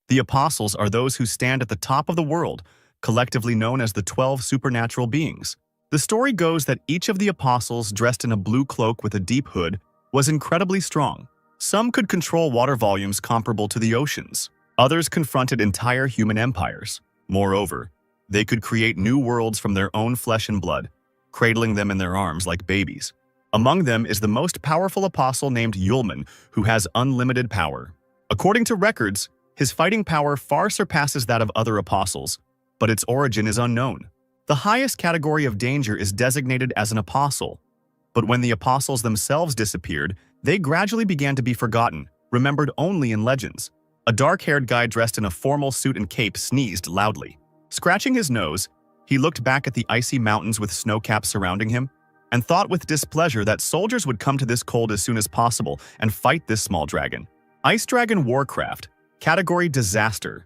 The apostles are those who stand at the top of the world, collectively known as the 12 supernatural beings. The story goes that each of the apostles, dressed in a blue cloak with a deep hood, was incredibly strong. Some could control water volumes comparable to the oceans. Others confronted entire human empires. Moreover, they could create new worlds from their own flesh and blood, cradling them in their arms like babies. Among them is the most powerful apostle named Yulman, who has unlimited power. According to records, his fighting power far surpasses that of other apostles, but its origin is unknown. The highest category of danger is designated as an apostle, but when the apostles themselves disappeared, they gradually began to be forgotten, remembered only in legends. A dark-haired guy dressed in a formal suit and cape sneezed loudly. Scratching his nose, he looked back at the icy mountains with snowcaps surrounding him and thought with displeasure that soldiers would come to this cold as soon as possible and fight this small dragon. Ice Dragon Warcraft, category Disaster.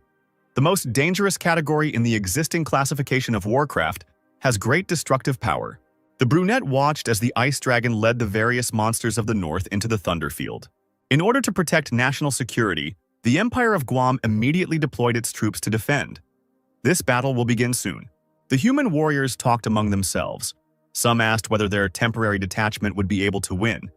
The most dangerous category in the existing classification of Warcraft, has great destructive power. The brunette watched as the Ice Dragon led the various monsters of the north into the Thunderfield. In order to protect national security, the Empire of Guam immediately deployed its troops to defend. This battle will begin soon. The human warriors talked among themselves. Some asked whether their temporary detachment would be able to win.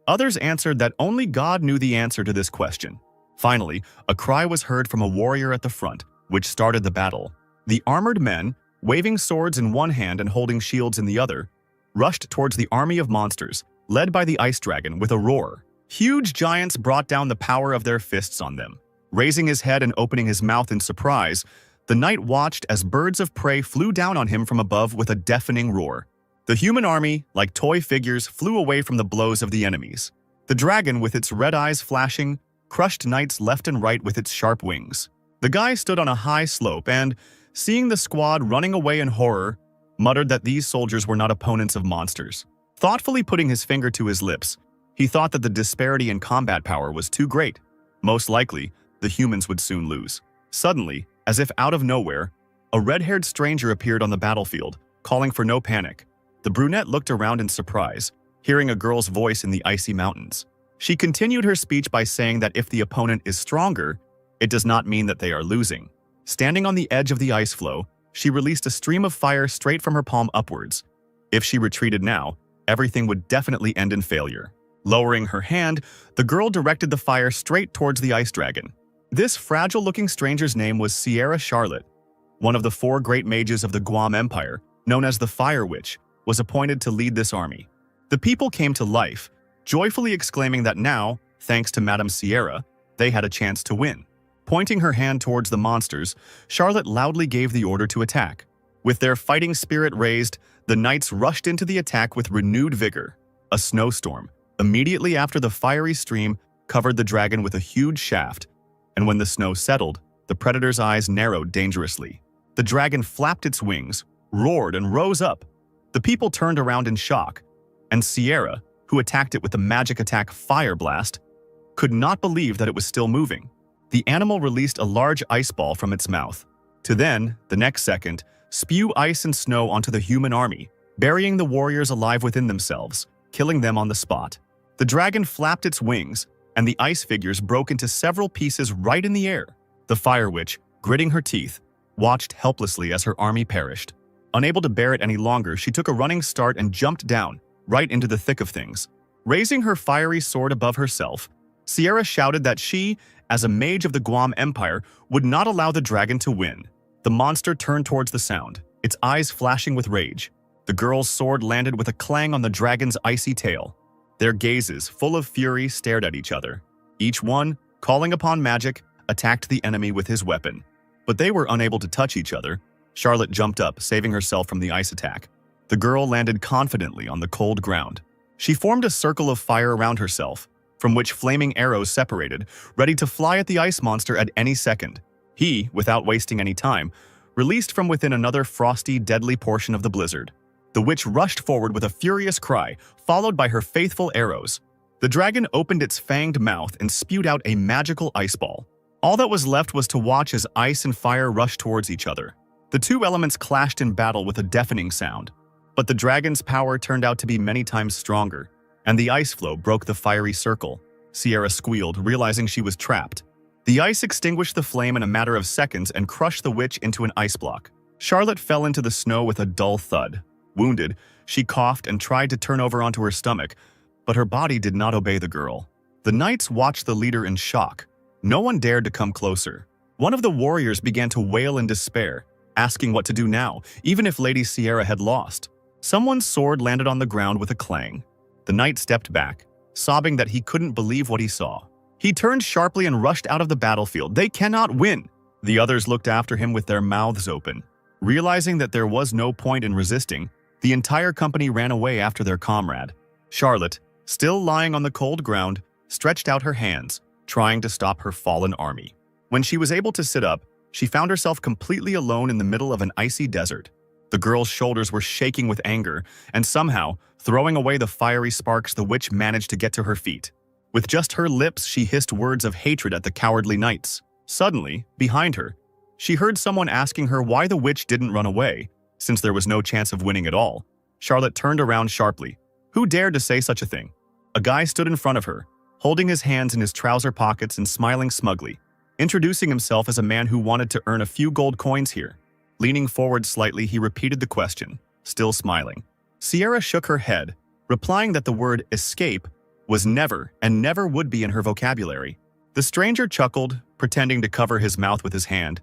Others answered that only God knew the answer to this question. Finally, a cry was heard from a warrior at the front, which started the battle. The armored men, waving swords in one hand and holding shields in the other, rushed towards the army of monsters, led by the Ice Dragon with a roar. Huge giants brought down the power of their fists on them. Raising his head and opening his mouth in surprise, the knight watched as birds of prey flew down on him from above with a deafening roar. The human army, like toy figures, flew away from the blows of the enemies. The dragon, with its red eyes flashing, crushed knights left and right with its sharp wings. The guy stood on a high slope and, seeing the squad running away in horror, muttered that these soldiers were not opponents of monsters. Thoughtfully putting his finger to his lips, he thought that the disparity in combat power was too great. Most likely, the humans would soon lose. Suddenly, as if out of nowhere, a red-haired stranger appeared on the battlefield, calling for no panic. The brunette looked around in surprise, hearing a girl's voice in the icy mountains. She continued her speech by saying that if the opponent is stronger, it does not mean that they are losing. Standing on the edge of the ice floe, she released a stream of fire straight from her palm upwards. If she retreated now, everything would definitely end in failure. Lowering her hand, the girl directed the fire straight towards the ice dragon. This fragile-looking stranger's name was Sierra Charlotte. One of the 4 great mages of the Guam Empire, known as the Fire Witch, was appointed to lead this army. The people came to life, joyfully exclaiming that now, thanks to Madame Sierra, they had a chance to win. Pointing her hand towards the monsters, Charlotte loudly gave the order to attack. With their fighting spirit raised, the knights rushed into the attack with renewed vigor. A snowstorm, immediately after the fiery stream, covered the dragon with a huge shaft, and when the snow settled, the predator's eyes narrowed dangerously. The dragon flapped its wings, roared, and rose up. The people turned around in shock, and Sierra, who attacked it with the magic attack Fire Blast, could not believe that it was still moving. The animal released a large ice ball from its mouth, to then, the next second, spew ice and snow onto the human army, burying the warriors alive within themselves, killing them on the spot. The dragon flapped its wings, and the ice figures broke into several pieces right in the air. The Fire Witch, gritting her teeth, watched helplessly as her army perished. Unable to bear it any longer, she took a running start and jumped down, right into the thick of things. Raising her fiery sword above herself, Sierra shouted that she, as a mage of the Guam Empire, would not allow the dragon to win. The monster turned towards the sound, its eyes flashing with rage. The girl's sword landed with a clang on the dragon's icy tail. Their gazes, full of fury, stared at each other. Each one, calling upon magic, attacked the enemy with his weapon. But they were unable to touch each other. Charlotte jumped up, saving herself from the ice attack. The girl landed confidently on the cold ground. She formed a circle of fire around herself, from which flaming arrows separated, ready to fly at the ice monster at any second. He, without wasting any time, released from within another frosty, deadly portion of the blizzard. The witch rushed forward with a furious cry, followed by her faithful arrows. The dragon opened its fanged mouth and spewed out a magical ice ball. All that was left was to watch as ice and fire rushed towards each other. The two elements clashed in battle with a deafening sound. But the dragon's power turned out to be many times stronger, and the ice floe broke the fiery circle. Sierra squealed, realizing she was trapped. The ice extinguished the flame in a matter of seconds and crushed the witch into an ice block. Charlotte fell into the snow with a dull thud. Wounded, she coughed and tried to turn over onto her stomach, but her body did not obey the girl. The knights watched the leader in shock. No one dared to come closer. One of the warriors began to wail in despair, asking what to do now, even if Lady Sierra had lost. Someone's sword landed on the ground with a clang. The knight stepped back, sobbing that he couldn't believe what he saw. He turned sharply and rushed out of the battlefield. They cannot win! The others looked after him with their mouths open. Realizing that there was no point in resisting, the entire company ran away after their comrade. Charlotte, still lying on the cold ground, stretched out her hands, trying to stop her fallen army. When she was able to sit up, she found herself completely alone in the middle of an icy desert. The girl's shoulders were shaking with anger, and somehow, throwing away the fiery sparks, the witch managed to get to her feet. With just her lips, she hissed words of hatred at the cowardly knights. Suddenly, behind her, she heard someone asking her why the witch didn't run away, since there was no chance of winning at all. Charlotte turned around sharply. Who dared to say such a thing? A guy stood in front of her, holding his hands in his trouser pockets and smiling smugly, introducing himself as a man who wanted to earn a few gold coins here. Leaning forward slightly, he repeated the question, still smiling. Sierra shook her head, replying that the word escape was never and never would be in her vocabulary. The stranger chuckled, pretending to cover his mouth with his hand.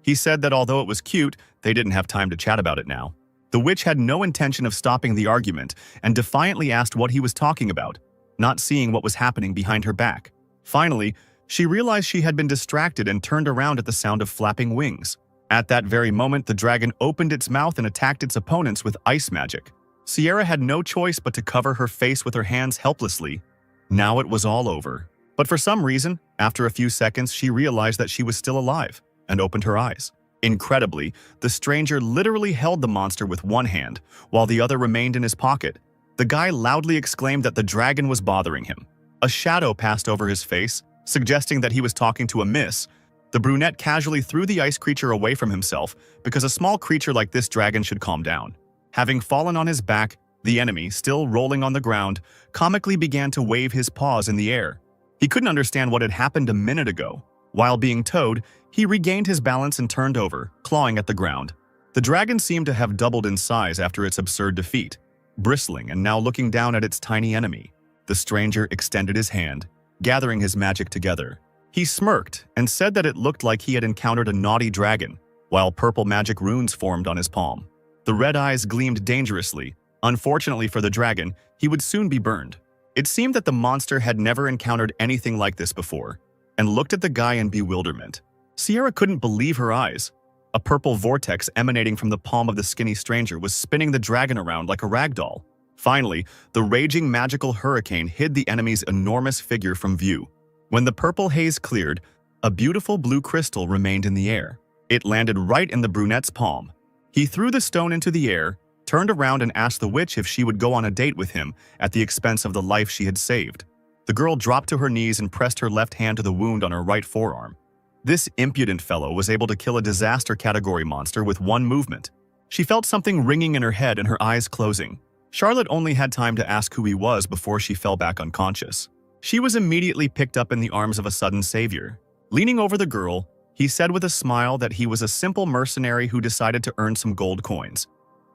He said that although it was cute, they didn't have time to chat about it now. The witch had no intention of stopping the argument and defiantly asked what he was talking about, not seeing what was happening behind her back. Finally, she realized she had been distracted and turned around at the sound of flapping wings. At that very moment, the dragon opened its mouth and attacked its opponents with ice magic. Sierra had no choice but to cover her face with her hands helplessly. Now it was all over. But for some reason, after a few seconds, she realized that she was still alive and opened her eyes. Incredibly, the stranger literally held the monster with one hand, while the other remained in his pocket. The guy loudly exclaimed that the dragon was bothering him. A shadow passed over his face, suggesting that he was talking to a miss. The brunette casually threw the ice creature away from himself because a small creature like this dragon should calm down. Having fallen on his back, the enemy, still rolling on the ground, comically began to wave his paws in the air. He couldn't understand what had happened a minute ago. While being towed, he regained his balance and turned over, clawing at the ground. The dragon seemed to have doubled in size after its absurd defeat, bristling and now looking down at its tiny enemy. The stranger extended his hand, gathering his magic together. He smirked and said that it looked like he had encountered a naughty dragon, while purple magic runes formed on his palm. The red eyes gleamed dangerously. Unfortunately for the dragon, he would soon be burned. It seemed that the monster had never encountered anything like this before, and looked at the guy in bewilderment. Sierra couldn't believe her eyes. A purple vortex emanating from the palm of the skinny stranger was spinning the dragon around like a rag doll. Finally, the raging magical hurricane hid the enemy's enormous figure from view. When the purple haze cleared, a beautiful blue crystal remained in the air. It landed right in the brunette's palm. He threw the stone into the air, turned around and asked the witch if she would go on a date with him at the expense of the life she had saved. The girl dropped to her knees and pressed her left hand to the wound on her right forearm. This impudent fellow was able to kill a disaster category monster with one movement. She felt something ringing in her head and her eyes closing. Charlotte only had time to ask who he was before she fell back unconscious. She was immediately picked up in the arms of a sudden savior. Leaning over the girl, he said with a smile that he was a simple mercenary who decided to earn some gold coins.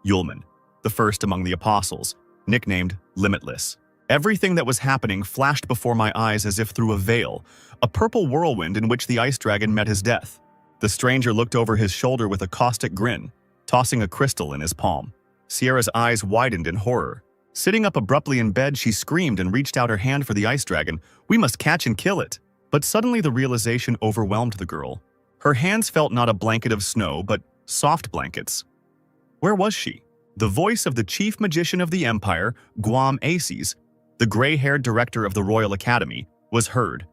Yulman, the first among the apostles, nicknamed Limitless. Everything that was happening flashed before my eyes as if through a veil, a purple whirlwind in which the ice dragon met his death. The stranger looked over his shoulder with a caustic grin, tossing a crystal in his palm. Sierra's eyes widened in horror. Sitting up abruptly in bed, she screamed and reached out her hand for the ice dragon. "We must catch and kill it." But suddenly the realization overwhelmed the girl. Her hands felt not a blanket of snow, but soft blankets. Where was she? The voice of the chief magician of the empire, Guam Aces, the gray-haired director of the Royal Academy, was heard.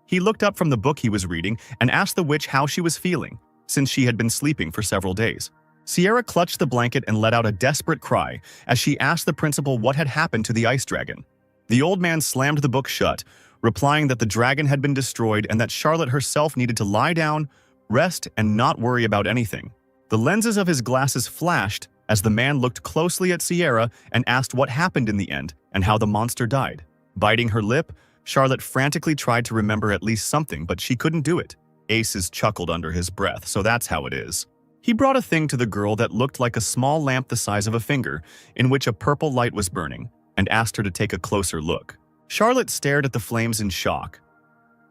He looked up from the book he was reading and asked the witch how she was feeling, since she had been sleeping for several days. Sierra clutched the blanket and let out a desperate cry as she asked the principal what had happened to the ice dragon. The old man slammed the book shut, replying that the dragon had been destroyed and that Charlotte herself needed to lie down, rest, and not worry about anything. The lenses of his glasses flashed as the man looked closely at Sierra and asked what happened in the end and how the monster died. Biting her lip, Charlotte frantically tried to remember at least something, but she couldn't do it. Aces chuckled under his breath, so that's how it is. He brought a thing to the girl that looked like a small lamp the size of a finger, in which a purple light was burning, and asked her to take a closer look. Charlotte stared at the flames in shock.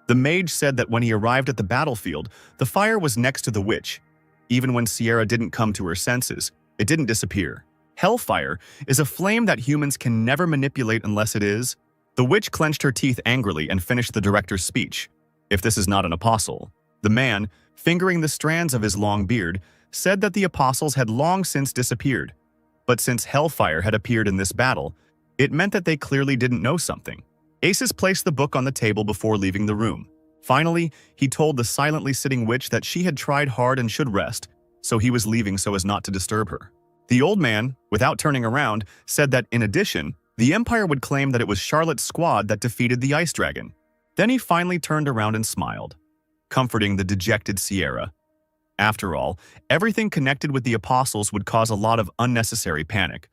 The mage said that when he arrived at the battlefield, the fire was next to the witch. Even when Sierra didn't come to her senses, it didn't disappear. Hellfire is a flame that humans can never manipulate unless it is. The witch clenched her teeth angrily and finished the director's speech. If this is not an apostle. The man, fingering the strands of his long beard, said that the apostles had long since disappeared. But since hellfire had appeared in this battle, it meant that they clearly didn't know something. Aces placed the book on the table before leaving the room. Finally, he told the silently sitting witch that she had tried hard and should rest, so he was leaving so as not to disturb her. The old man, without turning around, said that in addition, the Empire would claim that it was Charlotte's squad that defeated the Ice Dragon. Then he finally turned around and smiled, comforting the dejected Sierra. After all, everything connected with the apostles would cause a lot of unnecessary panic,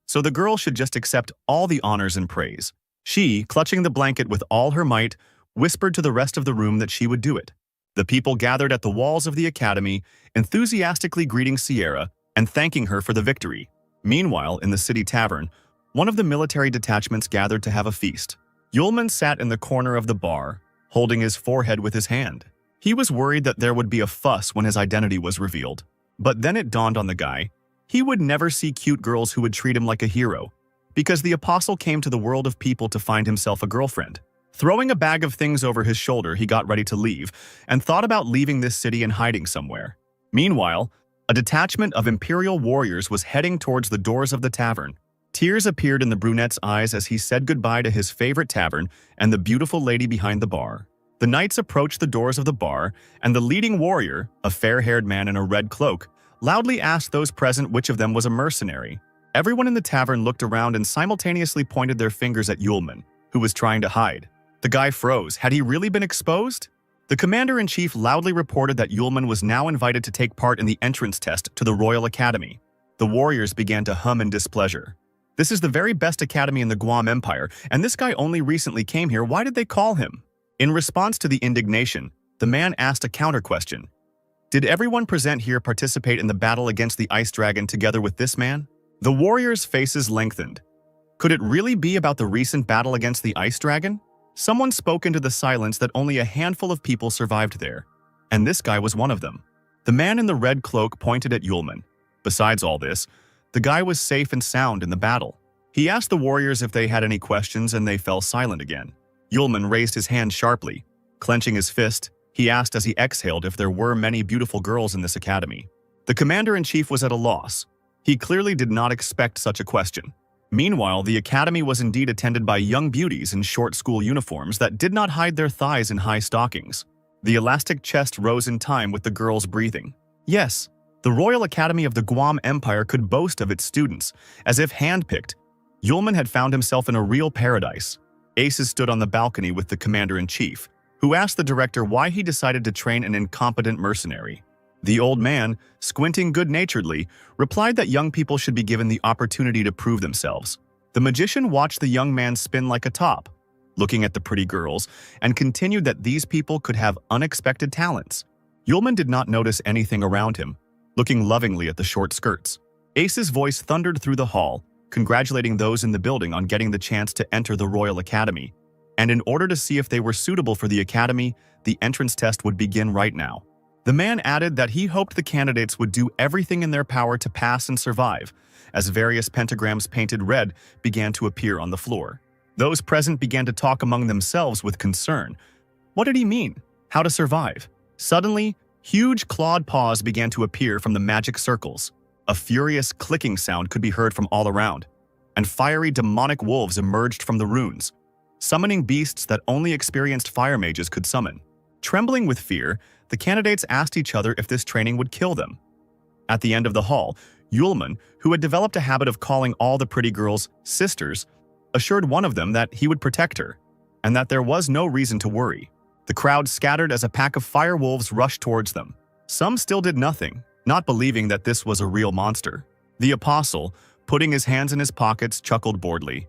so the girl should just accept all the honors and praise. She, clutching the blanket with all her might, whispered to the rest of the room that she would do it. The people gathered at the walls of the academy, enthusiastically greeting Sierra and thanking her for the victory. Meanwhile, in the city tavern, one of the military detachments gathered to have a feast. Yulman sat in the corner of the bar, holding his forehead with his hand. He was worried that there would be a fuss when his identity was revealed. But then it dawned on the guy. He would never see cute girls who would treat him like a hero, because the apostle came to the world of people to find himself a girlfriend. Throwing a bag of things over his shoulder, he got ready to leave and thought about leaving this city and hiding somewhere. Meanwhile, a detachment of Imperial warriors was heading towards the doors of the tavern. Tears appeared in the brunette's eyes as he said goodbye to his favorite tavern and the beautiful lady behind the bar. The knights approached the doors of the bar, and the leading warrior, a fair-haired man in a red cloak, loudly asked those present which of them was a mercenary. Everyone in the tavern looked around and simultaneously pointed their fingers at Yulman, who was trying to hide. The guy froze. Had he really been exposed? The commander-in-chief loudly reported that Yulman was now invited to take part in the entrance test to the Royal Academy. The warriors began to hum in displeasure. This is the very best academy in the Guam Empire, and this guy only recently came here. Why did they call him? In response to the indignation, the man asked a counter-question. Did everyone present here participate in the battle against the Ice Dragon together with this man? The warriors' faces lengthened. Could it really be about the recent battle against the Ice Dragon? Someone spoke into the silence that only a handful of people survived there, and this guy was one of them. The man in the red cloak pointed at Yulman. Besides all this, the guy was safe and sound in the battle. He asked the warriors if they had any questions, and they fell silent again. Yulman raised his hand sharply. Clenching his fist, he asked as he exhaled if there were many beautiful girls in this academy. The commander-in-chief was at a loss. He clearly did not expect such a question. Meanwhile, the academy was indeed attended by young beauties in short school uniforms that did not hide their thighs in high stockings. The elastic chest rose in time with the girls' breathing. Yes, the Royal Academy of the Guam Empire could boast of its students, as if handpicked. Yulman had found himself in a real paradise. Aces stood on the balcony with the commander-in-chief, who asked the director why he decided to train an incompetent mercenary. The old man, squinting good-naturedly, replied that young people should be given the opportunity to prove themselves. The magician watched the young man spin like a top, looking at the pretty girls, and continued that these people could have unexpected talents. Yulman did not notice anything around him, looking lovingly at the short skirts. Ace's voice thundered through the hall, congratulating those in the building on getting the chance to enter the Royal Academy. And in order to see if they were suitable for the academy, the entrance test would begin right now. The man added that he hoped the candidates would do everything in their power to pass and survive, as various pentagrams painted red began to appear on the floor. Those present began to talk among themselves with concern. What did he mean? How to survive? Suddenly, huge clawed paws began to appear from the magic circles. A furious clicking sound could be heard from all around, and fiery demonic wolves emerged from the runes, summoning beasts that only experienced fire mages could summon. Trembling with fear, the candidates asked each other if this training would kill them. At the end of the hall, Yulman, who had developed a habit of calling all the pretty girls sisters, assured one of them that he would protect her, and that there was no reason to worry. The crowd scattered as a pack of fire wolves rushed towards them. Some still did nothing, not believing that this was a real monster. The apostle, putting his hands in his pockets, chuckled boredly.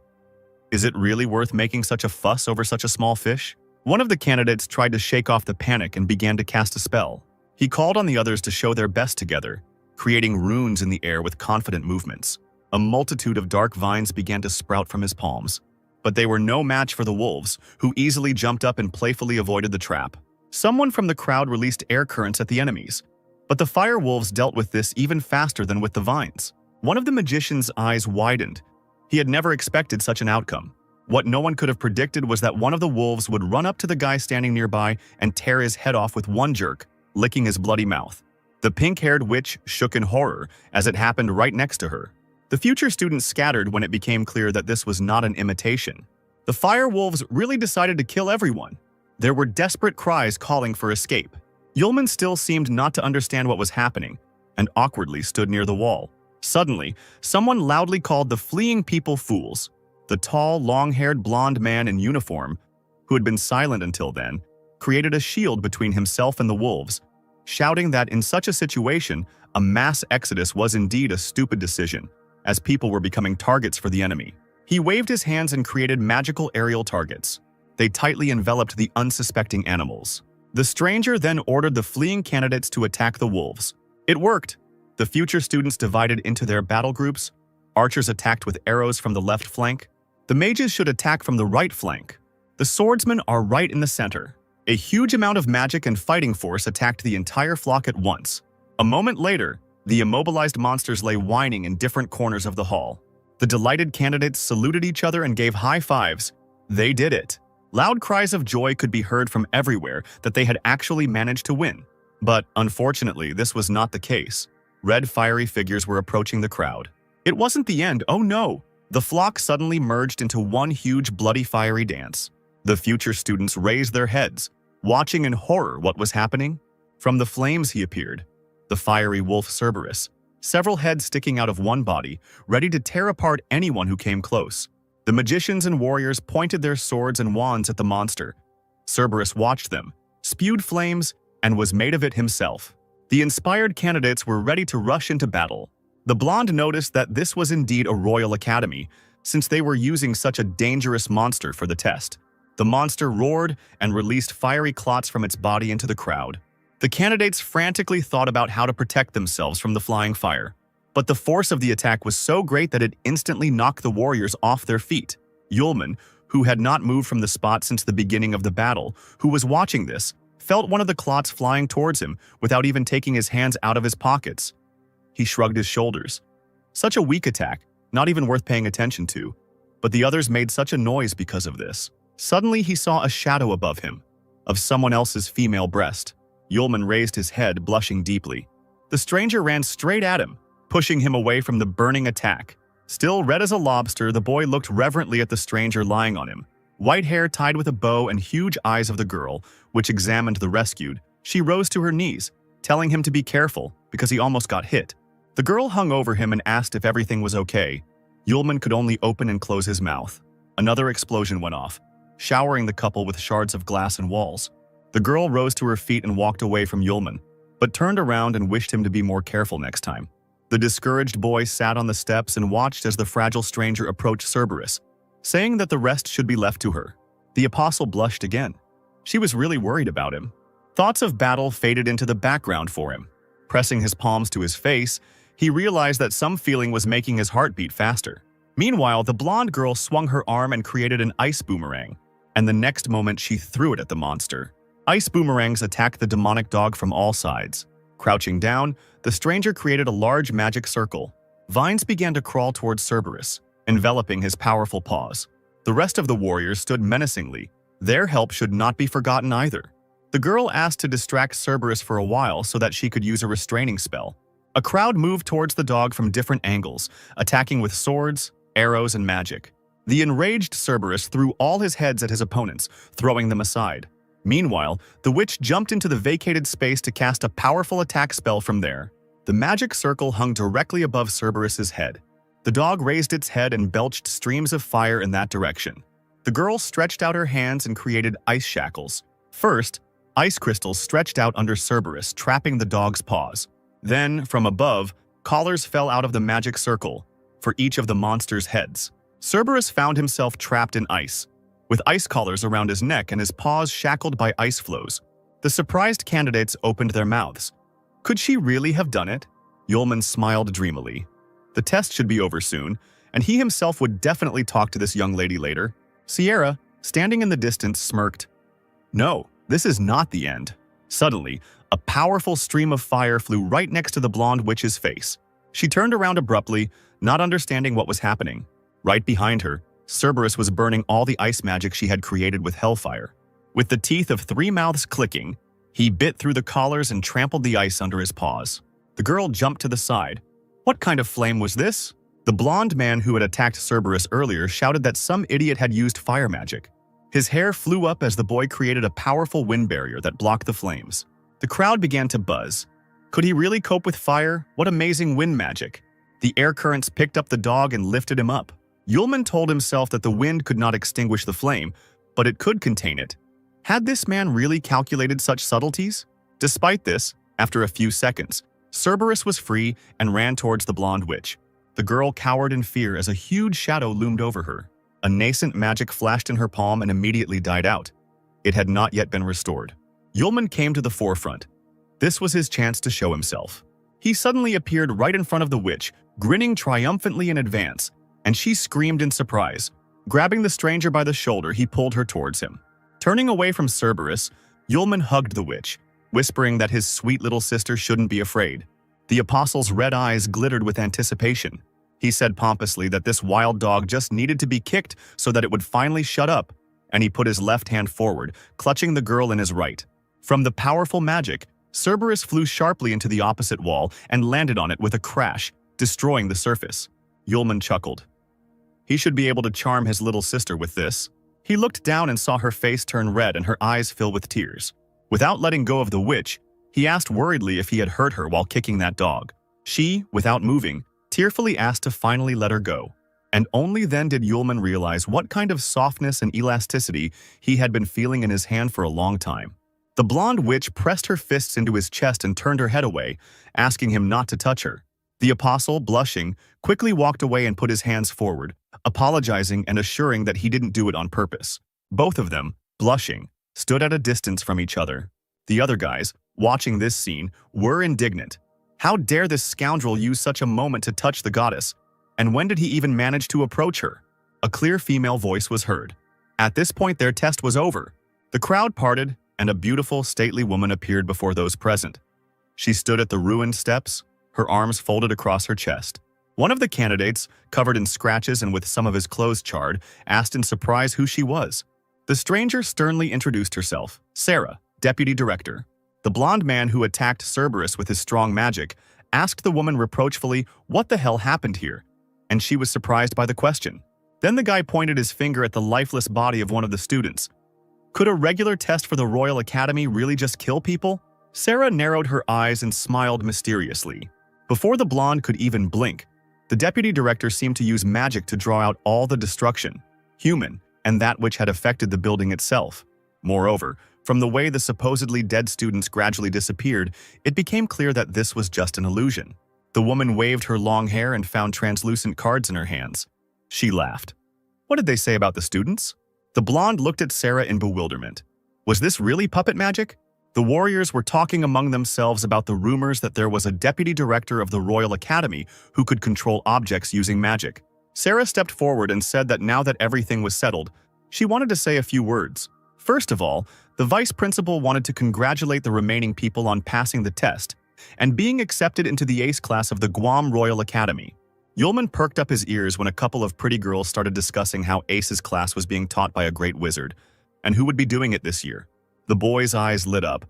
Is it really worth making such a fuss over such a small fish? One of the candidates tried to shake off the panic and began to cast a spell. He called on the others to show their best together, creating runes in the air with confident movements. A multitude of dark vines began to sprout from his palms. But they were no match for the wolves, who easily jumped up and playfully avoided the trap. Someone from the crowd released air currents at the enemies, but the fire wolves dealt with this even faster than with the vines. One of the magician's eyes widened. He had never expected such an outcome. What no one could have predicted was that one of the wolves would run up to the guy standing nearby and tear his head off with one jerk, licking his bloody mouth. The pink-haired witch shook in horror as it happened right next to her. The future students scattered when it became clear that this was not an imitation. The fire wolves really decided to kill everyone. There were desperate cries calling for escape. Yulman still seemed not to understand what was happening and awkwardly stood near the wall. Suddenly, someone loudly called the fleeing people fools. The tall, long-haired blonde man in uniform, who had been silent until then, created a shield between himself and the wolves, shouting that in such a situation, a mass exodus was indeed a stupid decision, as people were becoming targets for the enemy. He waved his hands and created magical aerial targets. They tightly enveloped the unsuspecting animals. The stranger then ordered the fleeing candidates to attack the wolves. It worked. The future students divided into their battle groups. Archers attacked with arrows from the left flank. The mages should attack from the right flank. The swordsmen are right in the center. A huge amount of magic and fighting force attacked the entire flock at once. A moment later, the immobilized monsters lay whining in different corners of the hall. The delighted candidates saluted each other and gave high fives. They did it. Loud cries of joy could be heard from everywhere that they had actually managed to win. But unfortunately, this was not the case. Red fiery figures were approaching the crowd. It wasn't the end, oh no! The flock suddenly merged into one huge bloody fiery dance. The future students raised their heads, watching in horror what was happening. From the flames he appeared, the fiery wolf Cerberus, several heads sticking out of one body, ready to tear apart anyone who came close. The magicians and warriors pointed their swords and wands at the monster. Cerberus watched them, spewed flames, and was made of it himself. The inspired candidates were ready to rush into battle. The blonde noticed that this was indeed a royal academy, since they were using such a dangerous monster for the test. The monster roared and released fiery clots from its body into the crowd. The candidates frantically thought about how to protect themselves from the flying fire. But the force of the attack was so great that it instantly knocked the warriors off their feet. Yulman, who had not moved from the spot since the beginning of the battle, who was watching this, felt one of the clots flying towards him without even taking his hands out of his pockets. He shrugged his shoulders. Such a weak attack, not even worth paying attention to. But the others made such a noise because of this. Suddenly he saw a shadow above him, of someone else's female breast. Yulman raised his head, blushing deeply. The stranger ran straight at him, pushing him away from the burning attack. Still red as a lobster, the boy looked reverently at the stranger lying on him. White hair tied with a bow and huge eyes of the girl, which examined the rescued. She rose to her knees, telling him to be careful because he almost got hit. The girl hung over him and asked if everything was okay. Yulman could only open and close his mouth. Another explosion went off, showering the couple with shards of glass and walls. The girl rose to her feet and walked away from Yulman, but turned around and wished him to be more careful next time. The discouraged boy sat on the steps and watched as the fragile stranger approached Cerberus, saying that the rest should be left to her. The apostle blushed again. She was really worried about him. Thoughts of battle faded into the background for him. Pressing his palms to his face, he realized that some feeling was making his heart beat faster. Meanwhile, the blonde girl swung her arm and created an ice boomerang, and the next moment she threw it at the monster. Ice boomerangs attacked the demonic dog from all sides. Crouching down, the stranger created a large magic circle. Vines began to crawl towards Cerberus, enveloping his powerful paws. The rest of the warriors stood menacingly. Their help should not be forgotten either. The girl asked to distract Cerberus for a while so that she could use a restraining spell. A crowd moved towards the dog from different angles, attacking with swords, arrows, and magic. The enraged Cerberus threw all his heads at his opponents, throwing them aside. Meanwhile, the witch jumped into the vacated space to cast a powerful attack spell from there. The magic circle hung directly above Cerberus's head. The dog raised its head and belched streams of fire in that direction. The girl stretched out her hands and created ice shackles. First, ice crystals stretched out under Cerberus, trapping the dog's paws. Then, from above, collars fell out of the magic circle for each of the monster's heads. Cerberus found himself trapped in ice, with ice collars around his neck and his paws shackled by ice floes. The surprised candidates opened their mouths. Could she really have done it? Yulman smiled dreamily. The test should be over soon, and he himself would definitely talk to this young lady later. Sierra, standing in the distance, smirked. No, this is not the end. Suddenly, a powerful stream of fire flew right next to the blonde witch's face. She turned around abruptly, not understanding what was happening. Right behind her, Cerberus was burning all the ice magic she had created with hellfire. With the teeth of 3 mouths clicking, he bit through the collars and trampled the ice under his paws. The girl jumped to the side. What kind of flame was this? The blonde man who had attacked Cerberus earlier shouted that some idiot had used fire magic. His hair flew up as the boy created a powerful wind barrier that blocked the flames. The crowd began to buzz. Could he really cope with fire? What amazing wind magic! The air currents picked up the dog and lifted him up. Yulman told himself that the wind could not extinguish the flame, but it could contain it. Had this man really calculated such subtleties? Despite this, after a few seconds, Cerberus was free and ran towards the blonde witch. The girl cowered in fear as a huge shadow loomed over her. A nascent magic flashed in her palm and immediately died out. It had not yet been restored. Yulman came to the forefront. This was his chance to show himself. He suddenly appeared right in front of the witch, grinning triumphantly in advance, and she screamed in surprise. Grabbing the stranger by the shoulder, he pulled her towards him. Turning away from Cerberus, Yulman hugged the witch, whispering that his sweet little sister shouldn't be afraid. The apostle's red eyes glittered with anticipation. He said pompously that this wild dog just needed to be kicked so that it would finally shut up, and he put his left hand forward, clutching the girl in his right. From the powerful magic, Cerberus flew sharply into the opposite wall and landed on it with a crash, destroying the surface. Yulman chuckled. He should be able to charm his little sister with this. He looked down and saw her face turn red and her eyes fill with tears. Without letting go of the witch, he asked worriedly if he had hurt her while kicking that dog. She, without moving, tearfully asked to finally let her go. And only then did Yulman realize what kind of softness and elasticity he had been feeling in his hand for a long time. The blonde witch pressed her fists into his chest and turned her head away, asking him not to touch her. The apostle, blushing, quickly walked away and put his hands forward, apologizing and assuring that he didn't do it on purpose. Both of them, blushing, stood at a distance from each other. The other guys, watching this scene, were indignant. How dare this scoundrel use such a moment to touch the goddess? And when did he even manage to approach her? A clear female voice was heard. At this point, their test was over. The crowd parted, and a beautiful, stately woman appeared before those present. She stood at the ruined steps, her arms folded across her chest. One of the candidates, covered in scratches and with some of his clothes charred, asked in surprise who she was. The stranger sternly introduced herself, Sarah, deputy director. The blonde man who attacked Cerberus with his strong magic asked the woman reproachfully what the hell happened here, and she was surprised by the question. Then the guy pointed his finger at the lifeless body of one of the students. Could a regular test for the Royal Academy really just kill people? Sarah narrowed her eyes and smiled mysteriously. Before the blonde could even blink, the deputy director seemed to use magic to draw out all the destruction, human, and that which had affected the building itself. Moreover, from the way the supposedly dead students gradually disappeared, it became clear that this was just an illusion. The woman waved her long hair and found translucent cards in her hands. She laughed. What did they say about the students? The blonde looked at Sarah in bewilderment. Was this really puppet magic? The warriors were talking among themselves about the rumors that there was a deputy director of the Royal Academy who could control objects using magic. Sarah stepped forward and said that now that everything was settled, she wanted to say a few words. First of all, the vice principal wanted to congratulate the remaining people on passing the test and being accepted into the ace class of the Guam Royal Academy. Yulman perked up his ears when a couple of pretty girls started discussing how Ace's class was being taught by a great wizard, and who would be doing it this year. The boy's eyes lit up.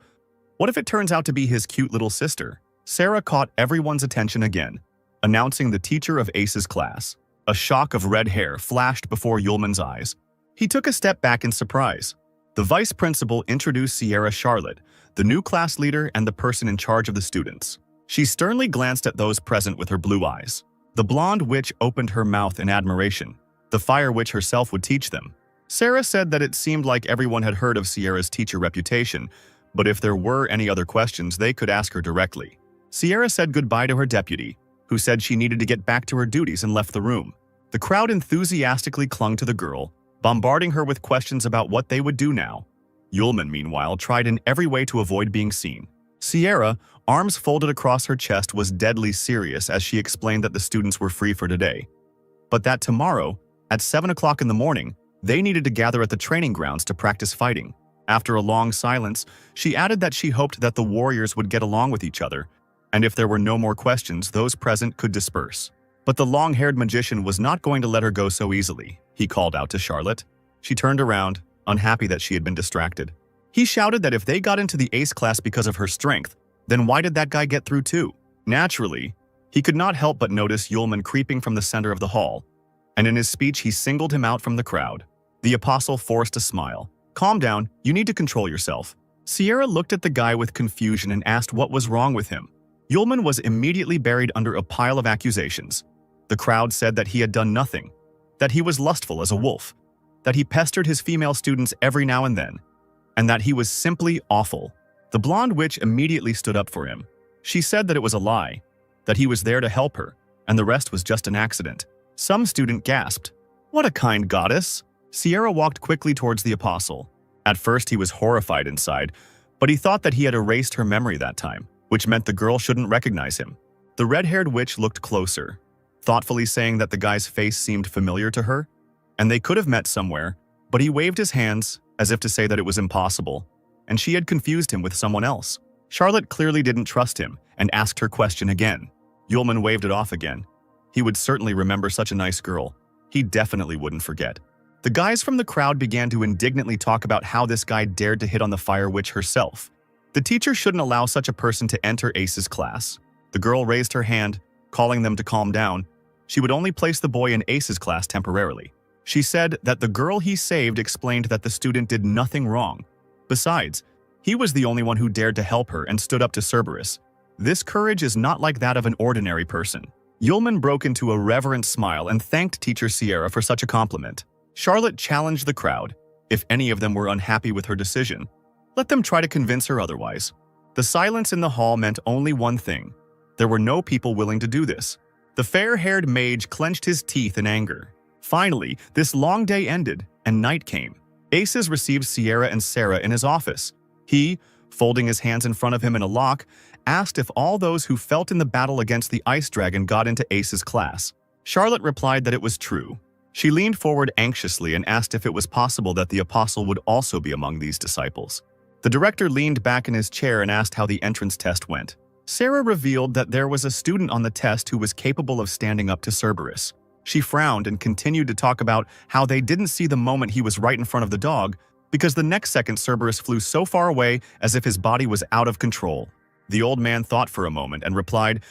What if it turns out to be his cute little sister? Sarah caught everyone's attention again, announcing the teacher of Ace's class. A shock of red hair flashed before Yulman's eyes. He took a step back in surprise. The vice principal introduced Sierra Charlotte, the new class leader and the person in charge of the students. She sternly glanced at those present with her blue eyes. The blonde witch opened her mouth in admiration. The fire witch herself would teach them. Sarah said that it seemed like everyone had heard of Sierra's teacher reputation, but if there were any other questions, they could ask her directly. Sierra said goodbye to her deputy, who said she needed to get back to her duties and left the room. The crowd enthusiastically clung to the girl, bombarding her with questions about what they would do now. Yulman, meanwhile, tried in every way to avoid being seen. Sierra, arms folded across her chest, was deadly serious as she explained that the students were free for today, but that tomorrow, at 7 o'clock in the morning, they needed to gather at the training grounds to practice fighting. After a long silence, she added that she hoped that the warriors would get along with each other, and if there were no more questions, those present could disperse. But the long-haired magician was not going to let her go so easily, he called out to Charlotte. She turned around, unhappy that she had been distracted. He shouted that if they got into the ace class because of her strength, then why did that guy get through too? Naturally, he could not help but notice Yulman creeping from the center of the hall, and in his speech he singled him out from the crowd. The apostle forced a smile. "Calm down, you need to control yourself." Sierra looked at the guy with confusion and asked what was wrong with him. Yulman was immediately buried under a pile of accusations. The crowd said that he had done nothing, that he was lustful as a wolf, that he pestered his female students every now and then, and that he was simply awful. The blonde witch immediately stood up for him. She said that it was a lie, that he was there to help her, and the rest was just an accident. Some student gasped, "What a kind goddess!" Sierra walked quickly towards the apostle. At first he was horrified inside, but he thought that he had erased her memory that time, which meant the girl shouldn't recognize him. The red-haired witch looked closer, thoughtfully saying that the guy's face seemed familiar to her, and they could have met somewhere, but he waved his hands as if to say that it was impossible, and she had confused him with someone else. Charlotte clearly didn't trust him and asked her question again. Yulman waved it off again. He would certainly remember such a nice girl. He definitely wouldn't forget. The guys from the crowd began to indignantly talk about how this guy dared to hit on the fire witch herself. The teacher shouldn't allow such a person to enter Ace's class. The girl raised her hand, calling them to calm down. She would only place the boy in Ace's class temporarily. She said that the girl he saved explained that the student did nothing wrong. Besides, he was the only one who dared to help her and stood up to Cerberus. This courage is not like that of an ordinary person. Yulman broke into a reverent smile and thanked teacher Sierra for such a compliment. Charlotte challenged the crowd. If any of them were unhappy with her decision, let them try to convince her otherwise. The silence in the hall meant only one thing. There were no people willing to do this. The fair-haired mage clenched his teeth in anger. Finally, this long day ended, and night came. Aces received Sierra and Sarah in his office. He, folding his hands in front of him in a lock, asked if all those who felt in the battle against the ice dragon got into Ace's class. Charlotte replied that it was true. She leaned forward anxiously and asked if it was possible that the apostle would also be among these disciples. The director leaned back in his chair and asked how the entrance test went. Sarah revealed that there was a student on the test who was capable of standing up to Cerberus. She frowned and continued to talk about how they didn't see the moment he was right in front of the dog, because the next second Cerberus flew so far away as if his body was out of control. The old man thought for a moment and replied,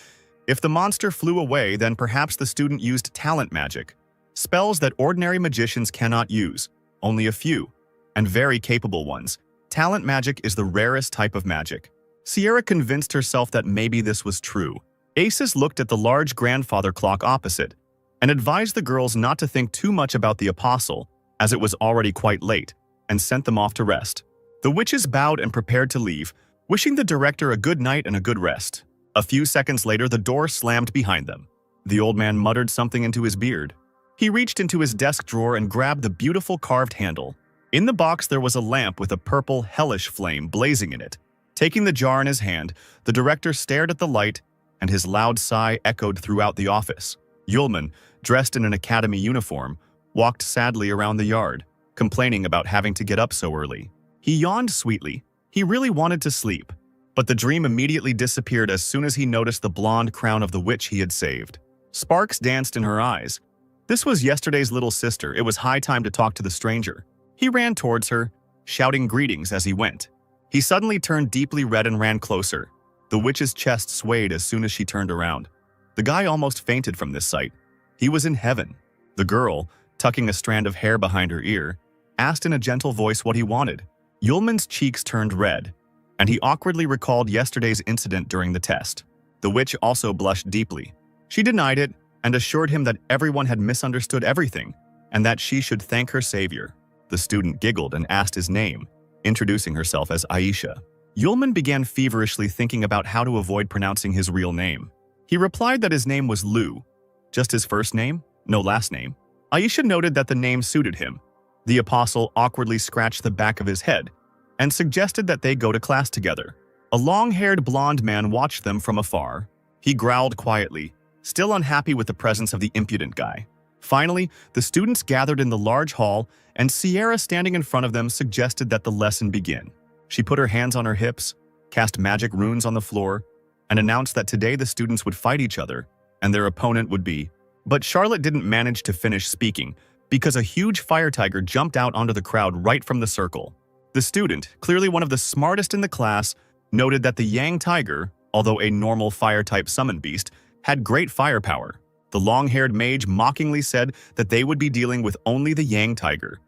"If the monster flew away, then perhaps the student used talent magic. Spells that ordinary magicians cannot use, only a few, and very capable ones. Talent magic is the rarest type of magic." Sierra convinced herself that maybe this was true. Aces looked at the large grandfather clock opposite and advised the girls not to think too much about the apostle, as it was already quite late, and sent them off to rest. The witches bowed and prepared to leave, wishing the director a good night and a good rest. A few seconds later, the door slammed behind them. The old man muttered something into his beard. He reached into his desk drawer and grabbed the beautiful carved handle. In the box, there was a lamp with a purple, hellish flame blazing in it. Taking the jar in his hand, the director stared at the light, and his loud sigh echoed throughout the office. Yulman, dressed in an academy uniform, walked sadly around the yard, complaining about having to get up so early. He yawned sweetly. He really wanted to sleep, but the dream immediately disappeared as soon as he noticed the blonde crown of the witch he had saved. Sparks danced in her eyes. This was yesterday's little sister. It was high time to talk to the stranger. He ran towards her, shouting greetings as he went. He suddenly turned deeply red and ran closer. The witch's chest swayed as soon as she turned around. The guy almost fainted from this sight. He was in heaven. The girl, tucking a strand of hair behind her ear, asked in a gentle voice what he wanted. Yulman's cheeks turned red, and he awkwardly recalled yesterday's incident during the test. The witch also blushed deeply. She denied it and assured him that everyone had misunderstood everything, and that she should thank her savior. The student giggled and asked his name, introducing herself as Aisha. Yulman began feverishly thinking about how to avoid pronouncing his real name. He replied that his name was Lu, just his first name. no last name. Aisha noted that the name suited him. The apostle awkwardly scratched the back of his head and suggested that they go to class together. A long-haired blonde man watched them from afar. He growled quietly, still unhappy with the presence of the impudent guy. Finally, the students gathered in the large hall, and Sierra, standing in front of them, suggested that the lesson begin. She put her hands on her hips, cast magic runes on the floor, and announced that today the students would fight each other, and their opponent would be. But Charlotte didn't manage to finish speaking because a huge fire tiger jumped out onto the crowd right from the circle. The student, clearly one of the smartest in the class, noted that the Yang tiger, although a normal fire-type summon beast, had great firepower. The long-haired mage mockingly said that they would be dealing with only the Yang tiger.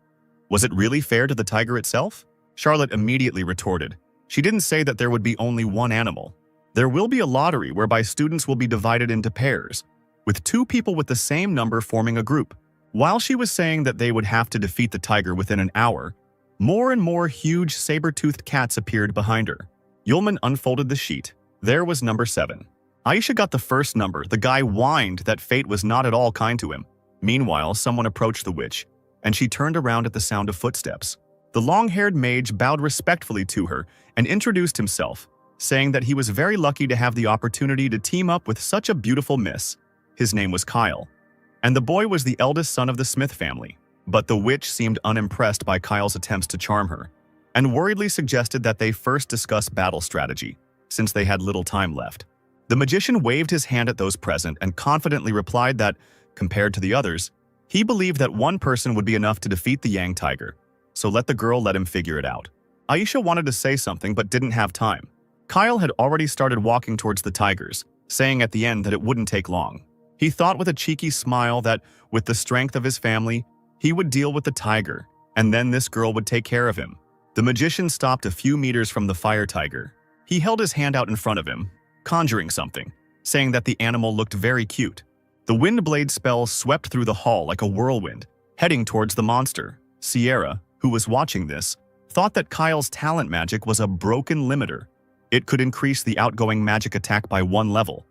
Was it really fair to the tiger itself? Charlotte immediately retorted. She didn't say that there would be only one animal. There will be a lottery whereby students will be divided into pairs, with 2 people with the same number forming a group. While she was saying that they would have to defeat the tiger within an hour, more and more huge saber-toothed cats appeared behind her. Yulman unfolded the sheet. There was number 7. Aisha got the first number. The guy whined that fate was not at all kind to him. Meanwhile, someone approached the witch, and she turned around at the sound of footsteps. The long-haired mage bowed respectfully to her and introduced himself, saying that he was very lucky to have the opportunity to team up with such a beautiful miss. His name was Kyle, and the boy was the eldest son of the Smith family. But the witch seemed unimpressed by Kyle's attempts to charm her, and worriedly suggested that they first discuss battle strategy, since they had little time left. The magician waved his hand at those present and confidently replied that, compared to the others, he believed that one person would be enough to defeat the Yang tiger, so let him figure it out. Aisha wanted to say something but didn't have time. Kyle had already started walking towards the tigers, saying at the end that it wouldn't take long. He thought with a cheeky smile that, with the strength of his family, he would deal with the tiger, and then this girl would take care of him. The magician stopped a few meters from the fire tiger. He held his hand out in front of him, conjuring something, saying that the animal looked very cute. The wind blade spell swept through the hall like a whirlwind, heading towards the monster. Sierra, who was watching this, thought that Kyle's talent magic was a broken limiter. It could increase the outgoing magic attack by 1 level.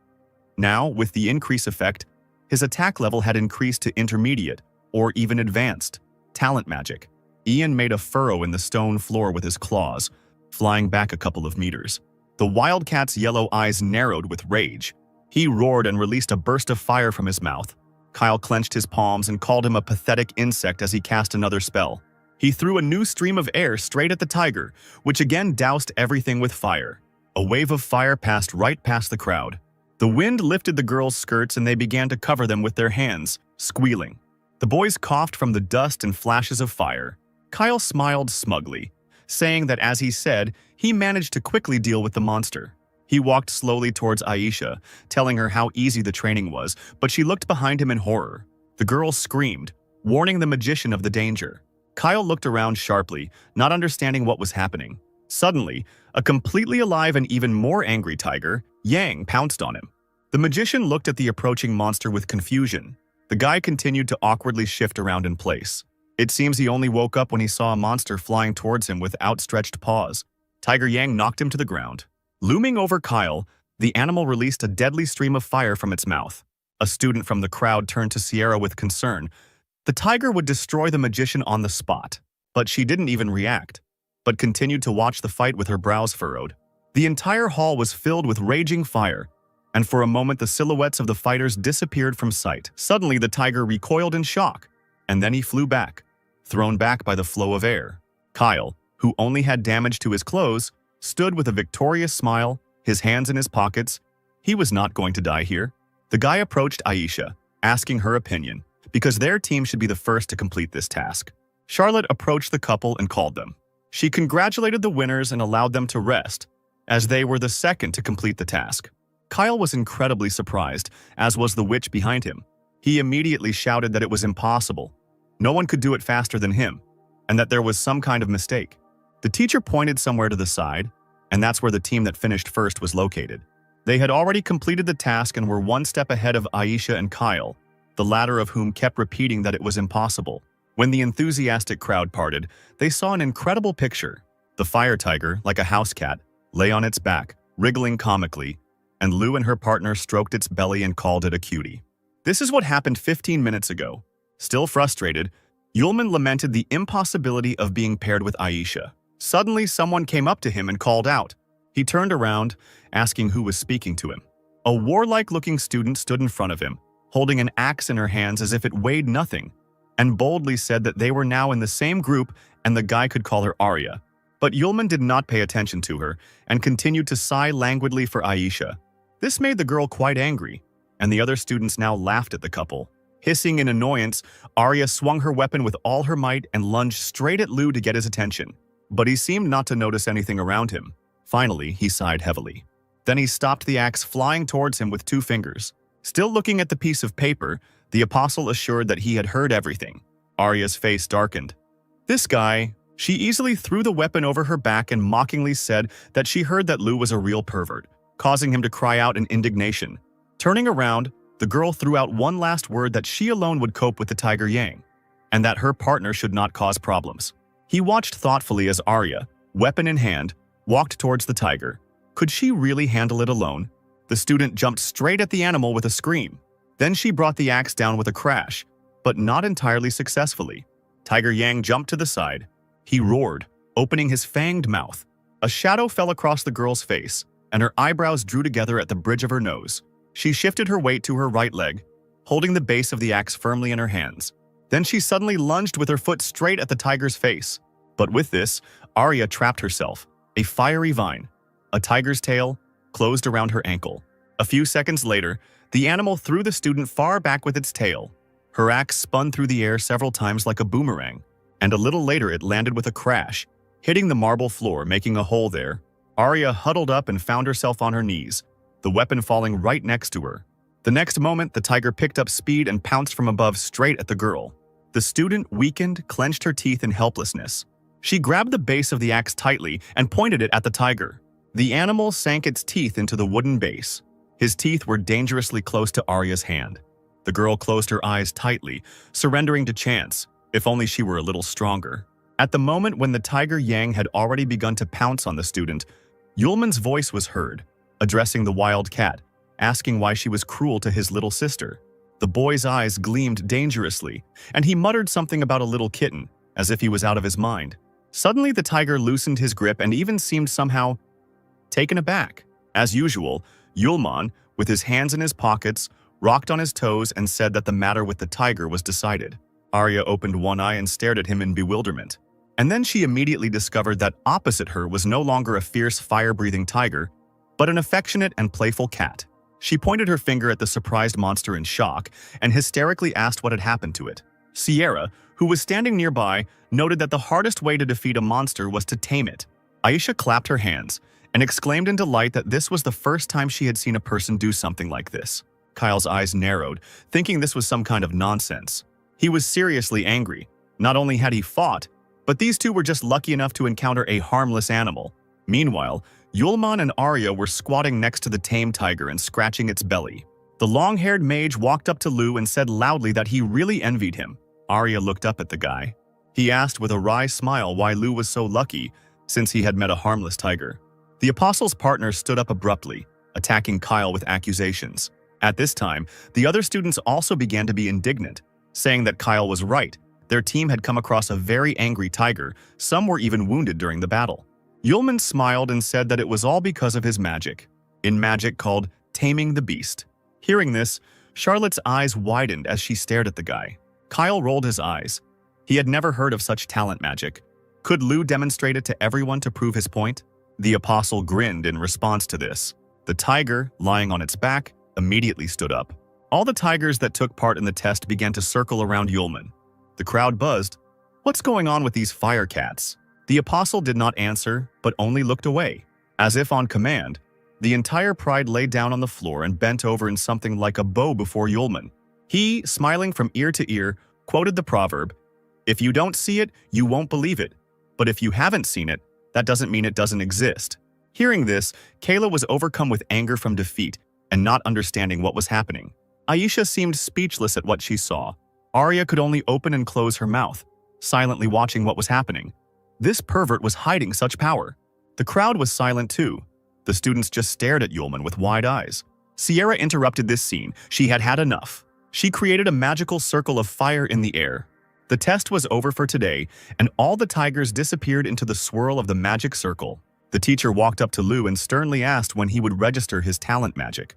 Now, with the increase effect, his attack level had increased to intermediate, or even advanced, talent magic. Ian made a furrow in the stone floor with his claws, flying back a couple of meters. The wildcat's yellow eyes narrowed with rage. He roared and released a burst of fire from his mouth. Kyle clenched his palms and called him a pathetic insect as he cast another spell. He threw a new stream of air straight at the tiger, which again doused everything with fire. A wave of fire passed right past the crowd. The wind lifted the girls' skirts and they began to cover them with their hands, squealing. The boys coughed from the dust and flashes of fire. Kyle smiled smugly, saying that as he said, he managed to quickly deal with the monster. He walked slowly towards Aisha, telling her how easy the training was, but she looked behind him in horror. The girl screamed, warning the magician of the danger. Kyle looked around sharply, not understanding what was happening. Suddenly, a completely alive and even more angry tiger, Yang, pounced on him. The magician looked at the approaching monster with confusion. The guy continued to awkwardly shift around in place. It seems he only woke up when he saw a monster flying towards him with outstretched paws. Tiger Yang knocked him to the ground. Looming over Kyle, the animal released a deadly stream of fire from its mouth. A student from the crowd turned to Sierra with concern. The tiger would destroy the magician on the spot, but she didn't even react, but continued to watch the fight with her brows furrowed. The entire hall was filled with raging fire, and for a moment the silhouettes of the fighters disappeared from sight. Suddenly the tiger recoiled in shock, and then he flew back, thrown back by the flow of air. Kyle, who only had damage to his clothes, stood with a victorious smile, his hands in his pockets. He was not going to die here. The guy approached Aisha, asking her opinion, because their team should be the first to complete this task. Charlotte approached the couple and called them. She congratulated the winners and allowed them to rest, as they were the second to complete the task. Kyle was incredibly surprised, as was the witch behind him. He immediately shouted that it was impossible. No one could do it faster than him, and that there was some kind of mistake. The teacher pointed somewhere to the side, and that's where the team that finished first was located. They had already completed the task and were one step ahead of Aisha and Kyle, the latter of whom kept repeating that it was impossible. When the enthusiastic crowd parted, they saw an incredible picture. The fire tiger, like a house cat, lay on its back, wriggling comically, and Lou and her partner stroked its belly and called it a cutie. This is what happened 15 minutes ago. Still frustrated, Yulman lamented the impossibility of being paired with Aisha. Suddenly, someone came up to him and called out. He turned around, asking who was speaking to him. A warlike-looking student stood in front of him, holding an axe in her hands as if it weighed nothing, and boldly said that they were now in the same group and the guy could call her Arya. But Yulman did not pay attention to her and continued to sigh languidly for Aisha. This made the girl quite angry, and the other students now laughed at the couple. Hissing in annoyance, Arya swung her weapon with all her might and lunged straight at Lu to get his attention. But he seemed not to notice anything around him. Finally, he sighed heavily. Then he stopped the axe flying towards him with 2 fingers. Still looking at the piece of paper, the apostle assured that he had heard everything. Arya's face darkened. This guy, she easily threw the weapon over her back and mockingly said that she heard that Lu was a real pervert, causing him to cry out in indignation. Turning around, the girl threw out one last word that she alone would cope with the Tiger Yang, and that her partner should not cause problems. He watched thoughtfully as Arya, weapon in hand, walked towards the tiger. Could she really handle it alone? The student jumped straight at the animal with a scream. Then she brought the axe down with a crash, but not entirely successfully. Tiger Yang jumped to the side. He roared, opening his fanged mouth. A shadow fell across the girl's face, and her eyebrows drew together at the bridge of her nose. She shifted her weight to her right leg, holding the base of the axe firmly in her hands. Then she suddenly lunged with her foot straight at the tiger's face. But with this, Arya trapped herself. A fiery vine, a tiger's tail, closed around her ankle. A few seconds later, the animal threw the student far back with its tail. Her axe spun through the air several times like a boomerang, and a little later it landed with a crash, hitting the marble floor, making a hole there. Arya huddled up and found herself on her knees, the weapon falling right next to her. The next moment, the tiger picked up speed and pounced from above straight at the girl. The student, weakened, clenched her teeth in helplessness. She grabbed the base of the axe tightly and pointed it at the tiger. The animal sank its teeth into the wooden base. His teeth were dangerously close to Arya's hand. The girl closed her eyes tightly, surrendering to chance, if only she were a little stronger. At the moment when the Tiger Yang had already begun to pounce on the student, Yulman's voice was heard, addressing the wild cat, asking why she was cruel to his little sister. The boy's eyes gleamed dangerously, and he muttered something about a little kitten, as if he was out of his mind. Suddenly, the tiger loosened his grip and even seemed somehow taken aback. As usual, Yulman, with his hands in his pockets, rocked on his toes and said that the matter with the tiger was decided. Arya opened one eye and stared at him in bewilderment. And then she immediately discovered that opposite her was no longer a fierce, fire-breathing tiger, but an affectionate and playful cat. She pointed her finger at the surprised monster in shock and hysterically asked what had happened to it. Sierra, who was standing nearby, noted that the hardest way to defeat a monster was to tame it. Aisha clapped her hands and exclaimed in delight that this was the first time she had seen a person do something like this. Kyle's eyes narrowed, thinking this was some kind of nonsense. He was seriously angry. Not only had he fought, but these two were just lucky enough to encounter a harmless animal. Meanwhile, Yulman and Arya were squatting next to the tame tiger and scratching its belly. The long-haired mage walked up to Lu and said loudly that he really envied him. Arya looked up at the guy. He asked with a wry smile why Lu was so lucky, since he had met a harmless tiger. The apostle's partner stood up abruptly, attacking Kyle with accusations. At this time, the other students also began to be indignant, saying that Kyle was right. Their team had come across a very angry tiger. Some were even wounded during the battle. Yulman smiled and said that it was all because of his magic, in magic called Taming the Beast. Hearing this, Charlotte's eyes widened as she stared at the guy. Kyle rolled his eyes. He had never heard of such talent magic. Could Lu demonstrate it to everyone to prove his point? The apostle grinned in response to this. The tiger, lying on its back, immediately stood up. All the tigers that took part in the test began to circle around Yulman. The crowd buzzed. What's going on with these fire cats? The apostle did not answer, but only looked away. As if on command, the entire pride lay down on the floor and bent over in something like a bow before Yulman. He, smiling from ear to ear, quoted the proverb, "If you don't see it, you won't believe it. But if you haven't seen it, that doesn't mean it doesn't exist." Hearing this, Kayla was overcome with anger from defeat and not understanding what was happening. Aisha seemed speechless at what she saw. Arya could only open and close her mouth, silently watching what was happening. This pervert was hiding such power. The crowd was silent too. The students just stared at Yulman with wide eyes. Sierra interrupted this scene. She had had enough. She created a magical circle of fire in the air. The test was over for today, and all the tigers disappeared into the swirl of the magic circle. The teacher walked up to Lu and sternly asked when he would register his talent magic.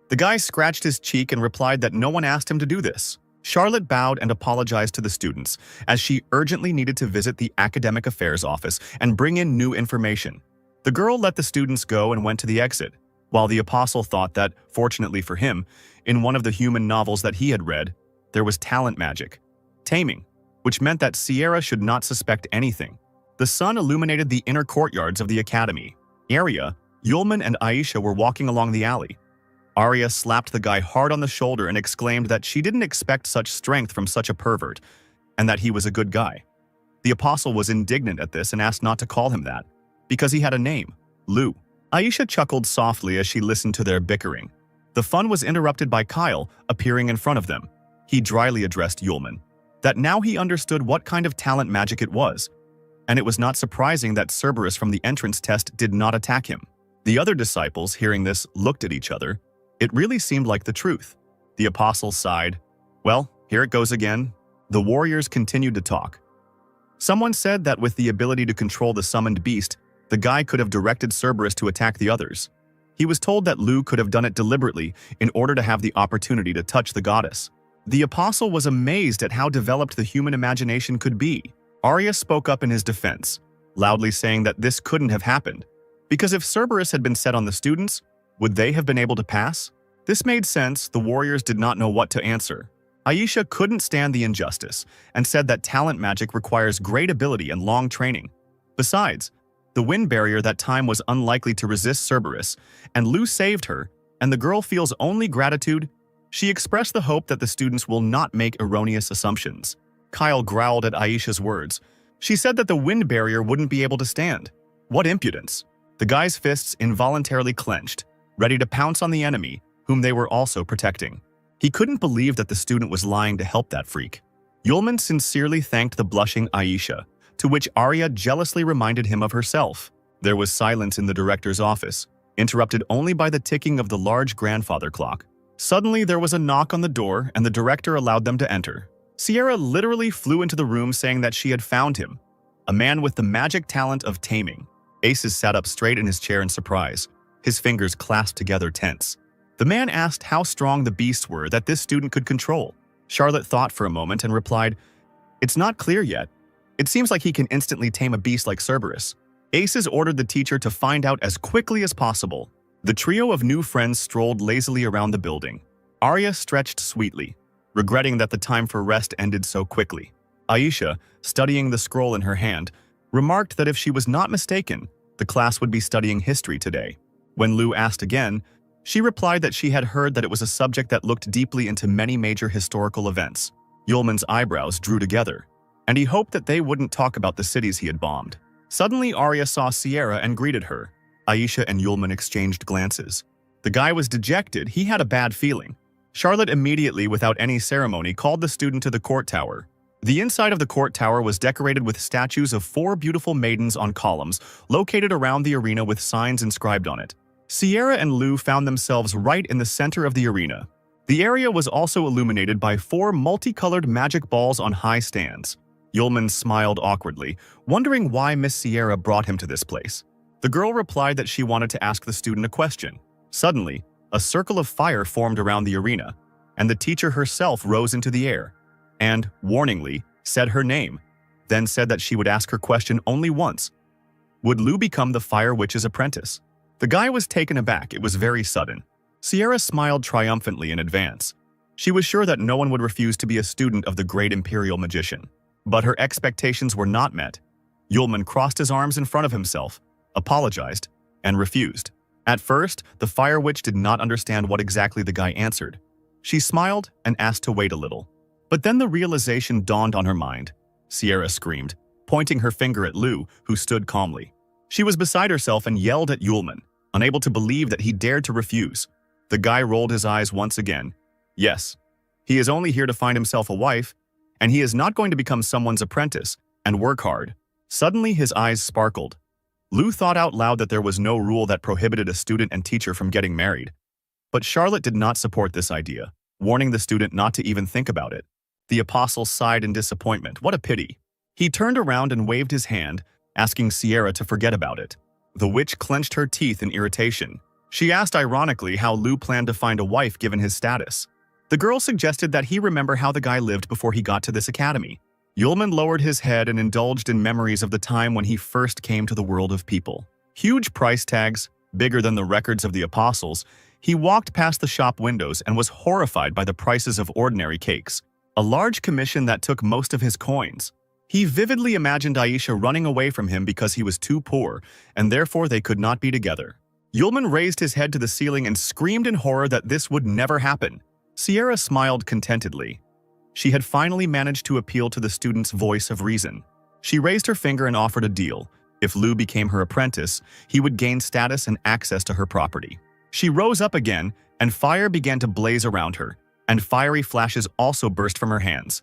The guy scratched his cheek and replied that no one asked him to do this. Charlotte bowed and apologized to the students, as she urgently needed to visit the academic affairs office and bring in new information. The girl let the students go and went to the exit, while the apostle thought that, fortunately for him, in one of the human novels that he had read, there was talent magic, Taming, which meant that Sierra should not suspect anything. The sun illuminated the inner courtyards of the academy. Arya, Yulman, and Aisha were walking along the alley. Arya slapped the guy hard on the shoulder and exclaimed that she didn't expect such strength from such a pervert, and that he was a good guy. The apostle was indignant at this and asked not to call him that, because he had a name, Lu. Aisha chuckled softly as she listened to their bickering. The fun was interrupted by Kyle appearing in front of them. He dryly addressed Yulman, that now he understood what kind of talent magic it was, and it was not surprising that Cerberus from the entrance test did not attack him. The other disciples, hearing this, looked at each other. It really seemed like the truth. The apostle sighed. Well, here it goes again. The warriors continued to talk. Someone said that with the ability to control the summoned beast, the guy could have directed Cerberus to attack the others. He was told that Lu could have done it deliberately in order to have the opportunity to touch the goddess. The apostle was amazed at how developed the human imagination could be. Arya spoke up in his defense, loudly saying that this couldn't have happened, because if Cerberus had been set on the students, would they have been able to pass? This made sense. The warriors did not know what to answer. Aisha couldn't stand the injustice and said that talent magic requires great ability and long training. Besides, the wind barrier that time was unlikely to resist Cerberus, and Lu saved her, and the girl feels only gratitude. She expressed the hope that the students will not make erroneous assumptions. Kyle growled at Aisha's words. She said that the wind barrier wouldn't be able to stand. What impudence! The guy's fists involuntarily clenched, ready to pounce on the enemy, whom they were also protecting. He couldn't believe that the student was lying to help that freak. Yulman sincerely thanked the blushing Aisha, to which Arya jealously reminded him of herself. There was silence in the director's office, interrupted only by the ticking of the large grandfather clock. Suddenly, there was a knock on the door, and the director allowed them to enter. Sierra literally flew into the room saying that she had found him, a man with the magic talent of taming. Aces sat up straight in his chair in surprise, his fingers clasped together tense. The man asked how strong the beasts were that this student could control. Charlotte thought for a moment and replied, "It's not clear yet. It seems like he can instantly tame a beast like Cerberus." Aces ordered the teacher to find out as quickly as possible. The trio of new friends strolled lazily around the building. Arya stretched sweetly, regretting that the time for rest ended so quickly. Aisha, studying the scroll in her hand, remarked that if she was not mistaken, the class would be studying history today. When Lu asked again, she replied that she had heard that it was a subject that looked deeply into many major historical events. Yulman's eyebrows drew together, and he hoped that they wouldn't talk about the cities he had bombed. Suddenly, Arya saw Sierra and greeted her. Aisha and Yulman exchanged glances. The guy was dejected. He had a bad feeling. Charlotte immediately, without any ceremony, called the student to the court tower. The inside of the court tower was decorated with statues of 4 beautiful maidens on columns, located around the arena with signs inscribed on it. Sierra and Lu found themselves right in the center of the arena. The area was also illuminated by 4 multicolored magic balls on high stands. Yulman smiled awkwardly, wondering why Miss Sierra brought him to this place. The girl replied that she wanted to ask the student a question. Suddenly, a circle of fire formed around the arena, and the teacher herself rose into the air and, warningly, said her name, then said that she would ask her question only once. Would Lu become the Fire Witch's apprentice? The guy was taken aback. It was very sudden. Sierra smiled triumphantly in advance. She was sure that no one would refuse to be a student of the great imperial magician. But her expectations were not met. Yulman crossed his arms in front of himself, apologized, and refused. At first, the Fire Witch did not understand what exactly the guy answered. She smiled and asked to wait a little. But then the realization dawned on her mind. Sierra screamed, pointing her finger at Lu, who stood calmly. She was beside herself and yelled at Yulman, unable to believe that he dared to refuse. The guy rolled his eyes once again. Yes, he is only here to find himself a wife, and he is not going to become someone's apprentice and work hard. Suddenly, his eyes sparkled. Lu thought out loud that there was no rule that prohibited a student and teacher from getting married. But Charlotte did not support this idea. warning the student not to even think about it. The apostle sighed in disappointment. What a pity. He turned around and waved his hand, asking Sierra to forget about it. The witch clenched her teeth in irritation. She asked ironically how Lu planned to find a wife given his status. The girl suggested that he remember how the guy lived before he got to this academy. Yulman lowered his head and indulged in memories of the time when he first came to the world of people. Huge price tags, bigger than the records of the apostles. He walked past the shop windows and was horrified by the prices of ordinary cakes, a large commission that took most of his coins. He vividly imagined Aisha running away from him because he was too poor, and therefore they could not be together. Yulman raised his head to the ceiling and screamed in horror that this would never happen. Sierra smiled contentedly. She had finally managed to appeal to the student's voice of reason. She raised her finger and offered a deal. If Lu became her apprentice, he would gain status and access to her property. She rose up again, and fire began to blaze around her, and fiery flashes also burst from her hands.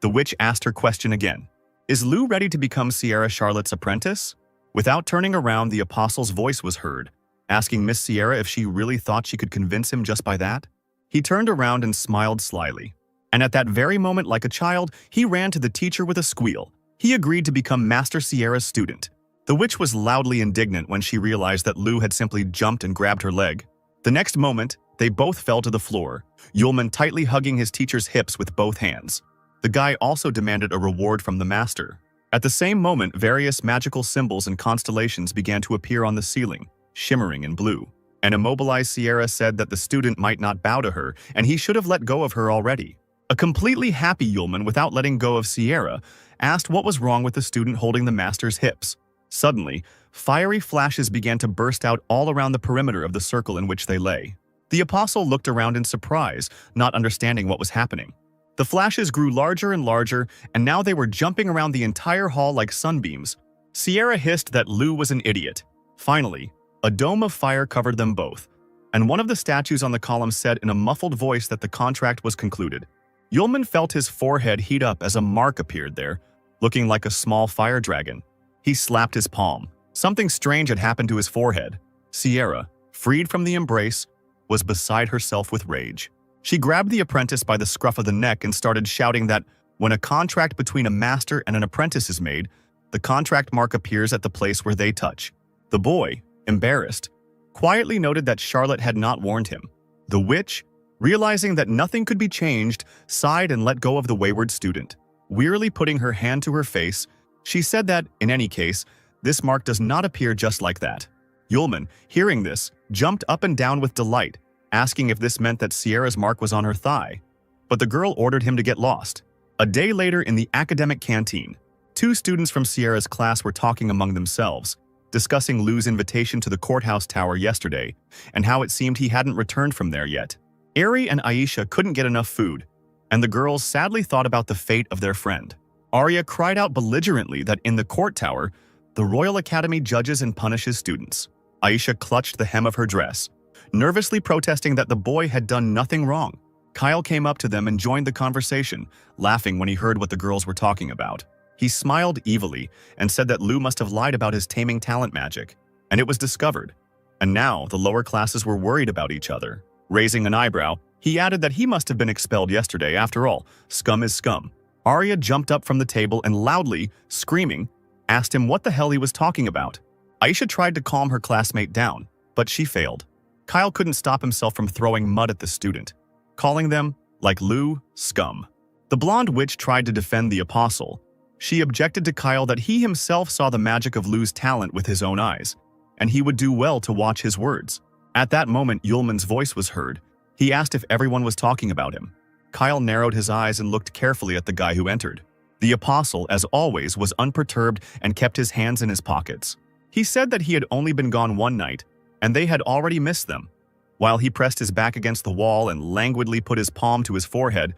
The witch asked her question again. Is Lu ready to become Sierra Charlotte's apprentice? Without turning around, the apostle's voice was heard, asking Miss Sierra if she really thought she could convince him just by that. He turned around and smiled slyly. And at that very moment, like a child, he ran to the teacher with a squeal. He agreed to become Master Sierra's student. The witch was loudly indignant when she realized that Lu had simply jumped and grabbed her leg. The next moment, they both fell to the floor, Yulman tightly hugging his teacher's hips with both hands. The guy also demanded a reward from the master. At the same moment, various magical symbols and constellations began to appear on the ceiling, shimmering in blue. An immobilized Sierra said that the student might not bow to her, and he should have let go of her already. A completely happy Yulman, without letting go of Sierra, asked what was wrong with the student holding the master's hips. Suddenly, fiery flashes began to burst out all around the perimeter of the circle in which they lay. The apostle looked around in surprise, not understanding what was happening. The flashes grew larger and larger, and now they were jumping around the entire hall like sunbeams. Sierra hissed that Lu was an idiot. Finally, a dome of fire covered them both, and one of the statues on the column said in a muffled voice that the contract was concluded. Yulman felt his forehead heat up as a mark appeared there, looking like a small fire dragon. He slapped his palm. Something strange had happened to his forehead. Sierra, freed from the embrace, was beside herself with rage. She grabbed the apprentice by the scruff of the neck and started shouting that when a contract between a master and an apprentice is made, the contract mark appears at the place where they touch. The boy, embarrassed, quietly noted that Charlotte had not warned him. The witch, realizing that nothing could be changed, sighed and let go of the wayward student. Wearily putting her hand to her face, she said that, in any case, this mark does not appear just like that. Yulman, hearing this, jumped up and down with delight, asking if this meant that Sierra's mark was on her thigh. But the girl ordered him to get lost. A day later in the academic canteen, two students from Sierra's class were talking among themselves, discussing Lu's invitation to the courthouse tower yesterday and how it seemed he hadn't returned from there yet. Ari and Aisha couldn't get enough food, and the girls sadly thought about the fate of their friend. Arya cried out belligerently that in the court tower, the Royal Academy judges and punishes students. Aisha clutched the hem of her dress, nervously protesting that the boy had done nothing wrong. Kyle came up to them and joined the conversation, laughing when he heard what the girls were talking about. He smiled evilly and said that Lu must have lied about his taming talent magic, and it was discovered. And now the lower classes were worried about each other. Raising an eyebrow, he added that he must have been expelled yesterday. After all, scum is scum. Arya jumped up from the table and loudly, screaming, asked him what the hell he was talking about. Aisha tried to calm her classmate down, but she failed. Kyle couldn't stop himself from throwing mud at the student, calling them, like Lu, scum. The blonde witch tried to defend the apostle. She objected to Kyle that he himself saw the magic of Lu's talent with his own eyes, and he would do well to watch his words. At that moment, Yulman's voice was heard. He asked if everyone was talking about him. Kyle narrowed his eyes and looked carefully at the guy who entered. The apostle, as always, was unperturbed and kept his hands in his pockets. He said that he had only been gone one night, and they had already missed them. While he pressed his back against the wall and languidly put his palm to his forehead,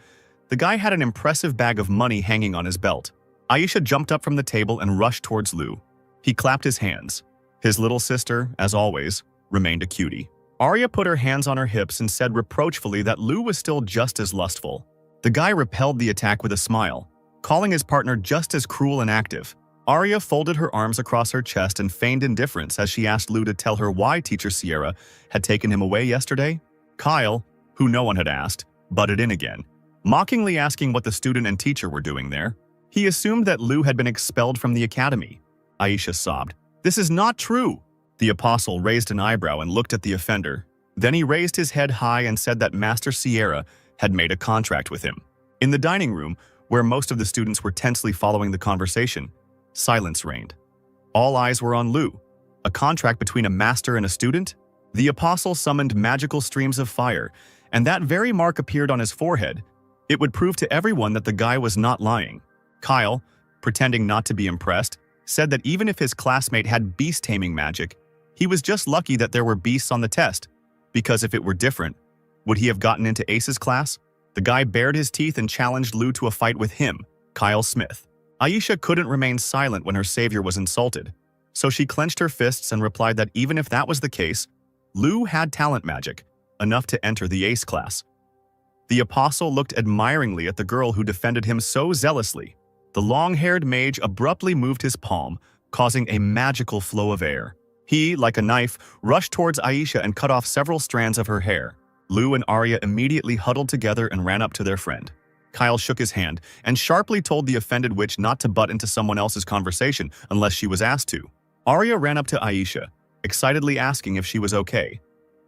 the guy had an impressive bag of money hanging on his belt. Aisha jumped up from the table and rushed towards Lu. He clapped his hands. His little sister, as always, remained a cutie. Arya put her hands on her hips and said reproachfully that Lu was still just as lustful. The guy repelled the attack with a smile, calling his partner just as cruel and active. Arya folded her arms across her chest and feigned indifference as she asked Lu to tell her why Teacher Sierra had taken him away yesterday. Kyle, who no one had asked, butted in again, mockingly asking what the student and teacher were doing there. He assumed that Lu had been expelled from the academy. Aisha sobbed. "This is not true." The apostle raised an eyebrow and looked at the offender. Then he raised his head high and said that Master Sierra had made a contract with him. In the dining room, where most of the students were tensely following the conversation, silence reigned. All eyes were on Lu. A contract between a master and a student? The apostle summoned magical streams of fire, and that very mark appeared on his forehead. It would prove to everyone that the guy was not lying. Kyle, pretending not to be impressed, said that even if his classmate had beast-taming magic, he was just lucky that there were beasts on the test, because if it were different, would he have gotten into Ace's class? The guy bared his teeth and challenged Lu to a fight with him, Kyle Smith. Aisha couldn't remain silent when her savior was insulted, so she clenched her fists and replied that even if that was the case, Lu had talent magic, enough to enter the Ace class. The apostle looked admiringly at the girl who defended him so zealously. The long-haired mage abruptly moved his palm, causing a magical flow of air. He, like a knife, rushed towards Aisha and cut off several strands of her hair. Lu and Arya immediately huddled together and ran up to their friend. Kyle shook his hand and sharply told the offended witch not to butt into someone else's conversation unless she was asked to. Arya ran up to Aisha, excitedly asking if she was okay.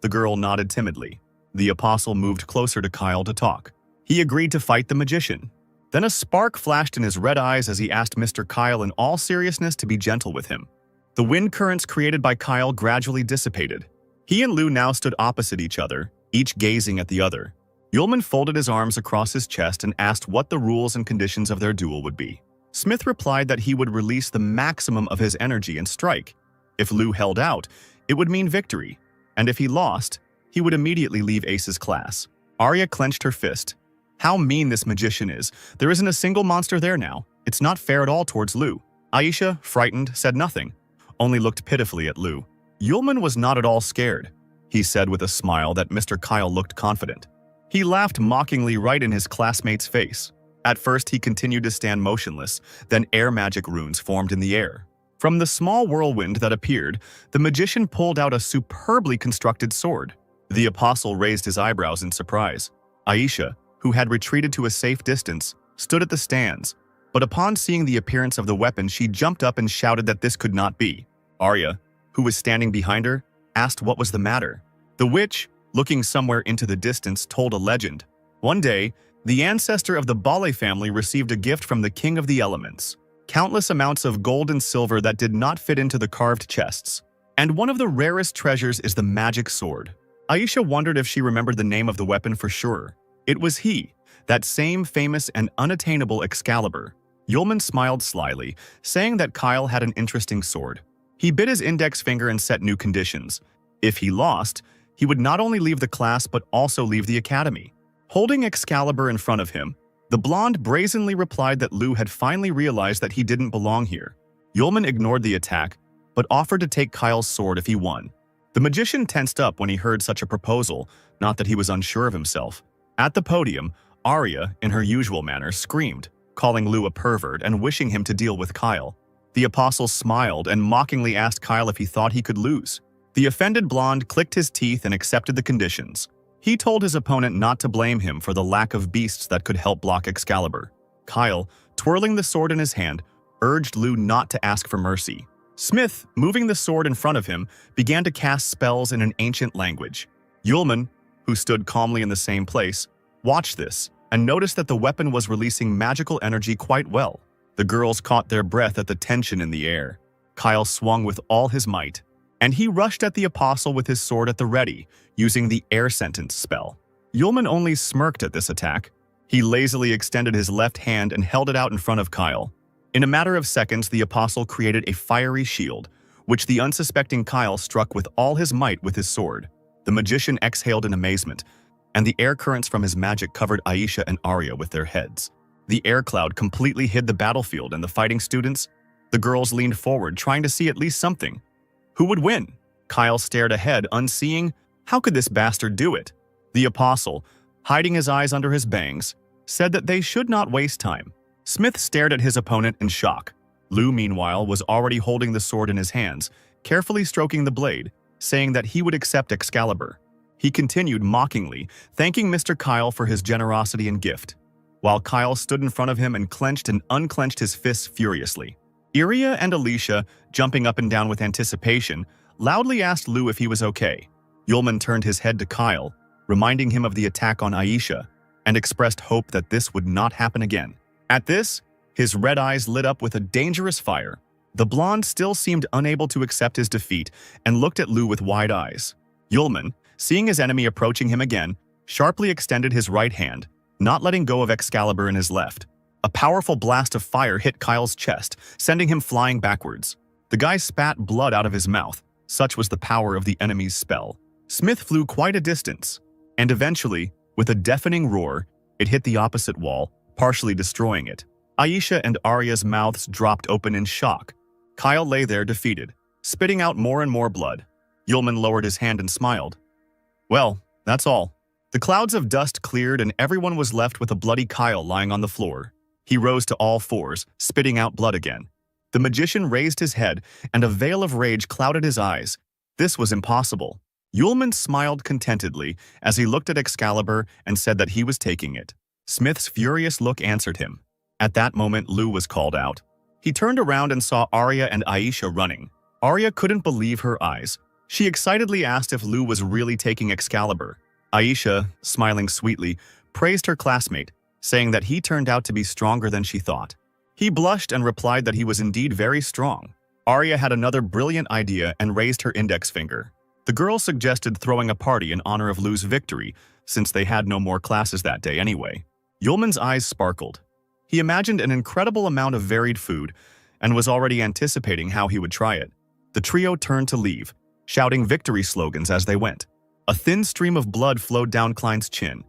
The girl nodded timidly. The apostle moved closer to Kyle to talk. He agreed to fight the magician. Then a spark flashed in his red eyes as he asked Mr. Kyle in all seriousness to be gentle with him. The wind currents created by Kyle gradually dissipated. He and Lu now stood opposite each other, each gazing at the other. Yulman folded his arms across his chest and asked what the rules and conditions of their duel would be. Smith replied that he would release the maximum of his energy and strike. If Lu held out, it would mean victory, and if he lost, he would immediately leave Ace's class. Arya clenched her fist. How mean this magician is. There isn't a single monster there now. It's not fair at all towards Lu. Aisha, frightened, said nothing, only looked pitifully at Lu. Yulman was not at all scared. He said with a smile that Mr. Kyle looked confident. He laughed mockingly right in his classmate's face. At first, he continued to stand motionless, then air magic runes formed in the air. From the small whirlwind that appeared, the magician pulled out a superbly constructed sword. The apostle raised his eyebrows in surprise. Aisha, who had retreated to a safe distance, stood at the stands, but upon seeing the appearance of the weapon, she jumped up and shouted that this could not be. Arya, who was standing behind her, asked what was the matter. The witch, looking somewhere into the distance, told a legend. One day, the ancestor of the Bale family received a gift from the king of the elements. Countless amounts of gold and silver that did not fit into the carved chests. And one of the rarest treasures is the magic sword. Aisha wondered if she remembered the name of the weapon for sure. It was he, that same famous and unattainable Excalibur. Yulman smiled slyly, saying that Kyle had an interesting sword. He bit his index finger and set new conditions. If he lost, he would not only leave the class but also leave the academy. Holding Excalibur in front of him, the blonde brazenly replied that Lu had finally realized that he didn't belong here. Yulman ignored the attack, but offered to take Kyle's sword if he won. The magician tensed up when he heard such a proposal, not that he was unsure of himself. At the podium, Arya, in her usual manner, screamed, calling Lu a pervert and wishing him to deal with Kyle. The apostle smiled and mockingly asked Kyle if he thought he could lose. The offended blonde clicked his teeth and accepted the conditions. He told his opponent not to blame him for the lack of beasts that could help block Excalibur. Kyle, twirling the sword in his hand, urged Lu not to ask for mercy. Smith, moving the sword in front of him, began to cast spells in an ancient language. Yulman, who stood calmly in the same place, watched this and noticed that the weapon was releasing magical energy quite well. The girls caught their breath at the tension in the air. Kyle swung with all his might, and he rushed at the apostle with his sword at the ready, using the air sentence spell. Yulman only smirked at this attack. He lazily extended his left hand and held it out in front of Kyle. In a matter of seconds, the apostle created a fiery shield, which the unsuspecting Kyle struck with all his might with his sword. The magician exhaled in amazement, and the air currents from his magic covered Aisha and Arya with their heads. The air cloud completely hid the battlefield and the fighting students. The girls leaned forward, trying to see at least something. Who would win? Kyle stared ahead, unseeing. How could this bastard do it? The apostle, hiding his eyes under his bangs, said that they should not waste time. Smith stared at his opponent in shock. Lu, meanwhile, was already holding the sword in his hands, carefully stroking the blade, saying that he would accept Excalibur. He continued mockingly, thanking Mr. Kyle for his generosity and gift, while Kyle stood in front of him and clenched and unclenched his fists furiously. Iria and Alicia, jumping up and down with anticipation, loudly asked Lou if he was okay. Yulman turned his head to Kyle, reminding him of the attack on Aisha, and expressed hope that this would not happen again. At this, his red eyes lit up with a dangerous fire. The blonde still seemed unable to accept his defeat and looked at Lou with wide eyes. Yulman, seeing his enemy approaching him again, sharply extended his right hand, not letting go of Excalibur in his left. A powerful blast of fire hit Kyle's chest, sending him flying backwards. The guy spat blood out of his mouth. Such was the power of the enemy's spell. Smith flew quite a distance, and eventually, with a deafening roar, it hit the opposite wall, partially destroying it. Aisha and Arya's mouths dropped open in shock. Kyle lay there defeated, spitting out more and more blood. Yulman lowered his hand and smiled. Well, that's all. The clouds of dust cleared and everyone was left with a bloody Kyle lying on the floor. He rose to all fours, spitting out blood again. The magician raised his head, and a veil of rage clouded his eyes. This was impossible. Yulman smiled contentedly as he looked at Excalibur and said that he was taking it. Smith's furious look answered him. At that moment, Lou was called out. He turned around and saw Arya and Aisha running. Arya couldn't believe her eyes. She excitedly asked if Lou was really taking Excalibur. Aisha, smiling sweetly, praised her classmate, saying that he turned out to be stronger than she thought. He blushed and replied that he was indeed very strong. Arya had another brilliant idea and raised her index finger. The girl suggested throwing a party in honor of Lou's victory, since they had no more classes that day anyway. Yulman's eyes sparkled. He imagined an incredible amount of varied food and was already anticipating how he would try it. The trio turned to leave, shouting victory slogans as they went. A thin stream of blood flowed down Klein's chin,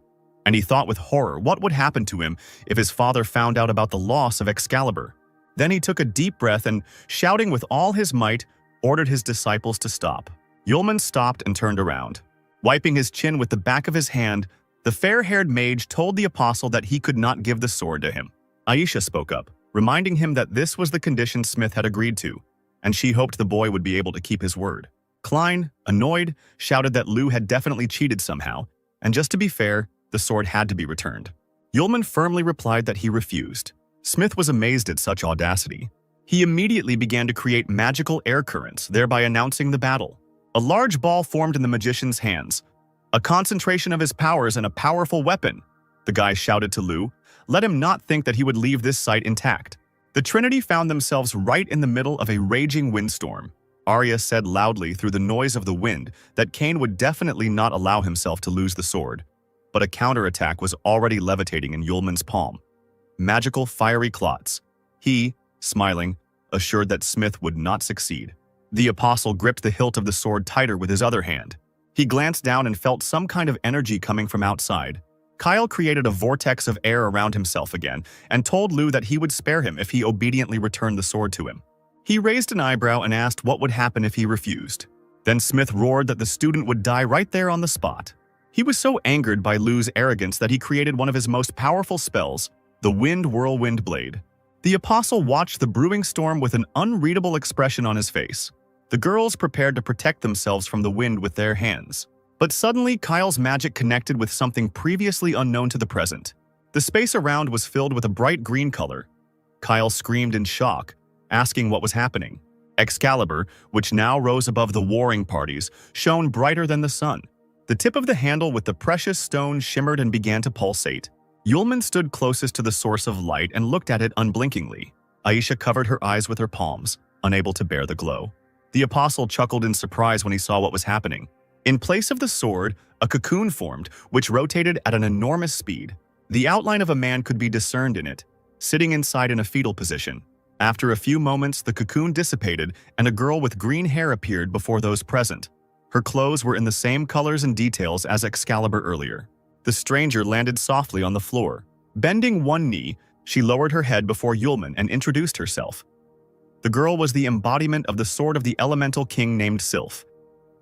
and he thought with horror what would happen to him if his father found out about the loss of Excalibur. Then he took a deep breath and, shouting with all his might, ordered his disciples to stop. Yulman stopped and turned around. Wiping his chin with the back of his hand, the fair-haired mage told the apostle that he could not give the sword to him. Aisha spoke up, reminding him that this was the condition Smith had agreed to, and she hoped the boy would be able to keep his word. Klein, annoyed, shouted that Lou had definitely cheated somehow, and just to be fair, the sword had to be returned. Yulman firmly replied that he refused. Smith was amazed at such audacity. He immediately began to create magical air currents, thereby announcing the battle. A large ball formed in the magician's hands, a concentration of his powers and a powerful weapon. The guy shouted to Lou, let him not think that he would leave this site intact. The Trinity found themselves right in the middle of a raging windstorm. Arya said loudly through the noise of the wind that Cain would definitely not allow himself to lose the sword. But a counterattack was already levitating in Yulman's palm. Magical fiery clots. He, smiling, assured that Smith would not succeed. The apostle gripped the hilt of the sword tighter with his other hand. He glanced down and felt some kind of energy coming from outside. Kyle created a vortex of air around himself again and told Lou that he would spare him if he obediently returned the sword to him. He raised an eyebrow and asked what would happen if he refused. Then Smith roared that the student would die right there on the spot. He was so angered by Lou's arrogance that he created one of his most powerful spells, the Wind Whirlwind Blade. The apostle watched the brewing storm with an unreadable expression on his face. The girls prepared to protect themselves from the wind with their hands. But suddenly, Kyle's magic connected with something previously unknown to the present. The space around was filled with a bright green color. Kyle screamed in shock, asking what was happening. Excalibur, which now rose above the warring parties, shone brighter than the sun. The tip of the handle with the precious stone shimmered and began to pulsate. Yulman stood closest to the source of light and looked at it unblinkingly. Aisha covered her eyes with her palms, unable to bear the glow. The apostle chuckled in surprise when he saw what was happening. In place of the sword, a cocoon formed, which rotated at an enormous speed. The outline of a man could be discerned in it, sitting inside in a fetal position. After a few moments, the cocoon dissipated and a girl with green hair appeared before those present. Her clothes were in the same colors and details as Excalibur earlier. The stranger landed softly on the floor. Bending one knee, she lowered her head before Yulman and introduced herself. The girl was the embodiment of the sword of the elemental king named Sylph,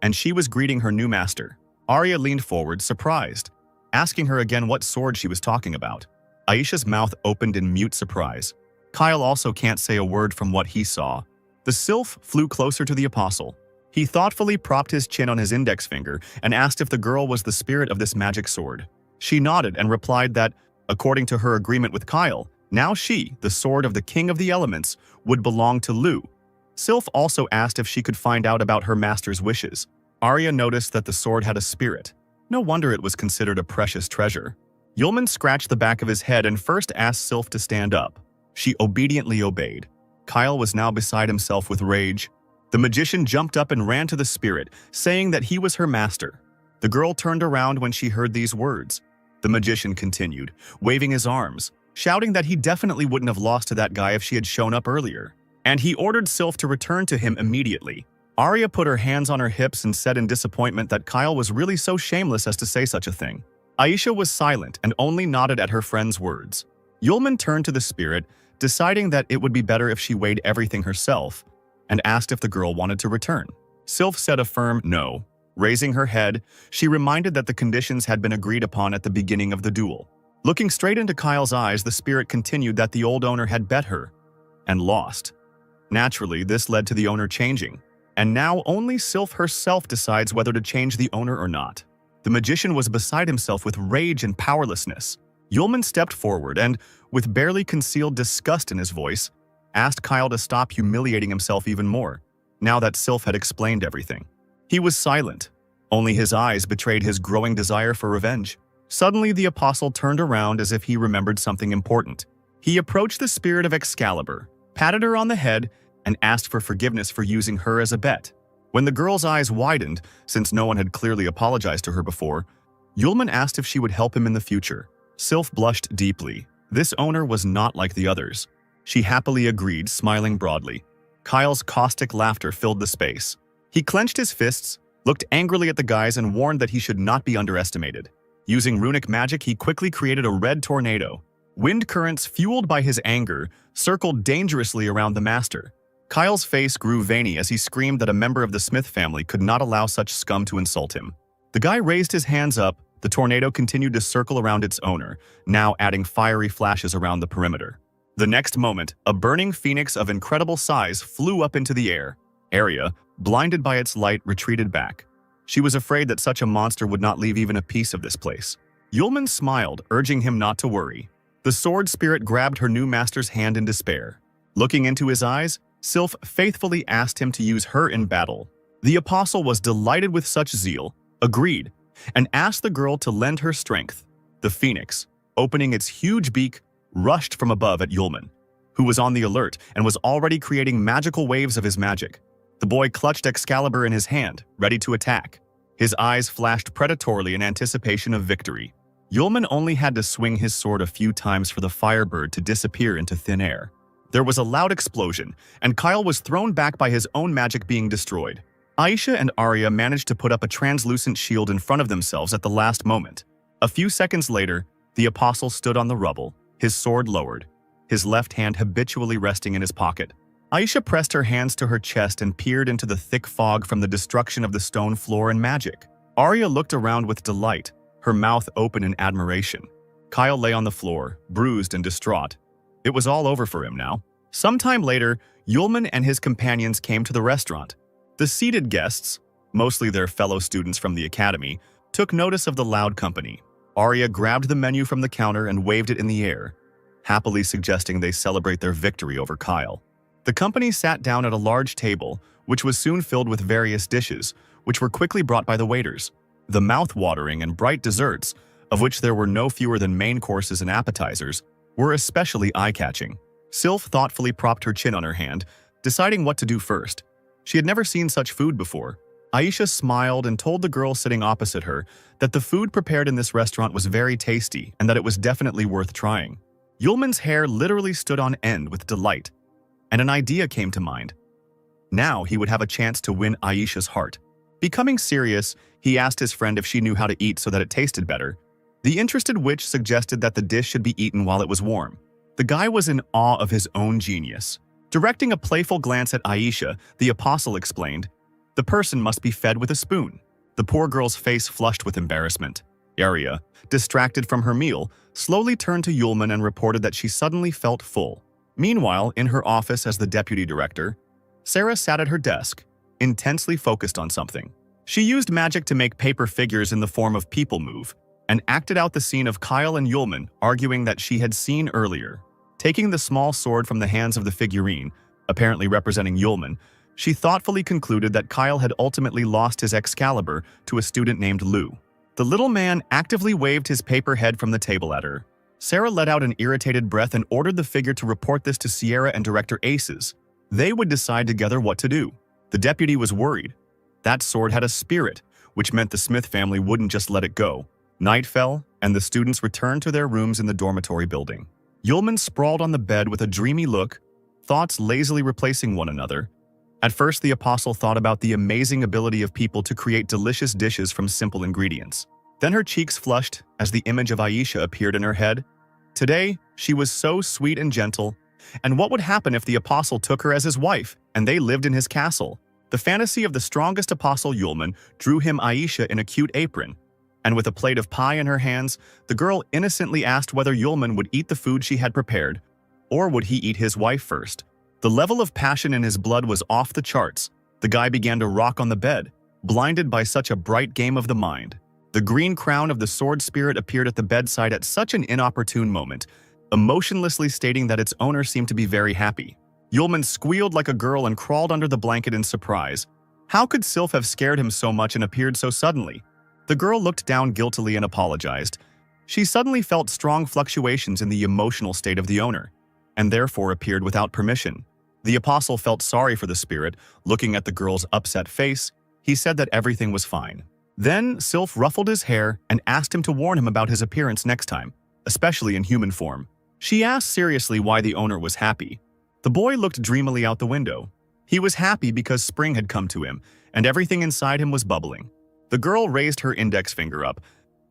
and she was greeting her new master. Arya leaned forward, surprised, asking her again what sword she was talking about. Aisha's mouth opened in mute surprise. Kyle also can't say a word from what he saw. The Sylph flew closer to the apostle. He thoughtfully propped his chin on his index finger and asked if the girl was the spirit of this magic sword. She nodded and replied that, according to her agreement with Kyle, now she, the sword of the king of the elements, would belong to Lu. Sylph also asked if she could find out about her master's wishes. Arya noticed that the sword had a spirit. No wonder it was considered a precious treasure. Yulman scratched the back of his head and first asked Sylph to stand up. She obediently obeyed. Kyle was now beside himself with rage. The magician jumped up and ran to the spirit, saying that he was her master. The girl turned around when she heard these words. The magician continued, waving his arms, shouting that he definitely wouldn't have lost to that guy if she had shown up earlier. And he ordered Sylph to return to him immediately. Arya put her hands on her hips and said in disappointment that Kyle was really so shameless as to say such a thing. Aisha was silent and only nodded at her friend's words. Yulman turned to the spirit, deciding that it would be better if she weighed everything herself, and asked if the girl wanted to return. Sylph said a firm no. Raising her head, she reminded that the conditions had been agreed upon at the beginning of the duel. Looking straight into Kyle's eyes, the spirit continued that the old owner had bet her and lost. Naturally, this led to the owner changing, and now only Sylph herself decides whether to change the owner or not. The magician was beside himself with rage and powerlessness. Yulman stepped forward and, with barely concealed disgust in his voice, asked Kyle to stop humiliating himself even more, now that Sylph had explained everything. He was silent. Only his eyes betrayed his growing desire for revenge. Suddenly, the apostle turned around as if he remembered something important. He approached the spirit of Excalibur, patted her on the head, and asked for forgiveness for using her as a bet. When the girl's eyes widened, since no one had clearly apologized to her before, Yulman asked if she would help him in the future. Sylph blushed deeply. This owner was not like the others. She happily agreed, smiling broadly. Kyle's caustic laughter filled the space. He clenched his fists, looked angrily at the guys, and warned that he should not be underestimated. Using runic magic, he quickly created a red tornado. Wind currents, fueled by his anger, circled dangerously around the master. Kyle's face grew veiny as he screamed that a member of the Smith family could not allow such scum to insult him. The guy raised his hands up. The tornado continued to circle around its owner, now adding fiery flashes around the perimeter. The next moment, a burning phoenix of incredible size flew up into the air. Arya, blinded by its light, retreated back. She was afraid that such a monster would not leave even a piece of this place. Yulman smiled, urging him not to worry. The sword spirit grabbed her new master's hand in despair. Looking into his eyes, Sylph faithfully asked him to use her in battle. The apostle was delighted with such zeal, agreed, and asked the girl to lend her strength. The phoenix, opening its huge beak, rushed from above at Yulman, who was on the alert and was already creating magical waves of his magic. The boy clutched Excalibur in his hand, ready to attack. His eyes flashed predatorily in anticipation of victory. Yulman only had to swing his sword a few times for the firebird to disappear into thin air. There was a loud explosion, and Kyle was thrown back by his own magic being destroyed. Aisha and Arya managed to put up a translucent shield in front of themselves at the last moment. A few seconds later, the apostle stood on the rubble, his sword lowered, his left hand habitually resting in his pocket. Aisha pressed her hands to her chest and peered into the thick fog from the destruction of the stone floor and magic. Arya looked around with delight, her mouth open in admiration. Kyle lay on the floor, bruised and distraught. It was all over for him now. Sometime later, Yulman and his companions came to the restaurant. The seated guests, mostly their fellow students from the academy, took notice of the loud company. Arya grabbed the menu from the counter and waved it in the air, happily suggesting they celebrate their victory over Kyle. The company sat down at a large table, which was soon filled with various dishes, which were quickly brought by the waiters. The mouth-watering and bright desserts, of which there were no fewer than main courses and appetizers, were especially eye-catching. Sylph thoughtfully propped her chin on her hand, deciding what to do first. She had never seen such food before. Aisha smiled and told the girl sitting opposite her that the food prepared in this restaurant was very tasty and that it was definitely worth trying. Yulman's hair literally stood on end with delight, and an idea came to mind. Now he would have a chance to win Aisha's heart. Becoming serious, he asked his friend if she knew how to eat so that it tasted better. The interested witch suggested that the dish should be eaten while it was warm. The guy was in awe of his own genius. Directing a playful glance at Aisha, the apostle explained, "The person must be fed with a spoon." The poor girl's face flushed with embarrassment. Arya, distracted from her meal, slowly turned to Yulman and reported that she suddenly felt full. Meanwhile, in her office as the deputy director, Sarah sat at her desk, intensely focused on something. She used magic to make paper figures in the form of people move, and acted out the scene of Kyle and Yulman arguing that she had seen earlier. Taking the small sword from the hands of the figurine, apparently representing Yulman, she thoughtfully concluded that Kyle had ultimately lost his Excalibur to a student named Lou. The little man actively waved his paper head from the table at her. Sarah let out an irritated breath and ordered the figure to report this to Sierra and Director Aces. They would decide together what to do. The deputy was worried. That sword had a spirit, which meant the Smith family wouldn't just let it go. Night fell, and the students returned to their rooms in the dormitory building. Yulman sprawled on the bed with a dreamy look, thoughts lazily replacing one another. At first, the apostle thought about the amazing ability of people to create delicious dishes from simple ingredients. Then her cheeks flushed as the image of Aisha appeared in her head. Today, she was so sweet and gentle. And what would happen if the apostle took her as his wife and they lived in his castle? The fantasy of the strongest apostle, Yulman, drew him Aisha in a cute apron. And with a plate of pie in her hands, the girl innocently asked whether Yulman would eat the food she had prepared, or would he eat his wife first. The level of passion in his blood was off the charts. The guy began to rock on the bed, blinded by such a bright game of the mind. The green crown of the sword spirit appeared at the bedside at such an inopportune moment, emotionlessly stating that its owner seemed to be very happy. Yulman squealed like a girl and crawled under the blanket in surprise. How could Sylph have scared him so much and appeared so suddenly? The girl looked down guiltily and apologized. She suddenly felt strong fluctuations in the emotional state of the owner, and therefore appeared without permission. The apostle felt sorry for the spirit. Looking at the girl's upset face, he said that everything was fine. Then Sylph ruffled his hair and asked him to warn him about his appearance next time, especially in human form. She asked seriously why the owner was happy. The boy looked dreamily out the window. He was happy because spring had come to him, and everything inside him was bubbling. The girl raised her index finger up.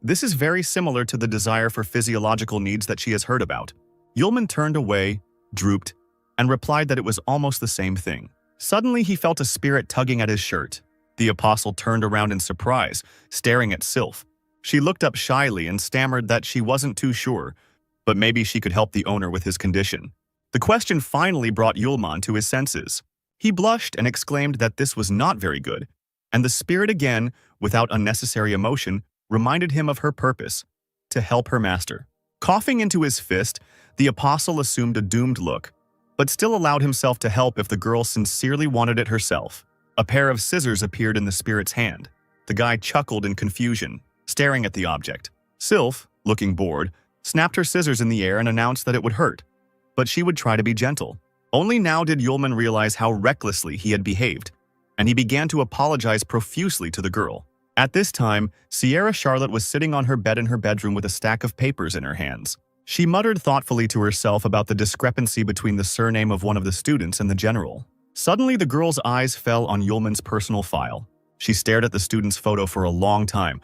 This is very similar to the desire for physiological needs that she has heard about. Yulman turned away, drooped, and replied that it was almost the same thing. Suddenly, he felt a spirit tugging at his shirt. The apostle turned around in surprise, staring at Sylph. She looked up shyly and stammered that she wasn't too sure, but maybe she could help the owner with his condition. The question finally brought Yulman to his senses. He blushed and exclaimed that this was not very good, and the spirit again, without unnecessary emotion, reminded him of her purpose, to help her master. Coughing into his fist, the apostle assumed a doomed look, but still allowed himself to help if the girl sincerely wanted it herself. A pair of scissors appeared in the spirit's hand. The guy chuckled in confusion, staring at the object. Sylph, looking bored, snapped her scissors in the air and announced that it would hurt, but she would try to be gentle. Only now did Yulman realize how recklessly he had behaved, and he began to apologize profusely to the girl. At this time, Sierra Charlotte was sitting on her bed in her bedroom with a stack of papers in her hands. She muttered thoughtfully to herself about the discrepancy between the surname of one of the students and the general. Suddenly, the girl's eyes fell on Yulman's personal file. She stared at the student's photo for a long time,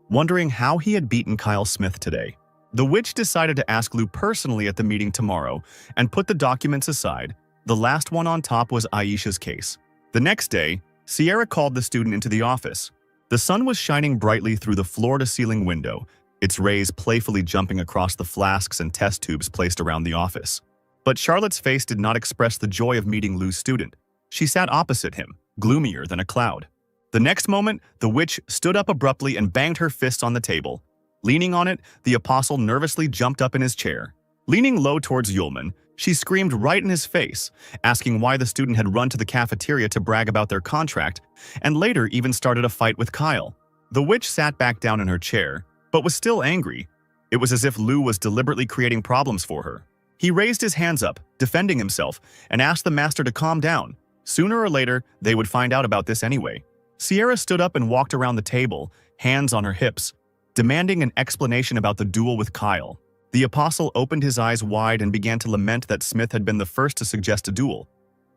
wondering how he had beaten Kyle Smith today. The witch decided to ask Lou personally at the meeting tomorrow and put the documents aside. The last one on top was Aisha's case. The next day, Sierra called the student into the office. The sun was shining brightly through the floor-to-ceiling window, its rays playfully jumping across the flasks and test tubes placed around the office. But Charlotte's face did not express the joy of meeting Lou's student. She sat opposite him, gloomier than a cloud. The next moment, the witch stood up abruptly and banged her fists on the table. Leaning on it, the apostle nervously jumped up in his chair. Leaning low towards Yulman, she screamed right in his face, asking why the student had run to the cafeteria to brag about their contract, and later even started a fight with Kyle. The witch sat back down in her chair, but was still angry. It was as if Lou was deliberately creating problems for her. He raised his hands up, defending himself, and asked the master to calm down. Sooner or later, they would find out about this anyway. Sierra stood up and walked around the table, hands on her hips, demanding an explanation about the duel with Kyle. The apostle opened his eyes wide and began to lament that Smith had been the first to suggest a duel,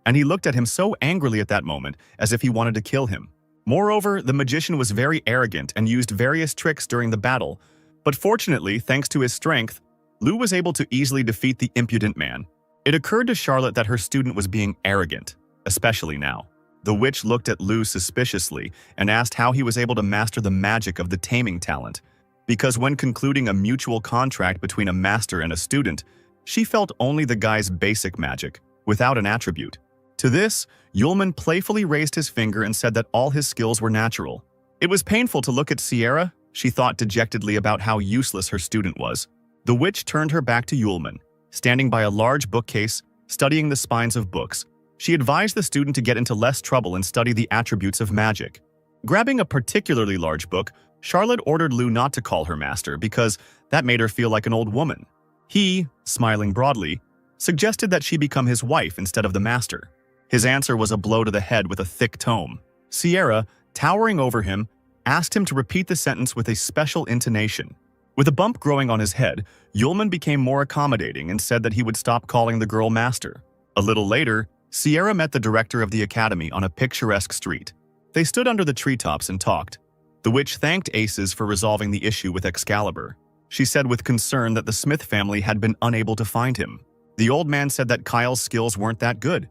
and he looked at him so angrily at that moment, as if he wanted to kill him. Moreover, the magician was very arrogant and used various tricks during the battle, but fortunately, thanks to his strength, Lou was able to easily defeat the impudent man. It occurred to Charlotte that her student was being arrogant, especially now. The witch looked at Lou suspiciously and asked how he was able to master the magic of the taming talent, because when concluding a mutual contract between a master and a student, she felt only the guy's basic magic, without an attribute. To this, Yulman playfully raised his finger and said that all his skills were natural. It was painful to look at Sierra. She thought dejectedly about how useless her student was. The witch turned her back to Yulman, standing by a large bookcase, studying the spines of books. She advised the student to get into less trouble and study the attributes of magic. Grabbing a particularly large book, Charlotte ordered Lou not to call her master because that made her feel like an old woman. He, smiling broadly, suggested that she become his wife instead of the master. His answer was a blow to the head with a thick tome. Sierra, towering over him, asked him to repeat the sentence with a special intonation. With a bump growing on his head, Yulman became more accommodating and said that he would stop calling the girl master. A little later, Sierra met the director of the academy on a picturesque street. They stood under the treetops and talked. The witch thanked Aces for resolving the issue with Excalibur. She said with concern that the Smith family had been unable to find him. The old man said that Kyle's skills weren't that good,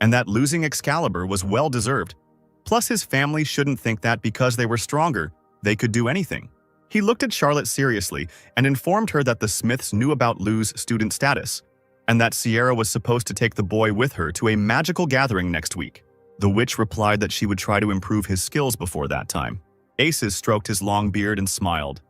and that losing Excalibur was well-deserved. Plus, his family shouldn't think that because they were stronger, they could do anything. He looked at Charlotte seriously and informed her that the Smiths knew about Lou's student status, and that Sierra was supposed to take the boy with her to a magical gathering next week. The witch replied that she would try to improve his skills before that time. Aces stroked his long beard and smiled.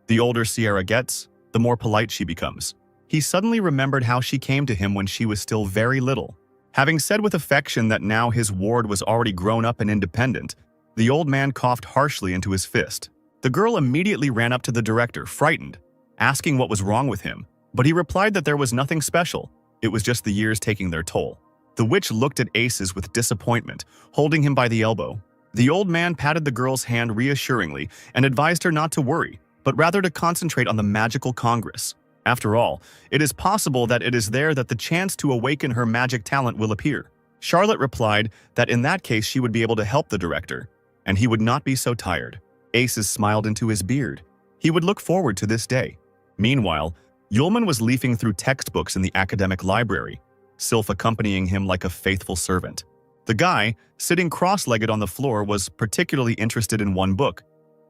The older Sierra gets, the more polite she becomes. He suddenly remembered how she came to him when she was still very little. Having said with affection that now his ward was already grown up and independent, the old man coughed harshly into his fist. The girl immediately ran up to the director, frightened, asking what was wrong with him, but he replied that there was nothing special. It was just the years taking their toll. The witch looked at Aces with disappointment, holding him by the elbow. The old man patted the girl's hand reassuringly and advised her not to worry, but rather to concentrate on the magical congress. After all, it is possible that it is there that the chance to awaken her magic talent will appear. Charlotte replied that in that case she would be able to help the director, and he would not be so tired. Aces smiled into his beard. He would look forward to this day. Meanwhile, Yulman was leafing through textbooks in the academic library, Sylph accompanying him like a faithful servant. The guy, sitting cross-legged on the floor, was particularly interested in one book.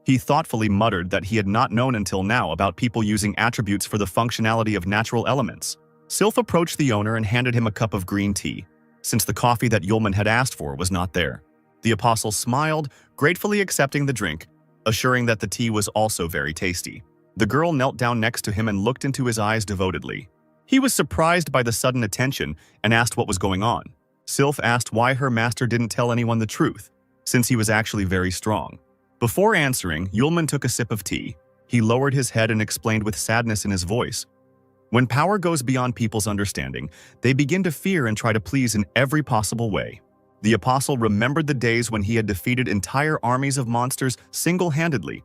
He thoughtfully muttered that he had not known until now about people using attributes for the functionality of natural elements. Sylph approached the owner and handed him a cup of green tea, since the coffee that Yulman had asked for was not there. The apostle smiled, gratefully accepting the drink, assuring that the tea was also very tasty. The girl knelt down next to him and looked into his eyes devotedly. He was surprised by the sudden attention and asked what was going on. Sylph asked why her master didn't tell anyone the truth, since he was actually very strong. Before answering, Yulman took a sip of tea. He lowered his head and explained with sadness in his voice. When power goes beyond people's understanding, they begin to fear and try to please in every possible way. The apostle remembered the days when he had defeated entire armies of monsters single-handedly,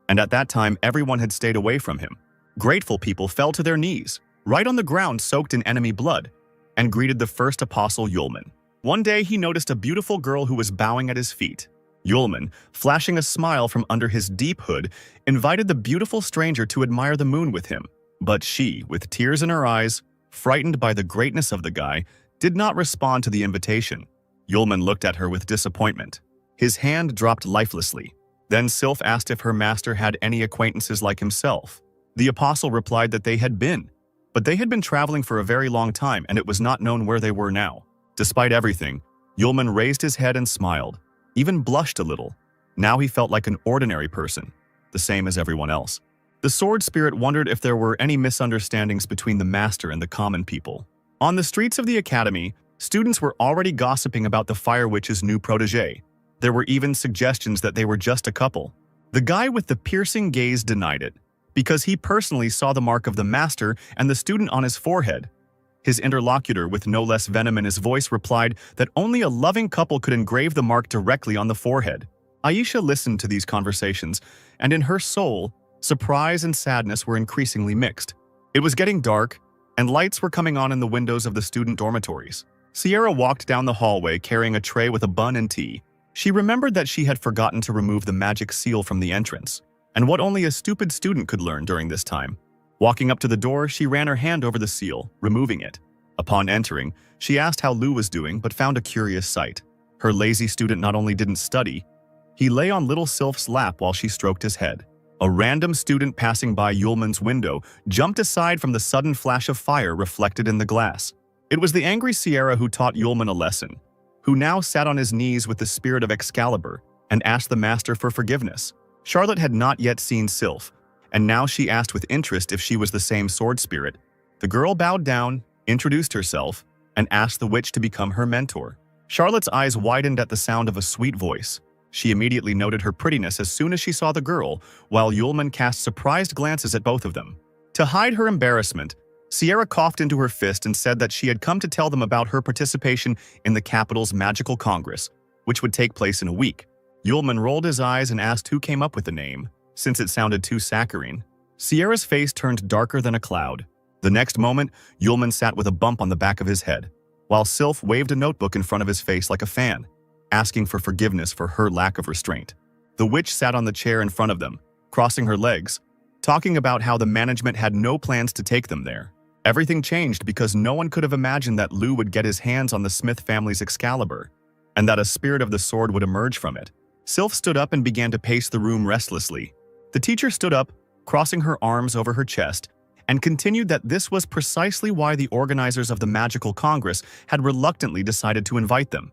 and at that time everyone had stayed away from him. Grateful people fell to their knees, right on the ground soaked in enemy blood, and greeted the first apostle Yulman. One day he noticed a beautiful girl who was bowing at his feet. Yulman, flashing a smile from under his deep hood, invited the beautiful stranger to admire the moon with him. But she, with tears in her eyes, frightened by the greatness of the guy, did not respond to the invitation. Yulman looked at her with disappointment. His hand dropped lifelessly. Then Sylph asked if her master had any acquaintances like himself. The apostle replied that they had been, but they had been traveling for a very long time and it was not known where they were now. Despite everything, Yulman raised his head and smiled, even blushed a little. Now he felt like an ordinary person, the same as everyone else. The sword spirit wondered if there were any misunderstandings between the master and the common people. On the streets of the academy, students were already gossiping about the Fire Witch's new protege. There were even suggestions that they were just a couple. The guy with the piercing gaze denied it, because he personally saw the mark of the master and the student on his forehead. His interlocutor, with no less venom in his voice, replied that only a loving couple could engrave the mark directly on the forehead. Aisha listened to these conversations, and in her soul, surprise and sadness were increasingly mixed. It was getting dark, and lights were coming on in the windows of the student dormitories. Sierra walked down the hallway carrying a tray with a bun and tea. She remembered that she had forgotten to remove the magic seal from the entrance, and what only a stupid student could learn during this time. Walking up to the door, she ran her hand over the seal, removing it. Upon entering, she asked how Lou was doing but found a curious sight. Her lazy student not only didn't study, he lay on little Sylph's lap while she stroked his head. A random student passing by Yulman's window jumped aside from the sudden flash of fire reflected in the glass. It was the angry Sierra who taught Yulman a lesson. who now sat on his knees with the spirit of Excalibur and asked the master for forgiveness. Charlotte had not yet seen Sylph, and now she asked with interest if she was the same sword spirit. The girl bowed down, introduced herself, and asked the witch to become her mentor. Charlotte's eyes widened at the sound of a sweet voice. She immediately noted her prettiness as soon as she saw the girl, while Yulman cast surprised glances at both of them. To hide her embarrassment, Sierra coughed into her fist and said that she had come to tell them about her participation in the capital's magical congress, which would take place in a week. Yulman rolled his eyes and asked who came up with the name, since it sounded too saccharine. Sierra's face turned darker than a cloud. The next moment, Yulman sat with a bump on the back of his head, while Sylph waved a notebook in front of his face like a fan, asking for forgiveness for her lack of restraint. The witch sat on the chair in front of them, crossing her legs, talking about how the management had no plans to take them there. Everything changed because no one could have imagined that Lou would get his hands on the Smith family's Excalibur, and that a spirit of the sword would emerge from it. Sylph stood up and began to pace the room restlessly. The teacher stood up, crossing her arms over her chest, and continued that this was precisely why the organizers of the Magical Congress had reluctantly decided to invite them.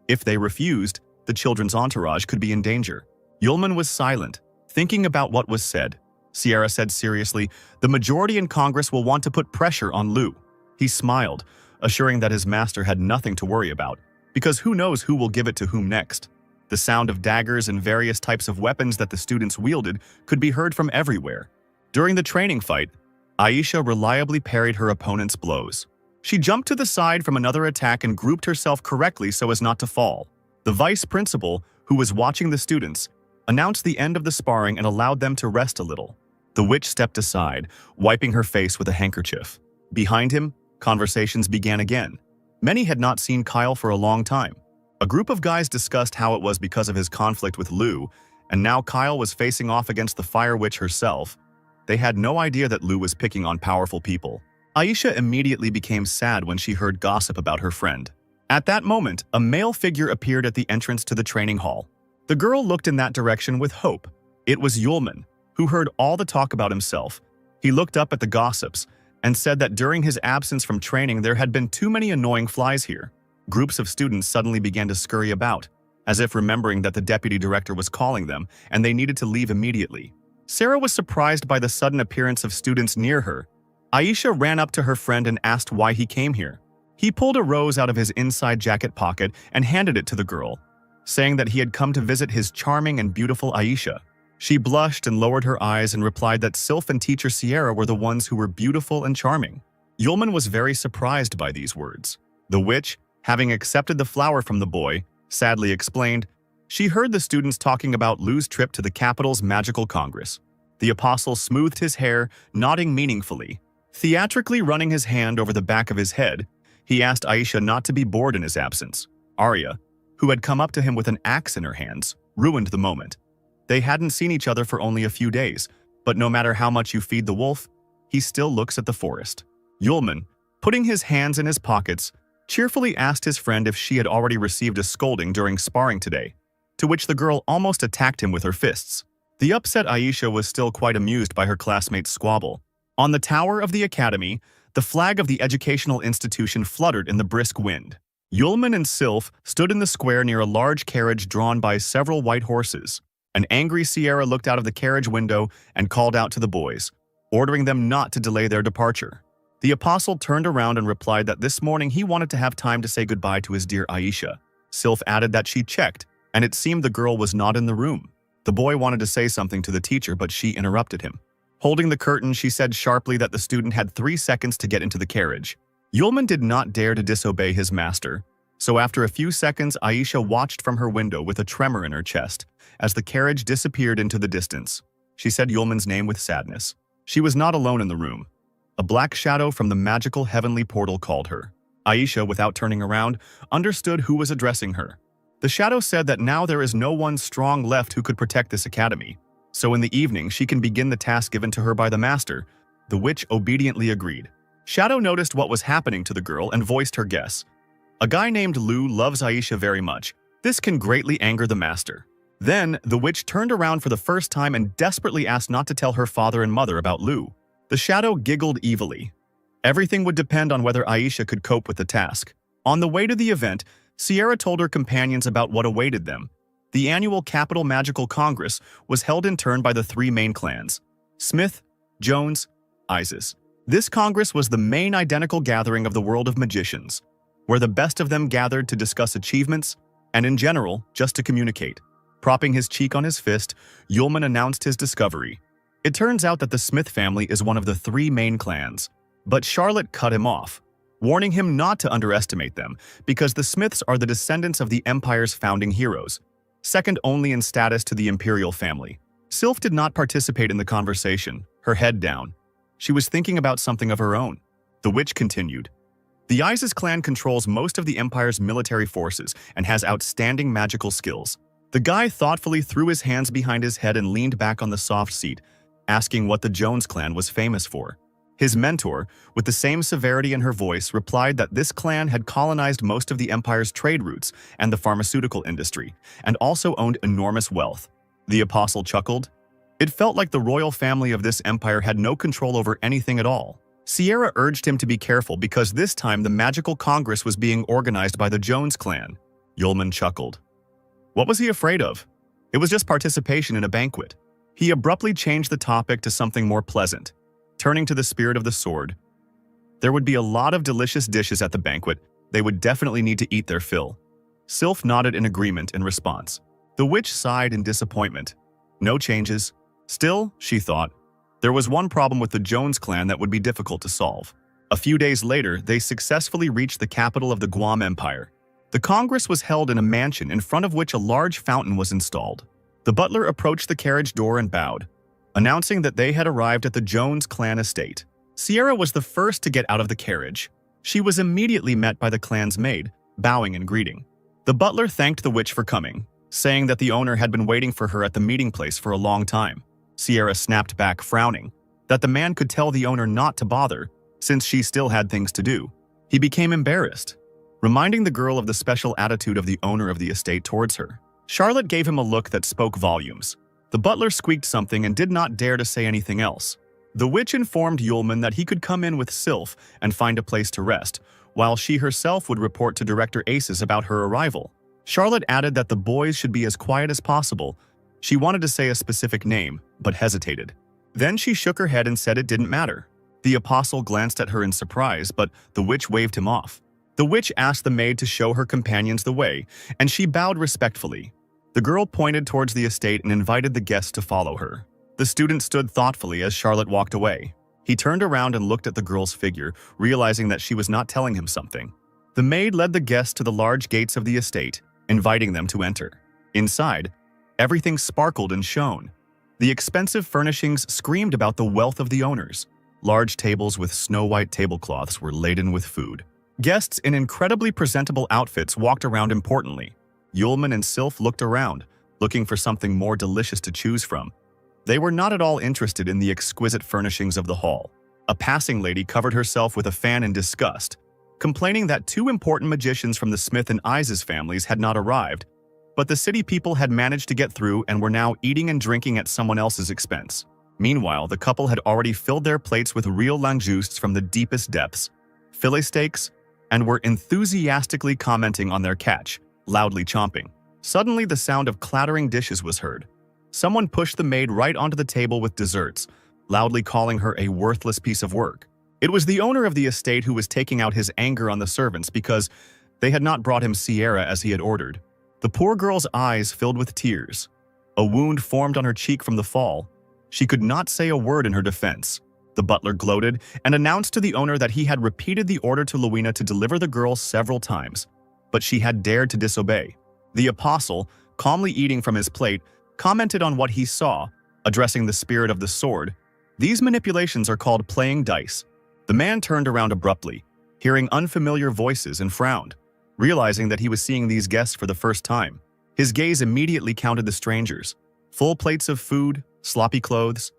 If they refused, the children's entourage could be in danger. Yulman was silent, thinking about what was said. Sierra said seriously, "The majority in Congress will want to put pressure on Lou." He smiled, assuring that his master had nothing to worry about, because who knows who will give it to whom next. The sound of daggers and various types of weapons that the students wielded could be heard from everywhere. During the training fight, Aisha reliably parried her opponent's blows. She jumped to the side from another attack and grouped herself correctly so as not to fall. The vice principal, who was watching the students, announced the end of the sparring and allowed them to rest a little. The witch stepped aside, wiping her face with a handkerchief. Behind him, conversations began again. Many had not seen Kyle for a long time. A group of guys discussed how it was because of his conflict with Lou, and now Kyle was facing off against the Fire Witch herself. They had no idea that Lou was picking on powerful people. Aisha immediately became sad when she heard gossip about her friend. At that moment, a male figure appeared at the entrance to the training hall. The girl looked in that direction with hope. It was Yulman, who heard all the talk about himself. He looked up at the gossips and said that during his absence from training there had been too many annoying flies here. Groups of students suddenly began to scurry about, as if remembering that the deputy director was calling them and they needed to leave immediately. Sarah was surprised by the sudden appearance of students near her. Aisha ran up to her friend and asked why he came here. He pulled a rose out of his inside jacket pocket and handed it to the girl, saying that he had come to visit his charming and beautiful Aisha. She blushed and lowered her eyes and replied that Sylph and teacher Sierra were the ones who were beautiful and charming. Yulman was very surprised by these words. The witch, having accepted the flower from the boy, sadly explained, she heard the students talking about Lou's trip to the capital's magical congress. The apostle smoothed his hair, nodding meaningfully. Theatrically running his hand over the back of his head, he asked Aisha not to be bored in his absence. Arya, who had come up to him with an axe in her hands, ruined the moment. They hadn't seen each other for only a few days, but no matter how much you feed the wolf, he still looks at the forest. Yulman, putting his hands in his pockets, cheerfully asked his friend if she had already received a scolding during sparring today, to which the girl almost attacked him with her fists. The upset Aisha was still quite amused by her classmates' squabble. On the tower of the academy, the flag of the educational institution fluttered in the brisk wind. Yulman and Sylph stood in the square near a large carriage drawn by several white horses. An angry Sierra looked out of the carriage window and called out to the boys, ordering them not to delay their departure. The apostle turned around and replied that this morning he wanted to have time to say goodbye to his dear Aisha. Sylph added that she checked, and it seemed the girl was not in the room. The boy wanted to say something to the teacher, but she interrupted him. Holding the curtain, she said sharply that the student had 3 seconds to get into the carriage. Yulman did not dare to disobey his master, so after a few seconds, Aisha watched from her window with a tremor in her chest as the carriage disappeared into the distance. She said Yulman's name with sadness. She was not alone in the room. A black shadow from the magical heavenly portal called her. Aisha, without turning around, understood who was addressing her. The shadow said that now there is no one strong left who could protect this academy, so in the evening she can begin the task given to her by the master. The witch obediently agreed. Shadow noticed what was happening to the girl and voiced her guess. A guy named Lou loves Aisha very much. This can greatly anger the master. Then, the witch turned around for the first time and desperately asked not to tell her father and mother about Lou. The shadow giggled evilly. Everything would depend on whether Aisha could cope with the task. On the way to the event, Sierra told her companions about what awaited them. The annual Capital Magical Congress was held in turn by the three main clans: Smith, Jones, Isis. This Congress was the main identical gathering of the world of magicians, where the best of them gathered to discuss achievements and, in general, just to communicate. Propping his cheek on his fist, Yulman announced his discovery. It turns out that the Smith family is one of the three main clans, but Charlotte cut him off, warning him not to underestimate them because the Smiths are the descendants of the Empire's founding heroes, second only in status to the Imperial family. Sylph did not participate in the conversation, her head down. She was thinking about something of her own. The witch continued. The Isis clan controls most of the Empire's military forces and has outstanding magical skills. The guy thoughtfully threw his hands behind his head and leaned back on the soft seat, asking what the Jones clan was famous for. His mentor, with the same severity in her voice, replied that this clan had colonized most of the Empire's trade routes and the pharmaceutical industry, and also owned enormous wealth. The apostle chuckled. It felt like the royal family of this empire had no control over anything at all. Sierra urged him to be careful because this time the magical congress was being organized by the Jones clan. Yulman chuckled. What was he afraid of? It was just participation in a banquet. He abruptly changed the topic to something more pleasant, turning to the spirit of the sword. There would be a lot of delicious dishes at the banquet. They would definitely need to eat their fill. Sylph nodded in agreement in response. The witch sighed in disappointment. No changes. Still, she thought, there was one problem with the Jones clan that would be difficult to solve. A few days later, they successfully reached the capital of the Guam Empire. The Congress was held in a mansion in front of which a large fountain was installed. The butler approached the carriage door and bowed, announcing that they had arrived at the Jones clan estate. Sierra was the first to get out of the carriage. She was immediately met by the clan's maid, bowing and greeting. The butler thanked the witch for coming, saying that the owner had been waiting for her at the meeting place for a long time. Sierra snapped back, frowning, that the man could tell the owner not to bother, since she still had things to do. He became embarrassed, reminding the girl of the special attitude of the owner of the estate towards her. Charlotte gave him a look that spoke volumes. The butler squeaked something and did not dare to say anything else. The witch informed Yulman that he could come in with Sylph and find a place to rest, while she herself would report to Director Aces about her arrival. Charlotte added that the boys should be as quiet as possible. She wanted to say a specific name, but hesitated. Then she shook her head and said it didn't matter. The apostle glanced at her in surprise, but the witch waved him off. The witch asked the maid to show her companions the way, and she bowed respectfully. The girl pointed towards the estate and invited the guests to follow her. The student stood thoughtfully as Charlotte walked away. He turned around and looked at the girl's figure, realizing that she was not telling him something. The maid led the guests to the large gates of the estate, inviting them to enter. Inside, everything sparkled and shone. The expensive furnishings screamed about the wealth of the owners. Large tables with snow-white tablecloths were laden with food. Guests in incredibly presentable outfits walked around importantly. Yulman and Sylph looked around, looking for something more delicious to choose from. They were not at all interested in the exquisite furnishings of the hall. A passing lady covered herself with a fan in disgust, complaining that two important magicians from the Smith and Isis families had not arrived, but the city people had managed to get through and were now eating and drinking at someone else's expense. Meanwhile, the couple had already filled their plates with real langousts from the deepest depths, fillet steaks, and were enthusiastically commenting on their catch, loudly chomping. Suddenly, the sound of clattering dishes was heard. Someone pushed the maid right onto the table with desserts, loudly calling her a worthless piece of work. It was the owner of the estate who was taking out his anger on the servants because they had not brought him Sierra as he had ordered. The poor girl's eyes filled with tears. A wound formed on her cheek from the fall. She could not say a word in her defense. The butler gloated and announced to the owner that he had repeated the order to Luina to deliver the girl several times, but she had dared to disobey. The apostle, calmly eating from his plate, commented on what he saw, addressing the spirit of the sword. These manipulations are called playing dice. The man turned around abruptly, hearing unfamiliar voices, and frowned, realizing that he was seeing these guests for the first time. His gaze immediately counted the strangers. Full plates of food, sloppy clothes.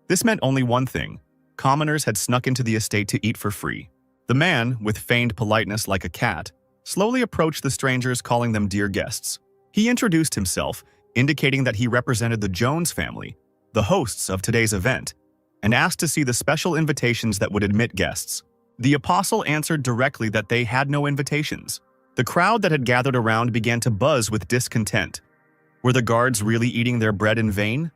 This meant only one thing. Commoners had snuck into the estate to eat for free. The man, with feigned politeness like a cat, slowly approached the strangers, calling them dear guests. He introduced himself, indicating that he represented the Jones family, the hosts of today's event, and asked to see the special invitations that would admit guests. The apostle answered directly that they had no invitations. The crowd that had gathered around began to buzz with discontent. Were the guards really eating their bread in vain?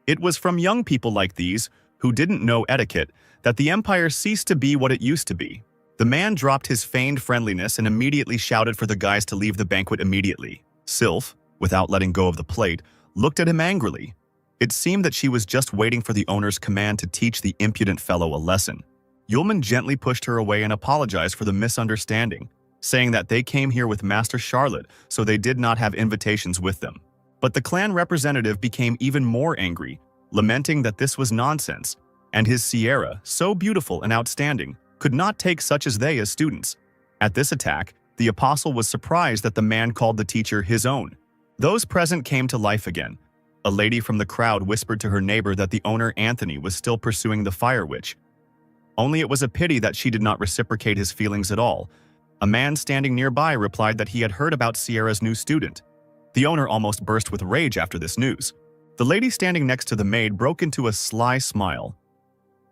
It was from young people like these, who didn't know etiquette, that the empire ceased to be what it used to be. The man dropped his feigned friendliness and immediately shouted for the guys to leave the banquet immediately. Sylph, without letting go of the plate, looked at him angrily. It seemed that she was just waiting for the owner's command to teach the impudent fellow a lesson. Yulman gently pushed her away and apologized for the misunderstanding, saying that they came here with Master Charlotte, so they did not have invitations with them. But the clan representative became even more angry, lamenting that this was nonsense, and his Sierra, so beautiful and outstanding, could not take such as they as students. At this attack, the apostle was surprised that the man called the teacher his own. Those present came to life again. A lady from the crowd whispered to her neighbor that the owner Anthony was still pursuing the fire witch. Only it was a pity that she did not reciprocate his feelings at all. A man standing nearby replied that he had heard about Sierra's new student. The owner almost burst with rage after this news. The lady standing next to the maid broke into a sly smile.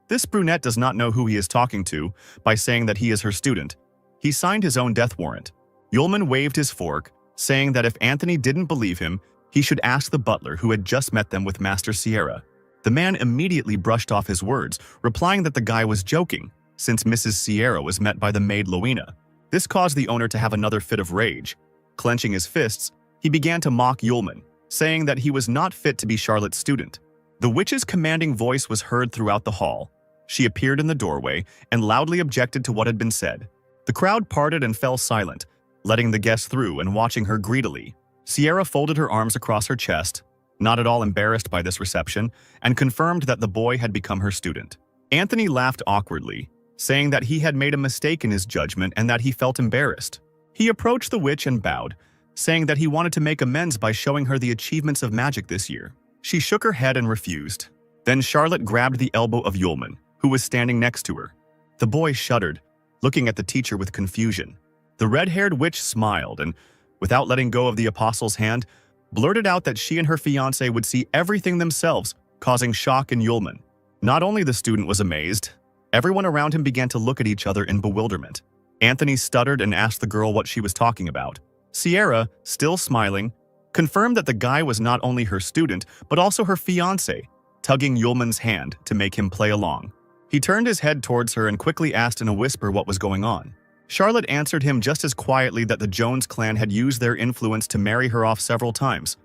This brunette does not know who he is talking to by saying that he is her student. He signed his own death warrant. Yulman waved his fork, saying that if Anthony didn't believe him, he should ask the butler who had just met them with Master Sierra. The man immediately brushed off his words, replying that the guy was joking, since Mrs. Sierra was met by the maid Loena. This caused the owner to have another fit of rage. Clenching his fists, he began to mock Yulman, saying that he was not fit to be Charlotte's student. The witch's commanding voice was heard throughout the hall. She appeared in the doorway and loudly objected to what had been said. The crowd parted and fell silent, letting the guests through and watching her greedily. Sierra folded her arms across her chest, not at all embarrassed by this reception, and confirmed that the boy had become her student. Anthony laughed awkwardly, saying that he had made a mistake in his judgment and that he felt embarrassed. He approached the witch and bowed, saying that he wanted to make amends by showing her the achievements of magic this year. She shook her head and refused. Then Charlotte grabbed the elbow of Yulman, who was standing next to her. The boy shuddered, looking at the teacher with confusion. The red-haired witch smiled and, without letting go of the apostle's hand, blurted out that she and her fiancé would see everything themselves, causing shock in Yulman. Not only the student was amazed, everyone around him began to look at each other in bewilderment. Anthony stuttered and asked the girl what she was talking about. Sierra, still smiling, confirmed that the guy was not only her student, but also her fiancé, tugging Yulman's hand to make him play along. He turned his head towards her and quickly asked in a whisper what was going on. Charlotte answered him just as quietly that the Jones clan had used their influence to marry her off several times,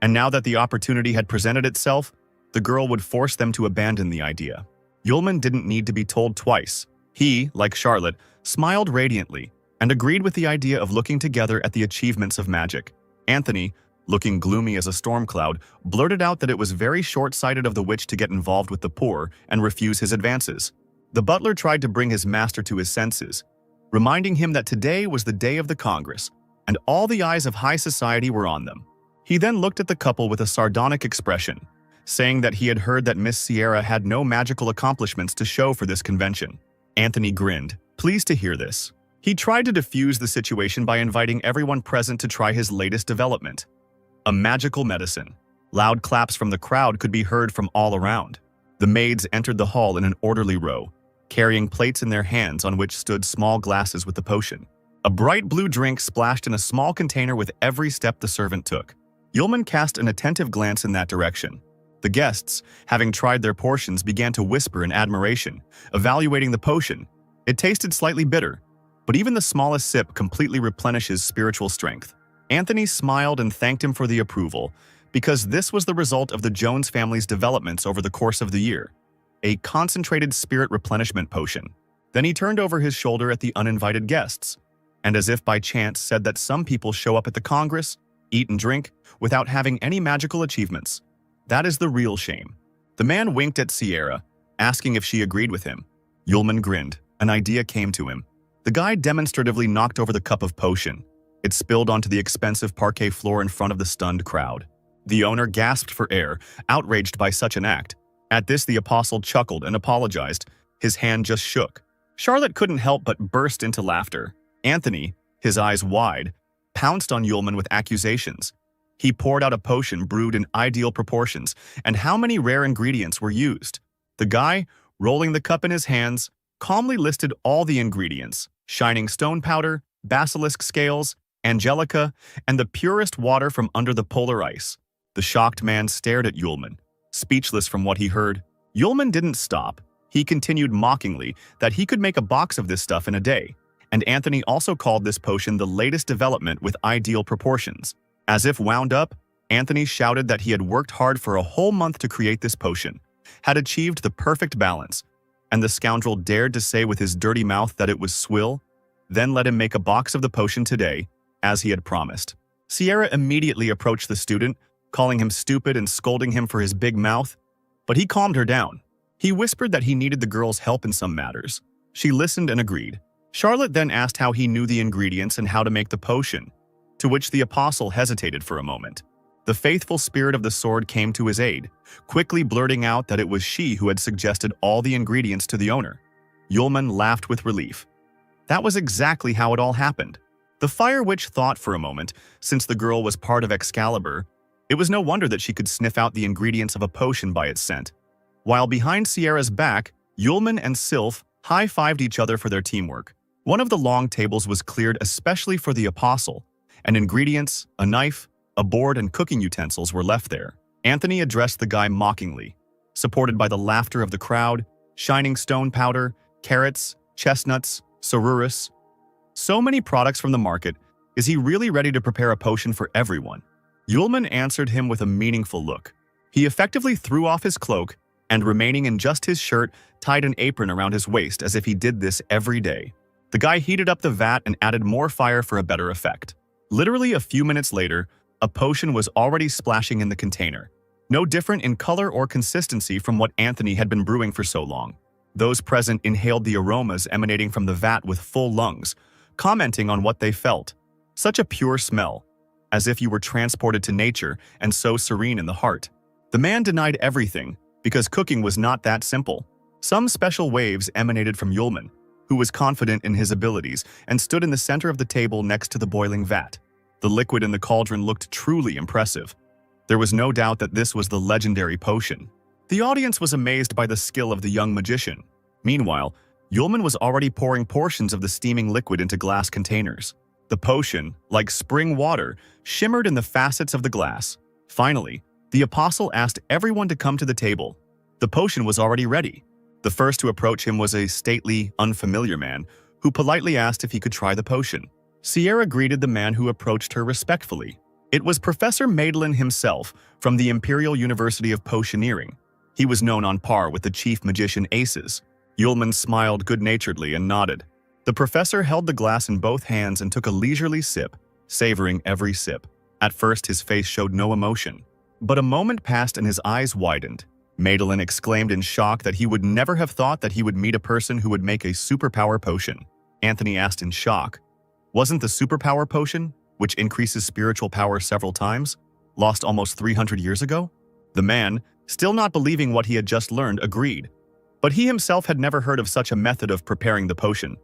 and now that the opportunity had presented itself, the girl would force them to abandon the idea. Yulman didn't need to be told twice. He, like Charlotte, smiled radiantly and agreed with the idea of looking together at the achievements of magic. Anthony, looking gloomy as a storm cloud, blurted out that it was very short-sighted of the witch to get involved with the poor and refuse his advances. The butler tried to bring his master to his senses, reminding him that today was the day of the Congress, and all the eyes of high society were on them. He then looked at the couple with a sardonic expression, saying that he had heard that Miss Sierra had no magical accomplishments to show for this convention. Anthony grinned, pleased to hear this. He tried to defuse the situation by inviting everyone present to try his latest development, a magical medicine. Loud claps from the crowd could be heard from all around. The maids entered the hall in an orderly row, carrying plates in their hands on which stood small glasses with the potion. A bright blue drink splashed in a small container with every step the servant took. Yulman cast an attentive glance in that direction. The guests, having tried their portions, began to whisper in admiration, evaluating the potion. It tasted slightly bitter, but even the smallest sip completely replenishes spiritual strength. Anthony smiled and thanked him for the approval, because this was the result of the Jones family's developments over the course of the year. A concentrated spirit replenishment potion. Then he turned over his shoulder at the uninvited guests, and as if by chance said that some people show up at the Congress, eat and drink, without having any magical achievements. That is the real shame. The man winked at Sierra, asking if she agreed with him. Yulman grinned. An idea came to him. The guy demonstratively knocked over the cup of potion. It spilled onto the expensive parquet floor in front of the stunned crowd. The owner gasped for air, outraged by such an act. At this, the apostle chuckled and apologized. His hand just shook. Charlotte couldn't help but burst into laughter. Anthony, his eyes wide, pounced on Yulman with accusations. He poured out a potion brewed in ideal proportions, and how many rare ingredients were used? The guy, rolling the cup in his hands, calmly listed all the ingredients: shining stone powder, basilisk scales, angelica, and the purest water from under the polar ice. The shocked man stared at Yulman, speechless from what he heard. Yulman didn't stop. He continued mockingly that he could make a box of this stuff in a day, and Anthony also called this potion the latest development with ideal proportions. As if wound up, Anthony shouted that he had worked hard for a whole month to create this potion, had achieved the perfect balance, and the scoundrel dared to say with his dirty mouth that it was swill, then let him make a box of the potion today, as he had promised. Sierra immediately approached the student, calling him stupid and scolding him for his big mouth, but he calmed her down. He whispered that he needed the girl's help in some matters. She listened and agreed. Charlotte then asked how he knew the ingredients and how to make the potion, to which the apostle hesitated for a moment. The faithful spirit of the sword came to his aid, quickly blurting out that it was she who had suggested all the ingredients to the owner. Yulman laughed with relief. That was exactly how it all happened. The Fire Witch thought for a moment, since the girl was part of Excalibur, it was no wonder that she could sniff out the ingredients of a potion by its scent. While behind Sierra's back, Yulman and Sylph high-fived each other for their teamwork. One of the long tables was cleared especially for the apostle, and ingredients, a knife, a board, and cooking utensils were left there. Anthony addressed the guy mockingly, supported by the laughter of the crowd, shining stone powder, carrots, chestnuts, Cerberus. So many products from the market, is he really ready to prepare a potion for everyone? Yulman answered him with a meaningful look. He effectively threw off his cloak and, remaining in just his shirt, tied an apron around his waist as if he did this every day. The guy heated up the vat and added more fire for a better effect. Literally a few minutes later, a potion was already splashing in the container, no different in color or consistency from what Anthony had been brewing for so long. Those present inhaled the aromas emanating from the vat with full lungs, commenting on what they felt. Such a pure smell, as if you were transported to nature and so serene in the heart. The man denied everything, because cooking was not that simple. Some special waves emanated from Yulman, who was confident in his abilities and stood in the center of the table next to the boiling vat. The liquid in the cauldron looked truly impressive. There was no doubt that this was the legendary potion. The audience was amazed by the skill of the young magician. Meanwhile, Yulman was already pouring portions of the steaming liquid into glass containers. The potion, like spring water, shimmered in the facets of the glass. Finally, the apostle asked everyone to come to the table. The potion was already ready. The first to approach him was a stately, unfamiliar man who politely asked if he could try the potion. Sierra greeted the man who approached her respectfully. It was Professor Madeline himself from the Imperial University of Potioneering. He was known on par with the chief magician aces. Yulman smiled good-naturedly and nodded. The professor held the glass in both hands and took a leisurely sip, savoring every sip. At first, his face showed no emotion. But a moment passed and his eyes widened. Madeline exclaimed in shock that he would never have thought that he would meet a person who would make a superpower potion. Anthony asked in shock, "Wasn't the superpower potion, which increases spiritual power several times, lost almost 300 years ago?" The man, still not believing what he had just learned, agreed. But he himself had never heard of such a method of preparing the potion.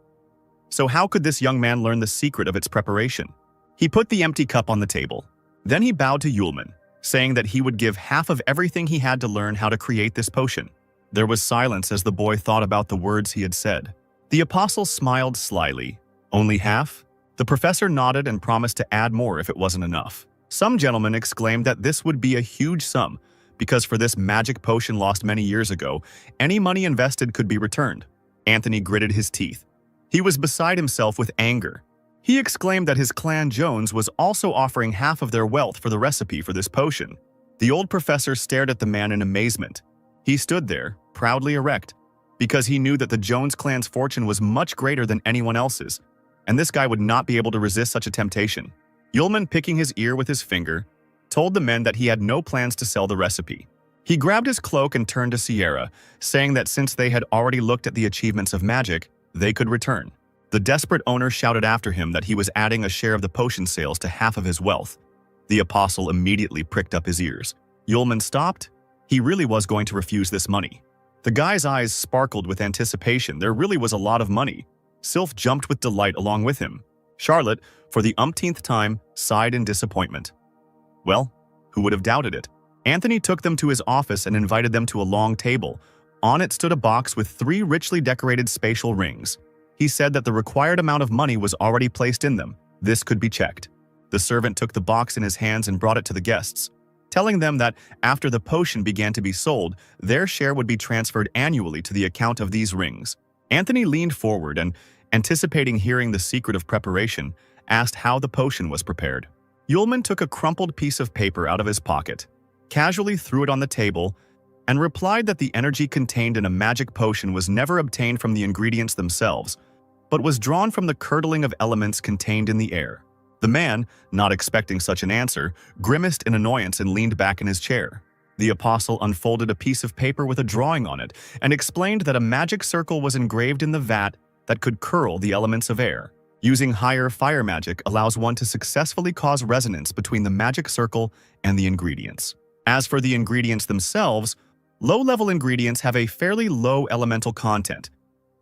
So how could this young man learn the secret of its preparation? He put the empty cup on the table. Then he bowed to Yulman, saying that he would give half of everything he had to learn how to create this potion. There was silence as the boy thought about the words he had said. The apostle smiled slyly. "Only half?" The professor nodded and promised to add more if it wasn't enough. Some gentlemen exclaimed that this would be a huge sum, because for this magic potion lost many years ago, any money invested could be returned. Anthony gritted his teeth. He was beside himself with anger. He exclaimed that his clan Jones was also offering half of their wealth for the recipe for this potion. The old professor stared at the man in amazement. He stood there, proudly erect, because he knew that the Jones clan's fortune was much greater than anyone else's, and this guy would not be able to resist such a temptation. Yulman, picking his ear with his finger, told the men that he had no plans to sell the recipe. He grabbed his cloak and turned to Sierra, saying that since they had already looked at the achievements of magic, they could return. The desperate owner shouted after him that he was adding a share of the potion sales to half of his wealth. The apostle immediately pricked up his ears. Yulman stopped. He really was going to refuse this money. The guy's eyes sparkled with anticipation. There really was a lot of money. Sylph jumped with delight along with him. Charlotte, for the umpteenth time, sighed in disappointment. Well, who would have doubted it? Anthony took them to his office and invited them to a long table. On it stood a box with 3 richly decorated spatial rings. He said that the required amount of money was already placed in them. This could be checked. The servant took the box in his hands and brought it to the guests, telling them that after the potion began to be sold, their share would be transferred annually to the account of these rings. Anthony leaned forward and, anticipating hearing the secret of preparation, asked how the potion was prepared. Yulman took a crumpled piece of paper out of his pocket, casually threw it on the table, and replied that the energy contained in a magic potion was never obtained from the ingredients themselves, but was drawn from the curdling of elements contained in the air. The man, not expecting such an answer, grimaced in annoyance and leaned back in his chair. The apostle unfolded a piece of paper with a drawing on it and explained that a magic circle was engraved in the vat that could curl the elements of air. Using higher fire magic allows one to successfully cause resonance between the magic circle and the ingredients. As for the ingredients themselves, low-level ingredients have a fairly low elemental content.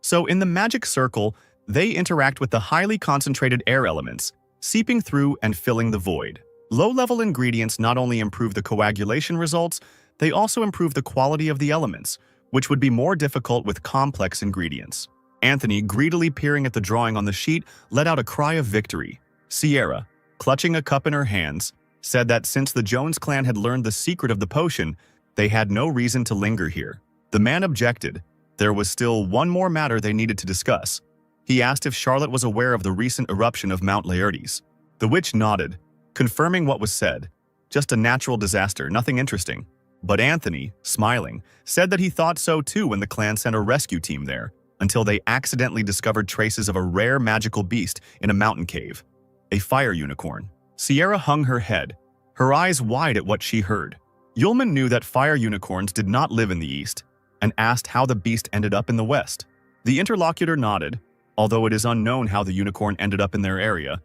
So in the magic circle, they interact with the highly concentrated air elements, seeping through and filling the void. Low-level ingredients not only improve the coagulation results, they also improve the quality of the elements, which would be more difficult with complex ingredients. Anthony, greedily peering at the drawing on the sheet, let out a cry of victory. Sierra, clutching a cup in her hands, said that since the Jones clan had learned the secret of the potion, they had no reason to linger here. The man objected. There was still one more matter they needed to discuss. He asked if Charlotte was aware of the recent eruption of Mount Laertes. The witch nodded, confirming what was said. Just a natural disaster, nothing interesting. But Anthony, smiling, said that he thought so too when the clan sent a rescue team there, until they accidentally discovered traces of a rare magical beast in a mountain cave. A fire unicorn. Sierra hung her head, her eyes wide at what she heard. Yulman knew that fire unicorns did not live in the east, and asked how the beast ended up in the west. The interlocutor nodded, although it is unknown how the unicorn ended up in their area,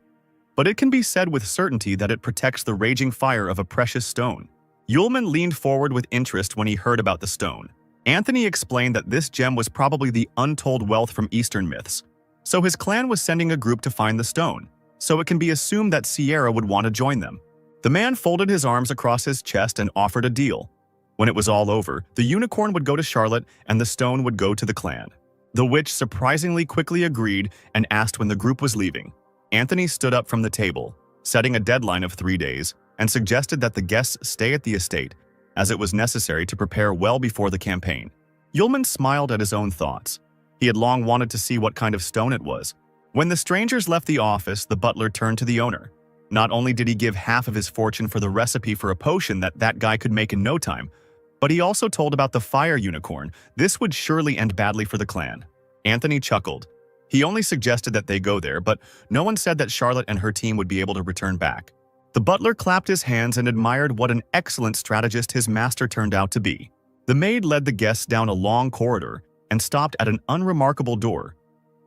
but it can be said with certainty that it protects the raging fire of a precious stone. Yulman leaned forward with interest when he heard about the stone. Anthony explained that this gem was probably the untold wealth from Eastern myths, so his clan was sending a group to find the stone, so it can be assumed that Sierra would want to join them. The man folded his arms across his chest and offered a deal. When it was all over, the unicorn would go to Charlotte and the stone would go to the clan. The witch surprisingly quickly agreed and asked when the group was leaving. Anthony stood up from the table, setting a deadline of 3 days, and suggested that the guests stay at the estate, as it was necessary to prepare well before the campaign. Yulman smiled at his own thoughts. He had long wanted to see what kind of stone it was. When the strangers left the office, the butler turned to the owner. Not only did he give half of his fortune for the recipe for a potion that guy could make in no time, but he also told about the fire unicorn. This would surely end badly for the clan. Anthony chuckled. He only suggested that they go there, but no one said that Charlotte and her team would be able to return back. The butler clapped his hands and admired what an excellent strategist his master turned out to be. The maid led the guests down a long corridor and stopped at an unremarkable door.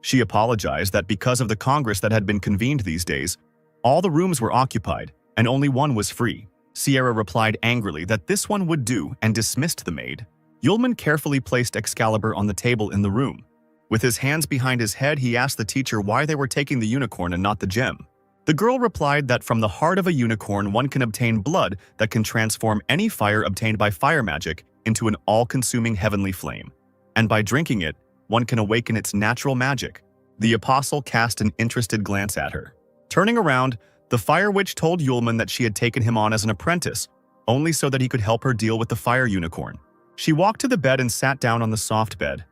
She apologized that because of the congress that had been convened these days, all the rooms were occupied and only one was free. Sierra replied angrily that this one would do and dismissed the maid. Yulman carefully placed Excalibur on the table in the room. With his hands behind his head, he asked the teacher why they were taking the unicorn and not the gem. The girl replied that from the heart of a unicorn one can obtain blood that can transform any fire obtained by fire magic into an all-consuming heavenly flame. And by drinking it, one can awaken its natural magic. The apostle cast an interested glance at her. Turning around, the fire witch told Yulman that she had taken him on as an apprentice, only so that he could help her deal with the fire unicorn. She walked to the bed and sat down on the soft bed.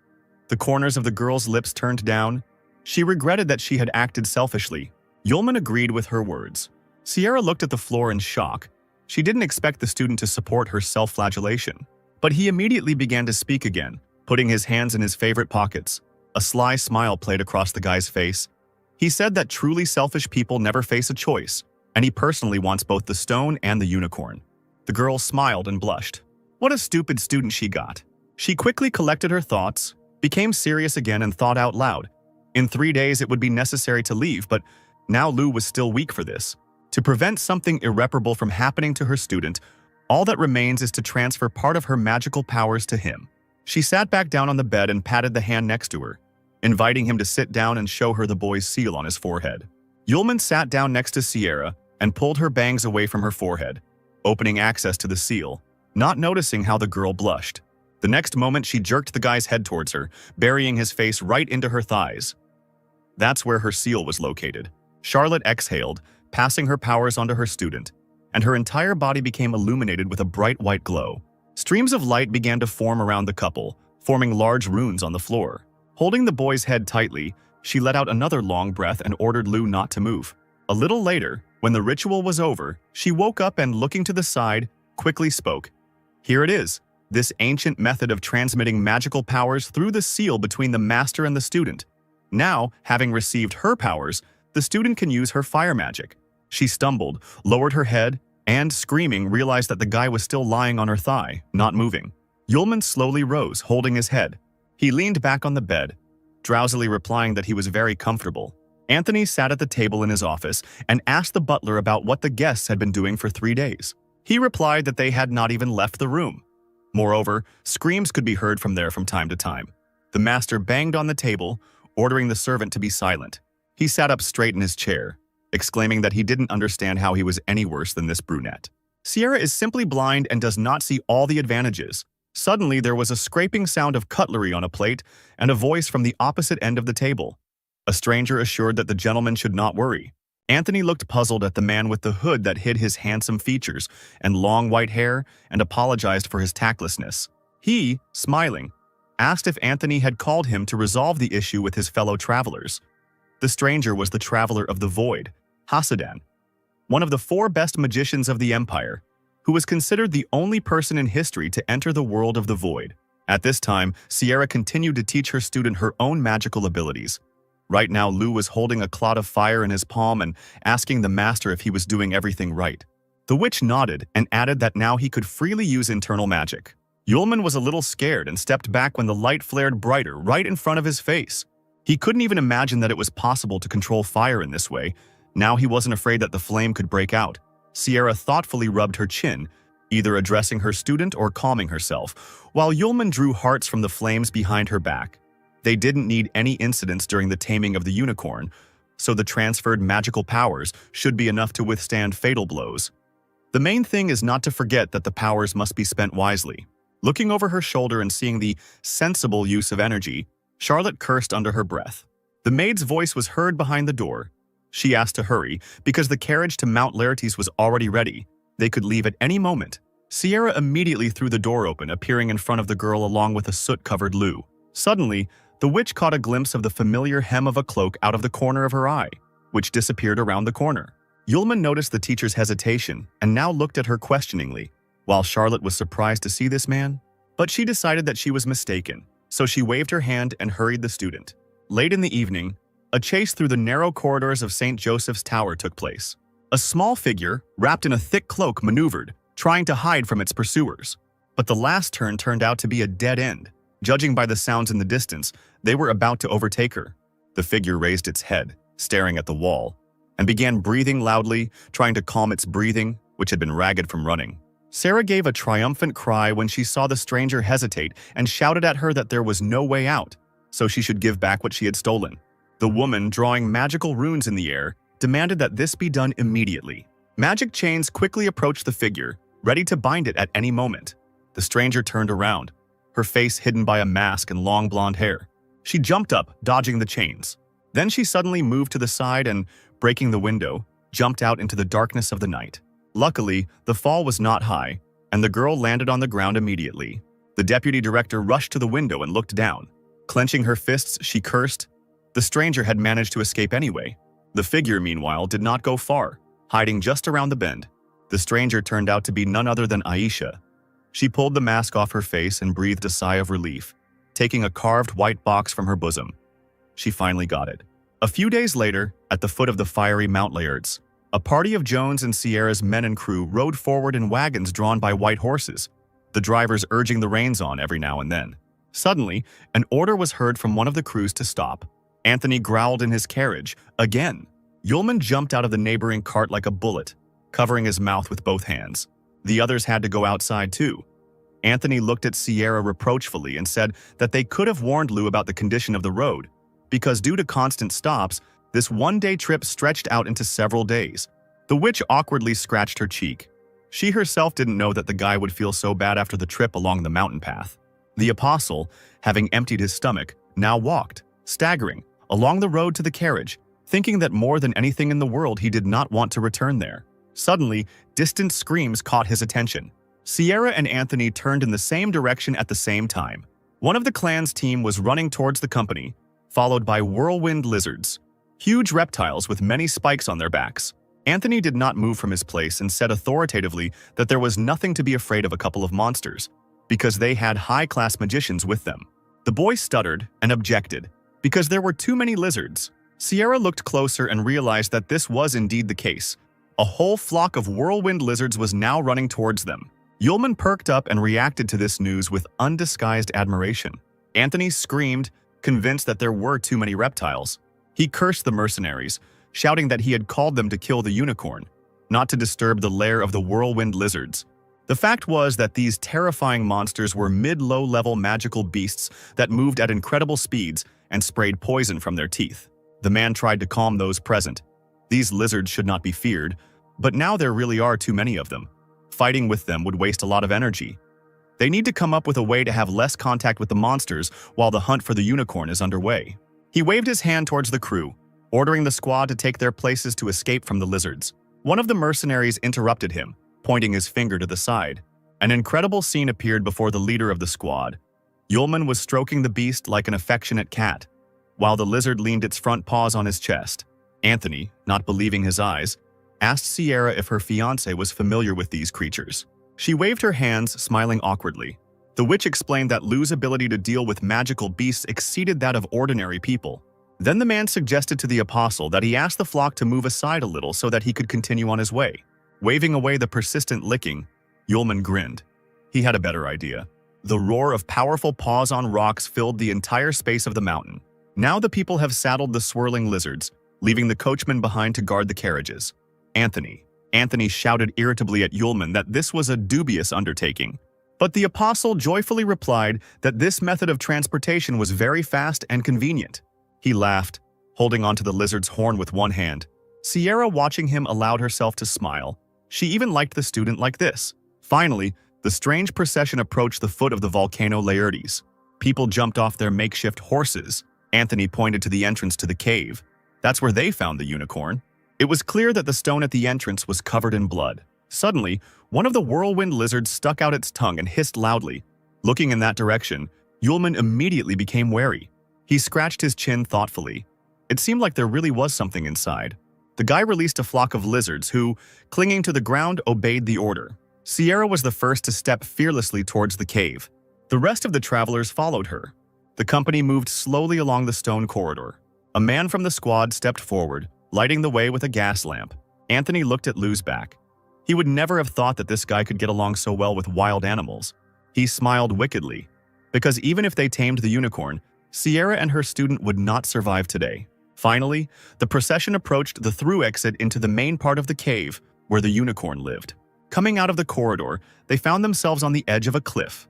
The corners of the girl's lips turned down. She regretted that she had acted selfishly. Yulman agreed with her words. Sierra looked at the floor in shock. She didn't expect the student to support her self-flagellation. But he immediately began to speak again, putting his hands in his favorite pockets. A sly smile played across the guy's face. He said that truly selfish people never face a choice, and he personally wants both the stone and the unicorn. The girl smiled and blushed. What a stupid student she got. She quickly collected her thoughts, became serious again, and thought out loud. In 3 days it would be necessary to leave, but now Lou was still weak for this. To prevent something irreparable from happening to her student, all that remains is to transfer part of her magical powers to him. She sat back down on the bed and patted the hand next to her, inviting him to sit down and show her the boy's seal on his forehead. Yulman sat down next to Sierra and pulled her bangs away from her forehead, opening access to the seal, not noticing how the girl blushed. The next moment she jerked the guy's head towards her, burying his face right into her thighs. That's where her seal was located. Charlotte exhaled, passing her powers onto her student, and her entire body became illuminated with a bright white glow. Streams of light began to form around the couple, forming large runes on the floor. Holding the boy's head tightly, she let out another long breath and ordered Lu not to move. A little later, when the ritual was over, she woke up and, looking to the side, quickly spoke. Here it is, this ancient method of transmitting magical powers through the seal between the master and the student. Now, having received her powers, the student can use her fire magic. She stumbled, lowered her head, and, screaming, realized that the guy was still lying on her thigh, not moving. Yulman slowly rose, holding his head. He leaned back on the bed, drowsily replying that he was very comfortable. Anthony sat at the table in his office and asked the butler about what the guests had been doing for 3 days. He replied that they had not even left the room. Moreover, screams could be heard from there from time to time. The master banged on the table, ordering the servant to be silent. He sat up straight in his chair, exclaiming that he didn't understand how he was any worse than this brunette. Sierra is simply blind and does not see all the advantages. Suddenly, there was a scraping sound of cutlery on a plate and a voice from the opposite end of the table. A stranger assured that the gentleman should not worry. Anthony looked puzzled at the man with the hood that hid his handsome features and long white hair and apologized for his tactlessness. He, smiling, asked if Anthony had called him to resolve the issue with his fellow travelers. The stranger was the traveler of the void, Hasadan, one of the 4 best magicians of the Empire, who was considered the only person in history to enter the world of the void. At this time, Sierra continued to teach her student her own magical abilities. Right now, Lu was holding a clod of fire in his palm and asking the master if he was doing everything right. The witch nodded and added that now he could freely use internal magic. Yulman was a little scared and stepped back when the light flared brighter right in front of his face. He couldn't even imagine that it was possible to control fire in this way. Now he wasn't afraid that the flame could break out. Sierra thoughtfully rubbed her chin, either addressing her student or calming herself, while Yulman drew hearts from the flames behind her back. They didn't need any incidents during the taming of the unicorn, so the transferred magical powers should be enough to withstand fatal blows. The main thing is not to forget that the powers must be spent wisely. Looking over her shoulder and seeing the sensible use of energy, Charlotte cursed under her breath. The maid's voice was heard behind the door. She asked to hurry, because the carriage to Mount Laertes was already ready. They could leave at any moment. Sierra immediately threw the door open, appearing in front of the girl along with a soot-covered Lu. Suddenly, the witch caught a glimpse of the familiar hem of a cloak out of the corner of her eye, which disappeared around the corner. Yulman noticed the teacher's hesitation and now looked at her questioningly, while Charlotte was surprised to see this man. But she decided that she was mistaken, so she waved her hand and hurried the student. Late in the evening, a chase through the narrow corridors of St. Joseph's Tower took place. A small figure, wrapped in a thick cloak, maneuvered, trying to hide from its pursuers. But the last turn turned out to be a dead end. Judging by the sounds in the distance, they were about to overtake her. The figure raised its head, staring at the wall, and began breathing loudly, trying to calm its breathing, which had been ragged from running. Sarah gave a triumphant cry when she saw the stranger hesitate and shouted at her that there was no way out, so she should give back what she had stolen. The woman, drawing magical runes in the air, demanded that this be done immediately. Magic chains quickly approached the figure, ready to bind it at any moment. The stranger turned around, her face hidden by a mask and long blonde hair. She jumped up, dodging the chains. Then she suddenly moved to the side and, breaking the window, jumped out into the darkness of the night. Luckily, the fall was not high, and the girl landed on the ground immediately. The deputy director rushed to the window and looked down. Clenching her fists, she cursed. The stranger had managed to escape anyway. The figure, meanwhile, did not go far, hiding just around the bend. The stranger turned out to be none other than Aisha. She pulled the mask off her face and breathed a sigh of relief, taking a carved white box from her bosom. She finally got it. A few days later, at the foot of the fiery Mount Laertes, a party of Jones and Sierra's men and crew rode forward in wagons drawn by white horses, the drivers urging the reins on every now and then. Suddenly, an order was heard from one of the crews to stop. Anthony growled in his carriage, again. Yulman jumped out of the neighboring cart like a bullet, covering his mouth with both hands. The others had to go outside too. Anthony looked at Sierra reproachfully and said that they could have warned Lu about the condition of the road, because due to constant stops, this one-day trip stretched out into several days. The witch awkwardly scratched her cheek. She herself didn't know that the guy would feel so bad after the trip along the mountain path. The apostle, having emptied his stomach, now walked, staggering, along the road to the carriage, thinking that more than anything in the world he did not want to return there. Suddenly, distant screams caught his attention. Sierra and Anthony turned in the same direction at the same time. One of the clan's team was running towards the company, followed by whirlwind lizards, huge reptiles with many spikes on their backs. Anthony did not move from his place and said authoritatively that there was nothing to be afraid of a couple of monsters, because they had high-class magicians with them. The boy stuttered and objected, because there were too many lizards. Sierra looked closer and realized that this was indeed the case. A whole flock of whirlwind lizards was now running towards them. Yulman perked up and reacted to this news with undisguised admiration. Anthony screamed, convinced that there were too many reptiles. He cursed the mercenaries, shouting that he had called them to kill the unicorn, not to disturb the lair of the whirlwind lizards. The fact was that these terrifying monsters were mid-low-level magical beasts that moved at incredible speeds and sprayed poison from their teeth. The man tried to calm those present. These lizards should not be feared, but now there really are too many of them. Fighting with them would waste a lot of energy. They need to come up with a way to have less contact with the monsters while the hunt for the unicorn is underway. He waved his hand towards the crew, ordering the squad to take their places to escape from the lizards. One of the mercenaries interrupted him, pointing his finger to the side. An incredible scene appeared before the leader of the squad. Yulman was stroking the beast like an affectionate cat, while the lizard leaned its front paws on his chest. Anthony, not believing his eyes, asked Sierra if her fiancé was familiar with these creatures. She waved her hands, smiling awkwardly. The witch explained that Lu's ability to deal with magical beasts exceeded that of ordinary people. Then the man suggested to the apostle that he ask the flock to move aside a little so that he could continue on his way. Waving away the persistent licking, Yulman grinned. He had a better idea. The roar of powerful paws on rocks filled the entire space of the mountain. Now the people have saddled the swirling lizards, leaving the coachman behind to guard the carriages. Anthony shouted irritably at Yulman that this was a dubious undertaking. But the apostle joyfully replied that this method of transportation was very fast and convenient. He laughed, holding onto the lizard's horn with one hand. Sierra, watching him, allowed herself to smile. She even liked the student like this. Finally, the strange procession approached the foot of the volcano Laertes. People jumped off their makeshift horses. Anthony pointed to the entrance to the cave. That's where they found the unicorn. It was clear that the stone at the entrance was covered in blood. Suddenly, one of the whirlwind lizards stuck out its tongue and hissed loudly. Looking in that direction, Yulman immediately became wary. He scratched his chin thoughtfully. It seemed like there really was something inside. The guy released a flock of lizards who, clinging to the ground, obeyed the order. Sierra was the first to step fearlessly towards the cave. The rest of the travelers followed her. The company moved slowly along the stone corridor. A man from the squad stepped forward, lighting the way with a gas lamp. Anthony looked at Lu's back. He would never have thought that this guy could get along so well with wild animals. He smiled wickedly, because even if they tamed the unicorn, Sierra and her student would not survive today. Finally, the procession approached the through exit into the main part of the cave where the unicorn lived. Coming out of the corridor, they found themselves on the edge of a cliff.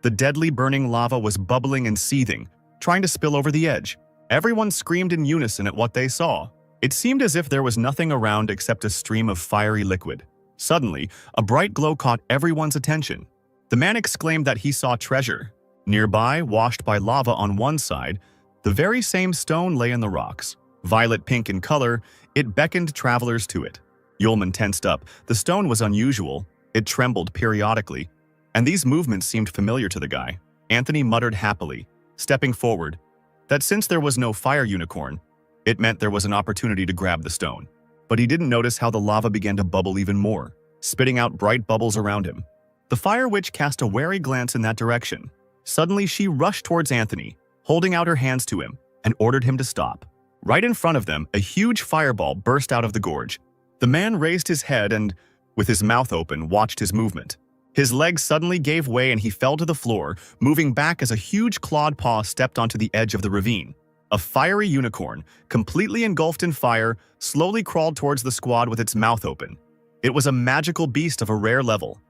The deadly burning lava was bubbling and seething, trying to spill over the edge. Everyone screamed in unison at what they saw. It seemed as if there was nothing around except a stream of fiery liquid. Suddenly, a bright glow caught everyone's attention. The man exclaimed that he saw treasure. Nearby, washed by lava on one side, the very same stone lay in the rocks. Violet pink in color, it beckoned travelers to it. Yulman tensed up. The stone was unusual. It trembled periodically, and these movements seemed familiar to the guy. Anthony muttered happily, stepping forward, that since there was no fire unicorn, it meant there was an opportunity to grab the stone. But he didn't notice how the lava began to bubble even more, spitting out bright bubbles around him. The fire witch cast a wary glance in that direction. Suddenly, she rushed towards Anthony, holding out her hands to him, and ordered him to stop. Right in front of them, a huge fireball burst out of the gorge. The man raised his head and, with his mouth open, watched his movement. His legs suddenly gave way and he fell to the floor, moving back as a huge clawed paw stepped onto the edge of the ravine. A fiery unicorn, completely engulfed in fire, slowly crawled towards the squad with its mouth open. It was a magical beast of a rare level.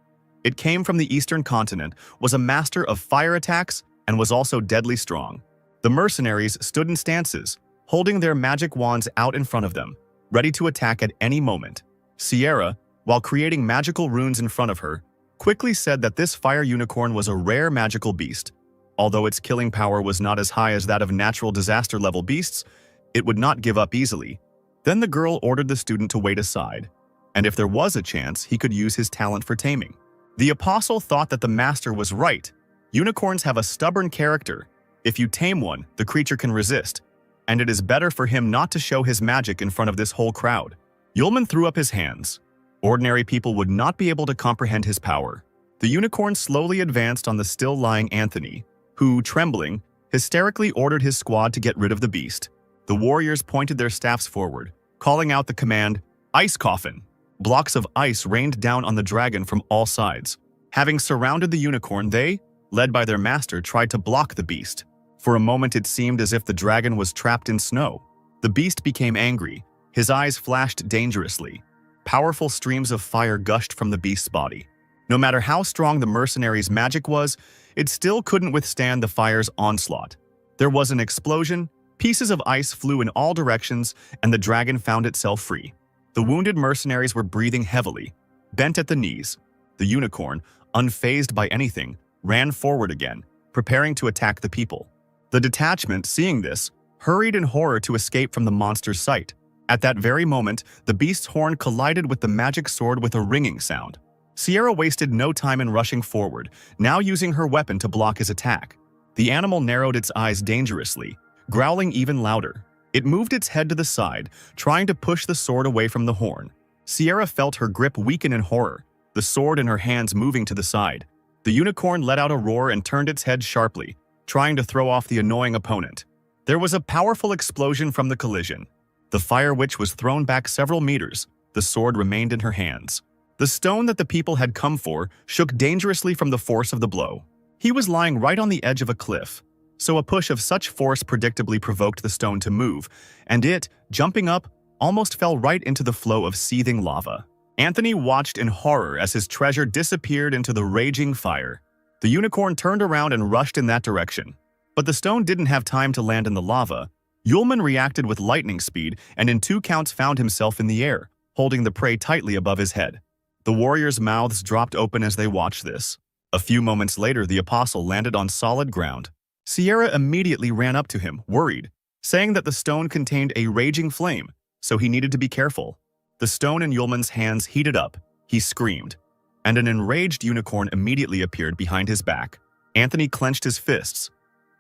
It came from the eastern continent, was a master of fire attacks, and was also deadly strong. The mercenaries stood in stances, holding their magic wands out in front of them, ready to attack at any moment. Sierra, while creating magical runes in front of her, quickly said that this fire unicorn was a rare magical beast. Although its killing power was not as high as that of natural disaster-level beasts, it would not give up easily. Then the girl ordered the student to wait aside, and if there was a chance, he could use his talent for taming. The apostle thought that the master was right. Unicorns have a stubborn character. If you tame one, the creature can resist, and it is better for him not to show his magic in front of this whole crowd. Yulman threw up his hands. Ordinary people would not be able to comprehend his power. The unicorn slowly advanced on the still-lying Anthony, who, trembling, hysterically ordered his squad to get rid of the beast. The warriors pointed their staffs forward, calling out the command, "Ice Coffin!" Blocks of ice rained down on the dragon from all sides. Having surrounded the unicorn, they, led by their master, tried to block the beast. For a moment it seemed as if the dragon was trapped in snow. The beast became angry. His eyes flashed dangerously. Powerful streams of fire gushed from the beast's body. No matter how strong the mercenary's magic was, it still couldn't withstand the fire's onslaught. There was an explosion, pieces of ice flew in all directions, and the dragon found itself free. The wounded mercenaries were breathing heavily, bent at the knees. The unicorn, unfazed by anything, ran forward again, preparing to attack the people. The detachment, seeing this, hurried in horror to escape from the monster's sight. At that very moment, the beast's horn collided with the magic sword with a ringing sound. Sierra wasted no time in rushing forward, now using her weapon to block his attack. The animal narrowed its eyes dangerously, growling even louder. It moved its head to the side, trying to push the sword away from the horn. Sierra felt her grip weaken in horror, the sword in her hands moving to the side. The unicorn let out a roar and turned its head sharply, trying to throw off the annoying opponent. There was a powerful explosion from the collision. The fire witch was thrown back several meters. The sword remained in her hands. The stone that the people had come for shook dangerously from the force of the blow. He was lying right on the edge of a cliff, so a push of such force predictably provoked the stone to move, and it, jumping up, almost fell right into the flow of seething lava. Anthony watched in horror as his treasure disappeared into the raging fire. The unicorn turned around and rushed in that direction. But the stone didn't have time to land in the lava. Yulman reacted with lightning speed and in 2 counts found himself in the air, holding the prey tightly above his head. The warriors' mouths dropped open as they watched this. A few moments later, the apostle landed on solid ground. Sierra immediately ran up to him, worried, saying that the stone contained a raging flame, so he needed to be careful. The stone in Yulman's hands heated up. He screamed, and an enraged unicorn immediately appeared behind his back. Anthony clenched his fists.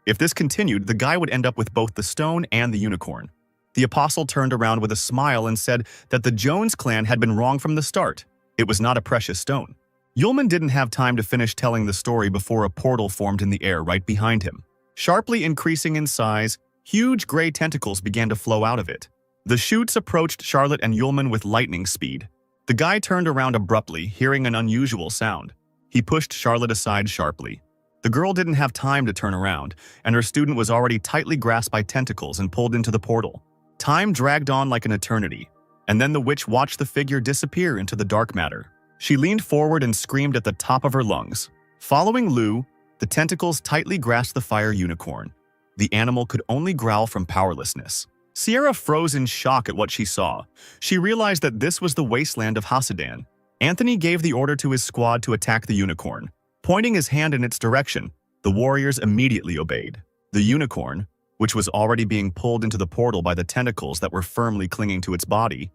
If this continued, the guy would end up with both the stone and the unicorn. The apostle turned around with a smile and said that the Jones clan had been wrong from the start. It was not a precious stone. Yulman didn't have time to finish telling the story before a portal formed in the air right behind him. Sharply increasing in size, huge gray tentacles began to flow out of it. The chutes approached Charlotte and Yulman with lightning speed. The guy turned around abruptly, hearing an unusual sound. He pushed Charlotte aside sharply. The girl didn't have time to turn around, and her student was already tightly grasped by tentacles and pulled into the portal. Time dragged on like an eternity, and then the witch watched the figure disappear into the dark matter. She leaned forward and screamed at the top of her lungs. Following Lou, the tentacles tightly grasped the fire unicorn. The animal could only growl from powerlessness. Sierra froze in shock at what she saw. She realized that this was the wasteland of Hasidan. Anthony gave the order to his squad to attack the unicorn. Pointing his hand in its direction, the warriors immediately obeyed. The unicorn, which was already being pulled into the portal by the tentacles that were firmly clinging to its body,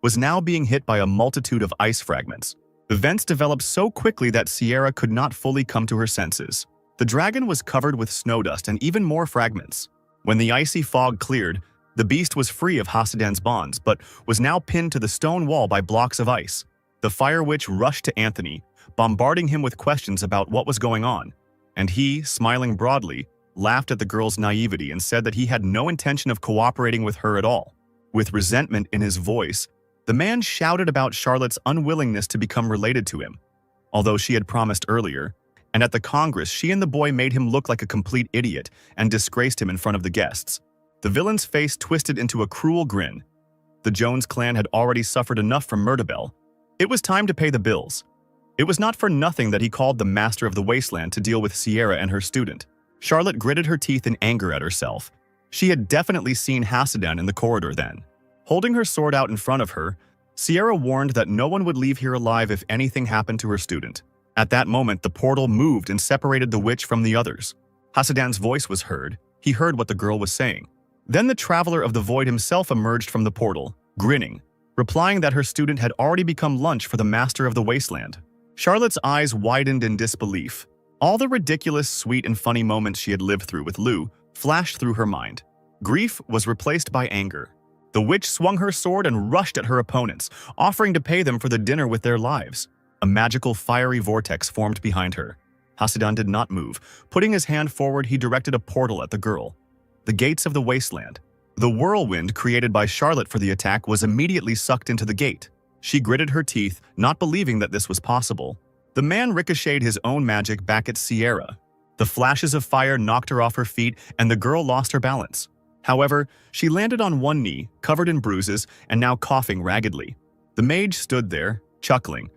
was now being hit by a multitude of ice fragments. Events developed so quickly that Sierra could not fully come to her senses. The dragon was covered with snow dust and even more fragments. When the icy fog cleared, the beast was free of Hasidan's bonds, but was now pinned to the stone wall by blocks of ice. The fire witch rushed to Anthony, bombarding him with questions about what was going on, and he, smiling broadly, laughed at the girl's naivety and said that he had no intention of cooperating with her at all. With resentment in his voice, the man shouted about Charlotte's unwillingness to become related to him, although she had promised earlier, and at the Congress she and the boy made him look like a complete idiot and disgraced him in front of the guests. The villain's face twisted into a cruel grin. The Jones clan had already suffered enough from Murderbell. It was time to pay the bills. It was not for nothing that he called the master of the wasteland to deal with Sierra and her student. Charlotte gritted her teeth in anger at herself. She had definitely seen Hasidan in the corridor then. Holding her sword out in front of her, Sierra warned that no one would leave here alive if anything happened to her student. At that moment, the portal moved and separated the witch from the others. Hasidan's voice was heard. He heard what the girl was saying. Then the Traveler of the Void himself emerged from the portal, grinning, replying that her student had already become lunch for the Master of the Wasteland. Charlotte's eyes widened in disbelief. All the ridiculous, sweet, and funny moments she had lived through with Lou flashed through her mind. Grief was replaced by anger. The witch swung her sword and rushed at her opponents, offering to pay them for the dinner with their lives. A magical fiery vortex formed behind her. Hasidan did not move. Putting his hand forward, he directed a portal at the girl. The gates of the wasteland. The whirlwind created by Charlotte for the attack was immediately sucked into the gate. She gritted her teeth, not believing that this was possible. The man ricocheted his own magic back at Sierra. The flashes of fire knocked her off her feet, and the girl lost her balance. However, she landed on one knee, covered in bruises, and now coughing raggedly. The mage stood there, chuckling,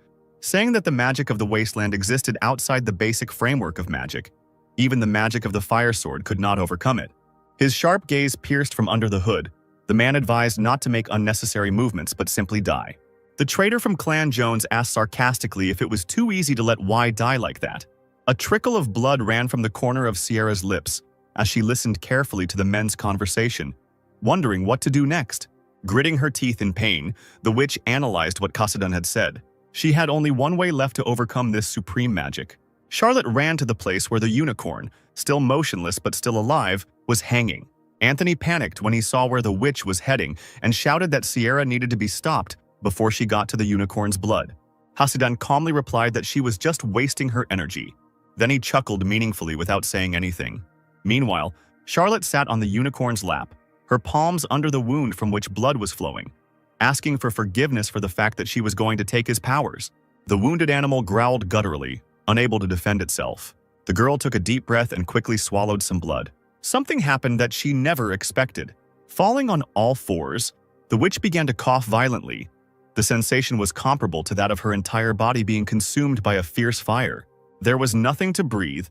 saying that the magic of the wasteland existed outside the basic framework of magic. Even the magic of the fire sword could not overcome it. His sharp gaze pierced from under the hood. The man advised not to make unnecessary movements but simply die. The traitor from Clan Jones asked sarcastically if it was too easy to let Y die like that. A trickle of blood ran from the corner of Sierra's lips as she listened carefully to the men's conversation, wondering what to do next. Gritting her teeth in pain, the witch analyzed what Hasidan had said. She had only one way left to overcome this supreme magic. Charlotte ran to the place where the unicorn, still motionless but still alive, was hanging. Anthony panicked when he saw where the witch was heading and shouted that Sierra needed to be stopped before she got to the unicorn's blood. Hasidan calmly replied that she was just wasting her energy. Then he chuckled meaningfully without saying anything. Meanwhile, Charlotte sat on the unicorn's lap, her palms under the wound from which blood was flowing, asking for forgiveness for the fact that she was going to take his powers. The wounded animal growled gutturally, unable to defend itself. The girl took a deep breath and quickly swallowed some blood. Something happened that she never expected. Falling on all fours, the witch began to cough violently. The sensation was comparable to that of her entire body being consumed by a fierce fire. There was nothing to breathe.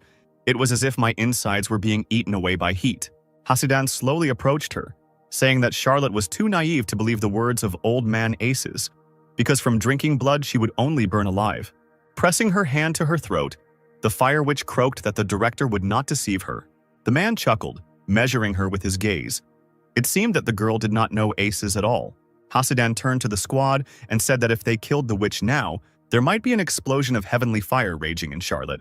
It was as if my insides were being eaten away by heat. Hasidan slowly approached her, saying that Charlotte was too naive to believe the words of old man Aces, because from drinking blood she would only burn alive. Pressing her hand to her throat, the fire witch croaked that the director would not deceive her. The man chuckled, measuring her with his gaze. It seemed that the girl did not know Aces at all. Hasidan turned to the squad and said that if they killed the witch now, there might be an explosion of heavenly fire raging in Charlotte.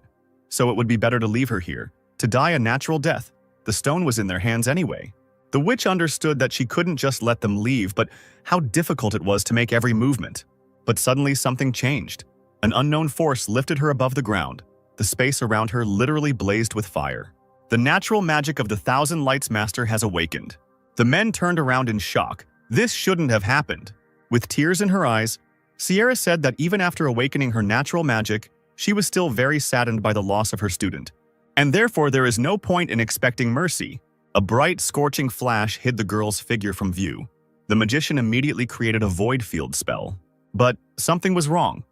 So it would be better to leave her here, to die a natural death. The stone was in their hands anyway. The witch understood that she couldn't just let them leave, but how difficult it was to make every movement. But suddenly something changed. An unknown force lifted her above the ground. The space around her literally blazed with fire. The natural magic of the Thousand Lights Master has awakened. The men turned around in shock. This shouldn't have happened. With tears in her eyes, Sierra said that even after awakening her natural magic, she was still very saddened by the loss of her student. And therefore there is no point in expecting mercy. A bright, scorching flash hid the girl's figure from view. The magician immediately created a void field spell. But something was wrong.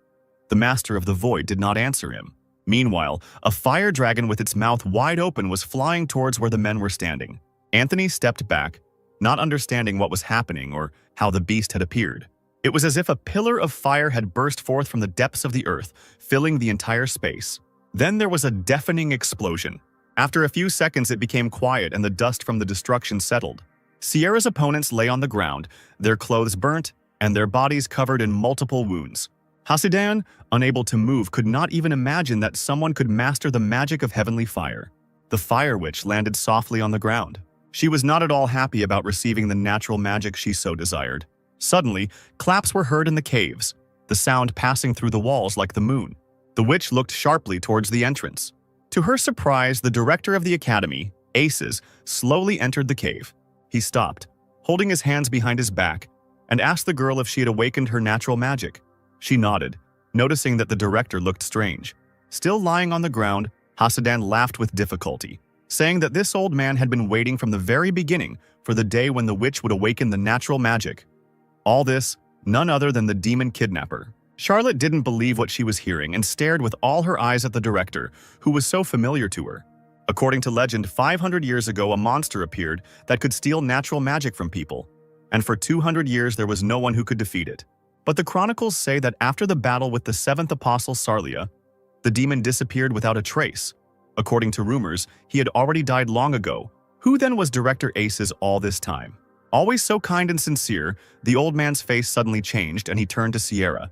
The Master of the Void did not answer him. Meanwhile, a fire dragon with its mouth wide open was flying towards where the men were standing. Anthony stepped back, not understanding what was happening or how the beast had appeared. It was as if a pillar of fire had burst forth from the depths of the earth, filling the entire space. Then there was a deafening explosion. After a few seconds, it became quiet and the dust from the destruction settled. Sierra's opponents lay on the ground, their clothes burnt, and their bodies covered in multiple wounds. Hasidan, unable to move, could not even imagine that someone could master the magic of heavenly fire. The fire witch landed softly on the ground. She was not at all happy about receiving the natural magic she so desired. Suddenly, claps were heard in the caves, the sound passing through the walls like the moon. The witch looked sharply towards the entrance. To her surprise, the director of the academy, Aces, slowly entered the cave. He stopped, holding his hands behind his back, and asked the girl if she had awakened her natural magic. She nodded, noticing that the director looked strange. Still lying on the ground, Hasidan laughed with difficulty, saying that this old man had been waiting from the very beginning for the day when the witch would awaken the natural magic. All this, none other than the demon kidnapper. Charlotte didn't believe what she was hearing and stared with all her eyes at the director, who was so familiar to her. According to legend, 500 years ago a monster appeared that could steal natural magic from people, and for 200 years there was no one who could defeat it. But the chronicles say that after the battle with the seventh apostle Sarlia, the demon disappeared without a trace. According to rumors, he had already died long ago. Who then was Director Aces all this time? Always so kind and sincere, the old man's face suddenly changed and he turned to Sierra.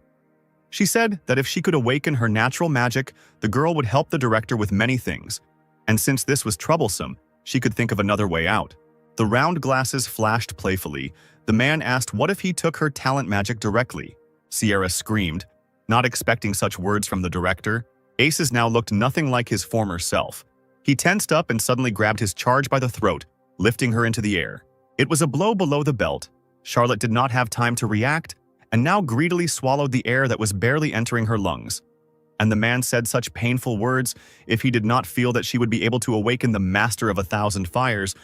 She said that if she could awaken her natural magic, the girl would help the director with many things. And since this was troublesome, she could think of another way out. The round glasses flashed playfully. The man asked what if he took her talent magic directly. Sierra screamed, not expecting such words from the director. Aces now looked nothing like his former self. He tensed up and suddenly grabbed his charge by the throat, lifting her into the air. It was a blow below the belt. Charlotte did not have time to react, and now greedily swallowed the air that was barely entering her lungs. And the man said such painful words, if he did not feel that she would be able to awaken the master of 1,000 fires,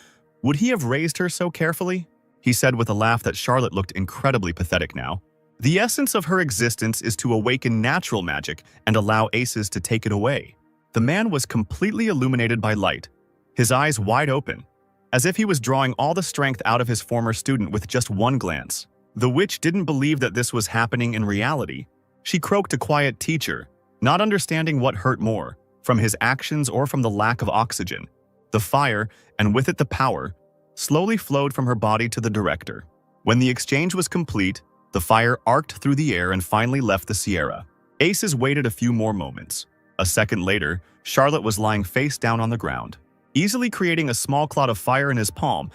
would he have raised her so carefully? He said with a laugh that Charlotte looked incredibly pathetic now. The essence of her existence is to awaken natural magic and allow Aces to take it away. The man was completely illuminated by light, his eyes wide open, as if he was drawing all the strength out of his former student with just one glance. The witch didn't believe that this was happening in reality. She croaked a quiet teacher, not understanding what hurt more, from his actions or from the lack of oxygen. The fire, and with it the power, slowly flowed from her body to the director. When the exchange was complete, the fire arced through the air and finally left the Sierra. Aces waited a few more moments. A second later, Charlotte was lying face down on the ground. Easily creating a small cloud of fire in his palm,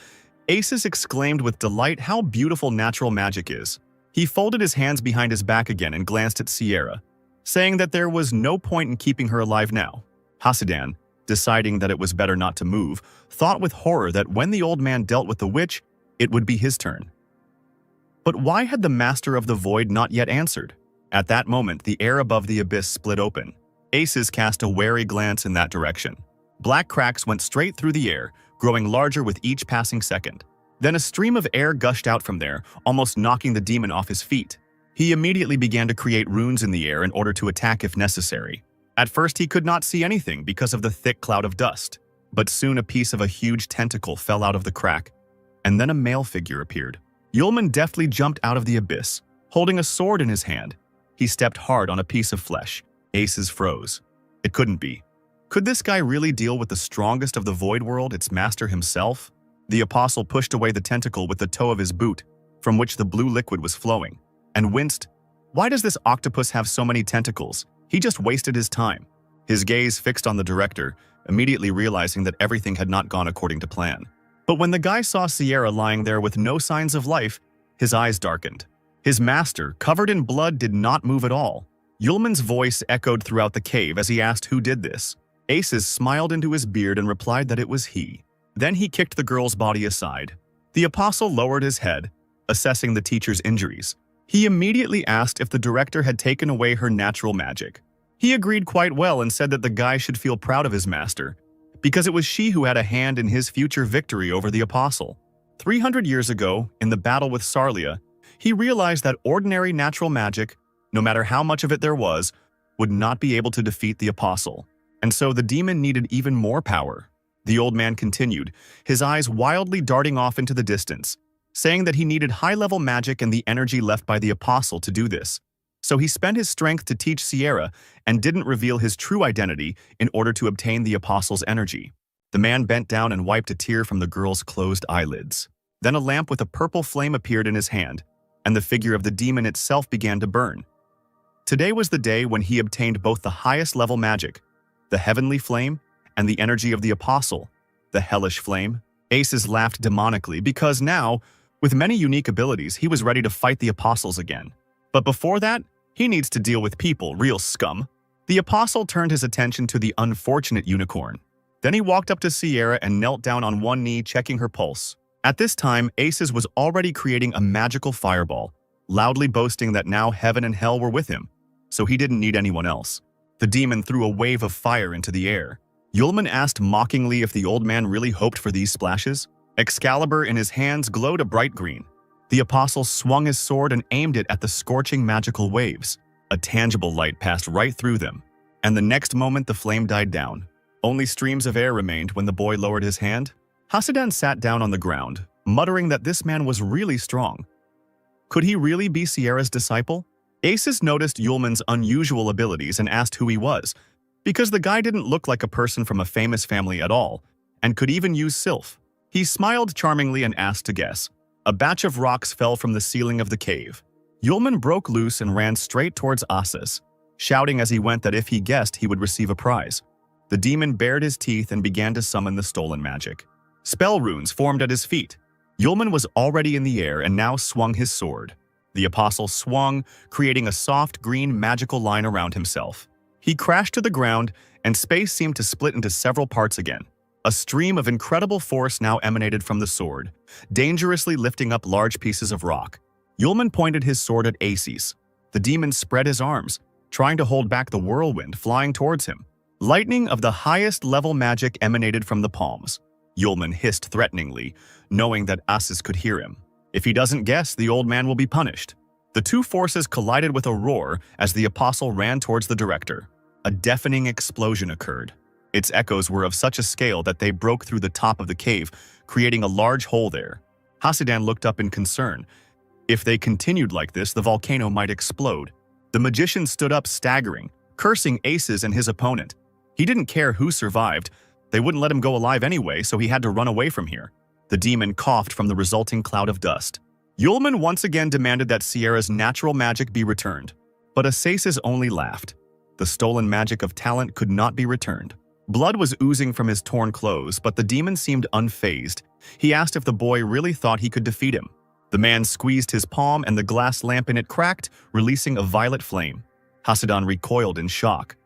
Aces exclaimed with delight how beautiful natural magic is. He folded his hands behind his back again and glanced at Sierra, saying that there was no point in keeping her alive now. Hasidan, deciding that it was better not to move, thought with horror that when the old man dealt with the witch, it would be his turn. But why had the Master of the Void not yet answered? At that moment, the air above the abyss split open. Aces cast a wary glance in that direction. Black cracks went straight through the air, growing larger with each passing second. Then a stream of air gushed out from there, almost knocking the demon off his feet. He immediately began to create runes in the air in order to attack if necessary. At first he could not see anything because of the thick cloud of dust, but soon a piece of a huge tentacle fell out of the crack, and then a male figure appeared. Yulman deftly jumped out of the abyss, holding a sword in his hand. He stepped hard on a piece of flesh. Aces froze. It couldn't be. Could this guy really deal with the strongest of the Void World, its master himself? The apostle pushed away the tentacle with the toe of his boot, from which the blue liquid was flowing, and winced. Why does this octopus have so many tentacles? He just wasted his time. His gaze fixed on the director, immediately realizing that everything had not gone according to plan. But when the guy saw Sierra lying there with no signs of life, his eyes darkened. His master, covered in blood, did not move at all. Yulman's voice echoed throughout the cave as he asked who did this. Aces smiled into his beard and replied that it was he. Then he kicked the girl's body aside. The apostle lowered his head, assessing the teacher's injuries. He immediately asked if the director had taken away her natural magic. He agreed quite well and said that the guy should feel proud of his master, because it was she who had a hand in his future victory over the apostle. 300 years ago, in the battle with Sarlia, he realized that ordinary natural magic, no matter how much of it there was, would not be able to defeat the apostle. And so the demon needed even more power. The old man continued, his eyes wildly darting off into the distance, saying that he needed high-level magic and the energy left by the apostle to do this. So he spent his strength to teach Sierra and didn't reveal his true identity in order to obtain the apostle's energy. The man bent down and wiped a tear from the girl's closed eyelids. Then a lamp with a purple flame appeared in his hand, and the figure of the demon itself began to burn. Today was the day when he obtained both the highest level magic, the heavenly flame, and the energy of the apostle, the hellish flame. Aces laughed demonically because now, with many unique abilities, he was ready to fight the apostles again. But before that, he needs to deal with people, real scum. The apostle turned his attention to the unfortunate unicorn. Then he walked up to Sierra and knelt down on one knee, checking her pulse. At this time, Aces was already creating a magical fireball, loudly boasting that now heaven and hell were with him, so he didn't need anyone else. The demon threw a wave of fire into the air. Yulman asked mockingly if the old man really hoped for these splashes. Excalibur in his hands glowed a bright green. The apostle swung his sword and aimed it at the scorching magical waves. A tangible light passed right through them, and the next moment the flame died down. Only streams of air remained when the boy lowered his hand. Hasidan sat down on the ground, muttering that this man was really strong. Could he really be Sierra's disciple? Aces noticed Yulman's unusual abilities and asked who he was, because the guy didn't look like a person from a famous family at all, and could even use sylph. He smiled charmingly and asked to guess. A batch of rocks fell from the ceiling of the cave. Yulman broke loose and ran straight towards Asis, shouting as he went that if he guessed, he would receive a prize. The demon bared his teeth and began to summon the stolen magic. Spell runes formed at his feet. Yulman was already in the air and now swung his sword. The apostle swung, creating a soft green magical line around himself. He crashed to the ground, and space seemed to split into several parts again. A stream of incredible force now emanated from the sword, dangerously lifting up large pieces of rock. Yulman pointed his sword at Asis. The demon spread his arms, trying to hold back the whirlwind flying towards him. Lightning of the highest level magic emanated from the palms. Yulman hissed threateningly, knowing that Asis could hear him. If he doesn't guess, the old man will be punished. The two forces collided with a roar as the apostle ran towards the director. A deafening explosion occurred. Its echoes were of such a scale that they broke through the top of the cave, creating a large hole there. Hasidan looked up in concern. If they continued like this, the volcano might explode. The magician stood up staggering, cursing Aces and his opponent. He didn't care who survived. They wouldn't let him go alive anyway, so he had to run away from here. The demon coughed from the resulting cloud of dust. Yulman once again demanded that Sierra's natural magic be returned. But Asasis only laughed. The stolen magic of talent could not be returned. Blood was oozing from his torn clothes, but the demon seemed unfazed. He asked if the boy really thought he could defeat him. The man squeezed his palm and the glass lamp in it cracked, releasing a violet flame. Hasidan recoiled in shock.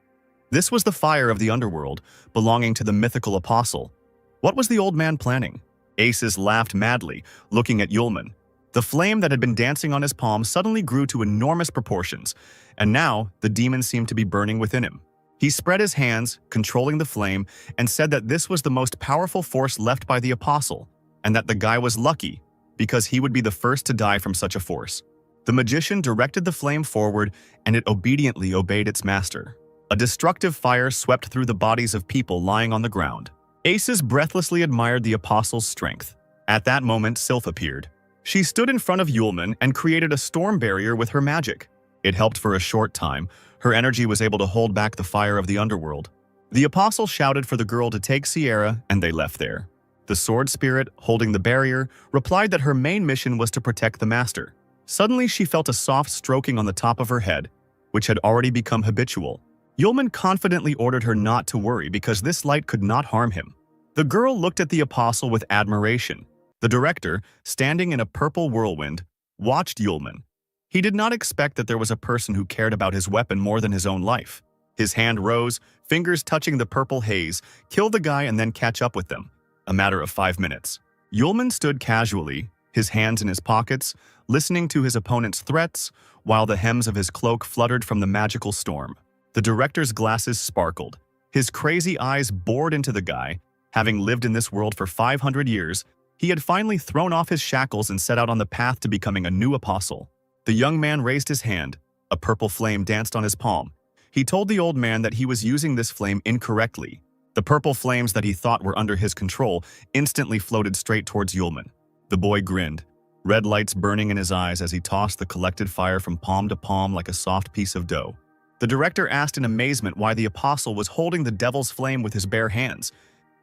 This was the fire of the underworld, belonging to the mythical apostle. What was the old man planning? Aces laughed madly, looking at Yulman. The flame that had been dancing on his palm suddenly grew to enormous proportions, and now the demon seemed to be burning within him. He spread his hands, controlling the flame, and said that this was the most powerful force left by the apostle, and that the guy was lucky, because he would be the first to die from such a force. The magician directed the flame forward, and it obediently obeyed its master. A destructive fire swept through the bodies of people lying on the ground. Aces breathlessly admired the apostle's strength. At that moment, Sylph appeared. She stood in front of Yulman and created a storm barrier with her magic. It helped for a short time. Her energy was able to hold back the fire of the underworld. The apostle shouted for the girl to take Sierra, and they left there. The sword spirit, holding the barrier, replied that her main mission was to protect the master. Suddenly, she felt a soft stroking on the top of her head, which had already become habitual. Yulman confidently ordered her not to worry because this light could not harm him. The girl looked at the apostle with admiration. The director, standing in a purple whirlwind, watched Yulman. He did not expect that there was a person who cared about his weapon more than his own life. His hand rose, fingers touching the purple haze, kill the guy and then catch up with them. A matter of 5 minutes. Yulman stood casually, his hands in his pockets, listening to his opponent's threats, while the hems of his cloak fluttered from the magical storm. The director's glasses sparkled. His crazy eyes bored into the guy. Having lived in this world for 500 years, he had finally thrown off his shackles and set out on the path to becoming a new apostle. The young man raised his hand. A purple flame danced on his palm. He told the old man that he was using this flame incorrectly. The purple flames that he thought were under his control instantly floated straight towards Yulman. The boy grinned, red lights burning in his eyes as he tossed the collected fire from palm to palm like a soft piece of dough. The director asked in amazement why the apostle was holding the devil's flame with his bare hands.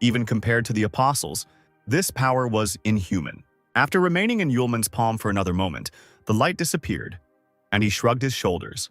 Even compared to the apostles, this power was inhuman. After remaining in Yulman's palm for another moment, the light disappeared, and he shrugged his shoulders.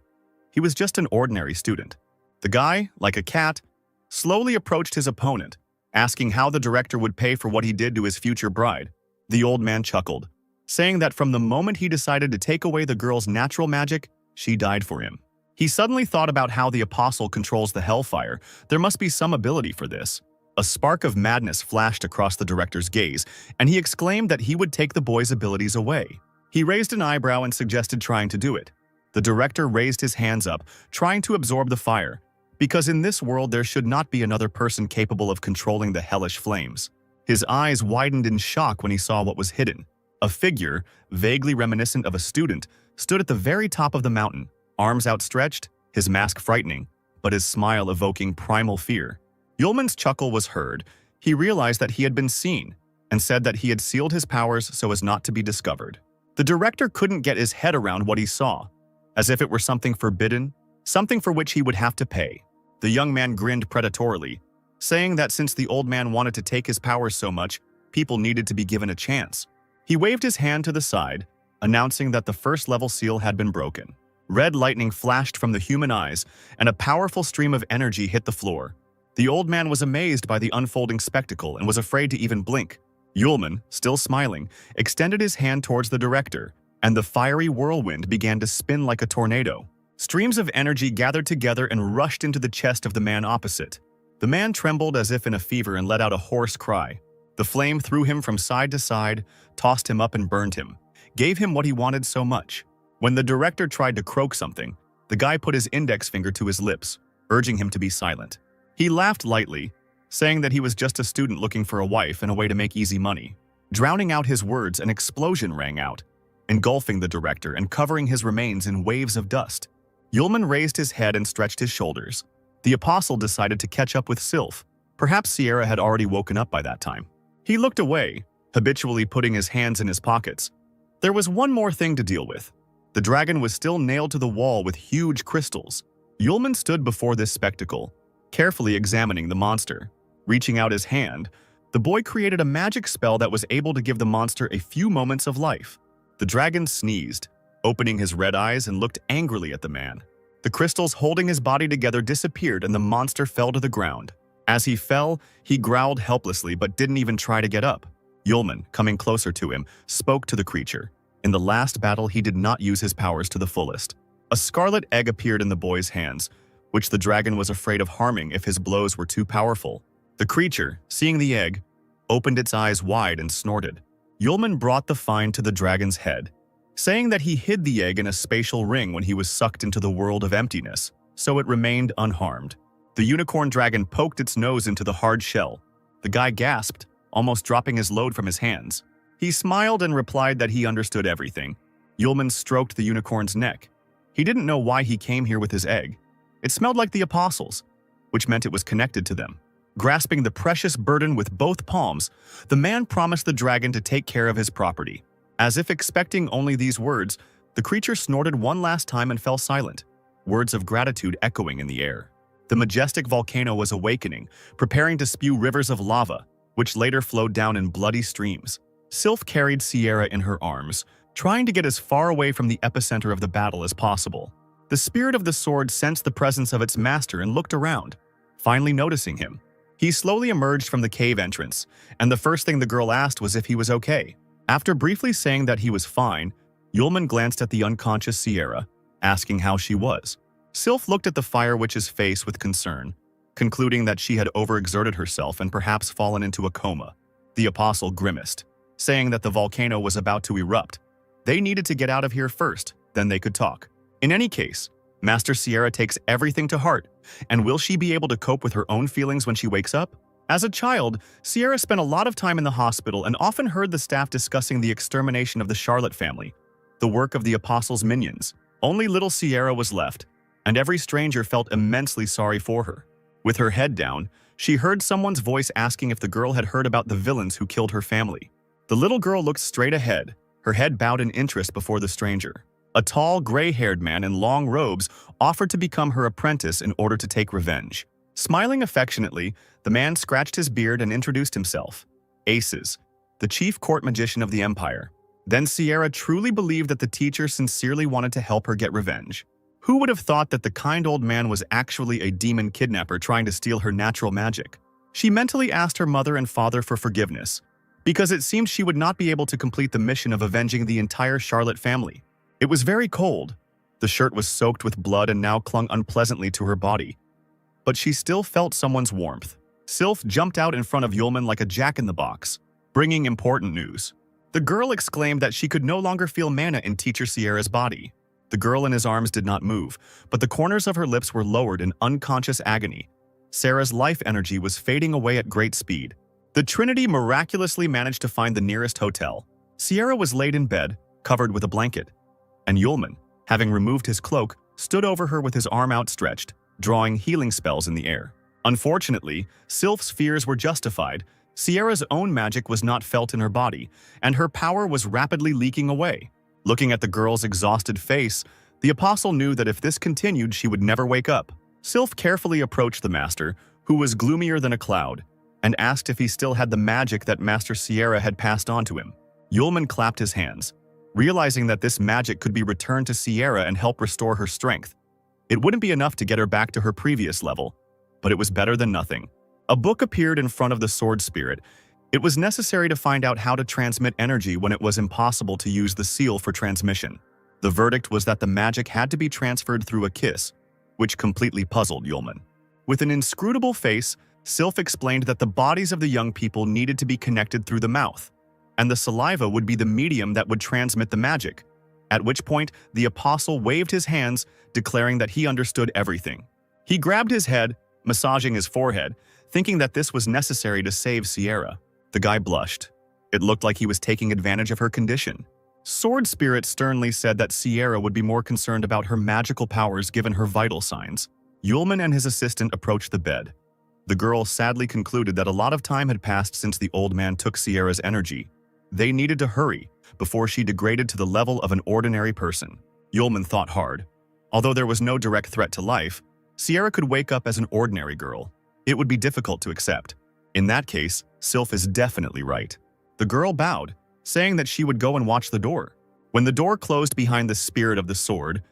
He was just an ordinary student. The guy, like a cat, slowly approached his opponent, asking how the director would pay for what he did to his future bride. The old man chuckled, saying that from the moment he decided to take away the girl's natural magic, she died for him. He suddenly thought about how the apostle controls the hellfire. There must be some ability for this. A spark of madness flashed across the director's gaze, and he exclaimed that he would take the boy's abilities away. He raised an eyebrow and suggested trying to do it. The director raised his hands up, trying to absorb the fire, because in this world there should not be another person capable of controlling the hellish flames. His eyes widened in shock when he saw what was hidden. A figure, vaguely reminiscent of a student, stood at the very top of the mountain, arms outstretched, his mask frightening, but his smile evoking primal fear. Yulman's chuckle was heard. He realized that he had been seen, and said that he had sealed his powers so as not to be discovered. The director couldn't get his head around what he saw, as if it were something forbidden, something for which he would have to pay. The young man grinned predatorily, saying that since the old man wanted to take his powers so much, people needed to be given a chance. He waved his hand to the side, announcing that the first level seal had been broken. Red lightning flashed from the human eyes, and a powerful stream of energy hit the floor. The old man was amazed by the unfolding spectacle and was afraid to even blink. Yulman, still smiling, extended his hand towards the director, and the fiery whirlwind began to spin like a tornado. Streams of energy gathered together and rushed into the chest of the man opposite. The man trembled as if in a fever and let out a hoarse cry. The flame threw him from side to side, tossed him up and burned him, gave him what he wanted so much. When the director tried to croak something, the guy put his index finger to his lips, urging him to be silent. He laughed lightly, saying that he was just a student looking for a wife and a way to make easy money. Drowning out his words, an explosion rang out, engulfing the director and covering his remains in waves of dust. Yulman raised his head and stretched his shoulders. The apostle decided to catch up with Sylph. Perhaps Sierra had already woken up by that time. He looked away, habitually putting his hands in his pockets. There was one more thing to deal with. The dragon was still nailed to the wall with huge crystals. Yulman stood before this spectacle, carefully examining the monster. Reaching out his hand, the boy created a magic spell that was able to give the monster a few moments of life. The dragon sneezed, opening his red eyes and looked angrily at the man. The crystals holding his body together disappeared and the monster fell to the ground. As he fell, he growled helplessly but didn't even try to get up. Yulman, coming closer to him, spoke to the creature. In the last battle, he did not use his powers to the fullest. A scarlet egg appeared in the boy's hands, which the dragon was afraid of harming if his blows were too powerful. The creature, seeing the egg, opened its eyes wide and snorted. Yulman brought the find to the dragon's head, saying that he hid the egg in a spatial ring when he was sucked into the world of emptiness, so it remained unharmed. The unicorn dragon poked its nose into the hard shell. The guy gasped, almost dropping his load from his hands. He smiled and replied that he understood everything. Yulman stroked the unicorn's neck. He didn't know why he came here with his egg. It smelled like the apostles, which meant it was connected to them. Grasping the precious burden with both palms, the man promised the dragon to take care of his property. As if expecting only these words, the creature snorted one last time and fell silent, words of gratitude echoing in the air. The majestic volcano was awakening, preparing to spew rivers of lava, which later flowed down in bloody streams. Sylph carried Sierra in her arms, trying to get as far away from the epicenter of the battle as possible. The spirit of the sword sensed the presence of its master and looked around, finally noticing him. He slowly emerged from the cave entrance, and the first thing the girl asked was if he was okay. After briefly saying that he was fine, Yulman glanced at the unconscious Sierra, asking how she was. Sylph looked at the fire witch's face with concern, concluding that she had overexerted herself and perhaps fallen into a coma. The apostle grimaced, saying that the volcano was about to erupt. They needed to get out of here first, then they could talk. In any case, Master Sierra takes everything to heart, and will she be able to cope with her own feelings when she wakes up? As a child, Sierra spent a lot of time in the hospital and often heard the staff discussing the extermination of the Charlotte family, the work of the apostle's minions. Only little Sierra was left, and every stranger felt immensely sorry for her. With her head down, she heard someone's voice asking if the girl had heard about the villains who killed her family. The little girl looked straight ahead, her head bowed in interest before the stranger. A tall, gray-haired man in long robes offered to become her apprentice in order to take revenge. Smiling affectionately, the man scratched his beard and introduced himself. Aces, the chief court magician of the empire. Then Sierra truly believed that the teacher sincerely wanted to help her get revenge. Who would have thought that the kind old man was actually a demon kidnapper trying to steal her natural magic? She mentally asked her mother and father for forgiveness, because it seemed she would not be able to complete the mission of avenging the entire Charlotte family. It was very cold. The shirt was soaked with blood and now clung unpleasantly to her body. But she still felt someone's warmth. Sylph jumped out in front of Yulman like a jack-in-the-box, bringing important news. The girl exclaimed that she could no longer feel mana in Teacher Sierra's body. The girl in his arms did not move, but the corners of her lips were lowered in unconscious agony. Sarah's life energy was fading away at great speed. The Trinity miraculously managed to find the nearest hotel. Sierra was laid in bed, covered with a blanket, and Yulman, having removed his cloak, stood over her with his arm outstretched, drawing healing spells in the air. Unfortunately, Sylph's fears were justified. Sierra's own magic was not felt in her body, and her power was rapidly leaking away. Looking at the girl's exhausted face, the apostle knew that if this continued, she would never wake up. Sylph carefully approached the master, who was gloomier than a cloud, and asked if he still had the magic that Master Sierra had passed on to him. Yulman clapped his hands, realizing that this magic could be returned to Sierra and help restore her strength. It wouldn't be enough to get her back to her previous level, but it was better than nothing. A book appeared in front of the sword spirit. It was necessary to find out how to transmit energy when it was impossible to use the seal for transmission. The verdict was that the magic had to be transferred through a kiss, which completely puzzled Yulman. With an inscrutable face, Sylph explained that the bodies of the young people needed to be connected through the mouth, and the saliva would be the medium that would transmit the magic, at which point the apostle waved his hands, declaring that he understood everything. He grabbed his head, massaging his forehead, thinking that this was necessary to save Sierra. The guy blushed. It looked like he was taking advantage of her condition. Sword Spirit sternly said that Sierra would be more concerned about her magical powers given her vital signs. Yulman and his assistant approached the bed. The girl sadly concluded that a lot of time had passed since the old man took Sierra's energy. They needed to hurry before she degraded to the level of an ordinary person. Yulman thought hard. Although there was no direct threat to life, Sierra could wake up as an ordinary girl. It would be difficult to accept. In that case, Sylph is definitely right. The girl bowed, saying that she would go and watch the door. When the door closed behind the spirit of the sword,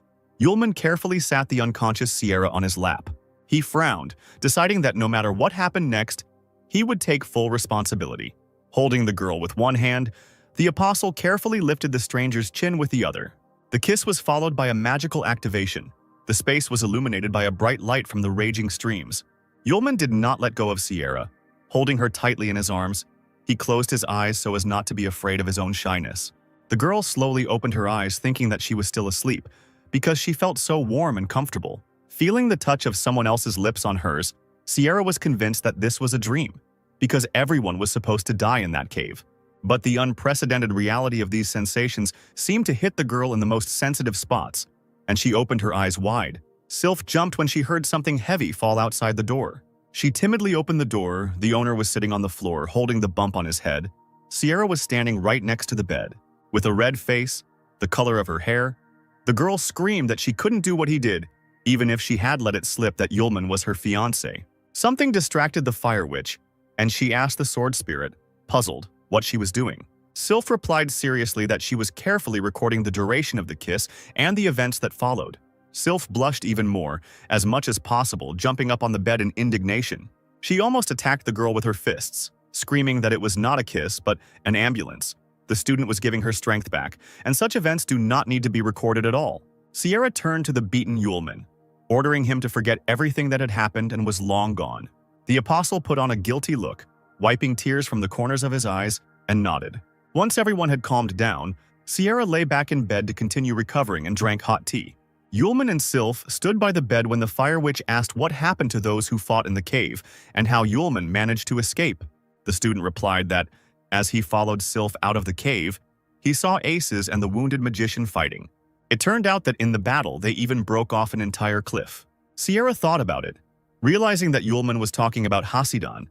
Yulman carefully sat the unconscious Sierra on his lap. He frowned, deciding that no matter what happened next, he would take full responsibility. Holding the girl with one hand, the apostle carefully lifted the stranger's chin with the other. The kiss was followed by a magical activation. The space was illuminated by a bright light from the raging streams. Yulman did not let go of Sierra. Holding her tightly in his arms, he closed his eyes so as not to be afraid of his own shyness. The girl slowly opened her eyes, thinking that she was still asleep, because she felt so warm and comfortable. Feeling the touch of someone else's lips on hers, Sierra was convinced that this was a dream, because everyone was supposed to die in that cave. But the unprecedented reality of these sensations seemed to hit the girl in the most sensitive spots, and she opened her eyes wide. Sylph jumped when she heard something heavy fall outside the door. She timidly opened the door. The owner was sitting on the floor, holding the bump on his head. Sierra was standing right next to the bed, with a red face, the color of her hair. The girl screamed that she couldn't do what he did, even if she had let it slip that Yulman was her fiancé. Something distracted the fire witch, and she asked the sword spirit, puzzled, what she was doing. Sylph replied seriously that she was carefully recording the duration of the kiss and the events that followed. Sylph blushed even more, as much as possible, jumping up on the bed in indignation. She almost attacked the girl with her fists, screaming that it was not a kiss, but an ambulance. The student was giving her strength back, and such events do not need to be recorded at all. Sierra turned to the beaten Yulman, ordering him to forget everything that had happened and was long gone. The apostle put on a guilty look, wiping tears from the corners of his eyes, and nodded. Once everyone had calmed down, Sierra lay back in bed to continue recovering and drank hot tea. Yulman and Sylph stood by the bed when the fire witch asked what happened to those who fought in the cave and how Yulman managed to escape. The student replied that, as he followed Sylph out of the cave, he saw Aces and the wounded magician fighting. It turned out that in the battle, they even broke off an entire cliff. Sierra thought about it, realizing that Yulman was talking about Hasidan.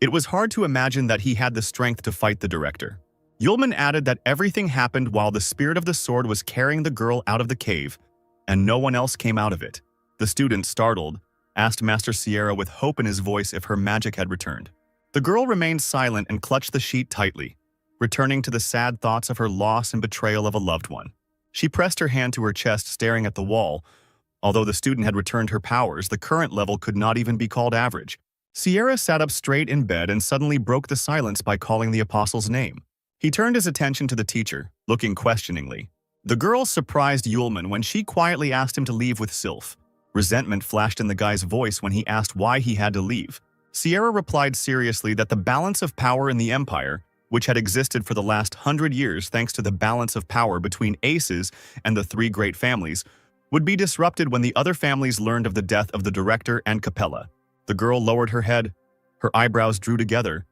It was hard to imagine that he had the strength to fight the director. Yulman added that everything happened while the spirit of the sword was carrying the girl out of the cave, and no one else came out of it. The student, startled, asked Master Sierra with hope in his voice if her magic had returned. The girl remained silent and clutched the sheet tightly, returning to the sad thoughts of her loss and betrayal of a loved one. She pressed her hand to her chest, staring at the wall. Although the student had returned her powers, the current level could not even be called average. Sierra sat up straight in bed and suddenly broke the silence by calling the apostle's name. He turned his attention to the teacher, looking questioningly. The girl surprised Yulman when she quietly asked him to leave with Sylph. Resentment flashed in the guy's voice when he asked why he had to leave. Sierra replied seriously that the balance of power in the Empire, which had existed for the last 100 years thanks to the balance of power between Aces and the three great families, would be disrupted when the other families learned of the death of the director and Capella. The girl lowered her head. Her eyebrows drew together.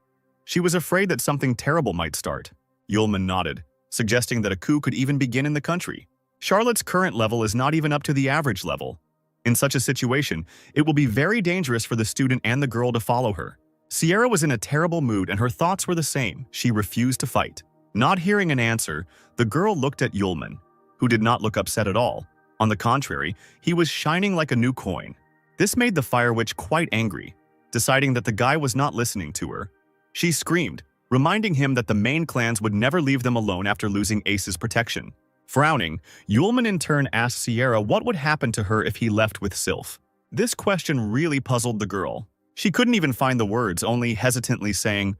She was afraid that something terrible might start. Yulman nodded, suggesting that a coup could even begin in the country. Charlotte's current level is not even up to the average level. In such a situation, it will be very dangerous for the student and the girl to follow her. Sierra was in a terrible mood and her thoughts were the same. She refused to fight. Not hearing an answer, the girl looked at Yulman, who did not look upset at all. On the contrary, he was shining like a new coin. This made the Fire Witch quite angry, deciding that the guy was not listening to her. She screamed, reminding him that the main clans would never leave them alone after losing Ace's protection. Frowning, Yulman in turn asked Sierra what would happen to her if he left with Sylph. This question really puzzled the girl. She couldn't even find the words, only hesitantly saying,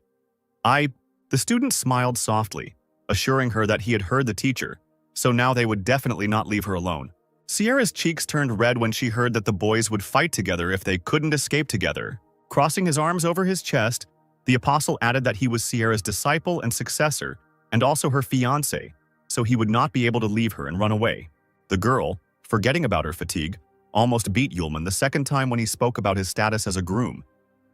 The student smiled softly, assuring her that he had heard the teacher, so now they would definitely not leave her alone. Sierra's cheeks turned red when she heard that the boys would fight together if they couldn't escape together. Crossing his arms over his chest, the apostle added that he was Sierra's disciple and successor, and also her fiancé, so he would not be able to leave her and run away. The girl, forgetting about her fatigue, almost beat Yulman the second time when he spoke about his status as a groom.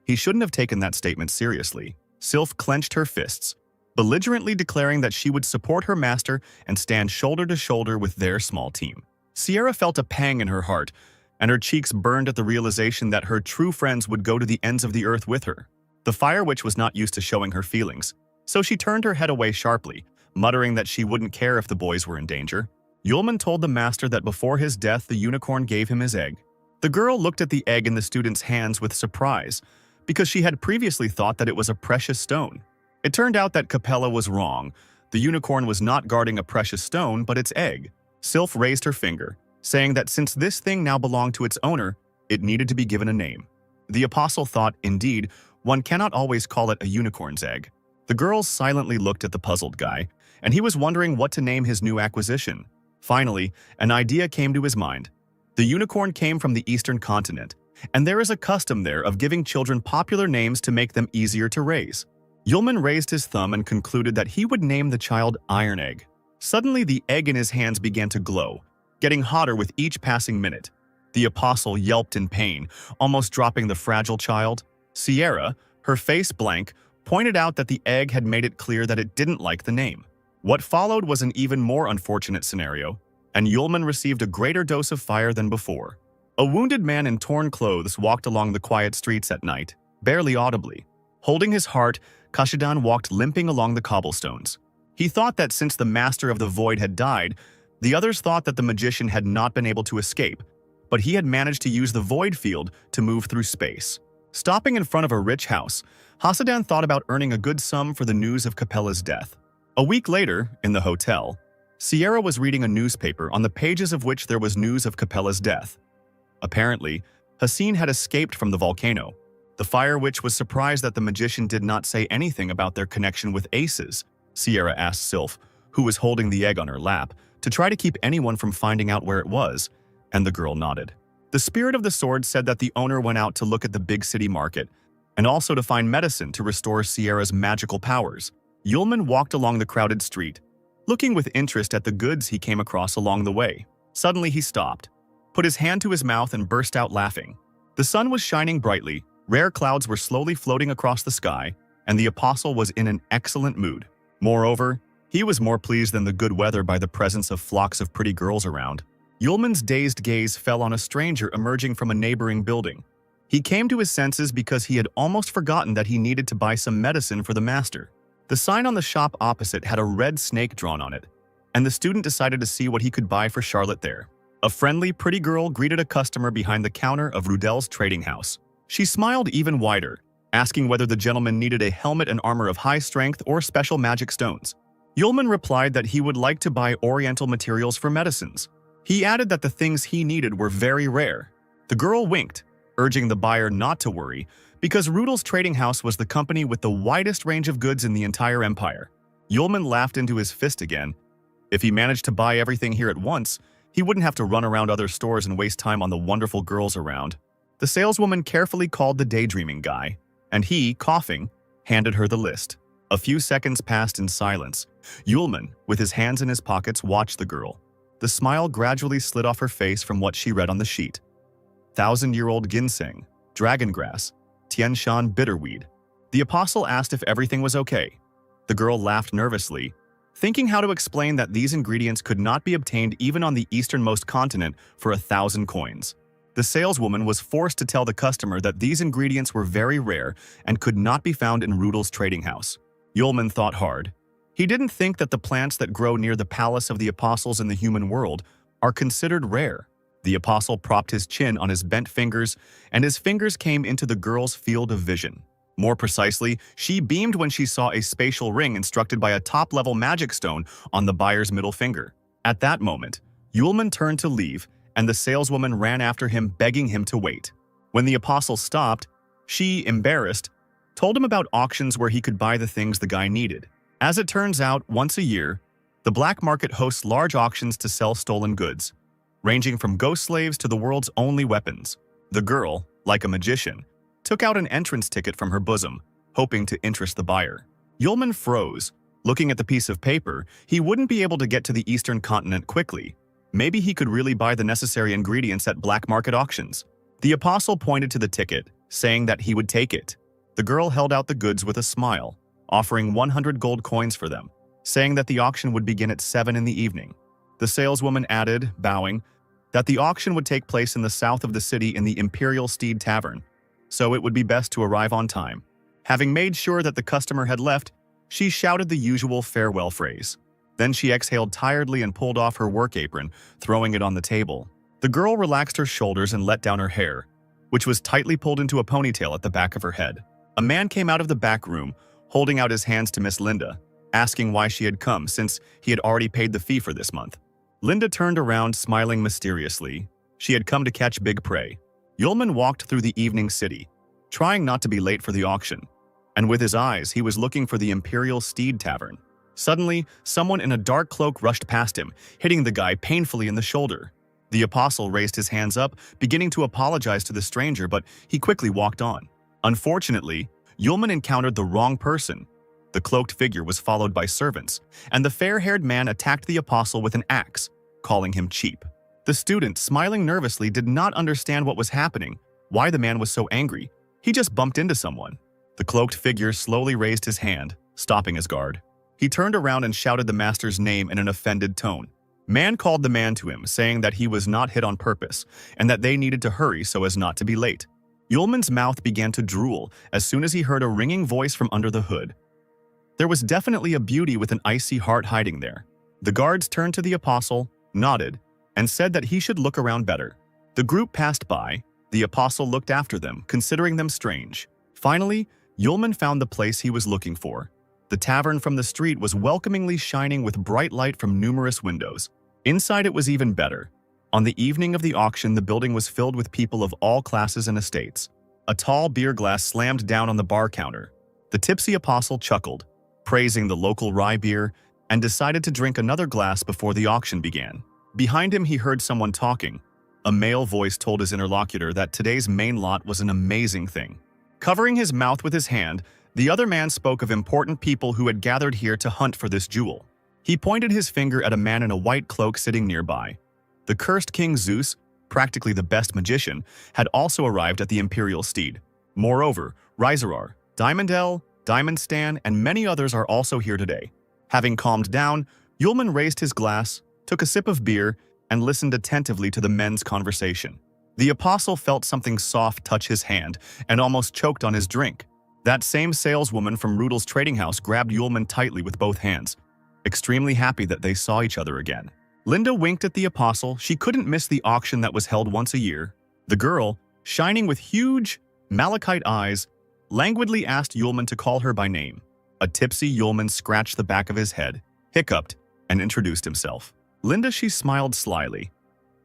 He shouldn't have taken that statement seriously. Sylph clenched her fists, belligerently declaring that she would support her master and stand shoulder to shoulder with their small team. Sierra felt a pang in her heart, and her cheeks burned at the realization that her true friends would go to the ends of the earth with her. The Fire Witch was not used to showing her feelings, so she turned her head away sharply, muttering that she wouldn't care if the boys were in danger. Yulman told the master that before his death the unicorn gave him his egg. The girl looked at the egg in the student's hands with surprise, because she had previously thought that it was a precious stone. It turned out that Capella was wrong. The unicorn was not guarding a precious stone, but its egg. Sylph raised her finger, saying that since this thing now belonged to its owner, it needed to be given a name. The apostle thought, indeed, one cannot always call it a unicorn's egg. The girls silently looked at the puzzled guy, and he was wondering what to name his new acquisition. Finally, an idea came to his mind. The unicorn came from the eastern continent, and there is a custom there of giving children popular names to make them easier to raise. Yulman raised his thumb and concluded that he would name the child Iron Egg. Suddenly, the egg in his hands began to glow, getting hotter with each passing minute. The apostle yelped in pain, almost dropping the fragile child. Sierra, her face blank, pointed out that the egg had made it clear that it didn't like the name. What followed was an even more unfortunate scenario, and Yulman received a greater dose of fire than before. A wounded man in torn clothes walked along the quiet streets at night, barely audibly. Holding his heart, Kashidan walked limping along the cobblestones. He thought that since the master of the void had died, the others thought that the magician had not been able to escape, but he had managed to use the void field to move through space. Stopping in front of a rich house, Hasadan thought about earning a good sum for the news of Capella's death. A week later, in the hotel, Sierra was reading a newspaper on the pages of which there was news of Capella's death. Apparently, Hassin had escaped from the volcano. The Fire Witch was surprised that the magician did not say anything about their connection with Aces. Sierra asked Sylph, who was holding the egg on her lap, to try to keep anyone from finding out where it was, and the girl nodded. The spirit of the sword said that the owner went out to look at the big city market, and also to find medicine to restore Sierra's magical powers. Yulman walked along the crowded street, looking with interest at the goods he came across along the way. Suddenly he stopped, put his hand to his mouth and burst out laughing. The sun was shining brightly, rare clouds were slowly floating across the sky, and the apostle was in an excellent mood. Moreover, he was more pleased than the good weather by the presence of flocks of pretty girls around. Yulman's dazed gaze fell on a stranger emerging from a neighboring building. He came to his senses because he had almost forgotten that he needed to buy some medicine for the master. The sign on the shop opposite had a red snake drawn on it, and the student decided to see what he could buy for Charlotte there. A friendly, pretty girl greeted a customer behind the counter of Rudel's trading house. She smiled even wider, asking whether the gentleman needed a helmet and armor of high strength or special magic stones. Yulman replied that he would like to buy oriental materials for medicines. He added that the things he needed were very rare. The girl winked, urging the buyer not to worry, because Rudel's trading house was the company with the widest range of goods in the entire empire. Yulman laughed into his fist again. If he managed to buy everything here at once, he wouldn't have to run around other stores and waste time on the wonderful girls around. The saleswoman carefully called the daydreaming guy, and he, coughing, handed her the list. A few seconds passed in silence. Yulman, with his hands in his pockets, watched the girl. The smile gradually slid off her face from what she read on the sheet. 1,000-year-old ginseng, dragon grass, Tianshan bitterweed. The apostle asked if everything was okay. The girl laughed nervously, thinking how to explain that these ingredients could not be obtained even on the easternmost continent for 1,000 coins. The saleswoman was forced to tell the customer that these ingredients were very rare and could not be found in Rudel's trading house. Yulman thought hard. He didn't think that the plants that grow near the palace of the apostles in the human world are considered rare. The apostle propped his chin on his bent fingers, and his fingers came into the girl's field of vision. More precisely, she beamed when she saw a spatial ring instructed by a top-level magic stone on the buyer's middle finger. At that moment, Yulman turned to leave, and the saleswoman ran after him, begging him to wait. When the apostle stopped, she, embarrassed, told him about auctions where he could buy the things the guy needed. As it turns out, once a year, the black market hosts large auctions to sell stolen goods, ranging from ghost slaves to the world's only weapons. The girl, like a magician, took out an entrance ticket from her bosom, hoping to interest the buyer. Yulman froze. Looking at the piece of paper, he wouldn't be able to get to the eastern continent quickly. Maybe he could really buy the necessary ingredients at black market auctions. The apostle pointed to the ticket, saying that he would take it. The girl held out the goods with a smile, offering 100 gold coins for them, saying that the auction would begin at 7 in the evening. The saleswoman added, bowing, that the auction would take place in the south of the city in the Imperial Steed Tavern, so it would be best to arrive on time. Having made sure that the customer had left, she shouted the usual farewell phrase. Then she exhaled tiredly and pulled off her work apron, throwing it on the table. The girl relaxed her shoulders and let down her hair, which was tightly pulled into a ponytail at the back of her head. A man came out of the back room, holding out his hands to Miss Linda, asking why she had come since he had already paid the fee for this month. Linda turned around, smiling mysteriously. She had come to catch big prey. Yulman walked through the evening city, trying not to be late for the auction, and with his eyes he was looking for the Imperial Steed Tavern. Suddenly, someone in a dark cloak rushed past him, hitting the guy painfully in the shoulder. The apostle raised his hands up, beginning to apologize to the stranger, but he quickly walked on. Unfortunately, Yulman encountered the wrong person. The cloaked figure was followed by servants, and the fair-haired man attacked the apostle with an axe, calling him cheap. The student, smiling nervously, did not understand what was happening, why the man was so angry. He just bumped into someone. The cloaked figure slowly raised his hand, stopping his guard. He turned around and shouted the master's name in an offended tone. Man called the man to him, saying that he was not hit on purpose, and that they needed to hurry so as not to be late. Yulman's mouth began to drool as soon as he heard a ringing voice from under the hood. There was definitely a beauty with an icy heart hiding there. The guards turned to the apostle, nodded, and said that he should look around better. The group passed by. The apostle looked after them, considering them strange. Finally, Yulman found the place he was looking for. The tavern from the street was welcomingly shining with bright light from numerous windows. Inside it was even better. On the evening of the auction, the building was filled with people of all classes and estates. A tall beer glass slammed down on the bar counter. The tipsy apostle chuckled, praising the local rye beer, and decided to drink another glass before the auction began. Behind him, he heard someone talking. A male voice told his interlocutor that today's main lot was an amazing thing. Covering his mouth with his hand, the other man spoke of important people who had gathered here to hunt for this jewel. He pointed his finger at a man in a white cloak sitting nearby. The cursed King Zeus, practically the best magician, had also arrived at the Imperial Steed. Moreover, Rizarar, Diamondell, Diamond Stan, and many others are also here today. Having calmed down, Yulman raised his glass, took a sip of beer, and listened attentively to the men's conversation. The apostle felt something soft touch his hand and almost choked on his drink. That same saleswoman from Rudel's trading house grabbed Yulman tightly with both hands, extremely happy that they saw each other again. Linda winked at the apostle. She couldn't miss the auction that was held once a year. The girl, shining with huge, malachite eyes, languidly asked Yulman to call her by name. A tipsy Yulman scratched the back of his head, hiccuped, and introduced himself. Linda, she smiled slyly.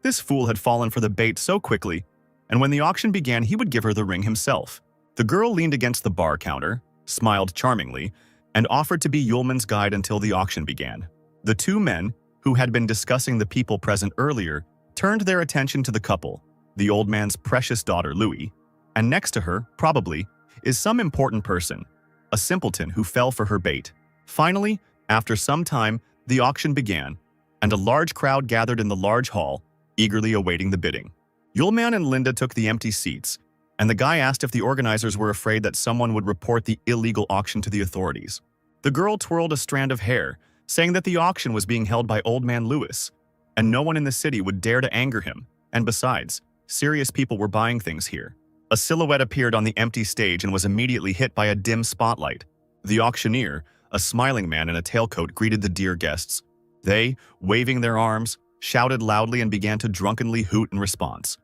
This fool had fallen for the bait so quickly, and when the auction began, he would give her the ring himself. The girl leaned against the bar counter, smiled charmingly, and offered to be Yulman's guide until the auction began. The two men, who had been discussing the people present earlier, turned their attention to the couple, the old man's precious daughter Louis, and next to her, probably, is some important person, a simpleton who fell for her bait. Finally, after some time, the auction began, and a large crowd gathered in the large hall, eagerly awaiting the bidding. Yulman and Linda took the empty seats, and the guy asked if the organizers were afraid that someone would report the illegal auction to the authorities. The girl twirled a strand of hair, saying that the auction was being held by Old Man Lewis, and no one in the city would dare to anger him, and besides, serious people were buying things here. A silhouette appeared on the empty stage and was immediately hit by a dim spotlight. The auctioneer, a smiling man in a tailcoat, greeted the dear guests. They, waving their arms, shouted loudly and began to drunkenly hoot in response.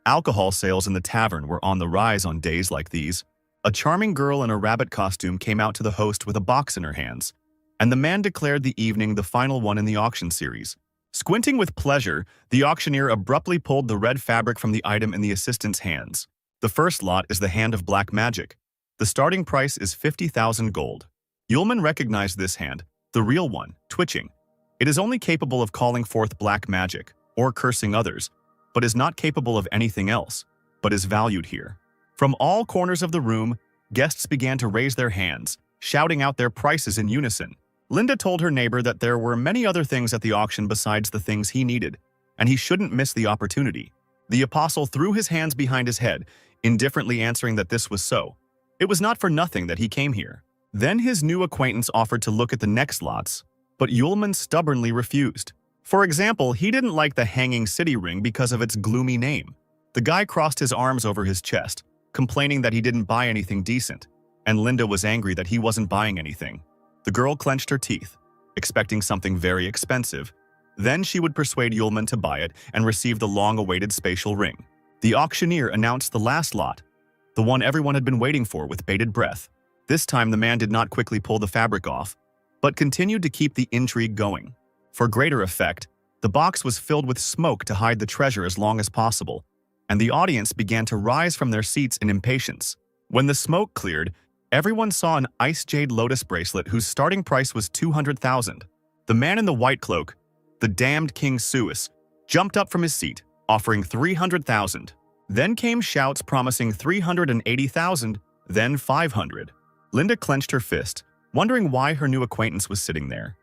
Alcohol sales in the tavern were on the rise on days like these. A charming girl in a rabbit costume came out to the host with a box in her hands, and the man declared the evening the final one in the auction series. Squinting with pleasure, the auctioneer abruptly pulled the red fabric from the item in the assistant's hands. The first lot is the Hand of Black Magic. The starting price is 50,000 gold. Yulman recognized this hand, the real one, twitching. It is only capable of calling forth black magic, or cursing others, but is not capable of anything else, but is valued here. From all corners of the room, guests began to raise their hands, shouting out their prices in unison. Linda told her neighbor that there were many other things at the auction besides the things he needed, and he shouldn't miss the opportunity. The apostle threw his hands behind his head, indifferently answering that this was so. It was not for nothing that he came here. Then his new acquaintance offered to look at the next lots, but Yulman stubbornly refused. For example, he didn't like the Hanging City ring because of its gloomy name. The guy crossed his arms over his chest, complaining that he didn't buy anything decent, and Linda was angry that he wasn't buying anything. The girl clenched her teeth, expecting something very expensive. Then she would persuade Yulman to buy it and receive the long-awaited spatial ring. The auctioneer announced the last lot, the one everyone had been waiting for with bated breath. This time the man did not quickly pull the fabric off, but continued to keep the intrigue going. For greater effect, the box was filled with smoke to hide the treasure as long as possible, and the audience began to rise from their seats in impatience. When the smoke cleared, everyone saw an ice jade lotus bracelet whose starting price was 200,000. The man in the white cloak, the damned King Suis, jumped up from his seat, offering 300,000. Then came shouts promising 380,000, then 500. Linda clenched her fist, wondering why her new acquaintance was sitting there.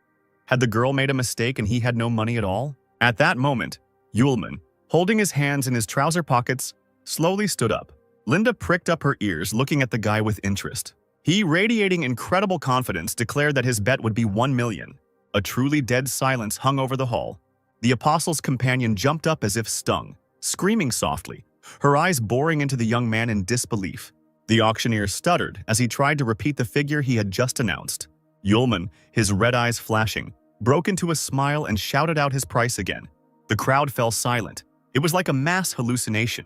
Had the girl made a mistake and he had no money at all? At that moment, Yulman, holding his hands in his trouser pockets, slowly stood up. Linda pricked up her ears, looking at the guy with interest. He, radiating incredible confidence, declared that his bet would be 1 million. A truly dead silence hung over the hall. The apostle's companion jumped up as if stung, screaming softly, her eyes boring into the young man in disbelief. The auctioneer stuttered as he tried to repeat the figure he had just announced. Yulman, his red eyes flashing, broke into a smile and shouted out his price again. The crowd fell silent. It was like a mass hallucination.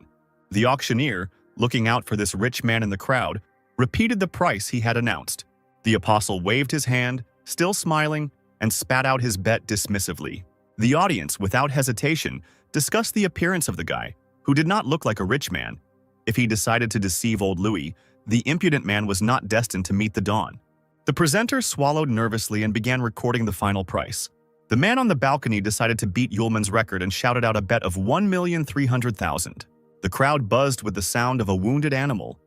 The auctioneer, looking out for this rich man in the crowd, repeated the price he had announced. The apostle waved his hand, still smiling, and spat out his bet dismissively. The audience, without hesitation, discussed the appearance of the guy, who did not look like a rich man. If he decided to deceive old Louis, the impudent man was not destined to meet the dawn. The presenter swallowed nervously and began recording the final price. The man on the balcony decided to beat Yulman's record and shouted out a bet of 1,300,000. The crowd buzzed with the sound of a wounded animal,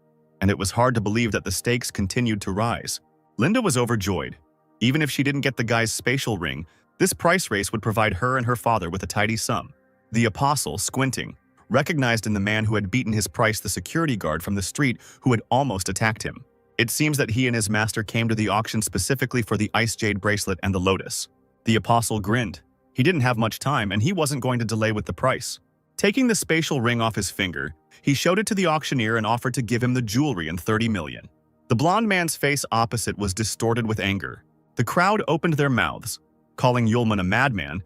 and it was hard to believe that the stakes continued to rise. Linda was overjoyed. Even if she didn't get the guy's spatial ring, this price race would provide her and her father with a tidy sum. The apostle, squinting, recognized in the man who had beaten his price the security guard from the street who had almost attacked him. It seems that he and his master came to the auction specifically for the ice jade bracelet and the lotus. The apostle grinned. He didn't have much time and he wasn't going to delay with the price. Taking the spatial ring off his finger, he showed it to the auctioneer and offered to give him the jewelry and 30 million. The blonde man's face opposite was distorted with anger. The crowd opened their mouths, calling Yulman a madman,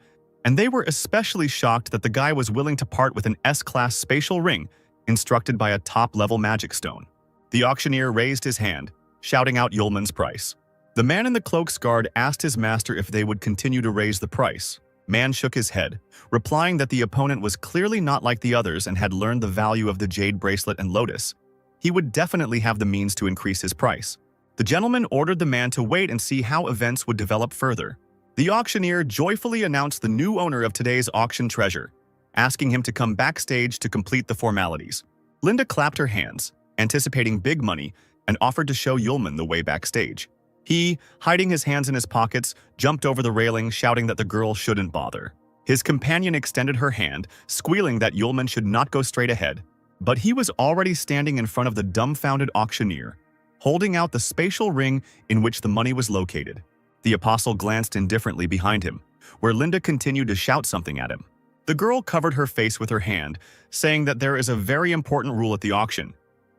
and they were especially shocked that the guy was willing to part with an S-class spatial ring instructed by a top-level magic stone. The auctioneer raised his hand, shouting out Yulman's price. The man in the cloak's guard asked his master if they would continue to raise the price. Man shook his head, replying that the opponent was clearly not like the others and had learned the value of the jade bracelet and lotus. He would definitely have the means to increase his price. The gentleman ordered the man to wait and see how events would develop further. The auctioneer joyfully announced the new owner of today's auction treasure, asking him to come backstage to complete the formalities. Linda clapped her hands, anticipating big money, and offered to show Yulman the way backstage. He, hiding his hands in his pockets, jumped over the railing, shouting that the girl shouldn't bother. His companion extended her hand, squealing that Yulman should not go straight ahead. But he was already standing in front of the dumbfounded auctioneer, holding out the spatial ring in which the money was located. The apostle glanced indifferently behind him, where Linda continued to shout something at him. The girl covered her face with her hand, saying that there is a very important rule at the auction.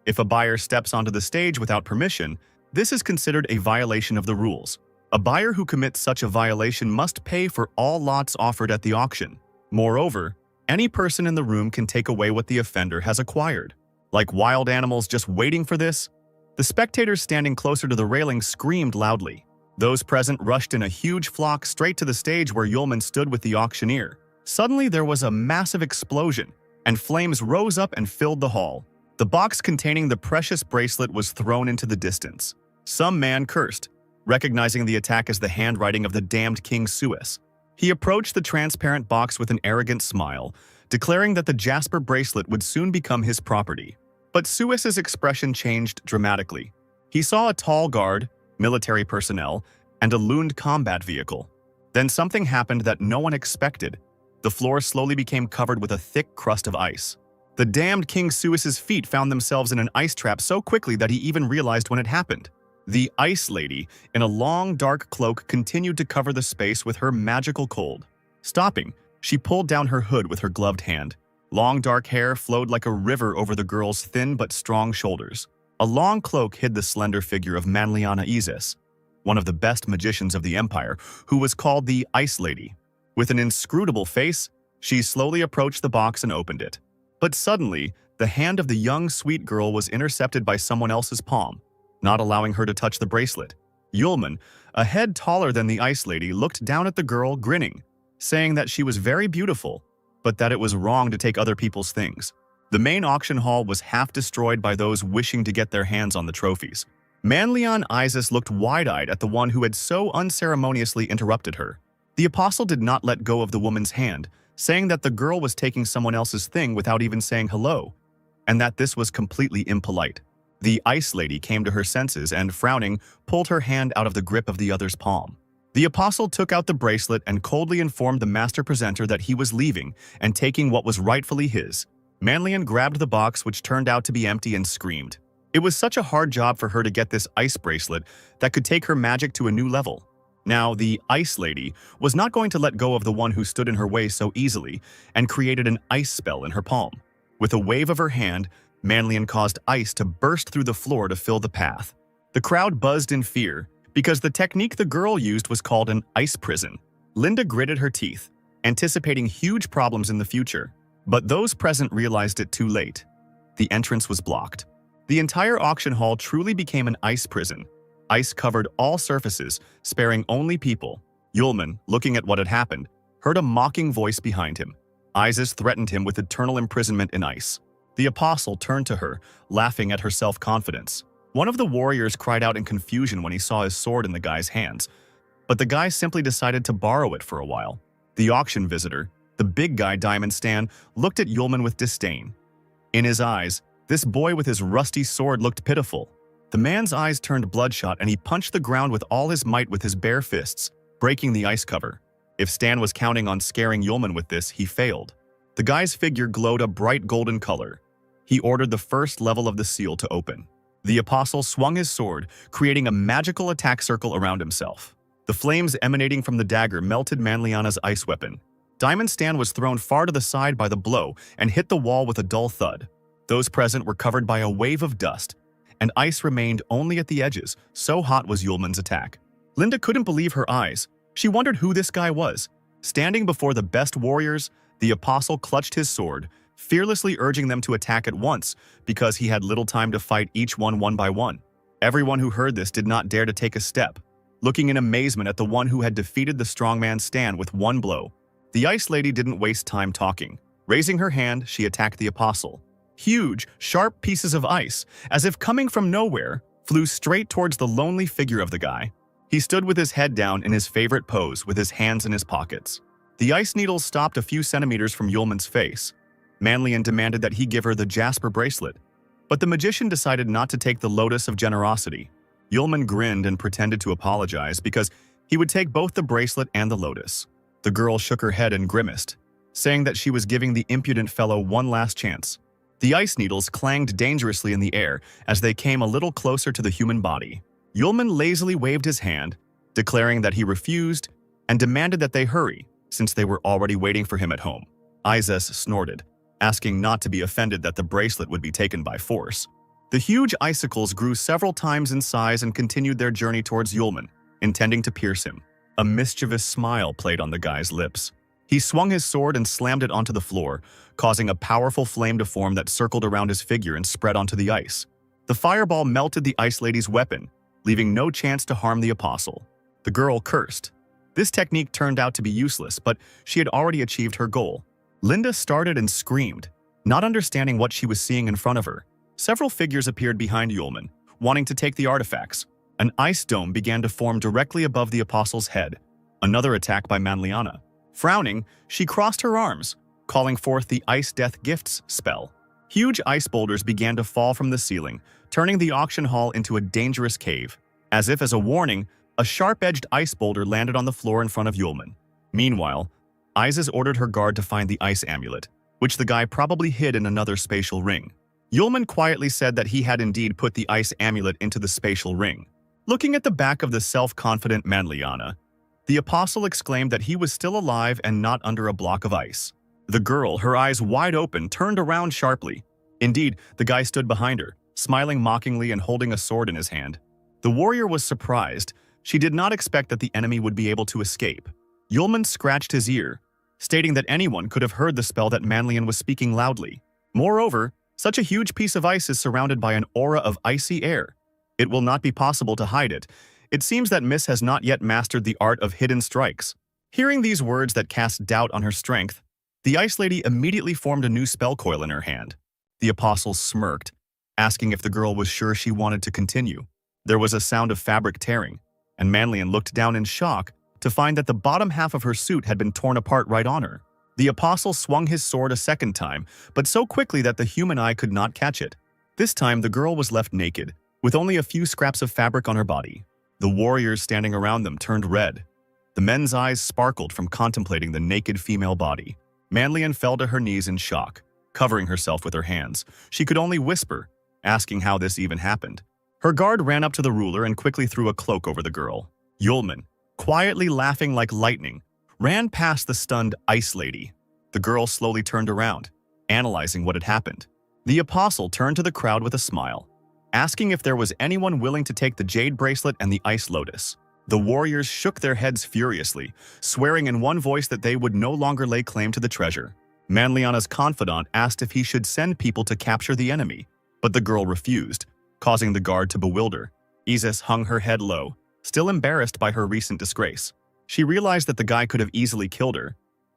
If a buyer steps onto the stage without permission, this is considered a violation of the rules. A buyer who commits such a violation must pay for all lots offered at the auction. Moreover, any person in the room can take away what the offender has acquired. Like wild animals just waiting for this, the spectators standing closer to the railing screamed loudly. Those present rushed in a huge flock straight to the stage where Yulman stood with the auctioneer. Suddenly there was a massive explosion, and flames rose up and filled the hall. The box containing the precious bracelet was thrown into the distance. Some man cursed, recognizing the attack as the handwriting of the damned King Suis. He approached the transparent box with an arrogant smile, declaring that the jasper bracelet would soon become his property. But Suis's expression changed dramatically. He saw a tall guard, military personnel, and a looned combat vehicle. Then something happened that no one expected. The floor slowly became covered with a thick crust of ice. The damned King Suis's feet found themselves in an ice trap so quickly that he even realized when it happened. The Ice Lady, in a long, dark cloak, continued to cover the space with her magical cold. Stopping, she pulled down her hood with her gloved hand. Long, dark hair flowed like a river over the girl's thin but strong shoulders. A long cloak hid the slender figure of Manliana Isis, one of the best magicians of the Empire, who was called the Ice Lady. With an inscrutable face, she slowly approached the box and opened it. But suddenly, the hand of the young, sweet girl was intercepted by someone else's palm, not allowing her to touch the bracelet. Yulman, a head taller than the Ice Lady, looked down at the girl, grinning, saying that she was very beautiful, but that it was wrong to take other people's things. The main auction hall was half destroyed by those wishing to get their hands on the trophies. Manlian Isis looked wide-eyed at the one who had so unceremoniously interrupted her. The apostle did not let go of the woman's hand, saying that the girl was taking someone else's thing without even saying hello, and that this was completely impolite. The Ice Lady came to her senses and, frowning, pulled her hand out of the grip of the other's palm. The apostle took out the bracelet and coldly informed the master presenter that he was leaving and taking what was rightfully his. Manlian grabbed the box, which turned out to be empty, and screamed. It was such a hard job for her to get this ice bracelet that could take her magic to a new level. Now, the Ice Lady was not going to let go of the one who stood in her way so easily and created an ice spell in her palm. With a wave of her hand, Manlian caused ice to burst through the floor to fill the path. The crowd buzzed in fear because the technique the girl used was called an ice prison. Linda gritted her teeth, anticipating huge problems in the future. But those present realized it too late. The entrance was blocked. The entire auction hall truly became an ice prison. Ice covered all surfaces, sparing only people. Yulman, looking at what had happened, heard a mocking voice behind him. Isis threatened him with eternal imprisonment in ice. The apostle turned to her, laughing at her self-confidence. One of the warriors cried out in confusion when he saw his sword in the guy's hands, but the guy simply decided to borrow it for a while. The auction visitor, the big guy Diamond Stan, looked at Yulman with disdain. In his eyes, this boy with his rusty sword looked pitiful. The man's eyes turned bloodshot and he punched the ground with all his might with his bare fists, breaking the ice cover. If Stan was counting on scaring Yulman with this, he failed. The guy's figure glowed a bright golden color. He ordered the first level of the seal to open. The apostle swung his sword, creating a magical attack circle around himself. The flames emanating from the dagger melted Manliana's ice weapon. Diamond Stan was thrown far to the side by the blow and hit the wall with a dull thud. Those present were covered by a wave of dust, and ice remained only at the edges, so hot was Yulman's attack. Linda couldn't believe her eyes. She wondered who this guy was. Standing before the best warriors, the apostle clutched his sword, fearlessly urging them to attack at once because he had little time to fight each one by one. Everyone who heard this did not dare to take a step, looking in amazement at the one who had defeated the strongman Stan with one blow. The Ice Lady didn't waste time talking. Raising her hand, she attacked the apostle. Huge, sharp pieces of ice, as if coming from nowhere, flew straight towards the lonely figure of the guy. He stood with his head down in his favorite pose with his hands in his pockets. The ice needles stopped a few centimeters from Yulman's face. Manlian demanded that he give her the jasper bracelet, but the magician decided not to take the lotus of generosity. Yulman grinned and pretended to apologize because he would take both the bracelet and the lotus. The girl shook her head and grimaced, saying that she was giving the impudent fellow one last chance. The ice needles clanged dangerously in the air as they came a little closer to the human body. Yulman lazily waved his hand, declaring that he refused and demanded that they hurry, since they were already waiting for him at home. Isis snorted, asking not to be offended that the bracelet would be taken by force. The huge icicles grew several times in size and continued their journey towards Yulman, intending to pierce him. A mischievous smile played on the guy's lips. He swung his sword and slammed it onto the floor, causing a powerful flame to form that circled around his figure and spread onto the ice. The fireball melted the Ice Lady's weapon, leaving no chance to harm the apostle. The girl cursed. This technique turned out to be useless, but she had already achieved her goal. Linda started and screamed, not understanding what she was seeing in front of her. Several figures appeared behind Yulman, wanting to take the artifacts. An ice dome began to form directly above the apostle's head. Another attack by Manliana. Frowning, she crossed her arms, calling forth the Ice Death Gifts spell. Huge ice boulders began to fall from the ceiling, turning the auction hall into a dangerous cave. As if as a warning, a sharp-edged ice boulder landed on the floor in front of Yulman. Meanwhile, Isis ordered her guard to find the ice amulet, which the guy probably hid in another spatial ring. Yulman quietly said that he had indeed put the ice amulet into the spatial ring. Looking at the back of the self-confident Manliana, the apostle exclaimed that he was still alive and not under a block of ice. The girl, her eyes wide open, turned around sharply. Indeed, the guy stood behind her, smiling mockingly and holding a sword in his hand. The warrior was surprised. She did not expect that the enemy would be able to escape. Yulman scratched his ear, stating that anyone could have heard the spell that Manlian was speaking loudly. Moreover, such a huge piece of ice is surrounded by an aura of icy air. It will not be possible to hide it. It seems that Miss has not yet mastered the art of hidden strikes. Hearing these words that cast doubt on her strength, the Ice Lady immediately formed a new spell coil in her hand. The apostle smirked, asking if the girl was sure she wanted to continue. There was a sound of fabric tearing, and Manlian looked down in shock to find that the bottom half of her suit had been torn apart right on her. The apostle swung his sword a second time, but so quickly that the human eye could not catch it. This time, the girl was left naked, with only a few scraps of fabric on her body. The warriors standing around them turned red. The men's eyes sparkled from contemplating the naked female body. Manlian fell to her knees in shock, covering herself with her hands. She could only whisper, asking how this even happened. Her guard ran up to the ruler and quickly threw a cloak over the girl. Yulman, quietly laughing like lightning, ran past the stunned Ice Lady. The girl slowly turned around, analyzing what had happened. The apostle turned to the crowd with a smile, asking if there was anyone willing to take the jade bracelet and the ice lotus. The warriors shook their heads furiously, swearing in one voice that they would no longer lay claim to the treasure. Manliana's confidant asked if he should send people to capture the enemy, but the girl refused, causing the guard to bewilder. Isis hung her head low, still embarrassed by her recent disgrace. She realized that the guy could have easily killed her,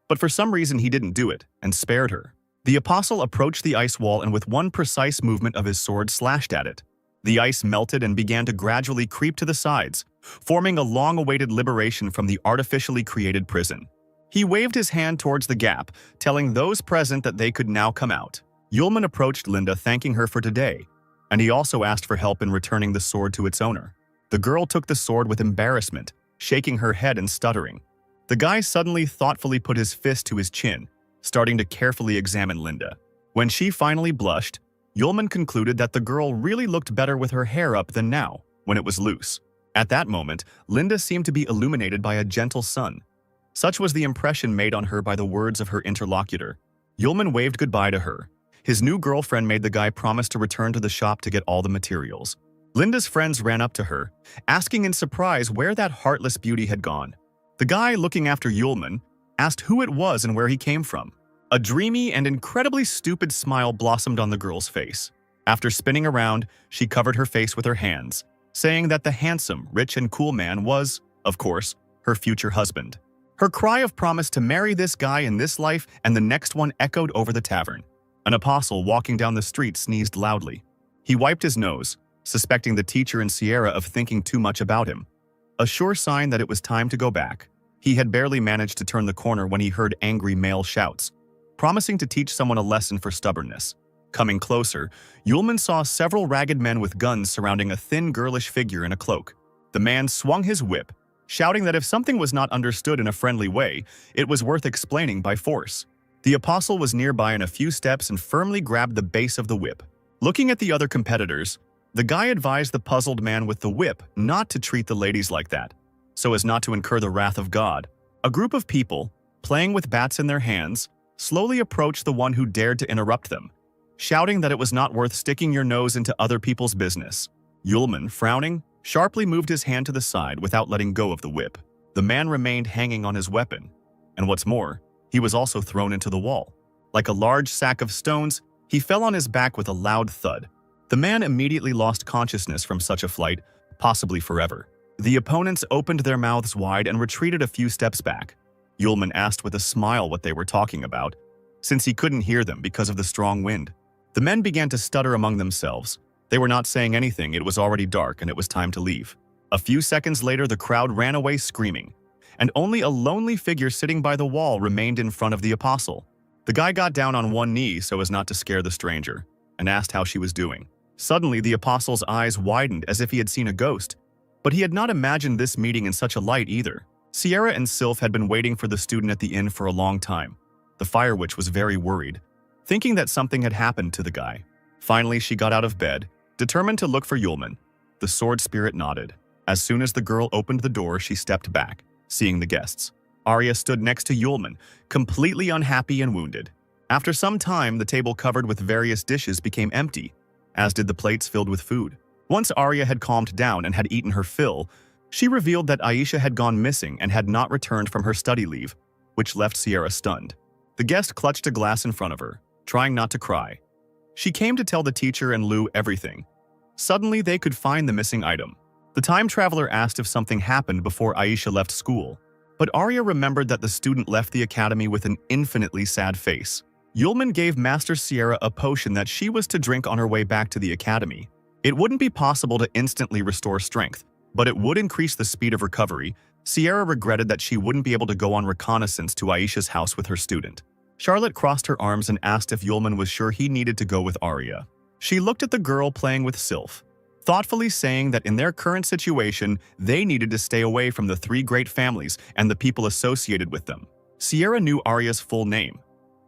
but for some reason he didn't do it and spared her. The apostle approached the ice wall and with one precise movement of his sword slashed at it. The ice melted and began to gradually creep to the sides, forming a long-awaited liberation from the artificially created prison. He waved his hand towards the gap, telling those present that they could now come out. Yulman approached Linda, thanking her for today, and he also asked for help in returning the sword to its owner. The girl took the sword with embarrassment, shaking her head and stuttering. The guy suddenly thoughtfully put his fist to his chin, starting to carefully examine Linda. When she finally blushed, Yulman concluded that the girl really looked better with her hair up than now, when it was loose. At that moment, Linda seemed to be illuminated by a gentle sun. Such was the impression made on her by the words of her interlocutor. Yulman waved goodbye to her. His new girlfriend made the guy promise to return to the shop to get all the materials. Linda's friends ran up to her, asking in surprise where that heartless beauty had gone. The guy, looking after Yulman, asked who it was and where he came from. A dreamy and incredibly stupid smile blossomed on the girl's face. After spinning around, she covered her face with her hands, saying that the handsome, rich, and cool man was, of course, her future husband. Her cry of promise to marry this guy in this life and the next one echoed over the tavern. An apostle walking down the street sneezed loudly. He wiped his nose, suspecting the teacher in Sierra of thinking too much about him. A sure sign that it was time to go back. He had barely managed to turn the corner when he heard angry male shouts, promising to teach someone a lesson for stubbornness. Coming closer, Yulman saw several ragged men with guns surrounding a thin, girlish figure in a cloak. The man swung his whip, shouting that if something was not understood in a friendly way, it was worth explaining by force. The apostle was nearby in a few steps and firmly grabbed the base of the whip. Looking at the other competitors, the guy advised the puzzled man with the whip not to treat the ladies like that, so as not to incur the wrath of God. A group of people, playing with bats in their hands, slowly approached the one who dared to interrupt them, shouting that it was not worth sticking your nose into other people's business. Yulman, frowning, sharply moved his hand to the side without letting go of the whip. The man remained hanging on his weapon, and what's more, He was also thrown into the wall. Like a large sack of stones, he fell on his back with a loud thud. The man immediately lost consciousness from such a flight, possibly forever. The opponents opened their mouths wide and retreated a few steps back. Yulman asked with a smile what they were talking about, since he couldn't hear them because of the strong wind. The men began to stutter among themselves. They were not saying anything, it was already dark and it was time to leave. A few seconds later, the crowd ran away screaming, and only a lonely figure sitting by the wall remained in front of the apostle. The guy got down on one knee so as not to scare the stranger, and asked how she was doing. Suddenly, the apostle's eyes widened as if he had seen a ghost, but he had not imagined this meeting in such a light either. Sierra and Sylph had been waiting for the student at the inn for a long time. The Fire Witch was very worried, thinking that something had happened to the guy. Finally, she got out of bed, determined to look for Yulman. The sword spirit nodded. As soon as the girl opened the door, she stepped back, seeing the guests. Arya stood next to Yulman, completely unhappy and wounded. After some time, the table covered with various dishes became empty, as did the plates filled with food. Once Arya had calmed down and had eaten her fill, she revealed that Aisha had gone missing and had not returned from her study leave, which left Sierra stunned. The guest clutched a glass in front of her, trying not to cry. She came to tell the teacher and Lou everything. Suddenly, they could find the missing item. The time traveler asked if something happened before Aisha left school, but Arya remembered that the student left the academy with an infinitely sad face. Yulman gave Master Sierra a potion that she was to drink on her way back to the academy. It wouldn't be possible to instantly restore strength, but it would increase the speed of recovery. Sierra regretted that she wouldn't be able to go on reconnaissance to Aisha's house with her student. Charlotte crossed her arms and asked if Yulman was sure he needed to go with Arya. She looked at the girl playing with Sylph, thoughtfully saying that in their current situation, they needed to stay away from the three great families and the people associated with them. Sierra knew Arya's full name.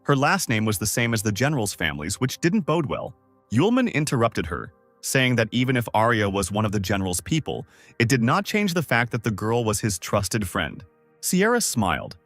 Her last name was the same as the general's families, which didn't bode well. Yulman interrupted her, saying that even if Arya was one of the general's people, it did not change the fact that the girl was his trusted friend. Sierra smiled.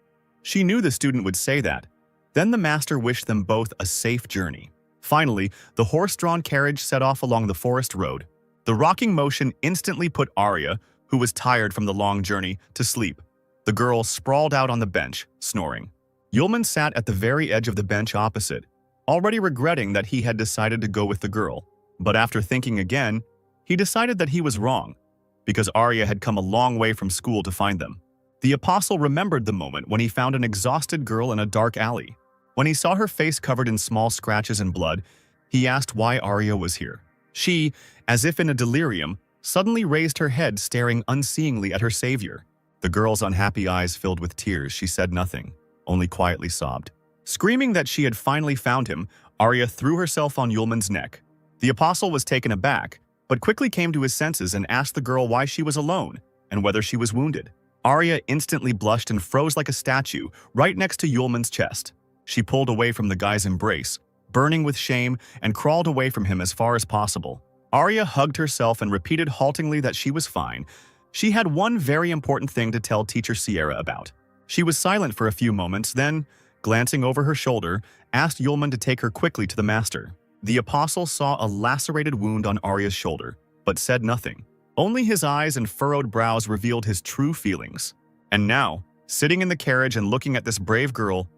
She knew the student would say that. Then the master wished them both a safe journey. Finally, the horse-drawn carriage set off along the forest road. The rocking motion instantly put Arya, who was tired from the long journey, to sleep. The girl sprawled out on the bench, snoring. Yulman sat at the very edge of the bench opposite, already regretting that he had decided to go with the girl. But after thinking again, he decided that he was wrong, because Arya had come a long way from school to find them. The apostle remembered the moment when he found an exhausted girl in a dark alley. When he saw her face covered in small scratches and blood, he asked why Arya was here. She, as if in a delirium, suddenly raised her head, staring unseeingly at her savior. The girl's unhappy eyes filled with tears. She said nothing, only quietly sobbed. Screaming that she had finally found him, Arya threw herself on Yulman's neck. The apostle was taken aback, but quickly came to his senses and asked the girl why she was alone and whether she was wounded. Arya instantly blushed and froze like a statue right next to Yulman's chest. She pulled away from the guy's embrace, burning with shame, and crawled away from him as far as possible. Arya hugged herself and repeated haltingly that she was fine. She had one very important thing to tell Teacher Sierra about. She was silent for a few moments, then, glancing over her shoulder, asked Yulman to take her quickly to the master. The apostle saw a lacerated wound on Arya's shoulder, but said nothing. Only his eyes and furrowed brows revealed his true feelings. And now, sitting in the carriage and looking at this brave girl,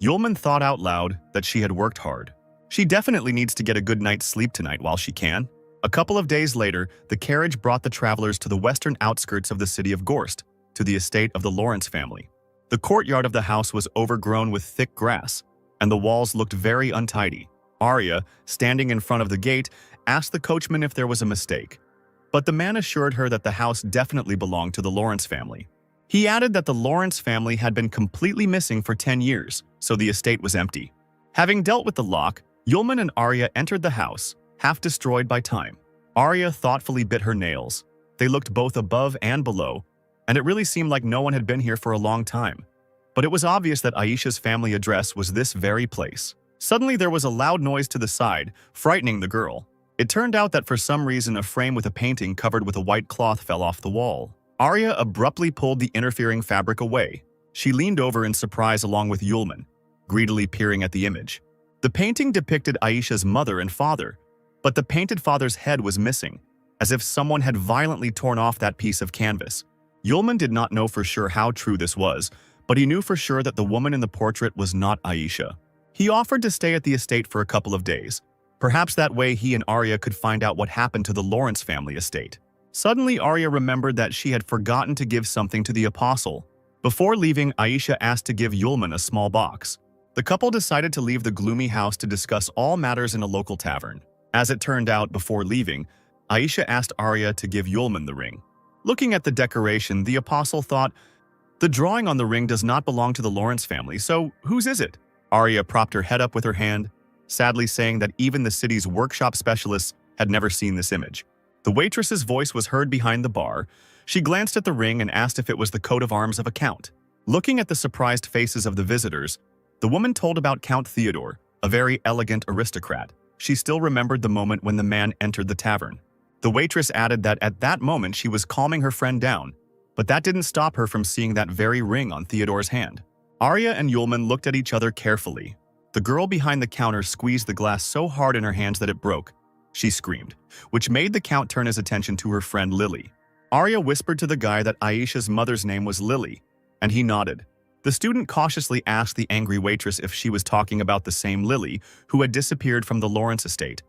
Yulman thought out loud that she had worked hard. She definitely needs to get a good night's sleep tonight while she can. A couple of days later, the carriage brought the travelers to the western outskirts of the city of Gorst, to the estate of the Lawrence family. The courtyard of the house was overgrown with thick grass, and the walls looked very untidy. Arya, standing in front of the gate, asked the coachman if there was a mistake. But the man assured her that the house definitely belonged to the Lawrence family. He added that the Lawrence family had been completely missing for 10 years, so the estate was empty. Having dealt with the lock, Yulman and Arya entered the house, half destroyed by time. Arya thoughtfully bit her nails. They looked both above and below, and it really seemed like no one had been here for a long time. But it was obvious that Aisha's family address was this very place. Suddenly there was a loud noise to the side, frightening the girl. It turned out that for some reason a frame with a painting covered with a white cloth fell off the wall. Arya abruptly pulled the interfering fabric away. She leaned over in surprise along with Yulman, greedily peering at the image. The painting depicted Aisha's mother and father, but the painted father's head was missing, as if someone had violently torn off that piece of canvas. Yulman did not know for sure how true this was, but he knew for sure that the woman in the portrait was not Aisha. He offered to stay at the estate for a couple of days. Perhaps that way he and Arya could find out what happened to the Lawrence family estate. Suddenly, Arya remembered that she had forgotten to give something to the apostle. Before leaving, Aisha asked to give Yulman a small box. The couple decided to leave the gloomy house to discuss all matters in a local tavern. As it turned out, before leaving, Aisha asked Arya to give Yulman the ring. Looking at the decoration, the apostle thought, "The drawing on the ring does not belong to the Lawrence family, so whose is it?" Arya propped her head up with her hand, sadly saying that even the city's workshop specialists had never seen this image. The waitress's voice was heard behind the bar. She glanced at the ring and asked if it was the coat of arms of a count. Looking at the surprised faces of the visitors, the woman told about Count Theodore, a very elegant aristocrat. She still remembered the moment when the man entered the tavern. The waitress added that at that moment she was calming her friend down, but that didn't stop her from seeing that very ring on Theodore's hand. Arya and Yulman looked at each other carefully. The girl behind the counter squeezed the glass so hard in her hands that it broke. She screamed, which made the count turn his attention to her friend Lily. Arya whispered to the guy that Aisha's mother's name was Lily, and he nodded. The student cautiously asked the angry waitress if she was talking about the same Lily who had disappeared from the Lawrence estate.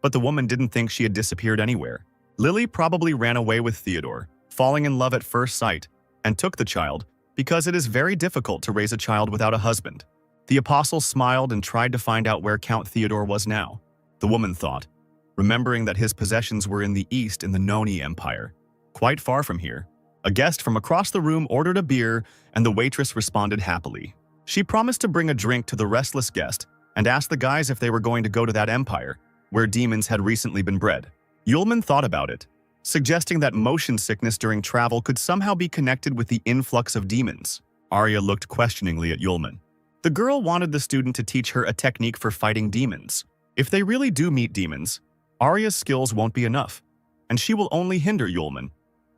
But the woman didn't think she had disappeared anywhere. Lily probably ran away with Theodore, falling in love at first sight, and took the child because it is very difficult to raise a child without a husband. The apostle smiled and tried to find out where Count Theodore was now. The woman thought, remembering that his possessions were in the east in the Noni Empire, quite far from here. A guest from across the room ordered a beer, and the waitress responded happily. She promised to bring a drink to the restless guest and asked the guys if they were going to go to that empire, where demons had recently been bred. Yulman thought about it, suggesting that motion sickness during travel could somehow be connected with the influx of demons. Arya looked questioningly at Yulman. The girl wanted the student to teach her a technique for fighting demons. If they really do meet demons, Arya's skills won't be enough, and she will only hinder Yulman.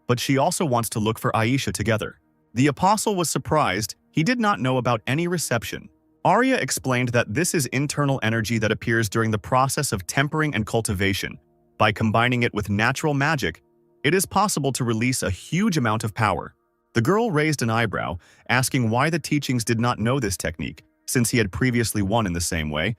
But she also wants to look for Aisha together. The apostle was surprised. He did not know about any reception. Arya explained that this is internal energy that appears during the process of tempering and cultivation. By combining it with natural magic, it is possible to release a huge amount of power. The girl raised an eyebrow, asking why the teachings did not know this technique, since he had previously won in the same way,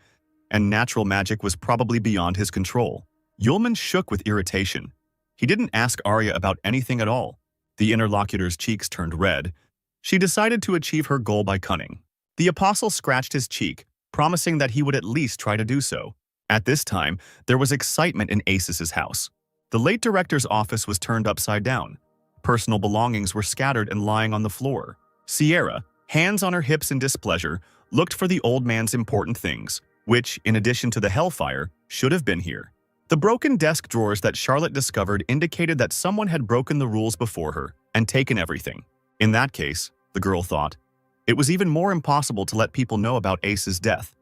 and natural magic was probably beyond his control. Yulman shook with irritation. He didn't ask Arya about anything at all. The interlocutor's cheeks turned red. She decided to achieve her goal by cunning. The apostle scratched his cheek, promising that he would at least try to do so. At this time, there was excitement in Aces's house. The late director's office was turned upside down. Personal belongings were scattered and lying on the floor. Sierra, hands on her hips in displeasure, looked for the old man's important things, which, in addition to the hellfire, should have been here. The broken desk drawers that Charlotte discovered indicated that someone had broken the rules before her and taken everything. In that case, the girl thought, it was even more impossible to let people know about Ace's death.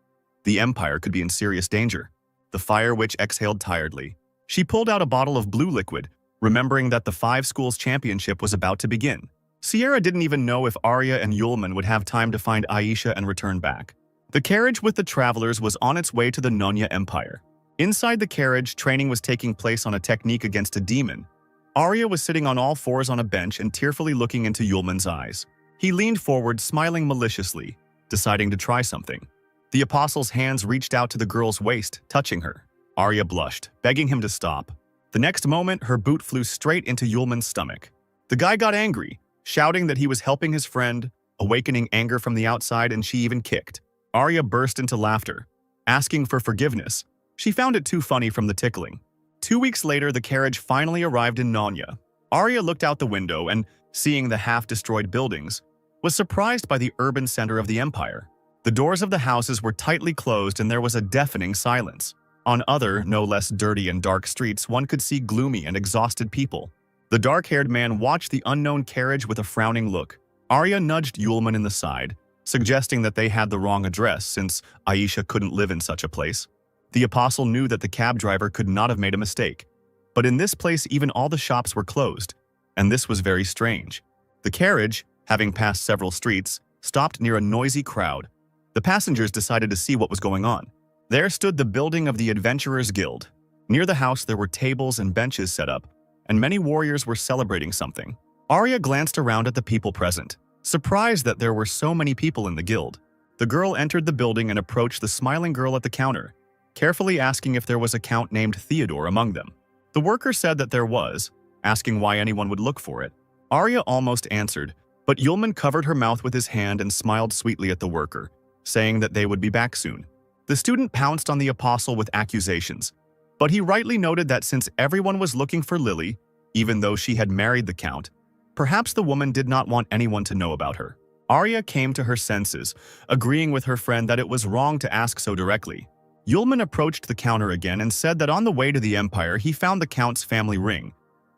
The Empire could be in serious danger. The fire witch exhaled tiredly. She pulled out a bottle of blue liquid, remembering that the 5 schools championship was about to begin. Sierra didn't even know if Arya and Yulman would have time to find Aisha and return back. The carriage with the travelers was on its way to the Nonya Empire. Inside the carriage, training was taking place on a technique against a demon. Arya was sitting on all fours on a bench and tearfully looking into Yulman's eyes. He leaned forward, smiling maliciously, deciding to try something. The apostle's hands reached out to the girl's waist, touching her. Arya blushed, begging him to stop. The next moment, her boot flew straight into Yulman's stomach. The guy got angry, shouting that he was helping his friend, awakening anger from the outside, and she even kicked. Arya burst into laughter, asking for forgiveness. She found it too funny from the tickling. 2 weeks later, the carriage finally arrived in Nonya. Arya looked out the window and, seeing the half-destroyed buildings, was surprised by the urban center of the empire. The doors of the houses were tightly closed and there was a deafening silence. On other, no less dirty and dark streets, one could see gloomy and exhausted people. The dark-haired man watched the unknown carriage with a frowning look. Arya nudged Yulman in the side, suggesting that they had the wrong address since Aisha couldn't live in such a place. The apostle knew that the cab driver could not have made a mistake. But in this place, even all the shops were closed, and this was very strange. The carriage, having passed several streets, stopped near a noisy crowd. The passengers decided to see what was going on. There stood the building of the Adventurers Guild. Near the house, there were tables and benches set up, and many warriors were celebrating something. Arya glanced around at the people present. Surprised that there were so many people in the guild, the girl entered the building and approached the smiling girl at the counter, carefully asking if there was a count named Theodore among them. The worker said that there was, asking why anyone would look for it. Arya almost answered, but Yulman covered her mouth with his hand and smiled sweetly at the worker, saying that they would be back soon. The student pounced on the apostle with accusations, but he rightly noted that since everyone was looking for Lily, even though she had married the count, perhaps the woman did not want anyone to know about her. Arya came to her senses, agreeing with her friend that it was wrong to ask so directly. Yulman approached the counter again and said that on the way to the Empire he found the count's family ring,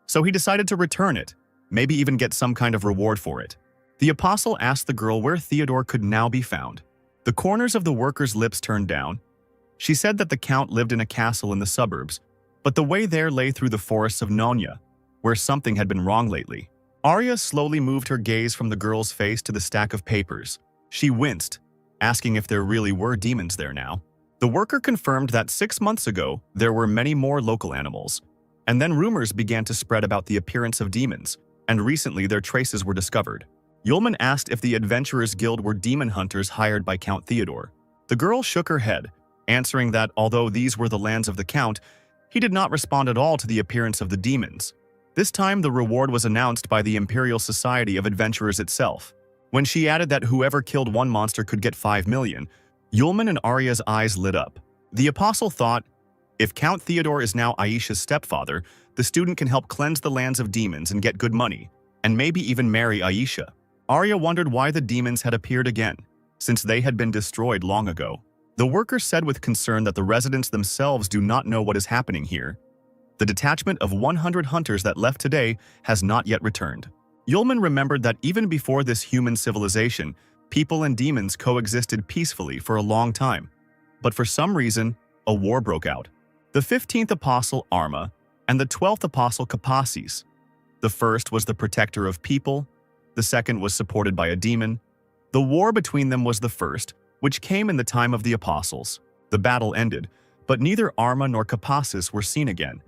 so he decided to return it, maybe even get some kind of reward for it. The apostle asked the girl where Theodore could now be found. The corners of the worker's lips turned down. She said that the count lived in a castle in the suburbs, but the way there lay through the forests of Nonya, where something had been wrong lately. Arya slowly moved her gaze from the girl's face to the stack of papers. She winced, asking if there really were demons there now. The worker confirmed that 6 months ago there were many more local animals, and then rumors began to spread about the appearance of demons, and recently their traces were discovered. Yulman asked if the Adventurers Guild were demon hunters hired by Count Theodore. The girl shook her head, answering that although these were the lands of the Count, he did not respond at all to the appearance of the demons. This time the reward was announced by the Imperial Society of Adventurers itself. When she added that whoever killed one monster could get 5 million, Yulman and Arya's eyes lit up. The apostle thought, if Count Theodore is now Aisha's stepfather, the student can help cleanse the lands of demons and get good money, and maybe even marry Aisha. Arya wondered why the demons had appeared again, since they had been destroyed long ago. The worker said with concern that the residents themselves do not know what is happening here. The detachment of 100 hunters that left today has not yet returned. Yulman remembered that even before this human civilization, people and demons coexisted peacefully for a long time. But for some reason, a war broke out. The 15th apostle, Arma, and the 12th apostle, Kapasis. The first was the protector of people. The second was supported by a demon. The war between them was the first, which came in the time of the apostles. The battle ended, but neither Arma nor Kapasis were seen again,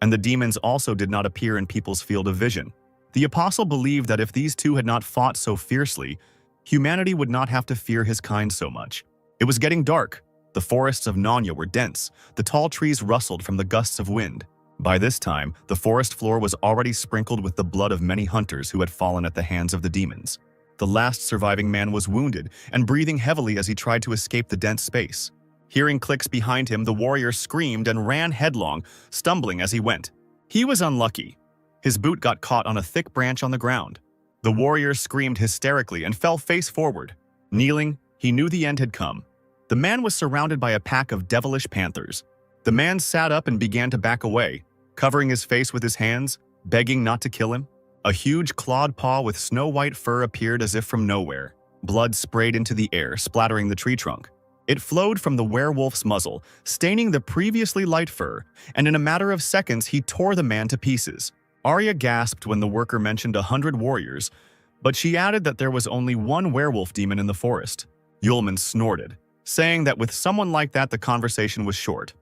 and the demons also did not appear in people's field of vision. The apostle believed that if these two had not fought so fiercely, humanity would not have to fear his kind so much. It was getting dark. The forests of Nonya were dense. The tall trees rustled from the gusts of wind. By this time, the forest floor was already sprinkled with the blood of many hunters who had fallen at the hands of the demons. The last surviving man was wounded and breathing heavily as he tried to escape the dense space. Hearing clicks behind him, the warrior screamed and ran headlong, stumbling as he went. He was unlucky. His boot got caught on a thick branch on the ground. The warrior screamed hysterically and fell face forward. Kneeling, he knew the end had come. The man was surrounded by a pack of devilish panthers. The man sat up and began to back away, covering his face with his hands, begging not to kill him. A huge clawed paw with snow-white fur appeared as if from nowhere. Blood sprayed into the air, splattering the tree trunk. It flowed from the werewolf's muzzle, staining the previously light fur, and in a matter of seconds he tore the man to pieces. Arya gasped when the worker mentioned 100 warriors, but she added that there was only one werewolf demon in the forest. Yulman snorted, saying that with someone like that the conversation was short.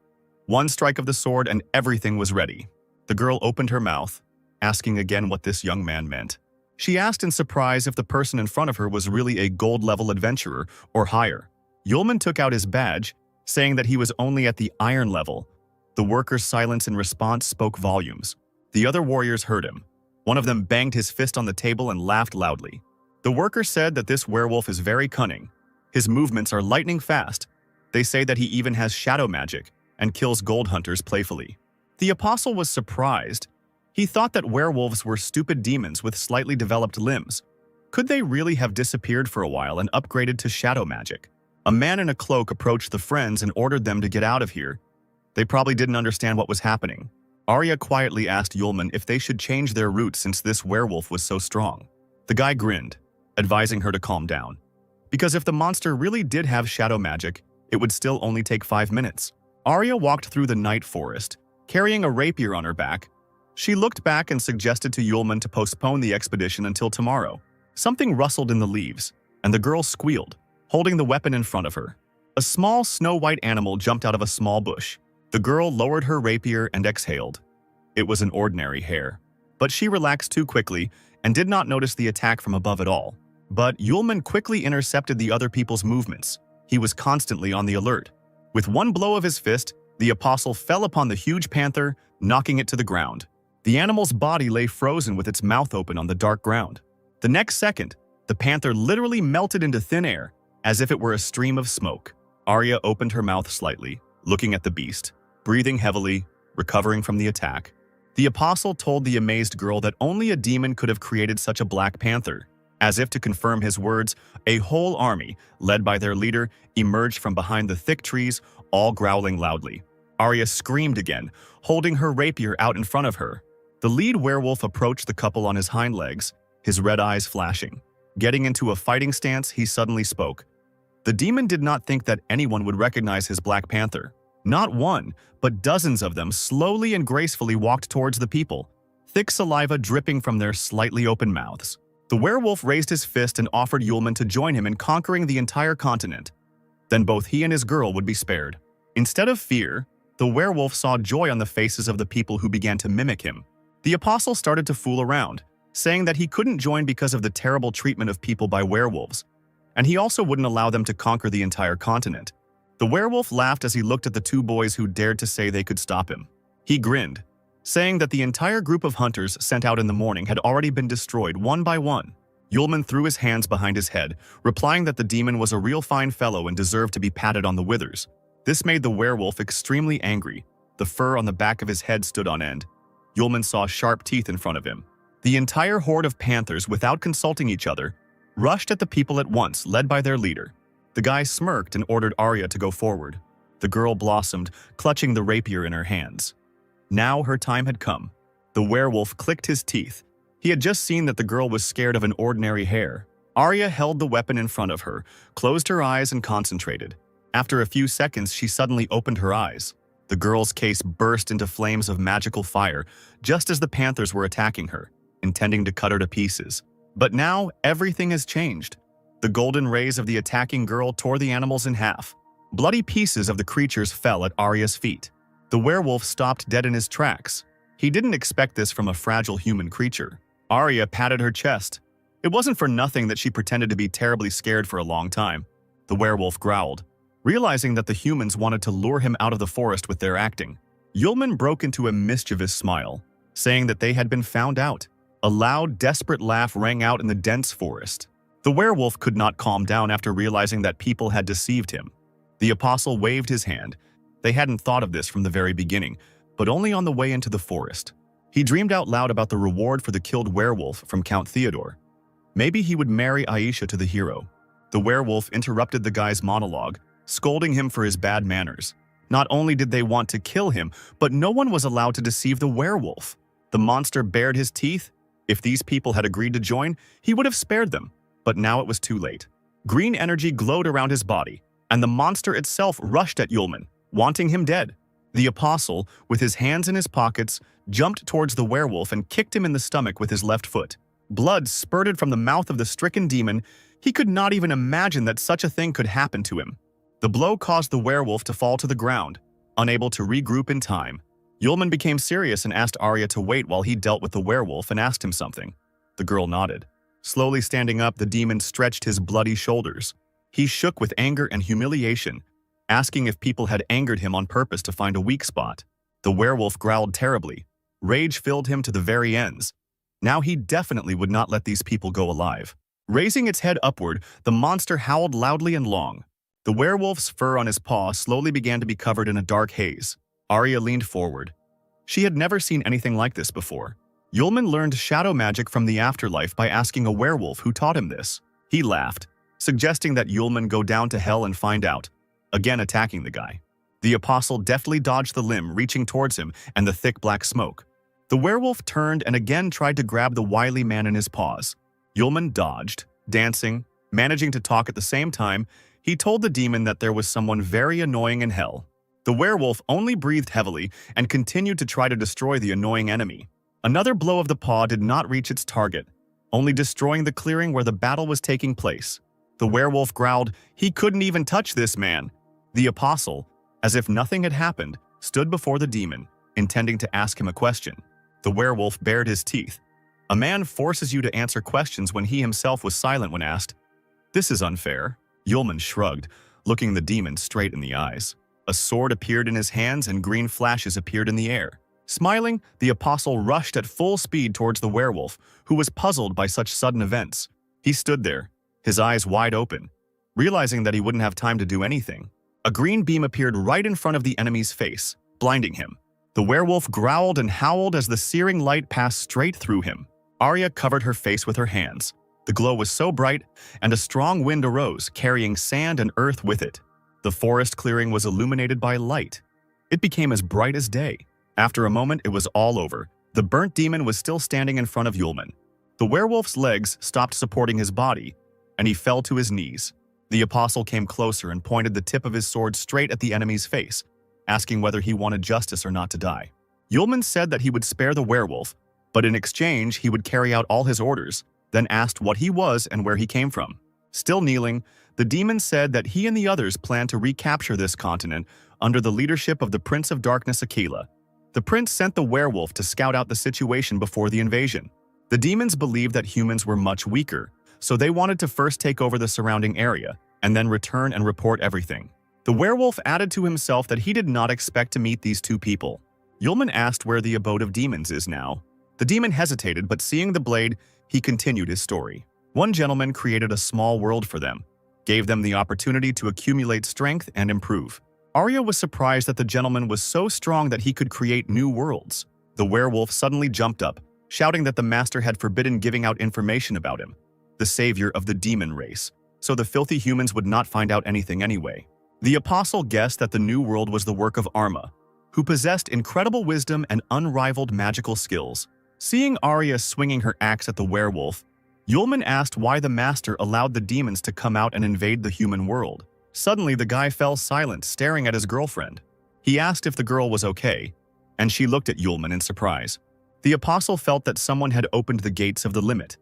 One strike of the sword and everything was ready. The girl opened her mouth, asking again what this young man meant. She asked in surprise if the person in front of her was really a gold-level adventurer or higher. Yulman took out his badge, saying that he was only at the iron level. The worker's silence in response spoke volumes. The other warriors heard him. One of them banged his fist on the table and laughed loudly. The worker said that this werewolf is very cunning. His movements are lightning fast. They say that he even has shadow magic and kills gold hunters playfully. The apostle was surprised. He thought that werewolves were stupid demons with slightly developed limbs. Could they really have disappeared for a while and upgraded to shadow magic? A man in a cloak approached the friends and ordered them to get out of here. They probably didn't understand what was happening. Arya quietly asked Yulman if they should change their route since this werewolf was so strong. The guy grinned, advising her to calm down. Because if the monster really did have shadow magic, it would still only take 5 minutes. Arya walked through the night forest, carrying a rapier on her back. She looked back and suggested to Yulman to postpone the expedition until tomorrow. Something rustled in the leaves, and the girl squealed, holding the weapon in front of her. A small snow-white animal jumped out of a small bush. The girl lowered her rapier and exhaled. It was an ordinary hare, but she relaxed too quickly and did not notice the attack from above at all. But Yulman quickly intercepted the other people's movements. He was constantly on the alert. With one blow of his fist, the apostle fell upon the huge panther, knocking it to the ground. The animal's body lay frozen with its mouth open on the dark ground. The next second, the panther literally melted into thin air, as if it were a stream of smoke. Arya opened her mouth slightly, looking at the beast, breathing heavily, recovering from the attack. The apostle told the amazed girl that only a demon could have created such a black panther. As if to confirm his words, a whole army, led by their leader, emerged from behind the thick trees, all growling loudly. Arya screamed again, holding her rapier out in front of her. The lead werewolf approached the couple on his hind legs, his red eyes flashing. Getting into a fighting stance, he suddenly spoke. The demon did not think that anyone would recognize his Black Panther. Not one, but dozens of them slowly and gracefully walked towards the people, thick saliva dripping from their slightly open mouths. The werewolf raised his fist and offered Yulman to join him in conquering the entire continent. Then both he and his girl would be spared. Instead of fear, the werewolf saw joy on the faces of the people who began to mimic him. The apostle started to fool around, saying that he couldn't join because of the terrible treatment of people by werewolves, and he also wouldn't allow them to conquer the entire continent. The werewolf laughed as he looked at the two boys who dared to say they could stop him. He grinned, saying that the entire group of hunters sent out in the morning had already been destroyed one by one. Yulman threw his hands behind his head, replying that the demon was a real fine fellow and deserved to be patted on the withers. This made the werewolf extremely angry. The fur on the back of his head stood on end. Yulman saw sharp teeth in front of him. The entire horde of panthers, without consulting each other, rushed at the people at once, led by their leader. The guy smirked and ordered Arya to go forward. The girl blossomed, clutching the rapier in her hands. Now her time had come. The werewolf clicked his teeth. He had just seen that the girl was scared of an ordinary hare. Arya held the weapon in front of her, closed her eyes and concentrated. After a few seconds, she suddenly opened her eyes. The girl's case burst into flames of magical fire, just as the panthers were attacking her, intending to cut her to pieces. But now, everything has changed. The golden rays of the attacking girl tore the animals in half. Bloody pieces of the creatures fell at Arya's feet. The werewolf stopped dead in his tracks. He didn't expect this from a fragile human creature. Arya patted her chest. It wasn't for nothing that she pretended to be terribly scared for a long time. The werewolf growled, realizing that the humans wanted to lure him out of the forest with their acting. Yulman broke into a mischievous smile, saying that they had been found out. A loud, desperate laugh rang out in the dense forest. The werewolf could not calm down after realizing that people had deceived him. The apostle waved his hand. They hadn't thought of this from the very beginning, but only on the way into the forest. He dreamed out loud about the reward for the killed werewolf from Count Theodore. Maybe he would marry Aisha to the hero. The werewolf interrupted the guy's monologue, scolding him for his bad manners. Not only did they want to kill him, but no one was allowed to deceive the werewolf. The monster bared his teeth. If these people had agreed to join, he would have spared them. But now it was too late. Green energy glowed around his body, and the monster itself rushed at Yulman, wanting him dead. The apostle, with his hands in his pockets, jumped towards the werewolf and kicked him in the stomach with his left foot. Blood spurted from the mouth of the stricken demon. He could not even imagine that such a thing could happen to him. The blow caused the werewolf to fall to the ground, unable to regroup in time. Yulman became serious and asked Arya to wait while he dealt with the werewolf and asked him something. The girl nodded. Slowly standing up, the demon stretched his bloody shoulders. He shook with anger and humiliation, asking if people had angered him on purpose to find a weak spot. The werewolf growled terribly. Rage filled him to the very ends. Now he definitely would not let these people go alive. Raising its head upward, the monster howled loudly and long. The werewolf's fur on his paw slowly began to be covered in a dark haze. Arya leaned forward. She had never seen anything like this before. Yulman learned shadow magic from the afterlife by asking a werewolf who taught him this. He laughed, suggesting that Yulman go down to hell and find out, again attacking the guy. The apostle deftly dodged the limb, reaching towards him and the thick black smoke. The werewolf turned and again tried to grab the wily man in his paws. Yulman dodged, dancing, managing to talk at the same time. He told the demon that there was someone very annoying in hell. The werewolf only breathed heavily and continued to try to destroy the annoying enemy. Another blow of the paw did not reach its target, only destroying the clearing where the battle was taking place. The werewolf growled, "He couldn't even touch this man." The apostle, as if nothing had happened, stood before the demon, intending to ask him a question. The werewolf bared his teeth. A man forces you to answer questions when he himself was silent when asked. This is unfair. Yulman shrugged, looking the demon straight in the eyes. A sword appeared in his hands and green flashes appeared in the air. Smiling, the apostle rushed at full speed towards the werewolf, who was puzzled by such sudden events. He stood there, his eyes wide open, realizing that he wouldn't have time to do anything. A green beam appeared right in front of the enemy's face, blinding him. The werewolf growled and howled as the searing light passed straight through him. Arya covered her face with her hands. The glow was so bright, and a strong wind arose, carrying sand and earth with it. The forest clearing was illuminated by light. It became as bright as day. After a moment, it was all over. The burnt demon was still standing in front of Yulman. The werewolf's legs stopped supporting his body, and he fell to his knees. The apostle came closer and pointed the tip of his sword straight at the enemy's face, asking whether he wanted justice or not to die. Yulman said that he would spare the werewolf, but in exchange he would carry out all his orders, then asked what he was and where he came from. Still kneeling, the demon said that he and the others planned to recapture this continent under the leadership of the Prince of Darkness Aquila. The prince sent the werewolf to scout out the situation before the invasion. The demons believed that humans were much weaker, so they wanted to first take over the surrounding area and then return and report everything. The werewolf added to himself that he did not expect to meet these two people. Yulman asked where the abode of demons is now. The demon hesitated, but seeing the blade, he continued his story. One gentleman created a small world for them, gave them the opportunity to accumulate strength and improve. Arya was surprised that the gentleman was so strong that he could create new worlds. The werewolf suddenly jumped up, shouting that the master had forbidden giving out information about him, the savior of the demon race, so the filthy humans would not find out anything anyway. The apostle guessed that the new world was the work of Arma, who possessed incredible wisdom and unrivaled magical skills. Seeing Arya swinging her axe at the werewolf, Yulman asked why the master allowed the demons to come out and invade the human world. Suddenly, the guy fell silent, staring at his girlfriend. He asked if the girl was okay, and she looked at Yulman in surprise. The apostle felt that someone had opened the gates of the limit.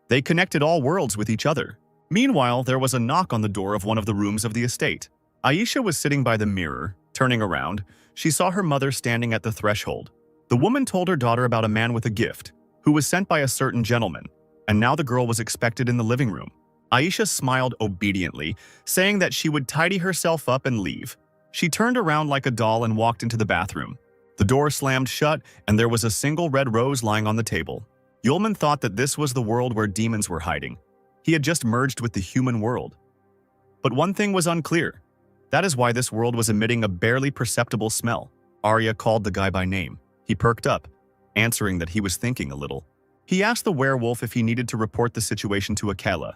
They connected all worlds with each other. Meanwhile, there was a knock on the door of one of the rooms of the estate. Aisha was sitting by the mirror. Turning around, she saw her mother standing at the threshold. The woman told her daughter about a man with a gift, who was sent by a certain gentleman, and now the girl was expected in the living room. Aisha smiled obediently, saying that she would tidy herself up and leave. She turned around like a doll and walked into the bathroom. The door slammed shut, and there was a single red rose lying on the table. Yulman thought that this was the world where demons were hiding. He had just merged with the human world. But one thing was unclear. That is why this world was emitting a barely perceptible smell. Arya called the guy by name. He perked up, answering that he was thinking a little. He asked the werewolf if he needed to report the situation to Yahello.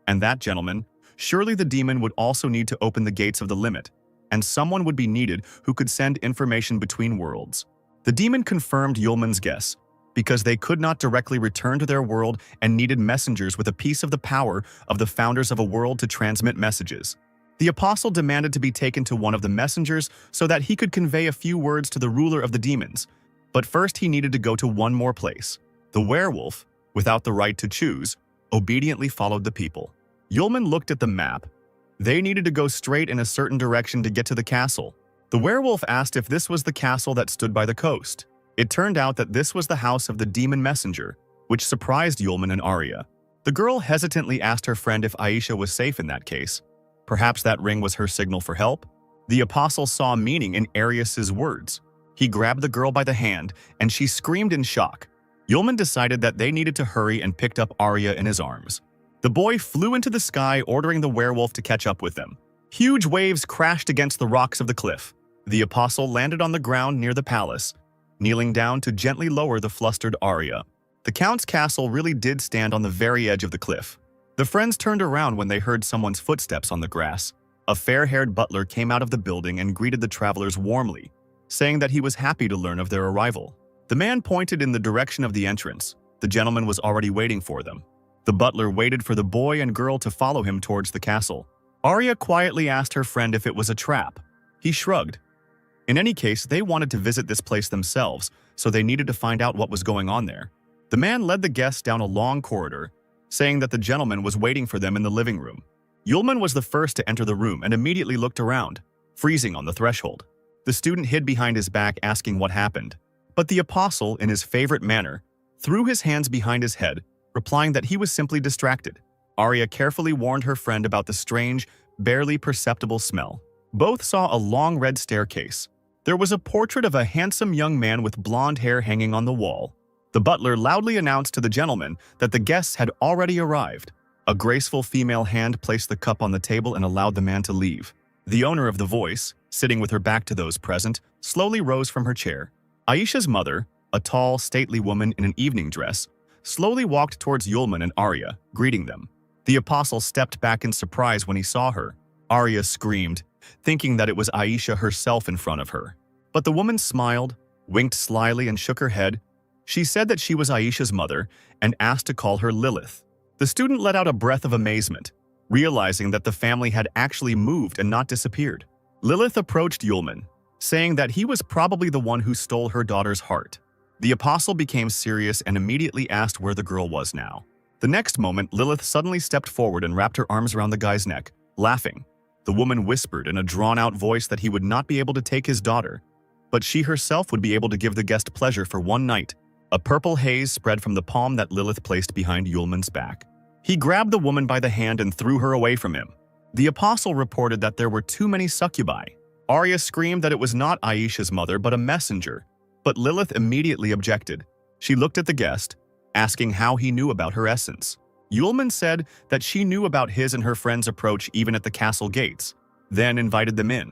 And that gentleman, surely the demon would also need to open the gates of the limit, and someone would be needed who could send information between worlds. The demon confirmed Yulman's guess, because they could not directly return to their world and needed messengers with a piece of the power of the founders of a world to transmit messages. The apostle demanded to be taken to one of the messengers so that he could convey a few words to the ruler of the demons, but first he needed to go to one more place. The werewolf, without the right to choose, obediently followed the people. Yulman looked at the map. They needed to go straight in a certain direction to get to the castle. The werewolf asked if this was the castle that stood by the coast. It turned out that this was the house of the demon messenger, which surprised Yulman and Arya. The girl hesitantly asked her friend if Aisha was safe in that case. Perhaps that ring was her signal for help? The apostle saw meaning in Arius's words. He grabbed the girl by the hand, and she screamed in shock. Yulman decided that they needed to hurry and picked up Arya in his arms. The boy flew into the sky, ordering the werewolf to catch up with them. Huge waves crashed against the rocks of the cliff. The apostle landed on the ground near the palace, kneeling down to gently lower the flustered Arya. The count's castle really did stand on the very edge of the cliff. The friends turned around when they heard someone's footsteps on the grass. A fair-haired butler came out of the building and greeted the travelers warmly, saying that he was happy to learn of their arrival. The man pointed in the direction of the entrance. The gentleman was already waiting for them. The butler waited for the boy and girl to follow him towards the castle. Arya quietly asked her friend if it was a trap. He shrugged. In any case, they wanted to visit this place themselves, so they needed to find out what was going on there. The man led the guests down a long corridor, saying that the gentleman was waiting for them in the living room. Yulman was the first to enter the room and immediately looked around, freezing on the threshold. The student hid behind his back asking what happened. But the apostle, in his favorite manner, threw his hands behind his head, replying that he was simply distracted. Arya carefully warned her friend about the strange, barely perceptible smell. Both saw a long red staircase. There was a portrait of a handsome young man with blonde hair hanging on the wall. The butler loudly announced to the gentleman that the guests had already arrived. A graceful female hand placed the cup on the table and allowed the man to leave. The owner of the voice, sitting with her back to those present, slowly rose from her chair. Aisha's mother, a tall, stately woman in an evening dress, slowly walked towards Yulman and Arya, greeting them. The apostle stepped back in surprise when he saw her. Arya screamed, thinking that it was Aisha herself in front of her. But the woman smiled, winked slyly, and shook her head. She said that she was Aisha's mother and asked to call her Lilith. The student let out a breath of amazement, realizing that the family had actually moved and not disappeared. Lilith approached Yulman, saying that he was probably the one who stole her daughter's heart. The apostle became serious and immediately asked where the girl was now. The next moment, Lilith suddenly stepped forward and wrapped her arms around the guy's neck, laughing. The woman whispered in a drawn-out voice that he would not be able to take his daughter, but she herself would be able to give the guest pleasure for one night. A purple haze spread from the palm that Lilith placed behind Yulman's back. He grabbed the woman by the hand and threw her away from him. The apostle reported that there were too many succubi. Arya screamed that it was not Aisha's mother but a messenger, but Lilith immediately objected. She looked at the guest, asking how he knew about her essence. Yulman said that she knew about his and her friend's approach even at the castle gates, then invited them in.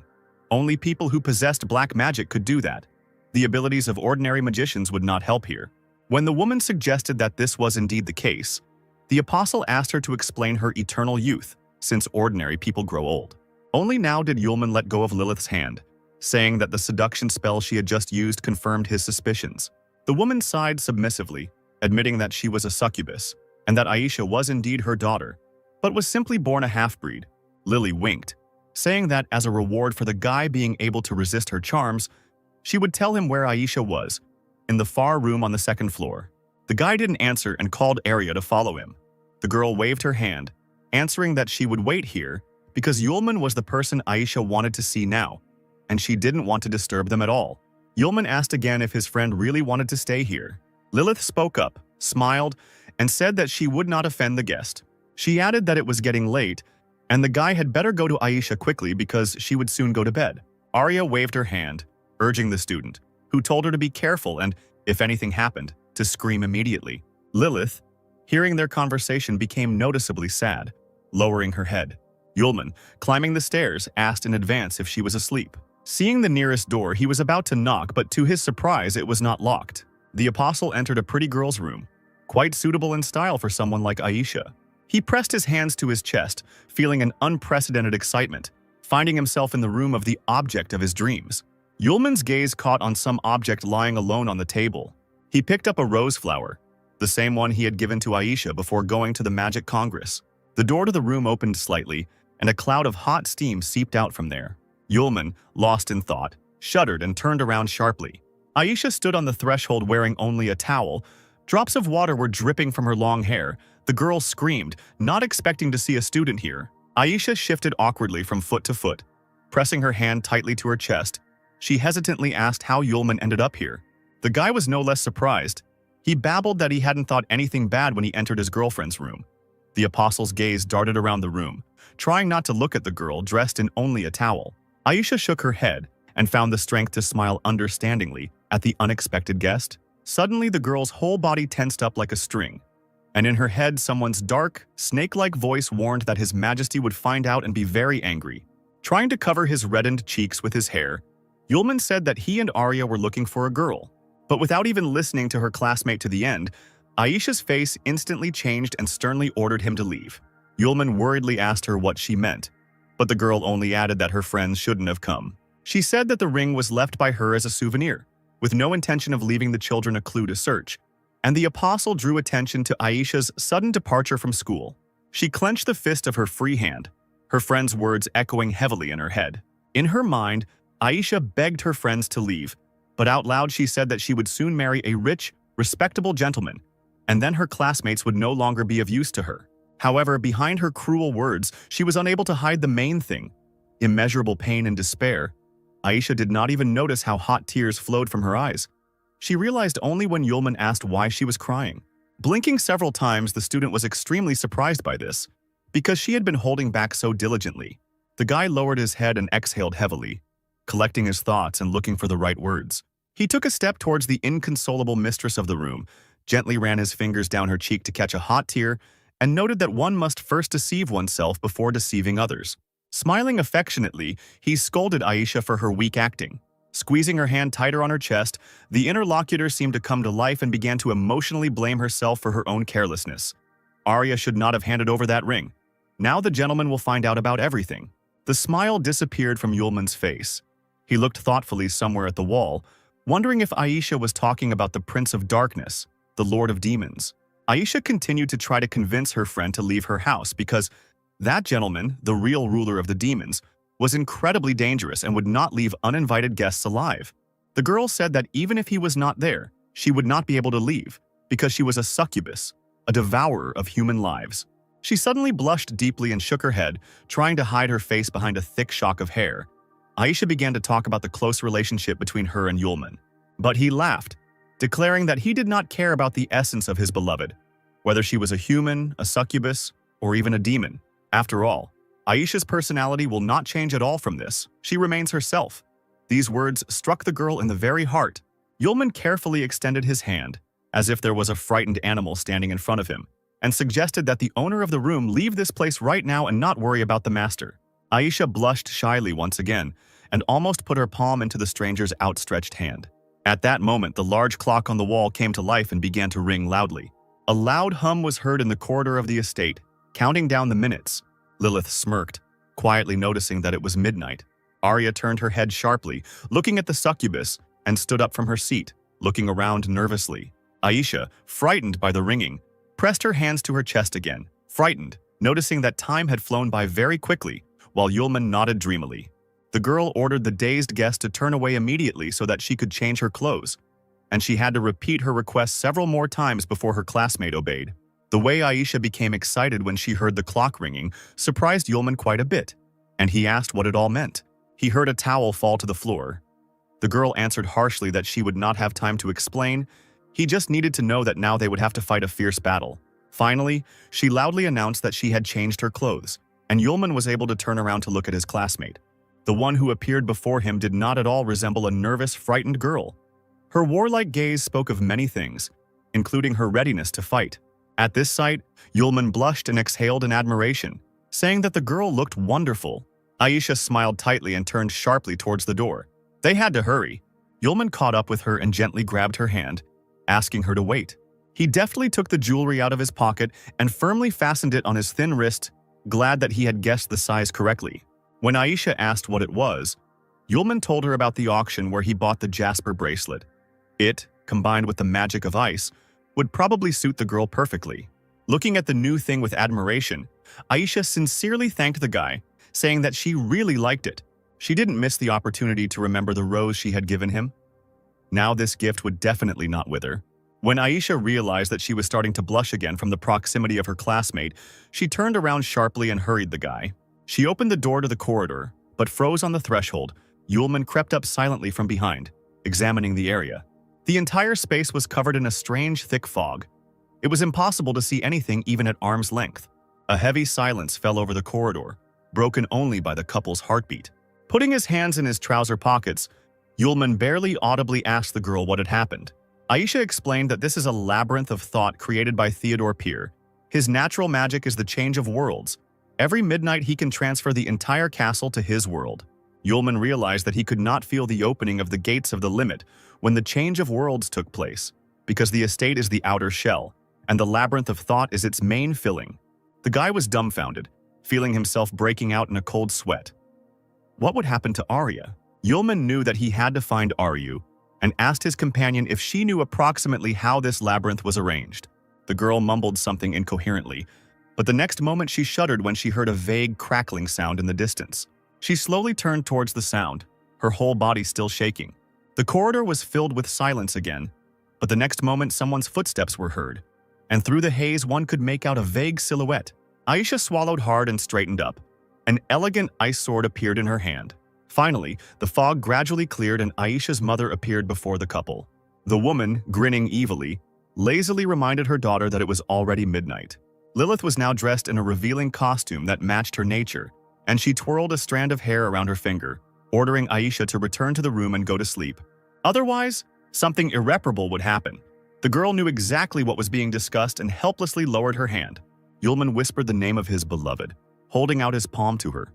Only people who possessed black magic could do that. The abilities of ordinary magicians would not help here. When the woman suggested that this was indeed the case, the apostle asked her to explain her eternal youth, since ordinary people grow old. Only now did Yulman let go of Lilith's hand, saying that the seduction spell she had just used confirmed his suspicions. The woman sighed submissively, admitting that she was a succubus, and that Aisha was indeed her daughter, but was simply born a half-breed. Lily winked, saying that as a reward for the guy being able to resist her charms, she would tell him where Aisha was, in the far room on the second floor. The guy didn't answer and called Arya to follow him. The girl waved her hand, answering that she would wait here because Yulman was the person Aisha wanted to see now, and she didn't want to disturb them at all. Yulman asked again if his friend really wanted to stay here. Lilith spoke up, smiled, and said that she would not offend the guest. She added that it was getting late, and the guy had better go to Aisha quickly because she would soon go to bed. Arya waved her hand, urging the student, who told her to be careful and, if anything happened, to scream immediately. Lilith, hearing their conversation, became noticeably sad, lowering her head. Yulman, climbing the stairs, asked in advance if she was asleep. Seeing the nearest door, he was about to knock, but to his surprise, it was not locked. The apostle entered a pretty girl's room, quite suitable in style for someone like Aisha. He pressed his hands to his chest, feeling an unprecedented excitement, finding himself in the room of the object of his dreams. Yulman's gaze caught on some object lying alone on the table. He picked up a rose flower, the same one he had given to Aisha before going to the Magic Congress. The door to the room opened slightly, and a cloud of hot steam seeped out from there. Yulman, lost in thought, shuddered and turned around sharply. Aisha stood on the threshold wearing only a towel. Drops of water were dripping from her long hair. The girl screamed, not expecting to see a student here. Aisha shifted awkwardly from foot to foot. Pressing her hand tightly to her chest, she hesitantly asked how Yulman ended up here. The guy was no less surprised. He babbled that he hadn't thought anything bad when he entered his girlfriend's room. The apostle's gaze darted around the room, trying not to look at the girl dressed in only a towel. Aisha shook her head and found the strength to smile understandingly at the unexpected guest. Suddenly, the girl's whole body tensed up like a string, and in her head, someone's dark, snake-like voice warned that His Majesty would find out and be very angry. Trying to cover his reddened cheeks with his hair, Yulman said that he and Arya were looking for a girl. But without even listening to her classmate to the end, Aisha's face instantly changed and sternly ordered him to leave. Yulman worriedly asked her what she meant, but the girl only added that her friends shouldn't have come. She said that the ring was left by her as a souvenir, with no intention of leaving the children a clue to search, and the apostle drew attention to Aisha's sudden departure from school. She clenched the fist of her free hand, her friend's words echoing heavily in her head. In her mind, Aisha begged her friends to leave, but out loud she said that she would soon marry a rich, respectable gentleman, and then her classmates would no longer be of use to her. However, behind her cruel words, she was unable to hide the main thing: immeasurable pain and despair. Aisha did not even notice how hot tears flowed from her eyes. She realized only when Yulman asked why she was crying. Blinking several times, the student was extremely surprised by this, because she had been holding back so diligently. The guy lowered his head and exhaled heavily, collecting his thoughts and looking for the right words. He took a step towards the inconsolable mistress of the room, gently ran his fingers down her cheek to catch a hot tear, and noted that one must first deceive oneself before deceiving others. Smiling affectionately, he scolded Aisha for her weak acting. Squeezing her hand tighter on her chest, the interlocutor seemed to come to life and began to emotionally blame herself for her own carelessness. Arya should not have handed over that ring. Now the gentleman will find out about everything. The smile disappeared from Yulman's face. He looked thoughtfully somewhere at the wall, wondering if Aisha was talking about the Prince of Darkness, the Lord of Demons. Aisha continued to try to convince her friend to leave her house because that gentleman, the real ruler of the demons, was incredibly dangerous and would not leave uninvited guests alive. The girl said that even if he was not there, she would not be able to leave because she was a succubus, a devourer of human lives. She suddenly blushed deeply and shook her head, trying to hide her face behind a thick shock of hair. Aisha began to talk about the close relationship between her and Yulman. But he laughed, declaring that he did not care about the essence of his beloved, whether she was a human, a succubus, or even a demon. After all, Aisha's personality will not change at all from this. She remains herself. These words struck the girl in the very heart. Yulman carefully extended his hand, as if there was a frightened animal standing in front of him, and suggested that the owner of the room leave this place right now and not worry about the master. Aisha blushed shyly once again and almost put her palm into the stranger's outstretched hand. At that moment, the large clock on the wall came to life and began to ring loudly. A loud hum was heard in the corridor of the estate, counting down the minutes. Lilith smirked, quietly noticing that it was midnight. Arya turned her head sharply, looking at the succubus, and stood up from her seat, looking around nervously. Aisha, frightened by the ringing, pressed her hands to her chest again, frightened, noticing that time had flown by very quickly, while Yulman nodded dreamily. The girl ordered the dazed guest to turn away immediately so that she could change her clothes, and she had to repeat her request several more times before her classmate obeyed. The way Aisha became excited when she heard the clock ringing surprised Yulman quite a bit, and he asked what it all meant. He heard a towel fall to the floor. The girl answered harshly that she would not have time to explain. He just needed to know that now they would have to fight a fierce battle. Finally, she loudly announced that she had changed her clothes, and Yulman was able to turn around to look at his classmate. The one who appeared before him did not at all resemble a nervous, frightened girl. Her warlike gaze spoke of many things, including her readiness to fight. At this sight, Yulman blushed and exhaled in admiration, saying that the girl looked wonderful. Aisha smiled tightly and turned sharply towards the door. They had to hurry. Yulman caught up with her and gently grabbed her hand, asking her to wait. He deftly took the jewelry out of his pocket and firmly fastened it on his thin wrist, glad that he had guessed the size correctly. When Aisha asked what it was, Yulman told her about the auction where he bought the jasper bracelet. It, combined with the magic of ice, would probably suit the girl perfectly. Looking at the new thing with admiration, Aisha sincerely thanked the guy, saying that she really liked it. She didn't miss the opportunity to remember the rose she had given him. Now this gift would definitely not wither. When Aisha realized that she was starting to blush again from the proximity of her classmate, she turned around sharply and hurried the guy. She opened the door to the corridor, but froze on the threshold. Yulman crept up silently from behind, examining the area. The entire space was covered in a strange, thick fog. It was impossible to see anything even at arm's length. A heavy silence fell over the corridor, broken only by the couple's heartbeat. Putting his hands in his trouser pockets, Yulman barely audibly asked the girl what had happened. Aisha explained that this is a labyrinth of thought created by Theodore Peer. His natural magic is the change of worlds. Every midnight he can transfer the entire castle to his world. Yulman realized that he could not feel the opening of the gates of the limit when the change of worlds took place, because the estate is the outer shell, and the labyrinth of thought is its main filling. The guy was dumbfounded, feeling himself breaking out in a cold sweat. What would happen to Arya? Yulman knew that he had to find Aryu, and asked his companion if she knew approximately how this labyrinth was arranged. The girl mumbled something incoherently, but the next moment she shuddered when she heard a vague crackling sound in the distance. She slowly turned towards the sound, her whole body still shaking. The corridor was filled with silence again, but the next moment someone's footsteps were heard, and through the haze one could make out a vague silhouette. Aisha swallowed hard and straightened up. An elegant ice sword appeared in her hand. Finally, the fog gradually cleared and Aisha's mother appeared before the couple. The woman, grinning evilly, lazily reminded her daughter that it was already midnight. Lilith was now dressed in a revealing costume that matched her nature, and she twirled a strand of hair around her finger, ordering Aisha to return to the room and go to sleep. Otherwise, something irreparable would happen. The girl knew exactly what was being discussed and helplessly lowered her hand. Yulman whispered the name of his beloved, holding out his palm to her.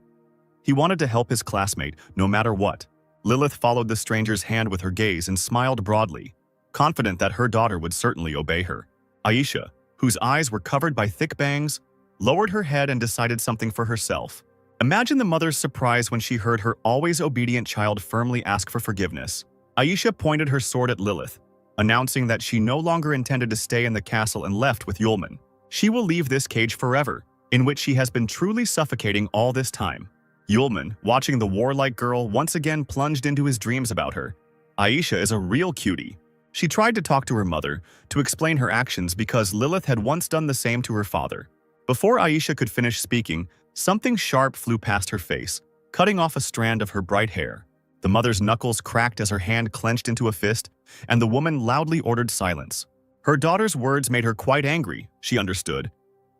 He wanted to help his classmate, no matter what. Lilith followed the stranger's hand with her gaze and smiled broadly, confident that her daughter would certainly obey her. Aisha, whose eyes were covered by thick bangs, lowered her head and decided something for herself. Imagine the mother's surprise when she heard her always obedient child firmly ask for forgiveness. Aisha pointed her sword at Lilith, announcing that she no longer intended to stay in the castle and left with Yulman. She will leave this cage forever, in which she has been truly suffocating all this time. Yulman, watching the warlike girl, once again plunged into his dreams about her. Aisha is a real cutie. She tried to talk to her mother, to explain her actions because Lilith had once done the same to her father. Before Aisha could finish speaking, something sharp flew past her face, cutting off a strand of her bright hair. The mother's knuckles cracked as her hand clenched into a fist, and the woman loudly ordered silence. Her daughter's words made her quite angry, she understood,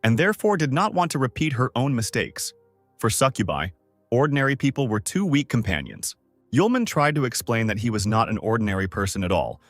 and therefore did not want to repeat her own mistakes. For succubi, ordinary people were too weak companions. Yulman tried to explain that he was not an ordinary person at all,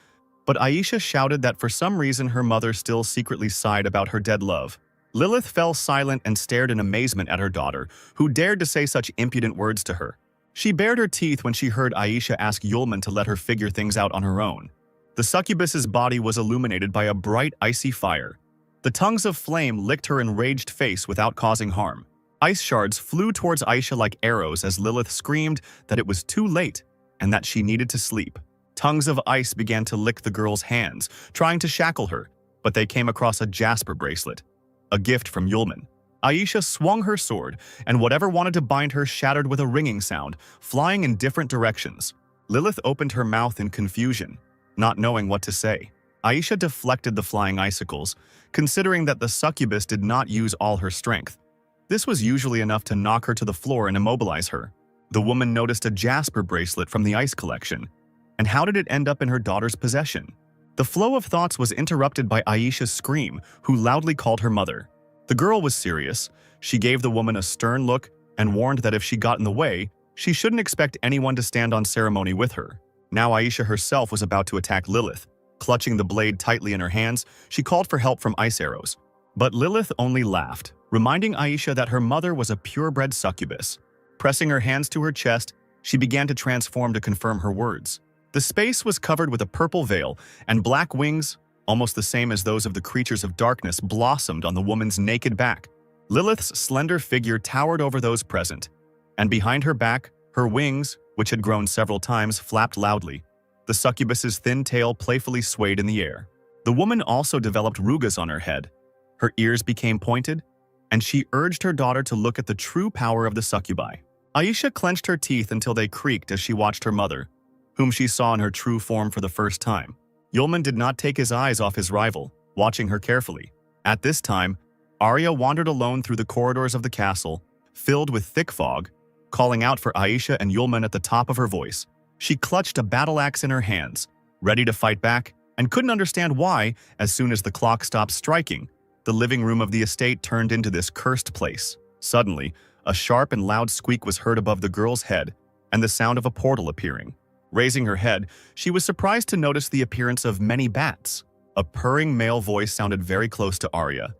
but Aisha shouted that for some reason her mother still secretly sighed about her dead love. Lilith fell silent and stared in amazement at her daughter, who dared to say such impudent words to her. She bared her teeth when she heard Aisha ask Yulman to let her figure things out on her own. The succubus's body was illuminated by a bright, icy fire. The tongues of flame licked her enraged face without causing harm. Ice shards flew towards Aisha like arrows as Lilith screamed that it was too late and that she needed to sleep. Tongues of ice began to lick the girl's hands, trying to shackle her, but they came across a jasper bracelet, a gift from Yulman. Aisha swung her sword, and whatever wanted to bind her shattered with a ringing sound, flying in different directions. Lilith opened her mouth in confusion, not knowing what to say. Aisha deflected the flying icicles, considering that the succubus did not use all her strength. This was usually enough to knock her to the floor and immobilize her. The woman noticed a jasper bracelet from the ice collection. And how did it end up in her daughter's possession? The flow of thoughts was interrupted by Aisha's scream, who loudly called her mother. The girl was serious. She gave the woman a stern look and warned that if she got in the way, she shouldn't expect anyone to stand on ceremony with her. Now Aisha herself was about to attack Lilith. Clutching the blade tightly in her hands, she called for help from ice arrows. But Lilith only laughed, reminding Aisha that her mother was a purebred succubus. Pressing her hands to her chest, she began to transform to confirm her words. The space was covered with a purple veil, and black wings, almost the same as those of the creatures of darkness, blossomed on the woman's naked back. Lilith's slender figure towered over those present, and behind her back, her wings, which had grown several times, flapped loudly. The succubus's thin tail playfully swayed in the air. The woman also developed rugas on her head. Her ears became pointed, and she urged her daughter to look at the true power of the succubi. Aisha clenched her teeth until they creaked as she watched her mother, whom she saw in her true form for the first time. Yulman did not take his eyes off his rival, watching her carefully. At this time, Arya wandered alone through the corridors of the castle, filled with thick fog, calling out for Aisha and Yulman at the top of her voice. She clutched a battle axe in her hands, ready to fight back, and couldn't understand why, as soon as the clock stopped striking, the living room of the estate turned into this cursed place. Suddenly, a sharp and loud squeak was heard above the girl's head, and the sound of a portal appearing. Raising her head, she was surprised to notice the appearance of many bats. A purring male voice sounded very close to Arya.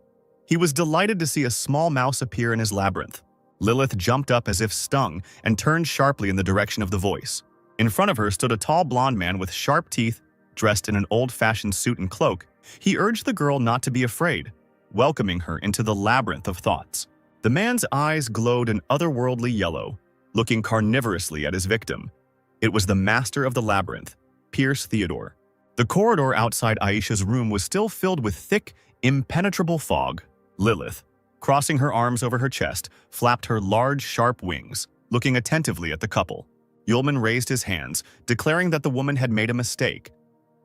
He was delighted to see a small mouse appear in his labyrinth. Lilith jumped up as if stung and turned sharply in the direction of the voice. In front of her stood a tall blond man with sharp teeth, dressed in an old-fashioned suit and cloak. He urged the girl not to be afraid, welcoming her into the labyrinth of thoughts. The man's eyes glowed an otherworldly yellow, looking carnivorously at his victim. It was the master of the labyrinth, Pierce Theodore. The corridor outside Aisha's room was still filled with thick, impenetrable fog. Lilith, crossing her arms over her chest, flapped her large, sharp wings, looking attentively at the couple. Yulman raised his hands, declaring that the woman had made a mistake,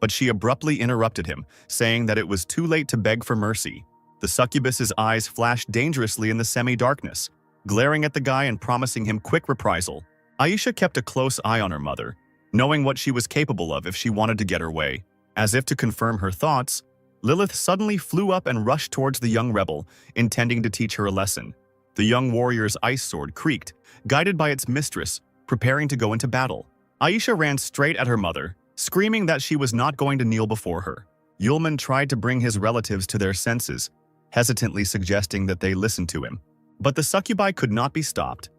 but she abruptly interrupted him, saying that it was too late to beg for mercy. The succubus's eyes flashed dangerously in the semi-darkness, glaring at the guy and promising him quick reprisal. Aisha kept a close eye on her mother, knowing what she was capable of if she wanted to get her way. As if to confirm her thoughts, Lilith suddenly flew up and rushed towards the young rebel, intending to teach her a lesson. The young warrior's ice sword creaked, guided by its mistress, preparing to go into battle. Aisha ran straight at her mother, screaming that she was not going to kneel before her. Yulman tried to bring his relatives to their senses, hesitantly suggesting that they listen to him. But the succubi could not be stopped.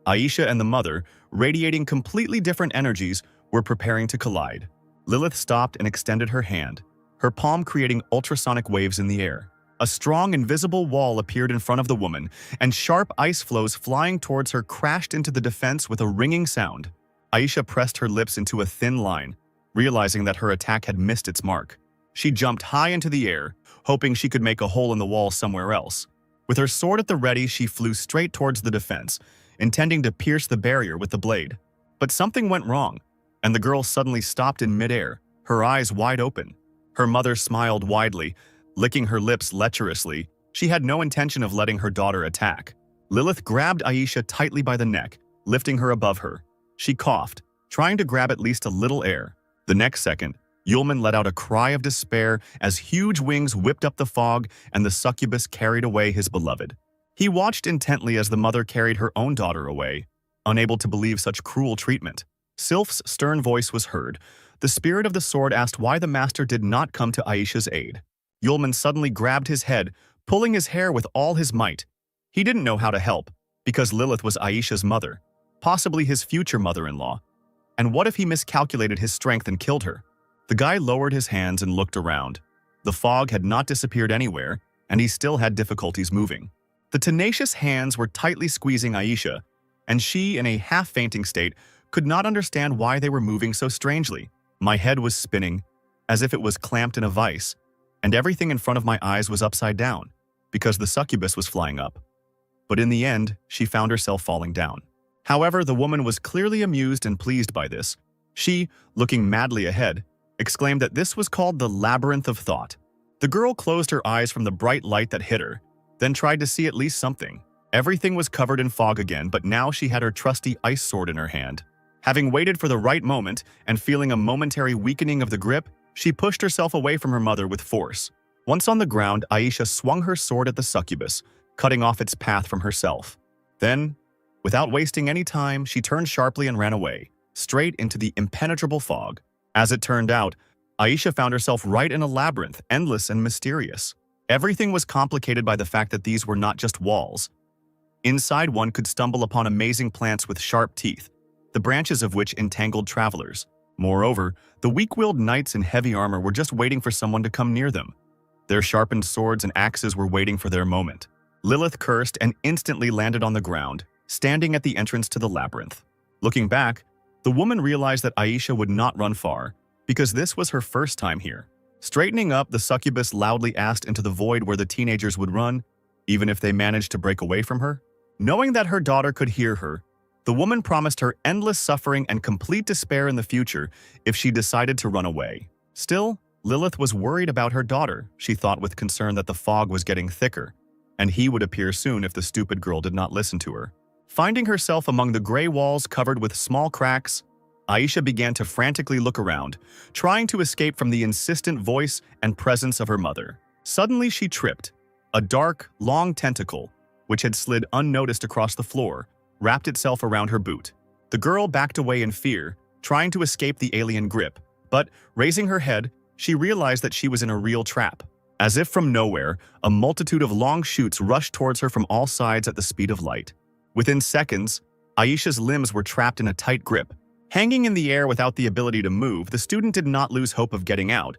Aisha and the mother, radiating completely different energies, were preparing to collide. Lilith stopped and extended her hand, her palm creating ultrasonic waves in the air. A strong, invisible wall appeared in front of the woman, and sharp ice flows flying towards her crashed into the defense with a ringing sound. Aisha pressed her lips into a thin line, realizing that her attack had missed its mark. She jumped high into the air, hoping she could make a hole in the wall somewhere else. With her sword at the ready, she flew straight towards the defense, intending to pierce the barrier with the blade. But something went wrong, and the girl suddenly stopped in midair, her eyes wide open. Her mother smiled widely, licking her lips lecherously. She had no intention of letting her daughter attack. Lilith grabbed Aisha tightly by the neck, lifting her above her. She coughed, trying to grab at least a little air. The next second, Yulman let out a cry of despair as huge wings whipped up the fog and the succubus carried away his beloved. He watched intently as the mother carried her own daughter away, unable to believe such cruel treatment. Sylph's stern voice was heard. The spirit of the sword asked why the master did not come to Aisha's aid. Yulman suddenly grabbed his head, pulling his hair with all his might. He didn't know how to help, because Lilith was Aisha's mother, possibly his future mother-in-law. And what if he miscalculated his strength and killed her? The guy lowered his hands and looked around. The fog had not disappeared anywhere, and he still had difficulties moving. The tenacious hands were tightly squeezing Aisha, and she, in a half-fainting state, could not understand why they were moving so strangely. My head was spinning, as if it was clamped in a vice, and everything in front of my eyes was upside down, because the succubus was flying up. But in the end, she found herself falling down. However, the woman was clearly amused and pleased by this. She, looking madly ahead, exclaimed that this was called the labyrinth of thought. The girl closed her eyes from the bright light that hit her, then tried to see at least something. Everything was covered in fog again, but now she had her trusty ice sword in her hand. Having waited for the right moment and feeling a momentary weakening of the grip, she pushed herself away from her mother with force. Once on the ground, Aisha swung her sword at the succubus, cutting off its path from herself. Then, without wasting any time, she turned sharply and ran away, straight into the impenetrable fog. As it turned out, Aisha found herself right in a labyrinth, endless and mysterious. Everything was complicated by the fact that these were not just walls. Inside, one could stumble upon amazing plants with sharp teeth, the branches of which entangled travelers. Moreover, the weak-willed knights in heavy armor were just waiting for someone to come near them. Their sharpened swords and axes were waiting for their moment. Lilith cursed and instantly landed on the ground, standing at the entrance to the labyrinth. Looking back, the woman realized that Aisha would not run far, because this was her first time here. Straightening up, the succubus loudly asked into the void where the teenagers would run, even if they managed to break away from her. Knowing that her daughter could hear her, the woman promised her endless suffering and complete despair in the future if she decided to run away. Still, Lilith was worried about her daughter. She thought with concern that the fog was getting thicker, and he would appear soon if the stupid girl did not listen to her. Finding herself among the gray walls covered with small cracks, Aisha began to frantically look around, trying to escape from the insistent voice and presence of her mother. Suddenly she tripped. A dark, long tentacle, which had slid unnoticed across the floor, wrapped itself around her boot. The girl backed away in fear, trying to escape the alien grip, but, raising her head, she realized that she was in a real trap. As if from nowhere, a multitude of long shoots rushed towards her from all sides at the speed of light. Within seconds, Aisha's limbs were trapped in a tight grip. Hanging in the air without the ability to move, the student did not lose hope of getting out,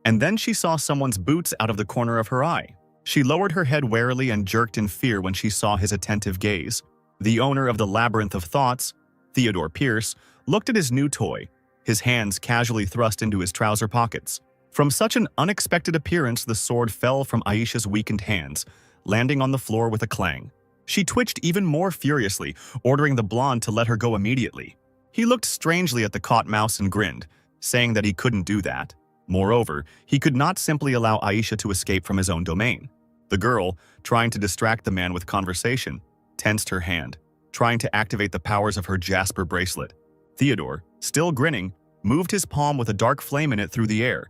and then she saw someone's boots out of the corner of her eye. She lowered her head warily and jerked in fear when she saw his attentive gaze. The owner of the Labyrinth of Thoughts, Theodore Pierce, looked at his new toy, his hands casually thrust into his trouser pockets. From such an unexpected appearance, the sword fell from Aisha's weakened hands, landing on the floor with a clang. She twitched even more furiously, ordering the blonde to let her go immediately. He looked strangely at the caught mouse and grinned, saying that he couldn't do that. Moreover, he could not simply allow Aisha to escape from his own domain. The girl, trying to distract the man with conversation, tensed her hand, trying to activate the powers of her jasper bracelet. Theodore, still grinning, moved his palm with a dark flame in it through the air,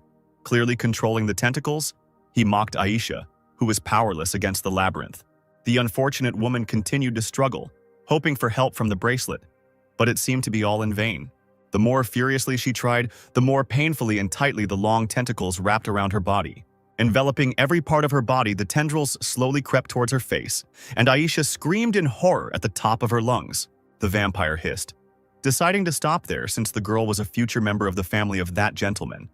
Clearly controlling the tentacles, he mocked Aisha, who was powerless against the labyrinth. The unfortunate woman continued to struggle, hoping for help from the bracelet, but it seemed to be all in vain. The more furiously she tried, the more painfully and tightly the long tentacles wrapped around her body. Enveloping every part of her body, the tendrils slowly crept towards her face, and Aisha screamed in horror at the top of her lungs. The vampire hissed, deciding to stop there since the girl was a future member of the family of that gentleman.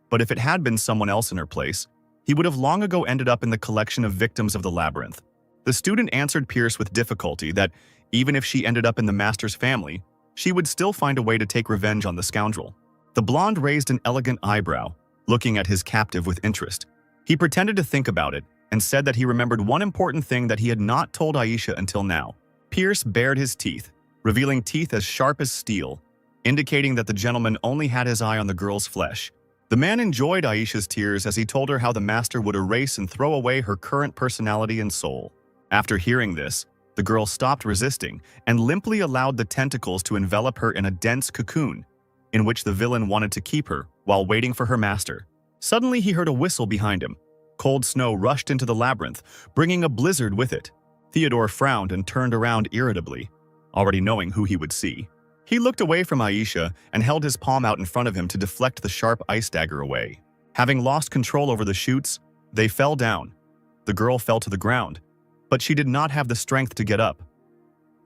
But if it had been someone else in her place, he would have long ago ended up in the collection of victims of the labyrinth. The student answered Pierce with difficulty that even if she ended up in the master's family, she would still find a way to take revenge on the scoundrel. The blonde raised an elegant eyebrow, looking at his captive with interest. He pretended to think about it and said that he remembered one important thing that he had not told Aisha until now. Pierce bared his teeth, revealing teeth as sharp as steel, indicating that the gentleman only had his eye on the girl's flesh. The man enjoyed Aisha's tears as he told her how the master would erase and throw away her current personality and soul. After hearing this, the girl stopped resisting and limply allowed the tentacles to envelop her in a dense cocoon, in which the villain wanted to keep her while waiting for her master. Suddenly he heard a whistle behind him. Cold snow rushed into the labyrinth, bringing a blizzard with it. Theodore frowned and turned around irritably, already knowing who he would see. He looked away from Aisha and held his palm out in front of him to deflect the sharp ice dagger away. Having lost control over the chutes, they fell down. The girl fell to the ground, but she did not have the strength to get up.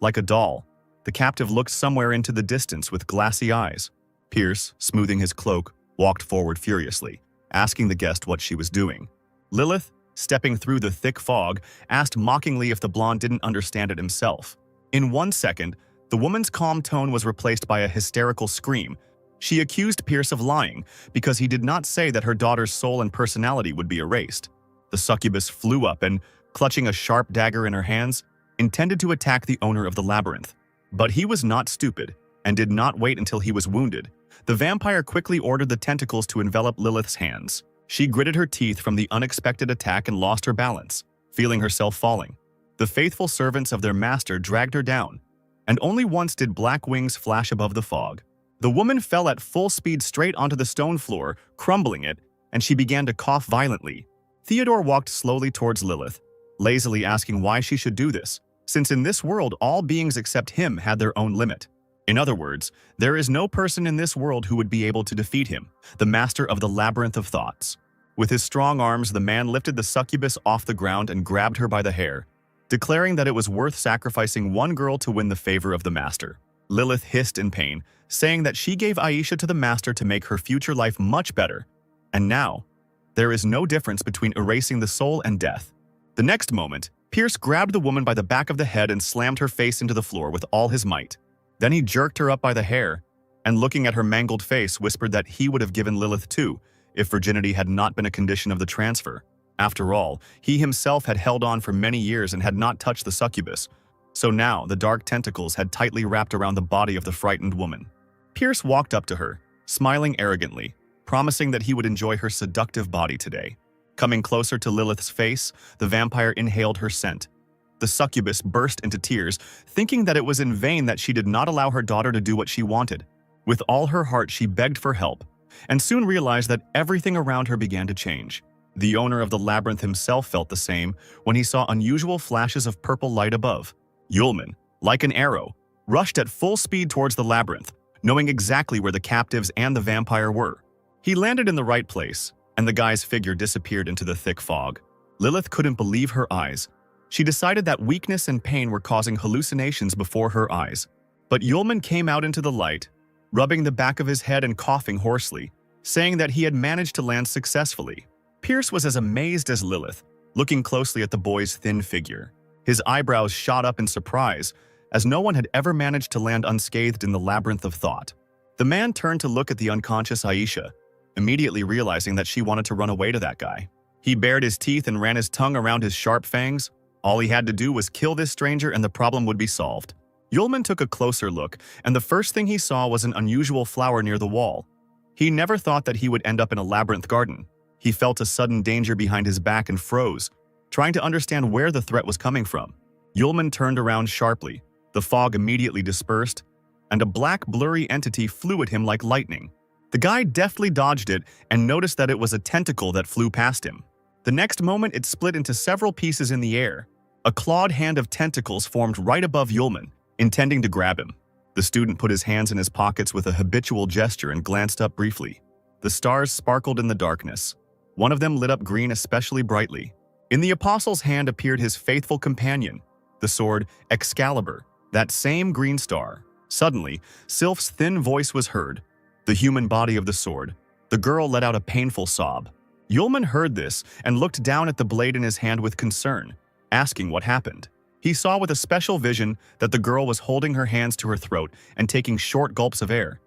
Like a doll, the captive looked somewhere into the distance with glassy eyes. Pierce, smoothing his cloak, walked forward furiously, asking the guest what she was doing. Lilith, stepping through the thick fog, asked mockingly if the blonde didn't understand it himself. In 1 second, the woman's calm tone was replaced by a hysterical scream. She accused Pierce of lying because he did not say that her daughter's soul and personality would be erased. The succubus flew up and, clutching a sharp dagger in her hands, intended to attack the owner of the labyrinth. But he was not stupid and did not wait until he was wounded. The vampire quickly ordered the tentacles to envelop Lilith's hands. She gritted her teeth from the unexpected attack and lost her balance, feeling herself falling. The faithful servants of their master dragged her down, and only once did black wings flash above the fog. The woman fell at full speed straight onto the stone floor, crumbling it, and she began to cough violently. Theodore walked slowly towards Lilith, lazily asking why she should do this, since in this world all beings except him had their own limit. In other words, there is no person in this world who would be able to defeat him, the master of the labyrinth of thoughts. With his strong arms, the man lifted the succubus off the ground and grabbed her by the hair, declaring that it was worth sacrificing one girl to win the favor of the master. Lilith hissed in pain, saying that she gave Aisha to the master to make her future life much better, and now, there is no difference between erasing the soul and death. The next moment, Pierce grabbed the woman by the back of the head and slammed her face into the floor with all his might. Then he jerked her up by the hair, and looking at her mangled face, whispered that he would have given Lilith too, if virginity had not been a condition of the transfer. After all, he himself had held on for many years and had not touched the succubus, so now the dark tentacles had tightly wrapped around the body of the frightened woman. Pierce walked up to her, smiling arrogantly, promising that he would enjoy her seductive body today. Coming closer to Lilith's face, the vampire inhaled her scent. The succubus burst into tears, thinking that it was in vain that she did not allow her daughter to do what she wanted. With all her heart, she begged for help, and soon realized that everything around her began to change. The owner of the labyrinth himself felt the same when he saw unusual flashes of purple light above. Yulman, like an arrow, rushed at full speed towards the labyrinth, knowing exactly where the captives and the vampire were. He landed in the right place, and the guy's figure disappeared into the thick fog. Lilith couldn't believe her eyes. She decided that weakness and pain were causing hallucinations before her eyes. But Yulman came out into the light, rubbing the back of his head and coughing hoarsely, saying that he had managed to land successfully. Pierce was as amazed as Lilith, looking closely at the boy's thin figure. His eyebrows shot up in surprise, as no one had ever managed to land unscathed in the labyrinth of thought. The man turned to look at the unconscious Aisha, immediately realizing that she wanted to run away to that guy. He bared his teeth and ran his tongue around his sharp fangs. All he had to do was kill this stranger and the problem would be solved. Yulman took a closer look, and the first thing he saw was an unusual flower near the wall. He never thought that he would end up in a labyrinth garden. He felt a sudden danger behind his back and froze, trying to understand where the threat was coming from. Yulman turned around sharply. The fog immediately dispersed, and a black, blurry entity flew at him like lightning. The guy deftly dodged it and noticed that it was a tentacle that flew past him. The next moment, it split into several pieces in the air. A clawed hand of tentacles formed right above Yulman, intending to grab him. The student put his hands in his pockets with a habitual gesture and glanced up briefly. The stars sparkled in the darkness. One of them lit up green especially brightly. In the apostle's hand appeared his faithful companion, the sword Excalibur, that same green star. Suddenly, Sylph's thin voice was heard, the human body of the sword. The girl let out a painful sob. Yulman heard this and looked down at the blade in his hand with concern, asking what happened. He saw with a special vision that the girl was holding her hands to her throat and taking short gulps of air.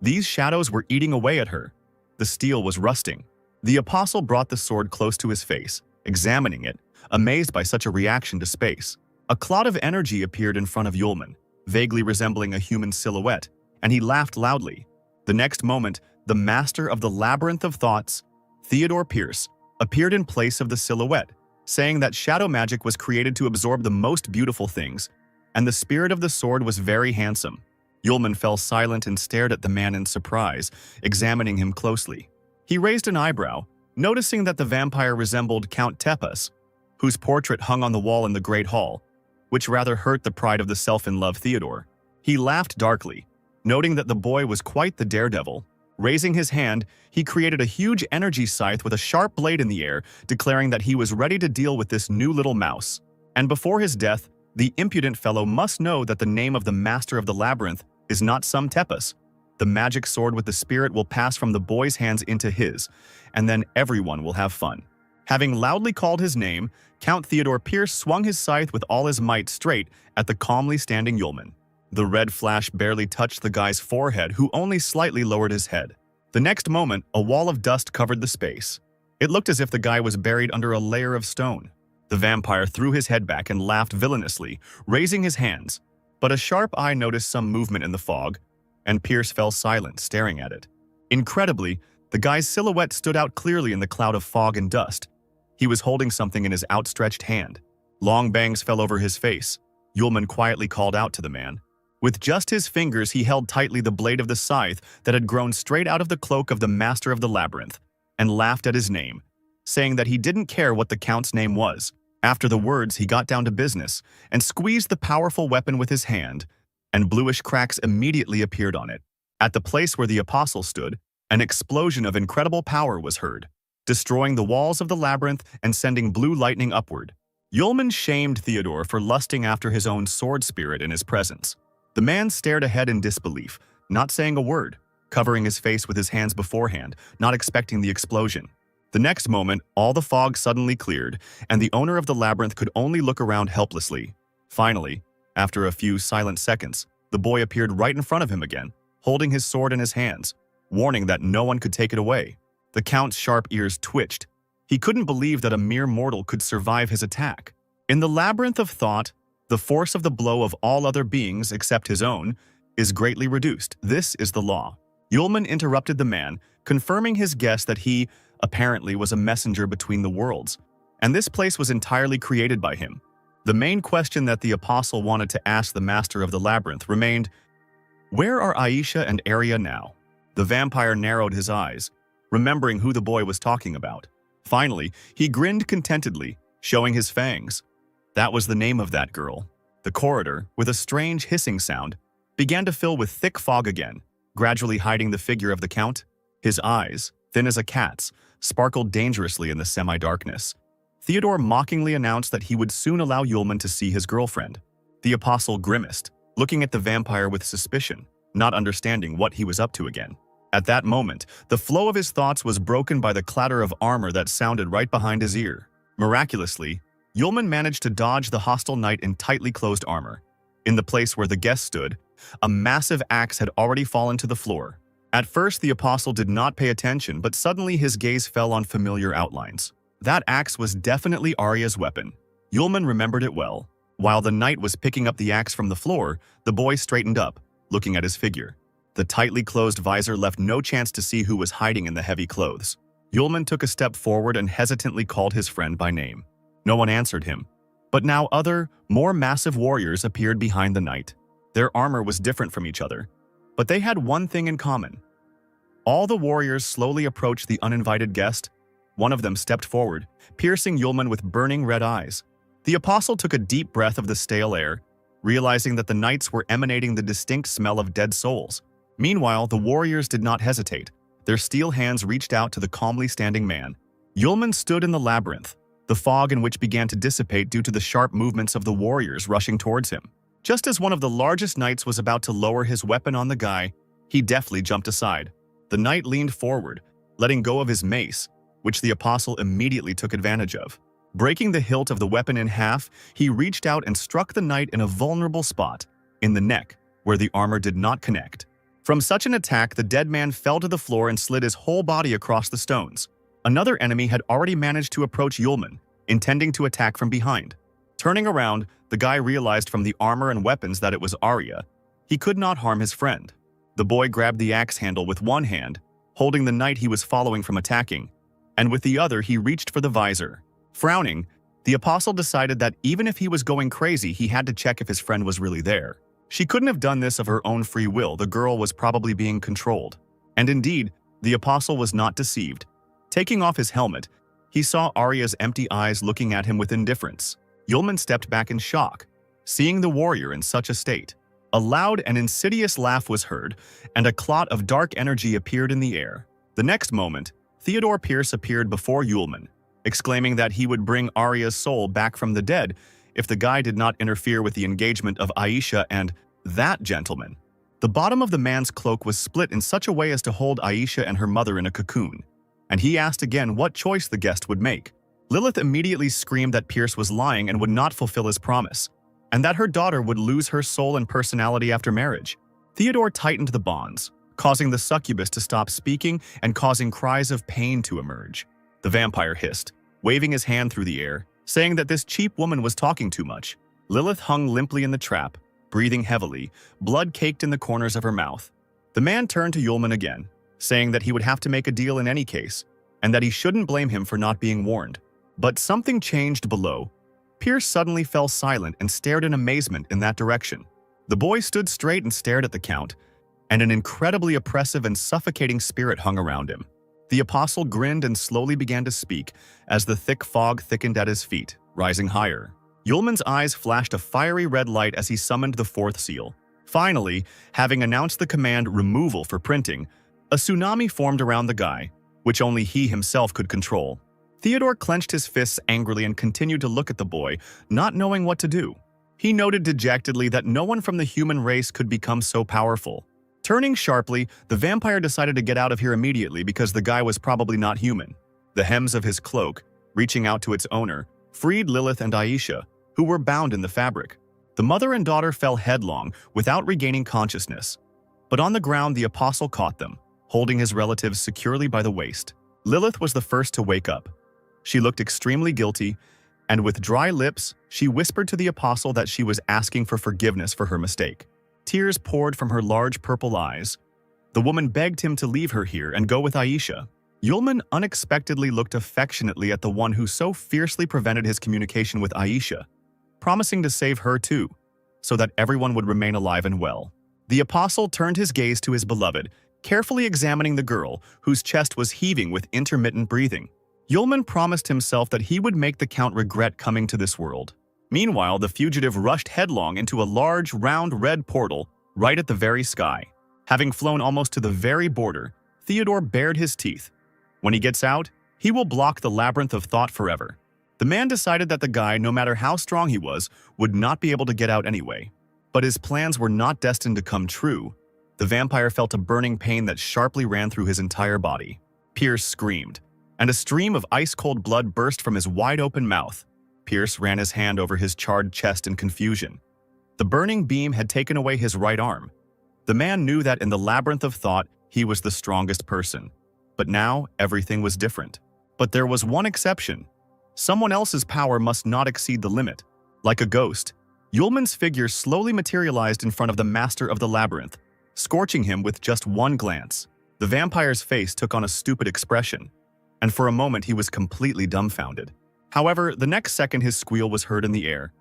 These shadows were eating away at her. The steel was rusting. The apostle brought the sword close to his face, examining it, amazed by such a reaction to space. A cloud of energy appeared in front of Yulman, vaguely resembling a human silhouette, and he laughed loudly. The next moment, the master of the labyrinth of thoughts, Theodore Pierce, appeared in place of the silhouette, saying that shadow magic was created to absorb the most beautiful things, and the spirit of the sword was very handsome. Yulman fell silent and stared at the man in surprise, examining him closely. He raised an eyebrow, noticing that the vampire resembled Count Tepes, whose portrait hung on the wall in the Great Hall, which rather hurt the pride of the self-in-love Theodore. He laughed darkly, noting that the boy was quite the daredevil. Raising his hand, he created a huge energy scythe with a sharp blade in the air, declaring that he was ready to deal with this new little mouse. And before his death, the impudent fellow must know that the name of the master of the labyrinth is not some Tepes. The magic sword with the spirit will pass from the boy's hands into his, and then everyone will have fun. Having loudly called his name, Count Theodore Pierce swung his scythe with all his might straight at the calmly standing Yulman. The red flash barely touched the guy's forehead, who only slightly lowered his head. The next moment, a wall of dust covered the space. It looked as if the guy was buried under a layer of stone. The vampire threw his head back and laughed villainously, raising his hands. But a sharp eye noticed some movement in the fog, and Pierce fell silent, staring at it. Incredibly, the guy's silhouette stood out clearly in the cloud of fog and dust. He was holding something in his outstretched hand. Long bangs fell over his face. Yulman quietly called out to the man. With just his fingers, he held tightly the blade of the scythe that had grown straight out of the cloak of the master of the labyrinth, and laughed at his name, saying that he didn't care what the count's name was. After the words, he got down to business and squeezed the powerful weapon with his hand, and bluish cracks immediately appeared on it. At the place where the apostle stood, an explosion of incredible power was heard, destroying the walls of the labyrinth and sending blue lightning upward. Yulman shamed Theodore for lusting after his own sword spirit in his presence. The man stared ahead in disbelief, not saying a word, covering his face with his hands beforehand, not expecting the explosion. The next moment, all the fog suddenly cleared, and the owner of the labyrinth could only look around helplessly. Finally, after a few silent seconds, the boy appeared right in front of him again, holding his sword in his hands, warning that no one could take it away. The count's sharp ears twitched. He couldn't believe that a mere mortal could survive his attack. In the labyrinth of thought, the force of the blow of all other beings except his own is greatly reduced. This is the law. Yulman interrupted the man, confirming his guess that he, apparently, was a messenger between the worlds, and this place was entirely created by him. The main question that the apostle wanted to ask the master of the labyrinth remained, where are Aisha and Arya now? The vampire narrowed his eyes, remembering who the boy was talking about. Finally, he grinned contentedly, showing his fangs. That was the name of that girl. The corridor, with a strange hissing sound, began to fill with thick fog again, gradually hiding the figure of the count. His eyes, thin as a cat's, sparkled dangerously in the semi-darkness. Theodore mockingly announced that he would soon allow Yulman to see his girlfriend. The apostle grimaced, looking at the vampire with suspicion, not understanding what he was up to again. At that moment, the flow of his thoughts was broken by the clatter of armor that sounded right behind his ear. Miraculously, Yulman managed to dodge the hostile knight in tightly closed armor. In the place where the guest stood, a massive axe had already fallen to the floor. At first, the apostle did not pay attention, but suddenly his gaze fell on familiar outlines. That axe was definitely Arya's weapon. Yulman remembered it well. While the knight was picking up the axe from the floor, the boy straightened up, looking at his figure. The tightly closed visor left no chance to see who was hiding in the heavy clothes. Yulman took a step forward and hesitantly called his friend by name. No one answered him. But now other, more massive warriors appeared behind the knight. Their armor was different from each other, but they had one thing in common. All the warriors slowly approached the uninvited guest. One of them stepped forward, piercing Yulman with burning red eyes. The apostle took a deep breath of the stale air, realizing that the knights were emanating the distinct smell of dead souls. Meanwhile, the warriors did not hesitate. Their steel hands reached out to the calmly standing man. Yulman stood in the labyrinth, the fog in which began to dissipate due to the sharp movements of the warriors rushing towards him. Just as one of the largest knights was about to lower his weapon on the guy, he deftly jumped aside. The knight leaned forward, letting go of his mace, which the apostle immediately took advantage of. Breaking the hilt of the weapon in half, he reached out and struck the knight in a vulnerable spot, in the neck, where the armor did not connect. From such an attack, the dead man fell to the floor and slid his whole body across the stones. Another enemy had already managed to approach Yulman, intending to attack from behind. Turning around, the guy realized from the armor and weapons that it was Arya. He could not harm his friend. The boy grabbed the axe handle with one hand, holding the knight he was following from attacking, and with the other he reached for the visor. Frowning, the apostle decided that even if he was going crazy, he had to check if his friend was really there. She couldn't have done this of her own free will. The girl was probably being controlled. And indeed, the apostle was not deceived. Taking off his helmet, he saw Arya's empty eyes looking at him with indifference. Yulman stepped back in shock, seeing the warrior in such a state. A loud and insidious laugh was heard, and a clot of dark energy appeared in the air. The next moment, Theodore Pierce appeared before Yulman, exclaiming that he would bring Arya's soul back from the dead if the guy did not interfere with the engagement of Aisha and that gentleman. The bottom of the man's cloak was split in such a way as to hold Aisha and her mother in a cocoon, and he asked again what choice the guest would make. Lilith immediately screamed that Pierce was lying and would not fulfill his promise, and that her daughter would lose her soul and personality after marriage. Theodore tightened the bonds, causing the succubus to stop speaking and causing cries of pain to emerge. The vampire hissed, waving his hand through the air, saying that this cheap woman was talking too much. Lilith hung limply in the trap, breathing heavily, blood caked in the corners of her mouth. The man turned to Yulman again, saying that he would have to make a deal in any case, and that he shouldn't blame him for not being warned. But something changed below. Pierce suddenly fell silent and stared in amazement in that direction. The boy stood straight and stared at the Count, and an incredibly oppressive and suffocating spirit hung around him. The apostle grinned and slowly began to speak as the thick fog thickened at his feet, rising higher. Yulman's eyes flashed a fiery red light as he summoned the fourth seal. Finally, having announced the command removal for printing, a tsunami formed around the guy, which only he himself could control. Theodore clenched his fists angrily and continued to look at the boy, not knowing what to do. He noted dejectedly that no one from the human race could become so powerful. Turning sharply, the vampire decided to get out of here immediately because the guy was probably not human. The hems of his cloak, reaching out to its owner, freed Lilith and Aisha, who were bound in the fabric. The mother and daughter fell headlong without regaining consciousness. But on the ground, the apostle caught them, holding his relatives securely by the waist. Lilith was the first to wake up. She looked extremely guilty, and with dry lips, she whispered to the apostle that she was asking for forgiveness for her mistake. Tears poured from her large purple eyes. The woman begged him to leave her here and go with Aisha. Yulman unexpectedly looked affectionately at the one who so fiercely prevented his communication with Aisha, promising to save her too, so that everyone would remain alive and well. The apostle turned his gaze to his beloved, carefully examining the girl, whose chest was heaving with intermittent breathing. Yulman promised himself that he would make the Count regret coming to this world. Meanwhile, the fugitive rushed headlong into a large, round red portal right at the very sky. Having flown almost to the very border, Theodore bared his teeth. When he gets out, he will block the labyrinth of thought forever. The man decided that the guy, no matter how strong he was, would not be able to get out anyway. But his plans were not destined to come true. The vampire felt a burning pain that sharply ran through his entire body. Pierce screamed, and a stream of ice-cold blood burst from his wide-open mouth. Pierce ran his hand over his charred chest in confusion. The burning beam had taken away his right arm. The man knew that in the labyrinth of thought, he was the strongest person. But now, everything was different. But there was one exception. Someone else's power must not exceed the limit. Like a ghost, Yulman's figure slowly materialized in front of the master of the labyrinth, scorching him with just one glance. The vampire's face took on a stupid expression, and for a moment he was completely dumbfounded. However, the next second his squeal was heard in the air.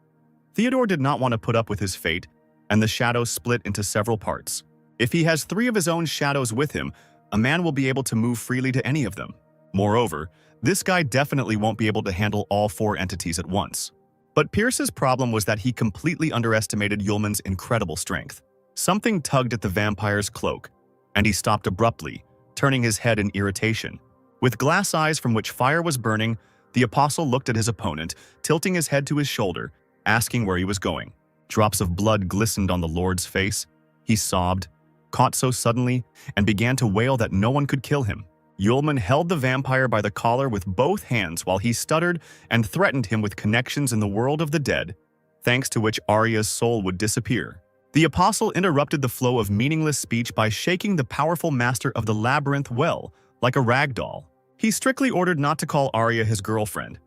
Theodore did not want to put up with his fate, and the shadow split into several parts. If he has 3 of his own shadows with him, a man will be able to move freely to any of them. Moreover, this guy definitely won't be able to handle all 4 entities at once. But Pierce's problem was that he completely underestimated Yulman's incredible strength. Something tugged at the vampire's cloak, and he stopped abruptly, turning his head in irritation. With glass eyes from which fire was burning, the apostle looked at his opponent, tilting his head to his shoulder, asking where he was going. Drops of blood glistened on the Lord's face. He sobbed, caught so suddenly, and began to wail that no one could kill him. Yulman held the vampire by the collar with both hands while he stuttered and threatened him with connections in the world of the dead, thanks to which Arya's soul would disappear. The apostle interrupted the flow of meaningless speech by shaking the powerful master of the labyrinth well, like a rag doll. He strictly ordered not to call Arya his girlfriend.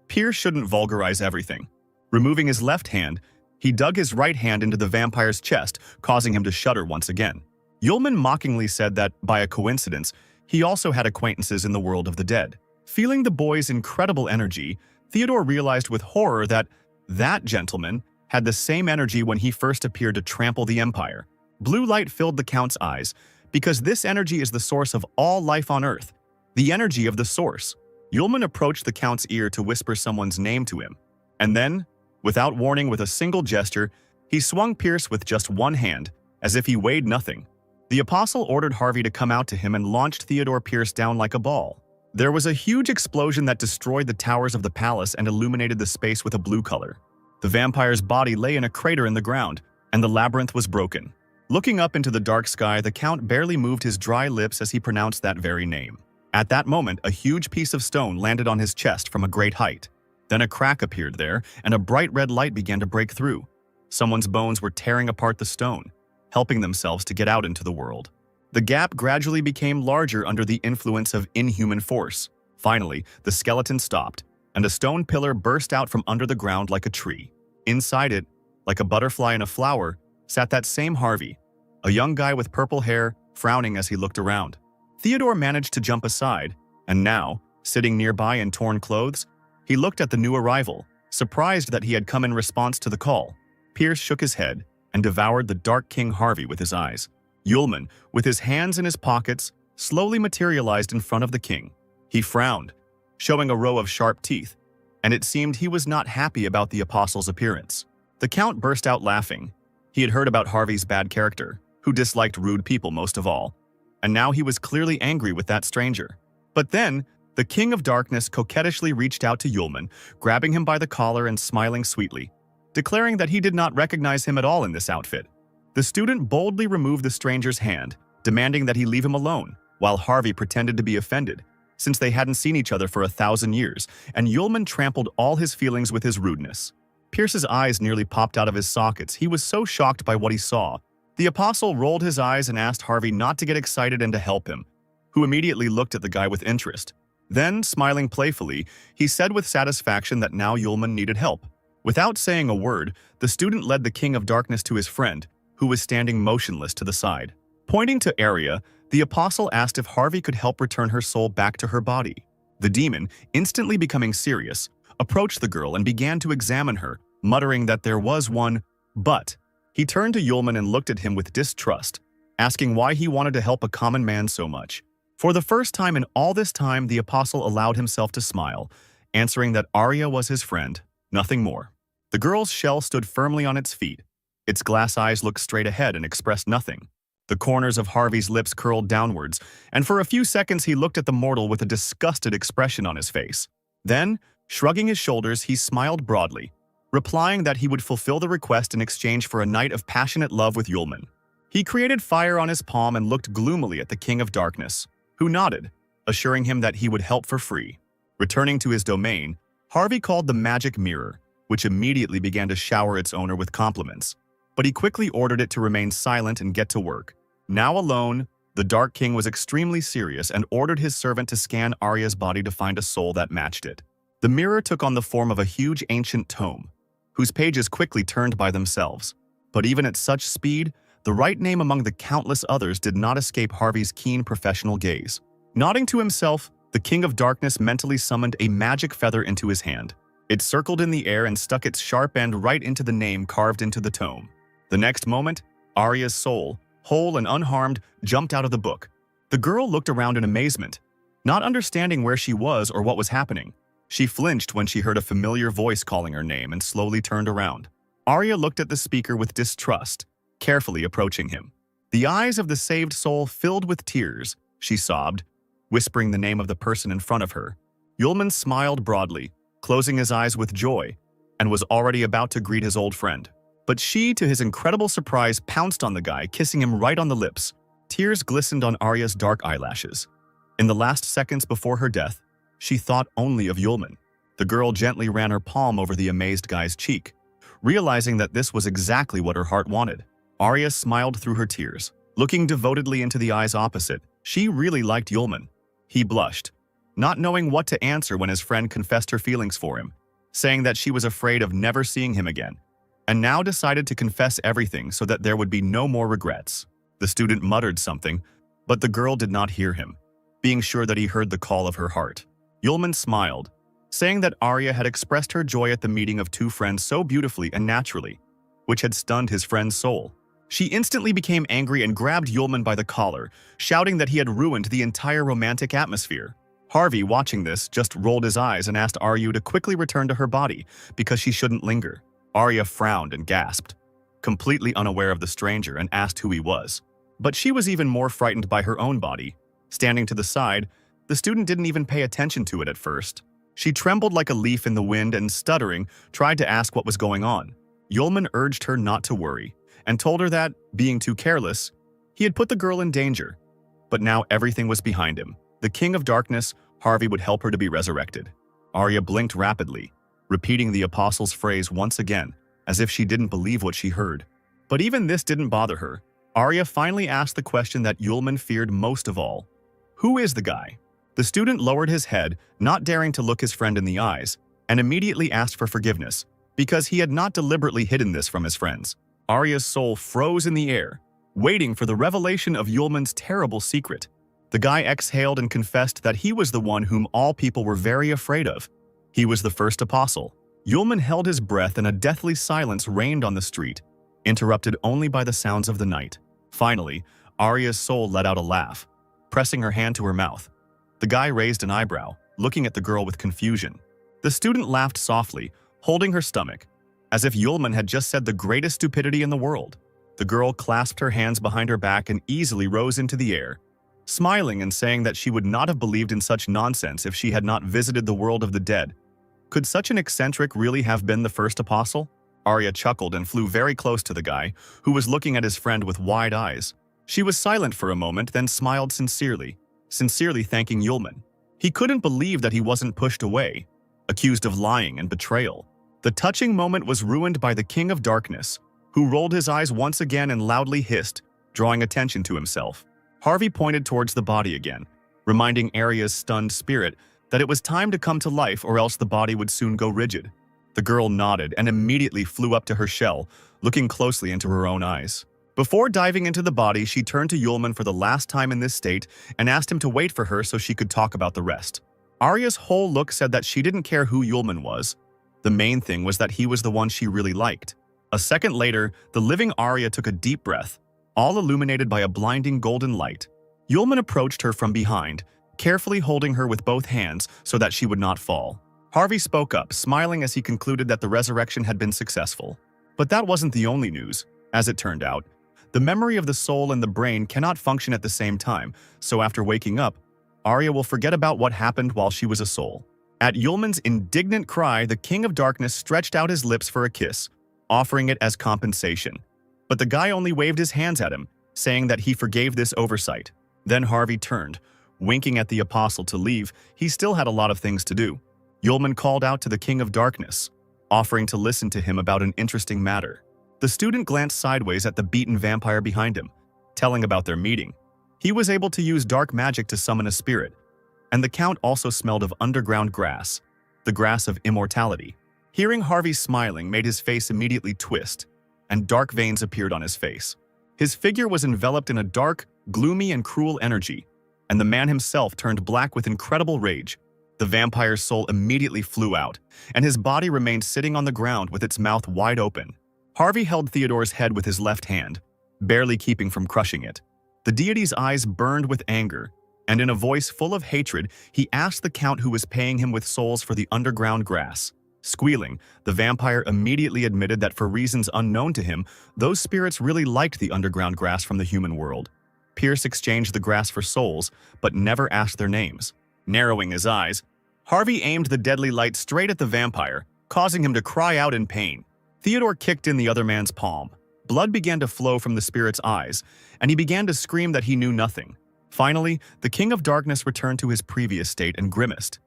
Pierce shouldn't vulgarize everything. Removing his left hand, he dug his right hand into the vampire's chest, causing him to shudder once again. Yulman mockingly said that, by a coincidence, he also had acquaintances in the world of the dead. Feeling the boy's incredible energy, Theodore realized with horror that that gentleman had the same energy when he first appeared to trample the Empire. Blue light filled the Count's eyes, because this energy is the source of all life on Earth, the energy of the Source. Yulman approached the Count's ear to whisper someone's name to him, and then, without warning, with a single gesture, he swung Pierce with just one hand, as if he weighed nothing. The apostle ordered Harvey to come out to him and launched Theodore Pierce down like a ball. There was a huge explosion that destroyed the towers of the palace and illuminated the space with a blue color. The vampire's body lay in a crater in the ground, and the labyrinth was broken. Looking up into the dark sky, the Count barely moved his dry lips as he pronounced that very name. At that moment, a huge piece of stone landed on his chest from a great height. Then a crack appeared there, and a bright red light began to break through. Someone's bones were tearing apart the stone, helping themselves to get out into the world. The gap gradually became larger under the influence of inhuman force. Finally, the skeleton stopped, and a stone pillar burst out from under the ground like a tree. Inside it, like a butterfly in a flower, sat that same Harvey, a young guy with purple hair, frowning as he looked around. Theodore managed to jump aside, and now, sitting nearby in torn clothes, he looked at the new arrival, surprised that he had come in response to the call. Pierce shook his head and devoured the Dark King Harvey with his eyes. Yulman, with his hands in his pockets, slowly materialized in front of the king. He frowned, showing a row of sharp teeth, and it seemed he was not happy about the apostle's appearance. The Count burst out laughing. He had heard about Harvey's bad character, who disliked rude people most of all, and now he was clearly angry with that stranger. But then, the King of Darkness coquettishly reached out to Yulman, grabbing him by the collar and smiling sweetly, declaring that he did not recognize him at all in this outfit. The student boldly removed the stranger's hand, demanding that he leave him alone, while Harvey pretended to be offended, since they hadn't seen each other for 1,000 years, and Yulman trampled all his feelings with his rudeness. Pierce's eyes nearly popped out of his sockets. He was so shocked by what he saw. The apostle rolled his eyes and asked Harvey not to get excited and to help him, who immediately looked at the guy with interest. Then, smiling playfully, he said with satisfaction that now Yulman needed help. Without saying a word, the student led the King of Darkness to his friend, who was standing motionless to the side. Pointing to Arya, the apostle asked if Harvey could help return her soul back to her body. The demon, instantly becoming serious, approached the girl and began to examine her, muttering that there was one but. He turned to Yulman and looked at him with distrust, asking why he wanted to help a common man so much. For the first time in all this time, the apostle allowed himself to smile, answering that Arya was his friend, nothing more. The girl's shell stood firmly on its feet. Its glass eyes looked straight ahead and expressed nothing. The corners of Harvey's lips curled downwards, and for a few seconds he looked at the mortal with a disgusted expression on his face. Then, shrugging his shoulders, he smiled broadly, replying that he would fulfill the request in exchange for a night of passionate love with Yulman. He created fire on his palm and looked gloomily at the King of Darkness, who nodded, assuring him that he would help for free. Returning to his domain, Harvey called the magic mirror, which immediately began to shower its owner with compliments. But he quickly ordered it to remain silent and get to work. Now alone, the Dark King was extremely serious and ordered his servant to scan Arya's body to find a soul that matched it. The mirror took on the form of a huge ancient tome, whose pages quickly turned by themselves. But even at such speed, the right name among the countless others did not escape Harvey's keen professional gaze. Nodding to himself, the King of Darkness mentally summoned a magic feather into his hand. It circled in the air and stuck its sharp end right into the name carved into the tome. The next moment, Arya's soul, whole and unharmed, jumped out of the book. The girl looked around in amazement, not understanding where she was or what was happening. She flinched when she heard a familiar voice calling her name and slowly turned around. Arya looked at the speaker with distrust, carefully approaching him. The eyes of the saved soul filled with tears. She sobbed, whispering the name of the person in front of her. Yulman smiled broadly, closing his eyes with joy, and was already about to greet his old friend. But she, to his incredible surprise, pounced on the guy, kissing him right on the lips. Tears glistened on Arya's dark eyelashes. In the last seconds before her death, she thought only of Yulman. The girl gently ran her palm over the amazed guy's cheek, realizing that this was exactly what her heart wanted. Arya smiled through her tears, looking devotedly into the eyes opposite. She really liked Yulman. He blushed, not knowing what to answer when his friend confessed her feelings for him, saying that she was afraid of never seeing him again, and now decided to confess everything so that there would be no more regrets. The student muttered something, but the girl did not hear him, being sure that he heard the call of her heart. Yulman smiled, saying that Arya had expressed her joy at the meeting of two friends so beautifully and naturally, which had stunned his friend's soul. She instantly became angry and grabbed Yulman by the collar, shouting that he had ruined the entire romantic atmosphere. Harvey, watching this, just rolled his eyes and asked Arya to quickly return to her body because she shouldn't linger. Arya frowned and gasped, completely unaware of the stranger, and asked who he was. But she was even more frightened by her own body. Standing to the side, the student didn't even pay attention to it at first. She trembled like a leaf in the wind and, stuttering, tried to ask what was going on. Yulman urged her not to worry and told her that, being too careless, he had put the girl in danger. But now everything was behind him. The King of Darkness, Harvey, would help her to be resurrected. Arya blinked rapidly, repeating the apostle's phrase once again, as if she didn't believe what she heard. But even this didn't bother her. Arya finally asked the question that Yulman feared most of all. Who is the guy? The student lowered his head, not daring to look his friend in the eyes, and immediately asked for forgiveness, because he had not deliberately hidden this from his friends. Arya's soul froze in the air, waiting for the revelation of Yulman's terrible secret. The guy exhaled and confessed that he was the one whom all people were very afraid of. He was the first apostle. Yulman held his breath and a deathly silence reigned on the street, interrupted only by the sounds of the night. Finally, Arya's soul let out a laugh, pressing her hand to her mouth. The guy raised an eyebrow, looking at the girl with confusion. The student laughed softly, holding her stomach, as if Yulman had just said the greatest stupidity in the world. The girl clasped her hands behind her back and easily rose into the air, smiling and saying that she would not have believed in such nonsense if she had not visited the world of the dead. Could such an eccentric really have been the first apostle? Arya chuckled and flew very close to the guy, who was looking at his friend with wide eyes. She was silent for a moment, then smiled sincerely thanking Yulman. He couldn't believe that he wasn't pushed away, accused of lying and betrayal. The touching moment was ruined by the King of Darkness, who rolled his eyes once again and loudly hissed, drawing attention to himself. Harvey pointed towards the body again, reminding Arya's stunned spirit that it was time to come to life or else the body would soon go rigid. The girl nodded and immediately flew up to her shell, looking closely into her own eyes. Before diving into the body, she turned to Yulman for the last time in this state and asked him to wait for her so she could talk about the rest. Arya's whole look said that she didn't care who Yulman was. The main thing was that he was the one she really liked. A second later, the living Arya took a deep breath, all illuminated by a blinding golden light. Yulman approached her from behind, carefully holding her with both hands so that she would not fall. Harvey spoke up, smiling as he concluded that the resurrection had been successful. But that wasn't the only news. As it turned out, the memory of the soul and the brain cannot function at the same time, so after waking up, Arya will forget about what happened while she was a soul. At Yulman's indignant cry, the King of Darkness stretched out his lips for a kiss, offering it as compensation. But the guy only waved his hands at him, saying that he forgave this oversight. Then Harvey turned, winking at the apostle to leave. He still had a lot of things to do. Yulman called out to the King of Darkness, offering to listen to him about an interesting matter. The student glanced sideways at the beaten vampire behind him, telling about their meeting. He was able to use dark magic to summon a spirit, and the Count also smelled of underground grass, the grass of immortality. Hearing Harvey smiling made his face immediately twist, and dark veins appeared on his face. His figure was enveloped in a dark, gloomy, and cruel energy, and the man himself turned black with incredible rage. The vampire's soul immediately flew out, and his body remained sitting on the ground with its mouth wide open. Harvey held Theodore's head with his left hand, barely keeping from crushing it. The deity's eyes burned with anger, and in a voice full of hatred, he asked the count who was paying him with souls for the underground grass. Squealing, the vampire immediately admitted that for reasons unknown to him, those spirits really liked the underground grass from the human world. Pierce exchanged the grass for souls, but never asked their names. Narrowing his eyes, Harvey aimed the deadly light straight at the vampire, causing him to cry out in pain. Theodore kicked in the other man's palm. Blood began to flow from the spirit's eyes, and he began to scream that he knew nothing. Finally, the King of Darkness returned to his previous state and grimaced.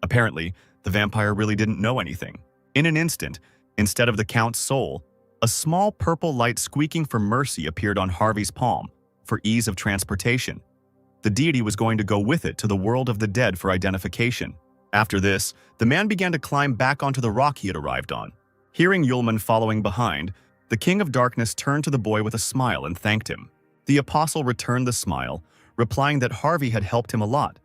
Apparently, the vampire really didn't know anything. In an instant, instead of the Count's soul, a small purple light squeaking for mercy appeared on Harvey's palm, for ease of transportation. The deity was going to go with it to the world of the dead for identification. After this, the man began to climb back onto the rock he had arrived on. Hearing Yulman following behind, the King of Darkness turned to the boy with a smile and thanked him. The apostle returned the smile, replying that Harvey had helped him a lot,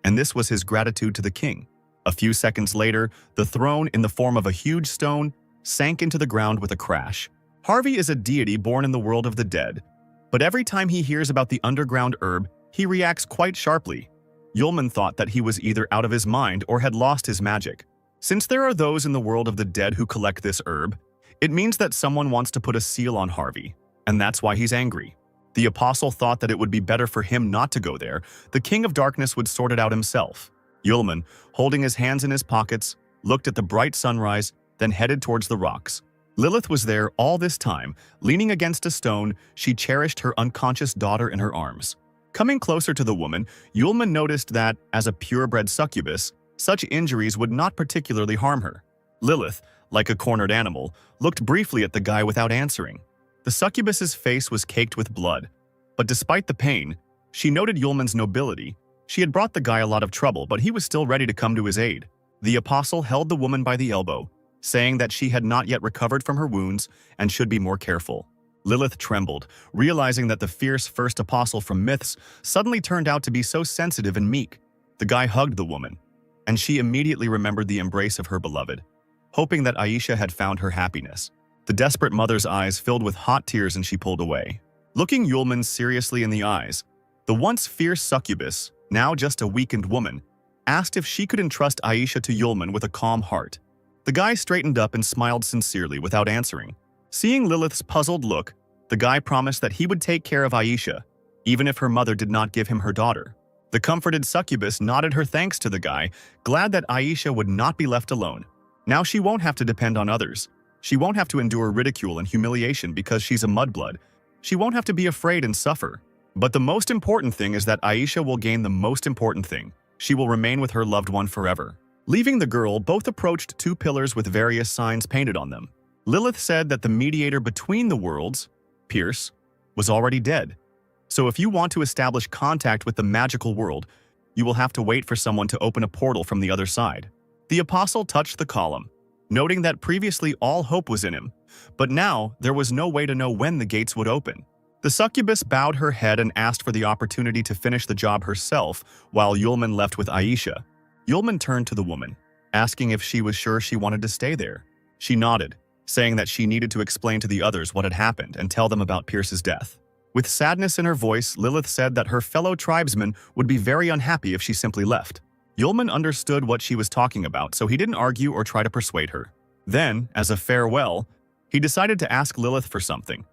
and this was his gratitude to the king. A few seconds later, the throne, in the form of a huge stone, sank into the ground with a crash. Harvey is a deity born in the world of the dead, but every time he hears about the underground herb, he reacts quite sharply. Yulman thought that he was either out of his mind or had lost his magic. Since there are those in the world of the dead who collect this herb, it means that someone wants to put a seal on Harvey, and that's why he's angry. The apostle thought that it would be better for him not to go there. The King of Darkness would sort it out himself. Yulman, holding his hands in his pockets, looked at the bright sunrise, then headed towards the rocks. Lilith was there all this time. Leaning against a stone, she cherished her unconscious daughter in her arms. Coming closer to the woman, Yulman noticed that, as a purebred succubus, such injuries would not particularly harm her. Lilith, like a cornered animal, looked briefly at the guy without answering. The succubus's face was caked with blood, but despite the pain, she noted Yulman's nobility. She had brought the guy a lot of trouble, but he was still ready to come to his aid. The apostle held the woman by the elbow, saying that she had not yet recovered from her wounds and should be more careful. Lilith trembled, realizing that the fierce first apostle from myths suddenly turned out to be so sensitive and meek. The guy hugged the woman, and she immediately remembered the embrace of her beloved, hoping that Aisha had found her happiness. The desperate mother's eyes filled with hot tears and she pulled away. Looking Yulman seriously in the eyes, the once fierce succubus, now just a weakened woman, asked if she could entrust Aisha to Yulman with a calm heart. The guy straightened up and smiled sincerely without answering. Seeing Lilith's puzzled look, the guy promised that he would take care of Aisha, even if her mother did not give him her daughter. The comforted succubus nodded her thanks to the guy, glad that Aisha would not be left alone. Now she won't have to depend on others. She won't have to endure ridicule and humiliation because she's a mudblood. She won't have to be afraid and suffer. But the most important thing is that Aisha will gain the most important thing. She will remain with her loved one forever. Leaving the girl, both approached two pillars with various signs painted on them. Lilith said that the mediator between the worlds, Pierce, was already dead. So if you want to establish contact with the magical world, you will have to wait for someone to open a portal from the other side. The apostle touched the column, noting that previously all hope was in him, but now there was no way to know when the gates would open. The succubus bowed her head and asked for the opportunity to finish the job herself while Yulman left with Aisha. Yulman turned to the woman, asking if she was sure she wanted to stay there. She nodded, saying that she needed to explain to the others what had happened and tell them about Pierce's death. With sadness in her voice, Lilith said that her fellow tribesmen would be very unhappy if she simply left. Yulman understood what she was talking about, so he didn't argue or try to persuade her. Then, as a farewell, he decided to ask Lilith for something,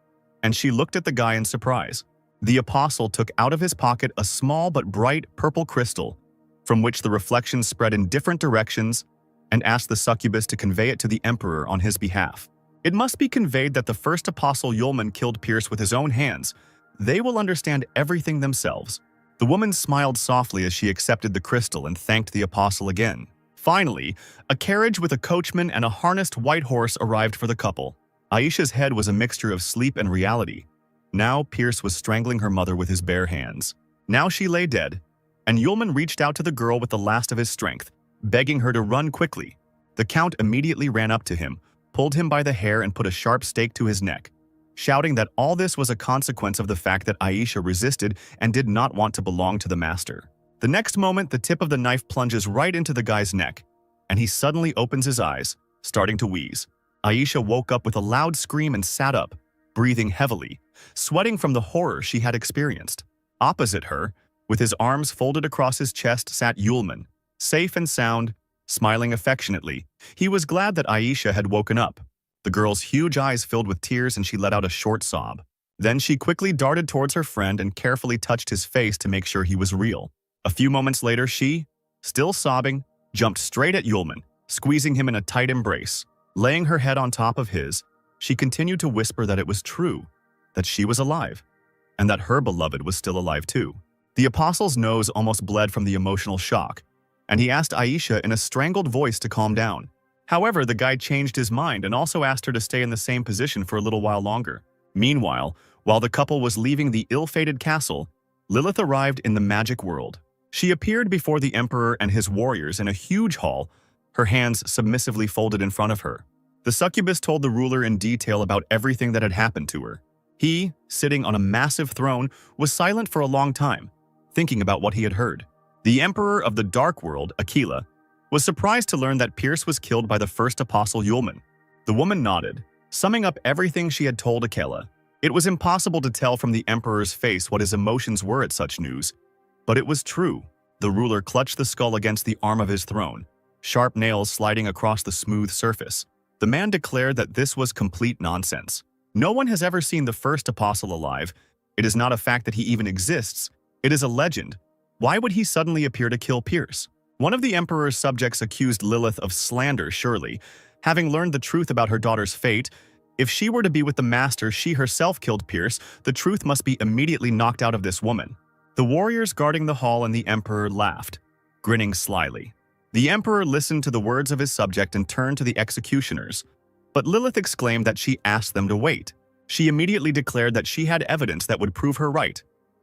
and she looked at the guy in surprise. The apostle took out of his pocket a small but bright purple crystal, from which the reflections spread in different directions, and asked the succubus to convey it to the emperor on his behalf. It must be conveyed that the first apostle Yulman killed Pierce with his own hands. They will understand everything themselves. The woman smiled softly as she accepted the crystal and thanked the apostle again. Finally, a carriage with a coachman and a harnessed white horse arrived for the couple. Aisha's head was a mixture of sleep and reality. Now Pierce was strangling her mother with his bare hands. Now she lay dead, and Yulman reached out to the girl with the last of his strength, begging her to run quickly. The count immediately ran up to him, pulled him by the hair and put a sharp stake to his neck, shouting that all this was a consequence of the fact that Aisha resisted and did not want to belong to the master. The next moment, the tip of the knife plunges right into the guy's neck, and he suddenly opens his eyes, starting to wheeze. Aisha woke up with a loud scream and sat up, breathing heavily, sweating from the horror she had experienced. Opposite her, with his arms folded across his chest, sat Yulman, safe and sound, smiling affectionately. He was glad that Aisha had woken up. The girl's huge eyes filled with tears and she let out a short sob. Then she quickly darted towards her friend and carefully touched his face to make sure he was real. A few moments later, she, still sobbing, jumped straight at Yulman, squeezing him in a tight embrace. Laying her head on top of his, she continued to whisper that it was true, that she was alive, and that her beloved was still alive too. The apostle's nose almost bled from the emotional shock, and he asked Aisha in a strangled voice to calm down. However, the guy changed his mind and also asked her to stay in the same position for a little while longer. Meanwhile, while the couple was leaving the ill-fated castle, Lilith arrived in the magic world. She appeared before the emperor and his warriors in a huge hall, her hands submissively folded in front of her. The succubus told the ruler in detail about everything that had happened to her. He, sitting on a massive throne, was silent for a long time, thinking about what he had heard. The emperor of the dark world, Aquila, was surprised to learn that Pierce was killed by the first apostle Yulman. The woman nodded, summing up everything she had told Aquila. It was impossible to tell from the emperor's face what his emotions were at such news, but it was true. The ruler clutched the skull against the arm of his throne, sharp nails sliding across the smooth surface. The man declared that this was complete nonsense. No one has ever seen the first apostle alive. It is not a fact that he even exists. It is a legend. Why would he suddenly appear to kill Pierce? One of the emperor's subjects accused Lilith of slander, surely. Having learned the truth about her daughter's fate, if she were to be with the master she herself killed Pierce, the truth must be immediately knocked out of this woman. The warriors guarding the hall and the emperor laughed, grinning slyly. The emperor listened to the words of his subject and turned to the executioners. But Lilith exclaimed that she asked them to wait. She immediately declared that she had evidence that would prove her right.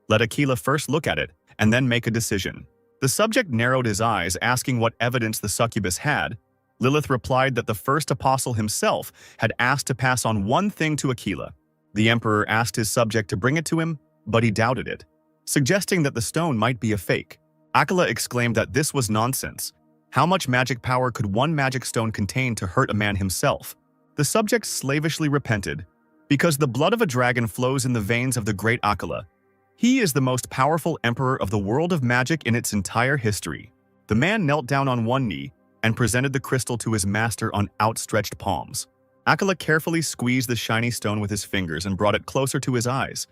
Let Aquila first look at it, and then make a decision. The subject narrowed his eyes, asking what evidence the succubus had. Lilith replied that the first apostle himself had asked to pass on one thing to Aquila. The emperor asked his subject to bring it to him, but he doubted it, suggesting that the stone might be a fake. Aquila exclaimed that this was nonsense. How much magic power could one magic stone contain to hurt a man himself? The subject slavishly repented, because the blood of a dragon flows in the veins of the great Aquila. He is the most powerful emperor of the world of magic in its entire history. The man knelt down on one knee and presented the crystal to his master on outstretched palms. Aquila carefully squeezed the shiny stone with his fingers and brought it closer to his eyes,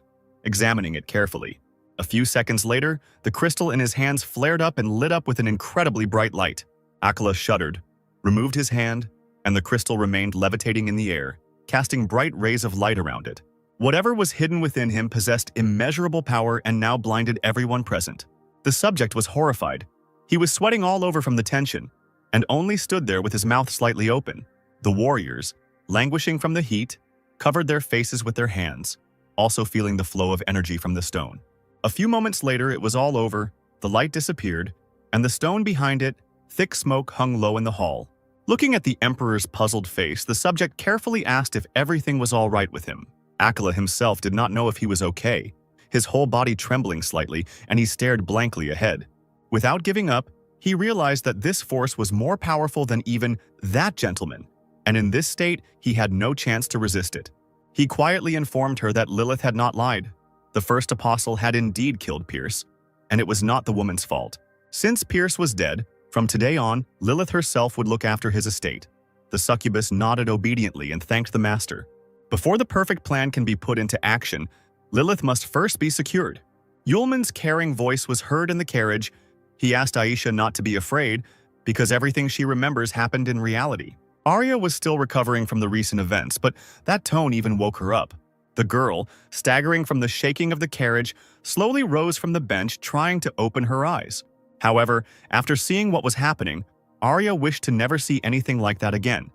examining it carefully. A few seconds later, the crystal in his hands flared up and lit up with an incredibly bright light. Aquila shuddered, removed his hand, and the crystal remained levitating in the air, casting bright rays of light around it. Whatever was hidden within him possessed immeasurable power and now blinded everyone present. The subject was horrified. He was sweating all over from the tension, and only stood there with his mouth slightly open. The warriors, languishing from the heat, covered their faces with their hands, also feeling the flow of energy from the stone. A few moments later, it was all over, the light disappeared, and the stone behind it, thick smoke hung low in the hall. Looking at the emperor's puzzled face, the subject carefully asked if everything was all right with him. Aquila himself did not know if he was okay, his whole body trembling slightly, and he stared blankly ahead. Without giving up, he realized that this force was more powerful than even that gentleman, and in this state, he had no chance to resist it. He quietly informed her that Lilith had not lied. The first apostle had indeed killed Pierce, and it was not the woman's fault. Since Pierce was dead, from today on, Lilith herself would look after his estate. The succubus nodded obediently and thanked the master. Before the perfect plan can be put into action, Lilith must first be secured. Yulman's caring voice was heard in the carriage. He asked Aisha not to be afraid, because everything she remembers happened in reality. Arya was still recovering from the recent events, but that tone even woke her up. The girl, staggering from the shaking of the carriage, slowly rose from the bench, trying to open her eyes. However, after seeing what was happening, Arya wished to never see anything like that again.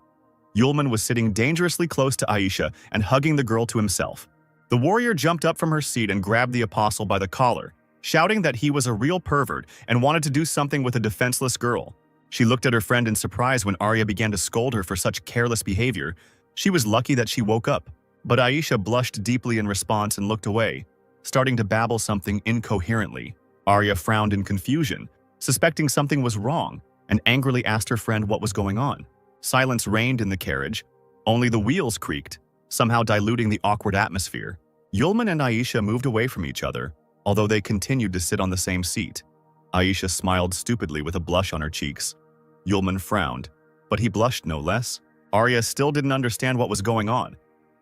Yulman was sitting dangerously close to Aisha and hugging the girl to himself. The warrior jumped up from her seat and grabbed the apostle by the collar, shouting that he was a real pervert and wanted to do something with a defenseless girl. She looked at her friend in surprise when Arya began to scold her for such careless behavior. She was lucky that she woke up. But Aisha blushed deeply in response and looked away, starting to babble something incoherently. Arya frowned in confusion, suspecting something was wrong, and angrily asked her friend what was going on. Silence reigned in the carriage. Only the wheels creaked, somehow diluting the awkward atmosphere. Yulman and Aisha moved away from each other, although they continued to sit on the same seat. Aisha smiled stupidly with a blush on her cheeks. Yulman frowned, but he blushed no less. Arya still didn't understand what was going on.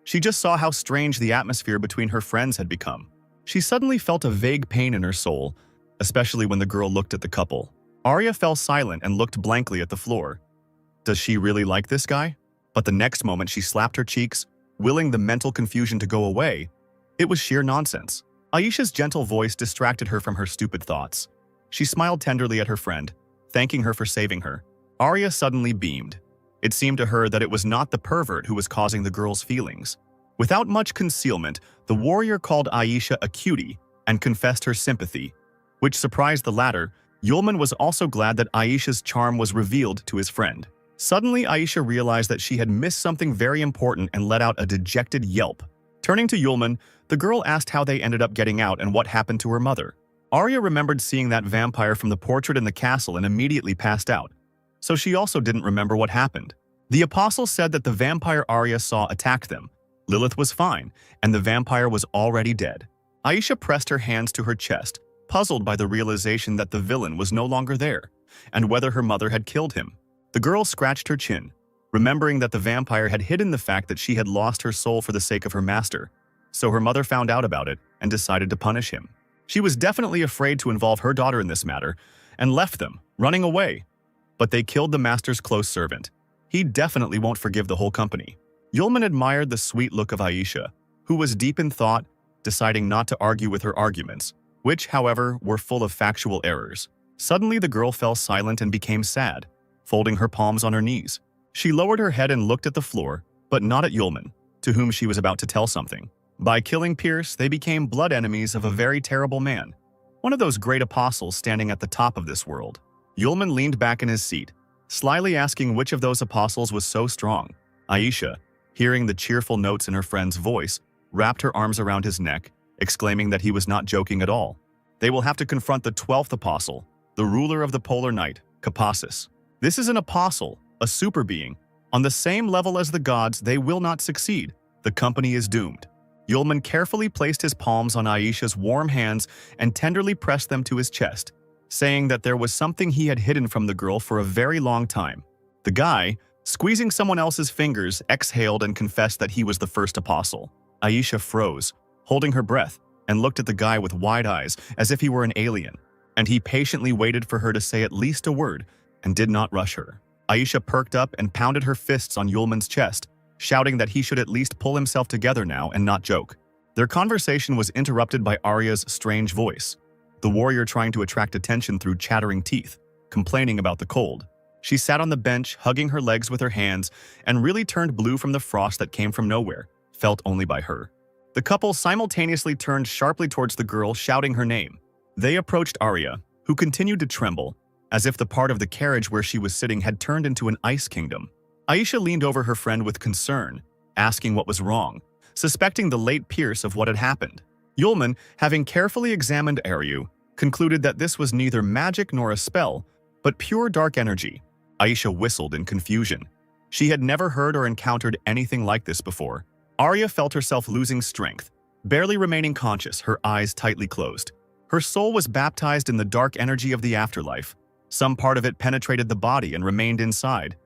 She just saw how strange the atmosphere between her friends had become. She suddenly felt a vague pain in her soul, especially when the girl looked at the couple. Arya fell silent and looked blankly at the floor. Does she really like this guy? But the next moment she slapped her cheeks, willing the mental confusion to go away. It was sheer nonsense. Aisha's gentle voice distracted her from her stupid thoughts. She smiled tenderly at her friend, thanking her for saving her. Arya suddenly beamed. It seemed to her that it was not the pervert who was causing the girl's feelings. Without much concealment, the warrior called Aisha a cutie and confessed her sympathy, which surprised the latter. Yulman was also glad that Aisha's charm was revealed to his friend. Suddenly, Aisha realized that she had missed something very important and let out a dejected yelp. Turning to Yulman, the girl asked how they ended up getting out and what happened to her mother. Arya remembered seeing that vampire from the portrait in the castle and immediately passed out, so she also didn't remember what happened. The apostle said that the vampire Arya saw attacked them. Lilith was fine, and the vampire was already dead. Aisha pressed her hands to her chest, puzzled by the realization that the villain was no longer there, and whether her mother had killed him. The girl scratched her chin, remembering that the vampire had hidden the fact that she had lost her soul for the sake of her master, so her mother found out about it and decided to punish him. She was definitely afraid to involve her daughter in this matter, and left them, running away. But they killed the master's close servant. He definitely won't forgive the whole company. Yulman admired the sweet look of Aisha, who was deep in thought, deciding not to argue with her arguments, which, however, were full of factual errors. Suddenly, the girl fell silent and became sad, folding her palms on her knees. She lowered her head and looked at the floor, but not at Yulman, to whom she was about to tell something. By killing Pierce, they became blood enemies of a very terrible man, one of those great apostles standing at the top of this world. Yulman leaned back in his seat, slyly asking which of those apostles was so strong. Aisha, hearing the cheerful notes in her friend's voice, wrapped her arms around his neck, exclaiming that he was not joking at all. They will have to confront the 12th apostle, the ruler of the polar night, Capacis. This is an apostle, a super being. On the same level as the gods, they will not succeed. The company is doomed. Yulman carefully placed his palms on Aisha's warm hands and tenderly pressed them to his chest, saying that there was something he had hidden from the girl for a very long time. The guy, squeezing someone else's fingers, exhaled and confessed that he was the first apostle. Aisha froze, holding her breath, and looked at the guy with wide eyes as if he were an alien, and he patiently waited for her to say at least a word and did not rush her. Aisha perked up and pounded her fists on Yulman's chest, shouting that he should at least pull himself together now and not joke. Their conversation was interrupted by Arya's strange voice, the warrior trying to attract attention through chattering teeth, complaining about the cold. She sat on the bench, hugging her legs with her hands, and really turned blue from the frost that came from nowhere, felt only by her. The couple simultaneously turned sharply towards the girl, shouting her name. They approached Arya, who continued to tremble, as if the part of the carriage where she was sitting had turned into an ice kingdom. Aisha leaned over her friend with concern, asking what was wrong, suspecting the late Pierce of what had happened. Yulman, having carefully examined Arya, concluded that this was neither magic nor a spell, but pure dark energy. Aisha whistled in confusion. She had never heard or encountered anything like this before. Arya felt herself losing strength, barely remaining conscious, her eyes tightly closed. Her soul was baptized in the dark energy of the afterlife. Some part of it penetrated the body and remained inside.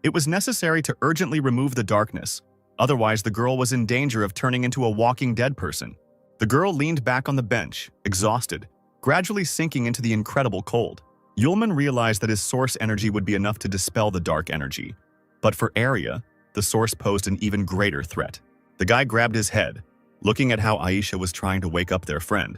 It was necessary to urgently remove the darkness, otherwise the girl was in danger of turning into a walking dead person. The girl leaned back on the bench, exhausted, gradually sinking into the incredible cold. Yulman realized that his source energy would be enough to dispel the dark energy. But for Arya, the source posed an even greater threat. The guy grabbed his head, looking at how Aisha was trying to wake up their friend.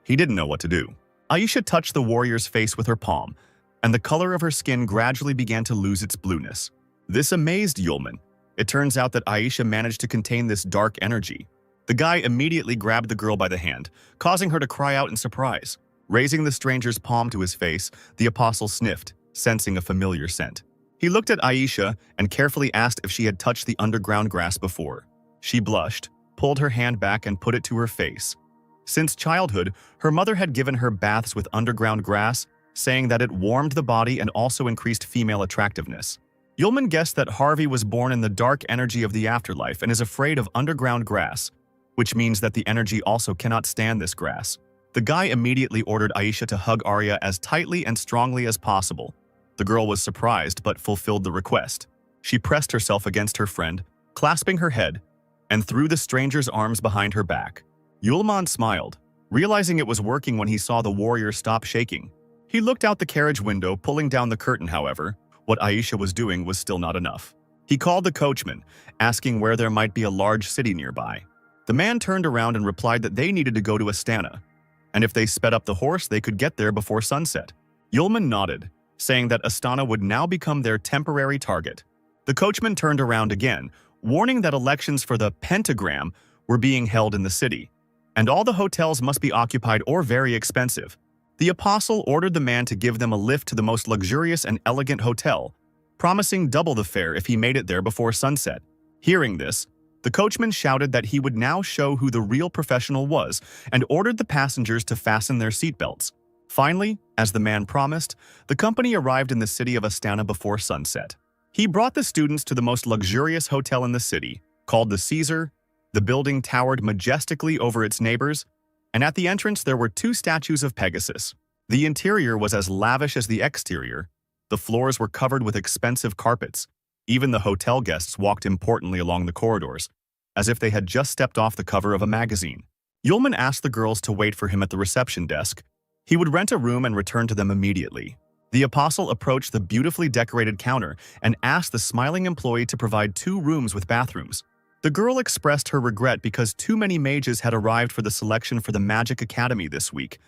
He didn't know what to do. Aisha touched the warrior's face with her palm, and the color of her skin gradually began to lose its blueness. This amazed Yulman. It turns out that Aisha managed to contain this dark energy. The guy immediately grabbed the girl by the hand, causing her to cry out in surprise. Raising the stranger's palm to his face, the apostle sniffed, sensing a familiar scent. He looked at Aisha and carefully asked if she had touched the underground grass before. She blushed, pulled her hand back and put it to her face. Since childhood, her mother had given her baths with underground grass, saying that it warmed the body and also increased female attractiveness. Yulman guessed that Harvey was born in the dark energy of the afterlife and is afraid of underground grass, which means that the energy also cannot stand this grass. The guy immediately ordered Aisha to hug Arya as tightly and strongly as possible. The girl was surprised but fulfilled the request. She pressed herself against her friend, clasping her head, and threw the stranger's arms behind her back. Yulman smiled, realizing it was working when he saw the warrior stop shaking. He looked out the carriage window, pulling down the curtain. However, what Aisha was doing was still not enough. He called the coachman, asking where there might be a large city nearby. The man turned around and replied that they needed to go to Astana, and if they sped up the horse, they could get there before sunset. Yulman nodded, saying that Astana would now become their temporary target. The coachman turned around again, warning that elections for the pentagram were being held in the city, and all the hotels must be occupied or very expensive. The apostle ordered the man to give them a lift to the most luxurious and elegant hotel, promising double the fare if he made it there before sunset. Hearing this, the coachman shouted that he would now show who the real professional was and ordered the passengers to fasten their seatbelts. Finally, as the man promised, the company arrived in the city of Astana before sunset. He brought the students to the most luxurious hotel in the city, called the Caesar. The building towered majestically over its neighbors, and at the entrance there were 2 statues of Pegasus. The interior was as lavish as the exterior. The floors were covered with expensive carpets. Even the hotel guests walked importantly along the corridors, as if they had just stepped off the cover of a magazine. Yulman asked the girls to wait for him at the reception desk. He would rent a room and return to them immediately. The apostle approached the beautifully decorated counter and asked the smiling employee to provide 2 rooms with bathrooms. The girl expressed her regret because too many mages had arrived for the selection for the Magic Academy this week,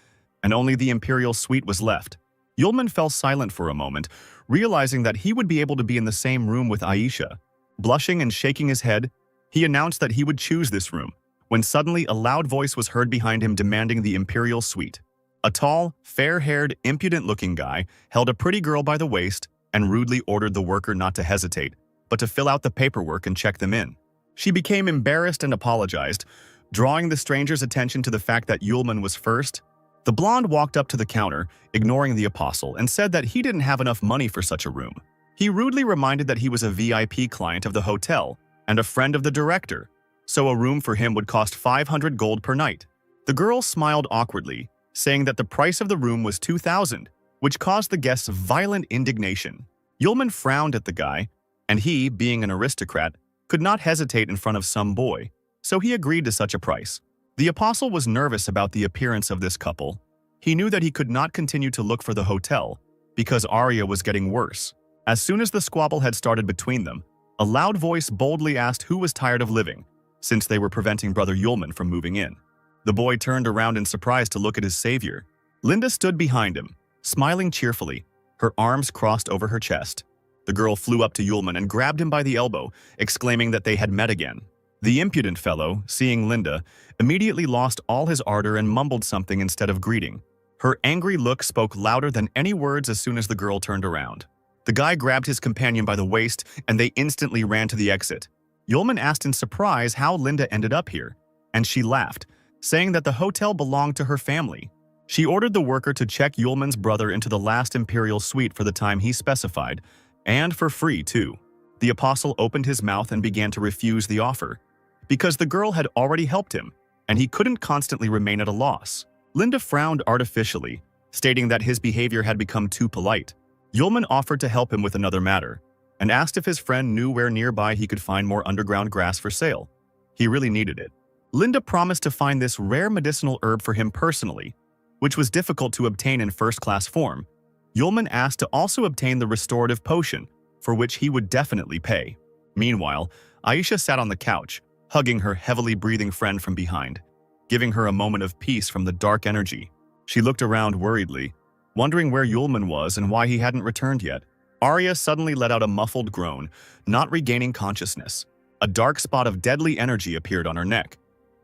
and only the Imperial Suite was left. Yulman fell silent for a moment, realizing that he would be able to be in the same room with Aisha. Blushing and shaking his head, he announced that he would choose this room, when suddenly a loud voice was heard behind him demanding the Imperial Suite. A tall, fair-haired, impudent-looking guy held a pretty girl by the waist and rudely ordered the worker not to hesitate, but to fill out the paperwork and check them in. She became embarrassed and apologized, drawing the stranger's attention to the fact that Yulman was first. The blonde walked up to the counter, ignoring the apostle, and said that he didn't have enough money for such a room. He rudely reminded that he was a VIP client of the hotel and a friend of the director, so a room for him would cost 500 gold per night. The girl smiled awkwardly, saying that the price of the room was 2,000, which caused the guests violent indignation. Yulman frowned at the guy, and he, being an aristocrat, could not hesitate in front of some boy, so he agreed to such a price. The apostle was nervous about the appearance of this couple. He knew that he could not continue to look for the hotel, because Arya was getting worse. As soon as the squabble had started between them, a loud voice boldly asked who was tired of living, since they were preventing Brother Yulman from moving in. The boy turned around in surprise to look at his savior. Linda stood behind him, smiling cheerfully, her arms crossed over her chest. The girl flew up to Yulman and grabbed him by the elbow, exclaiming that they had met again. The impudent fellow, seeing Linda, immediately lost all his ardor and mumbled something instead of greeting. Her angry look spoke louder than any words as soon as the girl turned around. The guy grabbed his companion by the waist, and they instantly ran to the exit. Yulman asked in surprise how Linda ended up here, and she laughed, saying that the hotel belonged to her family. She ordered the worker to check Yulman's brother into the last Imperial Suite for the time he specified, and for free, too. The apostle opened his mouth and began to refuse the offer, because the girl had already helped him, and he couldn't constantly remain at a loss. Linda frowned artificially, stating that his behavior had become too polite. Yulman offered to help him with another matter, and asked if his friend knew where nearby he could find more underground grass for sale. He really needed it. Linda promised to find this rare medicinal herb for him personally, which was difficult to obtain in first-class form. Yulman asked to also obtain the restorative potion, for which he would definitely pay. Meanwhile, Aisha sat on the couch, hugging her heavily breathing friend from behind, giving her a moment of peace from the dark energy. She looked around worriedly, wondering where Yulman was and why he hadn't returned yet. Arya suddenly let out a muffled groan, not regaining consciousness. A dark spot of deadly energy appeared on her neck,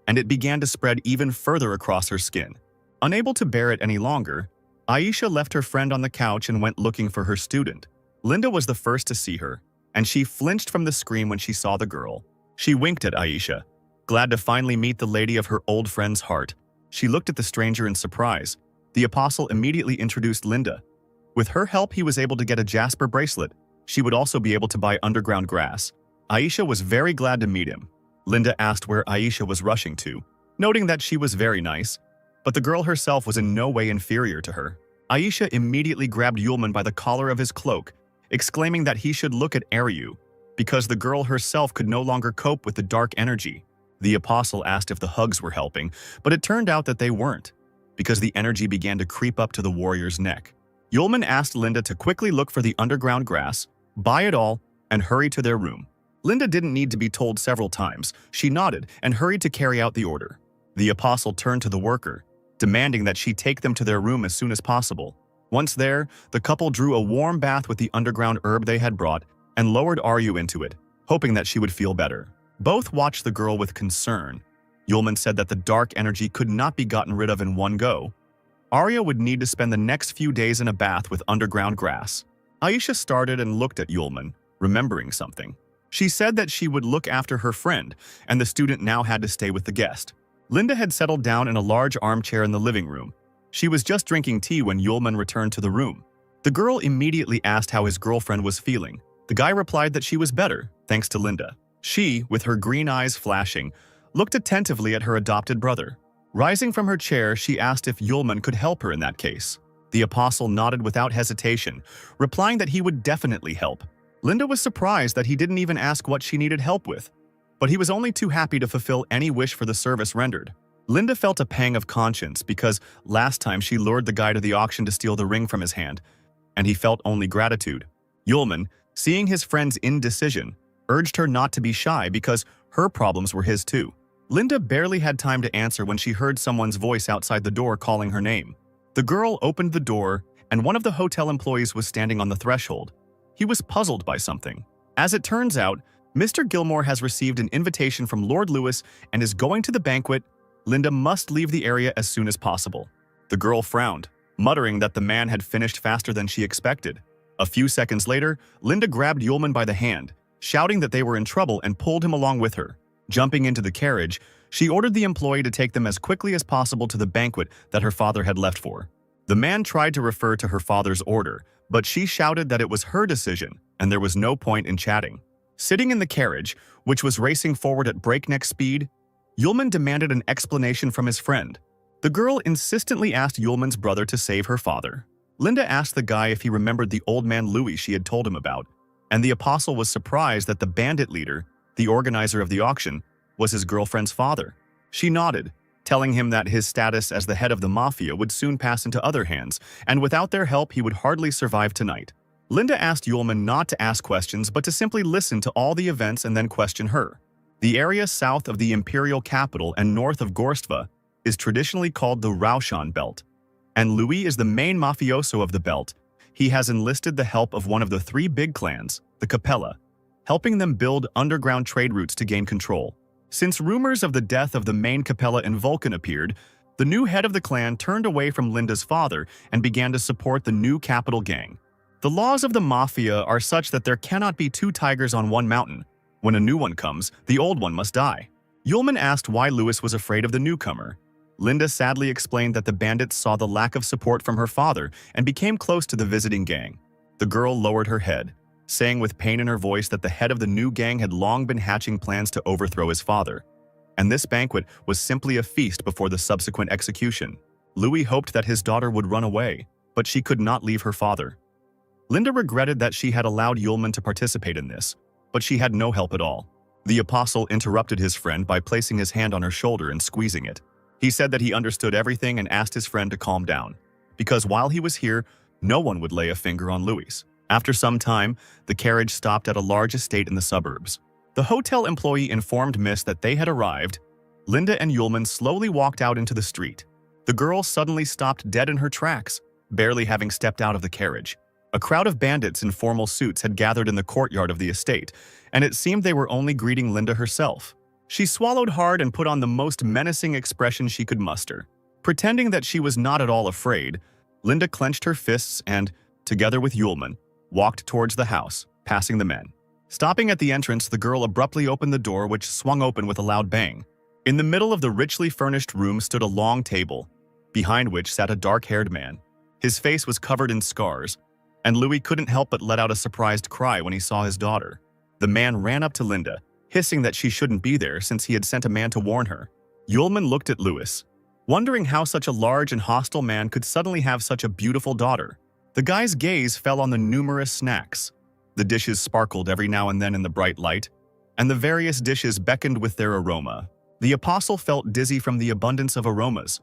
and it began to spread even further across her skin. Unable to bear it any longer, Aisha left her friend on the couch and went looking for her student. Linda was the first to see her, and she flinched from the scream when she saw the girl. She winked at Aisha, glad to finally meet the lady of her old friend's heart. She looked at the stranger in surprise. The apostle immediately introduced Linda. With her help, he was able to get a jasper bracelet. She would also be able to buy underground grass. Aisha was very glad to meet him. Linda asked where Aisha was rushing to, noting that she was very nice. But the girl herself was in no way inferior to her. Aisha immediately grabbed Yulman by the collar of his cloak, exclaiming that he should look at Aryu, because the girl herself could no longer cope with the dark energy. The apostle asked if the hugs were helping, but it turned out that they weren't, because the energy began to creep up to the warrior's neck. Yulman asked Linda to quickly look for the underground grass, buy it all, and hurry to their room. Linda didn't need to be told several times. She nodded and hurried to carry out the order. The apostle turned to the worker, demanding that she take them to their room as soon as possible. Once there, the couple drew a warm bath with the underground herb they had brought and lowered Aryu into it, hoping that she would feel better. Both watched the girl with concern. Yulman said that the dark energy could not be gotten rid of in one go. Arya would need to spend the next few days in a bath with underground grass. Aisha started and looked at Yulman, remembering something. She said that she would look after her friend, and the student now had to stay with the guest. Linda had settled down in a large armchair in the living room. She was just drinking tea when Yulman returned to the room. The girl immediately asked how his girlfriend was feeling. The guy replied that she was better, thanks to Linda. She, with her green eyes flashing, looked attentively at her adopted brother. Rising from her chair, she asked if Yulman could help her in that case. The apostle nodded without hesitation, replying that he would definitely help. Linda was surprised that he didn't even ask what she needed help with, but he was only too happy to fulfill any wish for the service rendered. Linda felt a pang of conscience because last time she lured the guy to the auction to steal the ring from his hand, and he felt only gratitude. Yulman, seeing his friend's indecision, urged her not to be shy because her problems were his too. Linda barely had time to answer when she heard someone's voice outside the door calling her name. The girl opened the door, and one of the hotel employees was standing on the threshold. He was puzzled by something. As it turns out, Mr. Gilmore has received an invitation from Lord Lewis and is going to the banquet. Linda must leave the area as soon as possible. The girl frowned, muttering that the man had finished faster than she expected. A few seconds later, Linda grabbed Yulman by the hand, shouting that they were in trouble, and pulled him along with her. Jumping into the carriage, she ordered the employee to take them as quickly as possible to the banquet that her father had left for. The man tried to refer to her father's order, but she shouted that it was her decision, and there was no point in chatting. Sitting in the carriage, which was racing forward at breakneck speed, Yulman demanded an explanation from his friend. The girl insistently asked Yulman's brother to save her father. Linda asked the guy if he remembered the old man Louis she had told him about, and the apostle was surprised that the bandit leader, the organizer of the auction, was his girlfriend's father. She nodded, telling him that his status as the head of the mafia would soon pass into other hands, and without their help he would hardly survive tonight. Linda asked Yulman not to ask questions but to simply listen to all the events and then question her. The area south of the imperial capital and north of Gorstva is traditionally called the Raushan Belt, and Louis is the main mafioso of the belt. He has enlisted the help of one of the three big clans, the Capella, helping them build underground trade routes to gain control. Since rumors of the death of the main Capella in Vulcan appeared, the new head of the clan turned away from Linda's father and began to support the new capital gang. The laws of the mafia are such that there cannot be two tigers on one mountain. When a new one comes, the old one must die. Yulman asked why Lewis was afraid of the newcomer. Linda sadly explained that the bandits saw the lack of support from her father and became close to the visiting gang. The girl lowered her head, saying with pain in her voice that the head of the new gang had long been hatching plans to overthrow his father, and this banquet was simply a feast before the subsequent execution. Louis hoped that his daughter would run away, but she could not leave her father. Linda regretted that she had allowed Yulman to participate in this, but she had no help at all. The apostle interrupted his friend by placing his hand on her shoulder and squeezing it. He said that he understood everything and asked his friend to calm down, because while he was here, no one would lay a finger on Louis. After some time, the carriage stopped at a large estate in the suburbs. The hotel employee informed Miss that they had arrived. Linda and Yulman slowly walked out into the street. The girl suddenly stopped dead in her tracks, barely having stepped out of the carriage. A crowd of bandits in formal suits had gathered in the courtyard of the estate, and it seemed they were only greeting Linda herself. She swallowed hard and put on the most menacing expression she could muster. Pretending that she was not at all afraid, Linda clenched her fists and, together with Yulman, walked towards the house, passing the men. Stopping at the entrance, the girl abruptly opened the door, which swung open with a loud bang. In the middle of the richly furnished room stood a long table, behind which sat a dark-haired man. His face was covered in scars, and Louis couldn't help but let out a surprised cry when he saw his daughter. The man ran up to Linda, hissing that she shouldn't be there since he had sent a man to warn her. Yulman looked at Louis. wondering how such a large and hostile man could suddenly have such a beautiful daughter. The guy's gaze fell on the numerous snacks. The dishes sparkled every now and then in the bright light, and the various dishes beckoned with their aroma. The apostle felt dizzy from the abundance of aromas.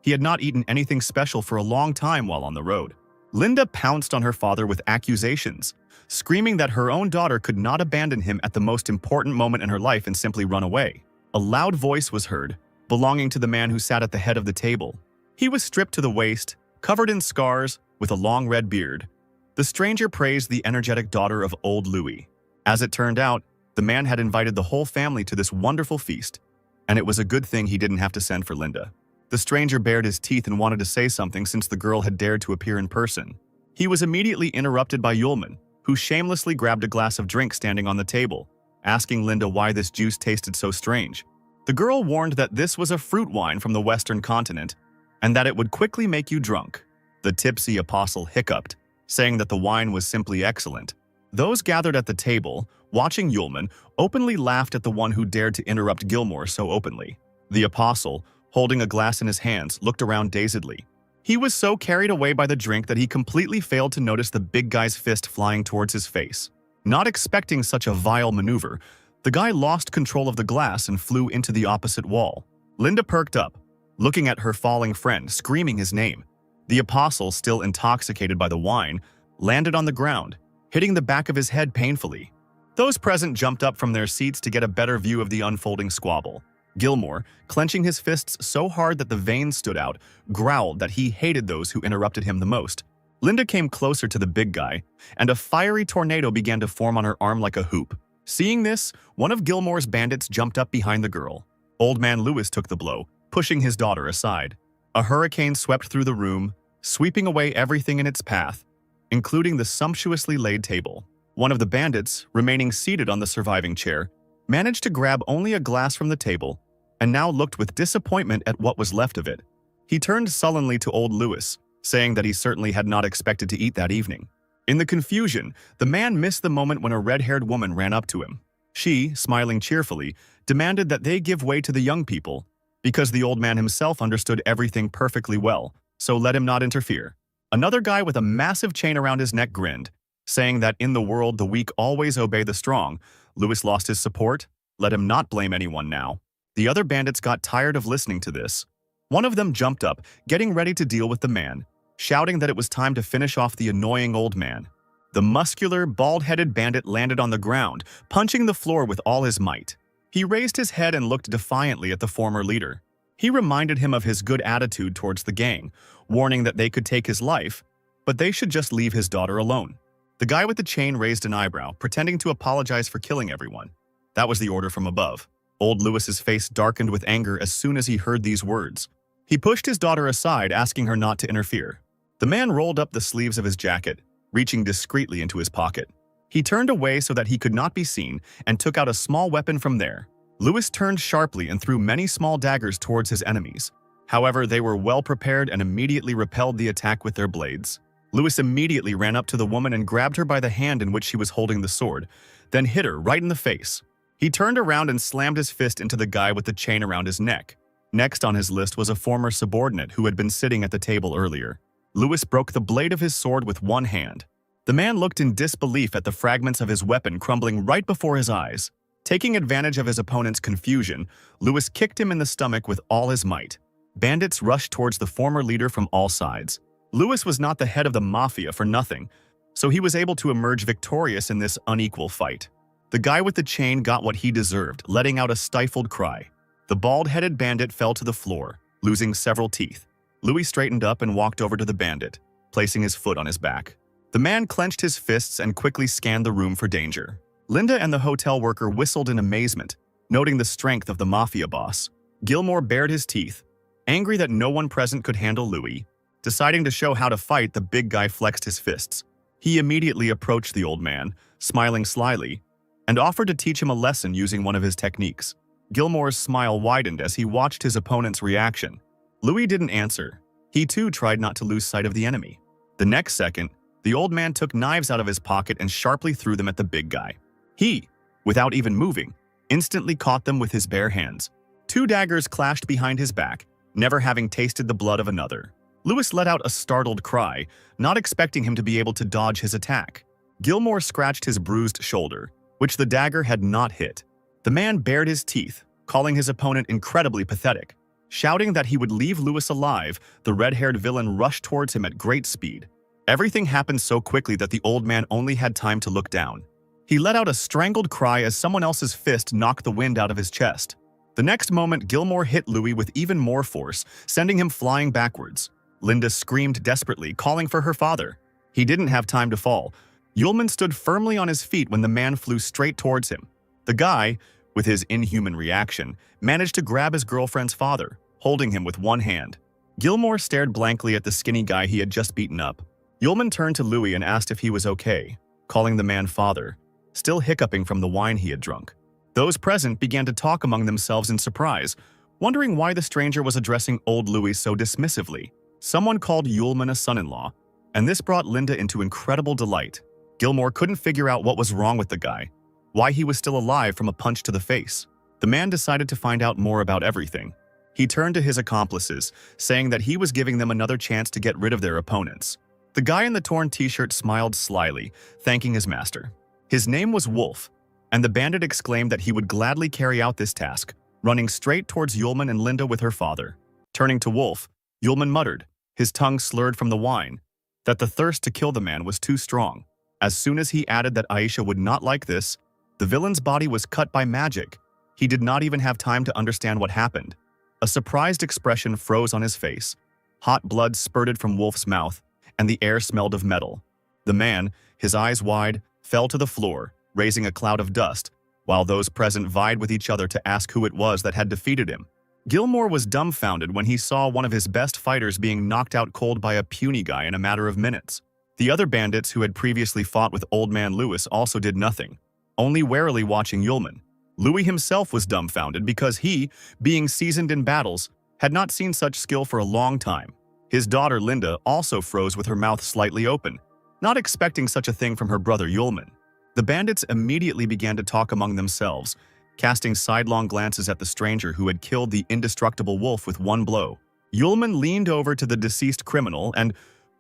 He had not eaten anything special for a long time while on the road. Linda pounced on her father with accusations, screaming that her own daughter could not abandon him at the most important moment in her life and simply run away. A loud voice was heard, belonging to the man who sat at the head of the table. He was stripped to the waist, covered in scars, with a long red beard. The stranger praised the energetic daughter of old Louis. As it turned out, the man had invited the whole family to this wonderful feast, and it was a good thing he didn't have to send for Linda. The stranger bared his teeth and wanted to say something since the girl had dared to appear in person. He was immediately interrupted by Yulman, who shamelessly grabbed a glass of drink standing on the table, asking Linda why this juice tasted so strange. The girl warned that this was a fruit wine from the Western continent, and that it would quickly make you drunk. The tipsy apostle hiccuped, saying that the wine was simply excellent. Those gathered at the table, watching Yulman, openly laughed at the one who dared to interrupt Gilmore so openly. The apostle, holding a glass in his hands, looked around dazedly. He was so carried away by the drink that he completely failed to notice the big guy's fist flying towards his face. Not expecting such a vile maneuver, the guy lost control of the glass and flew into the opposite wall. Linda perked up, looking at her falling friend, screaming his name. The apostle, still intoxicated by the wine, landed on the ground, hitting the back of his head painfully. Those present jumped up from their seats to get a better view of the unfolding squabble. Gilmore, clenching his fists so hard that the veins stood out, growled that he hated those who interrupted him the most. Linda came closer to the big guy, and a fiery tornado began to form on her arm like a hoop. Seeing this, one of Gilmore's bandits jumped up behind the girl. Old man Lewis took the blow, pushing his daughter aside. A hurricane swept through the room, sweeping away everything in its path, including the sumptuously laid table. One of the bandits, remaining seated on the surviving chair, managed to grab only a glass from the table and now looked with disappointment at what was left of it. He turned sullenly to old Lewis, saying that he certainly had not expected to eat that evening. In the confusion, the man missed the moment when a red-haired woman ran up to him. She, smiling cheerfully, demanded that they give way to the young people, because the old man himself understood everything perfectly well, so let him not interfere. Another guy with a massive chain around his neck grinned, saying that in the world the weak always obey the strong. Lewis lost his support. Let him not blame anyone now. The other bandits got tired of listening to this. One of them jumped up, getting ready to deal with the man, shouting that it was time to finish off the annoying old man. The muscular, bald-headed bandit landed on the ground, punching the floor with all his might. He raised his head and looked defiantly at the former leader. He reminded him of his good attitude towards the gang, warning that they could take his life, but they should just leave his daughter alone. The guy with the chain raised an eyebrow, pretending to apologize for killing everyone. That was the order from above. Old Lewis's face darkened with anger as soon as he heard these words. He pushed his daughter aside, asking her not to interfere. The man rolled up the sleeves of his jacket, reaching discreetly into his pocket. He turned away so that he could not be seen and took out a small weapon from there. Lewis turned sharply and threw many small daggers towards his enemies. However, they were well prepared and immediately repelled the attack with their blades. Lewis immediately ran up to the woman and grabbed her by the hand in which she was holding the sword, then hit her right in the face. He turned around and slammed his fist into the guy with the chain around his neck. Next on his list was a former subordinate who had been sitting at the table earlier. Lewis broke the blade of his sword with one hand. The man looked in disbelief at the fragments of his weapon crumbling right before his eyes. Taking advantage of his opponent's confusion, Lewis kicked him in the stomach with all his might. Bandits rushed towards the former leader from all sides. Lewis was not the head of the mafia for nothing, so he was able to emerge victorious in this unequal fight. The guy with the chain got what he deserved, letting out a stifled cry. The bald-headed bandit fell to the floor, losing several teeth. Louis straightened up and walked over to the bandit, placing his foot on his back. The man clenched his fists and quickly scanned the room for danger. Linda and the hotel worker whistled in amazement, noting the strength of the mafia boss. Gilmore bared his teeth, angry that no one present could handle Louis. Deciding to show how to fight, the big guy flexed his fists. He immediately approached the old man, smiling slyly, and offered to teach him a lesson using one of his techniques. Gilmore's smile widened as he watched his opponent's reaction. Louis didn't answer. He too tried not to lose sight of the enemy. The next second, the old man took knives out of his pocket and sharply threw them at the big guy. He, without even moving, instantly caught them with his bare hands. Two daggers clashed behind his back, never having tasted the blood of another. Lewis let out a startled cry, not expecting him to be able to dodge his attack. Gilmore scratched his bruised shoulder, which the dagger had not hit. The man bared his teeth, calling his opponent incredibly pathetic. Shouting that he would leave Lewis alive, the red-haired villain rushed towards him at great speed. Everything happened so quickly that the old man only had time to look down. He let out a strangled cry as someone else's fist knocked the wind out of his chest. The next moment, Gilmore hit Louis with even more force, sending him flying backwards. Linda screamed desperately, calling for her father. He didn't have time to fall. Yulman stood firmly on his feet when the man flew straight towards him. The guy, with his inhuman reaction, managed to grab his girlfriend's father, holding him with one hand. Gilmore stared blankly at the skinny guy he had just beaten up. Yulman turned to Louis and asked if he was okay, calling the man father, still hiccuping from the wine he had drunk. Those present began to talk among themselves in surprise, wondering why the stranger was addressing old Louis so dismissively. Someone called Yulman a son-in-law, and this brought Linda into incredible delight. Gilmore couldn't figure out what was wrong with the guy, why he was still alive from a punch to the face. The man decided to find out more about everything. He turned to his accomplices, saying that he was giving them another chance to get rid of their opponents. The guy in the torn t-shirt smiled slyly, thanking his master. His name was Wolf, and the bandit exclaimed that he would gladly carry out this task, running straight towards Yulman and Linda with her father. Turning to Wolf, Yulman muttered, his tongue slurred from the wine, that the thirst to kill the man was too strong. As soon as he added that Aisha would not like this, the villain's body was cut by magic. He did not even have time to understand what happened. A surprised expression froze on his face. Hot blood spurted from Wolf's mouth, and the air smelled of metal. The man, his eyes wide, fell to the floor, raising a cloud of dust, while those present vied with each other to ask who it was that had defeated him. Gilmore was dumbfounded when he saw one of his best fighters being knocked out cold by a puny guy in a matter of minutes. The other bandits who had previously fought with Old Man Lewis also did nothing, only warily watching Yulman. Louis himself was dumbfounded because he, being seasoned in battles, had not seen such skill for a long time. His daughter Linda also froze with her mouth slightly open, not expecting such a thing from her brother Yulman. The bandits immediately began to talk among themselves, casting sidelong glances at the stranger who had killed the indestructible Wolf with one blow. Yulman leaned over to the deceased criminal and,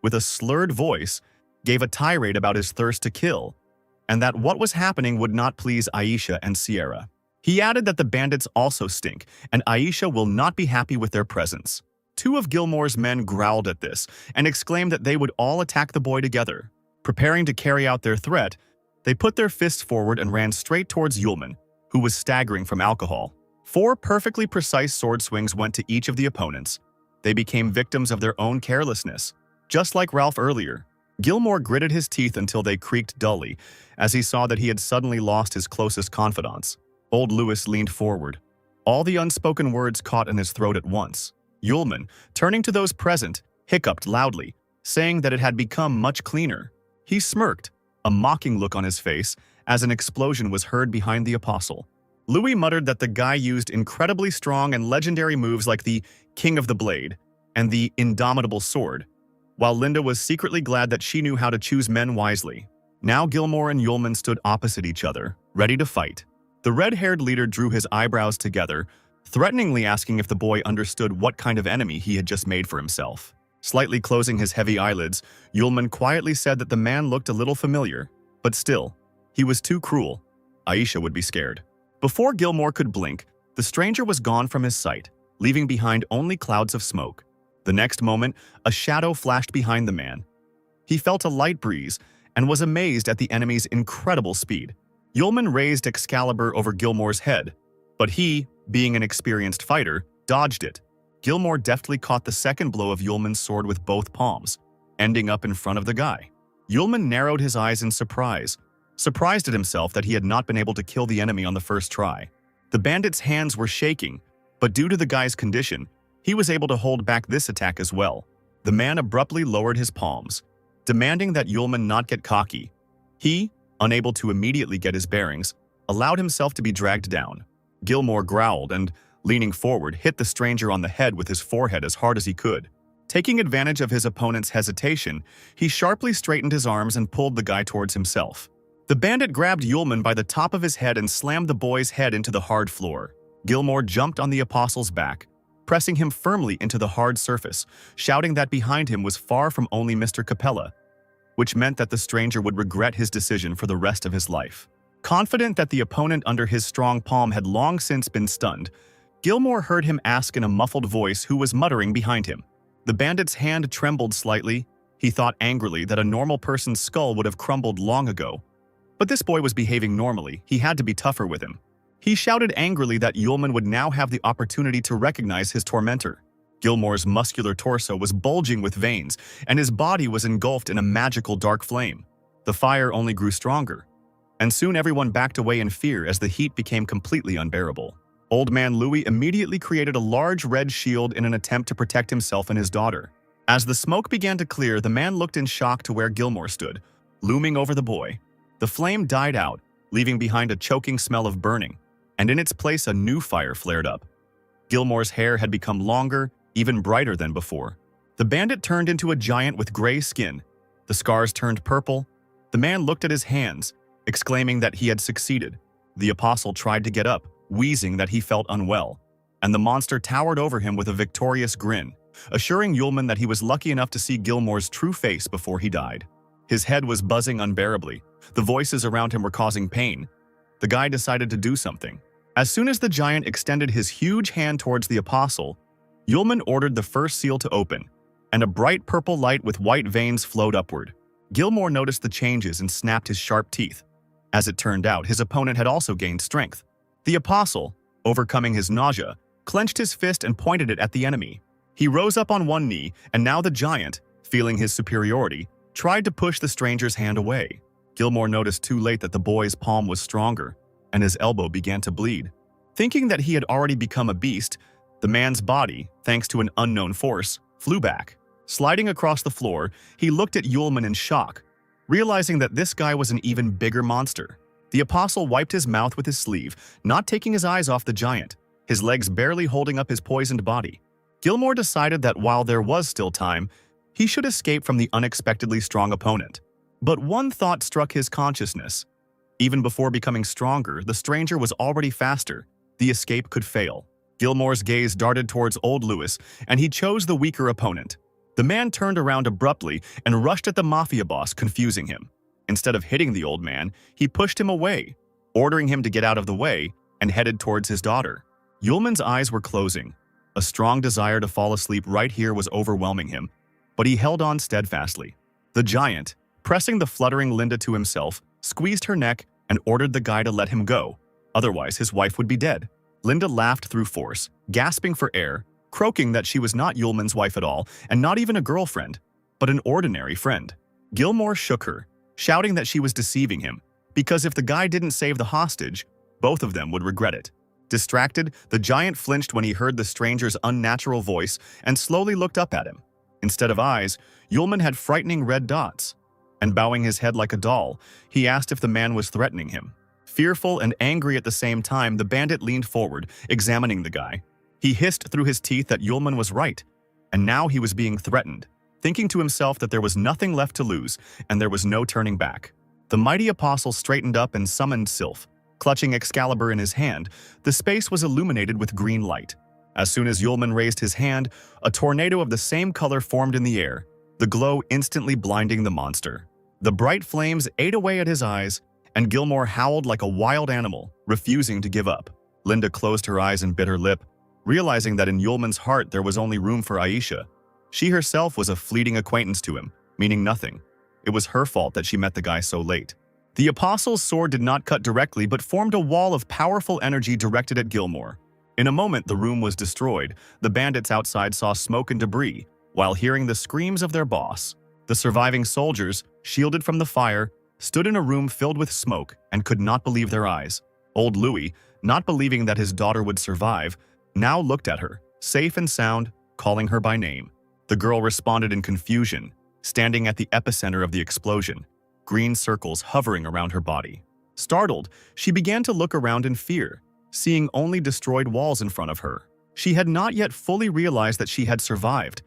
with a slurred voice, gave a tirade about his thirst to kill, and that what was happening would not please Aisha and Sierra. He added that the bandits also stink, and Aisha will not be happy with their presence. Two of Gilmore's men growled at this and exclaimed that they would all attack the boy together. Preparing to carry out their threat, they put their fists forward and ran straight towards Yulman, who was staggering from alcohol. 4 perfectly precise sword swings went to each of the opponents. They became victims of their own carelessness. Just like Ralph earlier, Gilmore gritted his teeth until they creaked dully as he saw that he had suddenly lost his closest confidants. Old Lewis leaned forward, all the unspoken words caught in his throat at once. Yulman, turning to those present, hiccuped loudly, saying that it had become much cleaner. He smirked, a mocking look on his face, as an explosion was heard behind the apostle. Louis muttered that the guy used incredibly strong and legendary moves like the King of the Blade and the Indomitable Sword, while Linda was secretly glad that she knew how to choose men wisely. Now Gilmore and Yulman stood opposite each other, ready to fight. The red-haired leader drew his eyebrows together, threateningly asking if the boy understood what kind of enemy he had just made for himself. Slightly closing his heavy eyelids, Yulman quietly said that the man looked a little familiar, but still, he was too cruel. Aisha would be scared. Before Gilmore could blink, the stranger was gone from his sight, leaving behind only clouds of smoke. The next moment, a shadow flashed behind the man. He felt a light breeze and was amazed at the enemy's incredible speed. Yulman raised Excalibur over Gilmore's head, but he, being an experienced fighter, dodged it. Gilmore deftly caught the second blow of Yulman's sword with both palms, ending up in front of the guy. Yulman narrowed his eyes in surprise, surprised at himself that he had not been able to kill the enemy on the first try. The bandit's hands were shaking, but due to the guy's condition, he was able to hold back this attack as well. The man abruptly lowered his palms, demanding that Yulman not get cocky. He, unable to immediately get his bearings, allowed himself to be dragged down. Gilmore growled and, leaning forward, hit the stranger on the head with his forehead as hard as he could. Taking advantage of his opponent's hesitation, he sharply straightened his arms and pulled the guy towards himself. The bandit grabbed Yulman by the top of his head and slammed the boy's head into the hard floor. Gilmore jumped on the apostle's back, pressing him firmly into the hard surface, shouting that behind him was far from only Mr. Capella, which meant that the stranger would regret his decision for the rest of his life. Confident that the opponent under his strong palm had long since been stunned, Gilmore heard him ask in a muffled voice who was muttering behind him. The bandit's hand trembled slightly. He thought angrily that a normal person's skull would have crumbled long ago. But this boy was behaving normally. He had to be tougher with him. He shouted angrily that Yulman would now have the opportunity to recognize his tormentor. Gilmore's muscular torso was bulging with veins, and his body was engulfed in a magical dark flame. The fire only grew stronger, and soon everyone backed away in fear as the heat became completely unbearable. Old Man Louis immediately created a large red shield in an attempt to protect himself and his daughter. As the smoke began to clear, the man looked in shock to where Gilmore stood, looming over the boy. The flame died out, leaving behind a choking smell of burning, and in its place a new fire flared up. Gilmore's hair had become longer, even brighter than before. The bandit turned into a giant with gray skin. The scars turned purple. The man looked at his hands, exclaiming that he had succeeded. The apostle tried to get up, wheezing that he felt unwell, and the monster towered over him with a victorious grin, assuring Yulman that he was lucky enough to see Gilmore's true face before he died. His head was buzzing unbearably. The voices around him were causing pain. The guy decided to do something. As soon as the giant extended his huge hand towards the apostle, Yulman ordered the first seal to open, and a bright purple light with white veins flowed upward. Gilmore noticed the changes and snapped his sharp teeth. As it turned out, his opponent had also gained strength. The apostle, overcoming his nausea, clenched his fist and pointed it at the enemy. He rose up on one knee, and now the giant, feeling his superiority, tried to push the stranger's hand away. Gilmore noticed too late that the boy's palm was stronger, and his elbow began to bleed. Thinking that he had already become a beast, the man's body, thanks to an unknown force, flew back. Sliding across the floor, he looked at Yulman in shock, realizing that this guy was an even bigger monster. The apostle wiped his mouth with his sleeve, not taking his eyes off the giant, his legs barely holding up his poisoned body. Gilmore decided that while there was still time, he should escape from the unexpectedly strong opponent. But one thought struck his consciousness. Even before becoming stronger, the stranger was already faster. The escape could fail. Gilmore's gaze darted towards old Louis, and he chose the weaker opponent. The man turned around abruptly and rushed at the mafia boss, confusing him. Instead of hitting the old man, he pushed him away, ordering him to get out of the way, and headed towards his daughter. Yulman's eyes were closing. A strong desire to fall asleep right here was overwhelming him, but he held on steadfastly. The giant, pressing the fluttering Linda to himself, squeezed her neck and ordered the guy to let him go. Otherwise, his wife would be dead. Linda laughed through force, gasping for air, croaking that she was not Yulman's wife at all, and not even a girlfriend, but an ordinary friend. Gilmore shook her, shouting that she was deceiving him, because if the guy didn't save the hostage, both of them would regret it. Distracted, the giant flinched when he heard the stranger's unnatural voice and slowly looked up at him. Instead of eyes, Yulman had frightening red dots, and bowing his head like a doll, he asked if the man was threatening him. Fearful and angry at the same time, the bandit leaned forward, examining the guy. He hissed through his teeth that Yulman was right, and now he was being threatened, thinking to himself that there was nothing left to lose and there was no turning back. The mighty apostle straightened up and summoned Sylph. Clutching Excalibur in his hand, the space was illuminated with green light. As soon as Yulman raised his hand, a tornado of the same color formed in the air, the glow instantly blinding the monster. The bright flames ate away at his eyes, and Gilmore howled like a wild animal, refusing to give up. Linda closed her eyes and bit her lip, realizing that in Yulman's heart there was only room for Aisha. She herself was a fleeting acquaintance to him, meaning nothing. It was her fault that she met the guy so late. The apostle's sword did not cut directly, but formed a wall of powerful energy directed at Gilmore. In a moment, the room was destroyed. The bandits outside saw smoke and debris, while hearing the screams of their boss. The surviving soldiers, shielded from the fire, stood in a room filled with smoke and could not believe their eyes. Old Louis, not believing that his daughter would survive, now looked at her, safe and sound, calling her by name. The girl responded in confusion, standing at the epicenter of the explosion, green circles hovering around her body. Startled, she began to look around in fear, seeing only destroyed walls in front of her. She had not yet fully realized that she had survived,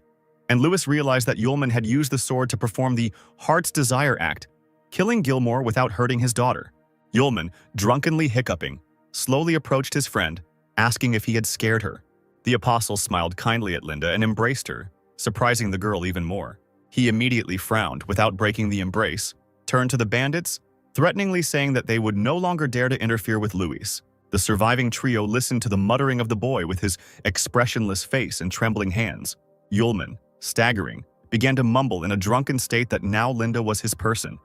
and Louis realized that Yulman had used the sword to perform the Heart's Desire act, killing Gilmore without hurting his daughter. Yulman, drunkenly hiccuping, slowly approached his friend, asking if he had scared her. The apostle smiled kindly at Linda and embraced her, surprising the girl even more. He immediately frowned without breaking the embrace, turned to the bandits, threateningly saying that they would no longer dare to interfere with Luis. The surviving trio listened to the muttering of the boy with his expressionless face and trembling hands. Yulman, staggering, began to mumble in a drunken state that now Linda was his person,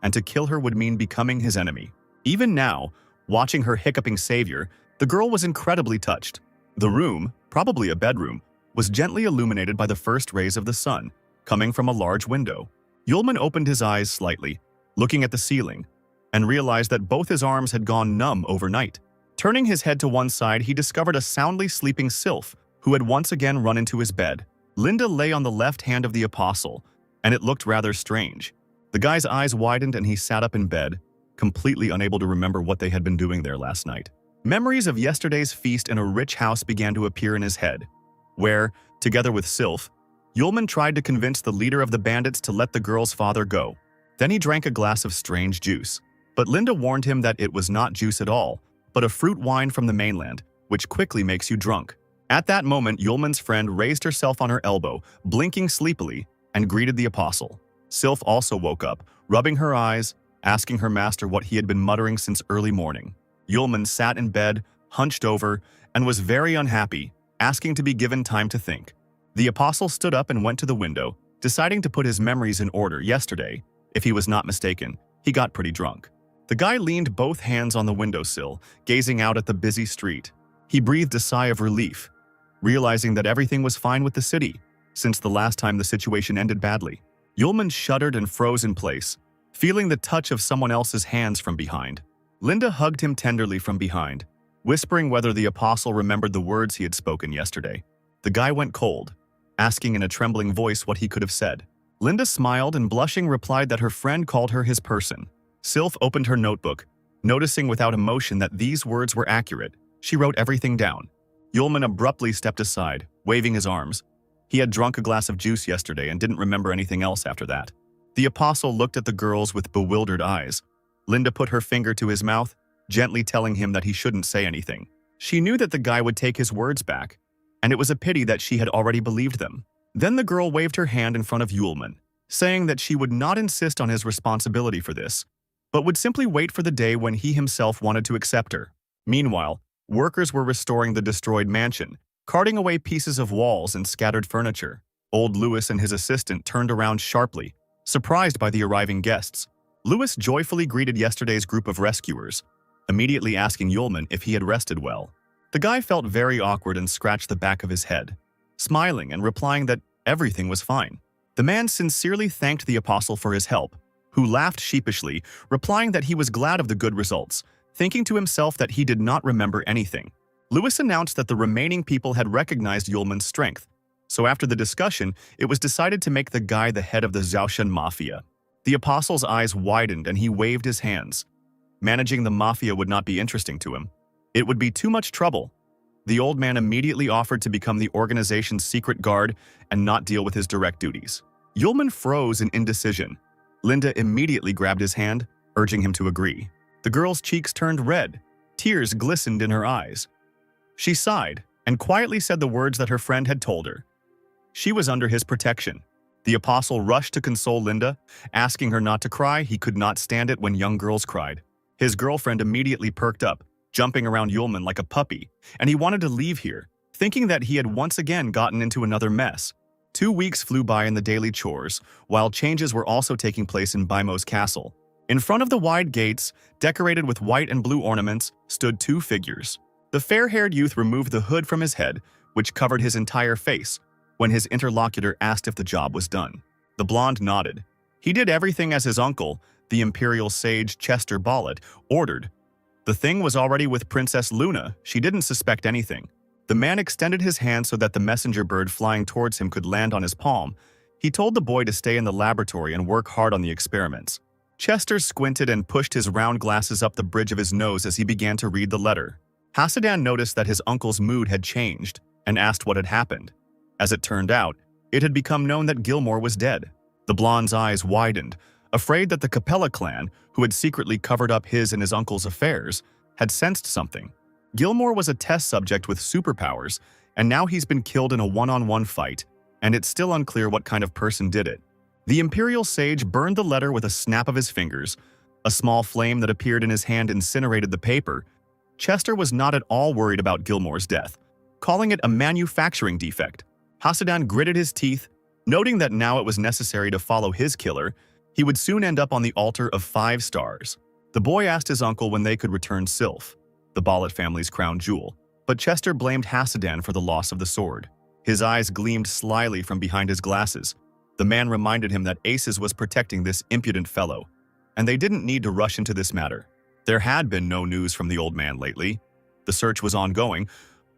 and to kill her would mean becoming his enemy. Even now, watching her hiccuping savior, the girl was incredibly touched. The room, probably a bedroom, was gently illuminated by the first rays of the sun, coming from a large window. Yulman opened his eyes slightly, looking at the ceiling, and realized that both his arms had gone numb overnight. Turning his head to one side, he discovered a soundly sleeping sylph who had once again run into his bed. Linda lay on the left hand of the apostle, and it looked rather strange. The guy's eyes widened and he sat up in bed, completely unable to remember what they had been doing there last night. Memories of yesterday's feast in a rich house began to appear in his head, where, together with Sylph, Yulman tried to convince the leader of the bandits to let the girl's father go. Then he drank a glass of strange juice, but Linda warned him that it was not juice at all, but a fruit wine from the mainland, which quickly makes you drunk. At that moment, Yulman's friend raised herself on her elbow, blinking sleepily, and greeted the apostle. Sylph also woke up, rubbing her eyes, asking her master what he had been muttering since early morning. Yulman sat in bed, hunched over, and was very unhappy, asking to be given time to think. The apostle stood up and went to the window, deciding to put his memories in order. Yesterday, if he was not mistaken, he got pretty drunk. The guy leaned both hands on the windowsill, gazing out at the busy street. He breathed a sigh of relief, realizing that everything was fine with the city, since the last time the situation ended badly. Yulman shuddered and froze in place, feeling the touch of someone else's hands from behind. Linda hugged him tenderly from behind, whispering whether the apostle remembered the words he had spoken yesterday. The guy went cold, asking in a trembling voice what he could have said. Linda smiled and blushing replied that her friend called her his person. Sylph opened her notebook, noticing without emotion that these words were accurate. She wrote everything down. Yulman abruptly stepped aside, waving his arms. He had drunk a glass of juice yesterday and didn't remember anything else after that. The apostle looked at the girls with bewildered eyes. Linda put her finger to his mouth, gently telling him that he shouldn't say anything. She knew that the guy would take his words back, and it was a pity that she had already believed them. Then the girl waved her hand in front of Yulman, saying that she would not insist on his responsibility for this, but would simply wait for the day when he himself wanted to accept her. Meanwhile, workers were restoring the destroyed mansion, carting away pieces of walls and scattered furniture. Old Louis and his assistant turned around sharply, surprised by the arriving guests. Louis joyfully greeted yesterday's group of rescuers, immediately asking Yulman if he had rested well. The guy felt very awkward and scratched the back of his head, smiling and replying that everything was fine. The man sincerely thanked the apostle for his help, who laughed sheepishly, replying that he was glad of the good results, thinking to himself that he did not remember anything. Louis announced that the remaining people had recognized Yulman's strength, so after the discussion, it was decided to make the guy the head of the Zhaoshan Mafia. The apostle's eyes widened and he waved his hands. Managing the mafia would not be interesting to him. It would be too much trouble. The old man immediately offered to become the organization's secret guard and not deal with his direct duties. Yulman froze in indecision. Linda immediately grabbed his hand, urging him to agree. The girl's cheeks turned red. Tears glistened in her eyes. She sighed and quietly said the words that her friend had told her. She was under his protection. The apostle rushed to console Linda, asking her not to cry. He could not stand it when young girls cried. His girlfriend immediately perked up, jumping around Yulman like a puppy, and he wanted to leave here, thinking that he had once again gotten into another mess. 2 weeks flew by in the daily chores, while changes were also taking place in Baimo's castle. In front of the wide gates, decorated with white and blue ornaments, stood 2 figures. The fair-haired youth removed the hood from his head, which covered his entire face, when his interlocutor asked if the job was done. The blonde nodded. He did everything as his uncle, the imperial sage Chester Bollet, ordered. The thing was already with Princess Luna. She didn't suspect anything. The man extended his hand so that the messenger bird flying towards him could land on his palm. He told the boy to stay in the laboratory and work hard on the experiments. Chester squinted and pushed his round glasses up the bridge of his nose as he began to read the letter. Hasadan noticed that his uncle's mood had changed and asked what had happened. As it turned out, it had become known that Gilmore was dead. The blonde's eyes widened, afraid that the Capella clan, who had secretly covered up his and his uncle's affairs, had sensed something. Gilmore was a test subject with superpowers, and now he's been killed in a one-on-one fight, and it's still unclear what kind of person did it. The Imperial Sage burned the letter with a snap of his fingers. A small flame that appeared in his hand incinerated the paper. Chester was not at all worried about Gilmore's death, calling it a manufacturing defect. Hasadan gritted his teeth, noting that now it was necessary to follow his killer. He would soon end up on the altar of 5 stars. The boy asked his uncle when they could return Sylph, the Bollet family's crown jewel, but Chester blamed Hasadan for the loss of the sword. His eyes gleamed slyly from behind his glasses. The man reminded him that Aces was protecting this impudent fellow, and they didn't need to rush into this matter. There had been no news from the old man lately. The search was ongoing.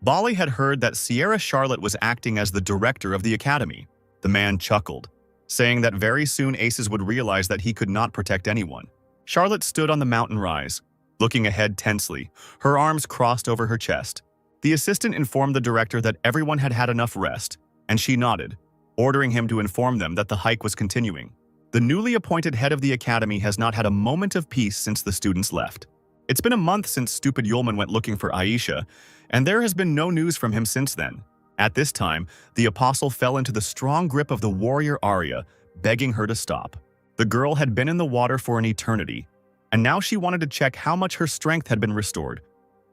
Bali had heard that Sierra Charlotte was acting as the director of the academy. The man chuckled, saying that very soon Aces would realize that he could not protect anyone. Charlotte stood on the mountain rise, looking ahead tensely, her arms crossed over her chest. The assistant informed the director that everyone had had enough rest, and she nodded, ordering him to inform them that the hike was continuing. The newly appointed head of the academy has not had a moment of peace since the students left. It's been a month since stupid Yulman went looking for Aisha, and there has been no news from him since then. At this time, the apostle fell into the strong grip of the warrior Arya, begging her to stop. The girl had been in the water for an eternity, and now she wanted to check how much her strength had been restored.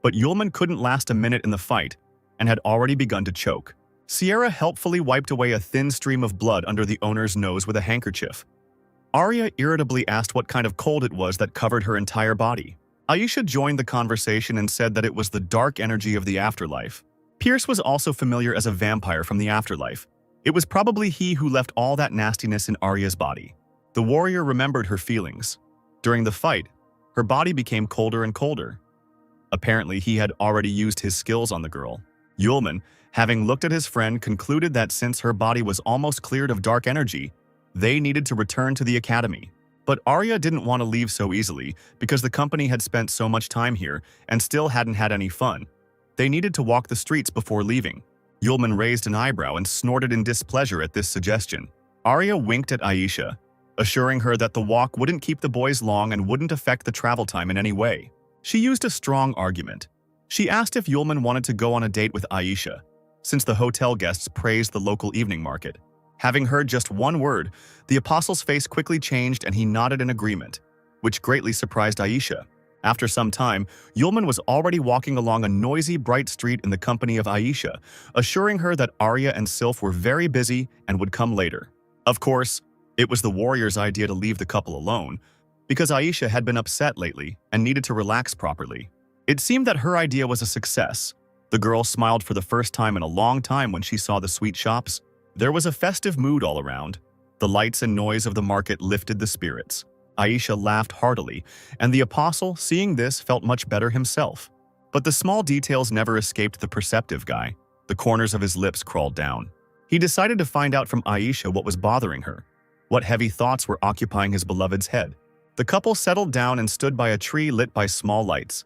But Yulman couldn't last a minute in the fight, and had already begun to choke. Sierra helpfully wiped away a thin stream of blood under the owner's nose with a handkerchief. Arya irritably asked what kind of cold it was that covered her entire body. Aisha joined the conversation and said that it was the dark energy of the afterlife. Pierce was also familiar as a vampire from the afterlife. It was probably he who left all that nastiness in Arya's body. The warrior remembered her feelings. During the fight, her body became colder and colder. Apparently, he had already used his skills on the girl. Yulman, having looked at his friend, concluded that since her body was almost cleared of dark energy, they needed to return to the academy. But Arya didn't want to leave so easily because the company had spent so much time here and still hadn't had any fun. They needed to walk the streets before leaving. Yulman raised an eyebrow and snorted in displeasure at this suggestion. Arya winked at Aisha, assuring her that the walk wouldn't keep the boys long and wouldn't affect the travel time in any way. She used a strong argument. She asked if Yulman wanted to go on a date with Aisha, since the hotel guests praised the local evening market. Having heard just one word, the apostle's face quickly changed and he nodded in agreement, which greatly surprised Aisha. After some time, Yulman was already walking along a noisy, bright street in the company of Aisha, assuring her that Arya and Sylph were very busy and would come later. Of course, it was the warrior's idea to leave the couple alone, because Aisha had been upset lately and needed to relax properly. It seemed that her idea was a success. The girl smiled for the first time in a long time when she saw the sweet shops. There was a festive mood all around. The lights and noise of the market lifted the spirits. Aisha laughed heartily, and the apostle, seeing this, felt much better himself. But the small details never escaped the perceptive guy. The corners of his lips crawled down. He decided to find out from Aisha what was bothering her, what heavy thoughts were occupying his beloved's head. The couple settled down and stood by a tree lit by small lights.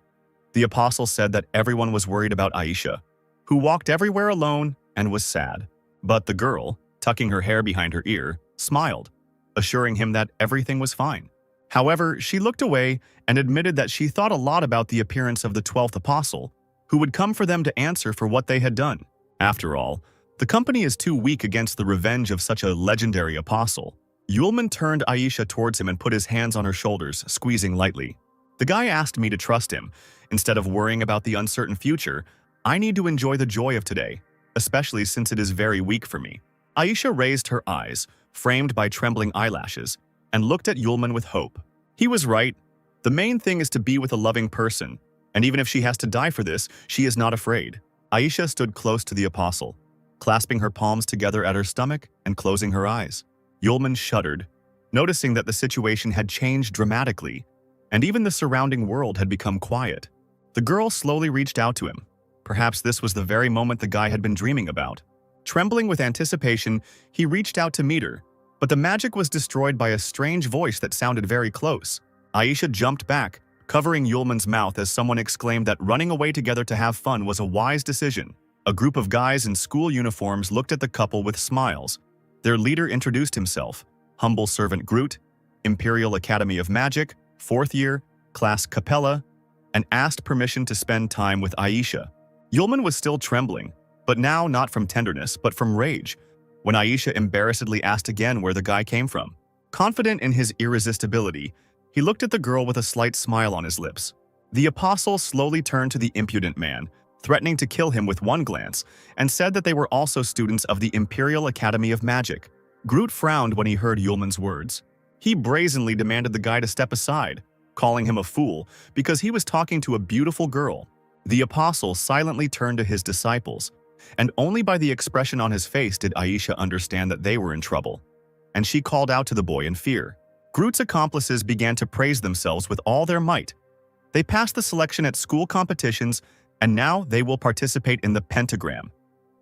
The apostle said that everyone was worried about Aisha, who walked everywhere alone and was sad. But the girl, tucking her hair behind her ear, smiled, assuring him that everything was fine. However, she looked away and admitted that she thought a lot about the appearance of the 12th apostle, who would come for them to answer for what they had done. After all, the company is too weak against the revenge of such a legendary apostle. Yulman turned Aisha towards him and put his hands on her shoulders, squeezing lightly. The guy asked me to trust him. Instead of worrying about the uncertain future, I need to enjoy the joy of today, especially since it is very weak for me. Aisha raised her eyes, framed by trembling eyelashes, and looked at Yulman with hope. He was right. The main thing is to be with a loving person, and even if she has to die for this, she is not afraid. Aisha stood close to the apostle, clasping her palms together at her stomach and closing her eyes. Yulman shuddered, noticing that the situation had changed dramatically, and even the surrounding world had become quiet. The girl slowly reached out to him. Perhaps this was the very moment the guy had been dreaming about. Trembling with anticipation, he reached out to meet her, but the magic was destroyed by a strange voice that sounded very close. Aisha jumped back, covering Yulman's mouth as someone exclaimed that running away together to have fun was a wise decision. A group of guys in school uniforms looked at the couple with smiles. Their leader introduced himself, Humble Servant Groot, Imperial Academy of Magic, 4th year, Class Capella, and asked permission to spend time with Aisha. Yulman was still trembling, But now not from tenderness, but from rage, when Aisha embarrassedly asked again where the guy came from. Confident in his irresistibility, he looked at the girl with a slight smile on his lips. The apostle slowly turned to the impudent man, threatening to kill him with one glance, and said that they were also students of the Imperial Academy of Magic. Groot frowned when he heard Yulman's words. He brazenly demanded the guy to step aside, calling him a fool because he was talking to a beautiful girl. The apostle silently turned to his disciples, and only by the expression on his face did Aisha understand that they were in trouble. And she called out to the boy in fear. Groot's accomplices began to praise themselves with all their might. They passed the selection at school competitions, and now they will participate in the pentagram.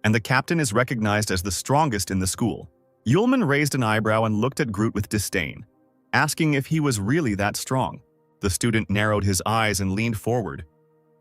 And the captain is recognized as the strongest in the school. Yulman raised an eyebrow and looked at Groot with disdain, asking if he was really that strong. The student narrowed his eyes and leaned forward.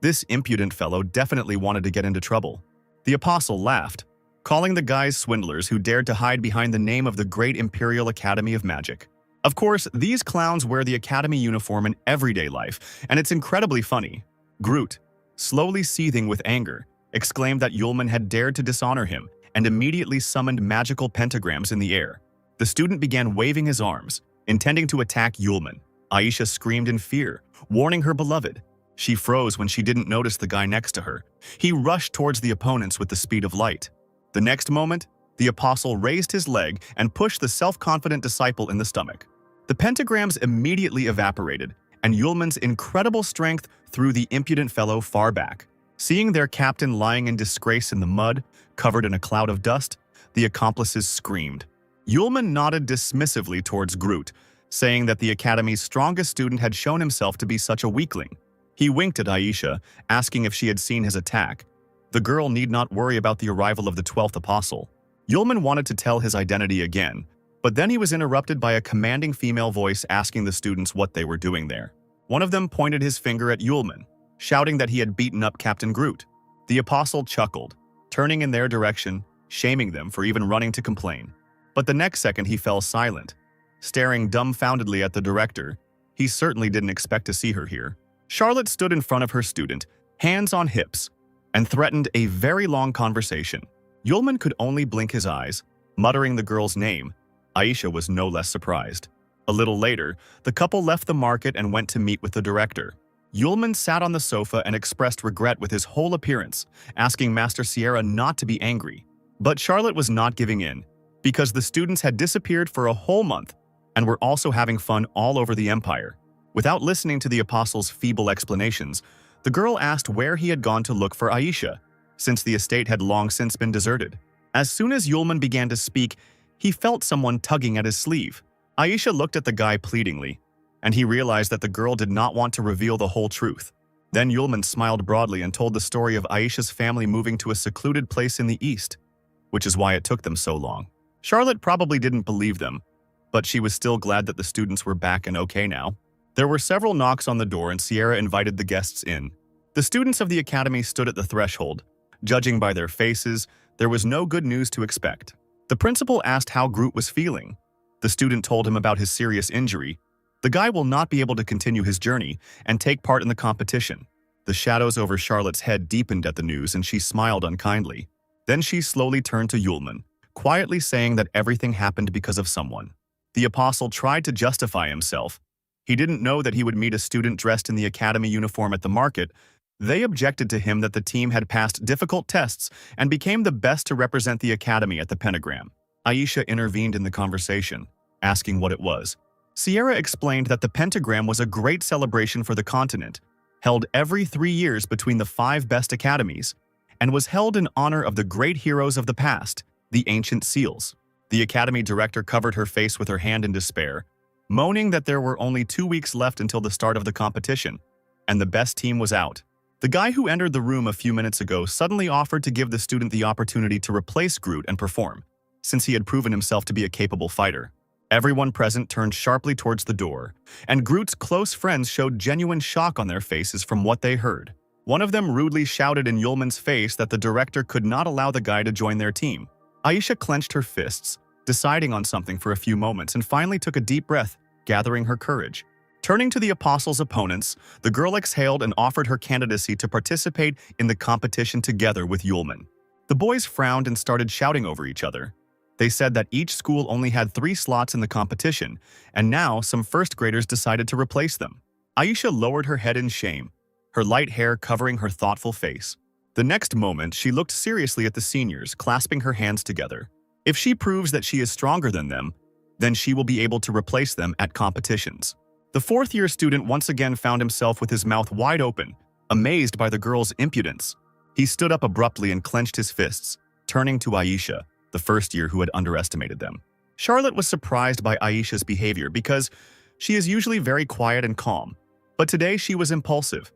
This impudent fellow definitely wanted to get into trouble. The apostle laughed, calling the guys swindlers who dared to hide behind the name of the Great Imperial Academy of Magic. Of course, these clowns wear the academy uniform in everyday life, and it's incredibly funny. Groot, slowly seething with anger, exclaimed that Yulman had dared to dishonor him and immediately summoned magical pentagrams in the air. The student began waving his arms, intending to attack Yulman. Aisha screamed in fear, warning her beloved. She froze when she didn't notice the guy next to her. He rushed towards the opponents with the speed of light. The next moment, the apostle raised his leg and pushed the self-confident disciple in the stomach. The pentagrams immediately evaporated, and Yulman's incredible strength threw the impudent fellow far back. Seeing their captain lying in disgrace in the mud, covered in a cloud of dust, the accomplices screamed. Yulman nodded dismissively towards Groot, saying that the academy's strongest student had shown himself to be such a weakling. He winked at Aisha, asking if she had seen his attack. The girl need not worry about the arrival of the 12th apostle. Yulman wanted to tell his identity again, but then he was interrupted by a commanding female voice asking the students what they were doing there. One of them pointed his finger at Yulman, shouting that he had beaten up Captain Groot. The apostle chuckled, turning in their direction, shaming them for even running to complain. But the next second he fell silent, staring dumbfoundedly at the director. He certainly didn't expect to see her here. Charlotte stood in front of her student, hands on hips, and threatened a very long conversation. Yulman could only blink his eyes, muttering the girl's name. Aisha was no less surprised. A little later, the couple left the market and went to meet with the director. Yulman sat on the sofa and expressed regret with his whole appearance, asking Master Sierra not to be angry. But Charlotte was not giving in, because the students had disappeared for a whole month and were also having fun all over the empire. Without listening to the apostle's feeble explanations, the girl asked where he had gone to look for Aisha, since the estate had long since been deserted. As soon as Yulman began to speak, he felt someone tugging at his sleeve. Aisha looked at the guy pleadingly, and he realized that the girl did not want to reveal the whole truth. Then Yulman smiled broadly and told the story of Aisha's family moving to a secluded place in the east, which is why it took them so long. Charlotte probably didn't believe them, but she was still glad that the students were back and okay now. There were several knocks on the door and Sierra invited the guests in. The students of the academy stood at the threshold. Judging by their faces, there was no good news to expect. The principal asked how Groot was feeling. The student told him about his serious injury. The guy will not be able to continue his journey and take part in the competition. The shadows over Charlotte's head deepened at the news and she smiled unkindly. Then she slowly turned to Yulman, quietly saying that everything happened because of someone. The apostle tried to justify himself. He didn't know that he would meet a student dressed in the academy uniform at the market. They objected to him that the team had passed difficult tests and became the best to represent the academy at the pentagram. Aisha intervened in the conversation, asking what it was. Sierra explained that the pentagram was a great celebration for the continent, held every 3 years between the 5 best academies, and was held in honor of the great heroes of the past, the ancient seals. The academy director covered her face with her hand in despair, moaning that there were only 2 weeks left until the start of the competition, and the best team was out. The guy who entered the room a few minutes ago suddenly offered to give the student the opportunity to replace Groot and perform, since he had proven himself to be a capable fighter. Everyone present turned sharply towards the door, and Groot's close friends showed genuine shock on their faces from what they heard. One of them rudely shouted in Yulman's face that the director could not allow the guy to join their team. Aisha clenched her fists, deciding on something for a few moments, and finally took a deep breath, gathering her courage. Turning to the apostle's opponents, the girl exhaled and offered her candidacy to participate in the competition together with Yulman. The boys frowned and started shouting over each other. They said that each school only had 3 slots in the competition, and now some first graders decided to replace them. Aisha lowered her head in shame, her light hair covering her thoughtful face. The next moment, she looked seriously at the seniors, clasping her hands together. If she proves that she is stronger than them, then she will be able to replace them at competitions. The fourth-year student once again found himself with his mouth wide open, amazed by the girl's impudence. He stood up abruptly and clenched his fists, turning to Aisha, the first year who had underestimated them. Charlotte was surprised by Aisha's behavior because she is usually very quiet and calm, but today she was impulsive.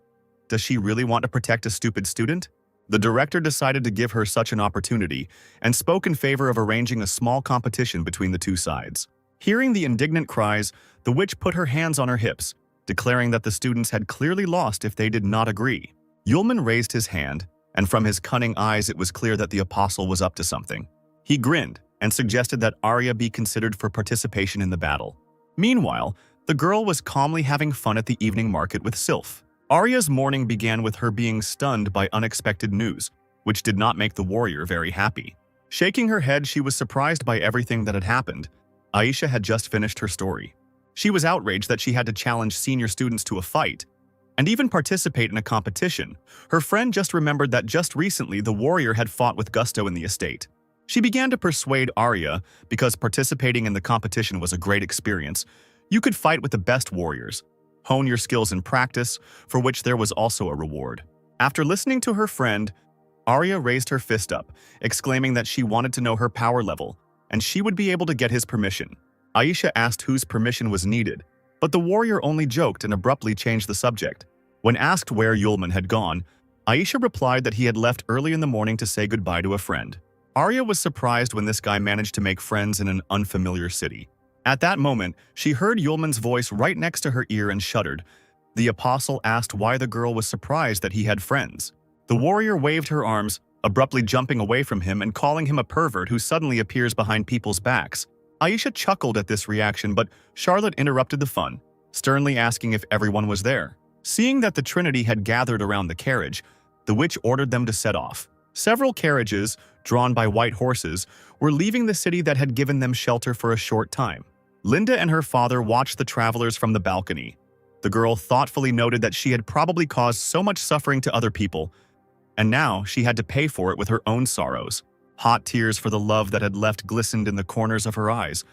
Does she really want to protect a stupid student? The director decided to give her such an opportunity and spoke in favor of arranging a small competition between the two sides. Hearing the indignant cries, the witch put her hands on her hips, declaring that the students had clearly lost if they did not agree. Yulman raised his hand, and from his cunning eyes it was clear that the apostle was up to something. He grinned and suggested that Arya be considered for participation in the battle. Meanwhile, the girl was calmly having fun at the evening market with Sylph. Arya's morning began with her being stunned by unexpected news, which did not make the warrior very happy. Shaking her head, she was surprised by everything that had happened. Aisha had just finished her story. She was outraged that she had to challenge senior students to a fight, and even participate in a competition. Her friend just remembered that just recently the warrior had fought with gusto in the estate. She began to persuade Arya, because participating in the competition was a great experience. You could fight with the best warriors, hone your skills in practice, for which there was also a reward. After listening to her friend, Arya raised her fist up, exclaiming that she wanted to know her power level, and she would be able to get his permission. Aisha asked whose permission was needed, but the warrior only joked and abruptly changed the subject. When asked where Yulman had gone, Aisha replied that he had left early in the morning to say goodbye to a friend. Arya was surprised when this guy managed to make friends in an unfamiliar city. At that moment, she heard Yulman's voice right next to her ear and shuddered. The apostle asked why the girl was surprised that he had friends. The warrior waved her arms, abruptly jumping away from him and calling him a pervert who suddenly appears behind people's backs. Aisha chuckled at this reaction, but Charlotte interrupted the fun, sternly asking if everyone was there. Seeing that the Trinity had gathered around the carriage, the witch ordered them to set off. Several carriages, drawn by white horses, were leaving the city that had given them shelter for a short time. Linda and her father watched the travelers from the balcony. The girl thoughtfully noted that she had probably caused so much suffering to other people, and now she had to pay for it with her own sorrows. Hot tears for the love that had left glistened in the corners of her eyes.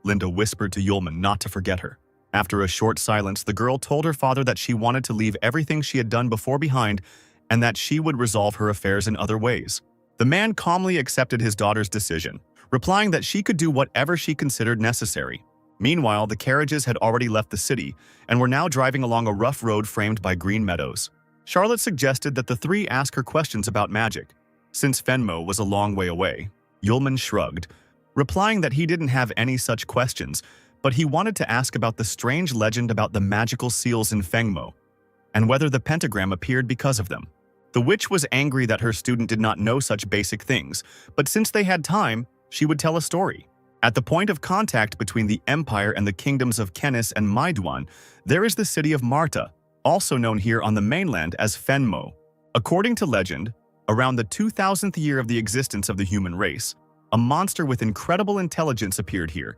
Linda whispered to Yulman not to forget her. After a short silence, the girl told her father that she wanted to leave everything she had done before behind and that she would resolve her affairs in other ways. The man calmly accepted his daughter's decision, replying that she could do whatever she considered necessary. Meanwhile, the carriages had already left the city and were now driving along a rough road framed by green meadows. Charlotte suggested that the three ask her questions about magic, since Fenmo was a long way away. Yulman shrugged, replying that he didn't have any such questions, but he wanted to ask about the strange legend about the magical seals in Fengmo, and whether the pentagram appeared because of them. The witch was angry that her student did not know such basic things, but since they had time, she would tell a story. At the point of contact between the Empire and the kingdoms of Kenis and Maiduan, there is the city of Marta, also known here on the mainland as Fenmo. According to legend, around the 2000th year of the existence of the human race, a monster with incredible intelligence appeared here,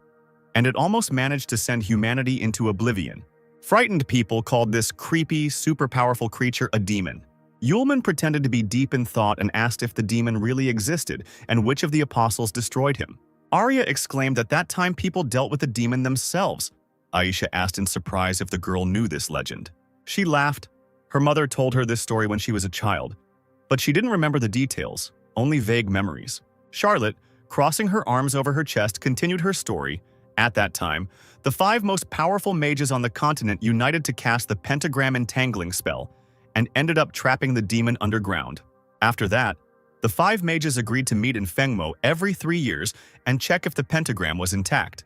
and it almost managed to send humanity into oblivion. Frightened people called this creepy, super powerful creature a demon. Yulman pretended to be deep in thought and asked if the demon really existed and which of the apostles destroyed him. Arya exclaimed that that time people dealt with the demon themselves. Aisha asked in surprise if the girl knew this legend. She laughed. Her mother told her this story when she was a child, but she didn't remember the details, only vague memories. Charlotte, crossing her arms over her chest, continued her story. At that time, the 5 most powerful mages on the continent united to cast the pentagram entangling spell and ended up trapping the demon underground. After that, the 5 mages agreed to meet in Fengmo every 3 years and check if the pentagram was intact.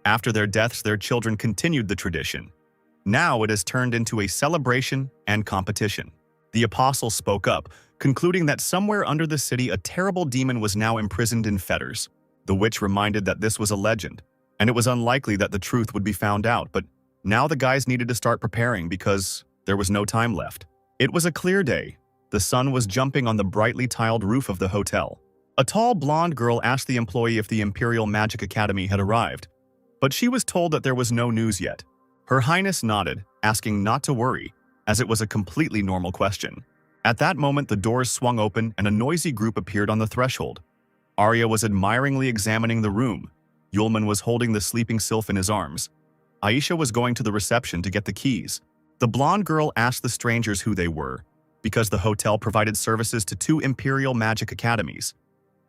After their deaths, their children continued the tradition. Now it has turned into a celebration and competition. The apostle spoke up, concluding that somewhere under the city a terrible demon was now imprisoned in fetters. The witch reminded that this was a legend, and it was unlikely that the truth would be found out, but now the guys needed to start preparing because there was no time left. It was a clear day. The The sun was jumping on the brightly tiled roof of the hotel. A tall blonde girl asked the employee if the Imperial Magic Academy had arrived, but she was told that there was no news yet. Her Highness nodded, asking not to worry, as it was a completely normal question. At that moment, the doors swung open and a noisy group appeared on the threshold. Arya was admiringly examining the room. Yulman was holding the sleeping sylph in his arms. Aisha was going to the reception to get the keys. The blonde girl asked the strangers who they were, because the hotel provided services to 2 Imperial Magic Academies.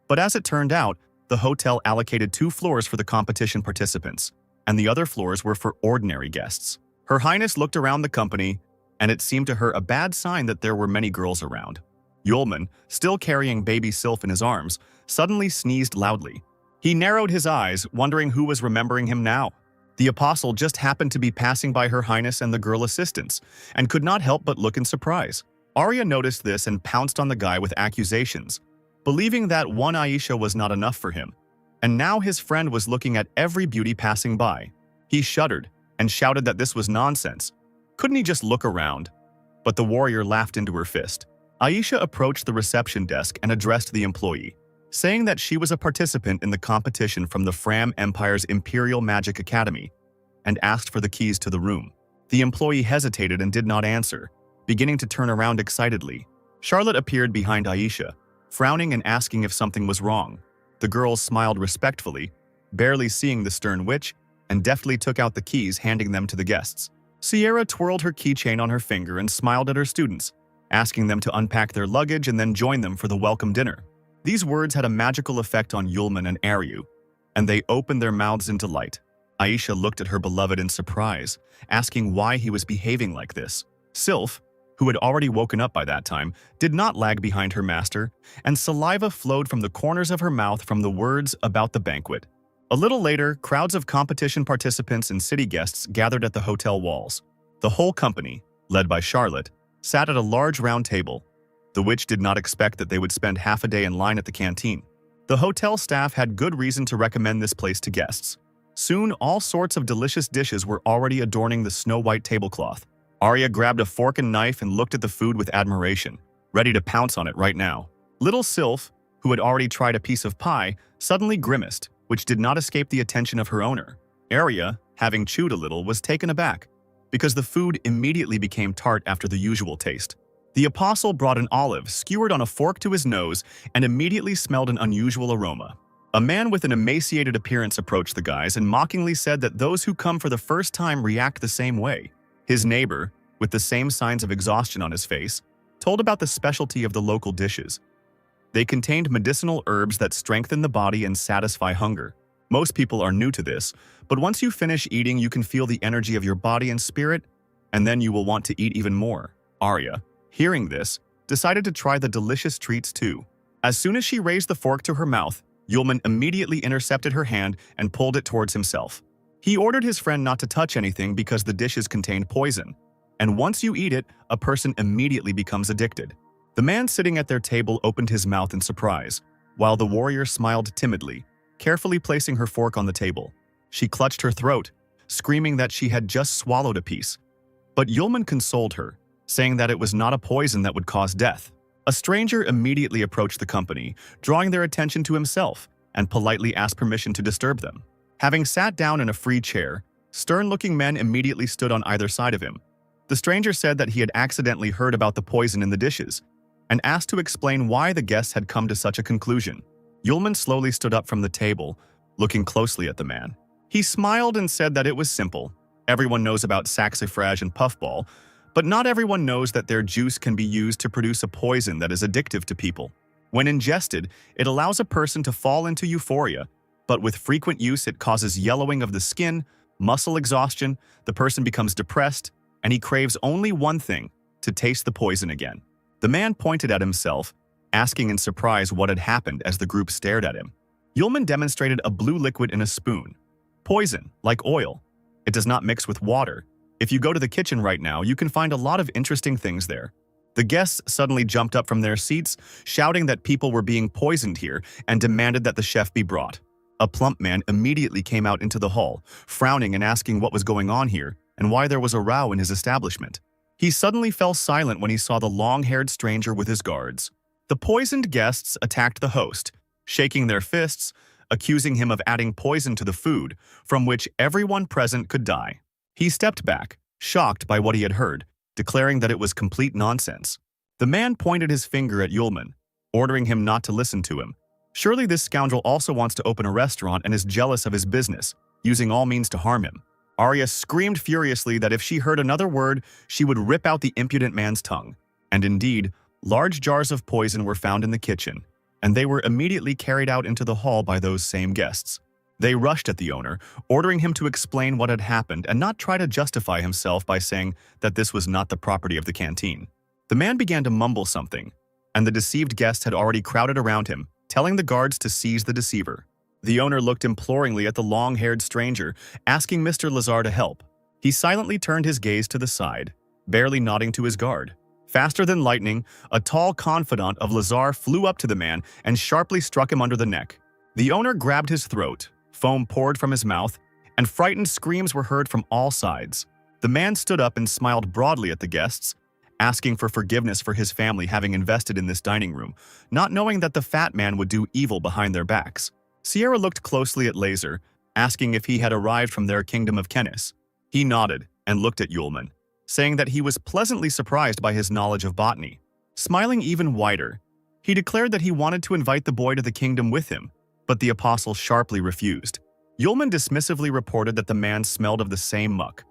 But as it turned out, the hotel allocated 2 floors for the competition participants, and the other floors were for ordinary guests. Her Highness looked around the company, and it seemed to her a bad sign that there were many girls around. Yulman, still carrying baby Sylph in his arms, suddenly sneezed loudly. He narrowed his eyes, wondering who was remembering him now. The apostle just happened to be passing by Her Highness and the girl assistants, and could not help but look in surprise. Arya noticed this and pounced on the guy with accusations, believing that one Aisha was not enough for him. And now his friend was looking at every beauty passing by. He shuddered and shouted that this was nonsense. Couldn't he just look around? But the warrior laughed into her fist. Aisha approached the reception desk and addressed the employee, saying that she was a participant in the competition from the Fram Empire's Imperial Magic Academy, and asked for the keys to the room. The employee hesitated and did not answer, beginning to turn around excitedly. Charlotte appeared behind Aisha, frowning and asking if something was wrong. The girl smiled respectfully, barely seeing the stern witch, and deftly took out the keys, handing them to the guests. Sierra twirled her keychain on her finger and smiled at her students, asking them to unpack their luggage and then join them for the welcome dinner. These words had a magical effect on Yulman and Aryu, and they opened their mouths into light. Aisha looked at her beloved in surprise, asking why he was behaving like this. Sylph, who had already woken up by that time, did not lag behind her master, and saliva flowed from the corners of her mouth from the words about the banquet. A little later, crowds of competition participants and city guests gathered at the hotel walls. The whole company, led by Charlotte, sat at a large round table. The witch did not expect that they would spend half a day in line at the canteen. The hotel staff had good reason to recommend this place to guests. Soon, all sorts of delicious dishes were already adorning the snow-white tablecloth. Arya grabbed a fork and knife and looked at the food with admiration, ready to pounce on it right now. Little Sylph, who had already tried a piece of pie, suddenly grimaced, which did not escape the attention of her owner. Arya, having chewed a little, was taken aback, because the food immediately became tart after the usual taste. The apostle brought an olive skewered on a fork to his nose and immediately smelled an unusual aroma. A man with an emaciated appearance approached the guys and mockingly said that those who come for the first time react the same way. His neighbor, with the same signs of exhaustion on his face, told about the specialty of the local dishes. They contained medicinal herbs that strengthen the body and satisfy hunger. Most people are new to this, but once you finish eating, you can feel the energy of your body and spirit, and then you will want to eat even more. Arya, hearing this, decided to try the delicious treats too. As soon as she raised the fork to her mouth, Yulman immediately intercepted her hand and pulled it towards himself. He ordered his friend not to touch anything because the dishes contained poison, and once you eat it, a person immediately becomes addicted. The man sitting at their table opened his mouth in surprise, while the warrior smiled timidly, carefully placing her fork on the table. She clutched her throat, screaming that she had just swallowed a piece. But Yulman consoled her, saying that it was not a poison that would cause death. A stranger immediately approached the company, drawing their attention to himself, and politely asked permission to disturb them. Having sat down in a free chair, stern-looking men immediately stood on either side of him. The stranger said that he had accidentally heard about the poison in the dishes, and asked to explain why the guests had come to such a conclusion. Yulman slowly stood up from the table, looking closely at the man. He smiled and said that it was simple. Everyone knows about saxifrage and puffball, but not everyone knows that their juice can be used to produce a poison that is addictive to people. When ingested, it allows a person to fall into euphoria, but with frequent use it causes yellowing of the skin, muscle exhaustion, the person becomes depressed, and he craves only one thing, to taste the poison again. The man pointed at himself, asking in surprise what had happened as the group stared at him. Yulman demonstrated a blue liquid in a spoon. Poison, like oil. It does not mix with water. If you go to the kitchen right now, you can find a lot of interesting things there. The guests suddenly jumped up from their seats, shouting that people were being poisoned here and demanded that the chef be brought. A plump man immediately came out into the hall, frowning and asking what was going on here and why there was a row in his establishment. He suddenly fell silent when he saw the long-haired stranger with his guards. The poisoned guests attacked the host, shaking their fists, accusing him of adding poison to the food, from which everyone present could die. He stepped back, shocked by what he had heard, declaring that it was complete nonsense. The man pointed his finger at Yulman, ordering him not to listen to him. Surely this scoundrel also wants to open a restaurant and is jealous of his business, using all means to harm him. Arya screamed furiously that if she heard another word, she would rip out the impudent man's tongue. And indeed, large jars of poison were found in the kitchen, and they were immediately carried out into the hall by those same guests. They rushed at the owner, ordering him to explain what had happened and not try to justify himself by saying that this was not the property of the canteen. The man began to mumble something, and the deceived guests had already crowded around him, telling the guards to seize the deceiver. The owner looked imploringly at the long-haired stranger, asking Mr. Lazar to help. He silently turned his gaze to the side, barely nodding to his guard. Faster than lightning, a tall confidant of Lazar flew up to the man and sharply struck him under the neck. The owner grabbed his throat, foam poured from his mouth, and frightened screams were heard from all sides. The man stood up and smiled broadly at the guests, asking for forgiveness for his family having invested in this dining room, not knowing that the fat man would do evil behind their backs. Sierra looked closely at Laser, asking if he had arrived from their kingdom of Kenis. He nodded and looked at Yulman, saying that he was pleasantly surprised by his knowledge of botany. Smiling even wider, he declared that he wanted to invite the boy to the kingdom with him, but the apostle sharply refused. Yulman dismissively reported that the man smelled of the same muck.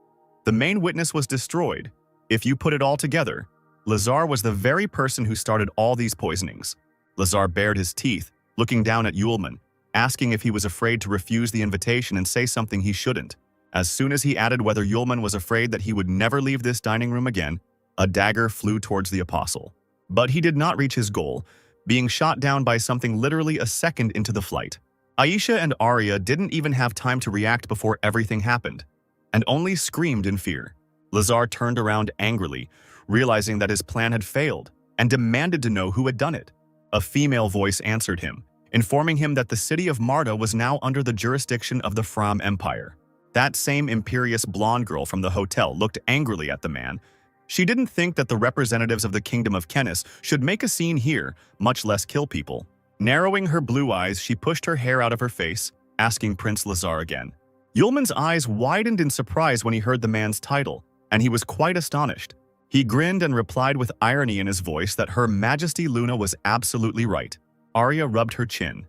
The main witness was destroyed. If you put it all together, Lazar was the very person who started all these poisonings. Lazar bared his teeth, looking down at Yulman, asking if he was afraid to refuse the invitation and say something he shouldn't. As soon as he added whether Yulman was afraid that he would never leave this dining room again, a dagger flew towards the apostle. But he did not reach his goal, being shot down by something literally a second into the flight. Aisha and Arya didn't even have time to react before everything happened, and only screamed in fear. Lazar turned around angrily, realizing that his plan had failed, and demanded to know who had done it. A female voice answered him, informing him that the city of Marta was now under the jurisdiction of the Fram Empire. That same imperious blonde girl from the hotel looked angrily at the man. She didn't think that the representatives of the Kingdom of Kenis should make a scene here, much less kill people. Narrowing her blue eyes, she pushed her hair out of her face, asking Prince Lazar again. Yulman's eyes widened in surprise when he heard the man's title, and he was quite astonished. He grinned and replied with irony in his voice that Her Majesty Luna was absolutely right. Arya rubbed her chin.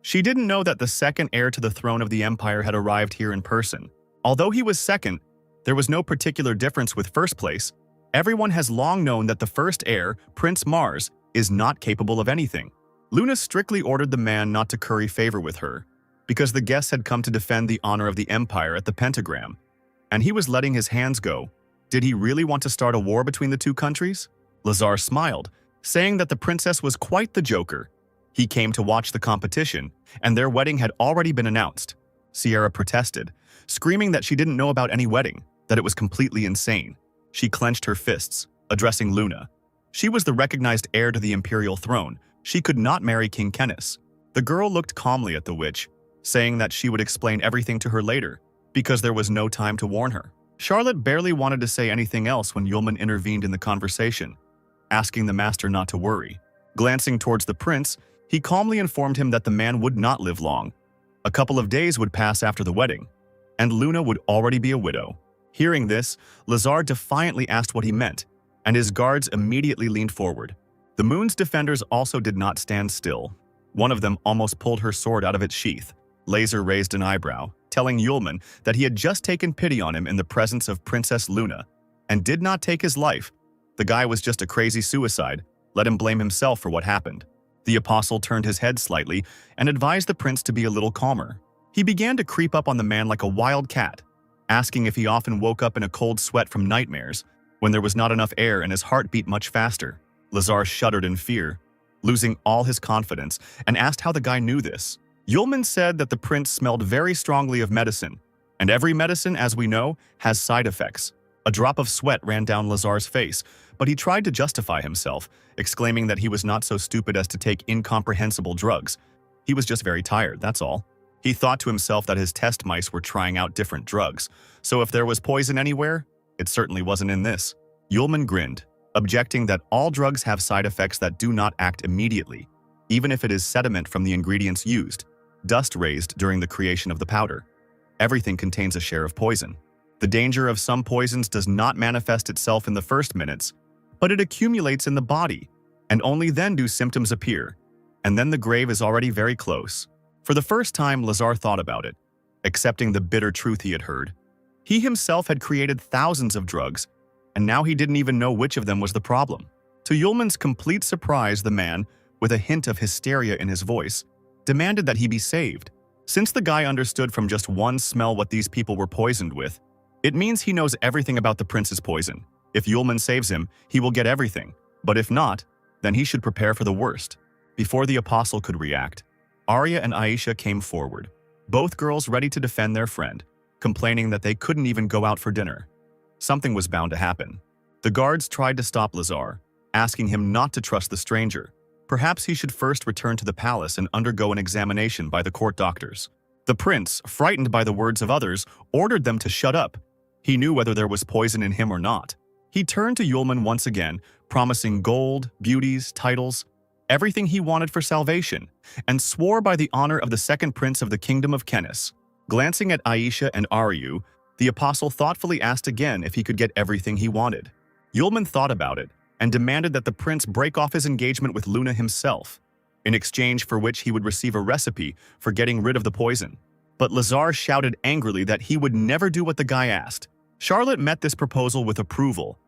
She didn't know that the second heir to the throne of the Empire had arrived here in person. Although he was second, there was no particular difference with first place. Everyone has long known that the first heir, Prince Mars, is not capable of anything. Luna strictly ordered the man not to curry favor with her, because the guests had come to defend the honor of the Empire at the Pentagram, and he was letting his hands go. Did he really want to start a war between the two countries? Lazar smiled, saying that the princess was quite the joker. He came to watch the competition, and their wedding had already been announced. Sierra protested, screaming that she didn't know about any wedding, that it was completely insane. She clenched her fists, addressing Luna. She was the recognized heir to the imperial throne. She could not marry King Kenis. The girl looked calmly at the witch, saying that she would explain everything to her later, because there was no time to warn her. Charlotte barely wanted to say anything else when Yulman intervened in the conversation, asking the master not to worry. Glancing towards the prince, he calmly informed him that the man would not live long. A couple of days would pass after the wedding, and Luna would already be a widow. Hearing this, Lazar defiantly asked what he meant, and his guards immediately leaned forward. The moon's defenders also did not stand still. One of them almost pulled her sword out of its sheath. Laser raised an eyebrow, telling Yulman that he had just taken pity on him in the presence of Princess Luna, and did not take his life. The guy was just a crazy suicide. Let him blame himself for what happened. The apostle turned his head slightly and advised the prince to be a little calmer. He began to creep up on the man like a wild cat, asking if he often woke up in a cold sweat from nightmares, when there was not enough air and his heart beat much faster. Lazar shuddered in fear, losing all his confidence, and asked how the guy knew this. Yulman said that the prince smelled very strongly of medicine, and every medicine, as we know, has side effects. A drop of sweat ran down Lazar's face, but he tried to justify himself, exclaiming that he was not so stupid as to take incomprehensible drugs. He was just very tired, that's all. He thought to himself that his test mice were trying out different drugs, so if there was poison anywhere, it certainly wasn't in this. Yulman grinned, objecting that all drugs have side effects that do not act immediately, even if it is sediment from the ingredients used, dust raised during the creation of the powder. Everything contains a share of poison. The danger of some poisons does not manifest itself in the first minutes, but it accumulates in the body, and only then do symptoms appear, and then the grave is already very close. For the first time, Lazar thought about it, accepting the bitter truth he had heard. He himself had created thousands of drugs, and now he didn't even know which of them was the problem. To Yulman's complete surprise, the man, with a hint of hysteria in his voice, demanded that he be saved. Since the guy understood from just one smell what these people were poisoned with, it means he knows everything about the prince's poison. If Yulman saves him, he will get everything, but if not, then he should prepare for the worst. Before the apostle could react, Arya and Aisha came forward, both girls ready to defend their friend, complaining that they couldn't even go out for dinner. Something was bound to happen. The guards tried to stop Lazar, asking him not to trust the stranger. Perhaps he should first return to the palace and undergo an examination by the court doctors. The prince, frightened by the words of others, ordered them to shut up. He knew whether there was poison in him or not. He turned to Yulman once again, promising gold, beauties, titles, everything he wanted for salvation, and swore by the honor of the second prince of the kingdom of Kenis. Glancing at Aisha and Aryu, the apostle thoughtfully asked again if he could get everything he wanted. Yulman thought about it and demanded that the prince break off his engagement with Luna himself, in exchange for which he would receive a recipe for getting rid of the poison. But Lazar shouted angrily that he would never do what the guy asked. Charlotte met this proposal with approval.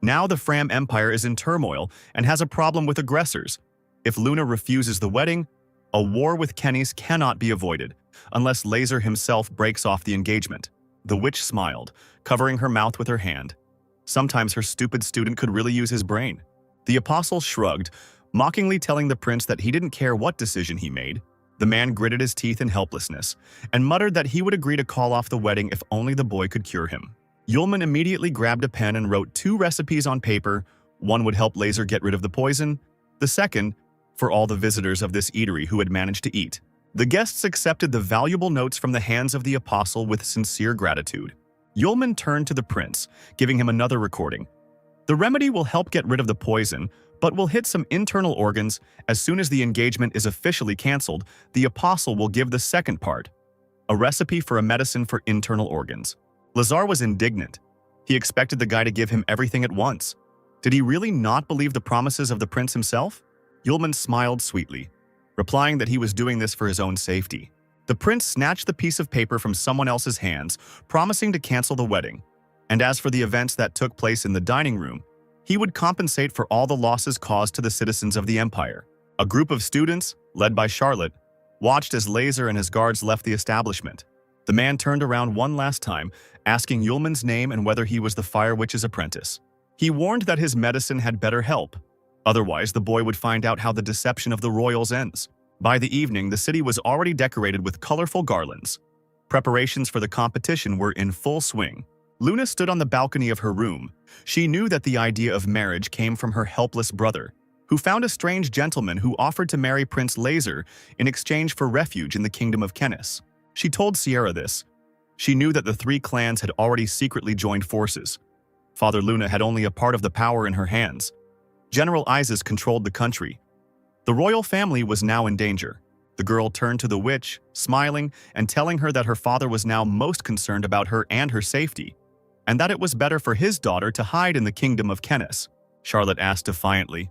Now the Fram Empire is in turmoil and has a problem with aggressors. If Luna refuses the wedding, a war with Kenis cannot be avoided, unless Laser himself breaks off the engagement. The witch smiled, covering her mouth with her hand. Sometimes her stupid student could really use his brain. The apostle shrugged, mockingly telling the prince that he didn't care what decision he made. The man gritted his teeth in helplessness and muttered that he would agree to call off the wedding if only the boy could cure him. Yulman immediately grabbed a pen and wrote 2 recipes on paper. One would help Laser get rid of the poison, the second for all the visitors of this eatery who had managed to eat. The guests accepted the valuable notes from the hands of the apostle with sincere gratitude. Yulman turned to the prince, giving him another recording. The remedy will help get rid of the poison, but will hit some internal organs. As soon as the engagement is officially cancelled, the apostle will give the second part, a recipe for a medicine for internal organs. Lazar was indignant. He expected the guy to give him everything at once. Did he really not believe the promises of the prince himself? Yulman smiled sweetly, replying that he was doing this for his own safety. The prince snatched the piece of paper from someone else's hands, promising to cancel the wedding. And as for the events that took place in the dining room, he would compensate for all the losses caused to the citizens of the empire. A group of students, led by Charlotte, watched as Laser and his guards left the establishment. The man turned around one last time, asking Yulman's name and whether he was the Fire Witch's apprentice. He warned that his medicine had better help. Otherwise, the boy would find out how the deception of the royals ends. By the evening, the city was already decorated with colorful garlands. Preparations for the competition were in full swing. Luna stood on the balcony of her room. She knew that the idea of marriage came from her helpless brother, who found a strange gentleman who offered to marry Prince Laser in exchange for refuge in the kingdom of Kenis. She told Sierra this. She knew that the 3 clans had already secretly joined forces. Father Luna had only a part of the power in her hands. General Isis controlled the country. The royal family was now in danger. The girl turned to the witch, smiling and telling her that her father was now most concerned about her and her safety, and that it was better for his daughter to hide in the kingdom of Kenis. Charlotte asked defiantly,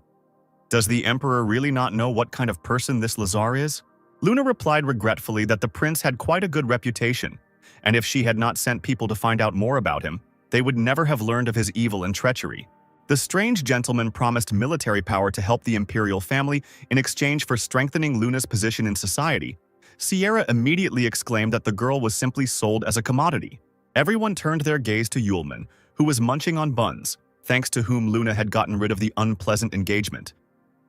"Does the emperor really not know what kind of person this Lazar is?" Luna replied regretfully that the prince had quite a good reputation, and if she had not sent people to find out more about him, they would never have learned of his evil and treachery. The strange gentleman promised military power to help the imperial family in exchange for strengthening Luna's position in society. Sierra immediately exclaimed that the girl was simply sold as a commodity. Everyone turned their gaze to Yulman, who was munching on buns, thanks to whom Luna had gotten rid of the unpleasant engagement.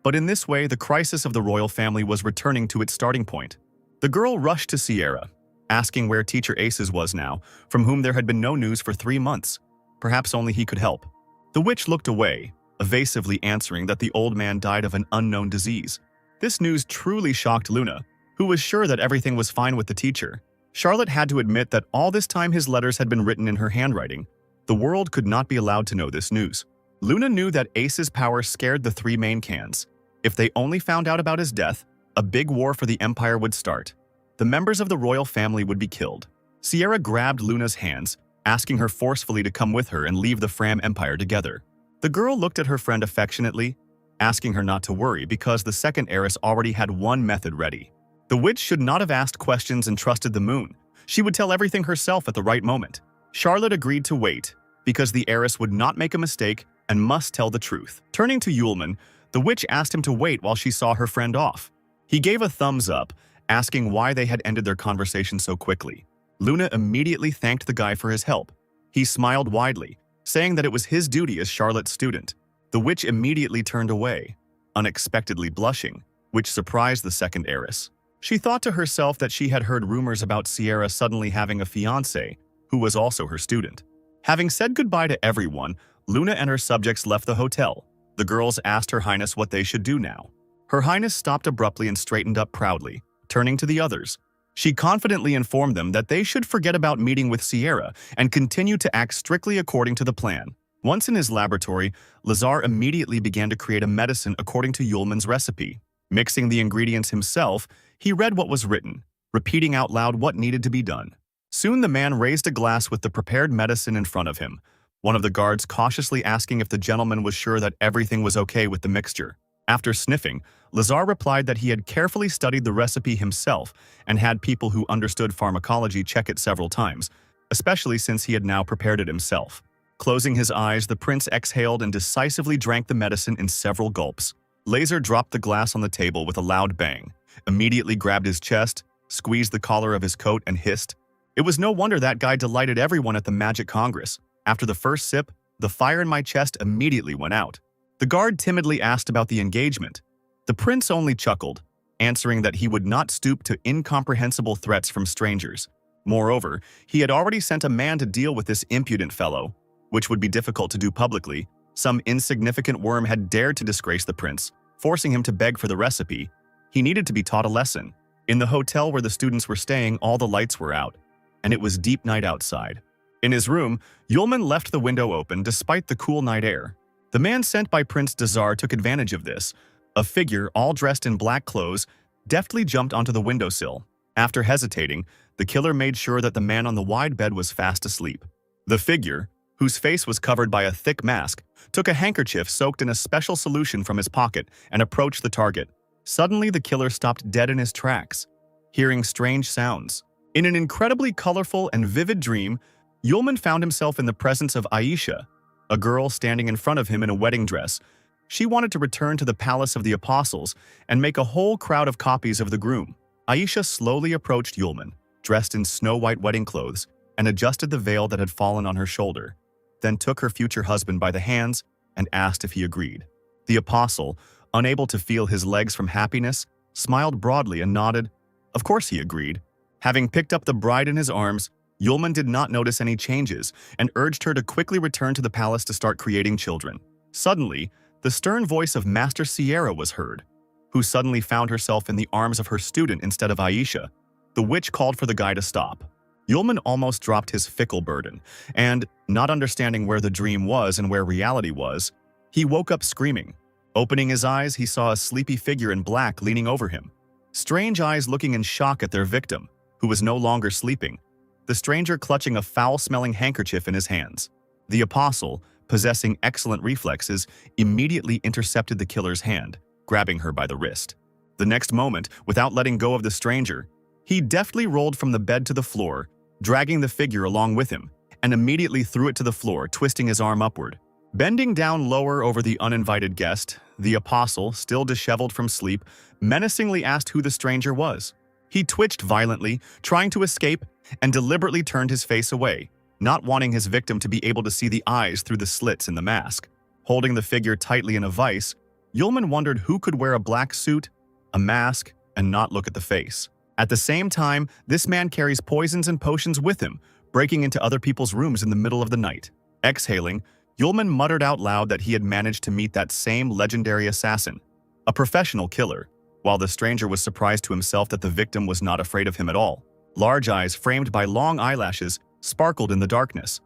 But in this way, the crisis of the royal family was returning to its starting point. The girl rushed to Sierra, asking where Teacher Aces was now, from whom there had been no news for 3 months. Perhaps only he could help. The witch looked away, evasively answering that the old man died of an unknown disease. This news truly shocked Luna, who was sure that everything was fine with the teacher. Charlotte had to admit that all this time his letters had been written in her handwriting. The world could not be allowed to know this news. Luna knew that Ace's power scared the three main cans. If they only found out about his death, a big war for the Empire would start. The members of the royal family would be killed. Sierra grabbed Luna's hands, asking her forcefully to come with her and leave the Fram Empire together. The girl looked at her friend affectionately, asking her not to worry because the second heiress already had one method ready. The witch should not have asked questions and trusted the moon. She would tell everything herself at the right moment. Charlotte agreed to wait because the heiress would not make a mistake and must tell the truth. Turning to Yulman, the witch asked him to wait while she saw her friend off. He gave a thumbs up, asking why they had ended their conversation so quickly. Luna immediately thanked the guy for his help. He smiled widely, saying that it was his duty as Charlotte's student. The witch immediately turned away, unexpectedly blushing, which surprised the second heiress. She thought to herself that she had heard rumors about Sierra suddenly having a fiancé, who was also her student. Having said goodbye to everyone, Luna and her subjects left the hotel. The girls asked Her Highness what they should do now. Her Highness stopped abruptly and straightened up proudly, turning to the others. She confidently informed them that they should forget about meeting with Sierra and continue to act strictly according to the plan. Once in his laboratory, Lazar immediately began to create a medicine according to Yulman's recipe. Mixing the ingredients himself, he read what was written, repeating out loud what needed to be done. Soon the man raised a glass with the prepared medicine in front of him, one of the guards cautiously asking if the gentleman was sure that everything was okay with the mixture. After sniffing, Lazar replied that he had carefully studied the recipe himself and had people who understood pharmacology check it several times, especially since he had now prepared it himself. Closing his eyes, the prince exhaled and decisively drank the medicine in several gulps. Laser dropped the glass on the table with a loud bang, immediately grabbed his chest, squeezed the collar of his coat, and hissed. It was no wonder that guy delighted everyone at the Magic Congress. After the first sip, the fire in my chest immediately went out. The guard timidly asked about the engagement. The prince only chuckled, answering that he would not stoop to incomprehensible threats from strangers. Moreover, he had already sent a man to deal with this impudent fellow, which would be difficult to do publicly. Some insignificant worm had dared to disgrace the prince, forcing him to beg for the recipe. He needed to be taught a lesson. In the hotel where the students were staying, all the lights were out, and it was deep night outside. In his room, Yulman left the window open despite the cool night air. The man sent by Prince Dazar took advantage of this. A figure, all dressed in black clothes, deftly jumped onto the windowsill. After hesitating, the killer made sure that the man on the wide bed was fast asleep. The figure, whose face was covered by a thick mask, took a handkerchief soaked in a special solution from his pocket and approached the target. Suddenly, the killer stopped dead in his tracks, hearing strange sounds. In an incredibly colorful and vivid dream, Yulman found himself in the presence of Aisha, a girl standing in front of him in a wedding dress. She wanted to return to the palace of the apostles and make a whole crowd of copies of the groom. Aisha slowly approached Yulman, dressed in snow-white wedding clothes, and adjusted the veil that had fallen on her shoulder, then took her future husband by the hands and asked if he agreed. The apostle, unable to feel his legs from happiness, smiled broadly and nodded. Of course he agreed. Having picked up the bride in his arms, Yulman did not notice any changes and urged her to quickly return to the palace to start creating children. Suddenly, the stern voice of Master Sierra was heard, who suddenly found herself in the arms of her student instead of Aisha. The witch called for the guy to stop. Yulman almost dropped his fickle burden, and, not understanding where the dream was and where reality was, he woke up screaming. Opening his eyes, he saw a sleepy figure in black leaning over him, strange eyes looking in shock at their victim, who was no longer sleeping, the stranger clutching a foul-smelling handkerchief in his hands. The apostle, possessing excellent reflexes, immediately intercepted the killer's hand, grabbing her by the wrist. The next moment, without letting go of the stranger, he deftly rolled from the bed to the floor, dragging the figure along with him, and immediately threw it to the floor, twisting his arm upward. Bending down lower over the uninvited guest, the apostle, still disheveled from sleep, menacingly asked who the stranger was. He twitched violently, trying to escape, and deliberately turned his face away, not wanting his victim to be able to see the eyes through the slits in the mask. Holding the figure tightly in a vice, Yulman wondered who could wear a black suit, a mask, and not look at the face. At the same time, this man carries poisons and potions with him, breaking into other people's rooms in the middle of the night. Exhaling, Yulman muttered out loud that he had managed to meet that same legendary assassin, a professional killer, while the stranger was surprised to himself that the victim was not afraid of him at all. Large eyes, framed by long eyelashes, sparkled in the darkness.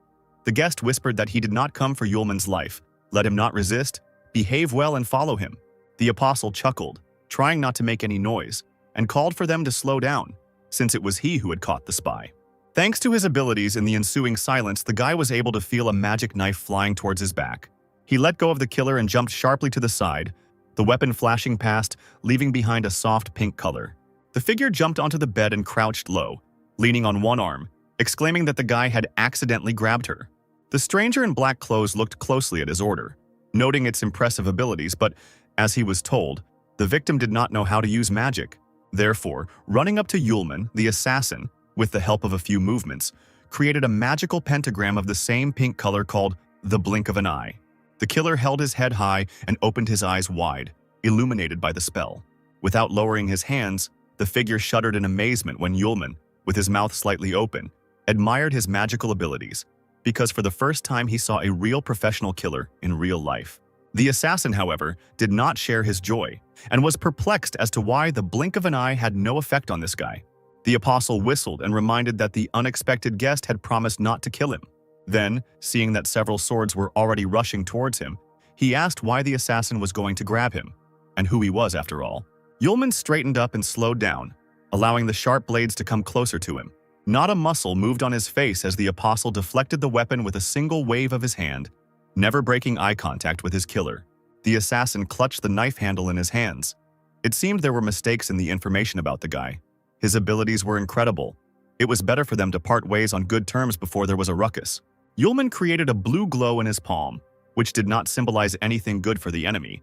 The guest whispered that he did not come for Yulman's life, Let him not resist. Behave well and follow him. The apostle chuckled, trying not to make any noise, and called for them to slow down, since it was he who had caught the spy. Thanks to his abilities in the ensuing silence, the guy was able to feel a magic knife flying towards his back. He let go of the killer and jumped sharply to the side, the weapon flashing past, leaving behind a soft pink color. The figure jumped onto the bed and crouched low, leaning on one arm, exclaiming that the guy had accidentally grabbed her. The stranger in black clothes looked closely at his order, noting its impressive abilities, but, as he was told, the victim did not know how to use magic. Therefore, running up to Yulman, the assassin, with the help of a few movements, created a magical pentagram of the same pink color called the blink of an eye. The killer held his head high and opened his eyes wide, illuminated by the spell. Without lowering his hands, the figure shuddered in amazement when Yulman, with his mouth slightly open, admired his magical abilities, because for the first time he saw a real professional killer in real life. The assassin, however, did not share his joy, and was perplexed as to why the blink of an eye had no effect on this guy. The apostle whistled and reminded that the unexpected guest had promised not to kill him. Then, seeing that several swords were already rushing towards him, he asked why the assassin was going to grab him, and who he was after all. Yulman straightened up and slowed down, allowing the sharp blades to come closer to him. Not a muscle moved on his face as the apostle deflected the weapon with a single wave of his hand, never breaking eye contact with his killer. The assassin clutched the knife handle in his hands. It seemed there were mistakes in the information about the guy. His abilities were incredible. It was better for them to part ways on good terms before there was a ruckus. Yulman created a blue glow in his palm, which did not symbolize anything good for the enemy,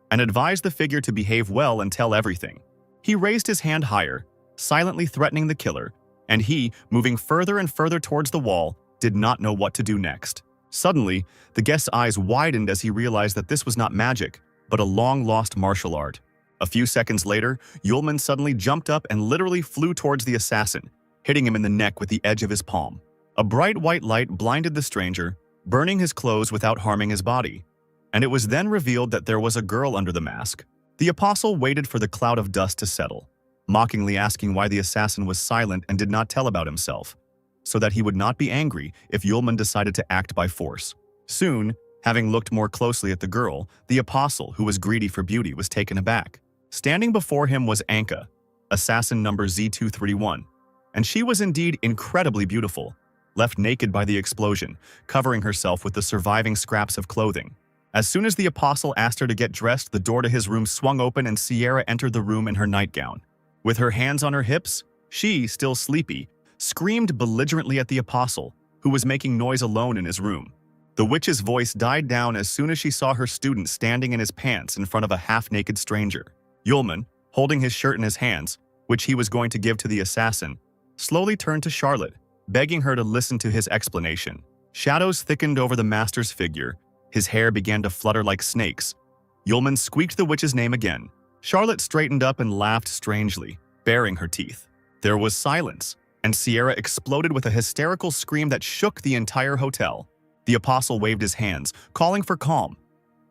and advised the figure to behave well and tell everything. He raised his hand higher, silently threatening the killer, and he, moving further and further towards the wall, did not know what to do next. Suddenly, the guest's eyes widened as he realized that this was not magic, but a long-lost martial art. A few seconds later, Yulman suddenly jumped up and literally flew towards the assassin, hitting him in the neck with the edge of his palm. A bright white light blinded the stranger, burning his clothes without harming his body. And it was then revealed that there was a girl under the mask. The apostle waited for the cloud of dust to settle, mockingly asking why the assassin was silent and did not tell about himself, so that he would not be angry if Yulman decided to act by force. Soon, having looked more closely at the girl, the apostle, who was greedy for beauty, was taken aback. Standing before him was Anka, assassin number Z231, and she was indeed incredibly beautiful, left naked by the explosion, covering herself with the surviving scraps of clothing. As soon as the apostle asked her to get dressed, the door to his room swung open and Sierra entered the room in her nightgown. With her hands on her hips, she, still sleepy, screamed belligerently at the apostle, who was making noise alone in his room. The witch's voice died down as soon as she saw her student standing in his pants in front of a half-naked stranger. Yulman, holding his shirt in his hands, which he was going to give to the assassin, slowly turned to Charlotte, begging her to listen to his explanation. Shadows thickened over the master's figure. His hair began to flutter like snakes. Yulman squeaked the witch's name again. Charlotte straightened up and laughed strangely, baring her teeth. There was silence, and Sierra exploded with a hysterical scream that shook the entire hotel. The apostle waved his hands, calling for calm.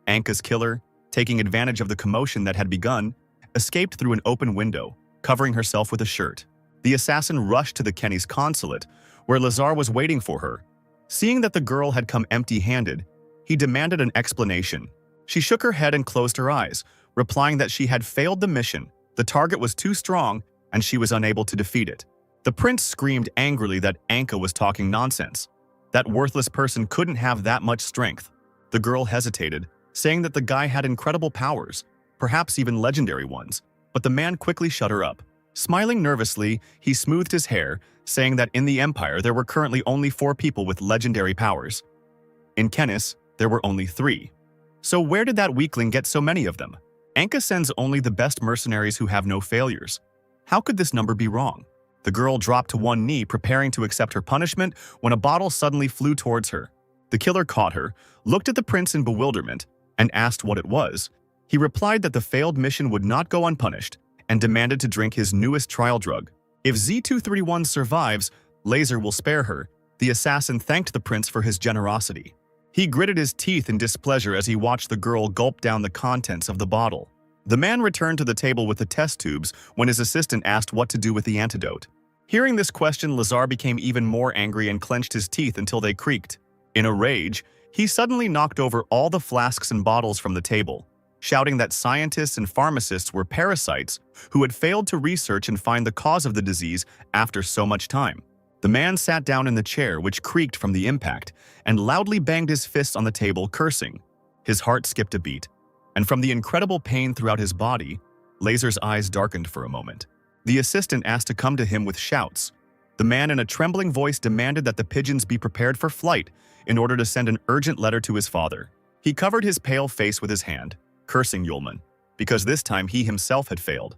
Anka's killer, taking advantage of the commotion that had begun, escaped through an open window, covering herself with a shirt. The assassin rushed to the Kenny's consulate, where Lazar was waiting for her. Seeing that the girl had come empty-handed, he demanded an explanation. She shook her head and closed her eyes, replying that she had failed the mission, the target was too strong, and she was unable to defeat it. The prince screamed angrily that Anka was talking nonsense. That worthless person couldn't have that much strength. The girl hesitated, saying that the guy had incredible powers, perhaps even legendary ones, but the man quickly shut her up. Smiling nervously, he smoothed his hair, saying that in the Empire there were currently only 4 people with legendary powers. In Kennis, there were only 3. So where did that weakling get so many of them? Anka sends only the best mercenaries who have no failures. How could this number be wrong? The girl dropped to one knee, preparing to accept her punishment, when a bottle suddenly flew towards her. The killer caught her, looked at the prince in bewilderment, and asked what it was. He replied that the failed mission would not go unpunished, and demanded to drink his newest trial drug. If Z231 survives, Laser will spare her. The assassin thanked the prince for his generosity. He gritted his teeth in displeasure as he watched the girl gulp down the contents of the bottle. The man returned to the table with the test tubes when his assistant asked what to do with the antidote. Hearing this question, Lazar became even more angry and clenched his teeth until they creaked. In a rage, He suddenly knocked over all the flasks and bottles from the table, shouting that scientists and pharmacists were parasites who had failed to research and find the cause of the disease after so much time. The man sat down in the chair, which creaked from the impact, and loudly banged his fists on the table, cursing. His heart skipped a beat, and from the incredible pain throughout his body, Laser's eyes darkened for a moment. The assistant asked to come to him with shouts. The man in a trembling voice demanded that the pigeons be prepared for flight in order to send an urgent letter to his father. He covered his pale face with his hand, cursing Yulman, because this time he himself had failed,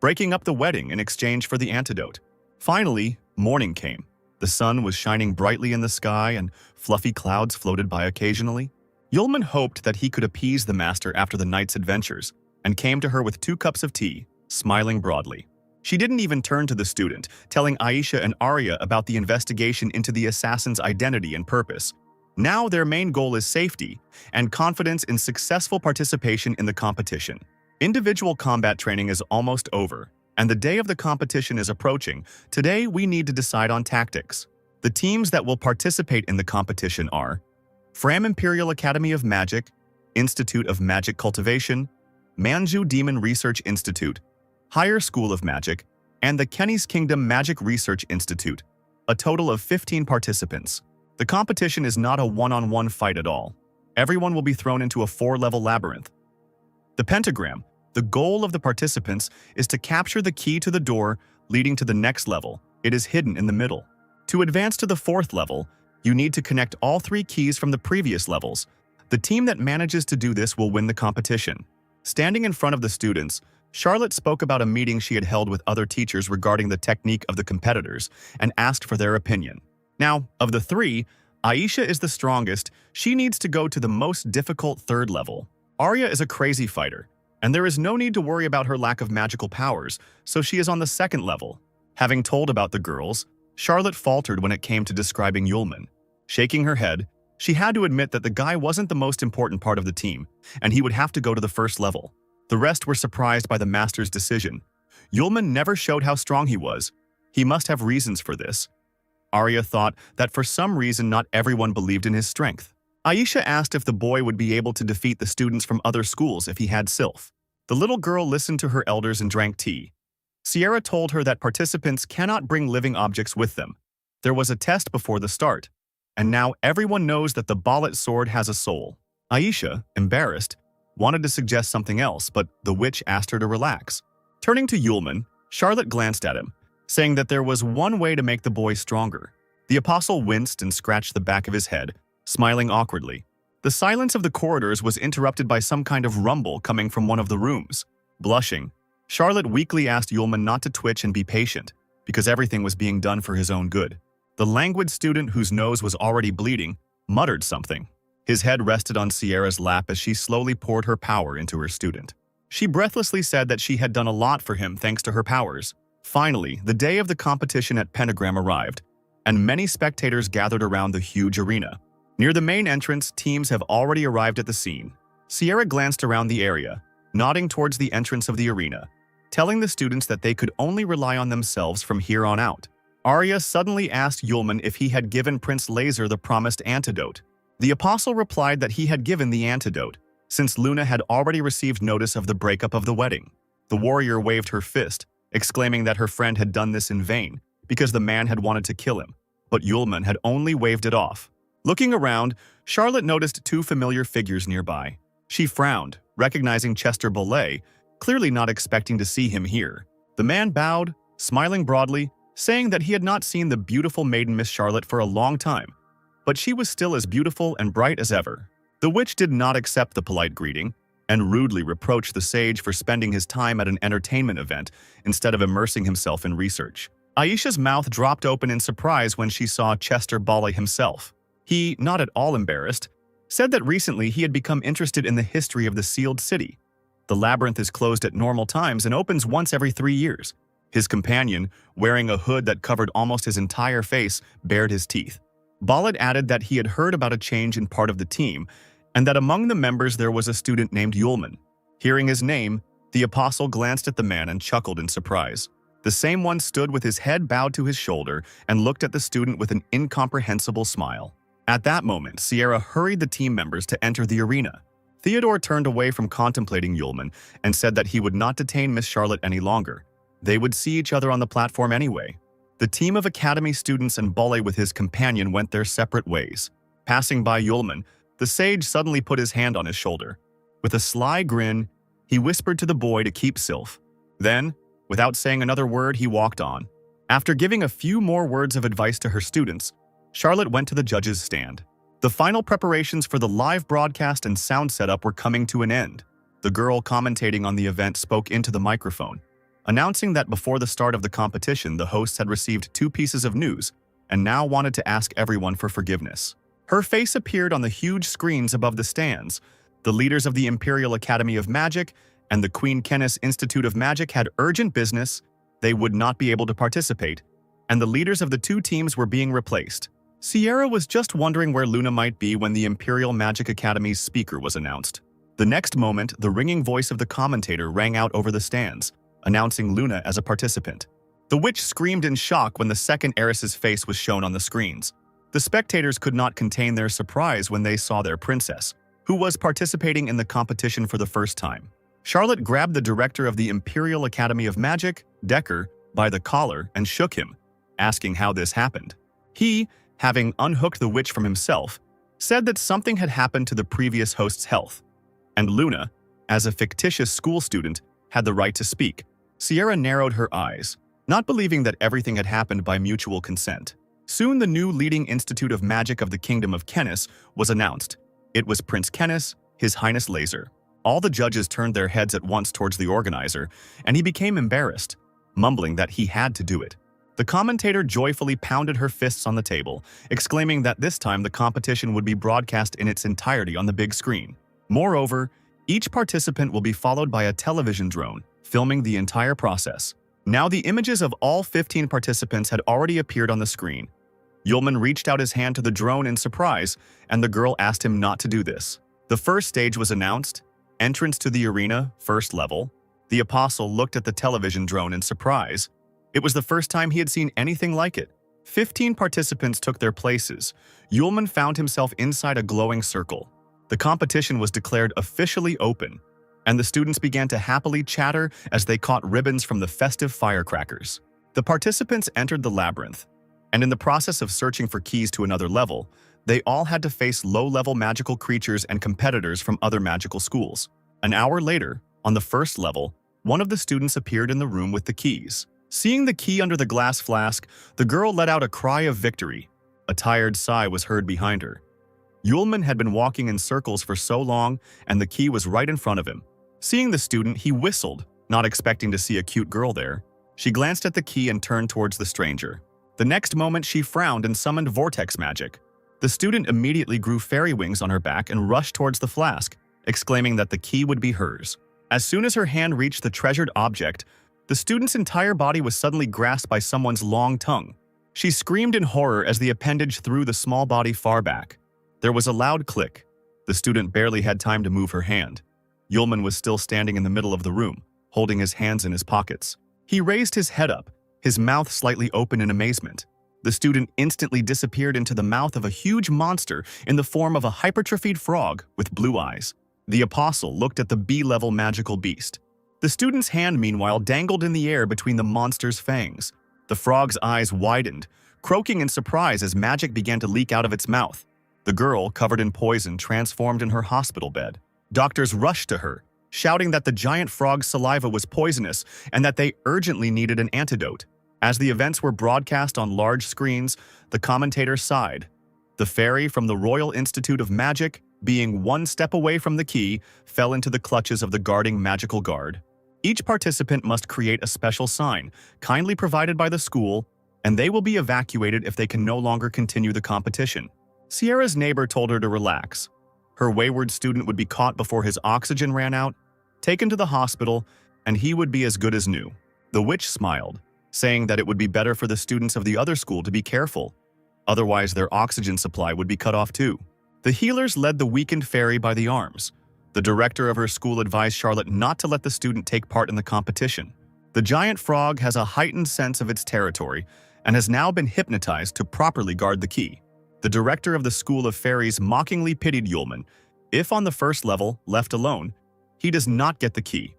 breaking up the wedding in exchange for the antidote. Finally, morning came. The sun was shining brightly in the sky and fluffy clouds floated by occasionally. Yulman hoped that he could appease the master after the night's adventures and came to her with 2 cups of tea, smiling broadly. She didn't even turn to the student, telling Aisha and Arya about the investigation into the assassin's identity and purpose. Now their main goal is safety and confidence in successful participation in the competition. Individual combat training is almost over, and the day of the competition is approaching. Today we need to decide on tactics. The teams that will participate in the competition are Fram Imperial Academy of Magic, Institute of Magic Cultivation, Manju Demon Research Institute, Higher School of Magic, and the Kenny's Kingdom Magic Research Institute, a total of 15 participants. The competition is not a one-on-one fight at all. Everyone will be thrown into a 4-level labyrinth. The pentagram, the goal of the participants, is to capture the key to the door leading to the next level. It is hidden in the middle. To advance to the 4th level, you need to connect all 3 keys from the previous levels. The team that manages to do this will win the competition. Standing in front of the students, Charlotte spoke about a meeting she had held with other teachers regarding the technique of the competitors and asked for their opinion. Now, of the 3, Aisha is the strongest. She needs to go to the most difficult 3rd level. Arya is a crazy fighter, and there is no need to worry about her lack of magical powers, so she is on the 2nd level. Having told about the girls, Charlotte faltered when it came to describing Yulman. Shaking her head, she had to admit that the guy wasn't the most important part of the team, and he would have to go to the 1st level. The rest were surprised by the master's decision. Yulman never showed how strong he was. He must have reasons for this. Arya thought that for some reason not everyone believed in his strength. Aisha asked if the boy would be able to defeat the students from other schools if he had Sylph. The little girl listened to her elders and drank tea. Sierra told her that participants cannot bring living objects with them. There was a test before the start, and now everyone knows that the Ballet sword has a soul. Aisha, embarrassed, wanted to suggest something else, but the witch asked her to relax. Turning to Yulman, Charlotte glanced at him, saying that there was one way to make the boy stronger. The apostle winced and scratched the back of his head, smiling awkwardly. The silence of the corridors was interrupted by some kind of rumble coming from one of the rooms. Blushing, Charlotte weakly asked Yulman not to twitch and be patient, because everything was being done for his own good. The languid student, whose nose was already bleeding, muttered something. His head rested on Sierra's lap as she slowly poured her power into her student. She breathlessly said that she had done a lot for him thanks to her powers. Finally, the day of the competition at Pentagram arrived, and many spectators gathered around the huge arena. Near the main entrance, teams have already arrived at the scene. Sierra glanced around the area, nodding towards the entrance of the arena, telling the students that they could only rely on themselves from here on out. Arya suddenly asked Yulman if he had given Prince Laser the promised antidote. The apostle replied that he had given the antidote, since Luna had already received notice of the breakup of the wedding. The warrior waved her fist, exclaiming that her friend had done this in vain, because the man had wanted to kill him, but Yulman had only waved it off. Looking around, Charlotte noticed 2 familiar figures nearby. She frowned, recognizing Chester Bolet, clearly not expecting to see him here. The man bowed, smiling broadly, saying that he had not seen the beautiful maiden Miss Charlotte for a long time, but she was still as beautiful and bright as ever. The witch did not accept the polite greeting, and rudely reproached the sage for spending his time at an entertainment event instead of immersing himself in research. Aisha's mouth dropped open in surprise when she saw Chester Bolet himself. He, not at all embarrassed, said that recently he had become interested in the history of the sealed city. The labyrinth is closed at normal times and opens once every 3 years. His companion, wearing a hood that covered almost his entire face, bared his teeth. Bolet added that he had heard about a change in part of the team, and that among the members there was a student named Yulman. Hearing his name, the apostle glanced at the man and chuckled in surprise. The same one stood with his head bowed to his shoulder and looked at the student with an incomprehensible smile. At that moment, Sierra hurried the team members to enter the arena. Theodore turned away from contemplating Yulman and said that he would not detain Miss Charlotte any longer. They would see each other on the platform anyway. The team of academy students and Bolle with his companion went their separate ways. Passing by Yulman, the sage suddenly put his hand on his shoulder. With a sly grin, he whispered to the boy to keep Sylph. Then, without saying another word, he walked on. After giving a few more words of advice to her students, Charlotte went to the judges' stand. The final preparations for the live broadcast and sound setup were coming to an end. The girl commentating on the event spoke into the microphone, announcing that before the start of the competition, the hosts had received 2 pieces of news and now wanted to ask everyone for forgiveness. Her face appeared on the huge screens above the stands. The leaders of the Imperial Academy of Magic and the Queen Kennis Institute of Magic had urgent business. They would not be able to participate, and the leaders of the 2 teams were being replaced. Sierra was just wondering where Luna might be when the Imperial Magic Academy's speaker was announced. The next moment, the ringing voice of the commentator rang out over the stands, announcing Luna as a participant. The witch screamed in shock when the second heiress's face was shown on the screens. The spectators could not contain their surprise when they saw their princess, who was participating in the competition for the first time. Charlotte grabbed the director of the Imperial Academy of Magic, Decker, by the collar and shook him, asking how this happened. He, having unhooked the witch from himself, said that something had happened to the previous host's health. And Luna, as a fictitious school student, had the right to speak. Sierra narrowed her eyes, not believing that everything had happened by mutual consent. Soon the new leading Institute of Magic of the Kingdom of Kennis was announced. It was Prince Kennis, His Highness Laser. All the judges turned their heads at once towards the organizer, and he became embarrassed, mumbling that he had to do it. The commentator joyfully pounded her fists on the table, exclaiming that this time the competition would be broadcast in its entirety on the big screen. Moreover, each participant will be followed by a television drone, filming the entire process. Now the images of all 15 participants had already appeared on the screen. Yulman reached out his hand to the drone in surprise, and the girl asked him not to do this. The first stage was announced. Entrance to the arena, first level. The apostle looked at the television drone in surprise. It was the first time he had seen anything like it. 15 participants took their places. Yulman found himself inside a glowing circle. The competition was declared officially open, and the students began to happily chatter as they caught ribbons from the festive firecrackers. The participants entered the labyrinth, and in the process of searching for keys to another level, they all had to face low-level magical creatures and competitors from other magical schools. An hour later, on the first level, one of the students appeared in the room with the keys. Seeing the key under the glass flask, the girl let out a cry of victory. A tired sigh was heard behind her. Yulman had been walking in circles for so long, and the key was right in front of him. Seeing the student, he whistled, not expecting to see a cute girl there. She glanced at the key and turned towards the stranger. The next moment, she frowned and summoned vortex magic. The student immediately grew fairy wings on her back and rushed towards the flask, exclaiming that the key would be hers. As soon as her hand reached the treasured object, the student's entire body was suddenly grasped by someone's long tongue. She screamed in horror as the appendage threw the small body far back. There was a loud click. The student barely had time to move her hand. Yulman was still standing in the middle of the room, holding his hands in his pockets. He raised his head up, his mouth slightly open in amazement. The student instantly disappeared into the mouth of a huge monster in the form of a hypertrophied frog with blue eyes. The apostle looked at the B-level magical beast. The student's hand, meanwhile, dangled in the air between the monster's fangs. The frog's eyes widened, croaking in surprise as magic began to leak out of its mouth. The girl, covered in poison, transformed in her hospital bed. Doctors rushed to her, shouting that the giant frog's saliva was poisonous and that they urgently needed an antidote. As the events were broadcast on large screens, the commentator sighed. The fairy from the Royal Institute of Magic, being one step away from the key, fell into the clutches of the guarding magical guard. Each participant must create a special sign, kindly provided by the school, and they will be evacuated if they can no longer continue the competition. Sierra's neighbor told her to relax. Her wayward student would be caught before his oxygen ran out, taken to the hospital, and he would be as good as new. The witch smiled, saying that it would be better for the students of the other school to be careful. Otherwise, their oxygen supply would be cut off too. The healers led the weakened fairy by the arms. The director of her school advised Charlotte not to let the student take part in the competition. The giant frog has a heightened sense of its territory and has now been hypnotized to properly guard the key. The director of the School of Fairies mockingly pitied Yulman. If on the first level, left alone, he does not get the key,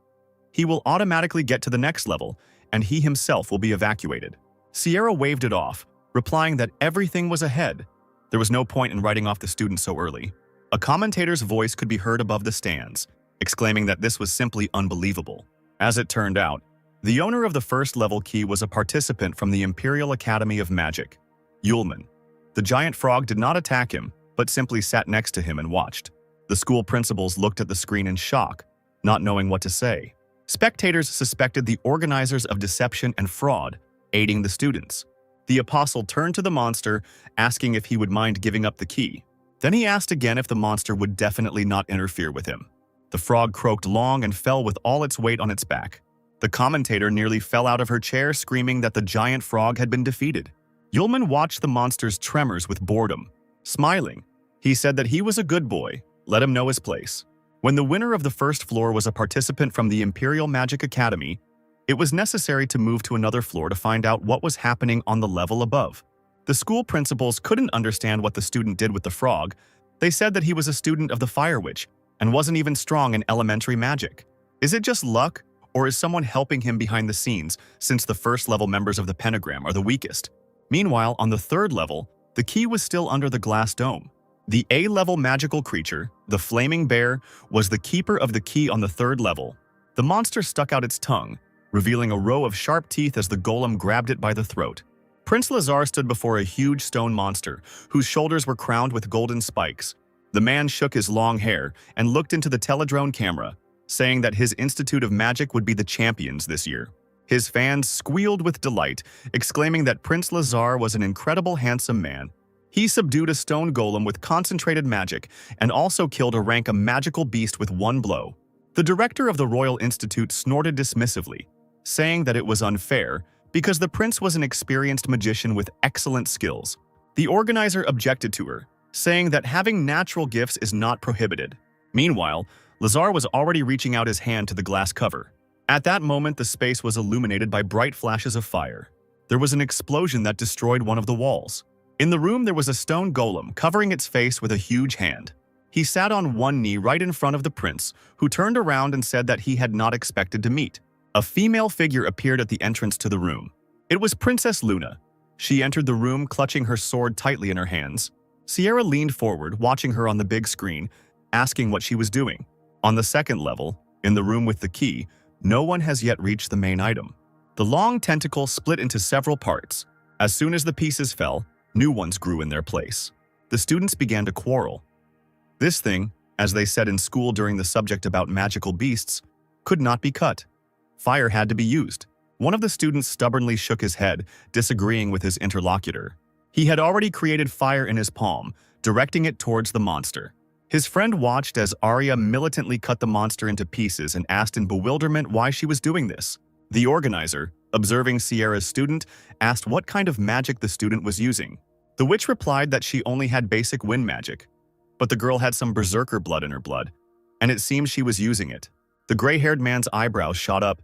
he will automatically get to the next level, and he himself will be evacuated. Sierra waved it off, replying that everything was ahead. There was no point in writing off the student so early. A commentator's voice could be heard above the stands, exclaiming that this was simply unbelievable. As it turned out, the owner of the first level key was a participant from the Imperial Academy of Magic, Yulman. The giant frog did not attack him, but simply sat next to him and watched. The school principals looked at the screen in shock, not knowing what to say. Spectators suspected the organizers of deception and fraud, aiding the students. The apostle turned to the monster, asking if he would mind giving up the key. Then he asked again if the monster would definitely not interfere with him. The frog croaked long and fell with all its weight on its back. The commentator nearly fell out of her chair, screaming that the giant frog had been defeated. Yulman watched the monster's tremors with boredom. Smiling, he said that he was a good boy, let him know his place. When the winner of the first floor was a participant from the Imperial Magic Academy, it was necessary to move to another floor to find out what was happening on the level above. The school principals couldn't understand what the student did with the frog. They said that he was a student of the Fire Witch and wasn't even strong in elementary magic. Is it just luck, or is someone helping him behind the scenes since the first level members of the pentagram are the weakest? Meanwhile, on the third level, the key was still under the glass dome. The A-level magical creature, the Flaming Bear, was the keeper of the key on the third level. The monster stuck out its tongue, revealing a row of sharp teeth as the golem grabbed it by the throat. Prince Lazar stood before a huge stone monster, whose shoulders were crowned with golden spikes. The man shook his long hair and looked into the teledrone camera, saying that his Institute of Magic would be the champions this year. His fans squealed with delight, exclaiming that Prince Lazar was an incredible handsome man. He subdued a stone golem with concentrated magic and also killed a rank a magical beast with one blow. The director of the Royal Institute snorted dismissively, saying that it was unfair because the prince was an experienced magician with excellent skills. The organizer objected to her, saying that having natural gifts is not prohibited. Meanwhile, Lazar was already reaching out his hand to the glass cover. At that moment, the space was illuminated by bright flashes of fire. There was an explosion that destroyed one of the walls. In the room, there was a stone golem covering its face with a huge hand. He sat on one knee right in front of the prince, who turned around and said that he had not expected to meet. A female figure appeared at the entrance to the room. It was Princess Luna. She entered the room clutching her sword tightly in her hands. Sierra leaned forward, watching her on the big screen, asking what she was doing. On the second level, in the room with the key, no one has yet reached the main item. The long tentacle split into several parts. As soon as the pieces fell, new ones grew in their place. The students began to quarrel. This thing, as they said in school during the subject about magical beasts, could not be cut. Fire had to be used. One of the students stubbornly shook his head, disagreeing with his interlocutor. He had already created fire in his palm, directing it towards the monster. His friend watched as Arya militantly cut the monster into pieces and asked in bewilderment why she was doing this. The organizer, observing Sierra's student, asked what kind of magic the student was using. The witch replied that she only had basic wind magic, but the girl had some berserker blood in her blood, and it seemed she was using it. The gray-haired man's eyebrows shot up.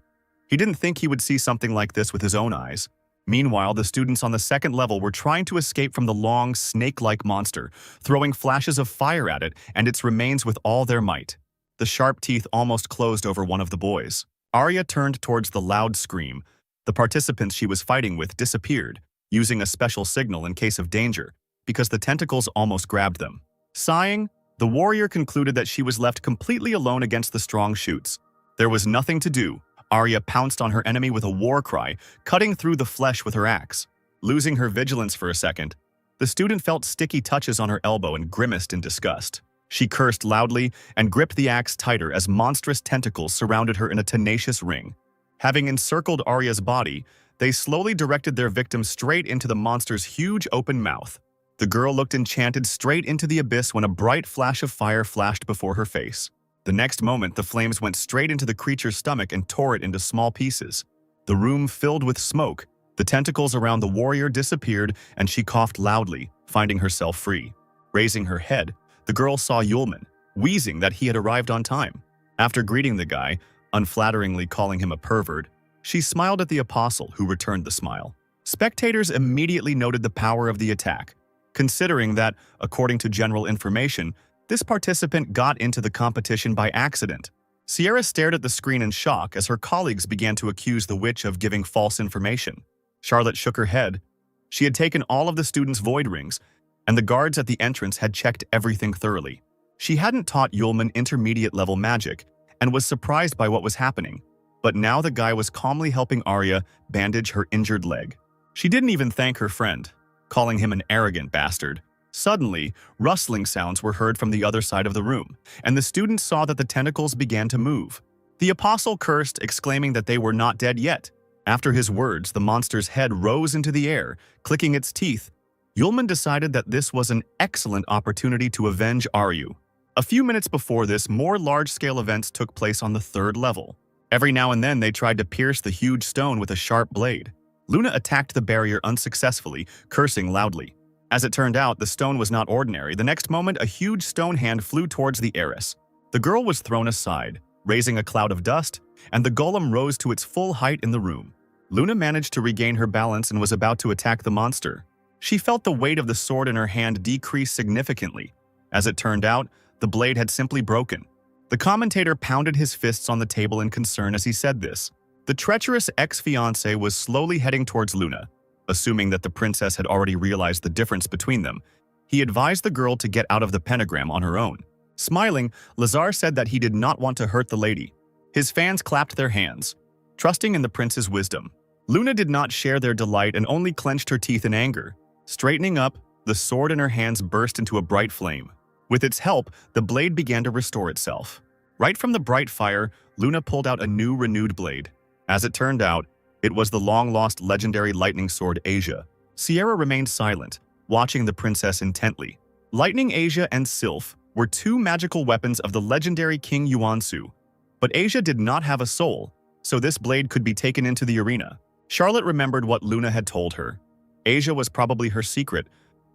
He didn't think he would see something like this with his own eyes. Meanwhile, the students on the second level were trying to escape from the long, snake-like monster, throwing flashes of fire at it and its remains with all their might. The sharp teeth almost closed over one of the boys. Arya turned towards the loud scream. The participants she was fighting with disappeared, using a special signal in case of danger, because the tentacles almost grabbed them. Sighing, the warrior concluded that she was left completely alone against the strong shoots. There was nothing to do. Arya pounced on her enemy with a war cry, cutting through the flesh with her axe. Losing her vigilance for a second, the student felt sticky touches on her elbow and grimaced in disgust. She cursed loudly and gripped the axe tighter as monstrous tentacles surrounded her in a tenacious ring. Having encircled Arya's body, they slowly directed their victim straight into the monster's huge open mouth. The girl looked enchanted straight into the abyss when a bright flash of fire flashed before her face. The next moment, the flames went straight into the creature's stomach and tore it into small pieces. The room filled with smoke. The tentacles around the warrior disappeared, and she coughed loudly, finding herself free. Raising her head, the girl saw Yulman, wheezing that he had arrived on time. After greeting the guy, unflatteringly calling him a pervert, she smiled at the apostle, who returned the smile. Spectators immediately noted the power of the attack. considering that, according to general information, this participant got into the competition by accident. Sierra stared at the screen in shock as her colleagues began to accuse the witch of giving false information. Charlotte shook her head. She had taken all of the students' void rings, and the guards at the entrance had checked everything thoroughly. She hadn't taught Yulman intermediate-level magic and was surprised by what was happening, but now the guy was calmly helping Arya bandage her injured leg. She didn't even thank her friend, calling him an arrogant bastard. Suddenly, rustling sounds were heard from the other side of the room, and the students saw that the tentacles began to move. The apostle cursed, exclaiming that they were not dead yet. After his words, the monster's head rose into the air, clicking its teeth. Yulman decided that this was an excellent opportunity to avenge Aryu. A few minutes before this, more large-scale events took place on the 3rd level. Every now and then, they tried to pierce the huge stone with a sharp blade. Luna attacked the barrier unsuccessfully, cursing loudly. As it turned out, the stone was not ordinary. The next moment, a huge stone hand flew towards the heiress. The girl was thrown aside, raising a cloud of dust, and the golem rose to its full height in the room. Luna managed to regain her balance and was about to attack the monster. She felt the weight of the sword in her hand decrease significantly. As it turned out, the blade had simply broken. The commentator pounded his fists on the table in concern as he said this. The treacherous ex-fiancé was slowly heading towards Luna. Assuming that the princess had already realized the difference between them, he advised the girl to get out of the pentagram on her own. Smiling, Lazar said that he did not want to hurt the lady. His fans clapped their hands, trusting in the prince's wisdom. Luna did not share their delight and only clenched her teeth in anger. Straightening up, the sword in her hands burst into a bright flame. With its help, the blade began to restore itself. Right from the bright fire, Luna pulled out a new renewed blade. As it turned out, it was the long-lost legendary lightning sword Asia. Sierra remained silent, watching the princess intently. Lightning Asia and Sylph were two magical weapons of the legendary King Yuansu. But Asia did not have a soul, so this blade could be taken into the arena. Charlotte remembered what Luna had told her. Asia was probably her secret,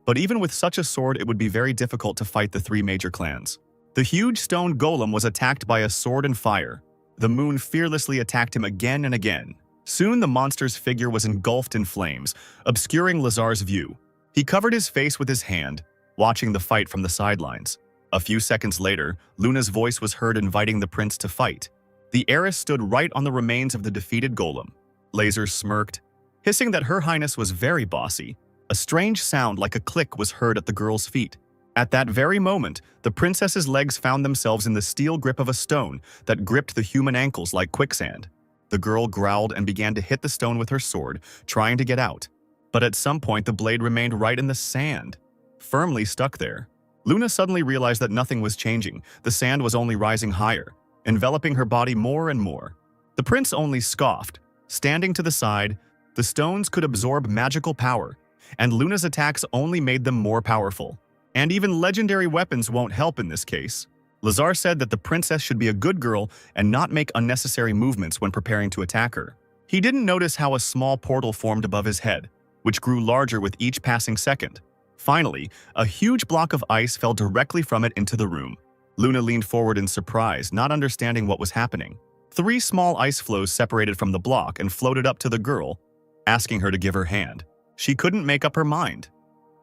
but even with such a sword it would be very difficult to fight the 3 major clans. The huge stone golem was attacked by a sword and fire. The moon fearlessly attacked him again and again. Soon the monster's figure was engulfed in flames, obscuring Lazar's view. He covered his face with his hand, watching the fight from the sidelines. A few seconds later, Luna's voice was heard inviting the prince to fight. The heiress stood right on the remains of the defeated golem. Laser smirked, hissing that Her Highness was very bossy. A strange sound like a click was heard at the girl's feet. At that very moment, the princess's legs found themselves in the steel grip of a stone that gripped the human ankles like quicksand. The girl growled and began to hit the stone with her sword, trying to get out. But at some point, the blade remained right in the sand, firmly stuck there. Luna suddenly realized that nothing was changing. The sand was only rising higher, enveloping her body more and more. The prince only scoffed. Standing to the side, the stones could absorb magical power, and Luna's attacks only made them more powerful. And even legendary weapons won't help in this case. Lazar said that the princess should be a good girl and not make unnecessary movements when preparing to attack her. He didn't notice how a small portal formed above his head, which grew larger with each passing second. Finally, a huge block of ice fell directly from it into the room. Luna leaned forward in surprise, not understanding what was happening. 3 small ice floes separated from the block and floated up to the girl, asking her to give her hand. She couldn't make up her mind,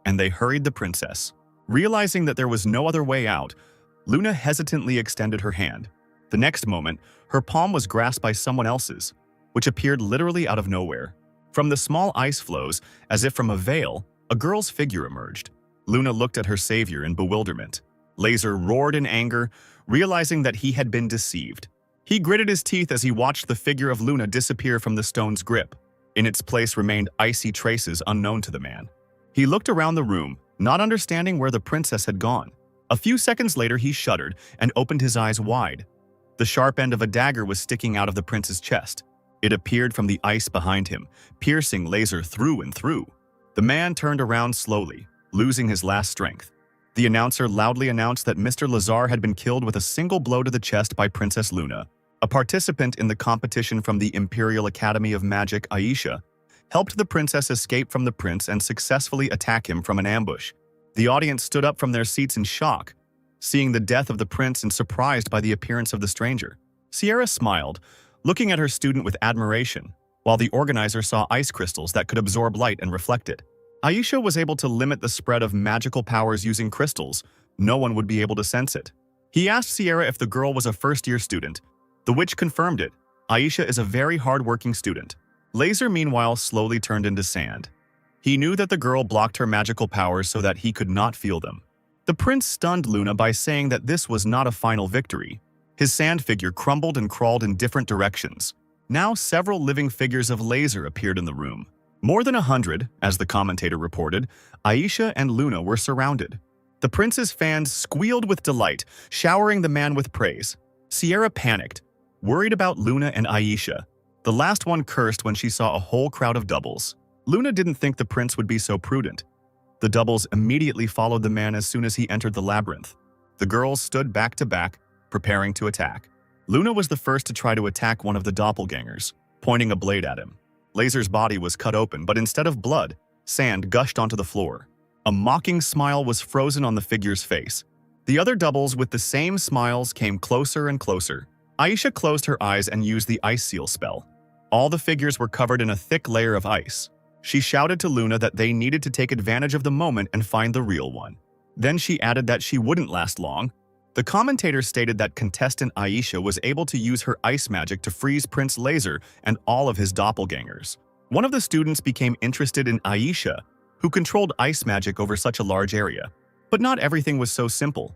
and they hurried the princess. Realizing that there was no other way out, Luna hesitantly extended her hand. The next moment, her palm was grasped by someone else's, which appeared literally out of nowhere. From the small ice floes, as if from a veil, a girl's figure emerged. Luna looked at her savior in bewilderment. Laser roared in anger, realizing that he had been deceived. He gritted his teeth as he watched the figure of Luna disappear from the stone's grip. In its place remained icy traces unknown to the man. He looked around the room, not understanding where the princess had gone. A few seconds later, he shuddered and opened his eyes wide. The sharp end of a dagger was sticking out of the prince's chest. It appeared from the ice behind him, piercing Laser through and through. The man turned around slowly, losing his last strength. The announcer loudly announced that Mr. Lazar had been killed with a single blow to the chest by Princess Luna. A participant in the competition from the Imperial Academy of Magic, Aisha, helped the princess escape from the prince and successfully attack him from an ambush. The audience stood up from their seats in shock, seeing the death of the prince and surprised by the appearance of the stranger. Sierra smiled, looking at her student with admiration, while the organizer saw ice crystals that could absorb light and reflect it. Aisha was able to limit the spread of magical powers using crystals. No one would be able to sense it. He asked Sierra if the girl was a first-year student. The witch confirmed it. Aisha is a very hard-working student. Laser, meanwhile, slowly turned into sand. He knew that the girl blocked her magical powers so that he could not feel them. The prince stunned Luna by saying that this was not a final victory. His sand figure crumbled and crawled in different directions. Now several living figures of Laser appeared in the room. More than 100, as the commentator reported, Aisha and Luna were surrounded. The prince's fans squealed with delight, showering the man with praise. Sierra panicked, worried about Luna and Aisha. The last one cursed when she saw a whole crowd of doubles. Luna didn't think the prince would be so prudent. The doubles immediately followed the man as soon as he entered the labyrinth. The girls stood back to back, preparing to attack. Luna was the first to try to attack one of the doppelgangers, pointing a blade at him. Laser's body was cut open, but instead of blood, sand gushed onto the floor. A mocking smile was frozen on the figure's face. The other doubles with the same smiles came closer and closer. Aisha closed her eyes and used the ice seal spell. All the figures were covered in a thick layer of ice. She shouted to Luna that they needed to take advantage of the moment and find the real one. Then she added that she wouldn't last long. The commentator stated that contestant Aisha was able to use her ice magic to freeze Prince Laser and all of his doppelgangers. One of the students became interested in Aisha, who controlled ice magic over such a large area. But not everything was so simple.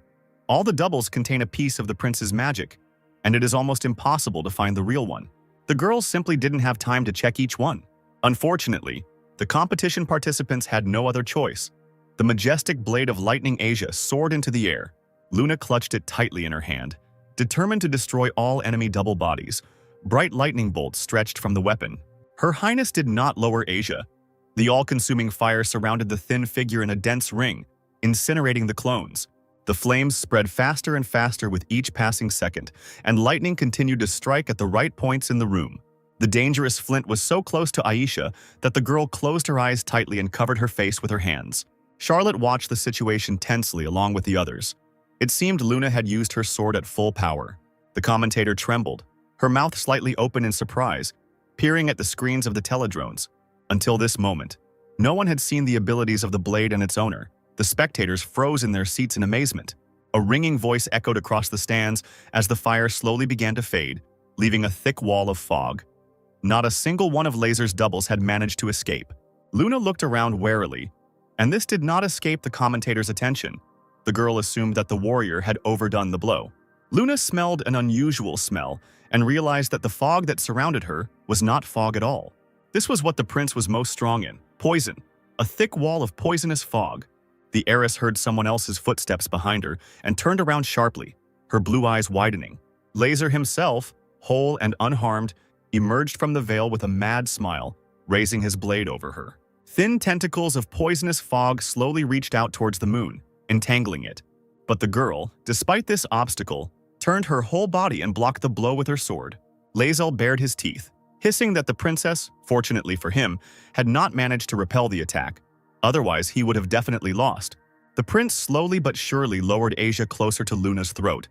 All the doubles contain a piece of the prince's magic, and it is almost impossible to find the real one. The girls simply didn't have time to check each one. Unfortunately, the competition participants had no other choice. The majestic blade of lightning Asia soared into the air. Luna clutched it tightly in her hand, determined to destroy all enemy double bodies. Bright lightning bolts stretched from the weapon. Her Highness did not lower Asia. The all-consuming fire surrounded the thin figure in a dense ring, incinerating the clones. The flames spread faster and faster with each passing second, and lightning continued to strike at the right points in the room. The dangerous flint was so close to Aisha that the girl closed her eyes tightly and covered her face with her hands. Charlotte watched the situation tensely along with the others. It seemed Luna had used her sword at full power. The commentator trembled, her mouth slightly open in surprise, peering at the screens of the teledrones. Until this moment, no one had seen the abilities of the blade and its owner. The spectators froze in their seats in amazement. A ringing voice echoed across the stands as the fire slowly began to fade, leaving a thick wall of fog. Not a single one of Laser's doubles had managed to escape. Luna looked around warily, and this did not escape the commentator's attention. The girl assumed that the warrior had overdone the blow. Luna smelled an unusual smell and realized that the fog that surrounded her was not fog at all. This was what the prince was most strong in: poison, a thick wall of poisonous fog. The heiress heard someone else's footsteps behind her and turned around sharply, her blue eyes widening. Laser himself, whole and unharmed, emerged from the veil with a mad smile, raising his blade over her. Thin tentacles of poisonous fog slowly reached out towards the moon, entangling it. But the girl, despite this obstacle, turned her whole body and blocked the blow with her sword. Lae'zel bared his teeth, hissing that the princess, fortunately for him, had not managed to repel the attack. Otherwise, he would have definitely lost. The prince slowly but surely lowered Asia closer to Luna's throat,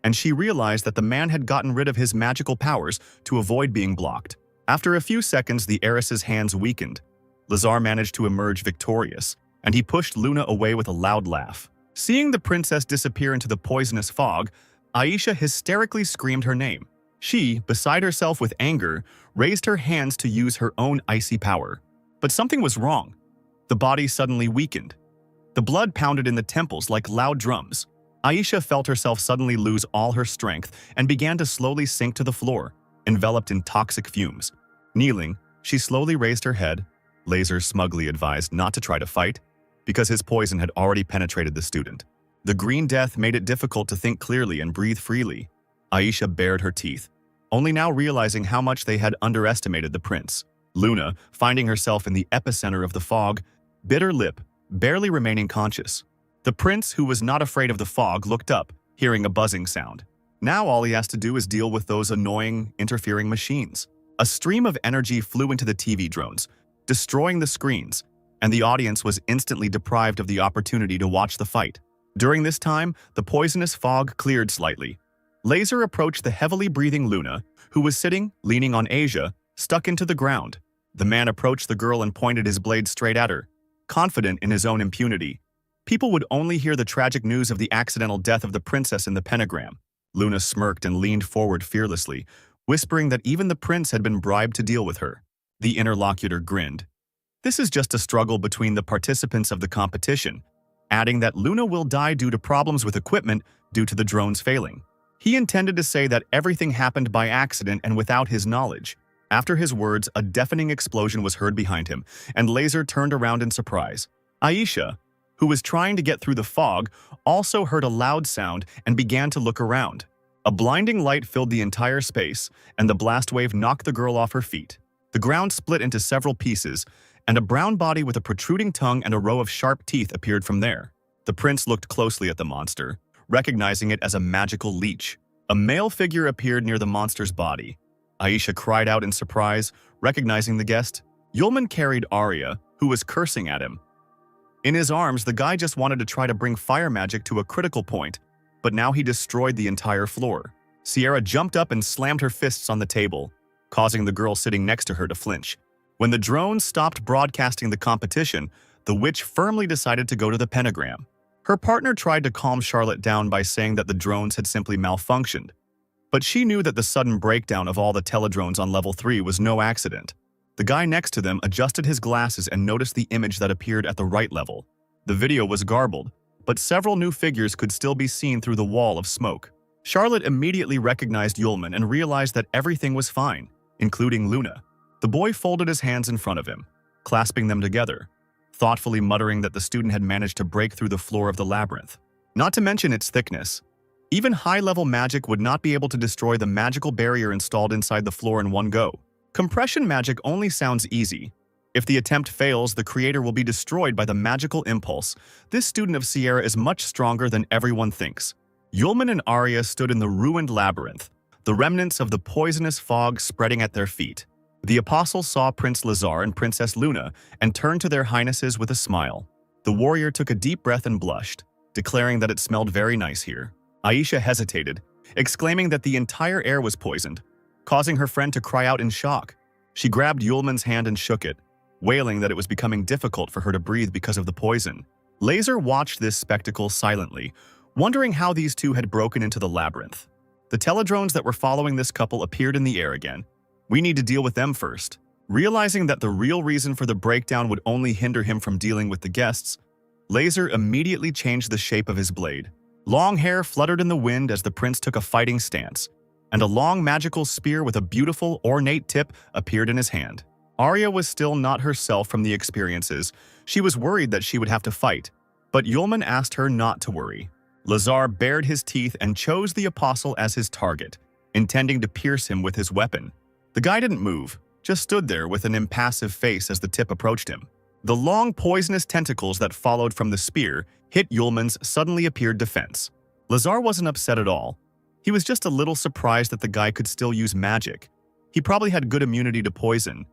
and she realized that the man had gotten rid of his magical powers to avoid being blocked. After a few seconds, the heiress's hands weakened. Lazar managed to emerge victorious, and he pushed Luna away with a loud laugh. Seeing the princess disappear into the poisonous fog, Aisha hysterically screamed her name. She, beside herself with anger, raised her hands to use her own icy power. But something was wrong. The body suddenly weakened. The blood pounded in the temples like loud drums. Aisha felt herself suddenly lose all her strength and began to slowly sink to the floor, enveloped in toxic fumes. Kneeling, she slowly raised her head. Laser smugly advised not to try to fight, because his poison had already penetrated the student. The green death made it difficult to think clearly and breathe freely. Aisha bared her teeth, only now realizing how much they had underestimated the prince. Luna, finding herself in the epicenter of the fog, bit her lip, barely remaining conscious. The prince, who was not afraid of the fog, looked up, hearing a buzzing sound. Now all he has to do is deal with those annoying, interfering machines. A stream of energy flew into the TV drones, destroying the screens, and the audience was instantly deprived of the opportunity to watch the fight. During this time, the poisonous fog cleared slightly. Laser approached the heavily breathing Luna, who was sitting, leaning on Asia, stuck into the ground. The man approached the girl and pointed his blade straight at her. confident in his own impunity. People would only hear the tragic news of the accidental death of the princess in the pentagram. Luna smirked and leaned forward fearlessly, whispering that even the prince had been bribed to deal with her. The interlocutor grinned. This is just a struggle between the participants of the competition, adding that Luna will die due to problems with equipment due to the drones failing. He intended to say that everything happened by accident and without his knowledge. After his words, a deafening explosion was heard behind him, and Laser turned around in surprise. Aisha, who was trying to get through the fog, also heard a loud sound and began to look around. A blinding light filled the entire space, and the blast wave knocked the girl off her feet. The ground split into several pieces, and a brown body with a protruding tongue and a row of sharp teeth appeared from there. The prince looked closely at the monster, recognizing it as a magical leech. A male figure appeared near the monster's body. Aisha cried out in surprise, recognizing the guest. Yulman carried Arya, who was cursing at him. In his arms, the guy just wanted to try to bring fire magic to a critical point, but now he destroyed the entire floor. Sierra jumped up and slammed her fists on the table, causing the girl sitting next to her to flinch. When the drones stopped broadcasting the competition, the witch firmly decided to go to the pentagram. Her partner tried to calm Charlotte down by saying that the drones had simply malfunctioned, but she knew that the sudden breakdown of all the teledrones on level 3 was no accident. The guy next to them adjusted his glasses and noticed the image that appeared at the right level. The video was garbled, but several new figures could still be seen through the wall of smoke. Charlotte immediately recognized Yulman and realized that everything was fine, including Luna. The boy folded his hands in front of him, clasping them together, thoughtfully muttering that the student had managed to break through the floor of the labyrinth. Not to mention its thickness. Even high-level magic would not be able to destroy the magical barrier installed inside the floor in one go. Compression magic only sounds easy. If the attempt fails, the creator will be destroyed by the magical impulse. This student of Sierra is much stronger than everyone thinks. Yulman and Arya stood in the ruined labyrinth, the remnants of the poisonous fog spreading at their feet. The apostles saw Prince Lazar and Princess Luna and turned to their highnesses with a smile. The warrior took a deep breath and blushed, declaring that it smelled very nice here. Aisha hesitated, exclaiming that the entire air was poisoned, causing her friend to cry out in shock. She grabbed Yulman's hand and shook it, wailing that it was becoming difficult for her to breathe because of the poison. Laser watched this spectacle silently, wondering how these two had broken into the labyrinth. The teledrones that were following this couple appeared in the air again. We need to deal with them first. Realizing that the real reason for the breakdown would only hinder him from dealing with the guests, Laser immediately changed the shape of his blade. Long hair fluttered in the wind as the prince took a fighting stance, and a long magical spear with a beautiful, ornate tip appeared in his hand. Arya was still not herself from the experiences. She was worried that she would have to fight, but Yulman asked her not to worry. Lazar bared his teeth and chose the apostle as his target, intending to pierce him with his weapon. The guy didn't move, just stood there with an impassive face as the tip approached him. The long, poisonous tentacles that followed from the spear hit Yulman's suddenly appeared defense. Lazar wasn't upset at all. He was just a little surprised that the guy could still use magic. He probably had good immunity to poison,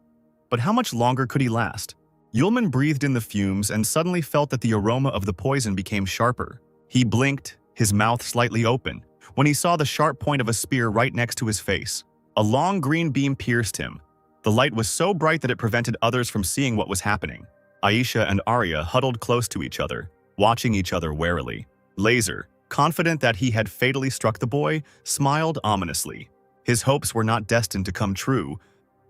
but how much longer could he last? Yulman breathed in the fumes and suddenly felt that the aroma of the poison became sharper. He blinked, his mouth slightly open, when he saw the sharp point of a spear right next to his face. A long green beam pierced him. The light was so bright that it prevented others from seeing what was happening. Aisha and Arya huddled close to each other, watching each other warily. Laser, confident that he had fatally struck the boy, smiled ominously. His hopes were not destined to come true.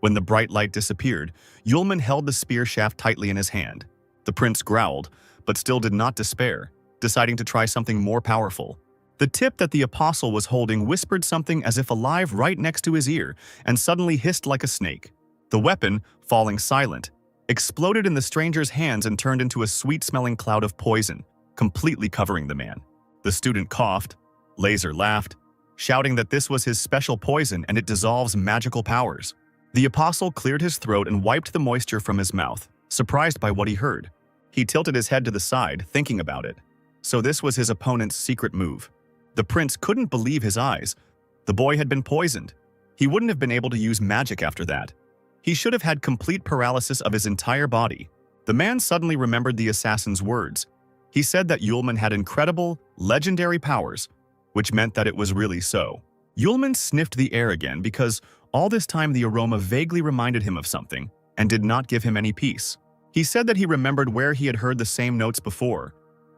When the bright light disappeared, Yulman held the spear shaft tightly in his hand. The prince growled, but still did not despair, deciding to try something more powerful. The tip that the apostle was holding whispered something as if alive right next to his ear and suddenly hissed like a snake. The weapon, falling silent, exploded in the stranger's hands and turned into a sweet-smelling cloud of poison, completely covering the man. The student coughed. Laser laughed, shouting that this was his special poison and it dissolves magical powers. The apostle cleared his throat and wiped the moisture from his mouth, surprised by what he heard. He tilted his head to the side, thinking about it. So this was his opponent's secret move. The prince couldn't believe his eyes. The boy had been poisoned. He wouldn't have been able to use magic after that. He should have had complete paralysis of his entire body. The man suddenly remembered the assassin's words. He said that Yulman had incredible, legendary powers, which meant that it was really so. Yulman sniffed the air again because all this time the aroma vaguely reminded him of something and did not give him any peace. He said that he remembered where he had heard the same notes before.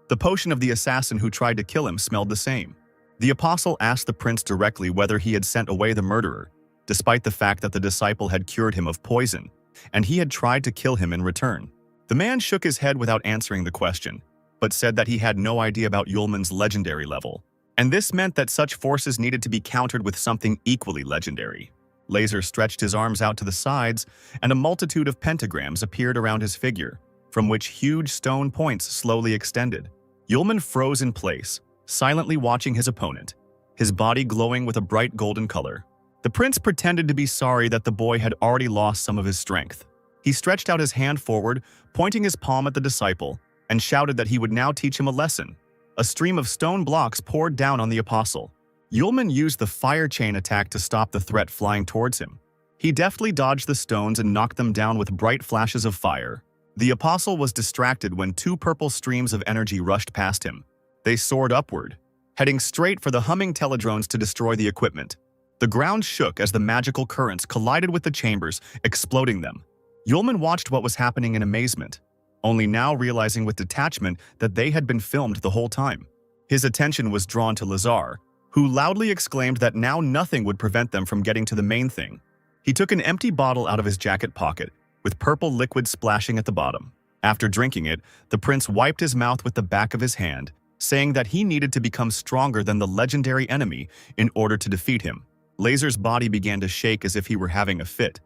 The potion of the assassin who tried to kill him smelled the same. The apostle asked the prince directly whether he had sent away the murderer, despite the fact that the disciple had cured him of poison, and he had tried to kill him in return. The man shook his head without answering the question, but said that he had no idea about Yulman's legendary level, and this meant that such forces needed to be countered with something equally legendary. Laser stretched his arms out to the sides, and a multitude of pentagrams appeared around his figure, from which huge stone points slowly extended. Yulman froze in place, silently watching his opponent, his body glowing with a bright golden color. The prince pretended to be sorry that the boy had already lost some of his strength. He stretched out his hand forward, pointing his palm at the disciple, and shouted that he would now teach him a lesson. A stream of stone blocks poured down on the apostle. Yulman used the fire chain attack to stop the threat flying towards him. He deftly dodged the stones and knocked them down with bright flashes of fire. The apostle was distracted when two purple streams of energy rushed past him. They soared upward, heading straight for the humming teledrones to destroy the equipment. The ground shook as the magical currents collided with the chambers, exploding them. Yulman watched what was happening in amazement, only now realizing with detachment that they had been filmed the whole time. His attention was drawn to Lazar, who loudly exclaimed that now nothing would prevent them from getting to the main thing. He took an empty bottle out of his jacket pocket, with purple liquid splashing at the bottom. After drinking it, the prince wiped his mouth with the back of his hand, saying that he needed to become stronger than the legendary enemy in order to defeat him. Laser's body began to shake as if he were having a fit.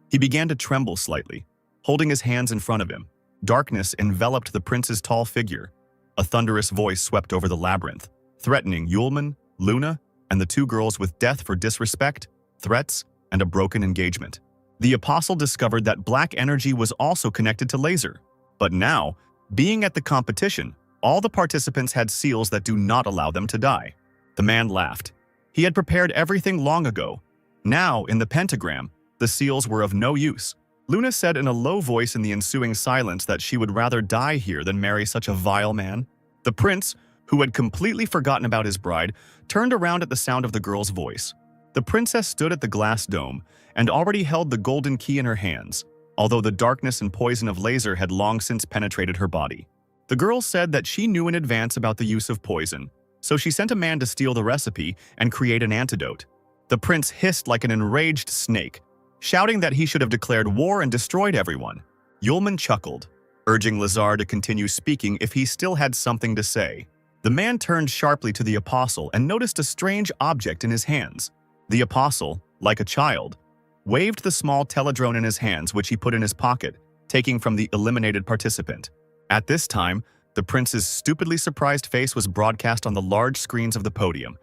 He began to tremble slightly, holding his hands in front of him. Darkness enveloped the prince's tall figure. A thunderous voice swept over the labyrinth, threatening Yulman, Luna, and the two girls with death for disrespect, threats, and a broken engagement. The apostle discovered that black energy was also connected to Laser. But now, being at the competition, all the participants had seals that do not allow them to die. The man laughed. He had prepared everything long ago. Now, in the pentagram, the seals were of no use. Luna said in a low voice in the ensuing silence that she would rather die here than marry such a vile man. The prince, who had completely forgotten about his bride, turned around at the sound of the girl's voice. The princess stood at the glass dome and already held the golden key in her hands, although the darkness and poison of Laser had long since penetrated her body. The girl said that she knew in advance about the use of poison, so she sent a man to steal the recipe and create an antidote. The prince hissed like an enraged snake, shouting that he should have declared war and destroyed everyone. Yulman chuckled, urging Lazar to continue speaking if he still had something to say. The man turned sharply to the apostle and noticed a strange object in his hands. The apostle, like a child, waved the small teledrone in his hands, which he put in his pocket, taking from the eliminated participant. At this time, the prince's stupidly surprised face was broadcast on the large screens of the podium,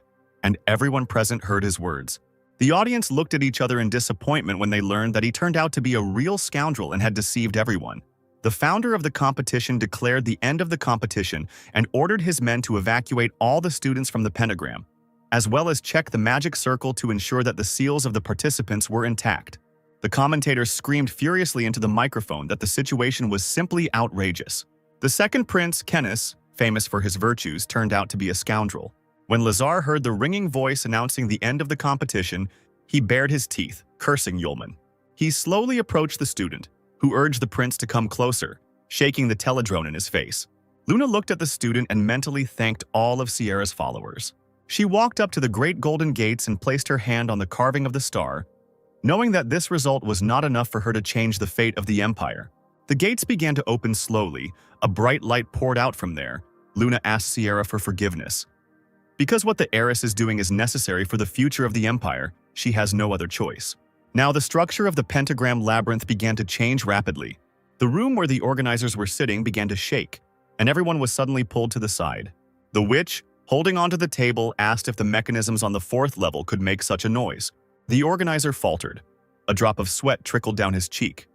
and everyone present heard his words. The audience looked at each other in disappointment when they learned that he turned out to be a real scoundrel and had deceived everyone. The founder of the competition declared the end of the competition and ordered his men to evacuate all the students from the pentagram, as well as check the magic circle to ensure that the seals of the participants were intact. The commentators screamed furiously into the microphone that the situation was simply outrageous. The second prince, Kenneth, famous for his virtues, turned out to be a scoundrel. When Lazar heard the ringing voice announcing the end of the competition, he bared his teeth, cursing Yulman. He slowly approached the student, who urged the prince to come closer, shaking the teledrone in his face. Luna looked at the student and mentally thanked all of Sierra's followers. She walked up to the great golden gates and placed her hand on the carving of the star, knowing that this result was not enough for her to change the fate of the empire. The gates began to open slowly. A bright light poured out from there. Luna asked Sierra for forgiveness. Because what the heiress is doing is necessary for the future of the empire, she has no other choice. Now the structure of the pentagram labyrinth began to change rapidly. The room where the organizers were sitting began to shake, and everyone was suddenly pulled to the side. The witch, holding onto the table, asked if the mechanisms on the fourth level could make such a noise. The organizer faltered. A drop of sweat trickled down his cheek.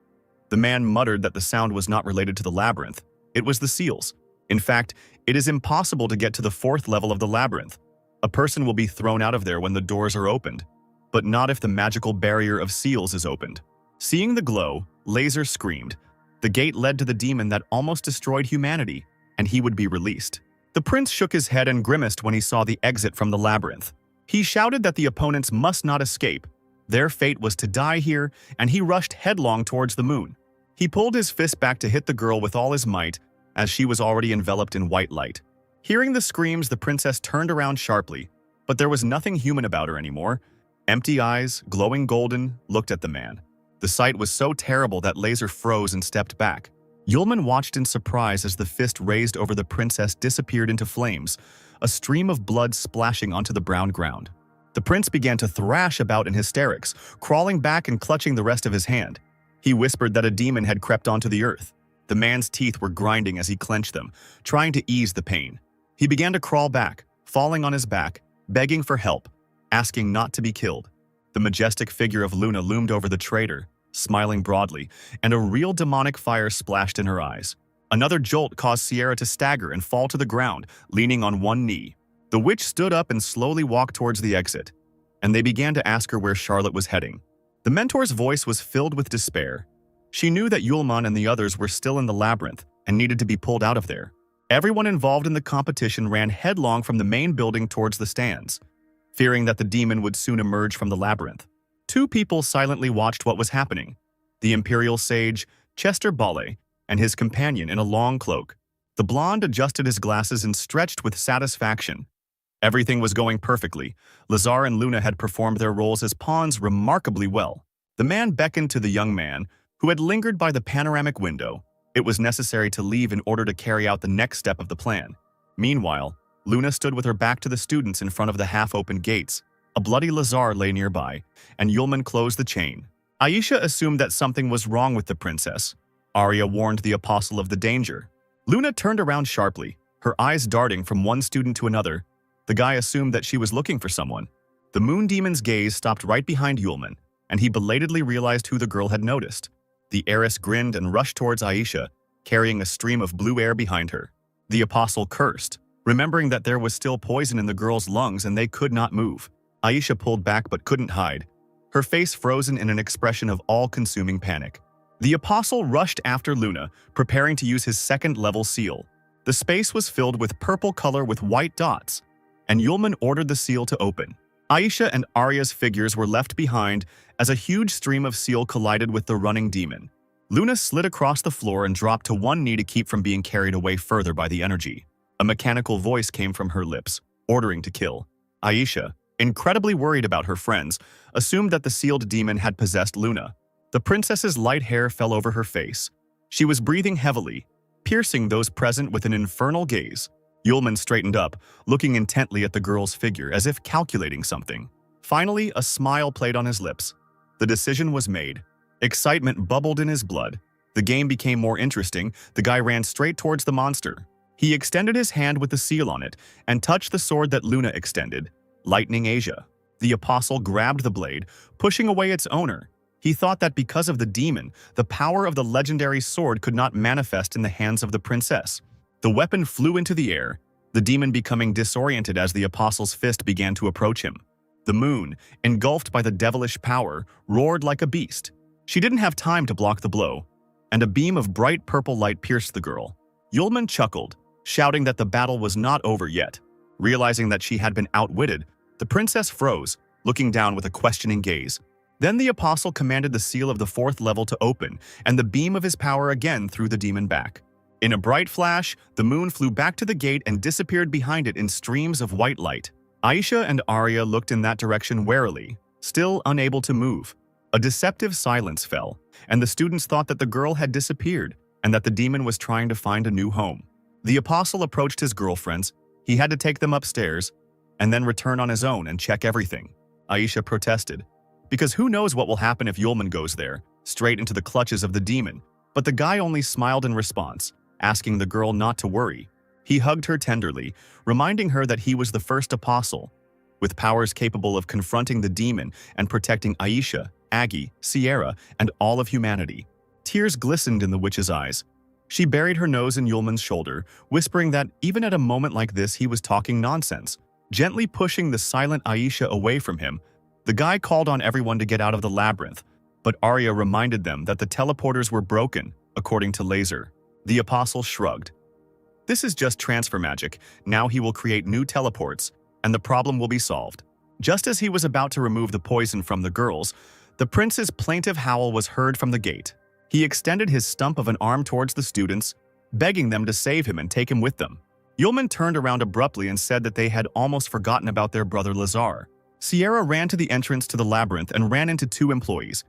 The man muttered that the sound was not related to the labyrinth. It was the seals. In fact, it is impossible to get to the fourth level of the labyrinth. A person will be thrown out of there when the doors are opened, but not if the magical barrier of seals is opened. Seeing the glow, Laser screamed. The gate led to the demon that almost destroyed humanity, and he would be released. The prince shook his head and grimaced when he saw the exit from the labyrinth. He shouted that the opponents must not escape. Their fate was to die here, and he rushed headlong towards the moon. He pulled his fist back to hit the girl with all his might, as she was already enveloped in white light. Hearing the screams, the princess turned around sharply, but there was nothing human about her anymore. Empty eyes, glowing golden, looked at the man. The sight was so terrible that Laser froze and stepped back. Yulman watched in surprise as the fist raised over the princess disappeared into flames, a stream of blood splashing onto the brown ground. The prince began to thrash about in hysterics, crawling back and clutching the rest of his hand. He whispered that a demon had crept onto the earth. The man's teeth were grinding as he clenched them, trying to ease the pain. He began to crawl back, falling on his back, begging for help, asking not to be killed. The majestic figure of Luna loomed over the traitor, smiling broadly, and a real demonic fire splashed in her eyes. Another jolt caused Sierra to stagger and fall to the ground, leaning on one knee. The witch stood up and slowly walked towards the exit, and they began to ask her where Charlotte was heading. The mentor's voice was filled with despair. She knew that Yulman and the others were still in the labyrinth and needed to be pulled out of there. Everyone involved in the competition ran headlong from the main building towards the stands, fearing that the demon would soon emerge from the labyrinth. Two people silently watched what was happening: the imperial sage, Chester Bale, and his companion in a long cloak. The blonde adjusted his glasses and stretched with satisfaction. Everything was going perfectly. Lazar and Luna had performed their roles as pawns remarkably well. The man beckoned to the young man, who had lingered by the panoramic window. It was necessary to leave in order to carry out the next step of the plan. Meanwhile, Luna stood with her back to the students in front of the half-opened gates. A bloody Lazar lay nearby, and Yulman closed the chain. Aisha assumed that something was wrong with the princess. Arya warned the apostle of the danger. Luna turned around sharply, her eyes darting from one student to another. The guy assumed that she was looking for someone. The moon demon's gaze stopped right behind Yulman, and he belatedly realized who the girl had noticed. The heiress grinned and rushed towards Aisha, carrying a stream of blue air behind her. The apostle cursed, remembering that there was still poison in the girl's lungs and they could not move. Aisha pulled back but couldn't hide, her face frozen in an expression of all-consuming panic. The apostle rushed after Luna, preparing to use his second-level seal. The space was filled with purple color with white dots, and Yulman ordered the seal to open. Aisha and Arya's figures were left behind as a huge stream of seal collided with the running demon. Luna slid across the floor and dropped to one knee to keep from being carried away further by the energy. A mechanical voice came from her lips, ordering to kill. Aisha, incredibly worried about her friends, assumed that the sealed demon had possessed Luna. The princess's light hair fell over her face. She was breathing heavily, piercing those present with an infernal gaze. Yulman straightened up, looking intently at the girl's figure as if calculating something. Finally, a smile played on his lips. The decision was made. Excitement bubbled in his blood. The game became more interesting. The guy ran straight towards the monster. He extended his hand with the seal on it and touched the sword that Luna extended, lightning Asia. The apostle grabbed the blade, pushing away its owner. He thought that because of the demon, the power of the legendary sword could not manifest in the hands of the princess. The weapon flew into the air, the demon becoming disoriented as the apostle's fist began to approach him. The moon, engulfed by the devilish power, roared like a beast. She didn't have time to block the blow, and a beam of bright purple light pierced the girl. Yulman chuckled, shouting that the battle was not over yet. Realizing that she had been outwitted, the princess froze, looking down with a questioning gaze. Then the apostle commanded the seal of the fourth level to open, and the beam of his power again threw the demon back. In a bright flash, the moon flew back to the gate and disappeared behind it in streams of white light. Aisha and Arya looked in that direction warily, still unable to move. A deceptive silence fell, and the students thought that the girl had disappeared and that the demon was trying to find a new home. The apostle approached his girlfriends. He had to take them upstairs and then return on his own and check everything. Aisha protested, because who knows what will happen if Yulman goes there, straight into the clutches of the demon. But the guy only smiled in response, asking the girl not to worry. He hugged her tenderly, reminding her that he was the first apostle, with powers capable of confronting the demon and protecting Aisha, Aggie, Sierra, and all of humanity. Tears glistened in the witch's eyes. She buried her nose in Yulman's shoulder, whispering that even at a moment like this he was talking nonsense. Gently pushing the silent Aisha away from him, the guy called on everyone to get out of the labyrinth, but Arya reminded them that the teleporters were broken, according to Laser. The apostle shrugged. This is just transfer magic. Now he will create new teleports, and the problem will be solved. Just as he was about to remove the poison from the girls, the prince's plaintive howl was heard from the gate. He extended his stump of an arm towards the students, begging them to save him and take him with them. Yulman turned around abruptly and said that they had almost forgotten about their brother Lazar. Sierra ran to the entrance to the labyrinth and ran into 2 employees.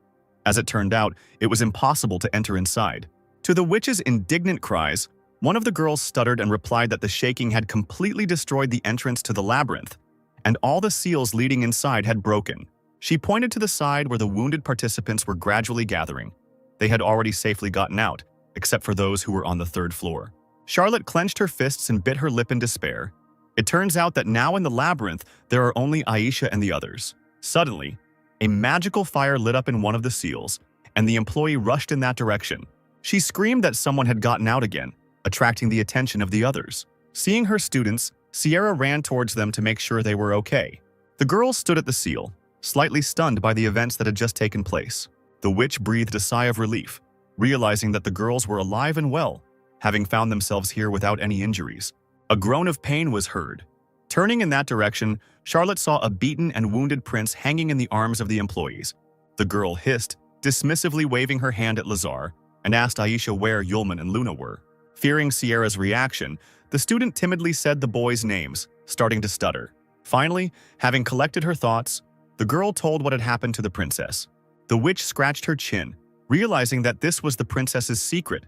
As it turned out, it was impossible to enter inside. To the witch's indignant cries, one of the girls stuttered and replied that the shaking had completely destroyed the entrance to the labyrinth, and all the seals leading inside had broken. She pointed to the side where the wounded participants were gradually gathering. They had already safely gotten out, except for those who were on the 3rd floor. Charlotte clenched her fists and bit her lip in despair. It turns out that now in the labyrinth, there are only Aisha and the others. Suddenly, a magical fire lit up in one of the seals, and the employee rushed in that direction. She screamed that someone had gotten out again, attracting the attention of the others. Seeing her students, Sierra ran towards them to make sure they were okay. The girls stood at the seal, slightly stunned by the events that had just taken place. The witch breathed a sigh of relief, realizing that the girls were alive and well, having found themselves here without any injuries. A groan of pain was heard. Turning in that direction, Charlotte saw a beaten and wounded prince hanging in the arms of the employees. The girl hissed, dismissively waving her hand at Lazar, and asked Aisha where Yulman and Luna were. Fearing Sierra's reaction, the student timidly said the boys' names, starting to stutter. Finally, having collected her thoughts, the girl told what had happened to the princess. The witch scratched her chin, realizing that this was the princess's secret.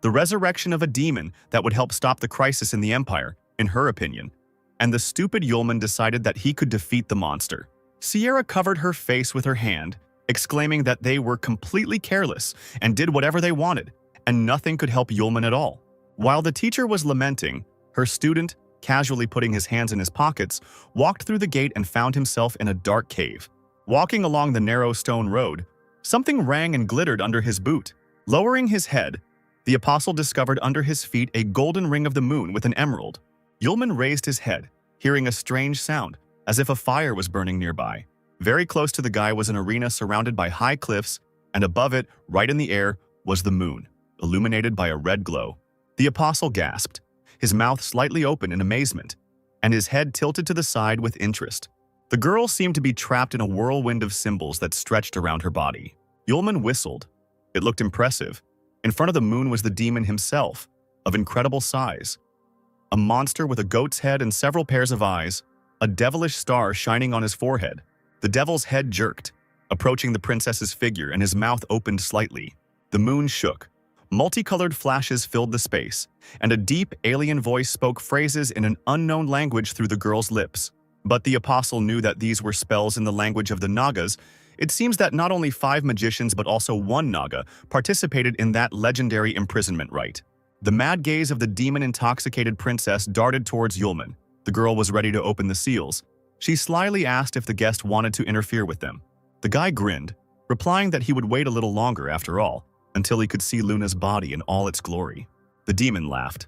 The resurrection of a demon that would help stop the crisis in the Empire, in her opinion. And the stupid Yulman decided that he could defeat the monster. Sierra covered her face with her hand, exclaiming that they were completely careless and did whatever they wanted, and nothing could help Yulman at all. While the teacher was lamenting, her student, casually putting his hands in his pockets, walked through the gate and found himself in a dark cave. Walking along the narrow stone road, something rang and glittered under his boot. Lowering his head, the apostle discovered under his feet a golden ring of the moon with an emerald. Yulman raised his head, hearing a strange sound, as if a fire was burning nearby. Very close to the guy was an arena surrounded by high cliffs, and above it, right in the air, was the moon, illuminated by a red glow. The apostle gasped, his mouth slightly open in amazement, and his head tilted to the side with interest. The girl seemed to be trapped in a whirlwind of symbols that stretched around her body. Yulman whistled. It looked impressive. In front of the moon was the demon himself, of incredible size. A monster with a goat's head and several pairs of eyes, a devilish star shining on his forehead. The devil's head jerked, approaching the princess's figure, and his mouth opened slightly. The moon shook. Multicolored flashes filled the space, and a deep alien voice spoke phrases in an unknown language through the girl's lips. But the apostle knew that these were spells in the language of the Nagas. It seems that not only 5 magicians but also 1 Naga participated in that legendary imprisonment rite. The mad gaze of the demon-intoxicated princess darted towards Yulman. The girl was ready to open the seals. She slyly asked if the guest wanted to interfere with them. The guy grinned, replying that he would wait a little longer after all, until he could see Luna's body in all its glory. The demon laughed.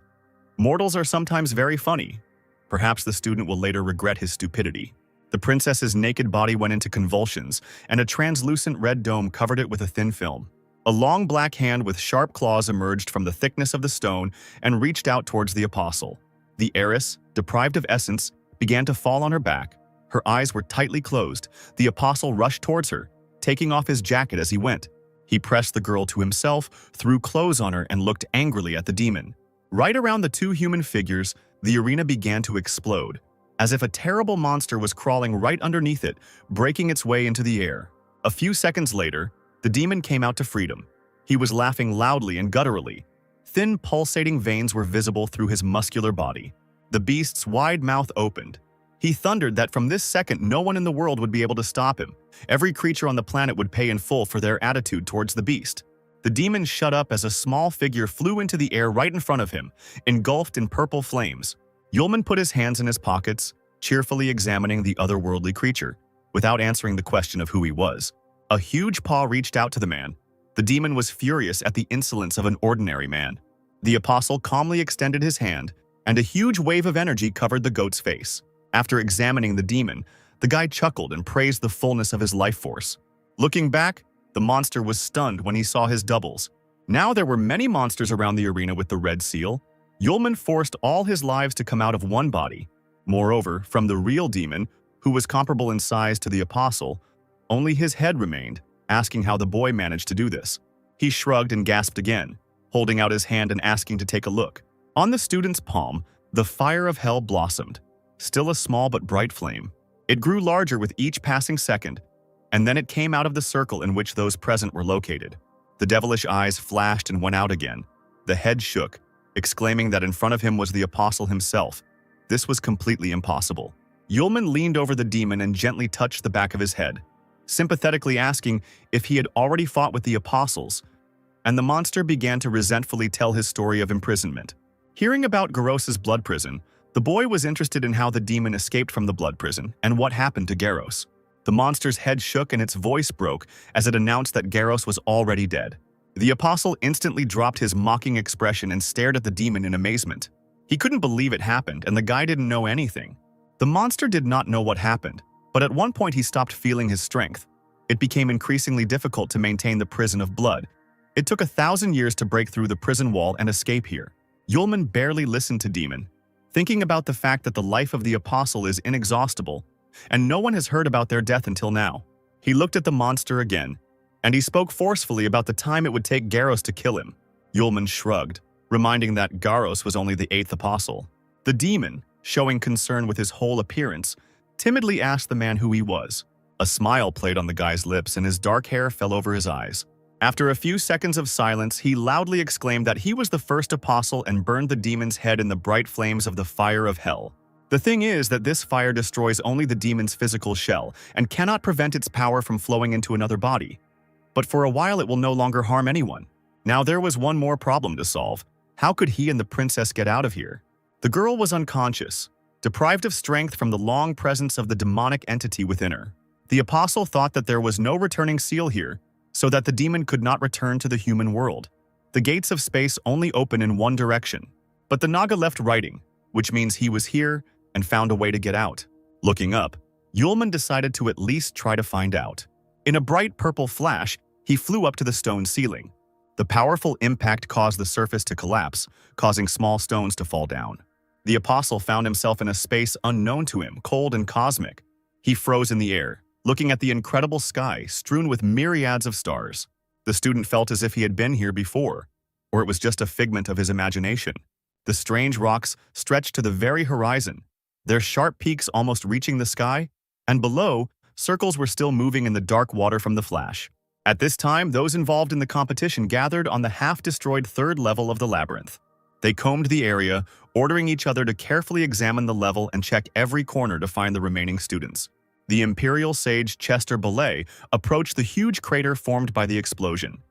Mortals are sometimes very funny. Perhaps the student will later regret his stupidity. The princess's naked body went into convulsions, and a translucent red dome covered it with a thin film. A long black hand with sharp claws emerged from the thickness of the stone and reached out towards the apostle. The heiress, deprived of essence, began to fall on her back. Her eyes were tightly closed. The apostle rushed towards her, taking off his jacket as he went. He pressed the girl to himself, threw clothes on her, and looked angrily at the demon. Right around the 2 human figures, the arena began to explode, as if a terrible monster was crawling right underneath it, breaking its way into the air. A few seconds later, the demon came out to freedom. He was laughing loudly and gutturally. Thin, pulsating veins were visible through his muscular body. The beast's wide mouth opened. He thundered that from this second no one in the world would be able to stop him. Every creature on the planet would pay in full for their attitude towards the beast. The demon shut up as a small figure flew into the air right in front of him, engulfed in purple flames. Yulman put his hands in his pockets, cheerfully examining the otherworldly creature, without answering the question of who he was. A huge paw reached out to the man. The demon was furious at the insolence of an ordinary man. The apostle calmly extended his hand, and a huge wave of energy covered the goat's face. After examining the demon, the guy chuckled and praised the fullness of his life force. Looking back, the monster was stunned when he saw his doubles. Now there were many monsters around the arena with the red seal. Yulman forced all his lives to come out of one body. Moreover, from the real demon, who was comparable in size to the apostle, only his head remained, asking how the boy managed to do this. He shrugged and gasped again, holding out his hand and asking to take a look. On the student's palm, the fire of hell blossomed, still a small but bright flame. It grew larger with each passing second, and then it came out of the circle in which those present were located. The devilish eyes flashed and went out again. The head shook, exclaiming that in front of him was the apostle himself. This was completely impossible. Yulman leaned over the demon and gently touched the back of his head, sympathetically asking if he had already fought with the apostles, and the monster began to resentfully tell his story of imprisonment. Hearing about Garos's blood prison, the boy was interested in how the demon escaped from the blood prison and what happened to Garos. The monster's head shook and its voice broke as it announced that Garos was already dead. The apostle instantly dropped his mocking expression and stared at the demon in amazement. He couldn't believe it happened, and the guy didn't know anything. The monster did not know what happened, but at one point he stopped feeling his strength. It became increasingly difficult to maintain the prison of blood. It took 1,000 years to break through the prison wall and escape here. Yulman barely listened to Demon, thinking about the fact that the life of the apostle is inexhaustible, and no one has heard about their death until now. He looked at the monster again, and he spoke forcefully about the time it would take Garos to kill him. Yulman shrugged, reminding that Garos was only the 8th apostle. The demon, showing concern with his whole appearance, timidly asked the man who he was. A smile played on the guy's lips and his dark hair fell over his eyes. After a few seconds of silence, he loudly exclaimed that he was the first apostle and burned the demon's head in the bright flames of the fire of hell. The thing is that this fire destroys only the demon's physical shell and cannot prevent its power from flowing into another body. But for a while it will no longer harm anyone. Now there was one more problem to solve. How could he and the princess get out of here? The girl was unconscious, deprived of strength from the long presence of the demonic entity within her. The apostle thought that there was no returning seal here, so that the demon could not return to the human world. The gates of space only open in one direction, but the Naga left writing, which means he was here and found a way to get out. Looking up, Yulman decided to at least try to find out. In a bright purple flash, he flew up to the stone ceiling. The powerful impact caused the surface to collapse, causing small stones to fall down. The apostle found himself in a space unknown to him, cold and cosmic. He froze in the air, looking at the incredible sky strewn with myriads of stars. The student felt as if he had been here before, or it was just a figment of his imagination. The strange rocks stretched to the very horizon, their sharp peaks almost reaching the sky, and below, circles were still moving in the dark water from the flash. At this time, those involved in the competition gathered on the half-destroyed 3rd level of the labyrinth. They combed the area, ordering each other to carefully examine the level and check every corner to find the remaining students. The Imperial Sage Chester Belay approached the huge crater formed by the explosion.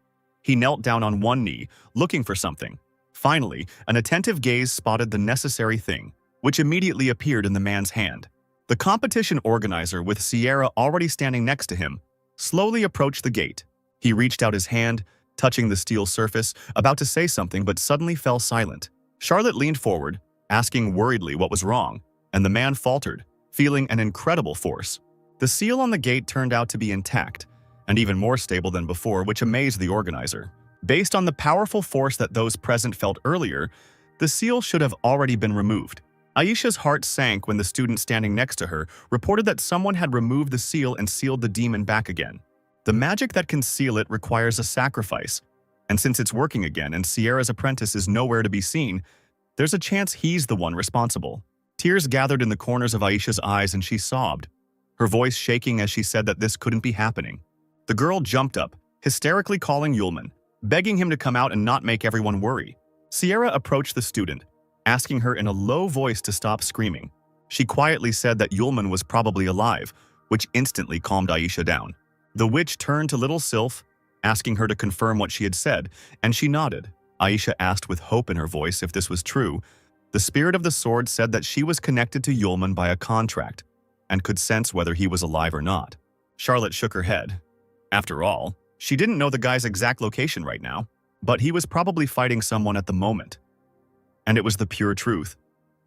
He knelt down on one knee, looking for something. Finally, an attentive gaze spotted the necessary thing, which immediately appeared in the man's hand. The competition organizer, with Sierra already standing next to him, slowly approached the gate. He reached out his hand, touching the steel surface, about to say something but suddenly fell silent. Charlotte leaned forward, asking worriedly what was wrong, and the man faltered, feeling an incredible force. The seal on the gate turned out to be intact, and even more stable than before, which amazed the organizer. Based on the powerful force that those present felt earlier, the seal should have already been removed. Aisha's heart sank when the student standing next to her reported that someone had removed the seal and sealed the demon back again. The magic that can seal it requires a sacrifice, and since it's working again and Sierra's apprentice is nowhere to be seen, there's a chance he's the one responsible. Tears gathered in the corners of Aisha's eyes and she sobbed, her voice shaking as she said that this couldn't be happening. The girl jumped up, hysterically calling Yulman, begging him to come out and not make everyone worry. Sierra approached the student, asking her in a low voice to stop screaming. She quietly said that Yulman was probably alive, which instantly calmed Aisha down. The witch turned to little Sylph, asking her to confirm what she had said, and she nodded. Aisha asked with hope in her voice if this was true. The spirit of the sword said that she was connected to Yulman by a contract, and could sense whether he was alive or not. Charlotte shook her head. After all, she didn't know the guy's exact location right now, but he was probably fighting someone at the moment. And it was the pure truth.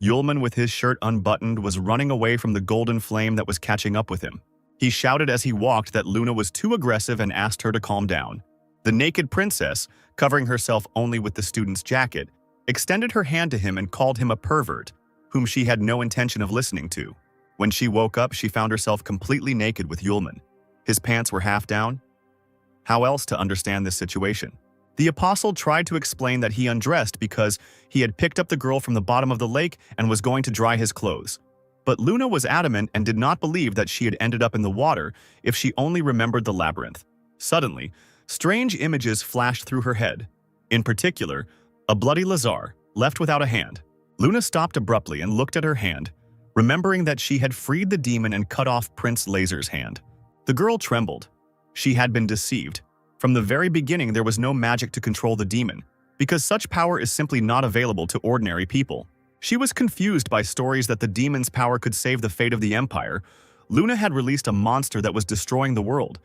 Yulman, with his shirt unbuttoned, was running away from the golden flame that was catching up with him. He shouted as he walked that Luna was too aggressive and asked her to calm down. The naked princess, covering herself only with the student's jacket, extended her hand to him and called him a pervert, whom she had no intention of listening to. When she woke up, she found herself completely naked with Yulman. His pants were half down. How else to understand this situation? The apostle tried to explain that he undressed because he had picked up the girl from the bottom of the lake and was going to dry his clothes. But Luna was adamant and did not believe that she had ended up in the water if she only remembered the labyrinth. Suddenly, strange images flashed through her head. In particular, a bloody Lazar, left without a hand. Luna stopped abruptly and looked at her hand, remembering that she had freed the demon and cut off Prince Laser's hand. The girl trembled. She had been deceived. From the very beginning, there was no magic to control the demon, because such power is simply not available to ordinary people. She was confused by stories that the demon's power could save the fate of the Empire. Luna had released a monster that was destroying the world,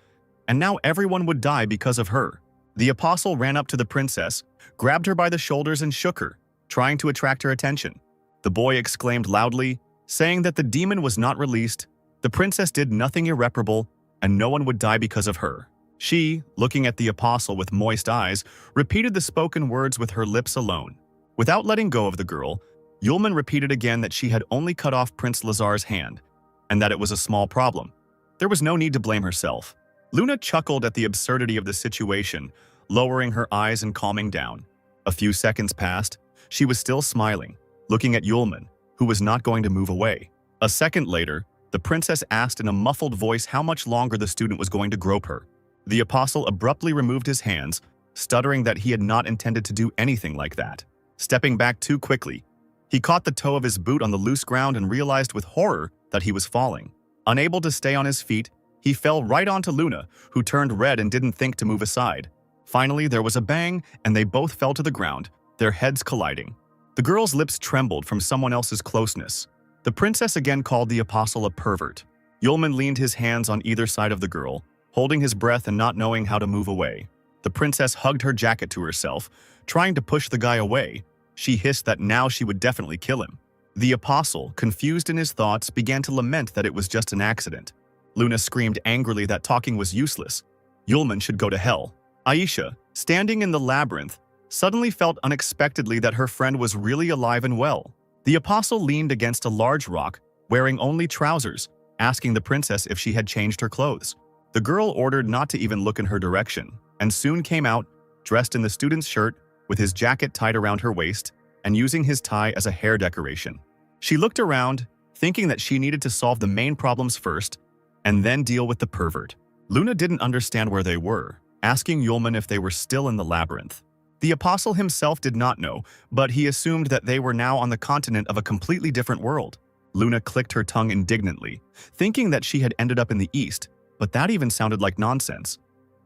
and now everyone would die because of her. The apostle ran up to the princess, grabbed her by the shoulders and shook her, trying to attract her attention. The boy exclaimed loudly, saying that the demon was not released, the princess did nothing irreparable, and no one would die because of her. She, looking at the apostle with moist eyes, repeated the spoken words with her lips alone. Without letting go of the girl, Yulman repeated again that she had only cut off Prince Lazar's hand, and that it was a small problem. There was no need to blame herself. Luna chuckled at the absurdity of the situation, lowering her eyes and calming down. A few seconds passed. She was still smiling, looking at Yulman, who was not going to move away. A second later, the princess asked in a muffled voice how much longer the student was going to grope her. The apostle abruptly removed his hands, stuttering that he had not intended to do anything like that. Stepping back too quickly, he caught the toe of his boot on the loose ground and realized with horror that he was falling. Unable to stay on his feet, he fell right onto Luna, who turned red and didn't think to move aside. Finally, there was a bang, and they both fell to the ground, their heads colliding. The girl's lips trembled from someone else's closeness. The princess again called the apostle a pervert. Yulman leaned his hands on either side of the girl, holding his breath and not knowing how to move away. The princess hugged her jacket to herself, trying to push the guy away. She hissed that now she would definitely kill him. The apostle, confused in his thoughts, began to lament that it was just an accident. Luna screamed angrily that talking was useless. Yulman should go to hell. Aisha, standing in the labyrinth, suddenly felt unexpectedly that her friend was really alive and well. The apostle leaned against a large rock, wearing only trousers, asking the princess if she had changed her clothes. The girl ordered not to even look in her direction, and soon came out, dressed in the student's shirt, with his jacket tied around her waist, and using his tie as a hair decoration. She looked around, thinking that she needed to solve the main problems first, and then deal with the pervert. Luna didn't understand where they were, asking Yulman if they were still in the labyrinth. The apostle himself did not know, but he assumed that they were now on the continent of a completely different world. Luna clicked her tongue indignantly, thinking that she had ended up in the east, but that even sounded like nonsense.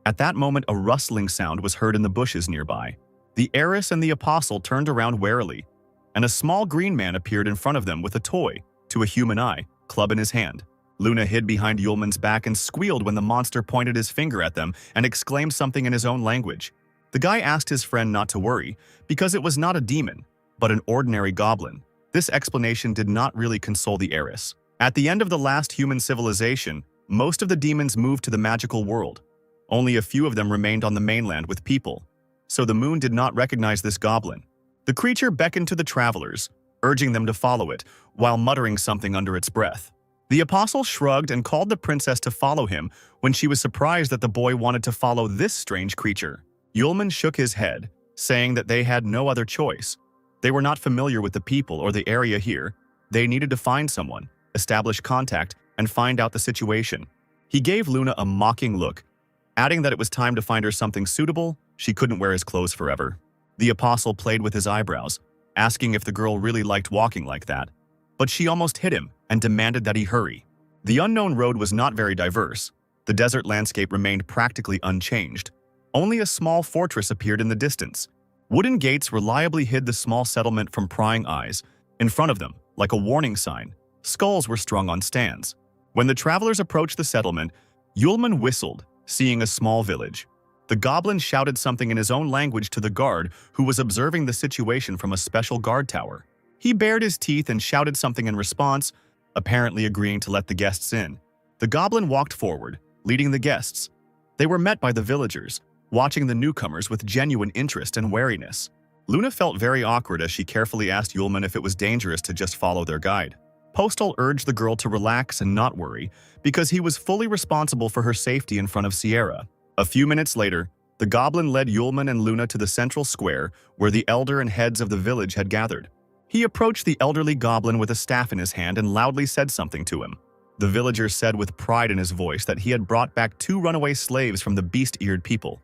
At that moment, a rustling sound was heard in the bushes nearby. The heiress and the apostle turned around warily, and a small green man appeared in front of them with a toy, to a human eye, club in his hand. Luna hid behind Yulman's back and squealed when the monster pointed his finger at them and exclaimed something in his own language. The guy asked his friend not to worry, because it was not a demon, but an ordinary goblin. This explanation did not really console the heiress. At the end of the last human civilization, most of the demons moved to the magical world. Only a few of them remained on the mainland with people, so the moon did not recognize this goblin. The creature beckoned to the travelers, urging them to follow it, while muttering something under its breath. The apostle shrugged and called the princess to follow him when she was surprised that the boy wanted to follow this strange creature. Yulman shook his head, saying that they had no other choice. They were not familiar with the people or the area here. They needed to find someone, establish contact, and find out the situation. He gave Luna a mocking look, adding that it was time to find her something suitable. She couldn't wear his clothes forever. The apostle played with his eyebrows, asking if the girl really liked walking like that. But she almost hit him and demanded that he hurry. The unknown road was not very diverse. The desert landscape remained practically unchanged. Only a small fortress appeared in the distance. Wooden gates reliably hid the small settlement from prying eyes. In front of them, like a warning sign, skulls were strung on stands. When the travelers approached the settlement, Yulman whistled, seeing a small village. The goblin shouted something in his own language to the guard who was observing the situation from a special guard tower. He bared his teeth and shouted something in response, apparently agreeing to let the guests in. The goblin walked forward, leading the guests. They were met by the villagers, watching the newcomers with genuine interest and wariness. Luna felt very awkward as she carefully asked Yulman if it was dangerous to just follow their guide. Postal urged the girl to relax and not worry, because he was fully responsible for her safety in front of Sierra. A few minutes later, The goblin led Yulman and Luna to the central square where the elder and heads of the village had gathered. He approached the elderly goblin with a staff in his hand and loudly said something to him. The villager said with pride in his voice that he had brought back 2 runaway slaves from the beast-eared people.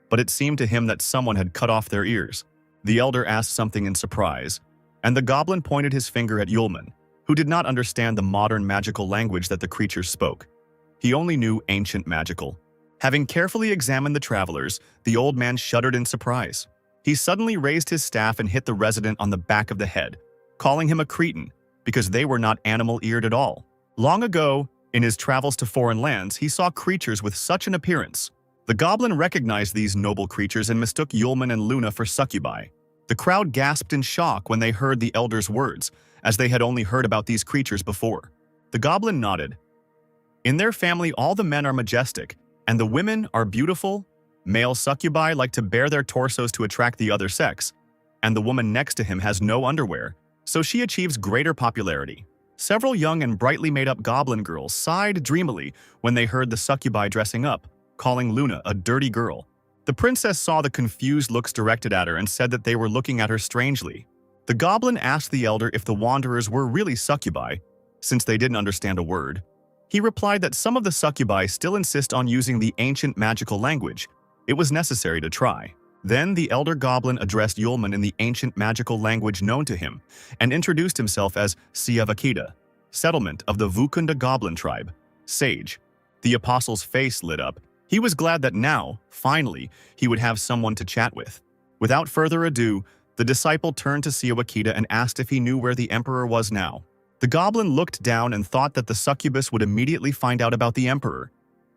But it seemed to him that someone had cut off their ears. The elder asked something in surprise, and the goblin pointed his finger at Yulman, who did not understand the modern magical language that the creatures spoke. He only knew ancient magical. Having carefully examined the travelers, the old man shuddered in surprise. He suddenly raised his staff and hit the resident on the back of the head, calling him a cretin, because they were not animal-eared at all. Long ago, in his travels to foreign lands, he saw creatures with such an appearance. The goblin recognized these noble creatures and mistook Yulman and Luna for succubi. The crowd gasped in shock when they heard the elder's words, as they had only heard about these creatures before. The goblin nodded. In their family, all the men are majestic, and the women are beautiful. Male succubi like to bare their torsos to attract the other sex, and the woman next to him has no underwear, so she achieves greater popularity. Several young and brightly made-up goblin girls sighed dreamily when they heard the succubi dressing up, calling Luna a dirty girl. The princess saw the confused looks directed at her and said that they were looking at her strangely. The goblin asked the elder if the wanderers were really succubi, since they didn't understand a word. He replied that some of the succubi still insist on using the ancient magical language. It was necessary to try. Then the elder goblin addressed Yulman in the ancient magical language known to him and introduced himself as Siavakita, settlement of the Vukunda goblin tribe, sage. The apostle's face lit up. He was glad that now, finally, he would have someone to chat with. Without further ado, the disciple turned to Siawakita and asked if he knew where the emperor was now. The goblin looked down and thought that the succubus would immediately find out about the emperor,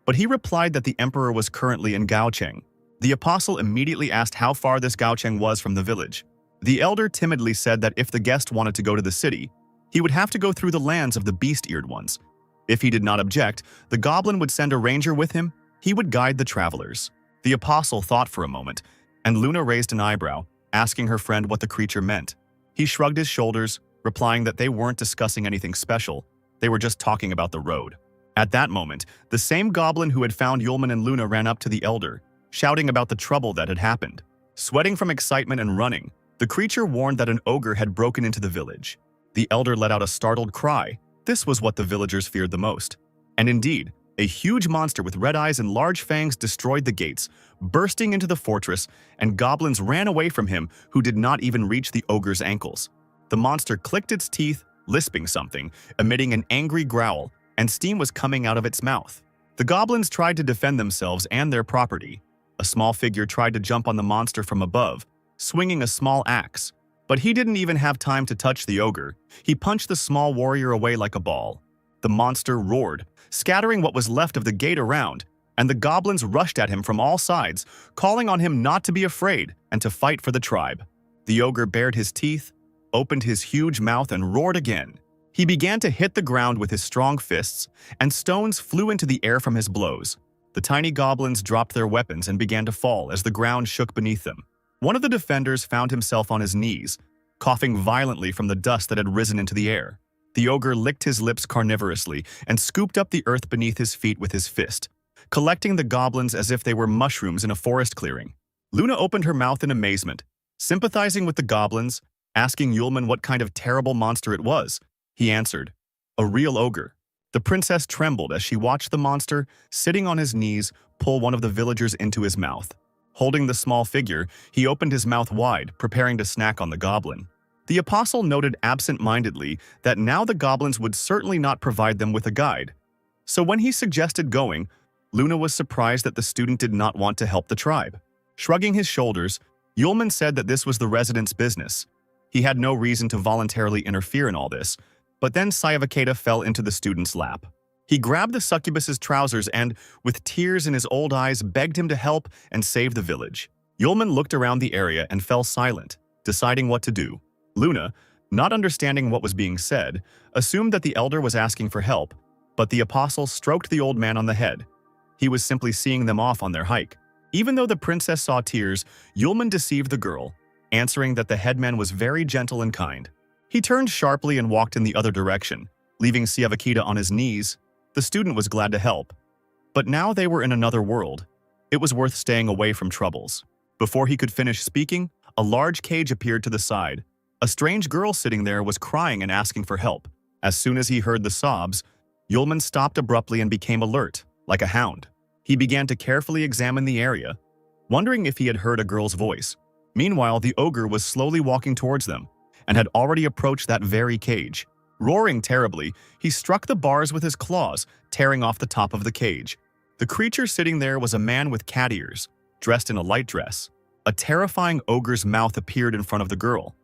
but he replied that the emperor was currently in Gaocheng. The apostle immediately asked how far this Gaocheng was from the village. The elder timidly said that if the guest wanted to go to the city, he would have to go through the lands of the beast-eared ones. If he did not object, the goblin would send a ranger with him. He would guide the travelers. The apostle thought for a moment, and Luna raised an eyebrow, asking her friend what the creature meant. He shrugged his shoulders, replying that they weren't discussing anything special. They were just talking about the road. At that moment, the same goblin who had found Yulman and Luna ran up to the elder, shouting about the trouble that had happened. Sweating from excitement and running, the creature warned that an ogre had broken into the village. The elder let out a startled cry. This was what the villagers feared the most. And indeed, a huge monster with red eyes and large fangs destroyed the gates, bursting into the fortress, and goblins ran away from him who did not even reach the ogre's ankles. The monster clicked its teeth, lisping something, emitting an angry growl, and steam was coming out of its mouth. The goblins tried to defend themselves and their property. A small figure tried to jump on the monster from above, swinging a small axe. But he didn't even have time to touch the ogre. He punched the small warrior away like a ball. The monster roared, scattering what was left of the gate around, and the goblins rushed at him from all sides, calling on him not to be afraid and to fight for the tribe. The ogre bared his teeth, opened his huge mouth, and roared again. He began to hit the ground with his strong fists, and stones flew into the air from his blows. The tiny goblins dropped their weapons and began to fall as the ground shook beneath them. One of the defenders found himself on his knees, coughing violently from the dust that had risen into the air. The ogre licked his lips carnivorously and scooped up the earth beneath his feet with his fist, collecting the goblins as if they were mushrooms in a forest clearing. Luna opened her mouth in amazement, sympathizing with the goblins, asking Yulman what kind of terrible monster it was. He answered, "A real ogre." The princess trembled as she watched the monster, sitting on his knees, pull one of the villagers into his mouth. Holding the small figure, he opened his mouth wide, preparing to snack on the goblin. The apostle noted absent-mindedly that now the goblins would certainly not provide them with a guide. So when he suggested going, Luna was surprised that the student did not want to help the tribe. Shrugging his shoulders, Yulman said that this was the resident's business. He had no reason to voluntarily interfere in all this, but then Siavakita fell into the student's lap. He grabbed the succubus's trousers and, with tears in his old eyes, begged him to help and save the village. Yulman looked around the area and fell silent, deciding what to do. Luna, not understanding what was being said, assumed that the elder was asking for help, but the apostle stroked the old man on the head. He was simply seeing them off on their hike. Even though the princess saw tears, Yulman deceived the girl, answering that the headman was very gentle and kind. He turned sharply and walked in the other direction, leaving Siavakita on his knees. The student was glad to help. But now they were in another world. It was worth staying away from troubles. Before he could finish speaking, a large cage appeared to the side. A strange girl sitting there was crying and asking for help. As soon as he heard the sobs, Yulman stopped abruptly and became alert, like a hound. He began to carefully examine the area, wondering if he had heard a girl's voice. Meanwhile, the ogre was slowly walking towards them and had already approached that very cage. Roaring terribly, he struck the bars with his claws, tearing off the top of the cage. The creature sitting there was a man with cat ears, dressed in a light dress. A terrifying ogre's mouth appeared in front of the girl.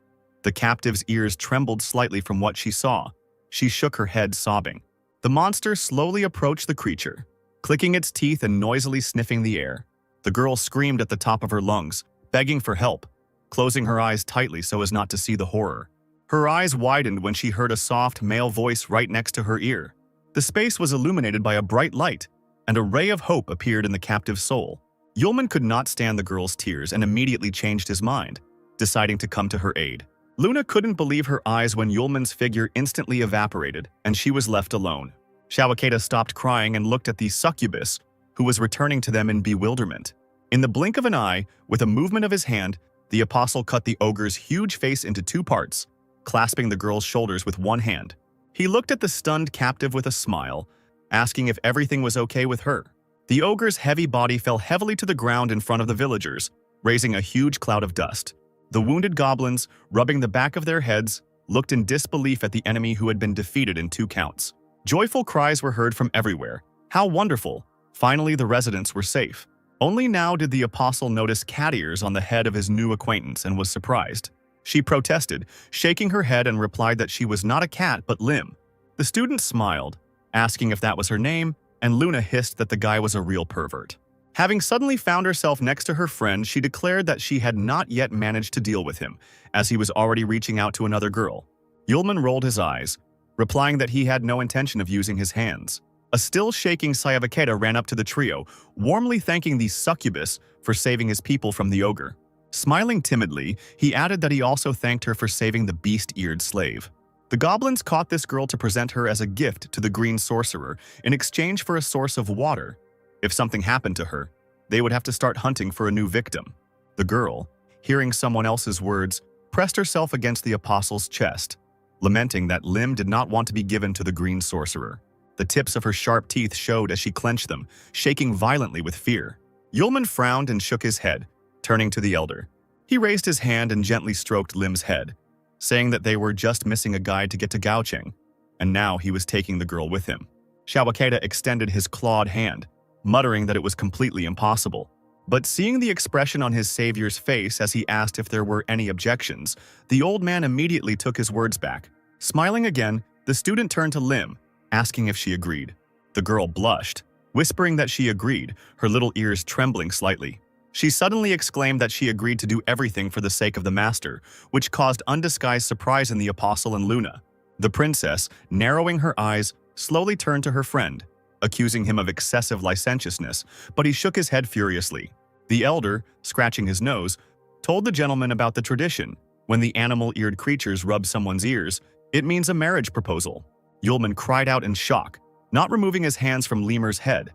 The captive's ears trembled slightly from what she saw. She shook her head, sobbing. The monster slowly approached the creature, clicking its teeth and noisily sniffing the air. The girl screamed at the top of her lungs, begging for help, closing her eyes tightly so as not to see the horror. Her eyes widened when she heard a soft male voice right next to her ear. The space was illuminated by a bright light, and a ray of hope appeared in the captive's soul. Yulman could not stand the girl's tears and immediately changed his mind, deciding to come to her aid. Luna couldn't believe her eyes when Yulman's figure instantly evaporated and she was left alone. Shawakeda stopped crying and looked at the succubus, who was returning to them in bewilderment. In the blink of an eye, with a movement of his hand, the apostle cut the ogre's huge face into two parts, clasping the girl's shoulders with one hand. He looked at the stunned captive with a smile, asking if everything was okay with her. The ogre's heavy body fell heavily to the ground in front of the villagers, raising a huge cloud of dust. The wounded goblins, rubbing the back of their heads, looked in disbelief at the enemy who had been defeated in 2 counts. Joyful cries were heard from everywhere. How wonderful! Finally, the residents were safe. Only now did the apostle notice cat ears on the head of his new acquaintance and was surprised. She protested, shaking her head, and replied that she was not a cat but Lim. The student smiled, asking if that was her name, and Luna hissed that the guy was a real pervert. Having suddenly found herself next to her friend, she declared that she had not yet managed to deal with him, as he was already reaching out to another girl. Yulman rolled his eyes, replying that he had no intention of using his hands. A still shaking Sayavaketa ran up to the trio, warmly thanking the succubus for saving his people from the ogre. Smiling timidly, he added that he also thanked her for saving the beast-eared slave. The goblins caught this girl to present her as a gift to the green sorcerer in exchange for a source of water. If something happened to her, they would have to start hunting for a new victim. The girl, hearing someone else's words, pressed herself against the apostle's chest, lamenting that Lim did not want to be given to the green sorcerer. The tips of her sharp teeth showed as she clenched them, shaking violently with fear. Yulman frowned and shook his head, turning to the elder. He raised his hand and gently stroked Lim's head, saying that they were just missing a guide to get to Gaocheng, and now he was taking the girl with him. Shawakeda extended his clawed hand, muttering that it was completely impossible. But seeing the expression on his savior's face as he asked if there were any objections, the old man immediately took his words back. Smiling again, the student turned to Lim, asking if she agreed. The girl blushed, whispering that she agreed, her little ears trembling slightly. She suddenly exclaimed that she agreed to do everything for the sake of the master, which caused undisguised surprise in the apostle and Luna. The princess, narrowing her eyes, slowly turned to her friend, accusing him of excessive licentiousness, but he shook his head furiously. The elder, scratching his nose, told the gentleman about the tradition. When the animal-eared creatures rub someone's ears, it means a marriage proposal. Yulman cried out in shock, not removing his hands from Lemur's head.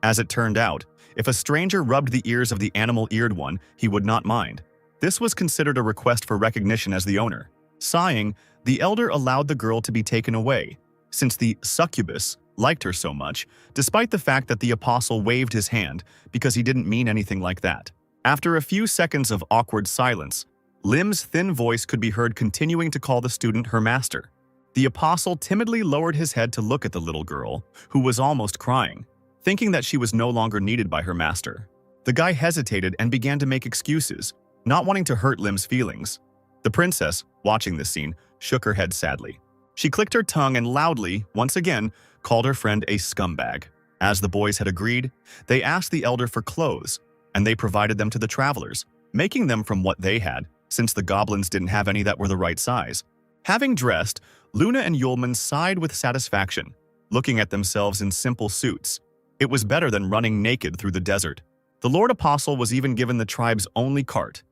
As it turned out, if a stranger rubbed the ears of the animal-eared one, he would not mind. This was considered a request for recognition as the owner. Sighing, the elder allowed the girl to be taken away, since the succubus liked her so much, despite the fact that the apostle waved his hand because he didn't mean anything like that. After a few seconds of awkward silence, Lim's thin voice could be heard continuing to call the student her master. The apostle timidly lowered his head to look at the little girl, who was almost crying, thinking that she was no longer needed by her master. The guy hesitated and began to make excuses, not wanting to hurt Lim's feelings. The princess, watching this scene, shook her head sadly. She clicked her tongue and loudly, once again, called her friend a scumbag. As the boys had agreed, they asked the elder for clothes, and they provided them to the travelers, making them from what they had, since the goblins didn't have any that were the right size. Having dressed, Luna and Yulman sighed with satisfaction, looking at themselves in simple suits. It was better than running naked through the desert. The Lord Apostle was even given the tribe's only cart,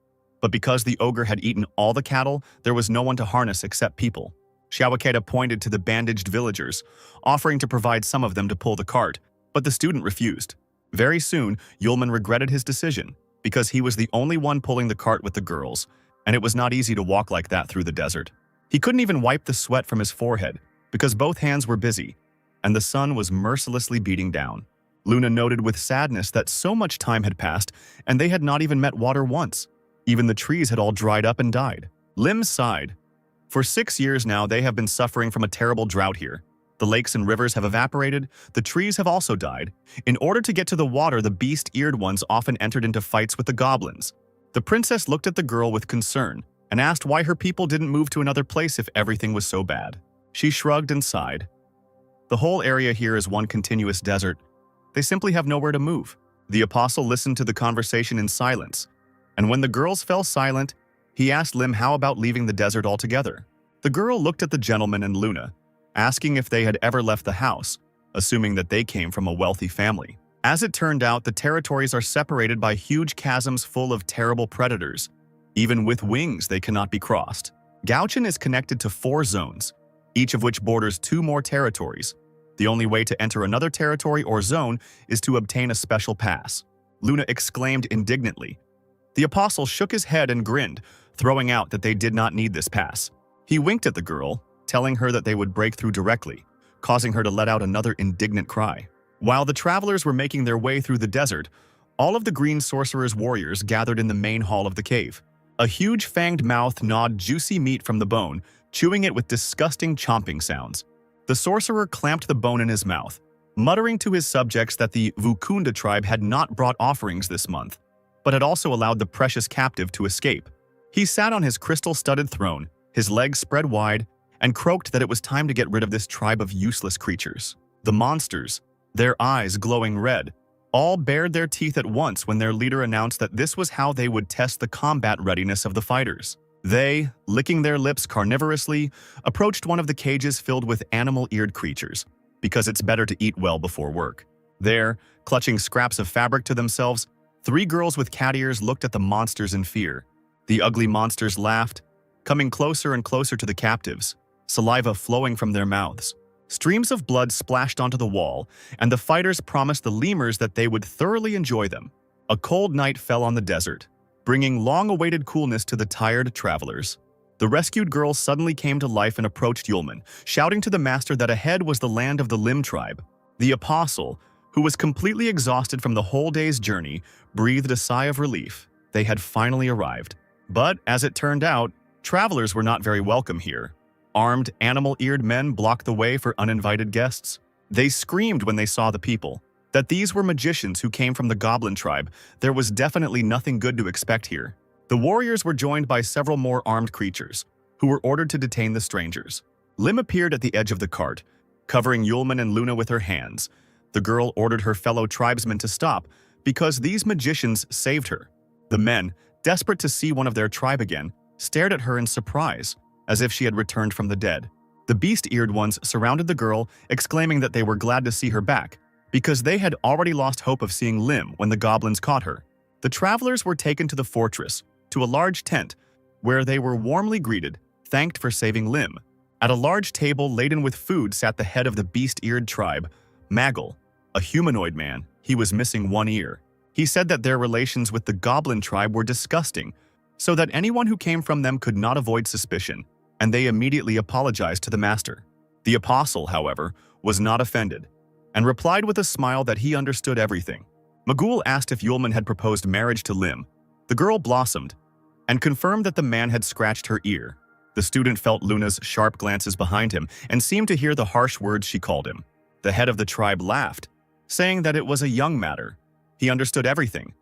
but because the ogre had eaten all the cattle, there was no one to harness except people. Shawakeda pointed to the bandaged villagers, offering to provide some of them to pull the cart, but the student refused. Very soon, Yulman regretted his decision, because he was the only one pulling the cart with the girls, and it was not easy to walk like that through the desert. He couldn't even wipe the sweat from his forehead, because both hands were busy, and the sun was mercilessly beating down. Luna noted with sadness that so much time had passed, and they had not even met water once. Even the trees had all dried up and died. Lim sighed. For 6 years now, they have been suffering from a terrible drought here. The lakes and rivers have evaporated, the trees have also died. In order to get to the water, the beast-eared ones often entered into fights with the goblins. The princess looked at the girl with concern and asked why her people didn't move to another place if everything was so bad. She shrugged and sighed. The whole area here is one continuous desert. They simply have nowhere to move. The apostle listened to the conversation in silence, and when the girls fell silent, he asked Lim how about leaving the desert altogether. The girl looked at the gentleman and Luna, asking if they had ever left the house, assuming that they came from a wealthy family. As it turned out, the territories are separated by huge chasms full of terrible predators. Even with wings, they cannot be crossed. Gaochen is connected to 4 zones, each of which borders 2 more territories. The only way to enter another territory or zone is to obtain a special pass. Luna exclaimed indignantly. The apostle shook his head and grinned, throwing out that they did not need this pass. He winked at the girl, telling her that they would break through directly, causing her to let out another indignant cry. While the travelers were making their way through the desert, all of the green sorcerer's warriors gathered in the main hall of the cave. A huge fanged mouth gnawed juicy meat from the bone, chewing it with disgusting chomping sounds. The sorcerer clamped the bone in his mouth, muttering to his subjects that the Vukunda tribe had not brought offerings this month, but had also allowed the precious captive to escape. He sat on his crystal-studded throne, his legs spread wide, and croaked that it was time to get rid of this tribe of useless creatures. The monsters, their eyes glowing red, all bared their teeth at once when their leader announced that this was how they would test the combat readiness of the fighters. They, licking their lips carnivorously, approached one of the cages filled with animal-eared creatures, because it's better to eat well before work. There, clutching scraps of fabric to themselves, 3 girls with cat ears looked at the monsters in fear. The ugly monsters laughed, coming closer and closer to the captives, saliva flowing from their mouths. Streams of blood splashed onto the wall, and the fighters promised the lemurs that they would thoroughly enjoy them. A cold night fell on the desert, bringing long-awaited coolness to the tired travelers. The rescued girls suddenly came to life and approached Yulman, shouting to the master that ahead was the land of the Lim tribe. The apostle, who was completely exhausted from the whole day's journey, breathed a sigh of relief. They had finally arrived. But, as it turned out, travelers were not very welcome here. Armed, animal-eared men blocked the way for uninvited guests. They screamed when they saw the people. That these were magicians who came from the goblin tribe, there was definitely nothing good to expect here. The warriors were joined by several more armed creatures, who were ordered to detain the strangers. Lim appeared at the edge of the cart, covering Yulman and Luna with her hands. The girl ordered her fellow tribesmen to stop, because these magicians saved her. The men, desperate to see one of their tribe again, stared at her in surprise, as if she had returned from the dead. The beast-eared ones surrounded the girl, exclaiming that they were glad to see her back, because they had already lost hope of seeing Lim when the goblins caught her. The travelers were taken to the fortress, to a large tent, where they were warmly greeted, thanked for saving Lim. At a large table laden with food sat the head of the beast-eared tribe, Maggle, a humanoid man. He was missing one ear. He said that their relations with the goblin tribe were disgusting, so that anyone who came from them could not avoid suspicion, and they immediately apologized to the master. The apostle, however, was not offended, and replied with a smile that he understood everything. Magul asked if Yulman had proposed marriage to Lim. The girl blossomed, and confirmed that the man had scratched her ear. The student felt Luna's sharp glances behind him, and seemed to hear the harsh words she called him. The head of the tribe laughed, saying that it was a young matter. He understood everything,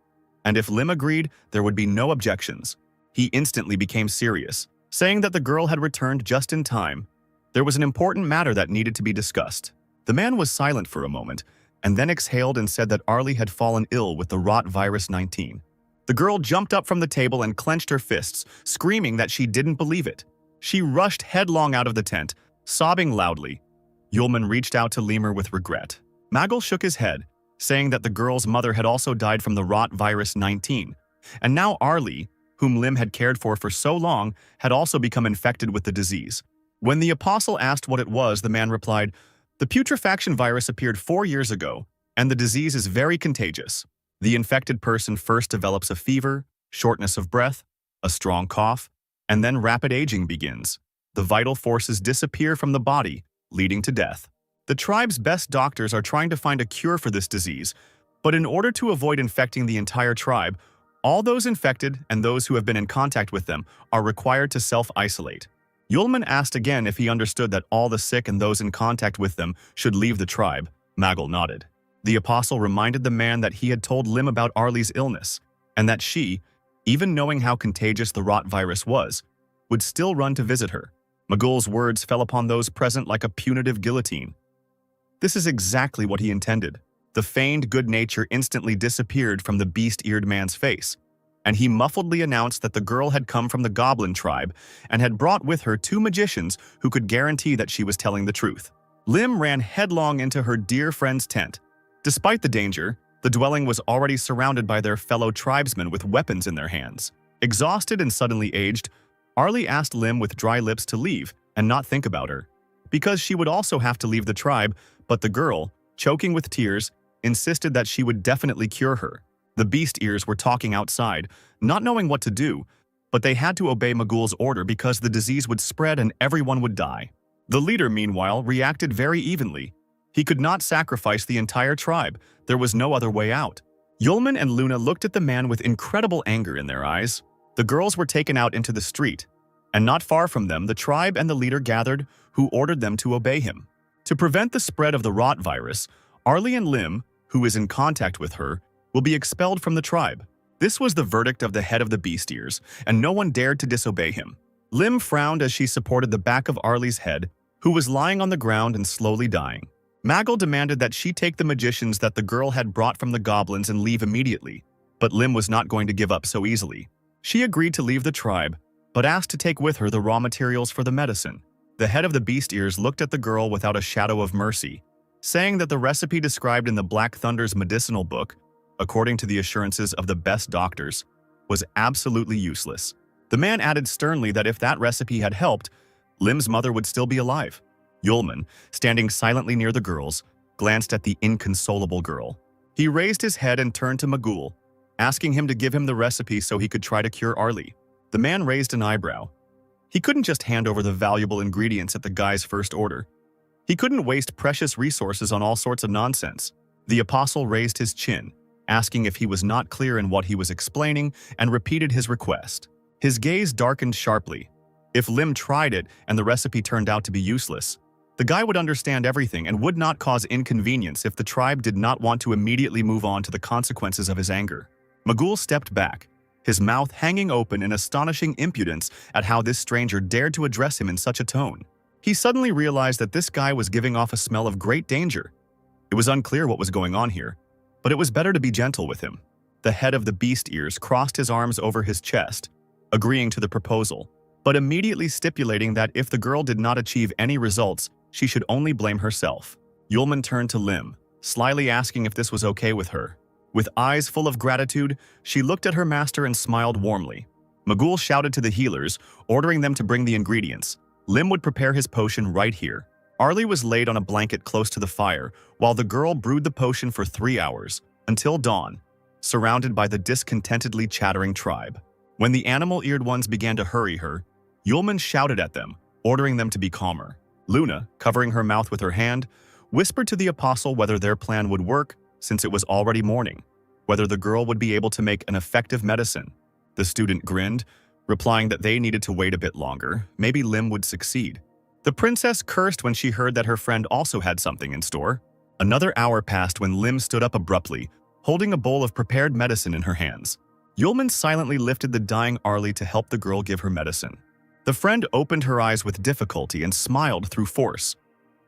and if Lim agreed, there would be no objections. He instantly became serious, saying that the girl had returned just in time. There was an important matter that needed to be discussed. The man was silent for a moment, and then exhaled and said that Arlie had fallen ill with the rot virus 19. The girl jumped up from the table and clenched her fists, screaming that she didn't believe it. She rushed headlong out of the tent, sobbing loudly. Yulman reached out to Lemur with regret. Maggle shook his head, saying that the girl's mother had also died from the rot virus 19, and now Arlie, whom Lim had cared for so long, had also become infected with the disease. When the apostle asked what it was, the man replied, "The putrefaction virus appeared 4 years ago, and the disease is very contagious. The infected person first develops a fever, shortness of breath, a strong cough, and then rapid aging begins. The vital forces disappear from the body, leading to death. The tribe's best doctors are trying to find a cure for this disease, but in order to avoid infecting the entire tribe, all those infected and those who have been in contact with them are required to self-isolate. Yulman asked again if he understood that all the sick and those in contact with them should leave the tribe. Magel nodded. The apostle reminded the man that he had told Lim about Arlie's illness, and that she, even knowing how contagious the rot virus was, would still run to visit her. Magul's words fell upon those present like a punitive guillotine. This is exactly what he intended. The feigned good nature instantly disappeared from the beast-eared man's face, and he muffledly announced that the girl had come from the goblin tribe and had brought with her 2 magicians who could guarantee that she was telling the truth. Lim ran headlong into her dear friend's tent. Despite the danger, the dwelling was already surrounded by their fellow tribesmen with weapons in their hands. Exhausted and suddenly aged, Arlie asked Lim with dry lips to leave and not think about her, because she would also have to leave the tribe, but the girl, choking with tears, insisted that she would definitely cure her. The beast ears were talking outside, not knowing what to do, but they had to obey Magul's order because the disease would spread and everyone would die. The leader, meanwhile, reacted very evenly. He could not sacrifice the entire tribe. There was no other way out. Yulman and Luna looked at the man with incredible anger in their eyes. The girls were taken out into the street, and not far from them the tribe and the leader gathered, who ordered them to obey him. To prevent the spread of the rot virus, Arlie and Lim, who is in contact with her, will be expelled from the tribe. This was the verdict of the head of the beast ears, and no one dared to disobey him. Lim frowned as she supported the back of Arlie's head, who was lying on the ground and slowly dying. Magel demanded that she take the magicians that the girl had brought from the goblins and leave immediately, but Lim was not going to give up so easily. She agreed to leave the tribe, but asked to take with her the raw materials for the medicine. The head of the beast ears looked at the girl without a shadow of mercy, saying that the recipe described in the Black Thunder's medicinal book, according to the assurances of the best doctors, was absolutely useless. The man added sternly that if that recipe had helped, Lim's mother would still be alive. Yulman, standing silently near the girls, glanced at the inconsolable girl. He raised his head and turned to Magul, asking him to give him the recipe so he could try to cure Arlie. The man raised an eyebrow. He couldn't just hand over the valuable ingredients at the guy's first order. He couldn't waste precious resources on all sorts of nonsense. The apostle raised his chin, asking if he was not clear in what he was explaining, and repeated his request. His gaze darkened sharply. If Lim tried it and the recipe turned out to be useless, the guy would understand everything and would not cause inconvenience if the tribe did not want to immediately move on to the consequences of his anger. Magul stepped back, his mouth hanging open in astonishing impudence at how this stranger dared to address him in such a tone. He suddenly realized that this guy was giving off a smell of great danger. It was unclear what was going on here, but it was better to be gentle with him. The head of the beast ears crossed his arms over his chest, agreeing to the proposal, but immediately stipulating that if the girl did not achieve any results, she should only blame herself. Yulman turned to Lim, slyly asking if this was okay with her. With eyes full of gratitude, she looked at her master and smiled warmly. Magul shouted to the healers, ordering them to bring the ingredients. Lim would prepare his potion right here. Arlie was laid on a blanket close to the fire, while the girl brewed the potion for 3 hours, until dawn, surrounded by the discontentedly chattering tribe. When the animal-eared ones began to hurry her, Yulman shouted at them, ordering them to be calmer. Luna, covering her mouth with her hand, whispered to the apostle whether their plan would work, since it was already morning, whether the girl would be able to make an effective medicine. The student grinned, replying that they needed to wait a bit longer. Maybe Lim would succeed. The princess cursed when she heard that her friend also had something in store. Another hour passed when Lim stood up abruptly, holding a bowl of prepared medicine in her hands. Yulman silently lifted the dying Arlie to help the girl give her medicine. The friend opened her eyes with difficulty and smiled through force.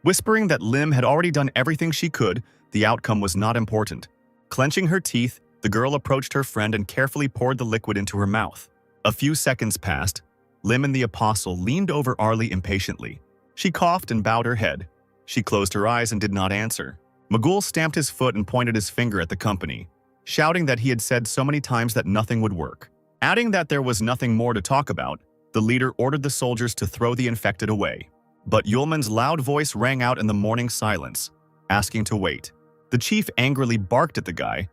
Whispering that Lim had already done everything she could, the outcome was not important. Clenching her teeth, the girl approached her friend and carefully poured the liquid into her mouth. A few seconds passed. Lim and the apostle leaned over Arlie impatiently. She coughed and bowed her head. She closed her eyes and did not answer. Magul stamped his foot and pointed his finger at the company, shouting that he had said so many times that nothing would work. Adding that there was nothing more to talk about, the leader ordered the soldiers to throw the infected away. But Yulman's loud voice rang out in the morning silence, asking to wait. The chief angrily barked at the guy,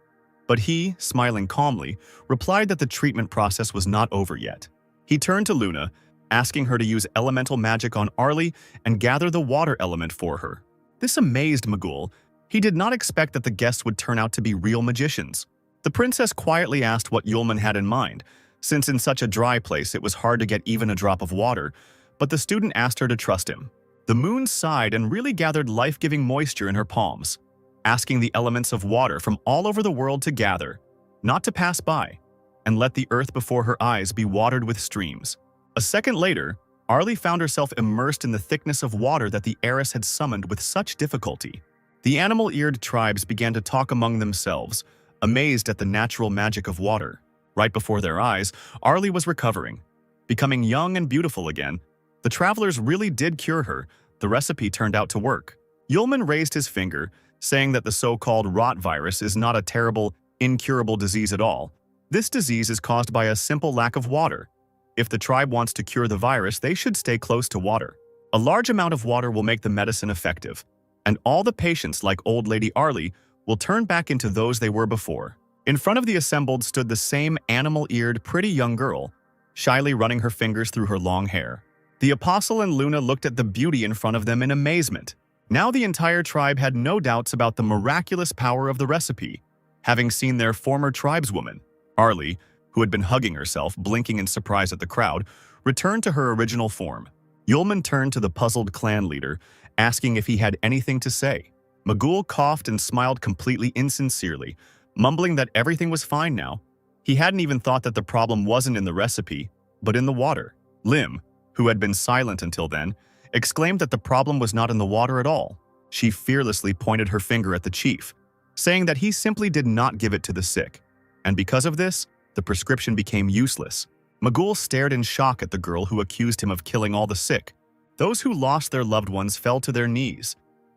but he, smiling calmly, replied that the treatment process was not over yet. He turned to Luna, asking her to use elemental magic on Arlie and gather the water element for her. This amazed Magul. He did not expect that the guests would turn out to be real magicians. The princess quietly asked what Yulman had in mind, since in such a dry place it was hard to get even a drop of water, but the student asked her to trust him. The moon sighed and really gathered life-giving moisture in her palms, asking the elements of water from all over the world to gather, not to pass by, and let the earth before her eyes be watered with streams. A second later, Arlie found herself immersed in the thickness of water that the heiress had summoned with such difficulty. The animal-eared tribes began to talk among themselves, amazed at the natural magic of water. Right before their eyes, Arlie was recovering, becoming young and beautiful again. The travelers really did cure her. The recipe turned out to work. Yulman raised his finger, saying that the so-called rot virus is not a terrible, incurable disease at all. This disease is caused by a simple lack of water. If the tribe wants to cure the virus, they should stay close to water. A large amount of water will make the medicine effective, and all the patients, like old lady Arlie, will turn back into those they were before. In front of the assembled stood the same animal-eared, pretty young girl, shyly running her fingers through her long hair. The apostle and Luna looked at the beauty in front of them in amazement. Now the entire tribe had no doubts about the miraculous power of the recipe, having seen their former tribeswoman, Arlie, who had been hugging herself, blinking in surprise at the crowd, returned to her original form. Yulman turned to the puzzled clan leader, asking if he had anything to say. Magul coughed and smiled completely insincerely, mumbling that everything was fine now. He hadn't even thought that the problem wasn't in the recipe, but in the water. Lim, who had been silent until then, exclaimed that the problem was not in the water at all. She fearlessly pointed her finger at the chief, saying that he simply did not give it to the sick, and because of this, the prescription became useless. Magul stared in shock at the girl who accused him of killing all the sick. Those who lost their loved ones fell to their knees.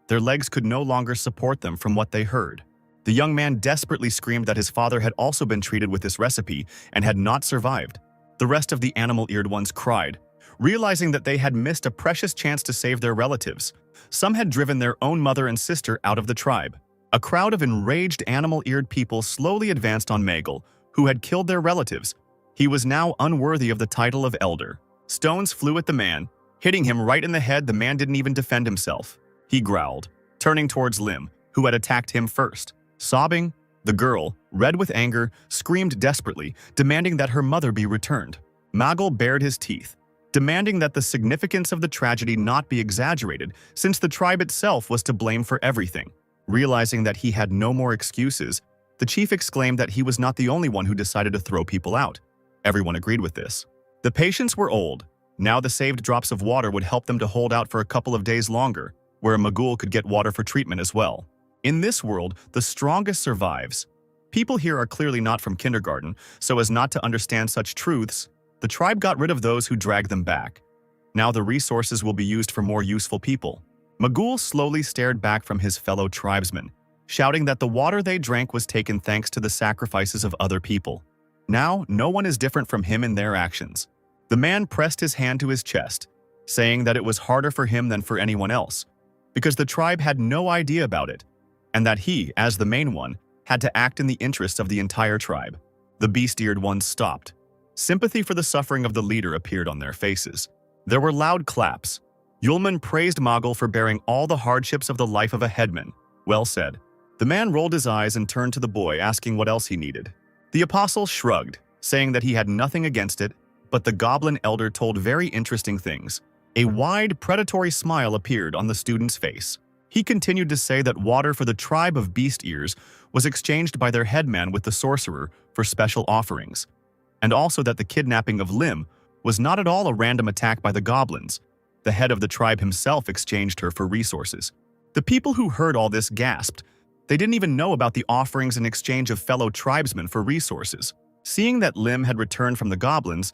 Their legs could no longer support them from what they heard. The young man desperately screamed that his father had also been treated with this recipe and had not survived. The rest of the animal-eared ones cried, realizing that they had missed a precious chance to save their relatives. Some had driven their own mother and sister out of the tribe. A crowd of enraged animal-eared people slowly advanced on Magul, who had killed their relatives. He was now unworthy of the title of elder. Stones flew at the man, hitting him right in the head. The man didn't even defend himself. He growled, turning towards Lim, who had attacked him first. Sobbing, the girl, red with anger, screamed desperately, demanding that her mother be returned. Magul bared his teeth, demanding that the significance of the tragedy not be exaggerated, since the tribe itself was to blame for everything. Realizing that he had no more excuses, the chief exclaimed that he was not the only one who decided to throw people out. Everyone agreed with this. The patients were old. Now the saved drops of water would help them to hold out for a couple of days longer, where Magul could get water for treatment as well. In this world, the strongest survives. People here are clearly not from kindergarten, so as not to understand such truths, the tribe got rid of those who dragged them back. Now the resources will be used for more useful people. Magul slowly stared back from his fellow tribesmen, shouting that the water they drank was taken thanks to the sacrifices of other people. Now, no one is different from him in their actions. The man pressed his hand to his chest, saying that it was harder for him than for anyone else, because the tribe had no idea about it, and that he, as the main one, had to act in the interests of the entire tribe. The beast-eared ones stopped. Sympathy for the suffering of the leader appeared on their faces. There were loud claps. Yulman praised Magul for bearing all the hardships of the life of a headman. Well said. The man rolled his eyes and turned to the boy, asking what else he needed. The apostle shrugged, saying that he had nothing against it, but the goblin elder told very interesting things. A wide, predatory smile appeared on the student's face. He continued to say that water for the tribe of beast ears was exchanged by their headman with the sorcerer for special offerings, and also that the kidnapping of Lim was not at all a random attack by the goblins. The head of the tribe himself exchanged her for resources. The people who heard all this gasped. They didn't even know about the offerings in exchange of fellow tribesmen for resources. Seeing that Lim had returned from the goblins,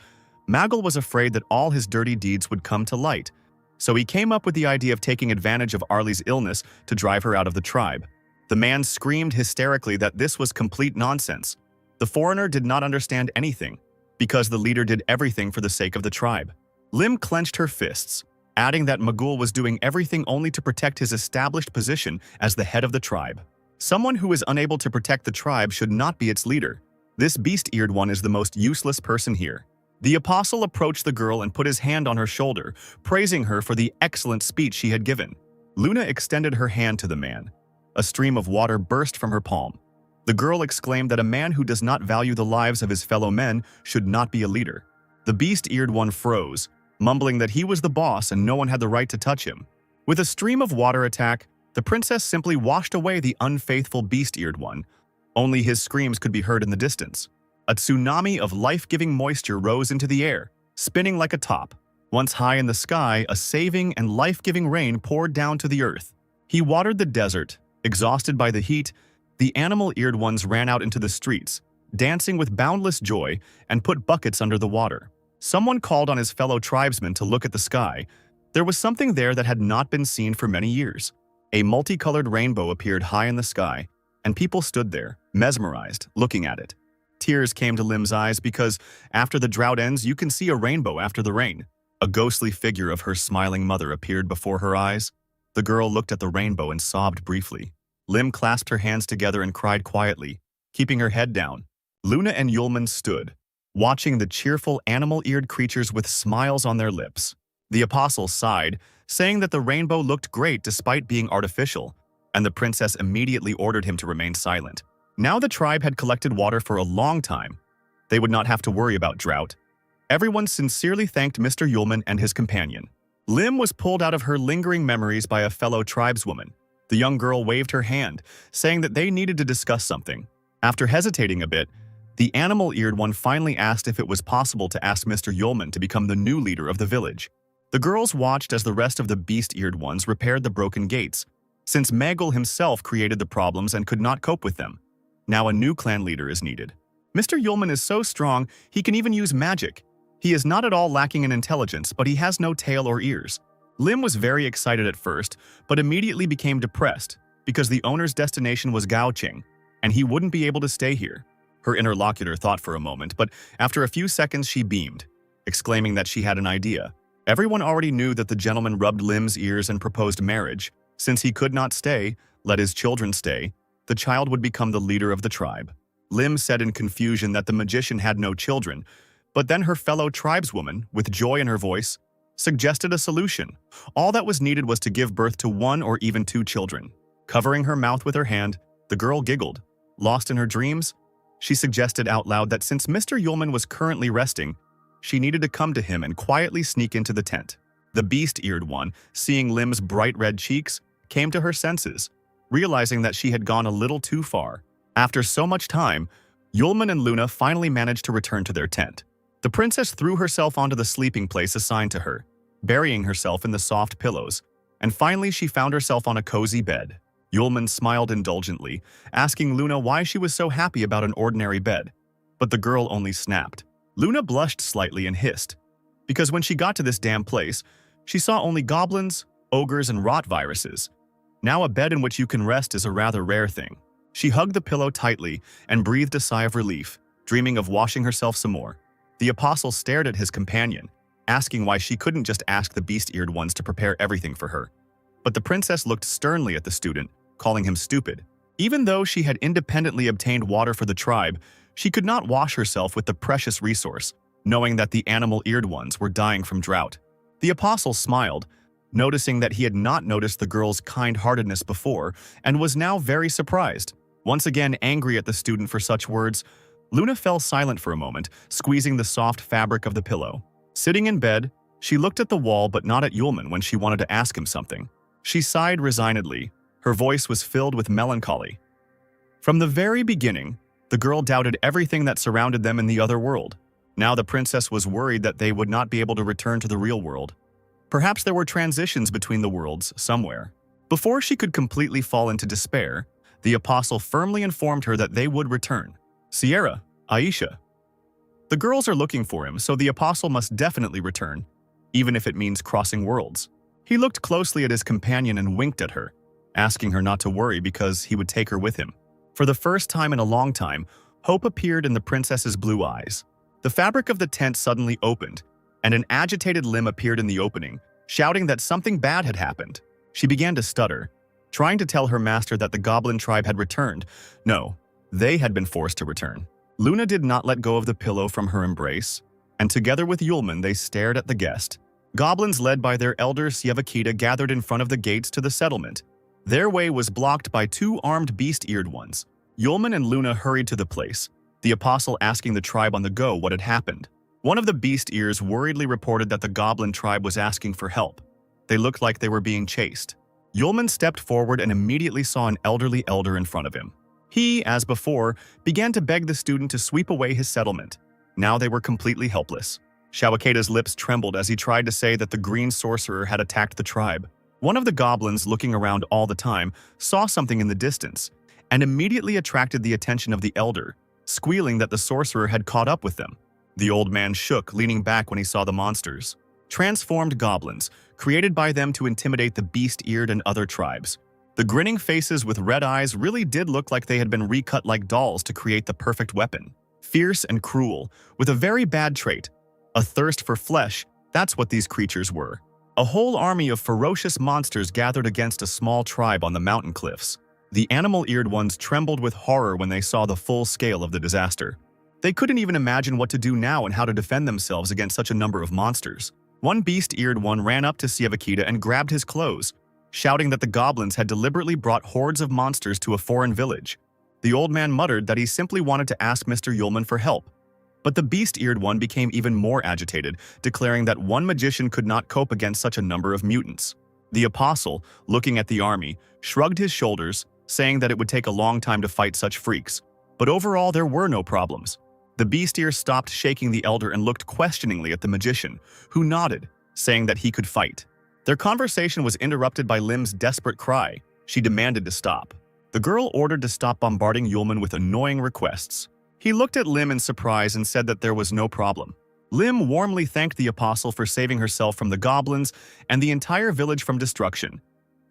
Magul was afraid that all his dirty deeds would come to light, so he came up with the idea of taking advantage of Arlie's illness to drive her out of the tribe. The man screamed hysterically that this was complete nonsense. The foreigner did not understand anything, because the leader did everything for the sake of the tribe. Lim clenched her fists, adding that Magul was doing everything only to protect his established position as the head of the tribe. Someone who is unable to protect the tribe should not be its leader. This beast-eared one is the most useless person here. The apostle approached the girl and put his hand on her shoulder, praising her for the excellent speech she had given. Luna extended her hand to the man. A stream of water burst from her palm. The girl exclaimed that a man who does not value the lives of his fellow men should not be a leader. The beast-eared one froze, mumbling that he was the boss and no one had the right to touch him. With a stream of water attack, the princess simply washed away the unfaithful beast-eared one. Only his screams could be heard in the distance. A tsunami of life-giving moisture rose into the air, spinning like a top. Once high in the sky, a saving and life-giving rain poured down to the earth. He watered the desert. Exhausted by the heat, the animal-eared ones ran out into the streets, dancing with boundless joy, and put buckets under the water. Someone called on his fellow tribesmen to look at the sky. There was something there that had not been seen for many years. A multicolored rainbow appeared high in the sky, and people stood there, mesmerized, looking at it. Tears came to Lim's eyes because, after the drought ends, you can see a rainbow after the rain. A ghostly figure of her smiling mother appeared before her eyes. The girl looked at the rainbow and sobbed briefly. Lim clasped her hands together and cried quietly, keeping her head down. Luna and Yulman stood, watching the cheerful animal-eared creatures with smiles on their lips. The apostle sighed, saying that the rainbow looked great despite being artificial, and the princess immediately ordered him to remain silent. Now the tribe had collected water for a long time. They would not have to worry about drought. Everyone sincerely thanked Mr. Yulman and his companion. Lim was pulled out of her lingering memories by a fellow tribeswoman. The young girl waved her hand, saying that they needed to discuss something. After hesitating a bit, the animal-eared one finally asked if it was possible to ask Mr. Yulman to become the new leader of the village. The girls watched as the rest of the beast-eared ones repaired the broken gates, since Magel himself created the problems and could not cope with them. Now a new clan leader is needed. Mr. Yulman is so strong, he can even use magic. He is not at all lacking in intelligence, but he has no tail or ears. Lim was very excited at first, but immediately became depressed because the owner's destination was Gaoqing, and he wouldn't be able to stay here. Her interlocutor thought for a moment, but after a few seconds she beamed, exclaiming that she had an idea. Everyone already knew that the gentleman rubbed Lim's ears and proposed marriage. Since he could not stay, let his children stay, the child would become the leader of the tribe. Lim said in confusion that the magician had no children, but then her fellow tribeswoman, with joy in her voice, suggested a solution. All that was needed was to give birth to 1 or even 2 children. Covering her mouth with her hand, the girl giggled. Lost in her dreams, she suggested out loud that since Mr. Yulman was currently resting, she needed to come to him and quietly sneak into the tent. The beast-eared one, seeing Lim's bright red cheeks, came to her senses, realizing that she had gone a little too far. After so much time, Yulman and Luna finally managed to return to their tent. The princess threw herself onto the sleeping place assigned to her, burying herself in the soft pillows, and finally she found herself on a cozy bed. Yulman smiled indulgently, asking Luna why she was so happy about an ordinary bed, but the girl only snapped. Luna blushed slightly and hissed, because when she got to this damn place, she saw only goblins, ogres, and rot viruses. Now a bed in which you can rest is a rather rare thing. She hugged the pillow tightly and breathed a sigh of relief, dreaming of washing herself some more. The apostle stared at his companion, asking why she couldn't just ask the beast-eared ones to prepare everything for her. But the princess looked sternly at the student, calling him stupid. Even though she had independently obtained water for the tribe, she could not wash herself with the precious resource, knowing that the animal-eared ones were dying from drought. The apostle smiled, noticing that he had not noticed the girl's kind-heartedness before and was now very surprised. Once again angry at the student for such words, Luna fell silent for a moment, squeezing the soft fabric of the pillow. Sitting in bed, she looked at the wall but not at Yulman when she wanted to ask him something. She sighed resignedly. Her voice was filled with melancholy. From the very beginning, the girl doubted everything that surrounded them in the other world. Now the princess was worried that they would not be able to return to the real world. Perhaps there were transitions between the worlds somewhere. Before she could completely fall into despair, the apostle firmly informed her that they would return. Sierra, Aisha. The girls are looking for him, so the apostle must definitely return, even if it means crossing worlds. He looked closely at his companion and winked at her, asking her not to worry because he would take her with him. For the first time in a long time, hope appeared in the princess's blue eyes. The fabric of the tent suddenly opened, and an agitated Lim appeared in the opening, shouting that something bad had happened. She began to stutter, trying to tell her master that the goblin tribe had returned. No, they had been forced to return. Luna did not let go of the pillow from her embrace, and together with Yulman they stared at the guest. Goblins led by their elder Sievakita gathered in front of the gates to the settlement. Their way was blocked by two armed beast-eared ones. Yulman and Luna hurried to the place, the apostle asking the tribe on the go what had happened. One of the beast ears worriedly reported that the goblin tribe was asking for help. They looked like they were being chased. Yulman stepped forward and immediately saw an elderly elder in front of him. He, as before, began to beg the student to sweep away his settlement. Now they were completely helpless. Shawakaita's lips trembled as he tried to say that the green sorcerer had attacked the tribe. One of the goblins, looking around all the time, saw something in the distance and immediately attracted the attention of the elder, squealing that the sorcerer had caught up with them. The old man shook, leaning back when he saw the monsters. Transformed goblins, created by them to intimidate the beast-eared and other tribes. The grinning faces with red eyes really did look like they had been recut like dolls to create the perfect weapon. Fierce and cruel, with a very bad trait, a thirst for flesh. That's what these creatures were. A whole army of ferocious monsters gathered against a small tribe on the mountain cliffs. The animal-eared ones trembled with horror when they saw the full scale of the disaster. They couldn't even imagine what to do now and how to defend themselves against such a number of monsters. One beast-eared one ran up to Sievakita and grabbed his clothes, shouting that the goblins had deliberately brought hordes of monsters to a foreign village. The old man muttered that he simply wanted to ask Mr. Yulman for help. But the beast-eared one became even more agitated, declaring that one magician could not cope against such a number of mutants. The apostle, looking at the army, shrugged his shoulders, saying that it would take a long time to fight such freaks. But overall, there were no problems. The beast-ear stopped shaking the elder and looked questioningly at the magician, who nodded, saying that he could fight. Their conversation was interrupted by Lim's desperate cry. She demanded to stop. The girl ordered to stop bombarding Yulman with annoying requests. He looked at Lim in surprise and said that there was no problem. Lim warmly thanked the apostle for saving herself from the goblins and the entire village from destruction.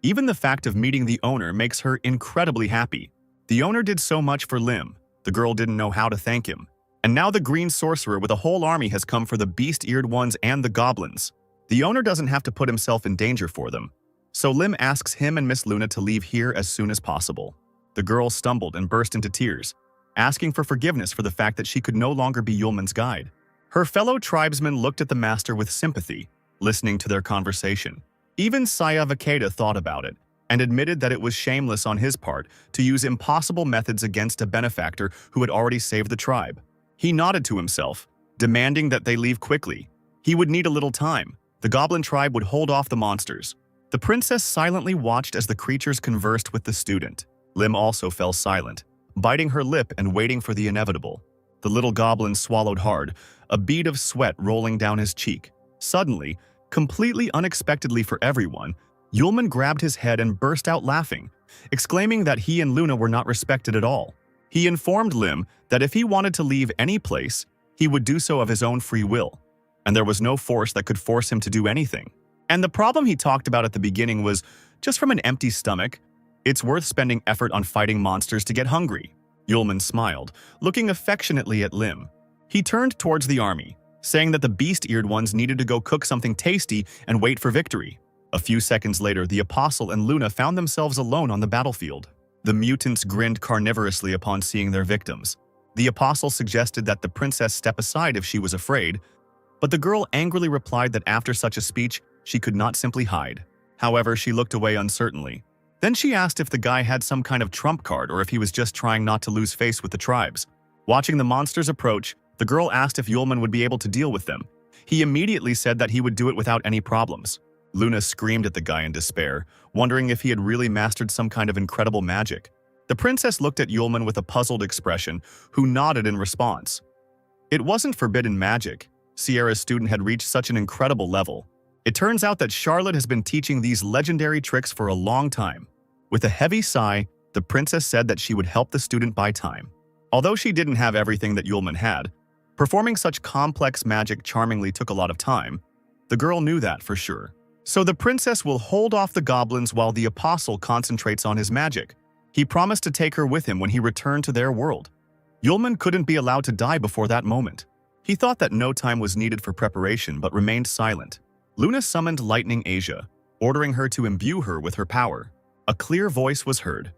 Even the fact of meeting the owner makes her incredibly happy. The owner did so much for Lim. The girl didn't know how to thank him. And now the green sorcerer with a whole army has come for the beast-eared ones and the goblins. The owner doesn't have to put himself in danger for them. So Lim asks him and Miss Luna to leave here as soon as possible. The girl stumbled and burst into tears, asking for forgiveness for the fact that she could no longer be Yulman's guide. Her fellow tribesmen looked at the master with sympathy, listening to their conversation. Even Sievakita thought about it, and admitted that it was shameless on his part to use impossible methods against a benefactor who had already saved the tribe. He nodded to himself, demanding that they leave quickly. He would need a little time. The goblin tribe would hold off the monsters. The princess silently watched as the creatures conversed with the student. Lim also fell silent, biting her lip and waiting for the inevitable. The little goblin swallowed hard, a bead of sweat rolling down his cheek. Suddenly, completely unexpectedly for everyone, Yulman grabbed his head and burst out laughing, exclaiming that he and Luna were not respected at all. He informed Lim that if he wanted to leave any place, he would do so of his own free will, and there was no force that could force him to do anything. And the problem he talked about at the beginning was just from an empty stomach. It's worth spending effort on fighting monsters to get hungry. Yulman smiled, looking affectionately at Lim. He turned towards the army, saying that the beast-eared ones needed to go cook something tasty and wait for victory. A few seconds later, the apostle and Luna found themselves alone on the battlefield. The mutants grinned carnivorously upon seeing their victims. The apostle suggested that the princess step aside if she was afraid, but the girl angrily replied that after such a speech, she could not simply hide. However, she looked away uncertainly. Then she asked if the guy had some kind of trump card or if he was just trying not to lose face with the tribes. Watching the monsters approach, the girl asked if Yulman would be able to deal with them. He immediately said that he would do it without any problems. Luna screamed at the guy in despair, wondering if he had really mastered some kind of incredible magic. The princess looked at Yulman with a puzzled expression, who nodded in response. It wasn't forbidden magic. Sierra's student had reached such an incredible level. It turns out that Charlotte has been teaching these legendary tricks for a long time. With a heavy sigh, the princess said that she would help the student buy time. Although she didn't have everything that Yulman had, performing such complex magic charmingly took a lot of time. The girl knew that for sure. So the princess will hold off the goblins while the apostle concentrates on his magic. He promised to take her with him when he returned to their world. Yulman couldn't be allowed to die before that moment. He thought that no time was needed for preparation but remained silent. Luna summoned Lightning Asia, ordering her to imbue her with her power. A clear voice was heard.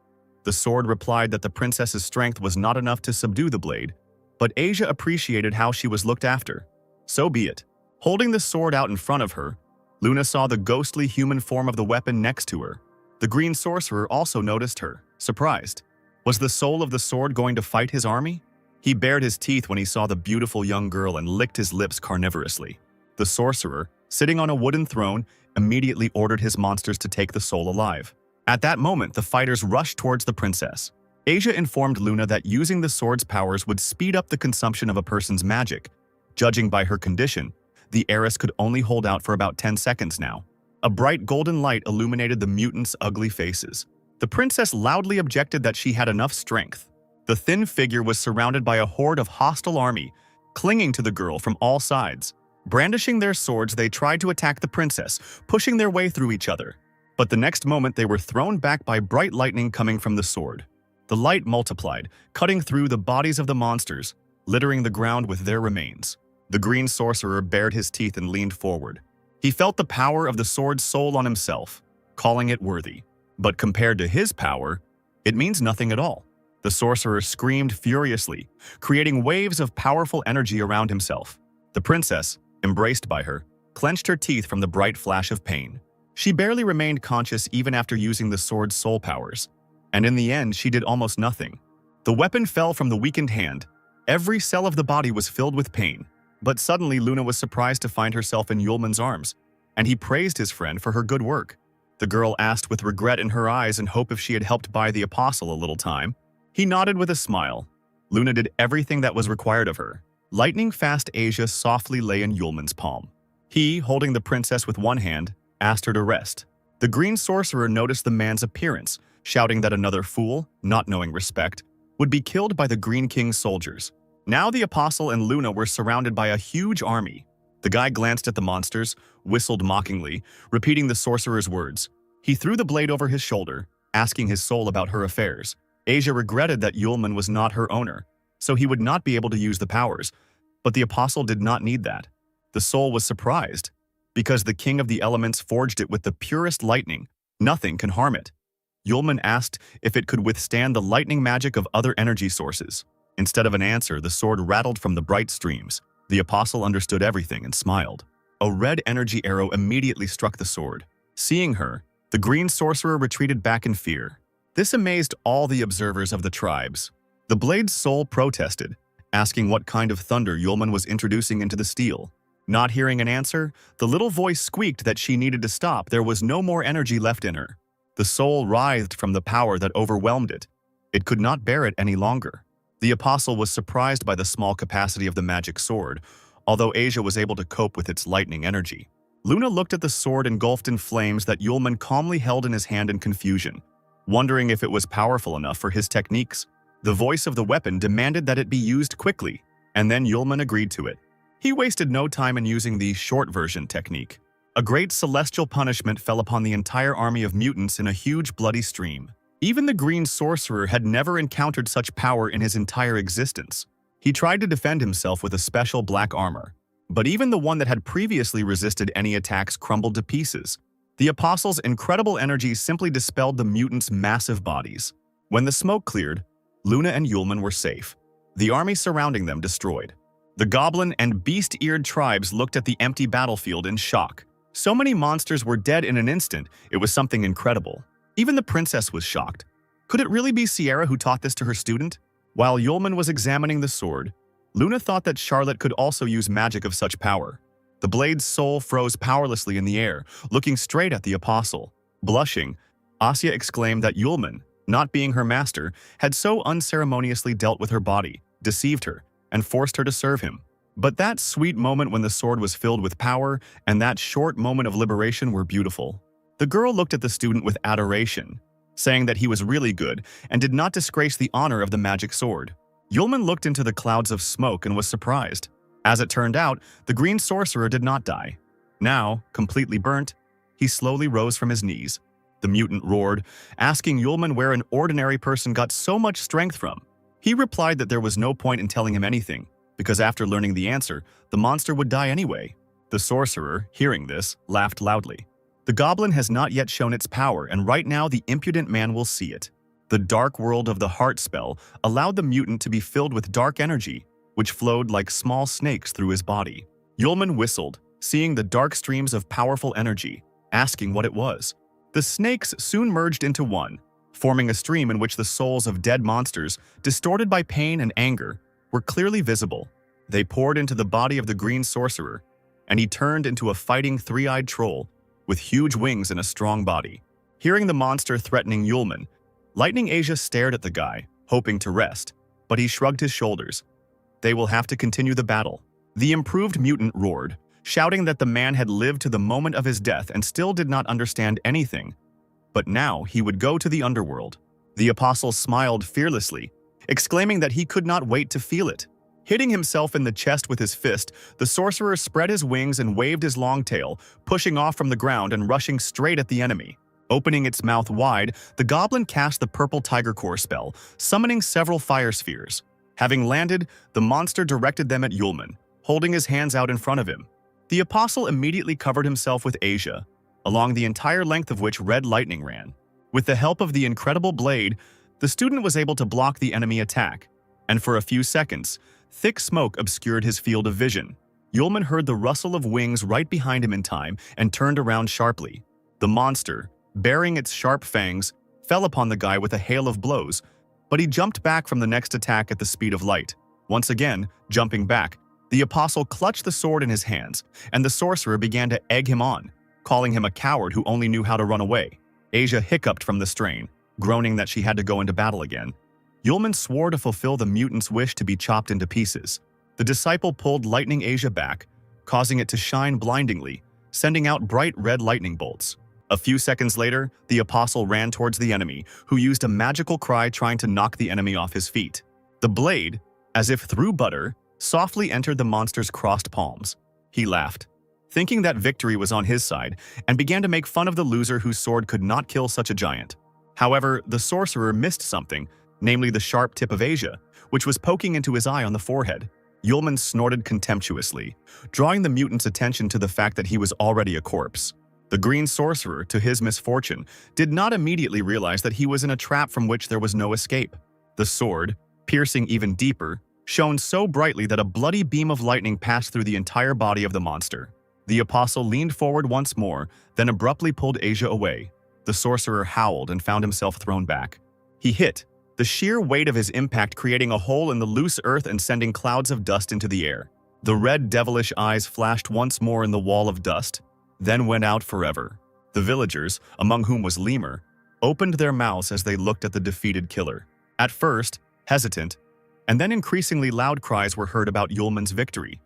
The sword replied that the princess's strength was not enough to subdue the blade, but Asia appreciated how she was looked after. So be it. Holding the sword out in front of her, Luna saw the ghostly human form of the weapon next to her. The green sorcerer also noticed her, surprised. Was the soul of the sword going to fight his army? He bared his teeth when he saw the beautiful young girl and licked his lips carnivorously. The sorcerer, sitting on a wooden throne, immediately ordered his monsters to take the soul alive. At that moment, the fighters rushed towards the princess. Asia informed Luna that using the sword's powers would speed up the consumption of a person's magic. Judging by her condition, the heiress could only hold out for about 10 seconds now. A bright golden light illuminated the mutants' ugly faces. The princess loudly objected that she had enough strength. The thin figure was surrounded by a horde of hostile army, clinging to the girl from all sides. Brandishing their swords, they tried to attack the princess, pushing their way through each other. But the next moment they were thrown back by bright lightning coming from the sword. The light multiplied, cutting through the bodies of the monsters, littering the ground with their remains. The green sorcerer bared his teeth and leaned forward. He felt the power of the sword's soul on himself, calling it worthy. But compared to his power, it means nothing at all. The sorcerer screamed furiously, creating waves of powerful energy around himself. The princess, embraced by her, clenched her teeth from the bright flash of pain. She barely remained conscious even after using the sword's soul powers, and in the end she did almost nothing. The weapon fell from the weakened hand. Every cell of the body was filled with pain, but suddenly Luna was surprised to find herself in Yulman's arms, and he praised his friend for her good work. The girl asked with regret in her eyes and hope if she had helped buy the apostle a little time. He nodded with a smile. Luna did everything that was required of her. Lightning-fast Asia softly lay in Yulman's palm. He, holding the princess with one hand, asked her to rest. The green sorcerer noticed the man's appearance, shouting that another fool, not knowing respect, would be killed by the Green King's soldiers. Now the apostle and Luna were surrounded by a huge army. The guy glanced at the monsters, whistled mockingly, repeating the sorcerer's words. He threw the blade over his shoulder, asking his soul about her affairs. Asia regretted that Yulman was not her owner, so he would not be able to use the powers, but the apostle did not need that. The soul was surprised. Because the king of the elements forged it with the purest lightning, nothing can harm it. Yulman asked if it could withstand the lightning magic of other energy sources. Instead of an answer, the sword rattled from the bright streams. The apostle understood everything and smiled. A red energy arrow immediately struck the sword. Seeing her, the green sorcerer retreated back in fear. This amazed all the observers of the tribes. The blade's soul protested, asking what kind of thunder Yulman was introducing into the steel. Not hearing an answer, the little voice squeaked that she needed to stop. There was no more energy left in her. The soul writhed from the power that overwhelmed it. It could not bear it any longer. The apostle was surprised by the small capacity of the magic sword, although Asia was able to cope with its lightning energy. Luna looked at the sword engulfed in flames that Yulman calmly held in his hand in confusion, wondering if it was powerful enough for his techniques. The voice of the weapon demanded that it be used quickly, and then Yulman agreed to it. He wasted no time in using the short version technique. A great celestial punishment fell upon the entire army of mutants in a huge bloody stream. Even the green sorcerer had never encountered such power in his entire existence. He tried to defend himself with a special black armor, but even the one that had previously resisted any attacks crumbled to pieces. The apostle's incredible energy simply dispelled the mutants' massive bodies. When the smoke cleared, Luna and Yulman were safe, the army surrounding them destroyed. The goblin and beast-eared tribes looked at the empty battlefield in shock. So many monsters were dead in an instant, it was something incredible. Even the princess was shocked. Could it really be Sierra who taught this to her student? While Yulman was examining the sword, Luna thought that Charlotte could also use magic of such power. The blade's soul froze powerlessly in the air, looking straight at the apostle. Blushing, Asya exclaimed that Yulman, not being her master, had so unceremoniously dealt with her body, deceived her, and forced her to serve him. But that sweet moment when the sword was filled with power and that short moment of liberation were beautiful. The girl looked at the student with adoration, saying that he was really good and did not disgrace the honor of the magic sword. Yulman looked into the clouds of smoke and was surprised. As it turned out, the green sorcerer did not die. Now, completely burnt, he slowly rose from his knees. The mutant roared, asking Yulman where an ordinary person got so much strength from. He replied that there was no point in telling him anything, because after learning the answer, the monster would die anyway. The sorcerer, hearing this, laughed loudly. The goblin has not yet shown its power, and right now the impudent man will see it. The dark world of the heart spell allowed the mutant to be filled with dark energy, which flowed like small snakes through his body. Yulman whistled, seeing the dark streams of powerful energy, asking what it was. The snakes soon merged into one, forming a stream in which the souls of dead monsters, distorted by pain and anger, were clearly visible. They poured into the body of the green sorcerer, and he turned into a fighting three-eyed troll with huge wings and a strong body. Hearing the monster threatening Yulman, Lightning Asia stared at the guy, hoping to rest, but he shrugged his shoulders. They will have to continue the battle. The improved mutant roared, shouting that the man had lived to the moment of his death and still did not understand anything. But now he would go to the underworld. The apostle smiled fearlessly, exclaiming that he could not wait to feel it. Hitting himself in the chest with his fist, the sorcerer spread his wings and waved his long tail, pushing off from the ground and rushing straight at the enemy. Opening its mouth wide, the goblin cast the purple tiger core spell, summoning several fire spheres. Having landed, the monster directed them at Yulman, holding his hands out in front of him. The apostle immediately covered himself with Asia, along the entire length of which red lightning ran. With the help of the incredible blade, the student was able to block the enemy attack, and for a few seconds, thick smoke obscured his field of vision. Yulman heard the rustle of wings right behind him in time and turned around sharply. The monster, baring its sharp fangs, fell upon the guy with a hail of blows, but he jumped back from the next attack at the speed of light. Once again, jumping back, the apostle clutched the sword in his hands, and the sorcerer began to egg him on, calling him a coward who only knew how to run away. Asia hiccuped from the strain, groaning that she had to go into battle again. Yulman swore to fulfill the mutant's wish to be chopped into pieces. The disciple pulled Lightning Asia back, causing it to shine blindingly, sending out bright red lightning bolts. A few seconds later, the apostle ran towards the enemy, who used a magical cry trying to knock the enemy off his feet. The blade, as if through butter, softly entered the monster's crossed palms. He laughed, thinking that victory was on his side, and began to make fun of the loser whose sword could not kill such a giant. However, the sorcerer missed something, namely the sharp tip of Asia, which was poking into his eye on the forehead. Yulman snorted contemptuously, drawing the mutant's attention to the fact that he was already a corpse. The green sorcerer, to his misfortune, did not immediately realize that he was in a trap from which there was no escape. The sword, piercing even deeper, shone so brightly that a bloody beam of lightning passed through the entire body of the monster. The apostle leaned forward once more, then abruptly pulled Asia away. The sorcerer howled and found himself thrown back. He hit, the sheer weight of his impact creating a hole in the loose earth and sending clouds of dust into the air. The red devilish eyes flashed once more in the wall of dust, then went out forever. The villagers, among whom was Lemur, opened their mouths as they looked at the defeated killer. At first, hesitant, and then increasingly loud cries were heard about Yulman's victory.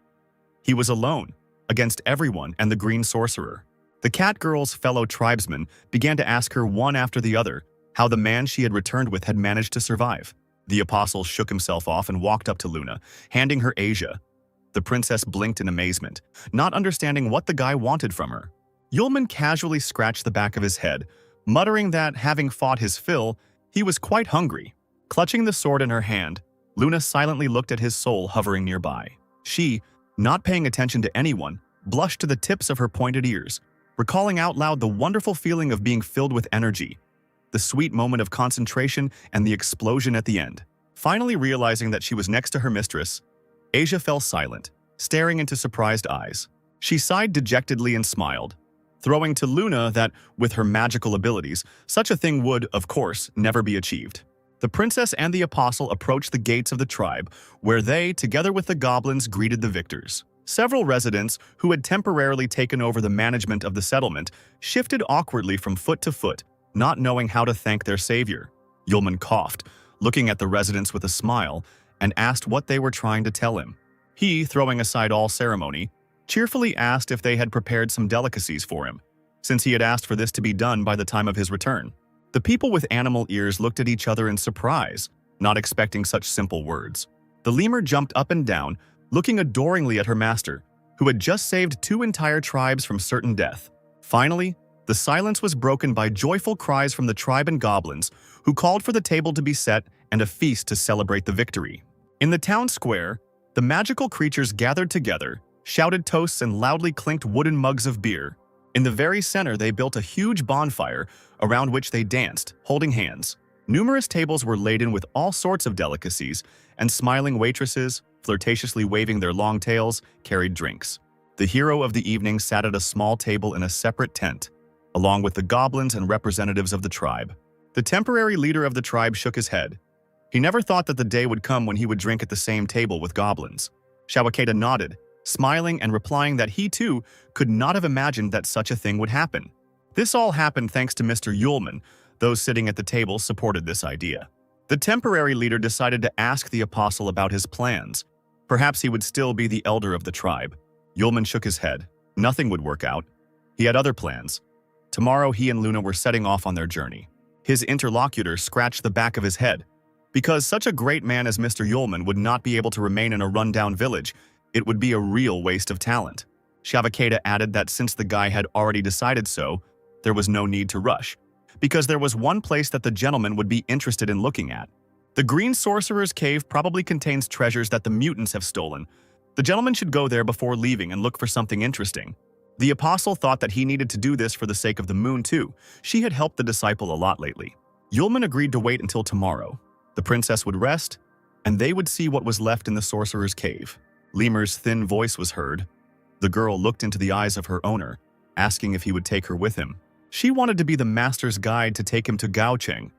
He was alone, against everyone and the green sorcerer. The cat girl's fellow tribesmen began to ask her one after the other how the man she had returned with had managed to survive. The apostle shook himself off and walked up to Luna, handing her Asia. The princess blinked in amazement, not understanding what the guy wanted from her. Yulman casually scratched the back of his head, muttering that, having fought his fill, he was quite hungry. Clutching the sword in her hand, Luna silently looked at his soul hovering nearby. She, not paying attention to anyone, blushed to the tips of her pointed ears, recalling out loud the wonderful feeling of being filled with energy, the sweet moment of concentration, and the explosion at the end. Finally realizing that she was next to her mistress, Asia fell silent, staring into surprised eyes. She sighed dejectedly and smiled, throwing to Luna that, with her magical abilities, such a thing would, of course, never be achieved. The princess and the apostle approached the gates of the tribe, where they, together with the goblins, greeted the victors. Several residents, who had temporarily taken over the management of the settlement, shifted awkwardly from foot to foot, not knowing how to thank their savior. Yulman coughed, looking at the residents with a smile, and asked what they were trying to tell him. He, throwing aside all ceremony, cheerfully asked if they had prepared some delicacies for him, since he had asked for this to be done by the time of his return. The people with animal ears looked at each other in surprise, not expecting such simple words. The lemur jumped up and down, looking adoringly at her master, who had just saved 2 entire tribes from certain death. Finally, the silence was broken by joyful cries from the tribe and goblins, who called for the table to be set and a feast to celebrate the victory. In the town square, the magical creatures gathered together, shouted toasts and loudly clinked wooden mugs of beer. In the very center, they built a huge bonfire around which they danced, holding hands. Numerous tables were laden with all sorts of delicacies, and smiling waitresses, flirtatiously waving their long tails, carried drinks. The hero of the evening sat at a small table in a separate tent, along with the goblins and representatives of the tribe. The temporary leader of the tribe shook his head. He never thought that the day would come when he would drink at the same table with goblins. Shawakeda nodded, smiling and replying that he too could not have imagined that such a thing would happen. This all happened thanks to Mr. Yulman. Those sitting at the table supported this idea. The temporary leader decided to ask the apostle about his plans. Perhaps he would still be the elder of the tribe. Yulman shook his head. Nothing would work out. He had other plans. Tomorrow he and Luna were setting off on their journey. His interlocutor scratched the back of his head. Because such a great man as Mr. Yulman would not be able to remain in a rundown village, it would be a real waste of talent. Shavakeda added that since the guy had already decided so, there was no need to rush, because there was one place that the gentleman would be interested in looking at. The Green Sorcerer's Cave probably contains treasures that the mutants have stolen. The gentleman should go there before leaving and look for something interesting. The apostle thought that he needed to do this for the sake of the moon too. She had helped the disciple a lot lately. Yulman agreed to wait until tomorrow. The princess would rest, and they would see what was left in the sorcerer's cave. Lemur's thin voice was heard. The girl looked into the eyes of her owner, asking if he would take her with him. She wanted to be the master's guide to take him to Gaocheng,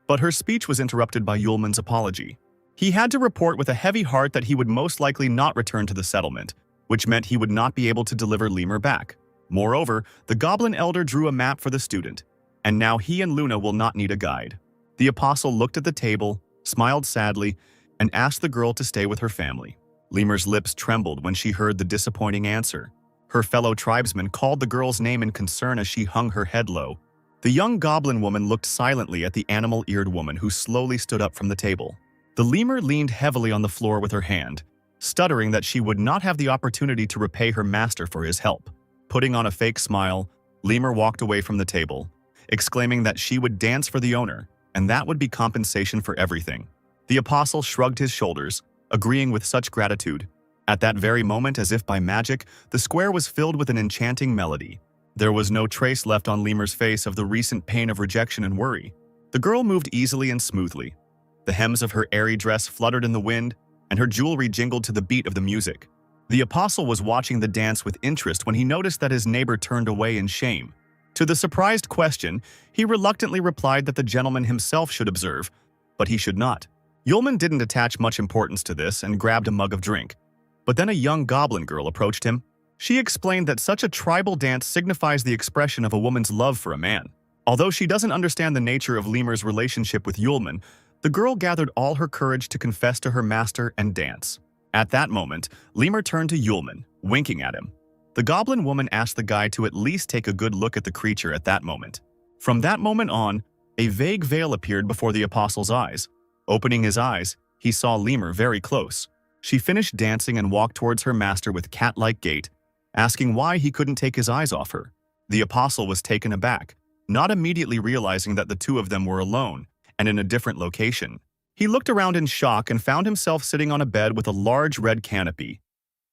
but her speech was interrupted by Yulman's apology. He had to report with a heavy heart that he would most likely not return to the settlement, which meant he would not be able to deliver Lemur back. Moreover, the goblin elder drew a map for the student, and now he and Luna will not need a guide. The apostle looked at the table, smiled sadly, and asked the girl to stay with her family. Lemur's lips trembled when she heard the disappointing answer. Her fellow tribesmen called the girl's name in concern as she hung her head low. The young goblin woman looked silently at the animal-eared woman who slowly stood up from the table. The lemur leaned heavily on the floor with her hand, stuttering that she would not have the opportunity to repay her master for his help. Putting on a fake smile, Lemur walked away from the table, exclaiming that she would dance for the owner, and that would be compensation for everything. The apostle shrugged his shoulders, agreeing with such gratitude. At that very moment, as if by magic, the square was filled with an enchanting melody. There was no trace left on Lemur's face of the recent pain of rejection and worry. The girl moved easily and smoothly. The hems of her airy dress fluttered in the wind, and her jewelry jingled to the beat of the music. The apostle was watching the dance with interest when he noticed that his neighbor turned away in shame. To the surprised question, he reluctantly replied that the gentleman himself should observe, but he should not. Yulman didn't attach much importance to this and grabbed a mug of drink. But then a young goblin girl approached him. She explained that such a tribal dance signifies the expression of a woman's love for a man. Although she doesn't understand the nature of Lemur's relationship with Yulman, the girl gathered all her courage to confess to her master and dance. At that moment, Lemur turned to Yulman, winking at him. The goblin woman asked the guy to at least take a good look at the creature at that moment. From that moment on, a vague veil appeared before the apostle's eyes. Opening his eyes, he saw Lemur very close. She finished dancing and walked towards her master with cat-like gait, asking why he couldn't take his eyes off her. The apostle was taken aback, not immediately realizing that the two of them were alone and in a different location. He looked around in shock and found himself sitting on a bed with a large red canopy.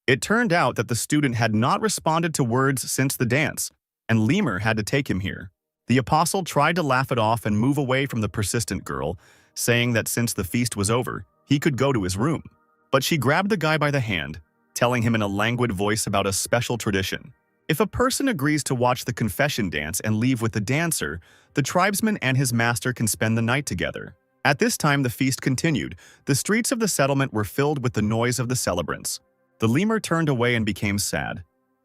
It turned out that the student had not responded to words since the dance, and Lemur had to take him here. The apostle tried to laugh it off and move away from the persistent girl, saying that since the feast was over, he could go to his room. But she grabbed the guy by the hand, telling him in a languid voice about a special tradition. If a person agrees to watch the confession dance and leave with the dancer, the tribesman and his master can spend the night together. At this time, the feast continued. The streets of the settlement were filled with the noise of the celebrants. The lemur turned away and became sad.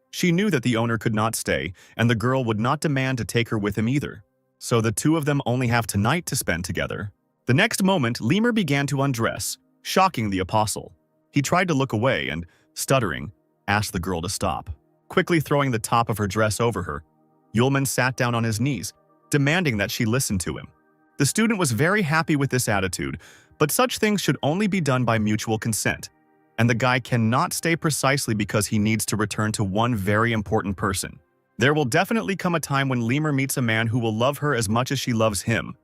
She knew that the owner could not stay, and the girl would not demand to take her with him either. So the two of them only have tonight to spend together. The next moment, Lemur began to undress, shocking the apostle. He tried to look away and, stuttering, asked the girl to stop. Quickly throwing the top of her dress over her, Yulman sat down on his knees, demanding that she listen to him. The student was very happy with this attitude, but such things should only be done by mutual consent, and the guy cannot stay precisely because he needs to return to one very important person. There will definitely come a time when Lemur meets a man who will love her as much as she loves him,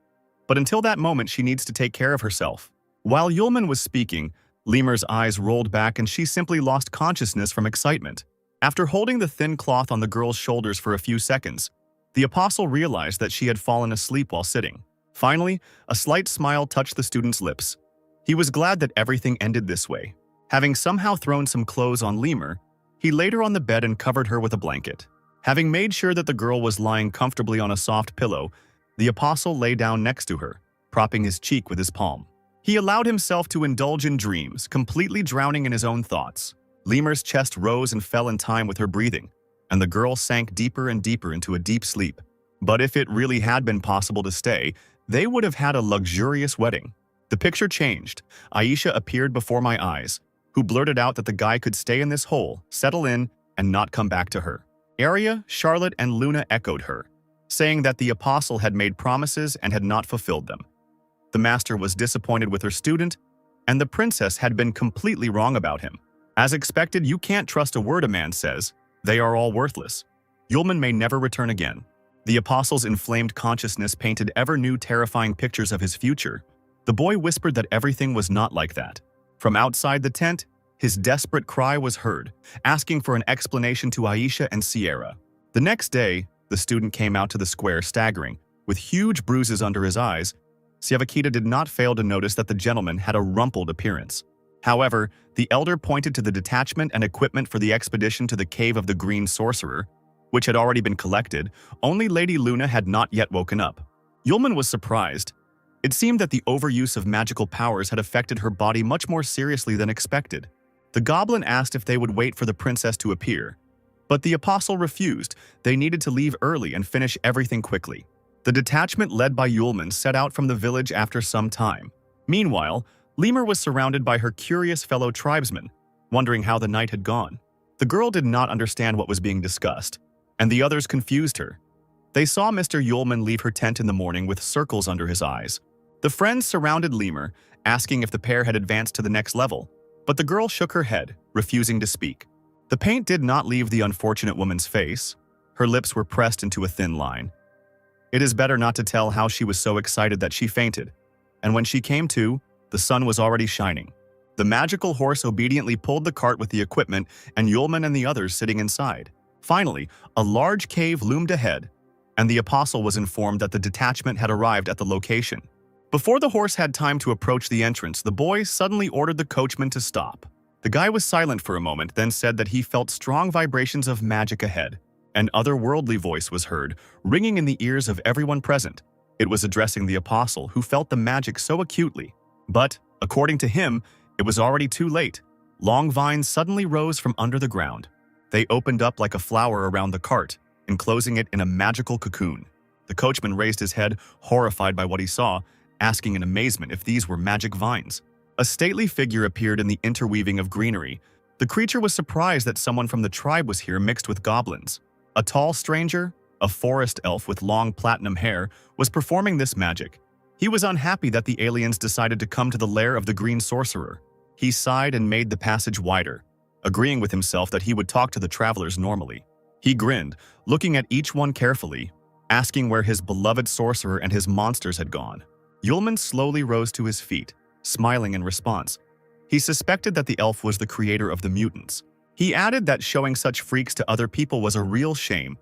but until that moment she needs to take care of herself. While Yulman was speaking, Lemur's eyes rolled back and she simply lost consciousness from excitement. After holding the thin cloth on the girl's shoulders for a few seconds, the apostle realized that she had fallen asleep while sitting. Finally, a slight smile touched the student's lips. He was glad that everything ended this way. Having somehow thrown some clothes on Lemur, he laid her on the bed and covered her with a blanket. Having made sure that the girl was lying comfortably on a soft pillow, the apostle lay down next to her, propping his cheek with his palm. He allowed himself to indulge in dreams, completely drowning in his own thoughts. Lemur's chest rose and fell in time with her breathing, and the girl sank deeper and deeper into a deep sleep. But if it really had been possible to stay, they would have had a luxurious wedding. The picture changed. Aisha appeared before my eyes, who blurted out that the guy could stay in this hole, settle in, and not come back to her. Arya, Charlotte, and Luna echoed her, saying that the apostle had made promises and had not fulfilled them. The master was disappointed with her student, and the princess had been completely wrong about him. As expected, you can't trust a word a man says. They are all worthless. Yulman may never return again. The apostle's inflamed consciousness painted ever new terrifying pictures of his future. The boy whispered that everything was not like that. From outside the tent, his desperate cry was heard, asking for an explanation to Aisha and Sierra. The next day, the student came out to the square staggering, with huge bruises under his eyes. Siavakita did not fail to notice that the gentleman had a rumpled appearance. However, the elder pointed to the detachment and equipment for the expedition to the Cave of the Green Sorcerer, which had already been collected. Only Lady Luna had not yet woken up. Yulman was surprised. It seemed that the overuse of magical powers had affected her body much more seriously than expected. The goblin asked if they would wait for the princess to appear, but the apostle refused. They needed to leave early and finish everything quickly. The detachment led by Yulman set out from the village after some time. Meanwhile, Lemur was surrounded by her curious fellow tribesmen, wondering how the night had gone. The girl did not understand what was being discussed, and the others confused her. They saw Mr. Yulman leave her tent in the morning with circles under his eyes. The friends surrounded Lemur, asking if the pair had advanced to the next level, but the girl shook her head, refusing to speak. The paint did not leave the unfortunate woman's face. Her lips were pressed into a thin line. It is better not to tell how she was so excited that she fainted, and when she came to, the sun was already shining. The magical horse obediently pulled the cart with the equipment, and Yulman and the others sitting inside. Finally, a large cave loomed ahead, and the apostle was informed that the detachment had arrived at the location. Before the horse had time to approach the entrance, the boy suddenly ordered the coachman to stop. The guy was silent for a moment, then said that he felt strong vibrations of magic ahead. An otherworldly voice was heard, ringing in the ears of everyone present. It was addressing the apostle, who felt the magic so acutely. But, according to him, it was already too late. Long vines suddenly rose from under the ground. They opened up like a flower around the cart, enclosing it in a magical cocoon. The coachman raised his head, horrified by what he saw, asking in amazement if these were magic vines. A stately figure appeared in the interweaving of greenery. The creature was surprised that someone from the tribe was here mixed with goblins. A tall stranger, a forest elf with long platinum hair, was performing this magic. He was unhappy that the aliens decided to come to the lair of the Green Sorcerer. He sighed and made the passage wider, agreeing with himself that he would talk to the travelers normally. He grinned, looking at each one carefully, asking where his beloved sorcerer and his monsters had gone. Yulman slowly rose to his feet, smiling in response. He suspected that the elf was the creator of the mutants. He added that showing such freaks to other people was a real shame,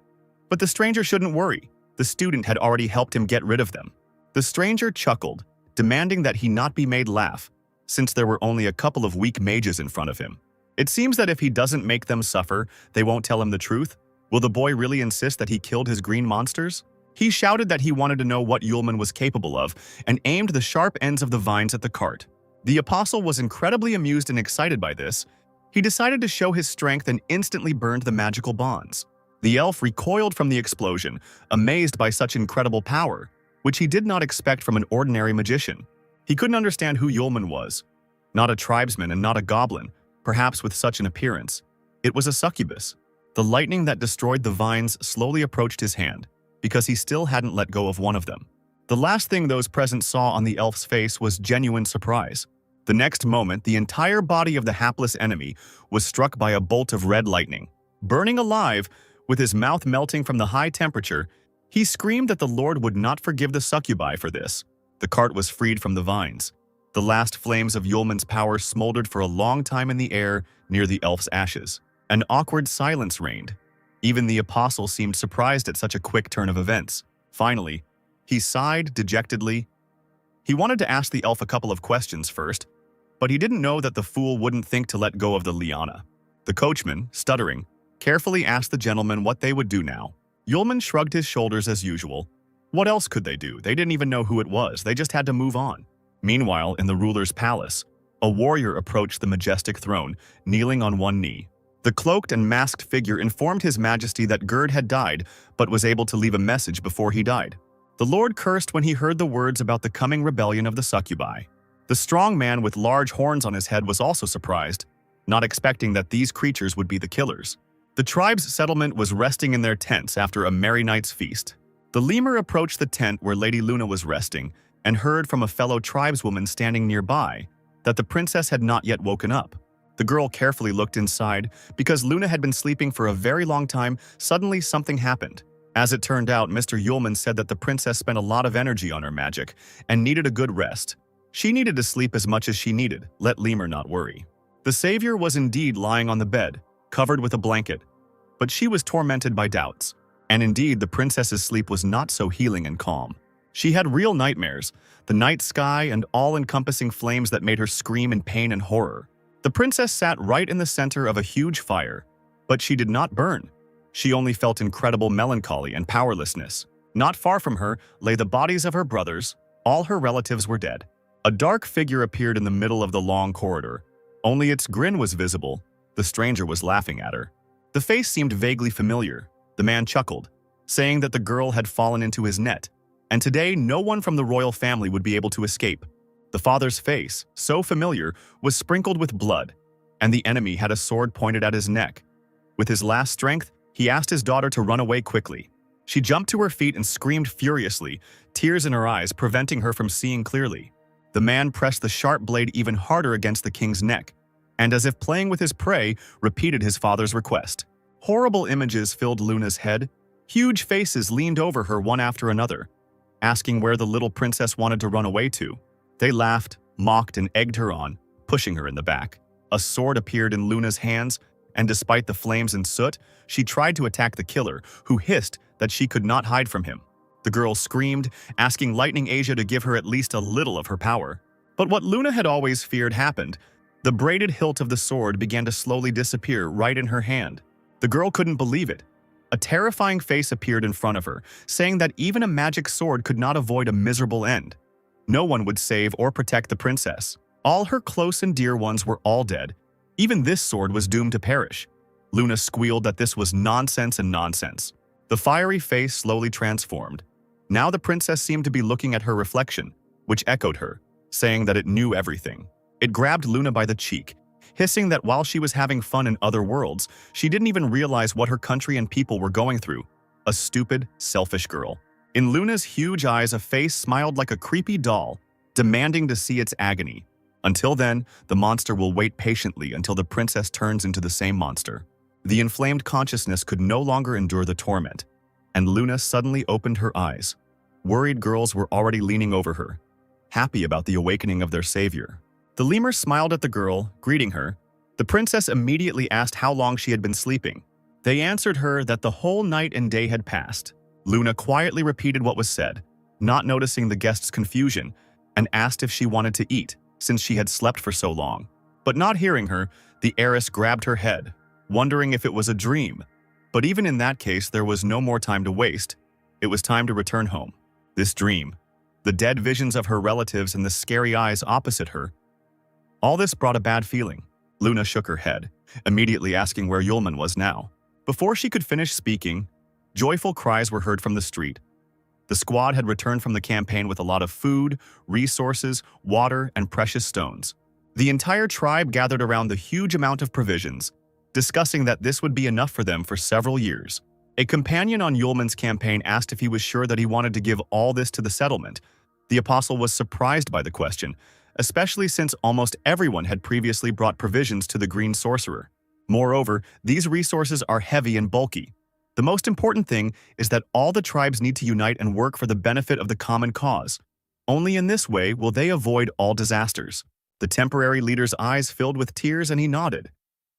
but the stranger shouldn't worry. The student had already helped him get rid of them. The stranger chuckled, demanding that he not be made laugh, since there were only a couple of weak mages in front of him. It seems that if he doesn't make them suffer, they won't tell him the truth. Will the boy really insist that he killed his green monsters? He shouted that he wanted to know what Yulman was capable of and aimed the sharp ends of the vines at the cart. The apostle was incredibly amused and excited by this. He decided to show his strength and instantly burned the magical bonds. The elf recoiled from the explosion, amazed by such incredible power, which he did not expect from an ordinary magician. He couldn't understand who Yulman was. Not a tribesman and not a goblin, perhaps with such an appearance. It was a succubus. The lightning that destroyed the vines slowly approached his hand, because he still hadn't let go of one of them. The last thing those present saw on the elf's face was genuine surprise. The next moment, the entire body of the hapless enemy was struck by a bolt of red lightning. Burning alive, with his mouth melting from the high temperature, he screamed that the Lord would not forgive the succubi for this. The cart was freed from the vines. The last flames of Yulman's power smoldered for a long time in the air near the elf's ashes. An awkward silence reigned. Even the apostle seemed surprised at such a quick turn of events. Finally, he sighed dejectedly. He wanted to ask the elf a couple of questions first, but he didn't know that the fool wouldn't think to let go of the liana. The coachman, stuttering, carefully asked the gentleman what they would do now. Yulman shrugged his shoulders as usual. What else could they do? They didn't even know who it was. They just had to move on. Meanwhile, in the ruler's palace, a warrior approached the majestic throne, kneeling on one knee. The cloaked and masked figure informed His Majesty that Gerd had died, but was able to leave a message before he died. The Lord cursed when he heard the words about the coming rebellion of the succubi. The strong man with large horns on his head was also surprised, not expecting that these creatures would be the killers. The tribe's settlement was resting in their tents after a merry night's feast. The lemur approached the tent where Lady Luna was resting and heard from a fellow tribeswoman standing nearby that the princess had not yet woken up. The girl carefully looked inside. Because Luna had been sleeping for a very long time, suddenly something happened. As it turned out, Mr. Yulman said that the princess spent a lot of energy on her magic and needed a good rest. She needed to sleep as much as she needed, let Lemur not worry. The savior was indeed lying on the bed, covered with a blanket, but she was tormented by doubts. And indeed, the princess's sleep was not so healing and calm. She had real nightmares, the night sky and all-encompassing flames that made her scream in pain and horror. The princess sat right in the center of a huge fire, but she did not burn. She only felt incredible melancholy and powerlessness. Not far from her lay the bodies of her brothers. All her relatives were dead. A dark figure appeared in the middle of the long corridor. Only its grin was visible. The stranger was laughing at her. The face seemed vaguely familiar. The man chuckled, saying that the girl had fallen into his net, and today no one from the royal family would be able to escape. The father's face, so familiar, was sprinkled with blood, and the enemy had a sword pointed at his neck. With his last strength, he asked his daughter to run away quickly. She jumped to her feet and screamed furiously, tears in her eyes preventing her from seeing clearly. The man pressed the sharp blade even harder against the king's neck, and as if playing with his prey, repeated his father's request. Horrible images filled Luna's head. Huge faces leaned over her one after another, asking where the little princess wanted to run away to. They laughed, mocked, and egged her on, pushing her in the back. A sword appeared in Luna's hands, and despite the flames and soot, she tried to attack the killer, who hissed that she could not hide from him. The girl screamed, asking Lightning Asia to give her at least a little of her power. But what Luna had always feared happened. The braided hilt of the sword began to slowly disappear right in her hand. The girl couldn't believe it. A terrifying face appeared in front of her, saying that even a magic sword could not avoid a miserable end. No one would save or protect the princess. All her close and dear ones were all dead. Even this sword was doomed to perish. Luna squealed that this was nonsense and nonsense. The fiery face slowly transformed. Now the princess seemed to be looking at her reflection, which echoed her, saying that it knew everything. It grabbed Luna by the cheek, hissing that while she was having fun in other worlds, she didn't even realize what her country and people were going through. A stupid, selfish girl. In Luna's huge eyes, a face smiled like a creepy doll, demanding to see its agony. Until then, the monster will wait patiently until the princess turns into the same monster. The inflamed consciousness could no longer endure the torment, and Luna suddenly opened her eyes. Worried girls were already leaning over her, happy about the awakening of their savior. The lemur smiled at the girl, greeting her. The princess immediately asked how long she had been sleeping. They answered her that the whole night and day had passed. Luna quietly repeated what was said, not noticing the guest's confusion, and asked if she wanted to eat, since she had slept for so long. But not hearing her, the heiress grabbed her head, wondering if it was a dream. But even in that case, there was no more time to waste. It was time to return home. This dream, the dead visions of her relatives and the scary eyes opposite her, all this brought a bad feeling. Luna shook her head, immediately asking where Yulman was now. Before she could finish speaking, joyful cries were heard from the street. The squad had returned from the campaign with a lot of food, resources, water, and precious stones. The entire tribe gathered around the huge amount of provisions, discussing that this would be enough for them for several years. A companion on Yulman's campaign asked if he was sure that he wanted to give all this to the settlement. The apostle was surprised by the question, especially since almost everyone had previously brought provisions to the green sorcerer. Moreover, these resources are heavy and bulky. The most important thing is that all the tribes need to unite and work for the benefit of the common cause. Only in this way will they avoid all disasters. The temporary leader's eyes filled with tears and he nodded.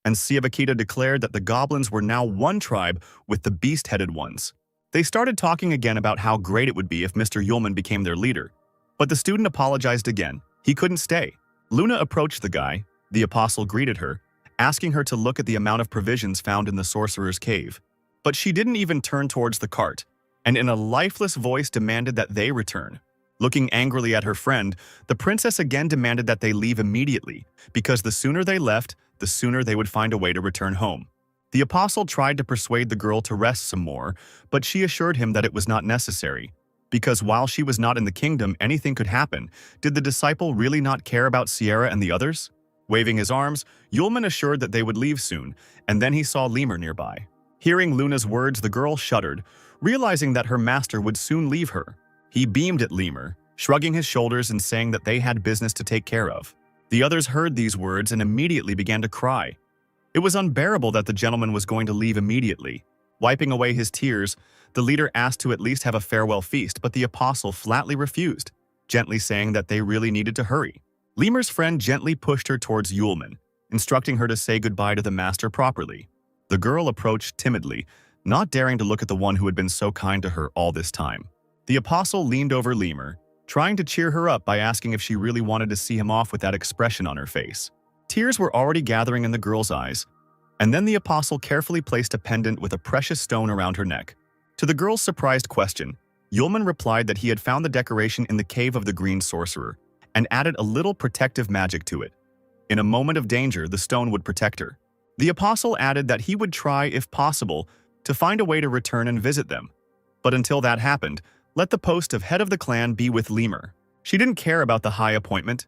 and Siavakita declared that the goblins were now one tribe with the beast-headed ones. They started talking again about how great it would be if Mr. Yulman became their leader, but the student apologized again. He couldn't stay. Luna approached the guy. The apostle greeted her, asking her to look at the amount of provisions found in the sorcerer's cave. But she didn't even turn towards the cart, and in a lifeless voice demanded that they return. Looking angrily at her friend, the princess again demanded that they leave immediately, because the sooner they left, the sooner they would find a way to return home. The apostle tried to persuade the girl to rest some more, but she assured him that it was not necessary. Because while she was not in the kingdom, anything could happen. Did the disciple really not care about Sierra and the others? Waving his arms, Yulman assured that they would leave soon, and then he saw Lemur nearby. Hearing Luna's words, the girl shuddered, realizing that her master would soon leave her. He beamed at Lemur, shrugging his shoulders and saying that they had business to take care of. The others heard these words and immediately began to cry. It was unbearable that the gentleman was going to leave immediately. Wiping away his tears, the leader asked to at least have a farewell feast, but the apostle flatly refused, gently saying that they really needed to hurry. Lemur's friend gently pushed her towards Yulman, instructing her to say goodbye to the master properly. The girl approached timidly, not daring to look at the one who had been so kind to her all this time. The apostle leaned over Lemur, trying to cheer her up by asking if she really wanted to see him off with that expression on her face. Tears were already gathering in the girl's eyes, and then the apostle carefully placed a pendant with a precious stone around her neck. To the girl's surprised question, Yulman replied that he had found the decoration in the cave of the green sorcerer, and added a little protective magic to it. In a moment of danger, the stone would protect her. The apostle added that he would try, if possible, to find a way to return and visit them. But until that happened, let the post of head of the clan be with Lemur. She didn't care about the high appointment.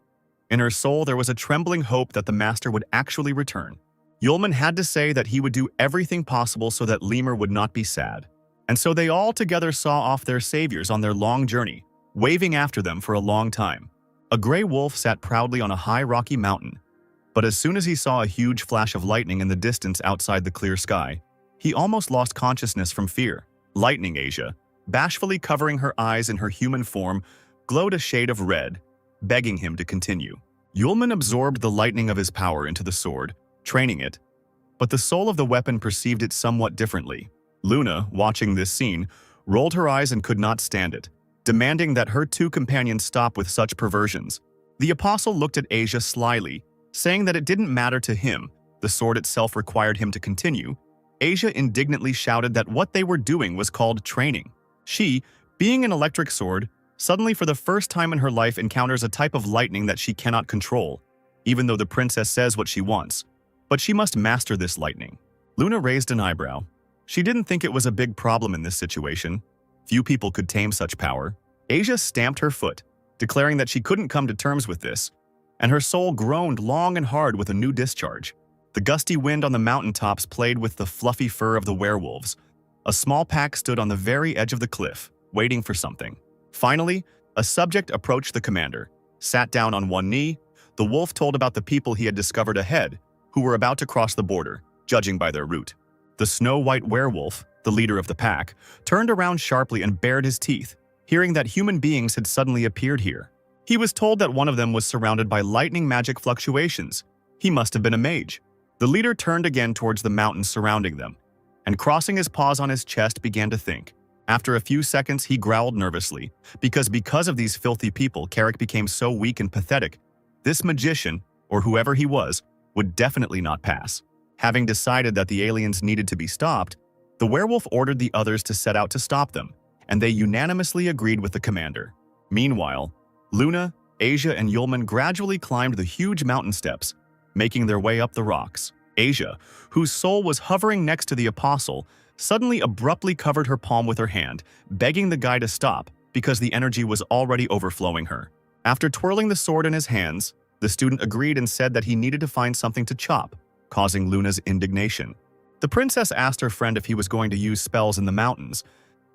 In her soul, there was a trembling hope that the master would actually return. Yulman had to say that he would do everything possible so that Lemur would not be sad. And so they all together saw off their saviors on their long journey, waving after them for a long time. A gray wolf sat proudly on a high rocky mountain, but as soon as he saw a huge flash of lightning in the distance outside the clear sky, he almost lost consciousness from fear. Lightning Asia, bashfully covering her eyes in her human form, glowed a shade of red, begging him to continue. Yulman absorbed the lightning of his power into the sword, training it, but the soul of the weapon perceived it somewhat differently. Luna, watching this scene, rolled her eyes and could not stand it, demanding that her two companions stop with such perversions. The apostle looked at Asia slyly, saying that it didn't matter to him, the sword itself required him to continue. Asia indignantly shouted that what they were doing was called training. She, being an electric sword, suddenly for the first time in her life encounters a type of lightning that she cannot control, even though the princess says what she wants. But she must master this lightning. Luna raised an eyebrow. She didn't think it was a big problem in this situation. Few people could tame such power. Asia stamped her foot, declaring that she couldn't come to terms with this, and her soul groaned long and hard with a new discharge. The gusty wind on the mountaintops played with the fluffy fur of the werewolves. A small pack stood on the very edge of the cliff, waiting for something. Finally, a subject approached the commander, sat down on one knee. The wolf told about the people he had discovered ahead, who were about to cross the border, judging by their route. The snow-white werewolf, the leader of the pack, turned around sharply and bared his teeth, hearing that human beings had suddenly appeared here. He was told that one of them was surrounded by lightning magic fluctuations. He must have been a mage. The leader turned again towards the mountains surrounding them, and crossing his paws on his chest began to think. After a few seconds, he growled nervously, because of these filthy people, Carrick became so weak and pathetic. This magician, or whoever he was, would definitely not pass. Having decided that the aliens needed to be stopped, the werewolf ordered the others to set out to stop them, and they unanimously agreed with the commander. Meanwhile, Luna, Asia, and Yulman gradually climbed the huge mountain steps, making their way up the rocks. Asia, whose soul was hovering next to the apostle, suddenly abruptly covered her palm with her hand, begging the guy to stop because the energy was already overflowing her. After twirling the sword in his hands, the student agreed and said that he needed to find something to chop, causing Luna's indignation. The princess asked her friend if he was going to use spells in the mountains,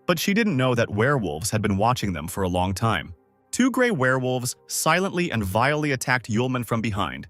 but she didn't know that werewolves had been watching them for a long time. Two gray werewolves silently and vilely attacked Yulman from behind.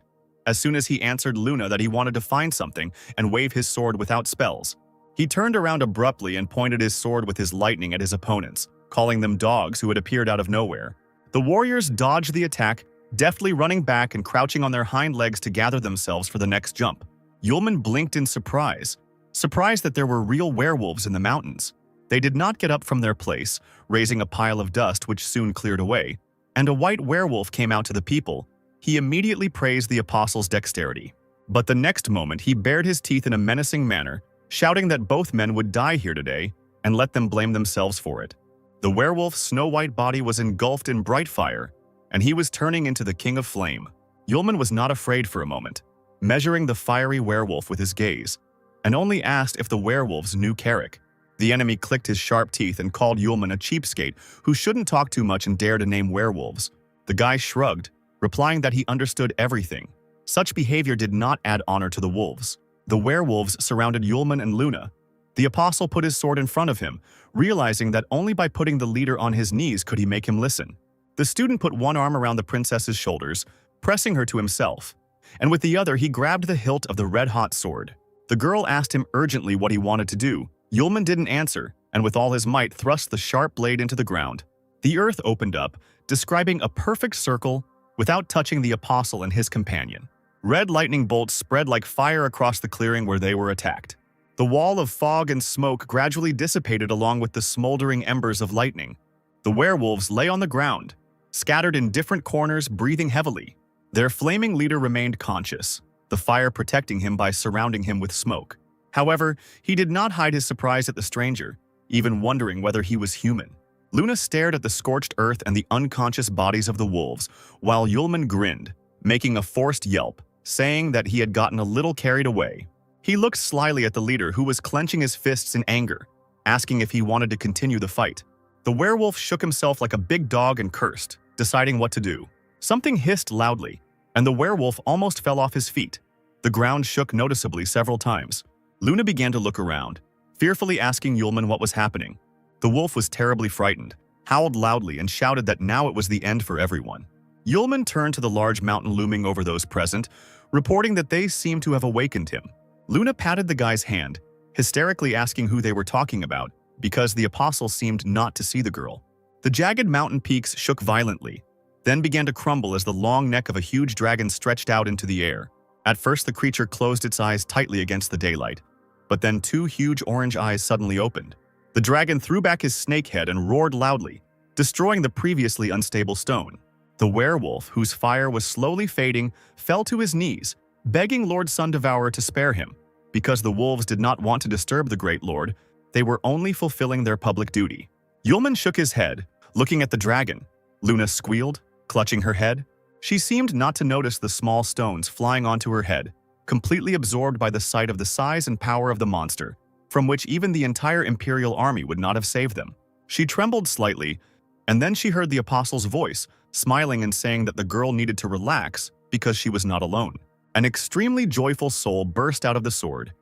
As soon as he answered Luna that he wanted to find something and wave his sword without spells, he turned around abruptly and pointed his sword with his lightning at his opponents, calling them dogs who had appeared out of nowhere. The warriors dodged the attack, deftly running back and crouching on their hind legs to gather themselves for the next jump. Yulman blinked in surprise, surprised that there were real werewolves in the mountains. They did not get up from their place, raising a pile of dust which soon cleared away, and a white werewolf came out to the people. He immediately praised the apostle's dexterity. But the next moment he bared his teeth in a menacing manner, shouting that both men would die here today, and let them blame themselves for it. The werewolf's snow-white body was engulfed in bright fire, and he was turning into the king of flame. Yulman was not afraid for a moment, measuring the fiery werewolf with his gaze, and only asked if the werewolves knew Carrick. The enemy clicked his sharp teeth and called Yulman a cheapskate who shouldn't talk too much and dare to name werewolves. The guy shrugged, replying that he understood everything. Such behavior did not add honor to the wolves. The werewolves surrounded Yulman and Luna. The apostle put his sword in front of him, realizing that only by putting the leader on his knees could he make him listen. The student put one arm around the princess's shoulders, pressing her to himself, and with the other he grabbed the hilt of the red-hot sword. The girl asked him urgently what he wanted to do. Yulman didn't answer, and with all his might thrust the sharp blade into the ground. The earth opened up, describing a perfect circle without touching the apostle and his companion. Red lightning bolts spread like fire across the clearing where they were attacked. The wall of fog and smoke gradually dissipated along with the smoldering embers of lightning. The werewolves lay on the ground, scattered in different corners, breathing heavily. Their flaming leader remained conscious, the fire protecting him by surrounding him with smoke. However, he did not hide his surprise at the stranger, even wondering whether he was human. Luna stared at the scorched earth and the unconscious bodies of the wolves, while Yulman grinned, making a forced yelp, saying that he had gotten a little carried away. He looked slyly at the leader, who was clenching his fists in anger, asking if he wanted to continue the fight. The werewolf shook himself like a big dog and cursed, deciding what to do. Something hissed loudly, and the werewolf almost fell off his feet. The ground shook noticeably several times. Luna began to look around, fearfully asking Yulman what was happening. The wolf was terribly frightened, howled loudly, and shouted that now it was the end for everyone. Yulman turned to the large mountain looming over those present, reporting that they seemed to have awakened him. Luna patted the guy's hand, hysterically asking who they were talking about, because the apostle seemed not to see the girl. The jagged mountain peaks shook violently, then began to crumble as the long neck of a huge dragon stretched out into the air. At first the creature closed its eyes tightly against the daylight, but then two huge orange eyes suddenly opened. The dragon threw back his snake head and roared loudly, destroying the previously unstable stone. The werewolf, whose fire was slowly fading, fell to his knees, begging Lord Sundevourer to spare him. Because the wolves did not want to disturb the great lord, they were only fulfilling their public duty. Yulman shook his head, looking at the dragon. Luna squealed, clutching her head. She seemed not to notice the small stones flying onto her head, completely absorbed by the sight of the size and power of the monster, from which even the entire Imperial army would not have saved them. She trembled slightly, and then she heard the apostle's voice, smiling and saying that the girl needed to relax because she was not alone. An extremely joyful soul burst out of the sword.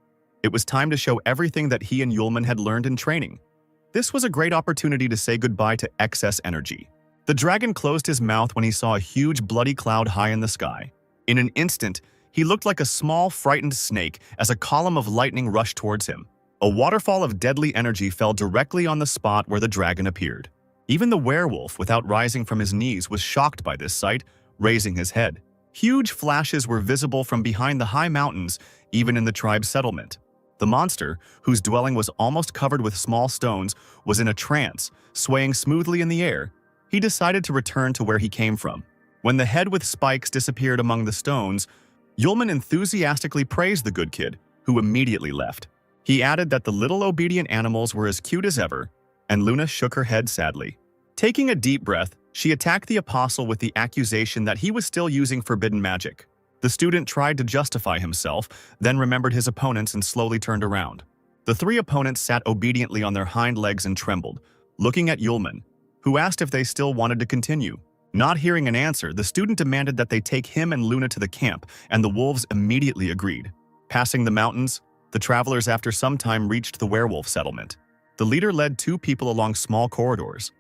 It was time to show everything that he and Yulman had learned in training. This was a great opportunity to say goodbye to excess energy. The dragon closed his mouth when he saw a huge bloody cloud high in the sky. In an instant, he looked like a small, frightened snake as a column of lightning rushed towards him. A waterfall of deadly energy fell directly on the spot where the dragon appeared. Even the werewolf, without rising from his knees, was shocked by this sight, raising his head. Huge flashes were visible from behind the high mountains, even in the tribe's settlement. The monster, whose dwelling was almost covered with small stones, was in a trance, swaying smoothly in the air. He decided to return to where he came from. When the head with spikes disappeared among the stones, Yulman enthusiastically praised the good kid, who immediately left. He added that the little obedient animals were as cute as ever, and Luna shook her head sadly. Taking a deep breath, she attacked the apostle with the accusation that he was still using forbidden magic. The student tried to justify himself, then remembered his opponents and slowly turned around. The three opponents sat obediently on their hind legs and trembled, looking at Yulman, who asked if they still wanted to continue. Not hearing an answer, the student demanded that they take him and Luna to the camp, and the wolves immediately agreed. Passing the mountains, the travelers after some time reached the werewolf settlement. The leader led two people along small corridors.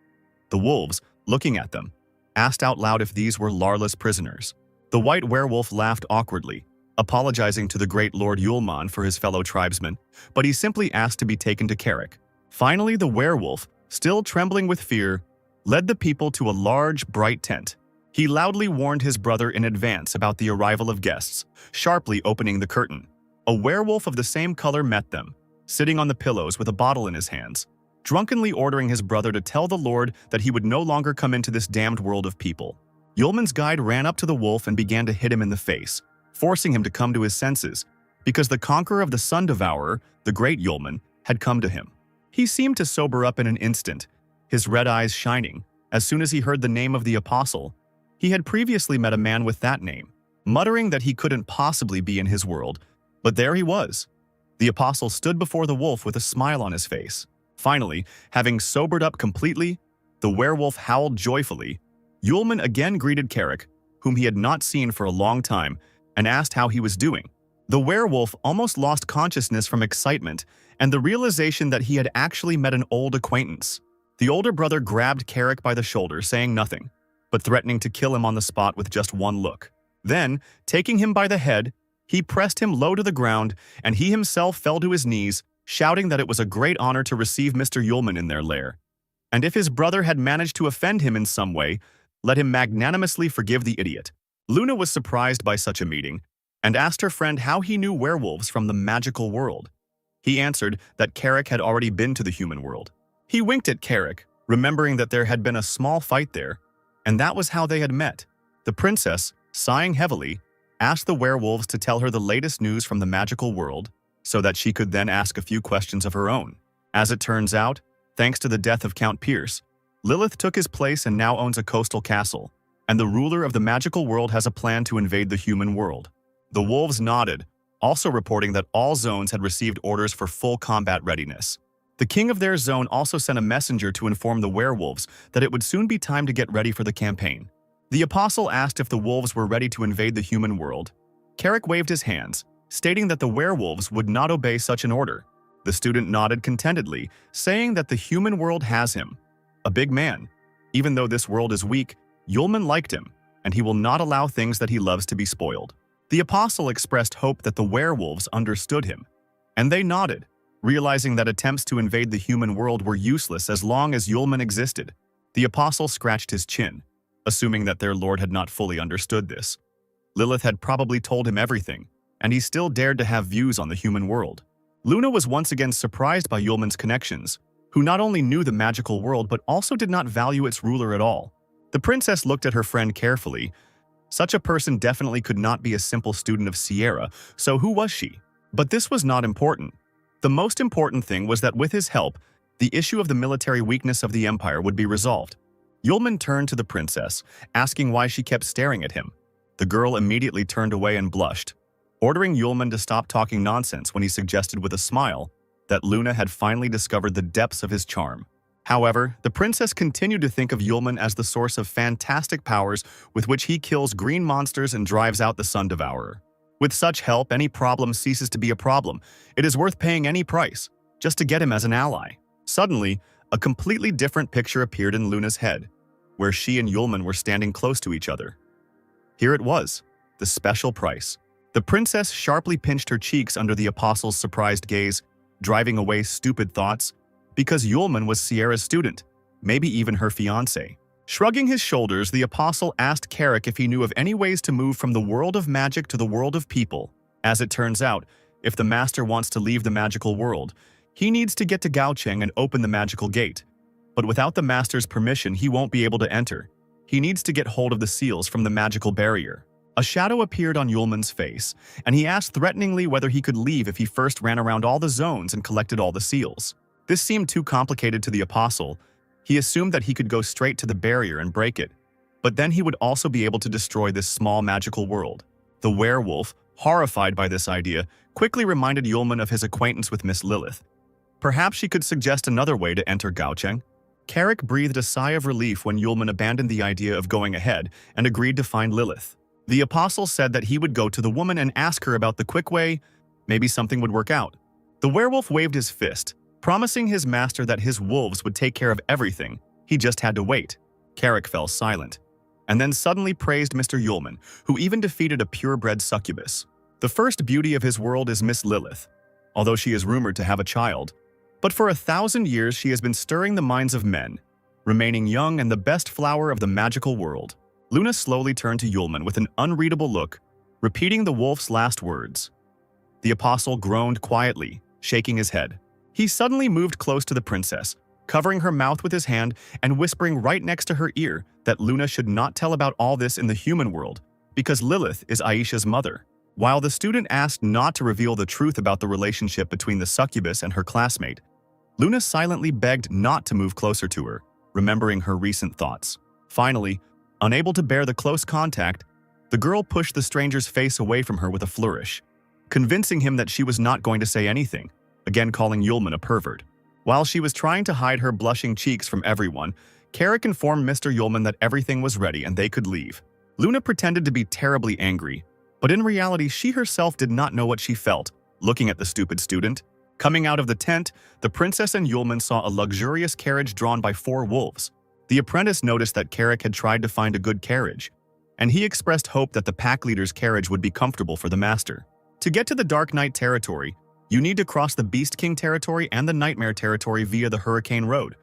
The wolves, looking at them, asked out loud if these were Larla's prisoners. The white werewolf laughed awkwardly, apologizing to the great Lord Yulman for his fellow tribesmen, but he simply asked to be taken to Carrick. Finally, the werewolf, still trembling with fear, led the people to a large, bright tent. He loudly warned his brother in advance about the arrival of guests, sharply opening the curtain. A werewolf of the same color met them, sitting on the pillows with a bottle in his hands, drunkenly ordering his brother to tell the Lord that he would no longer come into this damned world of people. Yulman's guide ran up to the wolf and began to hit him in the face, forcing him to come to his senses, because the conqueror of the Sun Devourer, the great Yulman, had come to him. He seemed to sober up in an instant, his red eyes shining, as soon as he heard the name of the apostle. He had previously met a man with that name, muttering that he couldn't possibly be in his world, but there he was. The apostle stood before the wolf with a smile on his face. Finally, having sobered up completely, the werewolf howled joyfully. Yulman again greeted Carrick, whom he had not seen for a long time, and asked how he was doing. The werewolf almost lost consciousness from excitement and the realization that he had actually met an old acquaintance. The older brother grabbed Carrick by the shoulder, saying nothing, but threatening to kill him on the spot with just one look. Then, taking him by the head, he pressed him low to the ground, and he himself fell to his knees, shouting that it was a great honor to receive Mr. Yulman in their lair. And if his brother had managed to offend him in some way, let him magnanimously forgive the idiot. Luna was surprised by such a meeting, and asked her friend how he knew werewolves from the magical world. He answered that Carrick had already been to the human world. He winked at Carrick, remembering that there had been a small fight there, and that was how they had met. The princess, sighing heavily, asked the werewolves to tell her the latest news from the magical world, so that she could then ask a few questions of her own. As it turns out, thanks to the death of Count Pierce, Lilith took his place and now owns a coastal castle, and the ruler of the magical world has a plan to invade the human world. The wolves nodded, also reporting that all zones had received orders for full combat readiness. The king of their zone also sent a messenger to inform the werewolves that it would soon be time to get ready for the campaign. The apostle asked if the wolves were ready to invade the human world. Carrick waved his hands, stating that the werewolves would not obey such an order. The student nodded contentedly, saying that the human world has him. A big man. Even though this world is weak, Yulman liked him, and he will not allow things that he loves to be spoiled. The apostle expressed hope that the werewolves understood him, and they nodded, realizing that attempts to invade the human world were useless as long as Yulman existed. The apostle scratched his chin, assuming that their lord had not fully understood this. Lilith had probably told him everything, and he still dared to have views on the human world. Luna was once again surprised by Yulman's connections, who not only knew the magical world but also did not value its ruler at all. The princess looked at her friend carefully. Such a person definitely could not be a simple student of Sierra, so who was she? But this was not important. The most important thing was that with his help, the issue of the military weakness of the empire would be resolved. Yulman turned to the princess, asking why she kept staring at him. The girl immediately turned away and blushed, ordering Yulman to stop talking nonsense when he suggested with a smile that Luna had finally discovered the depths of his charm. However, the princess continued to think of Yulman as the source of fantastic powers with which he kills green monsters and drives out the Sun Devourer. With such help, any problem ceases to be a problem. It is worth paying any price, just to get him as an ally. Suddenly, a completely different picture appeared in Luna's head, where she and Yulman were standing close to each other. Here it was, the special price. The princess sharply pinched her cheeks under the apostle's surprised gaze, driving away stupid thoughts, because Yulman was Sierra's student, maybe even her fiancé. Shrugging his shoulders, the apostle asked Carrick if he knew of any ways to move from the world of magic to the world of people. As it turns out, if the master wants to leave the magical world, he needs to get to Gaocheng and open the magical gate. But without the master's permission, he won't be able to enter. He needs to get hold of the seals from the magical barrier. A shadow appeared on Yulman's face, and he asked threateningly whether he could leave if he first ran around all the zones and collected all the seals. This seemed too complicated to the apostle. He assumed that he could go straight to the barrier and break it, but then he would also be able to destroy this small magical world. The werewolf, horrified by this idea, quickly reminded Yulman of his acquaintance with Miss Lilith. Perhaps she could suggest another way to enter Gaocheng. Carrick breathed a sigh of relief when Yulman abandoned the idea of going ahead and agreed to find Lilith. The apostle said that he would go to the woman and ask her about the quick way. Maybe something would work out. The werewolf waved his fist, promising his master that his wolves would take care of everything. He just had to wait. Carrick fell silent, and then suddenly praised Mr. Yulman, who even defeated a purebred succubus. The first beauty of his world is Miss Lilith, although she is rumored to have a child. But for 1,000 years she has been stirring the minds of men, remaining young and the best flower of the magical world. Luna slowly turned to Yulman with an unreadable look, repeating the wolf's last words. The apostle groaned quietly, shaking his head. He suddenly moved close to the princess, covering her mouth with his hand and whispering right next to her ear that Luna should not tell about all this in the human world, because Lilith is Aisha's mother. While the student asked not to reveal the truth about the relationship between the succubus and her classmate, Luna silently begged not to move closer to her, remembering her recent thoughts. Finally, unable to bear the close contact, the girl pushed the stranger's face away from her with a flourish, convincing him that she was not going to say anything, again calling Yulman a pervert. While she was trying to hide her blushing cheeks from everyone, Carrick informed Mr. Yulman that everything was ready and they could leave. Luna pretended to be terribly angry, but in reality she herself did not know what she felt, looking at the stupid student. Coming out of the tent, the princess and Yulman saw a luxurious carriage drawn by 4 wolves. The apprentice noticed that Carrick had tried to find a good carriage, and he expressed hope that the pack leader's carriage would be comfortable for the master. To get to the Dark Knight territory, you need to cross the Beast King territory and the Nightmare territory via the Hurricane Road.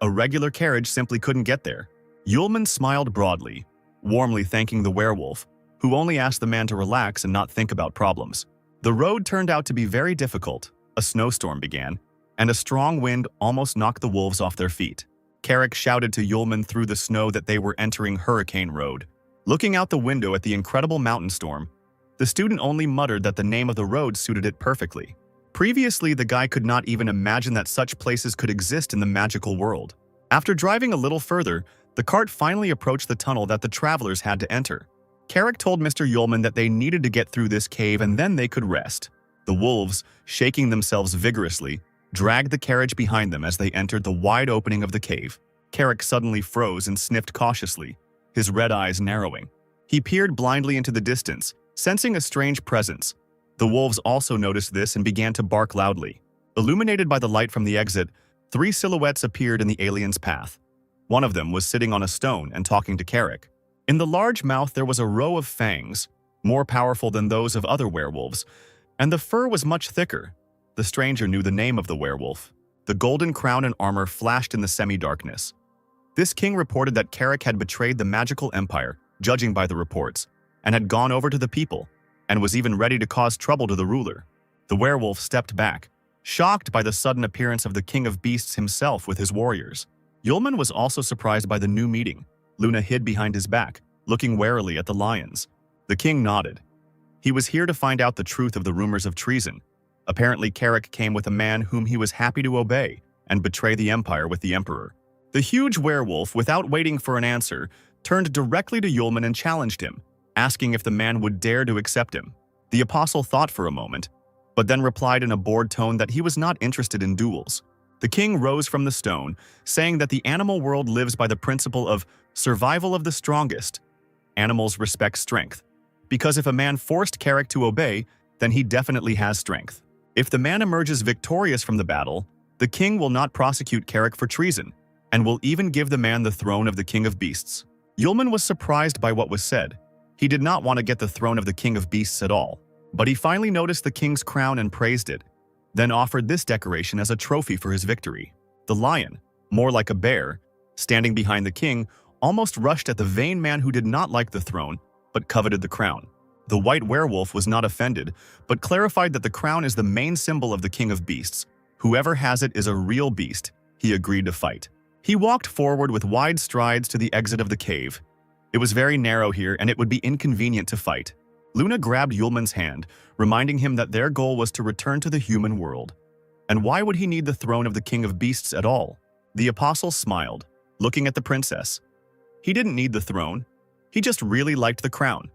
A regular carriage simply couldn't get there. Yulman smiled broadly, warmly thanking the werewolf, who only asked the man to relax and not think about problems. The road turned out to be very difficult. A snowstorm began, and a strong wind almost knocked the wolves off their feet. Carrick shouted to Yulman through the snow that they were entering Hurricane Road. Looking out the window at the incredible mountain storm, the student only muttered that the name of the road suited it perfectly. Previously, the guy could not even imagine that such places could exist in the magical world. After driving a little further, the cart finally approached the tunnel that the travelers had to enter. Carrick told Mr. Yulman that they needed to get through this cave and then they could rest. The wolves, shaking themselves vigorously, dragged the carriage behind them as they entered the wide opening of the cave. Carrick suddenly froze and sniffed cautiously, his red eyes narrowing. He peered blindly into the distance, sensing a strange presence. The wolves also noticed this and began to bark loudly. Illuminated by the light from the exit, 3 silhouettes appeared in the alien's path. One of them was sitting on a stone and talking to Carrick. In the large mouth there was a row of fangs, more powerful than those of other werewolves, and the fur was much thicker. The stranger knew the name of the werewolf. The golden crown and armor flashed in the semi-darkness. This king reported that Carrick had betrayed the magical empire, judging by the reports, and had gone over to the people, and was even ready to cause trouble to the ruler. The werewolf stepped back, shocked by the sudden appearance of the king of beasts himself with his warriors. Yulman was also surprised by the new meeting. Luna hid behind his back, looking warily at the lions. The king nodded. He was here to find out the truth of the rumors of treason. Apparently, Carrick came with a man whom he was happy to obey and betray the empire with the emperor. The huge werewolf, without waiting for an answer, turned directly to Yulman and challenged him, asking if the man would dare to accept him. The apostle thought for a moment, but then replied in a bored tone that he was not interested in duels. The king rose from the stone, saying that the animal world lives by the principle of survival of the strongest. Animals respect strength, because if a man forced Carrick to obey, then he definitely has strength. If the man emerges victorious from the battle, the king will not prosecute Carrick for treason, and will even give the man the throne of the king of beasts. Yulman was surprised by what was said. He did not want to get the throne of the king of beasts at all, but he finally noticed the king's crown and praised it, then offered this decoration as a trophy for his victory. The lion, more like a bear, standing behind the king, almost rushed at the vain man who did not like the throne, but coveted the crown. The white werewolf was not offended, but clarified that the crown is the main symbol of the king of beasts. Whoever has it is a real beast. He agreed to fight. He walked forward with wide strides to the exit of the cave. It was very narrow here and it would be inconvenient to fight. Luna grabbed Yulman's hand, reminding him that their goal was to return to the human world. And why would he need the throne of the king of beasts at all? The apostle smiled, looking at the princess. He didn't need the throne. He just really liked the crown.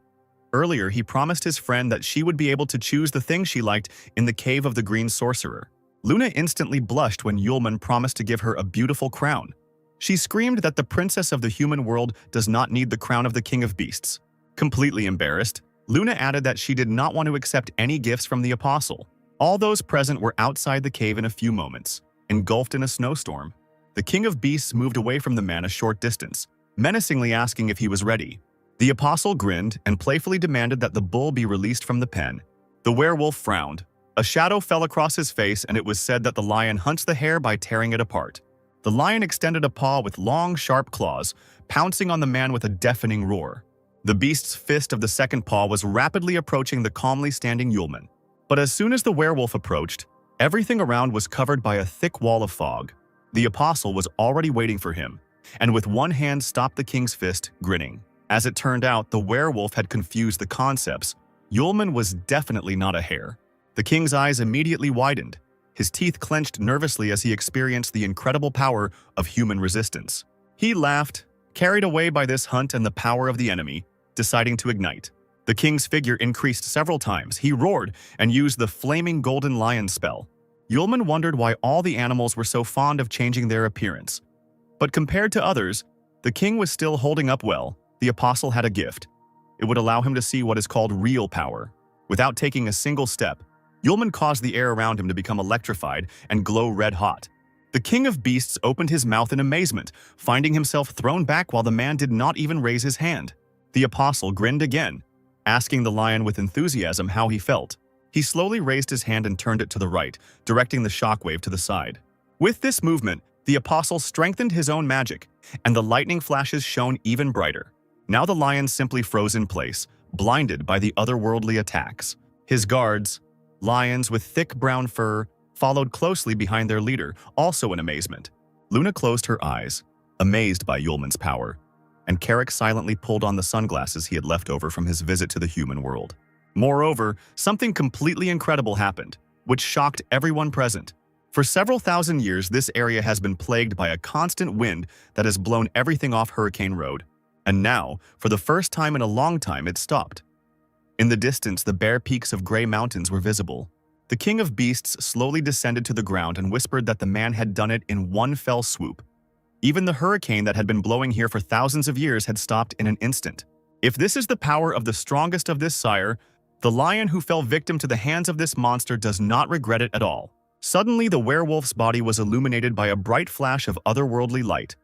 Earlier, he promised his friend that she would be able to choose the thing she liked in the cave of the green sorcerer. Luna instantly blushed when Yulman promised to give her a beautiful crown. She screamed that the princess of the human world does not need the crown of the king of beasts. Completely embarrassed, Luna added that she did not want to accept any gifts from the apostle. All those present were outside the cave in a few moments, engulfed in a snowstorm. The king of beasts moved away from the man a short distance, menacingly asking if he was ready. The apostle grinned and playfully demanded that the bull be released from the pen. The werewolf frowned. A shadow fell across his face, and it was said that the lion hunts the hare by tearing it apart. The lion extended a paw with long, sharp claws, pouncing on the man with a deafening roar. The beast's fist of the second paw was rapidly approaching the calmly standing Yulman. But as soon as the werewolf approached, everything around was covered by a thick wall of fog. The apostle was already waiting for him, and with one hand stopped the king's fist, grinning. As it turned out, the werewolf had confused the concepts. Yulman was definitely not a hare. The king's eyes immediately widened. His teeth clenched nervously as he experienced the incredible power of human resistance. He laughed, carried away by this hunt and the power of the enemy, deciding to ignite. The king's figure increased several times. He roared and used the flaming golden lion spell. Yulman wondered why all the animals were so fond of changing their appearance. But compared to others, the king was still holding up well. The apostle had a gift. It would allow him to see what is called real power. Without taking a single step, Yulman caused the air around him to become electrified and glow red-hot. The king of beasts opened his mouth in amazement, finding himself thrown back while the man did not even raise his hand. The apostle grinned again, asking the lion with enthusiasm how he felt. He slowly raised his hand and turned it to the right, directing the shockwave to the side. With this movement, the apostle strengthened his own magic, and the lightning flashes shone even brighter. Now the lion simply froze in place, blinded by the otherworldly attacks. His guards, lions with thick brown fur, followed closely behind their leader, also in amazement. Luna closed her eyes, amazed by Yulman's power, and Carrick silently pulled on the sunglasses he had left over from his visit to the human world. Moreover, something completely incredible happened, which shocked everyone present. For several thousand years, this area has been plagued by a constant wind that has blown everything off Hurricane Road. And now, for the first time in a long time, it stopped. In the distance, the bare peaks of gray mountains were visible. The king of beasts slowly descended to the ground and whispered that the man had done it in one fell swoop. Even the hurricane that had been blowing here for thousands of years had stopped in an instant. If this is the power of the strongest of this sire, the lion who fell victim to the hands of this monster does not regret it at all. Suddenly, the werewolf's body was illuminated by a bright flash of otherworldly light.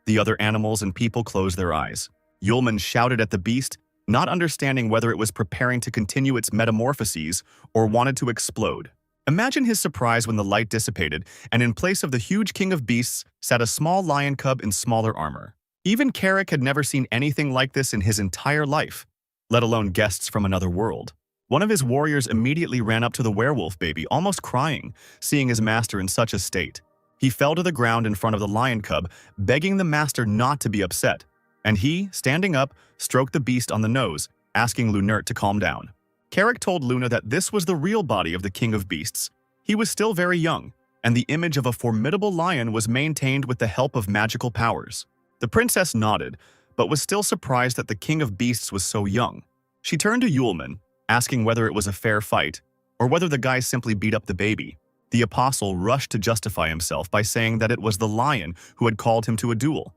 The other animals and people closed their eyes. Yulman shouted at the beast, not understanding whether it was preparing to continue its metamorphoses or wanted to explode. Imagine his surprise when the light dissipated, and in place of the huge king of beasts sat a small lion cub in smaller armor. Even Carrick had never seen anything like this in his entire life, let alone guests from another world. One of his warriors immediately ran up to the werewolf baby, almost crying, seeing his master in such a state. He fell to the ground in front of the lion cub, begging the master not to be upset. And he, standing up, stroked the beast on the nose, asking Lunert to calm down. Carrick told Luna that this was the real body of the king of beasts. He was still very young, and the image of a formidable lion was maintained with the help of magical powers. The princess nodded, but was still surprised that the king of beasts was so young. She turned to Yulman, asking whether it was a fair fight, or whether the guy simply beat up the baby. The apostle rushed to justify himself by saying that it was the lion who had called him to a duel,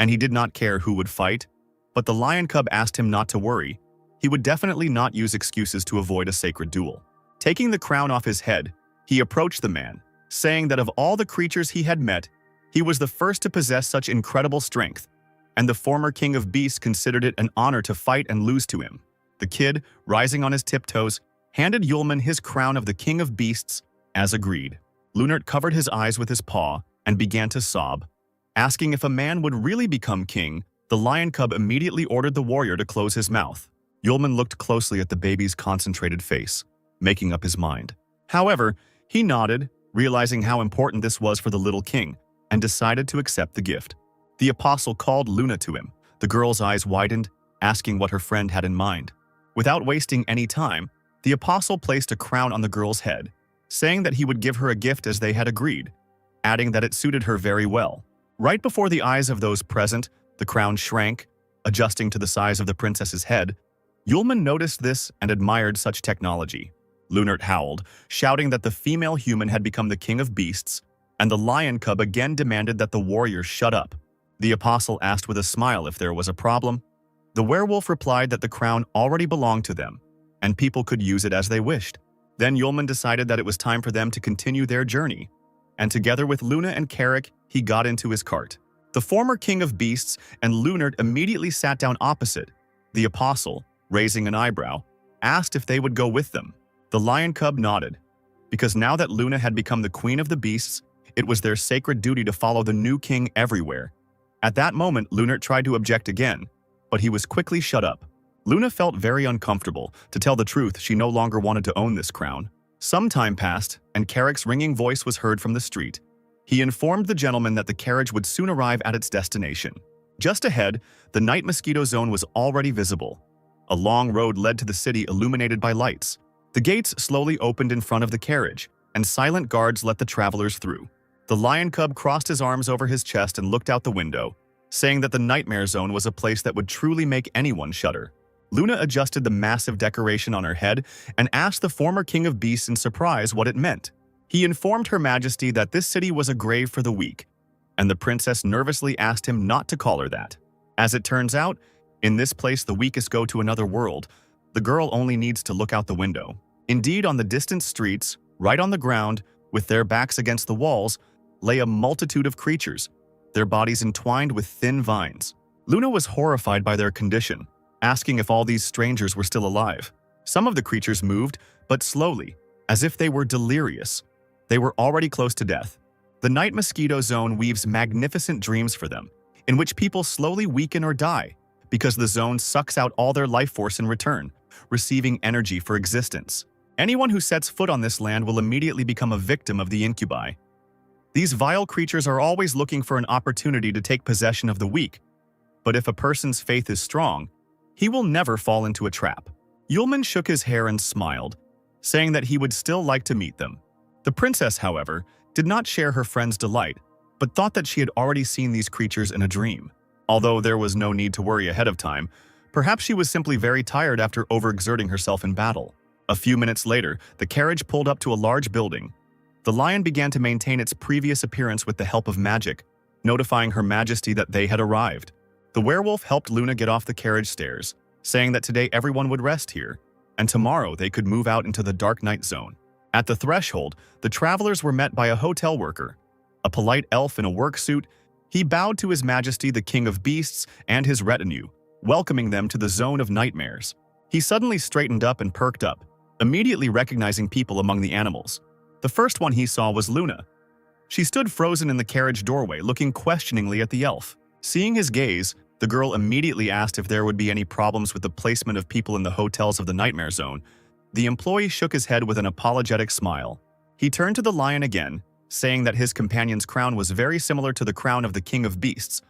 and he did not care who would fight. But the lion cub asked him not to worry. He would definitely not use excuses to avoid a sacred duel. Taking the crown off his head, he approached the man, saying that of all the creatures he had met, he was the first to possess such incredible strength, and the former king of beasts considered it an honor to fight and lose to him. The kid, rising on his tiptoes, handed Yulman his crown of the king of beasts, as agreed. Lunert covered his eyes with his paw and began to sob. Asking if a man would really become king, the lion cub immediately ordered the warrior to close his mouth. Yulman looked closely at the baby's concentrated face, making up his mind. However, he nodded, realizing how important this was for the little king, and decided to accept the gift. The apostle called Luna to him. The girl's eyes widened, asking what her friend had in mind. Without wasting any time, the apostle placed a crown on the girl's head, saying that he would give her a gift as they had agreed, adding that it suited her very well. Right before the eyes of those present, the crown shrank, adjusting to the size of the princess's head. Yulman noticed this and admired such technology. Lunert howled, shouting that the female human had become the king of beasts, and the lion cub again demanded that the warrior shut up. The apostle asked with a smile if there was a problem. The werewolf replied that the crown already belonged to them, and people could use it as they wished. Then Yulman decided that it was time for them to continue their journey, and together with Luna and Carrick, he got into his cart. The former king of beasts and Lunert immediately sat down opposite. The apostle, raising an eyebrow, asked if they would go with them. The lion cub nodded, because now that Luna had become the queen of the beasts, it was their sacred duty to follow the new king everywhere. At that moment, Lunert tried to object again, but he was quickly shut up. Luna felt very uncomfortable. To tell the truth, she no longer wanted to own this crown. Some time passed, and Carrick's ringing voice was heard from the street. He informed the gentleman that the carriage would soon arrive at its destination. Just ahead, the night mosquito zone was already visible. A long road led to the city illuminated by lights. The gates slowly opened in front of the carriage, and silent guards let the travelers through. The lion cub crossed his arms over his chest and looked out the window, saying that the nightmare zone was a place that would truly make anyone shudder. Luna adjusted the massive decoration on her head and asked the former king of beasts in surprise what it meant. He informed Her Majesty that this city was a grave for the weak, and the princess nervously asked him not to call her that. As it turns out, in this place the weakest go to another world. The girl only needs to look out the window. Indeed, on the distant streets, right on the ground, with their backs against the walls, lay a multitude of creatures, their bodies entwined with thin vines. Luna was horrified by their condition, asking if all these strangers were still alive. Some of the creatures moved, but slowly, as if they were delirious. They were already close to death. The night mosquito zone weaves magnificent dreams for them, in which people slowly weaken or die, because the zone sucks out all their life force in return, receiving energy for existence. Anyone who sets foot on this land will immediately become a victim of the incubi. These vile creatures are always looking for an opportunity to take possession of the weak, but if a person's faith is strong, he will never fall into a trap. Yulman shook his hair and smiled, saying that he would still like to meet them. The princess, however, did not share her friend's delight, but thought that she had already seen these creatures in a dream. Although there was no need to worry ahead of time, perhaps she was simply very tired after overexerting herself in battle. A few minutes later, the carriage pulled up to a large building. The lion began to maintain its previous appearance with the help of magic, notifying Her Majesty that they had arrived. The werewolf helped Luna get off the carriage stairs, saying that today everyone would rest here, and tomorrow they could move out into the dark night zone. At the threshold, the travelers were met by a hotel worker, a polite elf in a work suit. He bowed to His Majesty the King of Beasts and his retinue, welcoming them to the zone of nightmares. He suddenly straightened up and perked up, immediately recognizing people among the animals. The first one he saw was Luna. She stood frozen in the carriage doorway, looking questioningly at the elf. Seeing his gaze, the girl immediately asked if there would be any problems with the placement of people in the hotels of the nightmare zone. The employee shook his head with an apologetic smile. He turned to the lion again, saying that his companion's crown was very similar to the crown of the King of Beasts.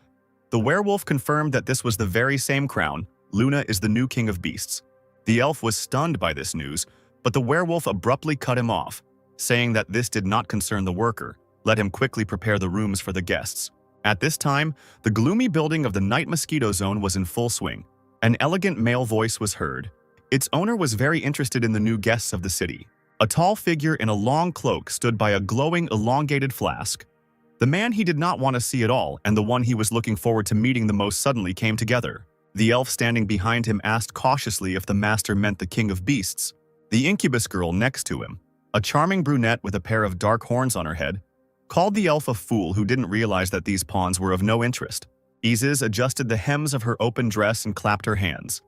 The werewolf confirmed that this was the very same crown. Luna is the new King of Beasts. The elf was stunned by this news, but the werewolf abruptly cut him off, saying that this did not concern the worker. Let him quickly prepare the rooms for the guests. At this time, the gloomy building of the night mosquito zone was in full swing. An elegant male voice was heard. Its owner was very interested in the new guests of the city. A tall figure in a long cloak stood by a glowing, elongated flask. The man he did not want to see at all and the one he was looking forward to meeting the most suddenly came together. The elf standing behind him asked cautiously if the master meant the King of Beasts. The incubus girl next to him, a charming brunette with a pair of dark horns on her head, called the elf a fool who didn't realize that these pawns were of no interest. Isis adjusted the hems of her open dress and clapped her hands.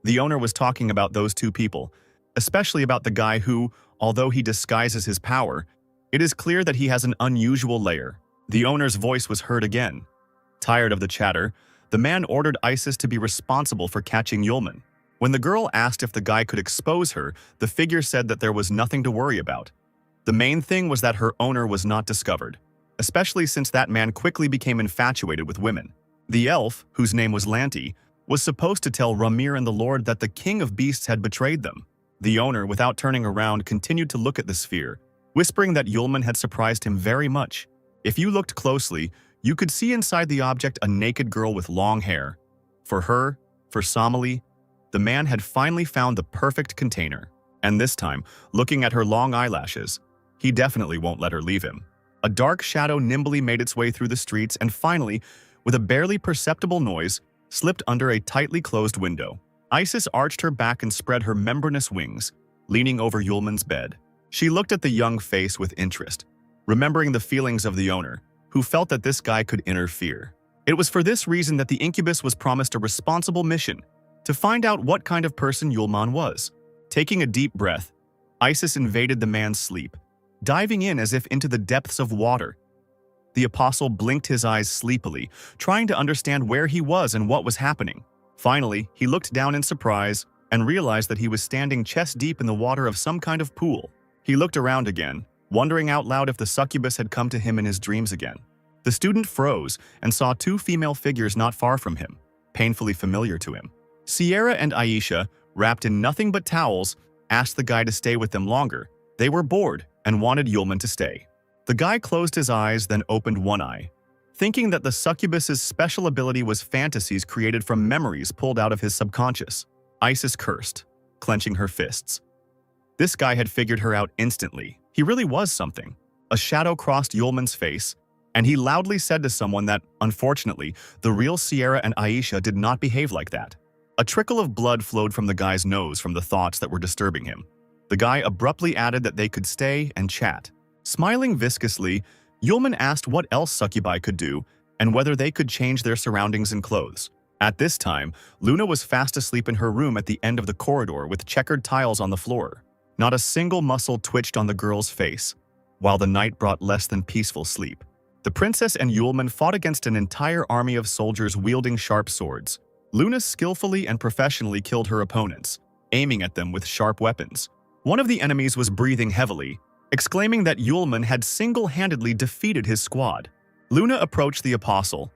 The owner was talking about those two people, especially about the guy who, although he disguises his power, it is clear that he has an unusual lair. The owner's voice was heard again. Tired of the chatter, the man ordered Isis to be responsible for catching Yulman. When the girl asked if the guy could expose her, the figure said that there was nothing to worry about. The main thing was that her owner was not discovered, especially since that man quickly became infatuated with women. The elf, whose name was Lanti, was supposed to tell Ramir and the Lord that the King of Beasts had betrayed them. The owner, without turning around, continued to look at the sphere, whispering that Yulman had surprised him very much. If you looked closely, you could see inside the object a naked girl with long hair. For her, for Somali, the man had finally found the perfect container. And this time, looking at her long eyelashes, he definitely won't let her leave him. A dark shadow nimbly made its way through the streets and finally, with a barely perceptible noise, slipped under a tightly closed window. Isis arched her back and spread her membranous wings, leaning over Yulman's bed. She looked at the young face with interest, remembering the feelings of the owner, who felt that this guy could interfere. It was for this reason that the incubus was promised a responsible mission, to find out what kind of person Yulman was. Taking a deep breath, Isis invaded the man's sleep, diving in as if into the depths of water. The apostle blinked his eyes sleepily, trying to understand where he was and what was happening. Finally, he looked down in surprise and realized that he was standing chest-deep in the water of some kind of pool. He looked around again, wondering out loud if the succubus had come to him in his dreams again. The student froze and saw two female figures not far from him, painfully familiar to him. Sierra and Aisha, wrapped in nothing but towels, asked the guy to stay with them longer. They were bored and wanted Yulman to stay. The guy closed his eyes, then opened one eye, thinking that the succubus's special ability was fantasies created from memories pulled out of his subconscious. Isis cursed, clenching her fists. This guy had figured her out instantly. He really was something. A shadow crossed Yulman's face, and he loudly said to someone that, unfortunately, the real Sierra and Aisha did not behave like that. A trickle of blood flowed from the guy's nose from the thoughts that were disturbing him. The guy abruptly added that they could stay and chat. Smiling viscously, Yulman asked what else succubi could do and whether they could change their surroundings and clothes. At this time, Luna was fast asleep in her room at the end of the corridor with checkered tiles on the floor. Not a single muscle twitched on the girl's face, while the night brought less than peaceful sleep. The princess and Yulman fought against an entire army of soldiers wielding sharp swords. Luna skillfully and professionally killed her opponents, aiming at them with sharp weapons. One of the enemies was breathing heavily, exclaiming that Yulman had single-handedly defeated his squad. Luna approached the apostle.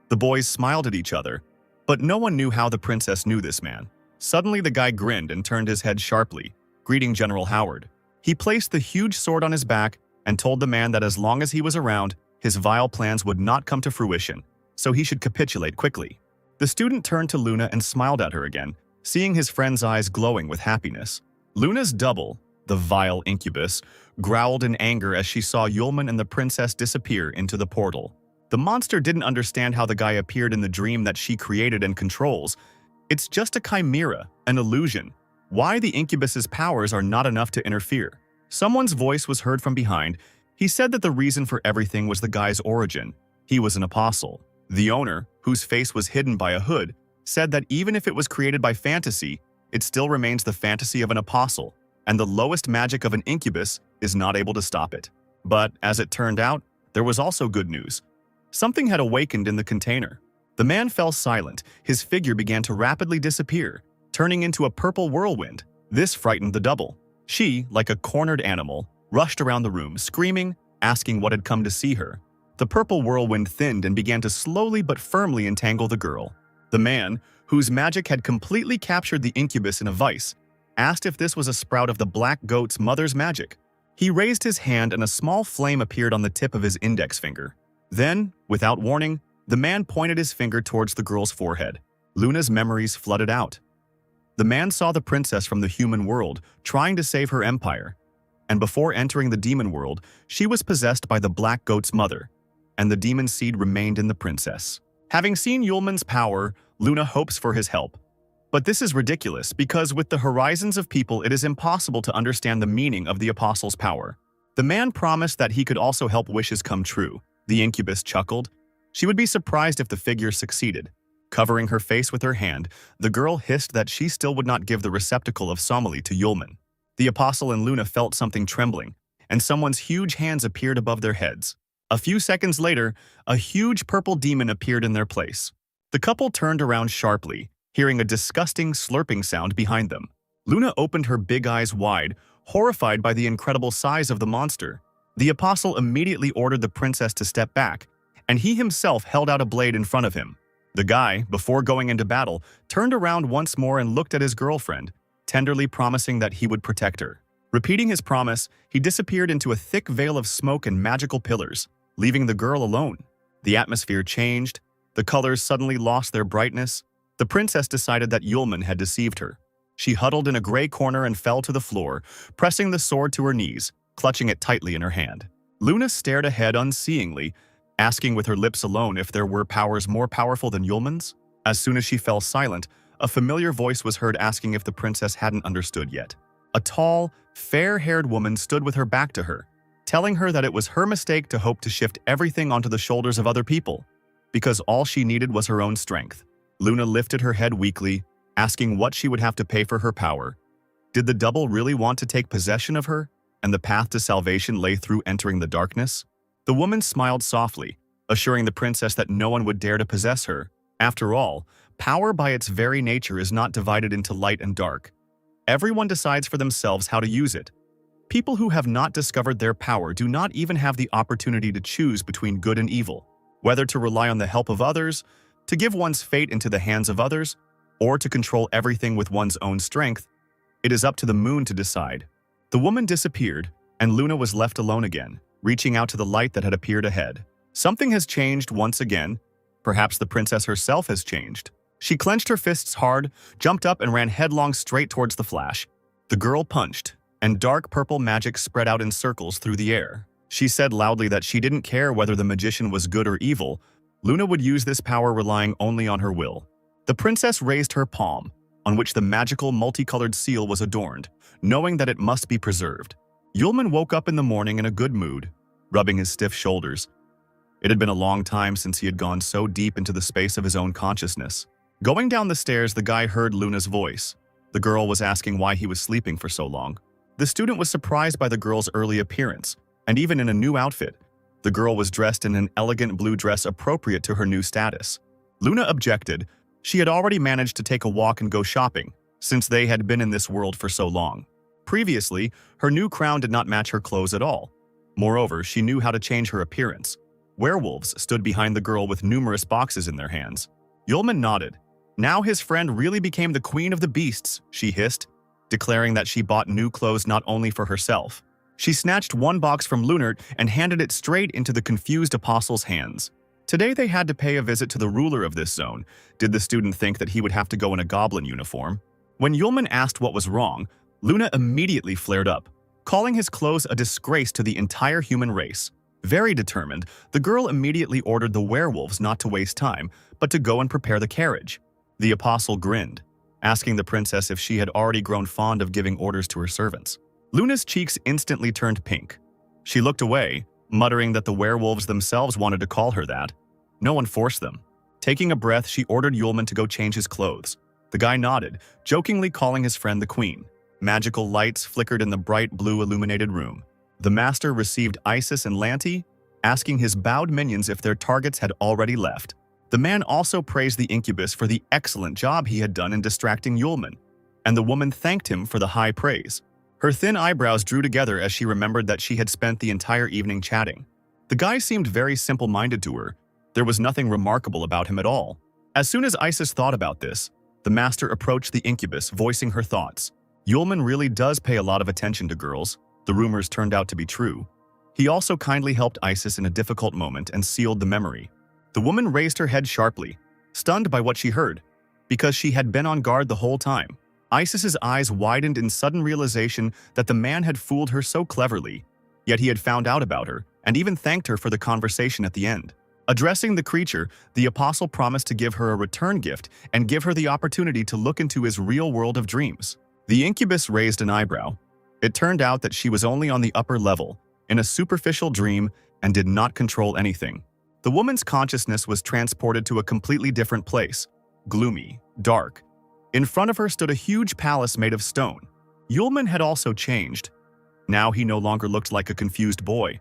The boys smiled at each other, but no one knew how the princess knew this man. Suddenly the guy grinned and turned his head sharply, greeting General Howard. He placed the huge sword on his back and told the man that as long as he was around, his vile plans would not come to fruition, so he should capitulate quickly. The student turned to Luna and smiled at her again, seeing his friend's eyes glowing with happiness. Luna's double, the vile incubus, growled in anger as she saw Yulman and the princess disappear into the portal. The monster didn't understand how the guy appeared in the dream that she created and controls. It's just a chimera, an illusion. Why the incubus's powers are not enough to interfere. Someone's voice was heard from behind. He said that the reason for everything was the guy's origin. He was an apostle. The owner, whose face was hidden by a hood, said that even if it was created by fantasy, it still remains the fantasy of an apostle, and the lowest magic of an incubus is not able to stop it. But, as it turned out, there was also good news. Something had awakened in the container. The man fell silent. His figure began to rapidly disappear, turning into a purple whirlwind. This frightened the double. She, like a cornered animal, rushed around the room, screaming, asking what had come to see her. The purple whirlwind thinned and began to slowly but firmly entangle the girl. The man, whose magic had completely captured the incubus in a vice, asked if this was a sprout of the black goat's mother's magic. He raised his hand and a small flame appeared on the tip of his index finger. Then, without warning, the man pointed his finger towards the girl's forehead. Luna's memories flooded out. The man saw the princess from the human world, trying to save her empire. And before entering the demon world, she was possessed by the black goat's mother, and the demon seed remained in the princess. Having seen Yulman's power, Luna hopes for his help. But this is ridiculous because with the horizons of people it is impossible to understand the meaning of the apostle's power. The man promised that he could also help wishes come true. The incubus chuckled. She would be surprised if the figure succeeded. Covering her face with her hand, the girl hissed that she still would not give the receptacle of Somali to Yulman. The apostle and Luna felt something trembling, and someone's huge hands appeared above their heads. A few seconds later, a huge purple demon appeared in their place. The couple turned around sharply, hearing a disgusting slurping sound behind them. Luna opened her big eyes wide, horrified by the incredible size of the monster. The apostle immediately ordered the princess to step back, and he himself held out a blade in front of him. The guy, before going into battle, turned around once more and looked at his girlfriend, tenderly promising that he would protect her. Repeating his promise, he disappeared into a thick veil of smoke and magical pillars, leaving the girl alone. The atmosphere changed. The colors suddenly lost their brightness. The princess decided that Yulman had deceived her. She huddled in a gray corner and fell to the floor, pressing the sword to her knees, clutching it tightly in her hand. Luna stared ahead unseeingly, asking with her lips alone if there were powers more powerful than Yulman's. As soon as she fell silent, a familiar voice was heard asking if the princess hadn't understood yet. A tall, fair-haired woman stood with her back to her, telling her that it was her mistake to hope to shift everything onto the shoulders of other people, because all she needed was her own strength. Luna lifted her head weakly, asking what she would have to pay for her power. Did the double really want to take possession of her, and the path to salvation lay through entering the darkness? The woman smiled softly, assuring the princess that no one would dare to possess her. After all, power by its very nature is not divided into light and dark. Everyone decides for themselves how to use it. People who have not discovered their power do not even have the opportunity to choose between good and evil, whether to rely on the help of others, to give one's fate into the hands of others, or to control everything with one's own strength. It is up to the moon to decide. The woman disappeared, and Luna was left alone again, reaching out to the light that had appeared ahead. Something has changed once again. Perhaps the princess herself has changed. She clenched her fists hard, jumped up, and ran headlong straight towards the flash. The girl punched, and dark purple magic spread out in circles through the air. She said loudly that she didn't care whether the magician was good or evil. Luna would use this power relying only on her will. The princess raised her palm, on which the magical multicolored seal was adorned, knowing that it must be preserved. Yulman woke up in the morning in a good mood, rubbing his stiff shoulders. It had been a long time since he had gone so deep into the space of his own consciousness. Going down the stairs, the guy heard Luna's voice. The girl was asking why he was sleeping for so long. The student was surprised by the girl's early appearance, and even in a new outfit. The girl was dressed in an elegant blue dress appropriate to her new status. Luna objected. She had already managed to take a walk and go shopping, since they had been in this world for so long. Previously, her new crown did not match her clothes at all. Moreover, she knew how to change her appearance. Werewolves stood behind the girl with numerous boxes in their hands. Yulman nodded. Now his friend really became the queen of the beasts, she hissed, declaring that she bought new clothes not only for herself. She snatched one box from Lunart and handed it straight into the confused apostle's hands. Today they had to pay a visit to the ruler of this zone. Did the student think that he would have to go in a goblin uniform? When Yulman asked what was wrong, Luna immediately flared up, calling his clothes a disgrace to the entire human race. Very determined, the girl immediately ordered the werewolves not to waste time, but to go and prepare the carriage. The apostle grinned, asking the princess if she had already grown fond of giving orders to her servants. Luna's cheeks instantly turned pink. She looked away, muttering that the werewolves themselves wanted to call her that. No one forced them. Taking a breath, she ordered Yulman to go change his clothes. The guy nodded, jokingly calling his friend the queen. Magical lights flickered in the bright blue illuminated room. The master received Isis and Lanti, asking his bowed minions if their targets had already left. The man also praised the incubus for the excellent job he had done in distracting Yulman, and the woman thanked him for the high praise. Her thin eyebrows drew together as she remembered that she had spent the entire evening chatting. The guy seemed very simple-minded to her. There was nothing remarkable about him at all. As soon as Isis thought about this, the master approached the incubus, voicing her thoughts. Yulman really does pay a lot of attention to girls. The rumors turned out to be true. He also kindly helped Isis in a difficult moment and sealed the memory. The woman raised her head sharply, stunned by what she heard, because she had been on guard the whole time. Isis's eyes widened in sudden realization that the man had fooled her so cleverly, yet he had found out about her and even thanked her for the conversation at the end. Addressing the creature, the apostle promised to give her a return gift and give her the opportunity to look into his real world of dreams. The incubus raised an eyebrow. It turned out that she was only on the upper level, in a superficial dream, and did not control anything. The woman's consciousness was transported to a completely different place, gloomy, dark. In front of her stood a huge palace made of stone. Yulman had also changed. Now he no longer looked like a confused boy.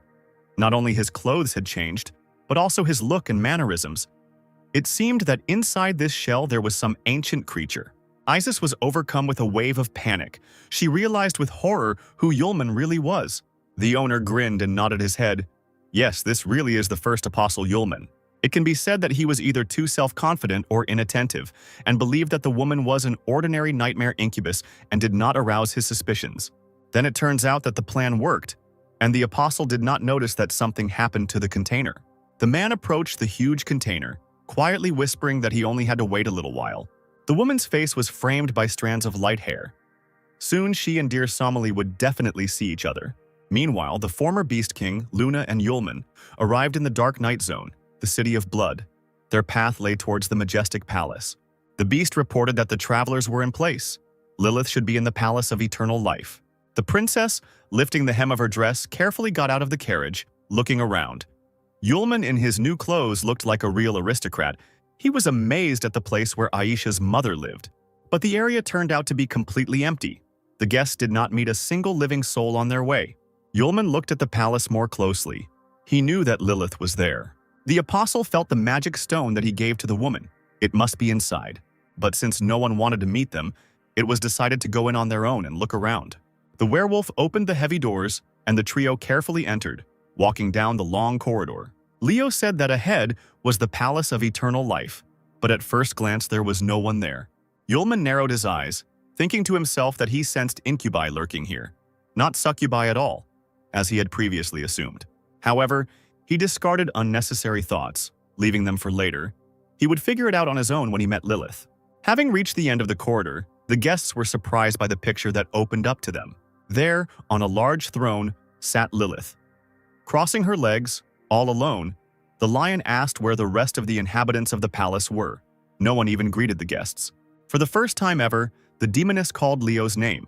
Not only his clothes had changed, but also his look and mannerisms. It seemed that inside this shell there was some ancient creature. Isis was overcome with a wave of panic. She realized with horror who Yulman really was. The owner grinned and nodded his head. Yes, this really is the first apostle Yulman. It can be said that he was either too self-confident or inattentive, and believed that the woman was an ordinary nightmare incubus and did not arouse his suspicions. Then it turns out that the plan worked, and the apostle did not notice that something happened to the container. The man approached the huge container, quietly whispering that he only had to wait a little while. The woman's face was framed by strands of light hair. Soon she and dear Somali would definitely see each other. Meanwhile, the former Beast King, Luna and Yulman, arrived in the Dark Night Zone, the City of Blood. Their path lay towards the majestic palace. The beast reported that the travelers were in place. Lilith should be in the Palace of Eternal Life. The princess, lifting the hem of her dress, carefully got out of the carriage, looking around. Yulman in his new clothes looked like a real aristocrat. He was amazed at the place where Aisha's mother lived. But the area turned out to be completely empty. The guests did not meet a single living soul on their way. Yulman looked at the palace more closely. He knew that Lilith was there. The apostle felt the magic stone that he gave to the woman. It must be inside. But since no one wanted to meet them, it was decided to go in on their own and look around. The werewolf opened the heavy doors, and the trio carefully entered, walking down the long corridor. Leo said that ahead was the Palace of Eternal Life, but at first glance there was no one there. Yulman narrowed his eyes, thinking to himself that he sensed incubi lurking here, not succubi at all, as he had previously assumed. However, he discarded unnecessary thoughts, leaving them for later. He would figure it out on his own when he met Lilith. Having reached the end of the corridor, the guests were surprised by the picture that opened up to them. There, on a large throne, sat Lilith. Crossing her legs, all alone, the lion asked where the rest of the inhabitants of the palace were. No one even greeted the guests. For the first time ever, the demoness called Leo's name.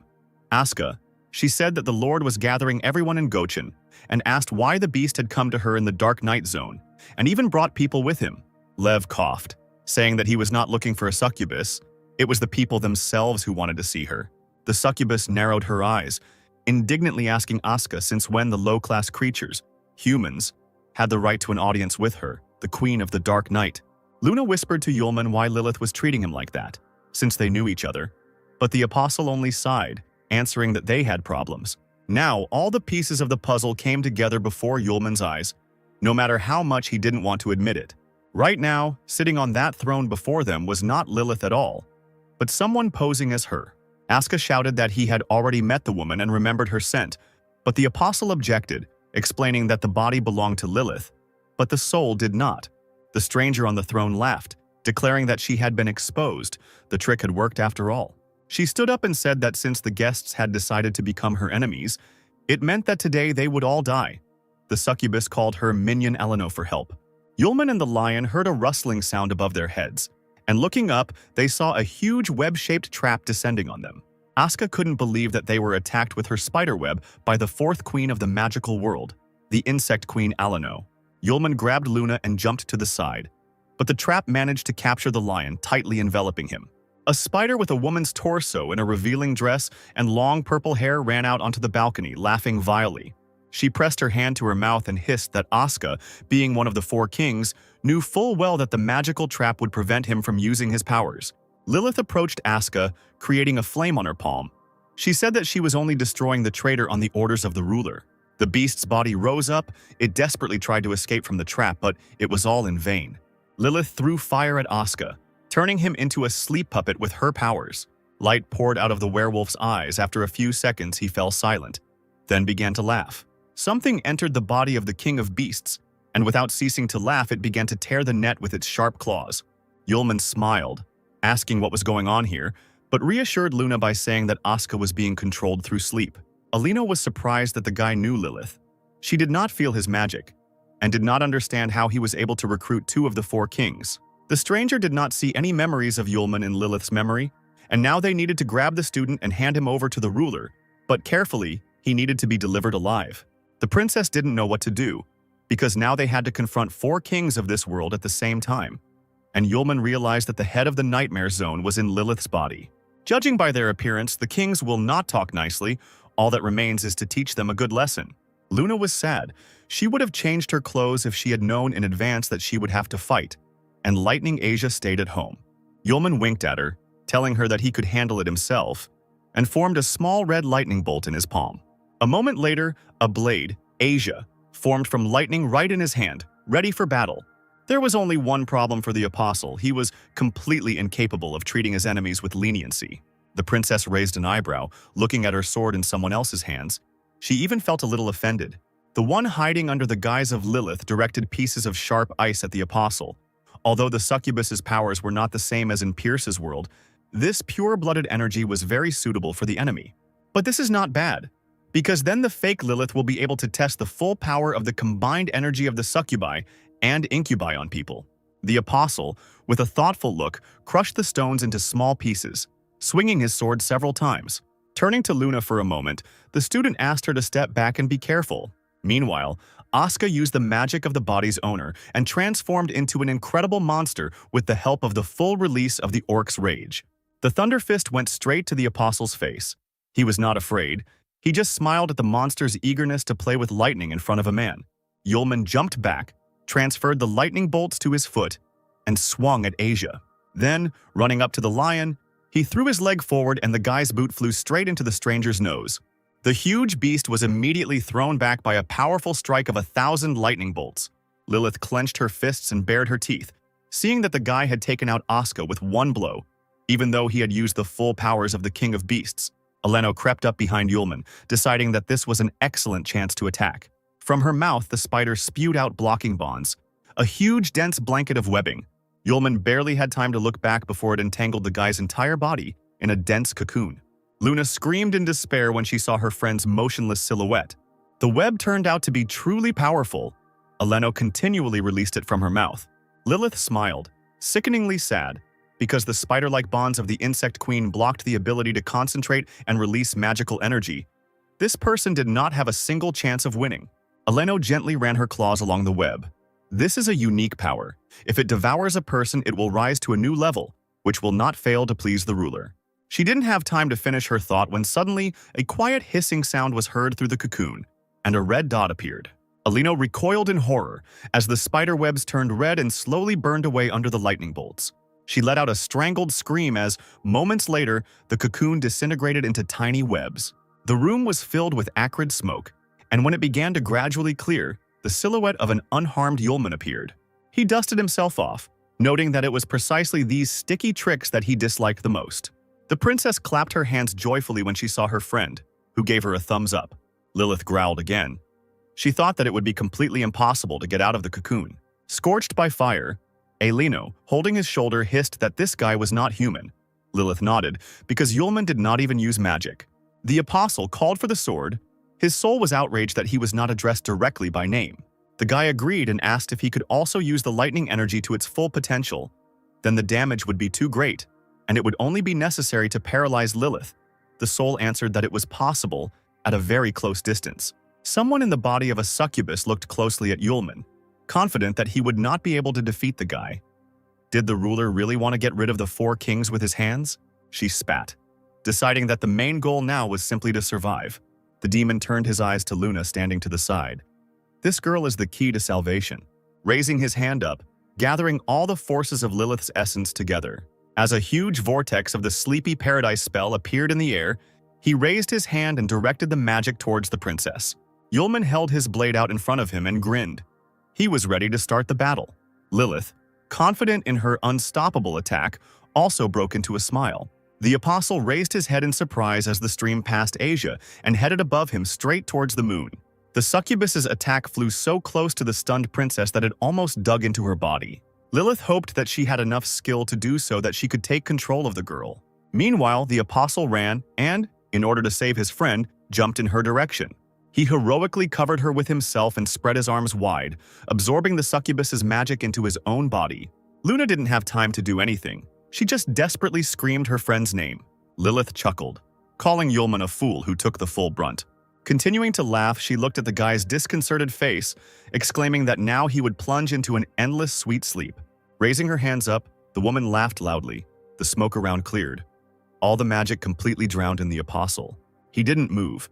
Asuka. She said that the Lord was gathering everyone in Gochin and asked why the beast had come to her in the Dark Night Zone, and even brought people with him. Lev coughed, saying that he was not looking for a succubus. It was the people themselves who wanted to see her. The succubus narrowed her eyes, indignantly asking Asuka since when the low-class creatures, humans, had the right to an audience with her, the queen of the Dark Night. Luna whispered to Yulman why Lilith was treating him like that, since they knew each other. But the apostle only sighed, answering that they had problems. Now, all the pieces of the puzzle came together before Yulman's eyes, no matter how much he didn't want to admit it. Right now, sitting on that throne before them was not Lilith at all, but someone posing as her. Asuka shouted that he had already met the woman and remembered her scent, but the apostle objected, explaining that the body belonged to Lilith, but the soul did not. The stranger on the throne laughed, declaring that she had been exposed. The trick had worked after all. She stood up and said that since the guests had decided to become her enemies, it meant that today they would all die. The succubus called her Minion Eleno for help. Yulman and the lion heard a rustling sound above their heads, and looking up, they saw a huge web-shaped trap descending on them. Asuka couldn't believe that they were attacked with her spiderweb by the fourth queen of the magical world, the insect queen Alano. Yulman grabbed Luna and jumped to the side, but the trap managed to capture the lion, tightly enveloping him. A spider with a woman's torso in a revealing dress and long purple hair ran out onto the balcony, laughing vilely. She pressed her hand to her mouth and hissed that Asuka, being one of the four kings, knew full well that the magical trap would prevent him from using his powers. Lilith approached Asuka, creating a flame on her palm. She said that she was only destroying the traitor on the orders of the ruler. The beast's body rose up. It desperately tried to escape from the trap, but it was all in vain. Lilith threw fire at Asuka, turning him into a sleep puppet with her powers. Light poured out of the werewolf's eyes. After a few seconds, he fell silent, then began to laugh. Something entered the body of the king of beasts, and without ceasing to laugh, it began to tear the net with its sharp claws. Yulman smiled, asking what was going on here, but reassured Luna by saying that Asuka was being controlled through sleep. Alino was surprised that the guy knew Lilith. She did not feel his magic, and did not understand how he was able to recruit two of the four kings. The stranger did not see any memories of Yulman in Lilith's memory, and now they needed to grab the student and hand him over to the ruler, but carefully, he needed to be delivered alive. The princess didn't know what to do, because now they had to confront four kings of this world at the same time, and Yulman realized that the head of the nightmare zone was in Lilith's body. Judging by their appearance, the kings will not talk nicely. All that remains is to teach them a good lesson. Luna was sad. She would have changed her clothes if she had known in advance that she would have to fight, and Lightning Asia stayed at home. Yulman winked at her, telling her that he could handle it himself, and formed a small red lightning bolt in his palm. A moment later, a blade, Asia, formed from lightning right in his hand, ready for battle. There was only one problem for the apostle. He was completely incapable of treating his enemies with leniency. The princess raised an eyebrow, looking at her sword in someone else's hands. She even felt a little offended. The one hiding under the guise of Lilith directed pieces of sharp ice at the apostle. Although the succubus's powers were not the same as in Pierce's world, this pure-blooded energy was very suitable for the enemy. But this is not bad, because then the fake Lilith will be able to test the full power of the combined energy of the succubi and incubi on people. The apostle, with a thoughtful look, crushed the stones into small pieces, swinging his sword several times. Turning to Luna for a moment, the student asked her to step back and be careful. Meanwhile, Asuka used the magic of the body's owner and transformed into an incredible monster with the help of the full release of the orc's rage. The Thunder Fist went straight to the apostle's face. He was not afraid. He just smiled at the monster's eagerness to play with lightning in front of a man. Yulman jumped back, transferred the lightning bolts to his foot, and swung at Asia. Then, running up to the lion, he threw his leg forward and the guy's boot flew straight into the stranger's nose. The huge beast was immediately thrown back by a powerful strike of 1,000 lightning bolts. Lilith clenched her fists and bared her teeth, seeing that the guy had taken out Asuka with one blow, even though he had used the full powers of the King of Beasts. Eleno crept up behind Yulman, deciding that this was an excellent chance to attack. From her mouth, the spider spewed out blocking bonds, a huge, dense blanket of webbing. Yulman barely had time to look back before it entangled the guy's entire body in a dense cocoon. Luna screamed in despair when she saw her friend's motionless silhouette. The web turned out to be truly powerful. Eleno continually released it from her mouth. Lilith smiled, sickeningly sad, because the spider-like bonds of the insect queen blocked the ability to concentrate and release magical energy. This person did not have a single chance of winning. Eleno gently ran her claws along the web. This is a unique power. If it devours a person, it will rise to a new level, which will not fail to please the ruler. She didn't have time to finish her thought when suddenly a quiet hissing sound was heard through the cocoon, and a red dot appeared. Eleno recoiled in horror as the spider webs turned red and slowly burned away under the lightning bolts. She let out a strangled scream as, moments later, the cocoon disintegrated into tiny webs. The room was filled with acrid smoke, and when it began to gradually clear, the silhouette of an unharmed Yulman appeared. He dusted himself off, noting that it was precisely these sticky tricks that he disliked the most. The princess clapped her hands joyfully when she saw her friend, who gave her a thumbs up. Lilith growled again. She thought that it would be completely impossible to get out of the cocoon. Scorched by fire, Eleno, holding his shoulder, hissed that this guy was not human. Lilith nodded, because Yulman did not even use magic. The apostle called for the sword. His soul was outraged that he was not addressed directly by name. The guy agreed and asked if he could also use the lightning energy to its full potential. Then the damage would be too great, and it would only be necessary to paralyze Lilith. The soul answered that it was possible at a very close distance. Someone in the body of a succubus looked closely at Yulman, confident that he would not be able to defeat the guy. Did the ruler really want to get rid of the 4 kings with his hands? She spat, deciding that the main goal now was simply to survive. The demon turned his eyes to Luna standing to the side. This girl is the key to salvation. Raising his hand up, gathering all the forces of Lilith's essence together. As a huge vortex of the Sleepy Paradise spell appeared in the air, he raised his hand and directed the magic towards the princess. Yulman held his blade out in front of him and grinned. He was ready to start the battle. Lilith, confident in her unstoppable attack, also broke into a smile. The apostle raised his head in surprise as the stream passed Asia and headed above him straight towards the moon. The succubus's attack flew so close to the stunned princess that it almost dug into her body. Lilith hoped that she had enough skill to do so that she could take control of the girl. Meanwhile, the apostle ran and, in order to save his friend, jumped in her direction. He heroically covered her with himself and spread his arms wide, absorbing the succubus's magic into his own body. Luna didn't have time to do anything. She just desperately screamed her friend's name. Lilith chuckled, calling Yulman a fool who took the full brunt. Continuing to laugh, she looked at the guy's disconcerted face, exclaiming that now he would plunge into an endless sweet sleep. Raising her hands up, the woman laughed loudly. The smoke around cleared. All the magic completely drowned in the apostle. He didn't move.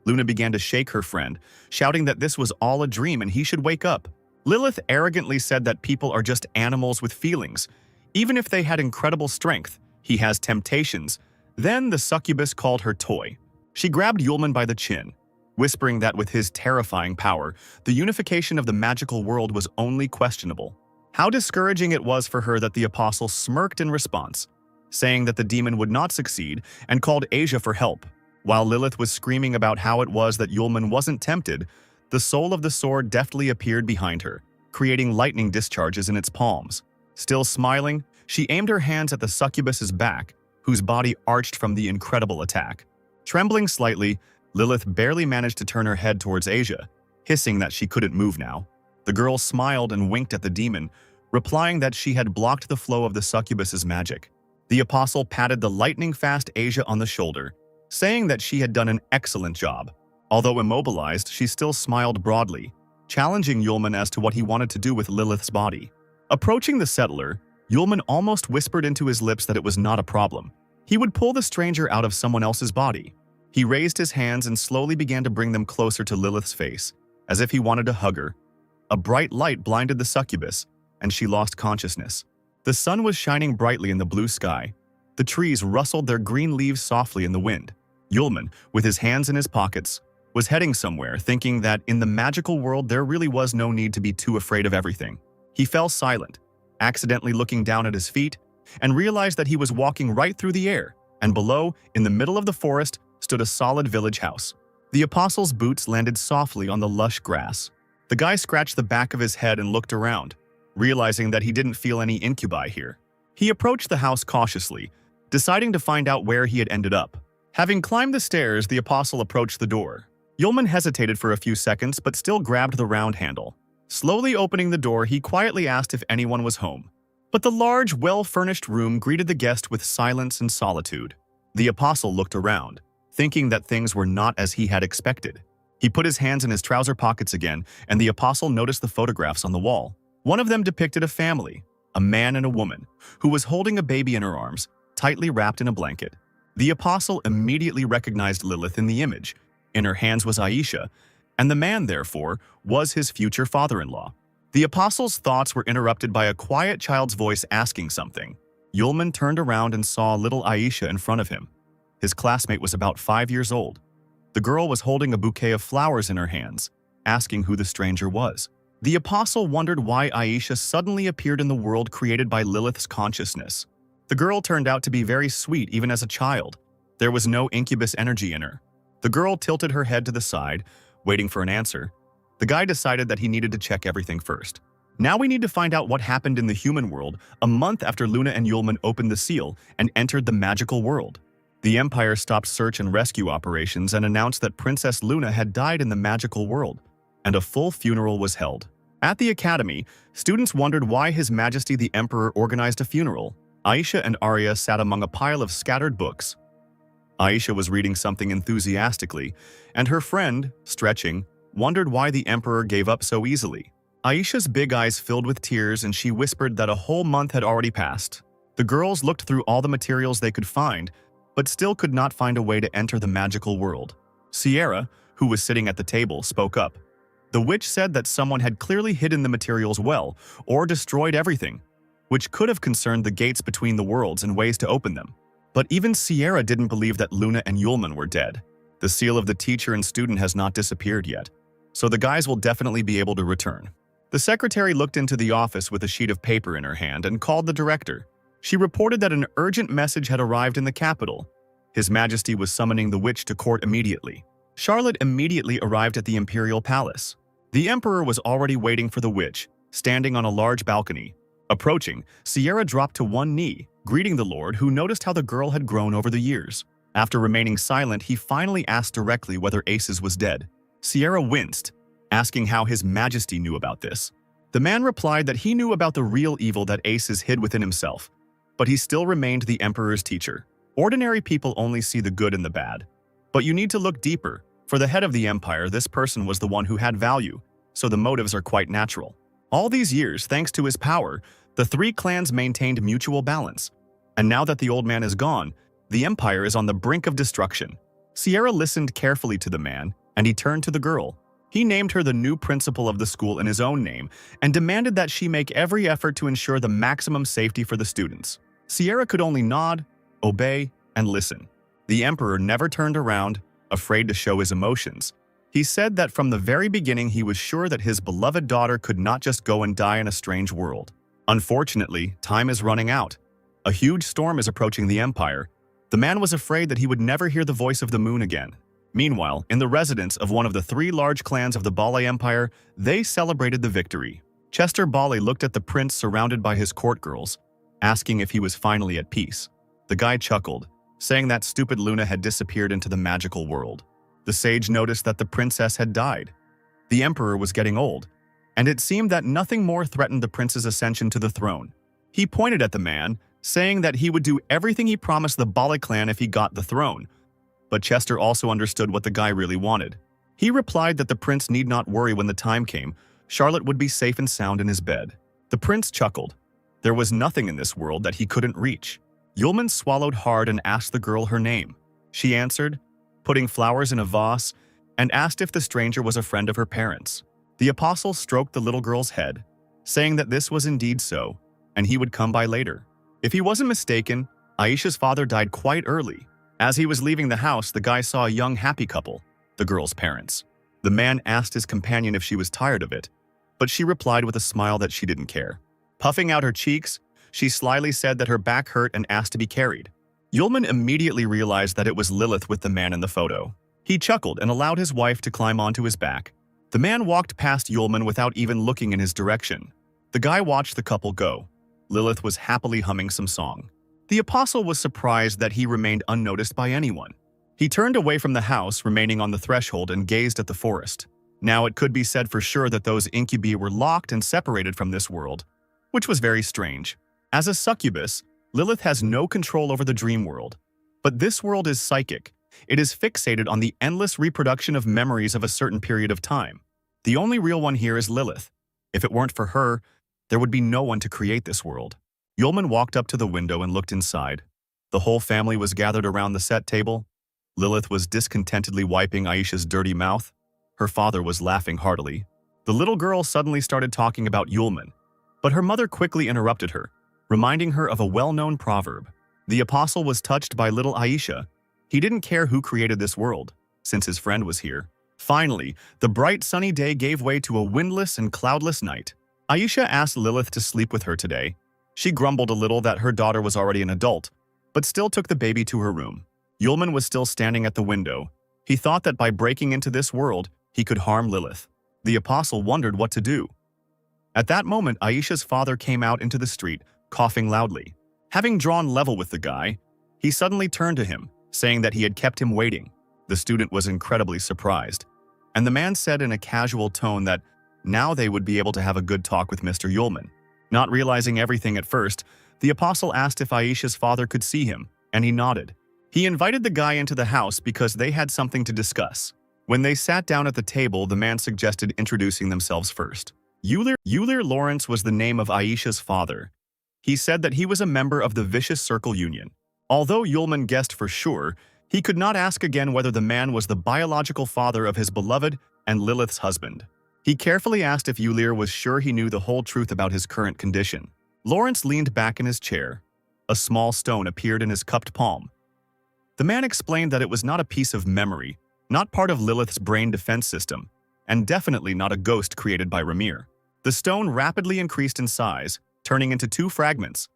Luna began to shake her friend, shouting that this was all a dream and he should wake up. Lilith arrogantly said that people are just animals with feelings. Even if they had incredible strength, he has temptations. Then the succubus called her toy. She grabbed Yulman by the chin, whispering that with his terrifying power, the unification of the magical world was only questionable. How discouraging it was for her that the apostle smirked in response, saying that the demon would not succeed and called Asia for help. While Lilith was screaming about how it was that Yulman wasn't tempted, the soul of the sword deftly appeared behind her, creating lightning discharges in its palms. Still smiling, she aimed her hands at the succubus's back, whose body arched from the incredible attack. Trembling slightly, Lilith barely managed to turn her head towards Asia, hissing that she couldn't move now. The girl smiled and winked at the demon, replying that she had blocked the flow of the succubus's magic. The apostle patted the lightning-fast Asia on the shoulder, saying that she had done an excellent job. Although immobilized, she still smiled broadly, challenging Yulman as to what he wanted to do with Lilith's body. Approaching the settler, Yulman almost whispered into his lips that it was not a problem. He would pull the stranger out of someone else's body. He raised his hands and slowly began to bring them closer to Lilith's face, as if he wanted to hug her. A bright light blinded the succubus, and she lost consciousness. The sun was shining brightly in the blue sky. The trees rustled their green leaves softly in the wind. Yulman, with his hands in his pockets, was heading somewhere, thinking that in the magical world there really was no need to be too afraid of everything. He fell silent, accidentally looking down at his feet, and realized that he was walking right through the air, and below, in the middle of the forest, stood a solid village house. The apostle's boots landed softly on the lush grass. The guy scratched the back of his head and looked around, realizing that he didn't feel any incubi here. He approached the house cautiously, deciding to find out where he had ended up. Having climbed the stairs, the apostle approached the door. Yulman hesitated for a few seconds but still grabbed the round handle. Slowly opening the door, he quietly asked if anyone was home. But the large, well-furnished room greeted the guest with silence and solitude. The apostle looked around, thinking that things were not as he had expected. He put his hands in his trouser pockets again, and the apostle noticed the photographs on the wall. One of them depicted a family, a man and a woman, who was holding a baby in her arms, tightly wrapped in a blanket. The apostle immediately recognized Lilith in the image. In her hands was Aisha, and the man, therefore, was his future father-in-law. The apostle's thoughts were interrupted by a quiet child's voice asking something. Yulman turned around and saw little Aisha in front of him. His classmate was about 5 years old. The girl was holding a bouquet of flowers in her hands, asking who the stranger was. The apostle wondered why Aisha suddenly appeared in the world created by Lilith's consciousness. The girl turned out to be very sweet even as a child. There was no incubus energy in her. The girl tilted her head to the side, waiting for an answer. The guy decided that he needed to check everything first. Now we need to find out what happened in the human world a month after Luna and Yulman opened the seal and entered the magical world. The Empire stopped search and rescue operations and announced that Princess Luna had died in the magical world, and a full funeral was held. At the academy, students wondered why His Majesty the Emperor organized a funeral. Aisha and Arya sat among a pile of scattered books. Aisha was reading something enthusiastically, and her friend, stretching, wondered why the Emperor gave up so easily. Aisha's big eyes filled with tears and she whispered that a whole month had already passed. The girls looked through all the materials they could find, but still could not find a way to enter the magical world. Sierra, who was sitting at the table, spoke up. The witch said that someone had clearly hidden the materials well, or destroyed everything, which could have concerned the gates between the worlds and ways to open them. But even Sierra didn't believe that Luna and Yulman were dead. The seal of the teacher and student has not disappeared yet, so the guys will definitely be able to return. The secretary looked into the office with a sheet of paper in her hand and called the director. She reported that an urgent message had arrived in the capital. His Majesty was summoning the witch to court immediately. Charlotte immediately arrived at the imperial palace. The emperor was already waiting for the witch, standing on a large balcony. Approaching, Sierra dropped to one knee, greeting the lord, who noticed how the girl had grown over the years. After remaining silent, he finally asked directly whether Aces was dead. Sierra winced, asking how His Majesty knew about this. The man replied that he knew about the real evil that Aces hid within himself, but he still remained the emperor's teacher. Ordinary people only see the good and the bad. But you need to look deeper. For the head of the empire, this person was the one who had value, so the motives are quite natural. All these years, thanks to his power, the three clans maintained mutual balance. And now that the old man is gone, the empire is on the brink of destruction. Sierra listened carefully to the man, and he turned to the girl. He named her the new principal of the school in his own name and demanded that she make every effort to ensure the maximum safety for the students. Sierra could only nod, obey, and listen. The emperor never turned around, afraid to show his emotions. He said that from the very beginning he was sure that his beloved daughter could not just go and die in a strange world. Unfortunately, time is running out. A huge storm is approaching the empire. The man was afraid that he would never hear the voice of the moon again. Meanwhile, in the residence of one of the three large clans of the Bale Empire, they celebrated the victory. Chester Bale looked at the prince surrounded by his court girls, asking if he was finally at peace. The guy chuckled, saying that stupid Luna had disappeared into the magical world. The sage noticed that the princess had died. The emperor was getting old, and it seemed that nothing more threatened the prince's ascension to the throne. He pointed at the man, saying that he would do everything he promised the Bale clan if he got the throne. But Chester also understood what the guy really wanted. He replied that the prince need not worry when the time came. Charlotte would be safe and sound in his bed. The prince chuckled. There was nothing in this world that he couldn't reach. Yulman swallowed hard and asked the girl her name. She answered, putting flowers in a vase, and asked if the stranger was a friend of her parents. The apostle stroked the little girl's head, saying that this was indeed so, and he would come by later. If he wasn't mistaken, Aisha's father died quite early. As he was leaving the house, the guy saw a young happy couple, the girl's parents. The man asked his companion if she was tired of it, but she replied with a smile that she didn't care. Puffing out her cheeks, she slyly said that her back hurt and asked to be carried. Yulman immediately realized that it was Lilith with the man in the photo. He chuckled and allowed his wife to climb onto his back. The man walked past Yulman without even looking in his direction. The guy watched the couple go. Lilith was happily humming some song. The apostle was surprised that he remained unnoticed by anyone. He turned away from the house, remaining on the threshold, and gazed at the forest. Now it could be said for sure that those incubi were locked and separated from this world, which was very strange. As a succubus, Lilith has no control over the dream world. But this world is psychic. It is fixated on the endless reproduction of memories of a certain period of time. The only real one here is Lilith. If it weren't for her, there would be no one to create this world. Yulman walked up to the window and looked inside. The whole family was gathered around the set table. Lilith was discontentedly wiping Aisha's dirty mouth. Her father was laughing heartily. The little girl suddenly started talking about Yulman, but her mother quickly interrupted her, reminding her of a well-known proverb. The apostle was touched by little Aisha. He didn't care who created this world, since his friend was here. Finally, the bright sunny day gave way to a windless and cloudless night. Aisha asked Lilith to sleep with her today. She grumbled a little that her daughter was already an adult, but still took the baby to her room. Yulman was still standing at the window. He thought that by breaking into this world, he could harm Lilith. The apostle wondered what to do. At that moment, Aisha's father came out into the street, coughing loudly. Having drawn level with the guy, he suddenly turned to him, saying that he had kept him waiting. The student was incredibly surprised, and the man said in a casual tone that now they would be able to have a good talk with Mr. Yulman. Not realizing everything at first, the apostle asked if Aisha's father could see him, and he nodded. He invited the guy into the house because they had something to discuss. When they sat down at the table, the man suggested introducing themselves first. Euler Lawrence was the name of Aisha's father. He said that he was a member of the Vicious Circle Union. Although Yulman guessed for sure, he could not ask again whether the man was the biological father of his beloved and Lilith's husband. He carefully asked if Euler was sure he knew the whole truth about his current condition. Lawrence leaned back in his chair. A small stone appeared in his cupped palm. The man explained that it was not a piece of memory, not part of Lilith's brain defense system, and definitely not a ghost created by Ramir. The stone rapidly increased in size, turning into 2 fragments.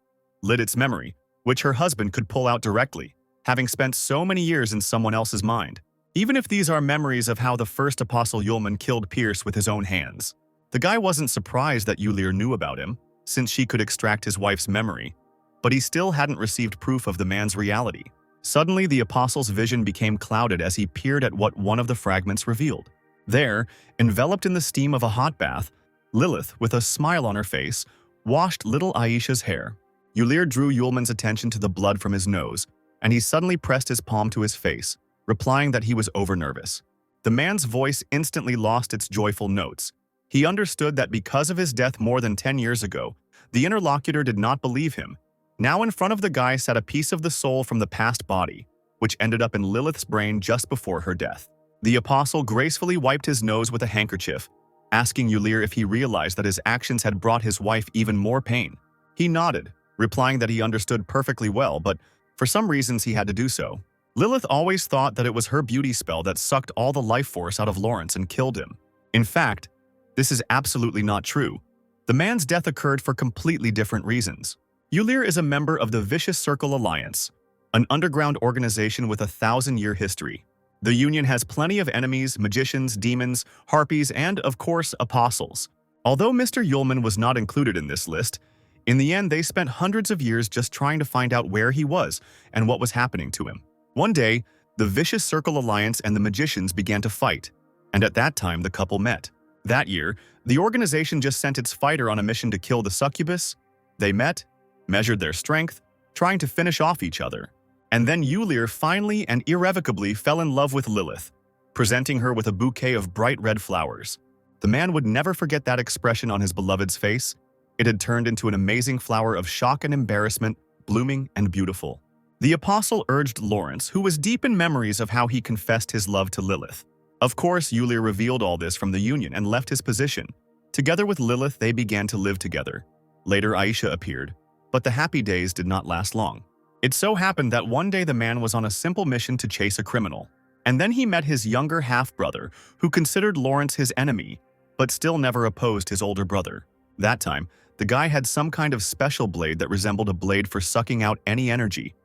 Lilith's memory, which her husband could pull out directly, having spent so many years in someone else's mind. Even if these are memories of how the first apostle Yulman killed Pierce with his own hands. The guy wasn't surprised that Euler knew about him, since she could extract his wife's memory, but he still hadn't received proof of the man's reality. Suddenly, the apostle's vision became clouded as he peered at what one of the fragments revealed. There, enveloped in the steam of a hot bath, Lilith, with a smile on her face, washed little Aisha's hair. Euler drew Yulman's attention to the blood from his nose, and he suddenly pressed his palm to his face, replying that he was over-nervous. The man's voice instantly lost its joyful notes. He understood that because of his death more than 10 years ago, the interlocutor did not believe him. Now in front of the guy sat a piece of the soul from the past body, which ended up in Lilith's brain just before her death. The apostle gracefully wiped his nose with a handkerchief, asking Euler if he realized that his actions had brought his wife even more pain. He nodded, replying that he understood perfectly well, but for some reasons he had to do so. Lilith always thought that it was her beauty spell that sucked all the life force out of Lawrence and killed him. In fact, this is absolutely not true. The man's death occurred for completely different reasons. Euler is a member of the Vicious Circle Alliance, an underground organization with a 1,000-year history. The Union has plenty of enemies, magicians, demons, harpies, and, of course, apostles. Although Mr. Yulman was not included in this list, in the end they spent hundreds of years just trying to find out where he was and what was happening to him. One day, the Vicious Circle Alliance and the magicians began to fight, and at that time the couple met. That year, the organization just sent its fighter on a mission to kill the succubus. They met, measured their strength, trying to finish off each other. And then Euler finally and irrevocably fell in love with Lilith, presenting her with a bouquet of bright red flowers. The man would never forget that expression on his beloved's face. It had turned into an amazing flower of shock and embarrassment, blooming and beautiful. The apostle urged Lawrence, who was deep in memories of how he confessed his love to Lilith. Of course, Euler revealed all this from the Union and left his position. Together with Lilith, they began to live together. Later, Aisha appeared, but the happy days did not last long. It so happened that one day the man was on a simple mission to chase a criminal. And then he met his younger half-brother, who considered Lawrence his enemy, but still never opposed his older brother. That time, the guy had some kind of special blade that resembled a blade for sucking out any energy,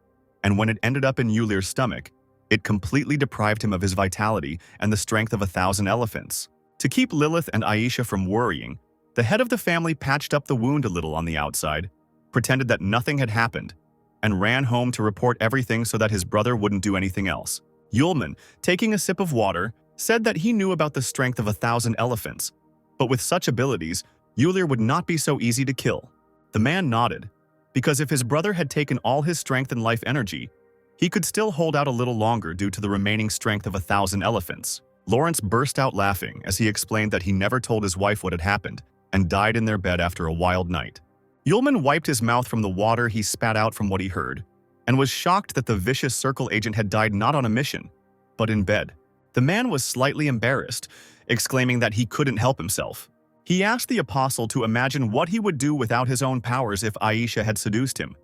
and when it ended up in Yulir's stomach, it completely deprived him of his vitality and the strength of 1,000 elephants. To keep Lilith and Aisha from worrying, the head of the family patched up the wound a little on the outside, pretended that nothing had happened, and ran home to report everything so that his brother wouldn't do anything else. Yulman, taking a sip of water, said that he knew about the strength of 1,000 elephants, but with such abilities, Yulir would not be so easy to kill. The man nodded, because if his brother had taken all his strength and life energy, he could still hold out a little longer due to the remaining strength of 1,000 elephants. Lawrence burst out laughing as he explained that he never told his wife what had happened and died in their bed after a wild night. Yulman wiped his mouth from the water he spat out from what he heard, and was shocked that the vicious circle agent had died not on a mission, but in bed. The man was slightly embarrassed, exclaiming that he couldn't help himself. He asked the apostle to imagine what he would do without his own powers if Aisha had seduced him.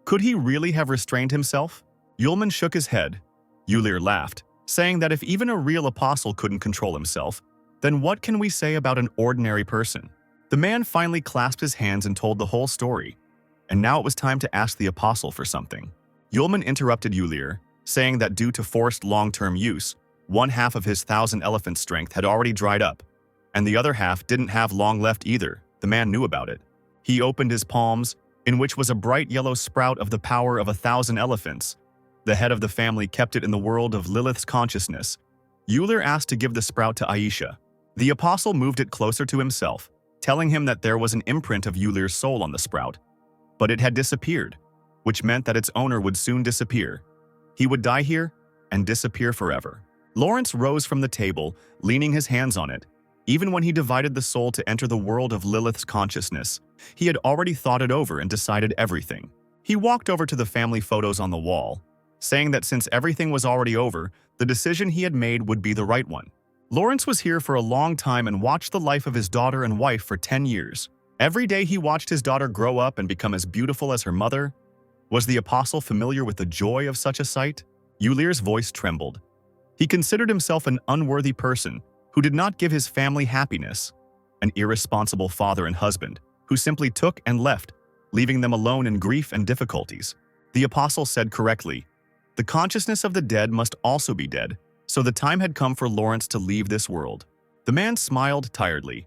Could he really have restrained himself? Yulman shook his head. Yulir laughed, saying that if even a real apostle couldn't control himself, then what can we say about an ordinary person? The man finally clasped his hands and told the whole story, and now it was time to ask the apostle for something. Yulman interrupted Yulir, saying that due to forced long-term use, one half of his 1,000 elephant strength had already dried up, and the other half didn't have long left either. The man knew about it. He opened his palms, in which was a bright yellow sprout of the power of 1,000 elephants. The head of the family kept it in the world of Lilith's consciousness. Yulir asked to give the sprout to Aisha. The apostle moved it closer to himself, telling him that there was an imprint of Yulir's soul on the sprout, but it had disappeared, which meant that its owner would soon disappear. He would die here and disappear forever. Lawrence rose from the table, leaning his hands on it. Even when he divided the soul to enter the world of Lilith's consciousness, he had already thought it over and decided everything. He walked over to the family photos on the wall, saying that since everything was already over, the decision he had made would be the right one. Lawrence was here for a long time and watched the life of his daughter and wife for 10 years. Every day he watched his daughter grow up and become as beautiful as her mother. Was the apostle familiar with the joy of such a sight? Yulir's voice trembled. He considered himself an unworthy person who did not give his family happiness, an irresponsible father and husband who simply took and left, leaving them alone in grief and difficulties. The apostle said correctly, "The consciousness of the dead must also be dead," so the time had come for Lawrence to leave this world. The man smiled tiredly.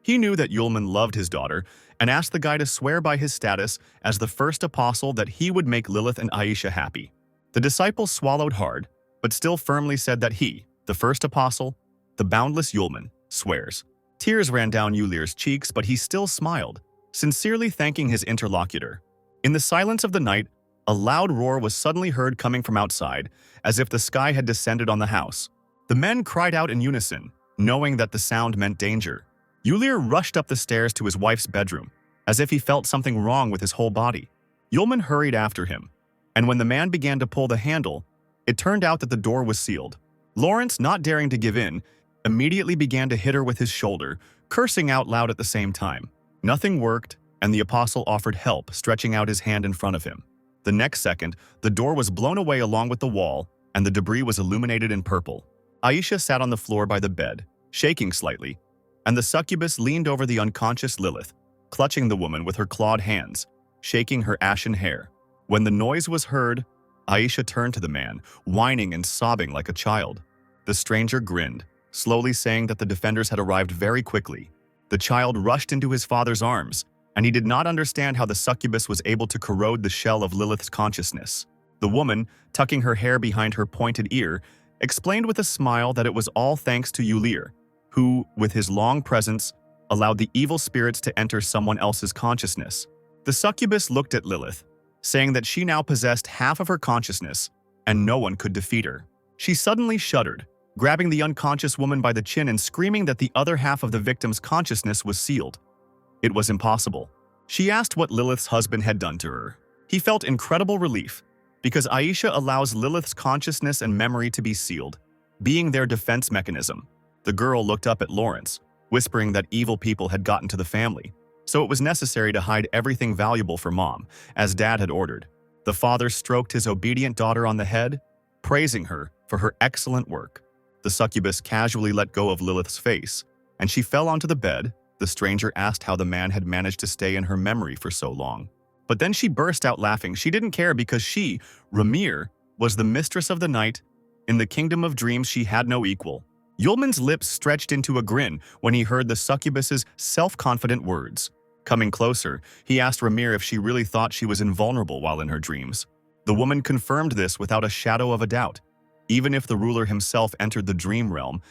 He knew that Yulman loved his daughter and asked the guy to swear by his status as the first apostle that he would make Lilith and Aisha happy. The disciple swallowed hard, but still firmly said that he, the first apostle, the boundless Yulman, swears. Tears ran down Yulir's cheeks, but he still smiled, sincerely thanking his interlocutor. In the silence of the night, a loud roar was suddenly heard coming from outside, as if the sky had descended on the house. The men cried out in unison, knowing that the sound meant danger. Yulir rushed up the stairs to his wife's bedroom, as if he felt something wrong with his whole body. Yulman hurried after him, and when the man began to pull the handle, it turned out that the door was sealed. Lawrence, not daring to give in, immediately began to hit her with his shoulder, cursing out loud at the same time. Nothing worked, and the apostle offered help, stretching out his hand in front of him. The next second, the door was blown away along with the wall, and the debris was illuminated in purple. Aisha sat on the floor by the bed, shaking slightly, and the succubus leaned over the unconscious Lilith, clutching the woman with her clawed hands, shaking her ashen hair. When the noise was heard, Aisha turned to the man, whining and sobbing like a child. The stranger grinned, slowly saying that the defenders had arrived very quickly. The child rushed into his father's arms, and he did not understand how the succubus was able to corrode the shell of Lilith's consciousness. The woman, tucking her hair behind her pointed ear, explained with a smile that it was all thanks to Yulir, who, with his long presence, allowed the evil spirits to enter someone else's consciousness. The succubus looked at Lilith, saying that she now possessed half of her consciousness, and no one could defeat her. She suddenly shuddered, grabbing the unconscious woman by the chin and screaming that the other half of the victim's consciousness was sealed. It was impossible. She asked what Lilith's husband had done to her. He felt incredible relief, because Aisha allows Lilith's consciousness and memory to be sealed, being their defense mechanism. The girl looked up at Lawrence, whispering that evil people had gotten to the family, so it was necessary to hide everything valuable for Mom, as Dad had ordered. The father stroked his obedient daughter on the head, praising her for her excellent work. The succubus casually let go of Lilith's face, and she fell onto the bed. The stranger asked how the man had managed to stay in her memory for so long. But then she burst out laughing. She didn't care because she, Ramir, was the mistress of the night. In the kingdom of dreams, she had no equal. Yulman's lips stretched into a grin when he heard the succubus's self-confident words. Coming closer, he asked Ramir if she really thought she was invulnerable while in her dreams. The woman confirmed this without a shadow of a doubt. Even if the ruler himself entered the dream realm,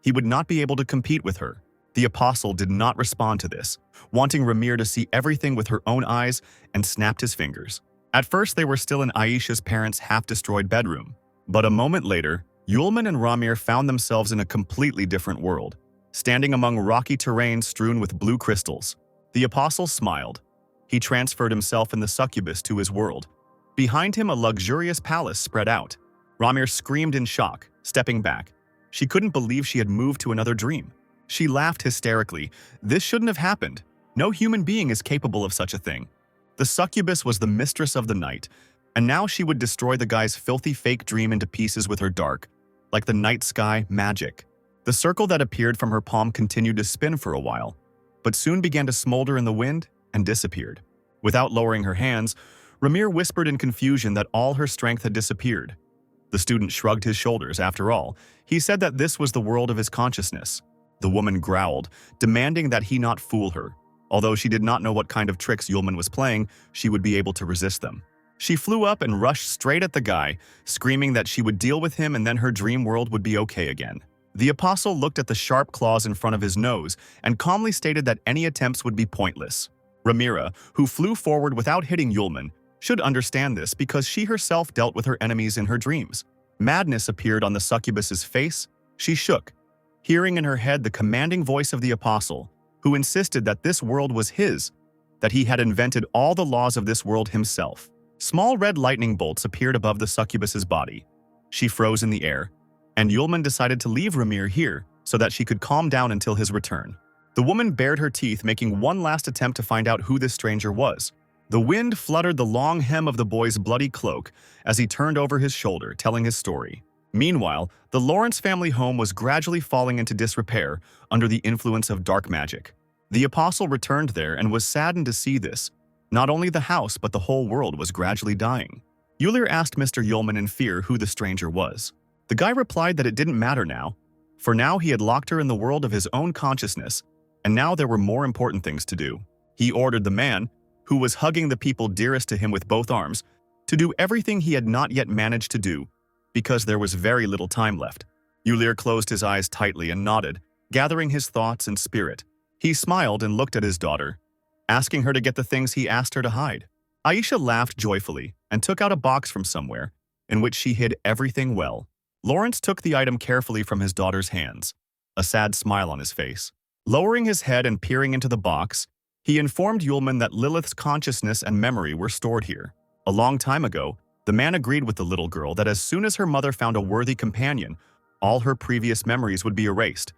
he would not be able to compete with her. The apostle did not respond to this, wanting Ramir to see everything with her own eyes, and snapped his fingers. At first, they were still in Aisha's parents' half-destroyed bedroom. But a moment later, Yulman and Ramir found themselves in a completely different world, standing among rocky terrain strewn with blue crystals. The apostle smiled. He transferred himself and the succubus to his world. Behind him, a luxurious palace spread out. Ramir screamed in shock, stepping back. She couldn't believe she had moved to another dream. She laughed hysterically. This shouldn't have happened. No human being is capable of such a thing. The succubus was the mistress of the night, and now she would destroy the guy's filthy fake dream into pieces with her dark, like the night sky, magic. The circle that appeared from her palm continued to spin for a while, but soon began to smolder in the wind and disappeared. Without lowering her hands, Ramir whispered in confusion that all her strength had disappeared. The student shrugged his shoulders. After all, he said that this was the world of his consciousness. The woman growled, demanding that he not fool her. Although she did not know what kind of tricks Yulman was playing, she would be able to resist them. She flew up and rushed straight at the guy, screaming that she would deal with him and then her dream world would be okay again. The apostle looked at the sharp claws in front of his nose and calmly stated that any attempts would be pointless. Ramira, who flew forward without hitting Yulman, should understand this because she herself dealt with her enemies in her dreams. Madness appeared on the succubus's face. She shook, hearing in her head the commanding voice of the apostle, who insisted that this world was his, that he had invented all the laws of this world himself. Small red lightning bolts appeared above the succubus's body. She froze in the air, and Yulman decided to leave Ramir here so that she could calm down until his return. The woman bared her teeth, making one last attempt to find out who this stranger was. The wind fluttered the long hem of the boy's bloody cloak as he turned over his shoulder, telling his story. Meanwhile, the Lawrence family home was gradually falling into disrepair under the influence of dark magic. The apostle returned there and was saddened to see this. Not only the house, but the whole world was gradually dying. Yulir asked Mr. Yulman in fear who the stranger was. The guy replied that it didn't matter now. For now, he had locked her in the world of his own consciousness, and now there were more important things to do. He ordered the man, who was hugging the people dearest to him with both arms, to do everything he had not yet managed to do, because there was very little time left. Yulir closed his eyes tightly and nodded, gathering his thoughts and spirit. He smiled and looked at his daughter, asking her to get the things he asked her to hide. Aisha laughed joyfully and took out a box from somewhere, in which she hid everything well. Lawrence took the item carefully from his daughter's hands, a sad smile on his face. Lowering his head and peering into the box, he informed Yulman that Lilith's consciousness and memory were stored here. A long time ago, the man agreed with the little girl that as soon as her mother found a worthy companion, all her previous memories would be erased.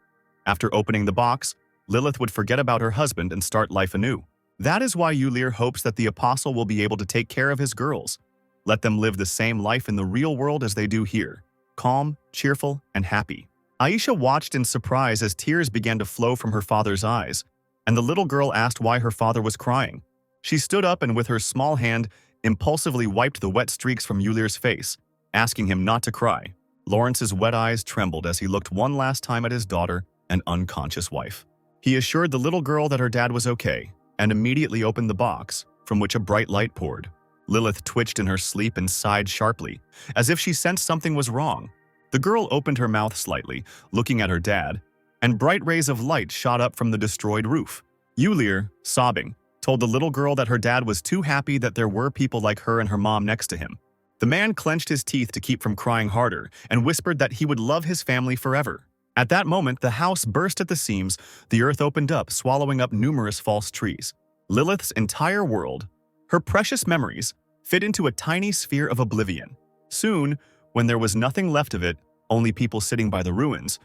After opening the box, Lilith would forget about her husband and start life anew. That is why Yulir hopes that the apostle will be able to take care of his girls. Let them live the same life in the real world as they do here, calm, cheerful, and happy. Aisha watched in surprise as tears began to flow from her father's eyes, and the little girl asked why her father was crying. She stood up and with her small hand impulsively wiped the wet streaks from Yulir's face, asking him not to cry. Lawrence's wet eyes trembled as he looked one last time at his daughter and unconscious wife. He assured the little girl that her dad was okay, and immediately opened the box, from which a bright light poured. Lilith twitched in her sleep and sighed sharply, as if she sensed something was wrong. The girl opened her mouth slightly, looking at her dad, and bright rays of light shot up from the destroyed roof. Yulir, sobbing, told the little girl that her dad was too happy that there were people like her and her mom next to him. The man clenched his teeth to keep from crying harder and whispered that he would love his family forever. At that moment, the house burst at the seams, the earth opened up, swallowing up numerous false trees. Lilith's entire world, her precious memories, fit into a tiny sphere of oblivion. Soon, when there was nothing left of it, only people sitting by the ruins,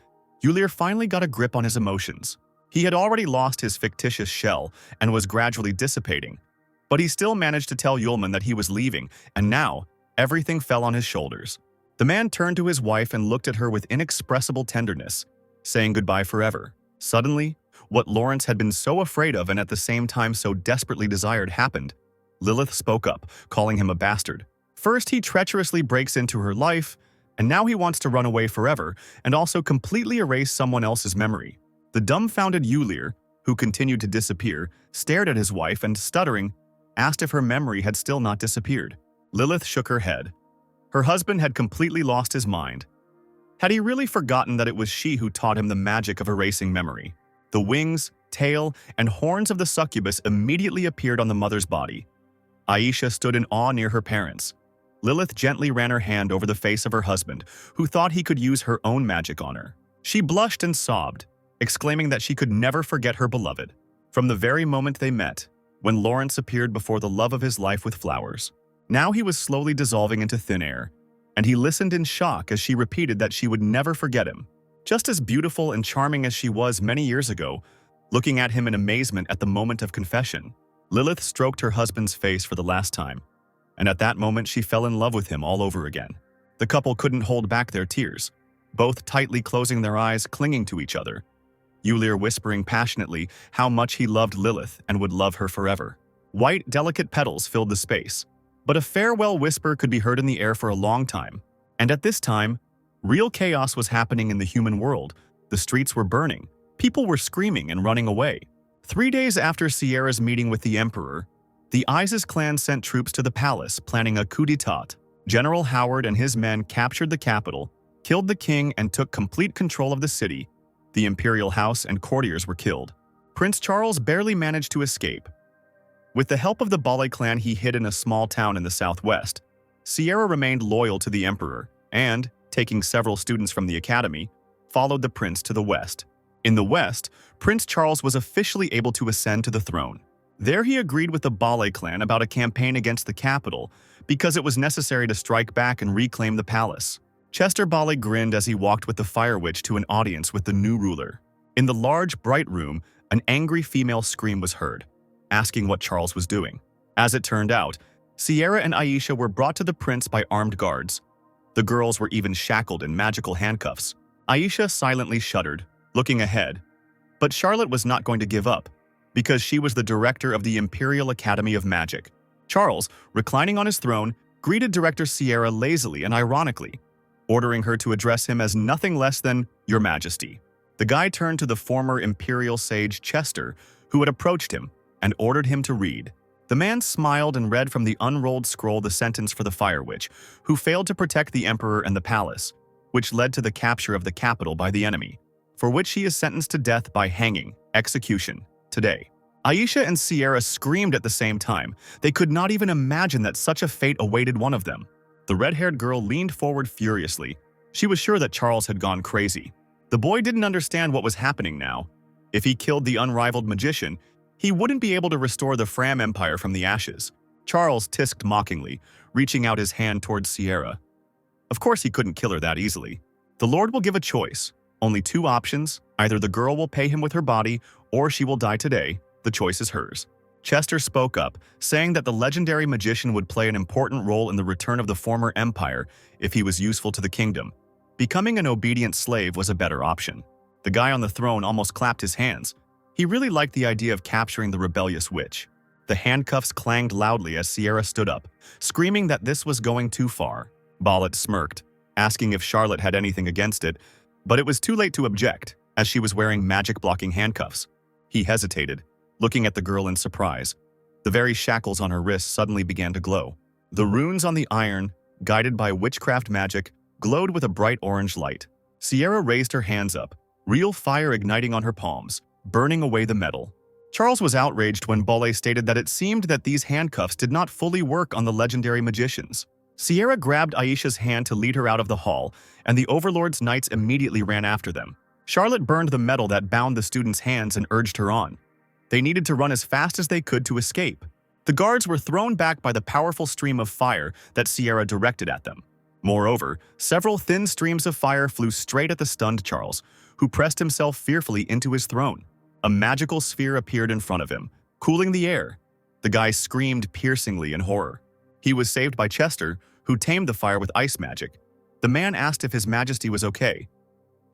Yulir finally got a grip on his emotions. He had already lost his fictitious shell and was gradually dissipating, But he still managed to tell Yulman that he was leaving, and now everything fell on his shoulders. The man turned to his wife and looked at her with inexpressible tenderness, saying goodbye forever. Suddenly, what Lawrence had been so afraid of and at the same time so desperately desired happened. Lilith spoke up, calling him a bastard. First, he treacherously breaks into her life, and now he wants to run away forever and also completely erase someone else's memory. The dumbfounded Yulir, who continued to disappear, stared at his wife and, stuttering, asked if her memory had still not disappeared. Lilith shook her head. Her husband had completely lost his mind. Had he really forgotten that it was she who taught him the magic of erasing memory? The wings, tail, and horns of the succubus immediately appeared on the mother's body. Aisha stood in awe near her parents. Lilith gently ran her hand over the face of her husband, who thought he could use her own magic on her. She blushed and sobbed, exclaiming that she could never forget her beloved. From the very moment they met, when Lawrence appeared before the love of his life with flowers. Now he was slowly dissolving into thin air, and he listened in shock as she repeated that she would never forget him. Just as beautiful and charming as she was many years ago, looking at him in amazement at the moment of confession, Lilith stroked her husband's face for the last time, and at that moment she fell in love with him all over again. The couple couldn't hold back their tears, both tightly closing their eyes, clinging to each other. Yulir whispering passionately how much he loved Lilith and would love her forever. White, delicate petals filled the space, but a farewell whisper could be heard in the air for a long time. And at this time, real chaos was happening in the human world. The streets were burning, people were screaming and running away. 3 days after Sierra's meeting with the Emperor, the Isis clan sent troops to the palace, planning a coup d'etat. General Howard and his men captured the capital, killed the king, and took complete control of the city. The imperial house and courtiers were killed. Prince Charles barely managed to escape. With the help of the Bale clan, he hid in a small town in the southwest. Sierra remained loyal to the emperor and, taking several students from the academy, followed the prince to the west. In the west, Prince Charles was officially able to ascend to the throne. There he agreed with the Bale clan about a campaign against the capital because it was necessary to strike back and reclaim the palace. Chester Bale grinned as he walked with the Fire Witch to an audience with the new ruler. In the large, bright room, an angry female scream was heard, asking what Charles was doing. As it turned out, Sierra and Aisha were brought to the prince by armed guards. The girls were even shackled in magical handcuffs. Aisha silently shuddered, looking ahead. But Charlotte was not going to give up, because she was the director of the Imperial Academy of Magic. Charles, reclining on his throne, greeted Director Sierra lazily and ironically, ordering her to address him as nothing less than Your Majesty. The guy turned to the former Imperial sage Chester, who had approached him, and ordered him to read. The man smiled and read from the unrolled scroll the sentence for the Fire Witch, who failed to protect the Emperor and the palace, which led to the capture of the capital by the enemy, for which he is sentenced to death by hanging, execution, today. Aisha and Sierra screamed at the same time. They could not even imagine that such a fate awaited one of them. The red-haired girl leaned forward furiously. She was sure that Charles had gone crazy. The boy didn't understand what was happening now. If he killed the unrivaled magician, he wouldn't be able to restore the Fram Empire from the ashes. Charles tisked mockingly, reaching out his hand towards Sierra. Of course he couldn't kill her that easily. The Lord will give a choice. Only 2 options. Either the girl will pay him with her body, or she will die today. The choice is hers. Chester spoke up, saying that the legendary magician would play an important role in the return of the former empire if he was useful to the kingdom. Becoming an obedient slave was a better option. The guy on the throne almost clapped his hands. He really liked the idea of capturing the rebellious witch. The handcuffs clanged loudly as Sierra stood up, screaming that this was going too far. Bollet smirked, asking if Charlotte had anything against it, but it was too late to object, as she was wearing magic-blocking handcuffs. He hesitated, looking at the girl in surprise. The very shackles on her wrists suddenly began to glow. The runes on the iron, guided by witchcraft magic, glowed with a bright orange light. Sierra raised her hands up, real fire igniting on her palms, burning away the metal. Charles was outraged when Bolle stated that it seemed that these handcuffs did not fully work on the legendary magicians. Sierra grabbed Aisha's hand to lead her out of the hall, and the Overlord's knights immediately ran after them. Charlotte burned the metal that bound the student's hands and urged her on. They needed to run as fast as they could to escape. The guards were thrown back by the powerful stream of fire that Sierra directed at them. Moreover, several thin streams of fire flew straight at the stunned Charles, who pressed himself fearfully into his throne. A magical sphere appeared in front of him, cooling the air. The guy screamed piercingly in horror. He was saved by Chester, who tamed the fire with ice magic. The man asked if His Majesty was okay.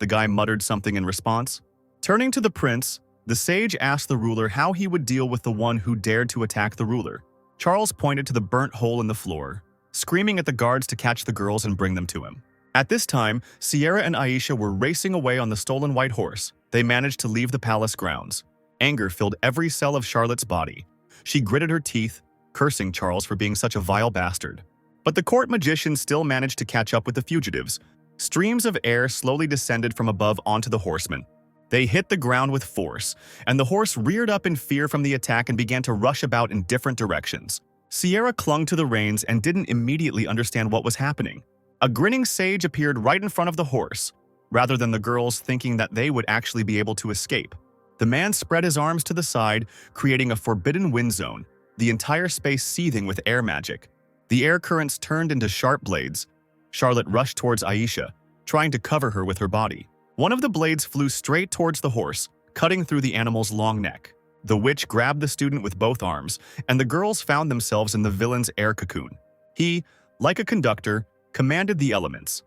The guy muttered something in response. Turning to the prince, the sage asked the ruler how he would deal with the one who dared to attack the ruler. Charles pointed to the burnt hole in the floor, screaming at the guards to catch the girls and bring them to him. At this time, Sierra and Aisha were racing away on the stolen white horse. They managed to leave the palace grounds. Anger filled every cell of Charlotte's body. She gritted her teeth, cursing Charles for being such a vile bastard. But the court magician still managed to catch up with the fugitives. Streams of air slowly descended from above onto the horsemen. They hit the ground with force, and the horse reared up in fear from the attack and began to rush about in different directions. Sierra clung to the reins and didn't immediately understand what was happening. A grinning sage appeared right in front of the horse, rather than the girls thinking that they would actually be able to escape. The man spread his arms to the side, creating a forbidden wind zone, the entire space seething with air magic. The air currents turned into sharp blades. Charlotte rushed towards Aisha, trying to cover her with her body. One of the blades flew straight towards the horse, cutting through the animal's long neck. The witch grabbed the student with both arms, and the girls found themselves in the villain's air cocoon. He, like a conductor, commanded the elements.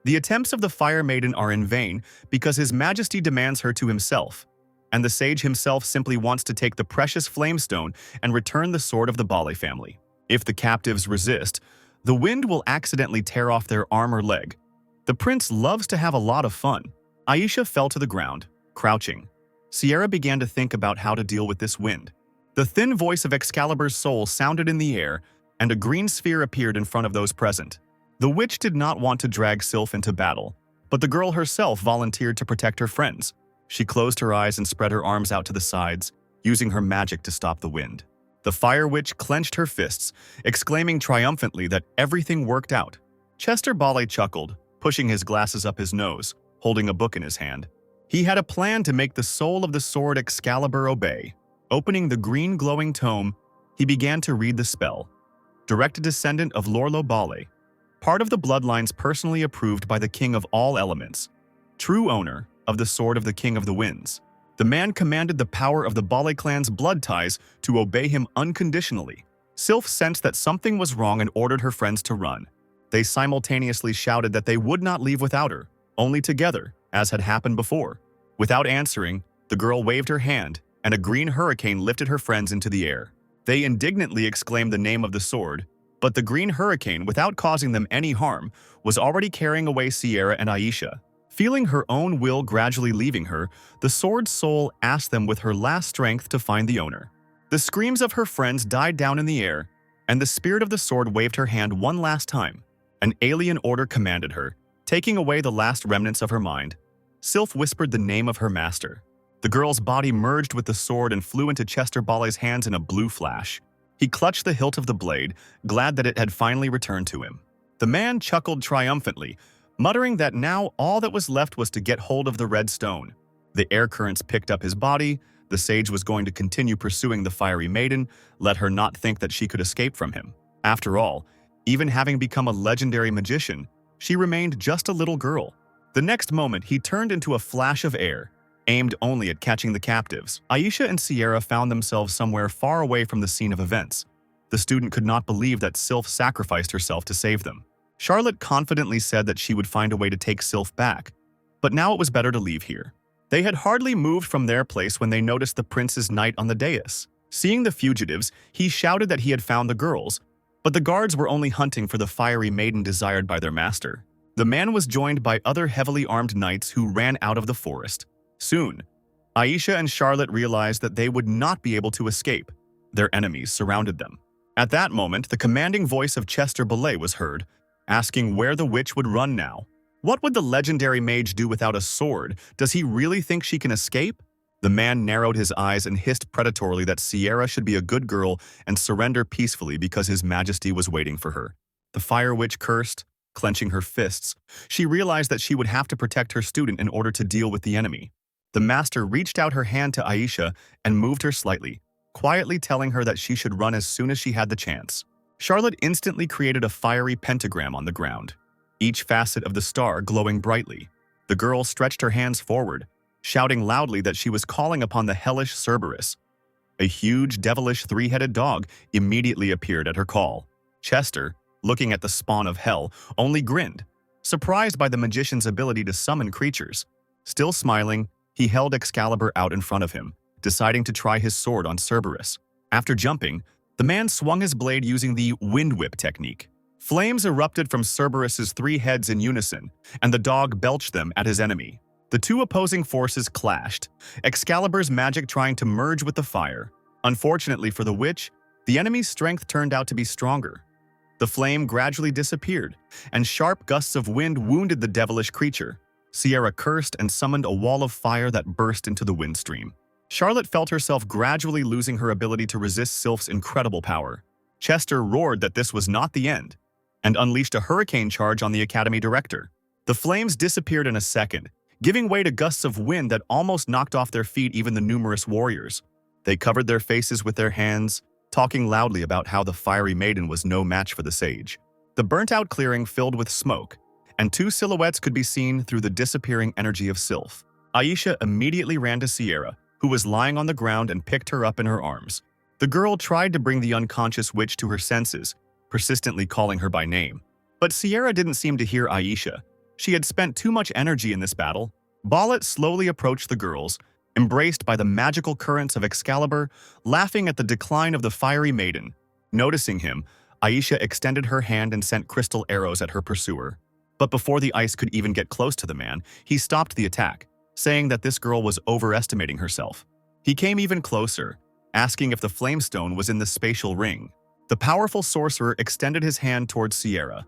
The attempts of the Fire Maiden are in vain because His Majesty demands her to himself, and the sage himself simply wants to take the precious flamestone and return the sword of the Bale family. If the captives resist, the wind will accidentally tear off their arm or leg. The prince loves to have a lot of fun. Aisha fell to the ground, crouching. Sierra began to think about how to deal with this wind. The thin voice of Excalibur's soul sounded in the air, and a green sphere appeared in front of those present. The witch did not want to drag Sylph into battle, but the girl herself volunteered to protect her friends. She closed her eyes and spread her arms out to the sides, using her magic to stop the wind. The Fire Witch clenched her fists, exclaiming triumphantly that everything worked out. Chester Bale chuckled, pushing his glasses up his nose, holding a book in his hand. He had a plan to make the soul of the sword Excalibur obey. Opening the green glowing tome, he began to read the spell. Direct descendant of Lorlo Bale, part of the bloodlines personally approved by the King of all elements, true owner of the sword of the King of the Winds. The man commanded the power of the Bale clan's blood ties to obey him unconditionally. Sylph sensed that something was wrong and ordered her friends to run. They simultaneously shouted that they would not leave without her, only together, as had happened before. Without answering, the girl waved her hand, and a green hurricane lifted her friends into the air. They indignantly exclaimed the name of the sword, but the green hurricane, without causing them any harm, was already carrying away Sierra and Aisha. Feeling her own will gradually leaving her, the sword's soul asked them with her last strength to find the owner. The screams of her friends died down in the air, and the spirit of the sword waved her hand one last time. An alien order commanded her, taking away the last remnants of her mind. Sylph whispered the name of her master. The girl's body merged with the sword and flew into Chester Bale's hands in a blue flash. He clutched the hilt of the blade, glad that it had finally returned to him. The man chuckled triumphantly, muttering that now all that was left was to get hold of the red stone. The air currents picked up his body. The sage was going to continue pursuing the fiery maiden, let her not think that she could escape from him. After all, even having become a legendary magician, she remained just a little girl. The next moment, he turned into a flash of air, aimed only at catching the captives. Aisha and Sierra found themselves somewhere far away from the scene of events. The student could not believe that Sylph sacrificed herself to save them. Charlotte confidently said that she would find a way to take Sylph back, but now it was better to leave here. They had hardly moved from their place when they noticed the prince's knight on the dais. Seeing the fugitives, he shouted that he had found the girls, but the guards were only hunting for the fiery maiden desired by their master. The man was joined by other heavily armed knights who ran out of the forest. Soon, Aisha and Charlotte realized that they would not be able to escape. Their enemies surrounded them. At that moment, the commanding voice of Chester Bale was heard, asking where the witch would run now. What would the legendary mage do without a sword? Does he really think she can escape? The man narrowed his eyes and hissed predatorily that Sierra should be a good girl and surrender peacefully because His Majesty was waiting for her. The Fire Witch cursed, clenching her fists. She realized that she would have to protect her student in order to deal with the enemy. The master reached out her hand to Aisha and moved her slightly, quietly telling her that she should run as soon as she had the chance. Charlotte instantly created a fiery pentagram on the ground, each facet of the star glowing brightly. The girl stretched her hands forward, shouting loudly that she was calling upon the hellish Cerberus. A huge, devilish three-headed dog immediately appeared at her call. Chester, looking at the spawn of hell, only grinned, surprised by the magician's ability to summon creatures. Still smiling, he held Excalibur out in front of him, deciding to try his sword on Cerberus. After jumping, the man swung his blade using the wind whip technique. Flames erupted from Cerberus's three heads in unison, and the dog belched them at his enemy. The two opposing forces clashed, Excalibur's magic trying to merge with the fire. Unfortunately for the witch, the enemy's strength turned out to be stronger. The flame gradually disappeared, and sharp gusts of wind wounded the devilish creature. Sierra cursed and summoned a wall of fire that burst into the wind stream. Charlotte felt herself gradually losing her ability to resist Sylph's incredible power. Chester roared that this was not the end, and unleashed a hurricane charge on the Academy director. The flames disappeared in a second, giving way to gusts of wind that almost knocked off their feet even the numerous warriors. They covered their faces with their hands, talking loudly about how the fiery maiden was no match for the sage. The burnt-out clearing filled with smoke, and two silhouettes could be seen through the disappearing energy of Sylph. Aisha immediately ran to Sierra, who was lying on the ground, and picked her up in her arms. The girl tried to bring the unconscious witch to her senses, persistently calling her by name. But Sierra didn't seem to hear Aisha. She had spent too much energy in this battle. Bollet slowly approached the girls, embraced by the magical currents of Excalibur, laughing at the decline of the fiery maiden. Noticing him, Aisha extended her hand and sent crystal arrows at her pursuer. But before the ice could even get close to the man, he stopped the attack, saying that this girl was overestimating herself. He came even closer, asking if the flamestone was in the spatial ring. The powerful sorcerer extended his hand towards Sierra.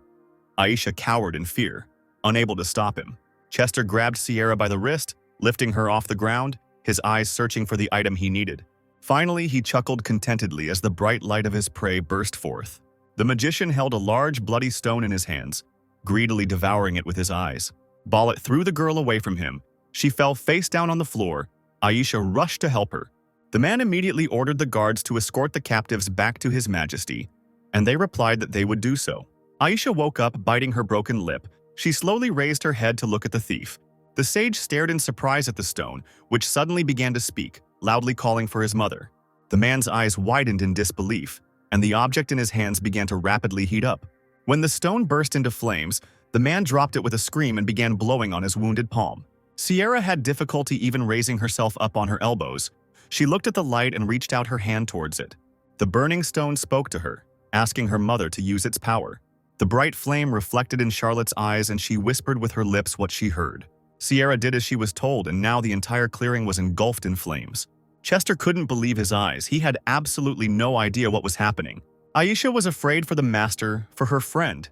Aisha cowered in fear, unable to stop him. Chester grabbed Sierra by the wrist, lifting her off the ground, his eyes searching for the item he needed. Finally, he chuckled contentedly as the bright light of his prey burst forth. The magician held a large bloody stone in his hands, greedily devouring it with his eyes. Bollet threw the girl away from him. She fell face down on the floor. Aisha rushed to help her. The man immediately ordered the guards to escort the captives back to His Majesty, and they replied that they would do so. Aisha woke up, biting her broken lip. She slowly raised her head to look at the thief. The sage stared in surprise at the stone, which suddenly began to speak, loudly calling for his mother. The man's eyes widened in disbelief, and the object in his hands began to rapidly heat up. When the stone burst into flames, the man dropped it with a scream and began blowing on his wounded palm. Sierra had difficulty even raising herself up on her elbows. She looked at the light and reached out her hand towards it. The burning stone spoke to her, asking her mother to use its power. The bright flame reflected in Charlotte's eyes, and she whispered with her lips what she heard. Sierra did as she was told, and now the entire clearing was engulfed in flames. Chester couldn't believe his eyes. He had absolutely no idea what was happening. Aisha was afraid for the master, for her friend,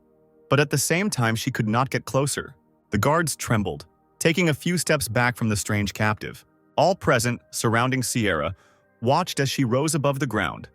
but at the same time she could not get closer. The guards trembled, taking a few steps back from the strange captive. All present, surrounding Sierra, watched as she rose above the ground.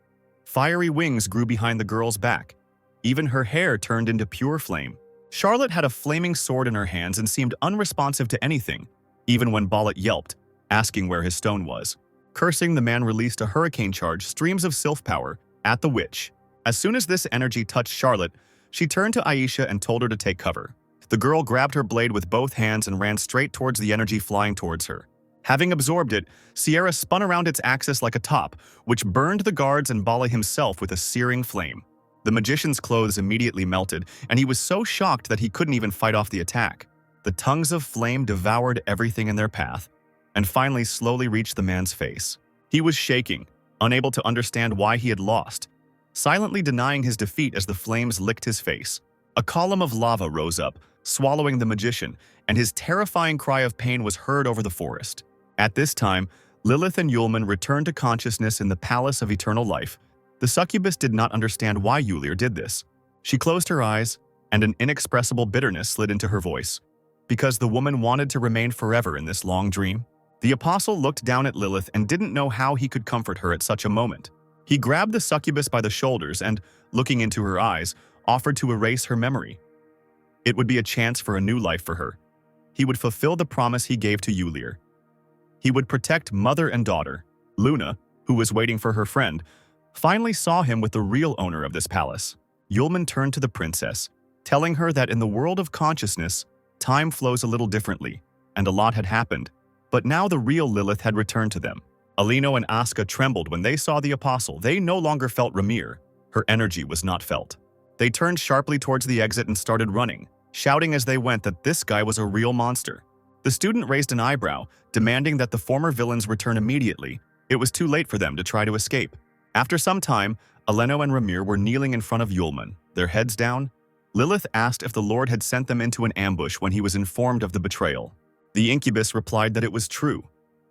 Fiery wings grew behind the girl's back. Even her hair turned into pure flame. Charlotte had a flaming sword in her hands and seemed unresponsive to anything, even when Bollet yelped, asking where his stone was. Cursing, the man released a hurricane charge, streams of sylph power, at the witch. As soon as this energy touched Charlotte, she turned to Aisha and told her to take cover. The girl grabbed her blade with both hands and ran straight towards the energy flying towards her. Having absorbed it, Sierra spun around its axis like a top, which burned the guards and Bala himself with a searing flame. The magician's clothes immediately melted, and he was so shocked that he couldn't even fight off the attack. The tongues of flame devoured everything in their path, and finally slowly reached the man's face. He was shaking, unable to understand why he had lost, silently denying his defeat as the flames licked his face. A column of lava rose up, swallowing the magician, and his terrifying cry of pain was heard over the forest. At this time, Lilith and Yulman returned to consciousness in the Palace of Eternal Life. The succubus did not understand why Yulir did this. She closed her eyes, and an inexpressible bitterness slid into her voice. Because the woman wanted to remain forever in this long dream. The apostle looked down at Lilith and didn't know how he could comfort her at such a moment. He grabbed the succubus by the shoulders and, looking into her eyes, offered to erase her memory. It would be a chance for a new life for her. He would fulfill the promise he gave to Yulir. He would protect mother and daughter. Luna, who was waiting for her friend, finally saw him with the real owner of this palace. Yulman turned to the princess, telling her that in the world of consciousness, time flows a little differently, and a lot had happened. But now the real Lilith had returned to them. Alino and Asuka trembled when they saw the apostle. They no longer felt Ramir. Her energy was not felt. They turned sharply towards the exit and started running, shouting as they went that this guy was a real monster. The student raised an eyebrow, demanding that the former villains return immediately. It was too late for them to try to escape. After some time, Aleno and Ramir were kneeling in front of Yulman, their heads down. Lilith asked if the Lord had sent them into an ambush when he was informed of the betrayal. The incubus replied that it was true.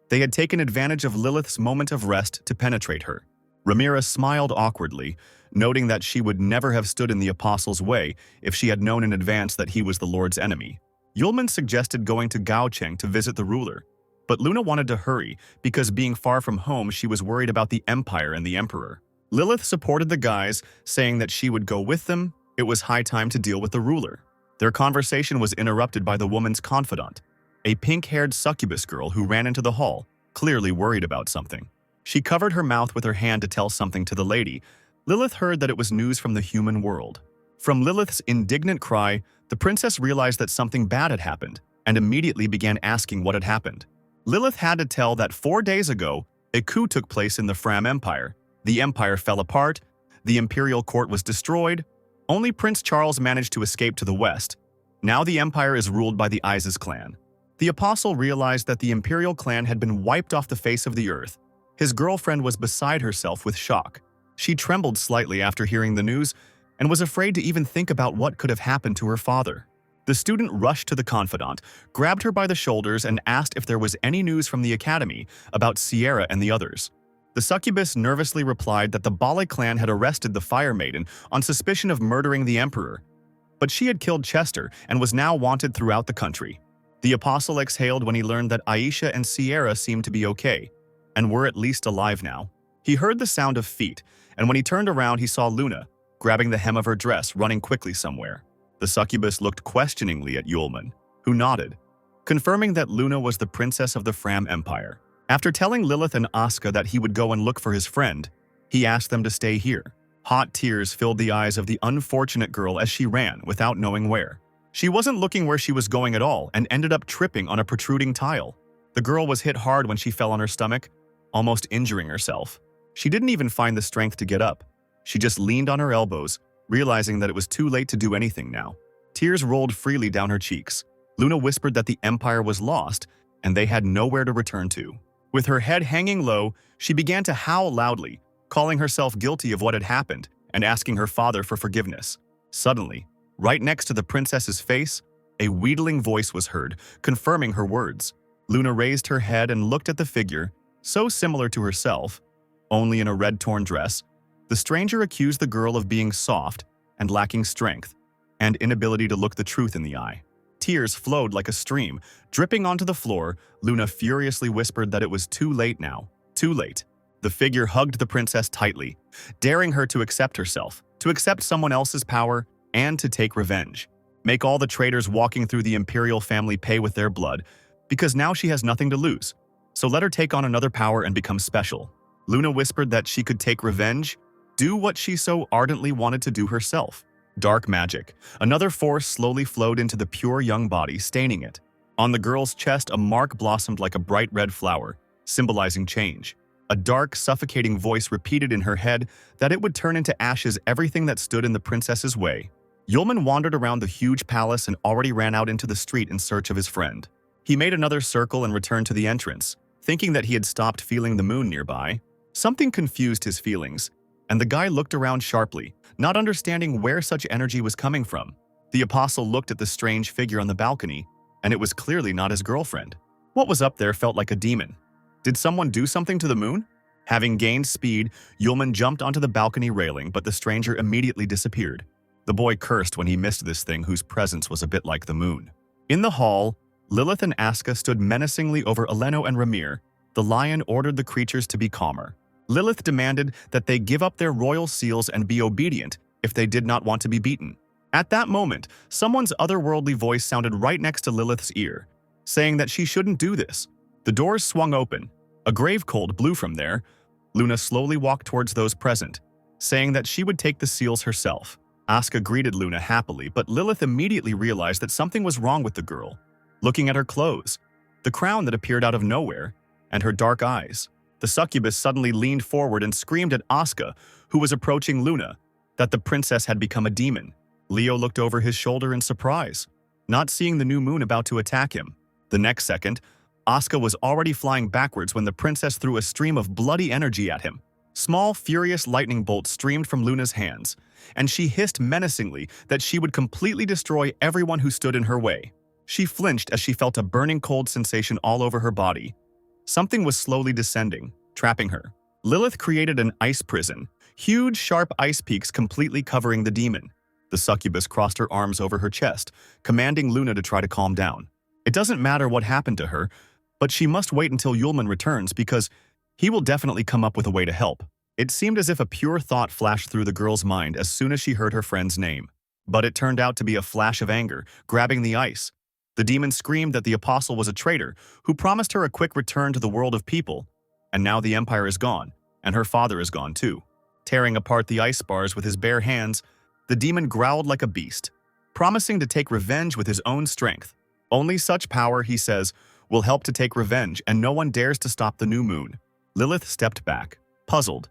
They had taken advantage of Lilith's moment of rest to penetrate her. Ramira smiled awkwardly, noting that she would never have stood in the apostle's way if she had known in advance that he was the Lord's enemy. Yulman suggested going to Gaocheng to visit the ruler, but Luna wanted to hurry because being far from home she was worried about the Empire and the Emperor. Lilith supported the guys, saying that she would go with them. It was high time to deal with the ruler. Their conversation was interrupted by the woman's confidant, a pink-haired succubus girl who ran into the hall, clearly worried about something. She covered her mouth with her hand to tell something to the lady. Lilith heard that it was news from the human world. From Lilith's indignant cry, the princess realized that something bad had happened and immediately began asking what had happened. Lilith had to tell that 4 days ago, a coup took place in the Fram Empire. The empire fell apart, the imperial court was destroyed. Only Prince Charles managed to escape to the west. Now the empire is ruled by the Isis clan. The apostle realized that the imperial clan had been wiped off the face of the earth. His girlfriend was beside herself with shock. She trembled slightly after hearing the news and was afraid to even think about what could have happened to her father. The student rushed to the confidant, grabbed her by the shoulders, and asked if there was any news from the academy about Sierra and the others. The succubus nervously replied that the Bale clan had arrested the Fire Maiden on suspicion of murdering the emperor, but she had killed Chester and was now wanted throughout the country. The apostle exhaled when he learned that Aisha and Sierra seemed to be okay, and were at least alive now. He heard the sound of feet, and when he turned around he saw Luna, grabbing the hem of her dress, running quickly somewhere. The succubus looked questioningly at Yulman, who nodded, confirming that Luna was the princess of the Fram Empire. After telling Lilith and Asuka that he would go and look for his friend, he asked them to stay here. Hot tears filled the eyes of the unfortunate girl as she ran without knowing where. She wasn't looking where she was going at all and ended up tripping on a protruding tile. The girl was hit hard when she fell on her stomach, almost injuring herself. She didn't even find the strength to get up. She just leaned on her elbows, realizing that it was too late to do anything now. Tears rolled freely down her cheeks. Luna whispered that the empire was lost and they had nowhere to return to. With her head hanging low, she began to howl loudly, calling herself guilty of what had happened and asking her father for forgiveness. Suddenly, right next to the princess's face, a wheedling voice was heard, confirming her words. Luna raised her head and looked at the figure, so similar to herself, only in a red torn dress. The stranger accused the girl of being soft and lacking strength, and inability to look the truth in the eye. Tears flowed like a stream, dripping onto the floor. Luna furiously whispered that it was too late now. Too late. The figure hugged the princess tightly, daring her to accept herself, to accept someone else's power, and to take revenge. Make all the traitors walking through the imperial family pay with their blood, because now she has nothing to lose. So let her take on another power and become special. Luna whispered that she could take revenge, do what she so ardently wanted to do herself. Dark magic. Another force slowly flowed into the pure young body, staining it. On the girl's chest, a mark blossomed like a bright red flower, symbolizing change. A dark, suffocating voice repeated in her head that it would turn into ashes everything that stood in the princess's way. Yulman wandered around the huge palace and already ran out into the street in search of his friend. He made another circle and returned to the entrance, thinking that he had stopped feeling the moon nearby. Something confused his feelings, and the guy looked around sharply, not understanding where such energy was coming from. The apostle looked at the strange figure on the balcony, and it was clearly not his girlfriend. What was up there felt like a demon. Did someone do something to the moon? Having gained speed, Yulman jumped onto the balcony railing, but the stranger immediately disappeared. The boy cursed when he missed this thing whose presence was a bit like the moon. In the hall, Lilith and Asuka stood menacingly over Aleno and Ramir. The lion ordered the creatures to be calmer. Lilith demanded that they give up their royal seals and be obedient if they did not want to be beaten. At that moment, someone's otherworldly voice sounded right next to Lilith's ear, saying that she shouldn't do this. The doors swung open. A grave cold blew from there. Luna slowly walked towards those present, saying that she would take the seals herself. Asuka greeted Luna happily, but Lilith immediately realized that something was wrong with the girl. Looking at her clothes, the crown that appeared out of nowhere, and her dark eyes, The succubus suddenly leaned forward and screamed at Asuka, who was approaching Luna, that the princess had become a demon. Leo looked over his shoulder in surprise, not seeing the new moon about to attack him. The next second, Asuka was already flying backwards when the princess threw a stream of bloody energy at him. Small, furious lightning bolts streamed from Luna's hands, and she hissed menacingly that she would completely destroy everyone who stood in her way. She flinched as she felt a burning cold sensation all over her body. Something was slowly descending, trapping her. Lilith created an ice prison, huge, sharp ice peaks completely covering the demon. The succubus crossed her arms over her chest, commanding Luna to try to calm down. It doesn't matter what happened to her, but she must wait until Yulman returns because he will definitely come up with a way to help. It seemed as if a pure thought flashed through the girl's mind as soon as she heard her friend's name. But it turned out to be a flash of anger, grabbing the ice. The demon screamed that the apostle was a traitor who promised her a quick return to the world of people. And now the empire is gone, and her father is gone too. Tearing apart the ice bars with his bare hands, the demon growled like a beast, promising to take revenge with his own strength. Only such power, he says, will help to take revenge, and no one dares to stop the new moon. Lilith stepped back, puzzled.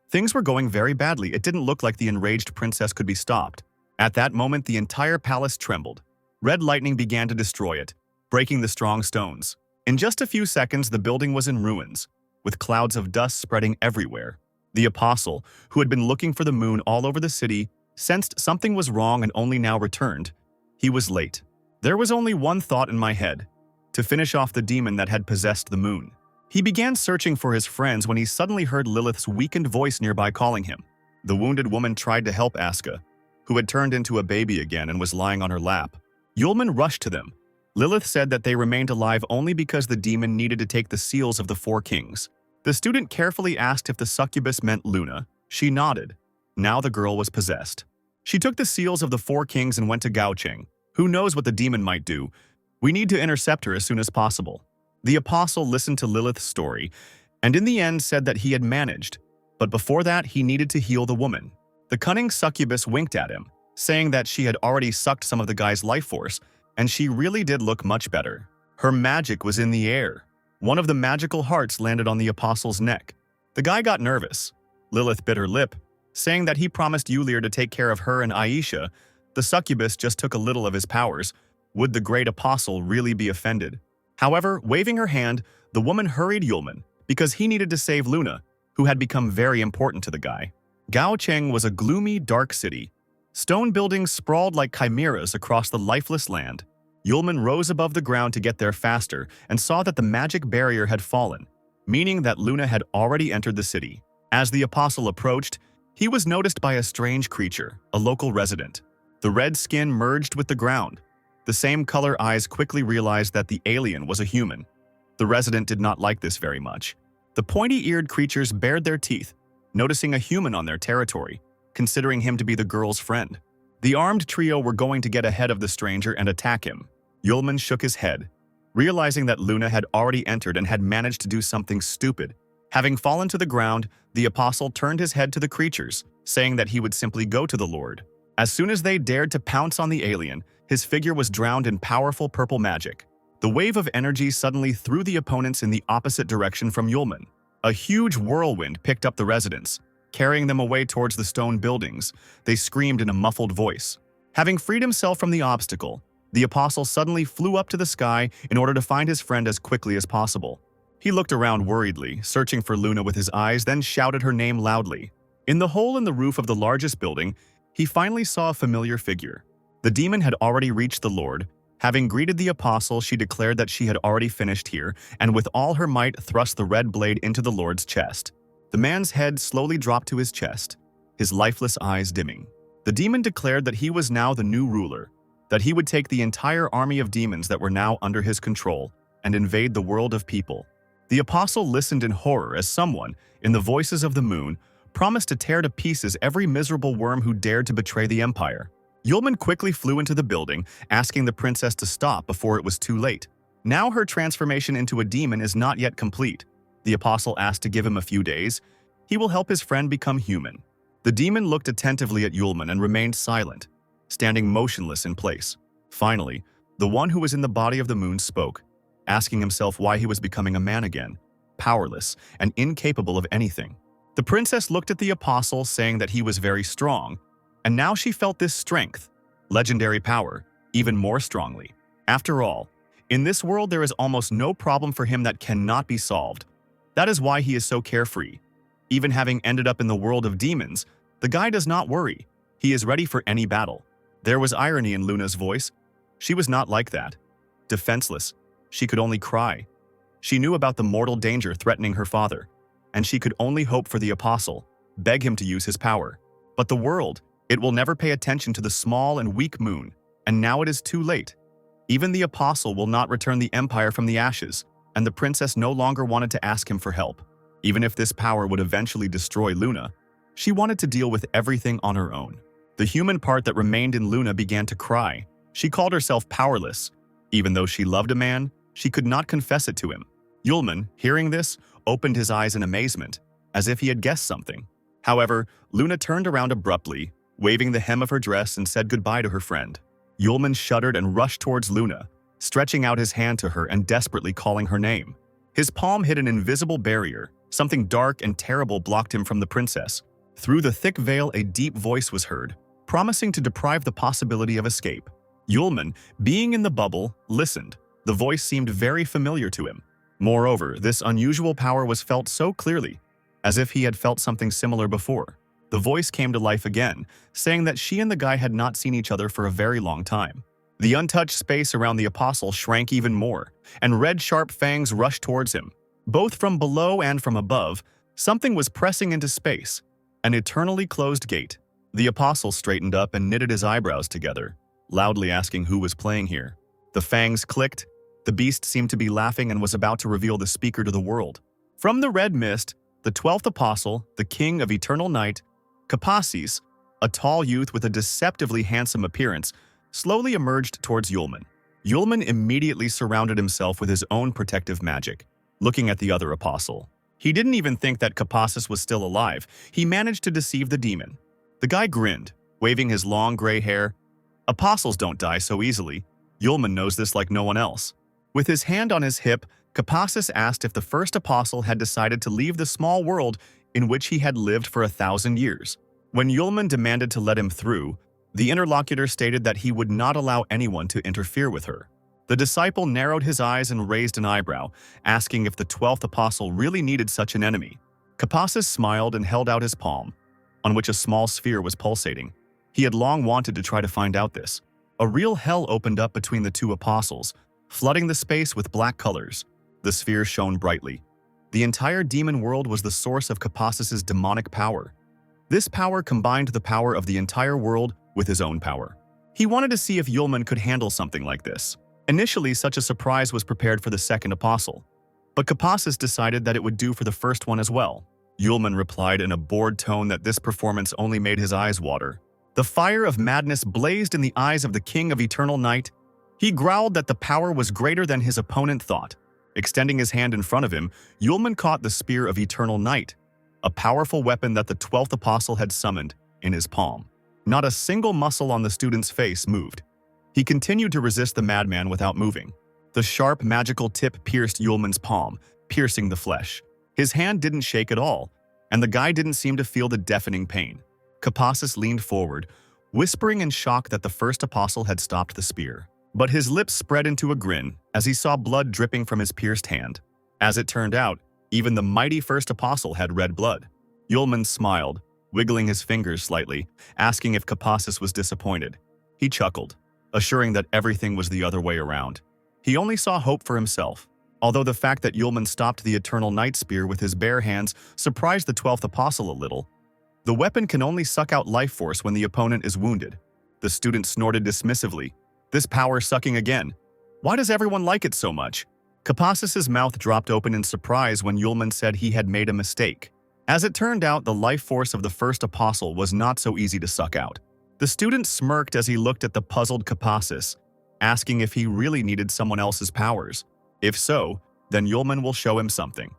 Things were going very badly. It didn't look like the enraged princess could be stopped. At that moment, the entire palace trembled. Red lightning began to destroy it, breaking the strong stones. In just a few seconds, the building was in ruins, with clouds of dust spreading everywhere. The apostle, who had been looking for the moon all over the city, sensed something was wrong and only now returned. He was late. There was only one thought in my head: to finish off the demon that had possessed the moon. He began searching for his friends when he suddenly heard Lilith's weakened voice nearby calling him. The wounded woman tried to help Asuka, who had turned into a baby again and was lying on her lap. Yulman rushed to them. Lilith said that they remained alive only because the demon needed to take the seals of the four kings. The student carefully asked if the succubus meant Luna. She nodded. Now the girl was possessed. She took the seals of the four kings and went to Gao Cheng. Who knows what the demon might do? We need to intercept her as soon as possible. The apostle listened to Lilith's story, and in the end said that he had managed. But before that, he needed to heal the woman. The cunning succubus winked at him, saying that she had already sucked some of the guy's life force, and she really did look much better. Her magic was in the air. One of the magical hearts landed on the apostle's neck. The guy got nervous. Lilith bit her lip, saying that he promised Yulir to take care of her and Aisha. The succubus just took a little of his powers. Would the great apostle really be offended? However, waving her hand, the woman hurried Yulman because he needed to save Luna, who had become very important to the guy. Gao Cheng was a gloomy, dark city. Stone buildings sprawled like chimeras across the lifeless land. Yulman rose above the ground to get there faster and saw that the magic barrier had fallen, meaning that Luna had already entered the city. As the apostle approached, he was noticed by a strange creature, a local resident. The red skin merged with the ground. The same color eyes quickly realized that the alien was a human. The resident did not like this very much. The pointy-eared creatures bared their teeth, noticing a human on their territory, considering him to be the girl's friend. The armed trio were going to get ahead of the stranger and attack him. Yulman shook his head, realizing that Luna had already entered and had managed to do something stupid. Having fallen to the ground, the apostle turned his head to the creatures, saying that he would simply go to the Lord. As soon as they dared to pounce on the alien, his figure was drowned in powerful purple magic. The wave of energy suddenly threw the opponents in the opposite direction from Yulman. A huge whirlwind picked up the residents, carrying them away towards the stone buildings. They screamed in a muffled voice. Having freed himself from the obstacle, the apostle suddenly flew up to the sky in order to find his friend as quickly as possible. He looked around worriedly, searching for Luna with his eyes, then shouted her name loudly. In the hole in the roof of the largest building, he finally saw a familiar figure. The demon had already reached the Lord. Having greeted the apostle, she declared that she had already finished here, and with all her might thrust the red blade into the Lord's chest. The man's head slowly dropped to his chest, his lifeless eyes dimming. The demon declared that he was now the new ruler, that he would take the entire army of demons that were now under his control and invade the world of people. The apostle listened in horror as someone, in the voices of the moon, promised to tear to pieces every miserable worm who dared to betray the empire. Yulman quickly flew into the building, asking the princess to stop before it was too late. Now her transformation into a demon is not yet complete. The apostle asked to give him a few days. He will help his friend become human. The demon looked attentively at Yulman and remained silent, standing motionless in place. Finally, the one who was in the body of the moon spoke, asking himself why he was becoming a man again. powerless, and incapable of anything. The princess looked at the apostle, saying that he was very strong, and now she felt this strength, legendary power, even more strongly. After all, in this world there is almost no problem for him that cannot be solved. That is why he is so carefree. Even having ended up in the world of demons, the guy does not worry. He is ready for any battle. There was irony in Luna's voice. She was not like that. Defenseless, she could only cry. She knew about the mortal danger threatening her father, and she could only hope for the apostle, beg him to use his power. But the world, it will never pay attention to the small and weak moon, and now it is too late. Even the apostle will not return the empire from the ashes, and the princess no longer wanted to ask him for help. Even if this power would eventually destroy Luna, she wanted to deal with everything on her own. The human part that remained in Luna began to cry. She called herself powerless. Even though she loved a man, she could not confess it to him. Yulman, hearing this, opened his eyes in amazement, as if he had guessed something. However, Luna turned around abruptly, waving the hem of her dress, and said goodbye to her friend. Yulman shuddered and rushed towards Luna, stretching out his hand to her and desperately calling her name. His palm hit an invisible barrier. Something dark and terrible blocked him from the princess. Through the thick veil, a deep voice was heard, promising to deprive the possibility of escape. Yulman, being in the bubble, listened. The voice seemed very familiar to him. Moreover, this unusual power was felt so clearly, as if he had felt something similar before. The voice came to life again, saying that she and the guy had not seen each other for a very long time. The untouched space around the apostle shrank even more, and red sharp fangs rushed towards him. Both from below and from above, something was pressing into space, an eternally closed gate. The apostle straightened up and knitted his eyebrows together, loudly asking who was playing here. The fangs clicked. The beast seemed to be laughing and was about to reveal the speaker to the world. From the red mist, the 12th apostle, the king of eternal night, Kapasis, a tall youth with a deceptively handsome appearance, slowly emerged towards Yulman. Yulman immediately surrounded himself with his own protective magic. Looking at the other apostle, he didn't even think that Kapasis was still alive. He managed to deceive the demon. The guy grinned, waving his long gray hair. Apostles don't die so easily. Yulman knows this like no one else. With his hand on his hip, Kapasis asked if the first apostle had decided to leave the small world in which he had lived for 1,000 years. When Yulman demanded to let him through, the interlocutor stated that he would not allow anyone to interfere with her. The disciple narrowed his eyes and raised an eyebrow, asking if the 12th apostle really needed such an enemy. Kapasis smiled and held out his palm, on which a small sphere was pulsating. He had long wanted to try to find out this. A real hell opened up between the two apostles, flooding the space with black colors. The sphere shone brightly. The entire demon world was the source of Kapasis's demonic power. This power combined the power of the entire world with his own power. He wanted to see if Yulman could handle something like this. Initially, such a surprise was prepared for the second apostle, but Kapasis decided that it would do for the first one as well. Yulman replied in a bored tone that this performance only made his eyes water. The fire of madness blazed in the eyes of the king of eternal night. He growled that the power was greater than his opponent thought. Extending his hand in front of him, Yulman caught the spear of eternal night, a powerful weapon that the 12th apostle had summoned, in his palm. Not a single muscle on the student's face moved. He continued to resist the madman without moving. The sharp, magical tip pierced Yulman's palm, piercing the flesh. His hand didn't shake at all, and the guy didn't seem to feel the deafening pain. Kapasis leaned forward, whispering in shock that the first apostle had stopped the spear. But his lips spread into a grin as he saw blood dripping from his pierced hand. As it turned out, even the mighty first apostle had red blood. Yulman smiled, wiggling his fingers slightly, asking if Kapasis was disappointed. He chuckled, assuring that everything was the other way around. He only saw hope for himself, although the fact that Yulman stopped the Eternal Night Spear with his bare hands surprised the 12th apostle a little. The weapon can only suck out life force when the opponent is wounded. The student snorted dismissively. This power sucking again. Why does everyone like it so much? Kapasis's mouth dropped open in surprise when Yulman said he had made a mistake. As it turned out, the life force of the first apostle was not so easy to suck out. The student smirked as he looked at the puzzled Kapasis, asking if he really needed someone else's powers. If so, then Yulman will show him something.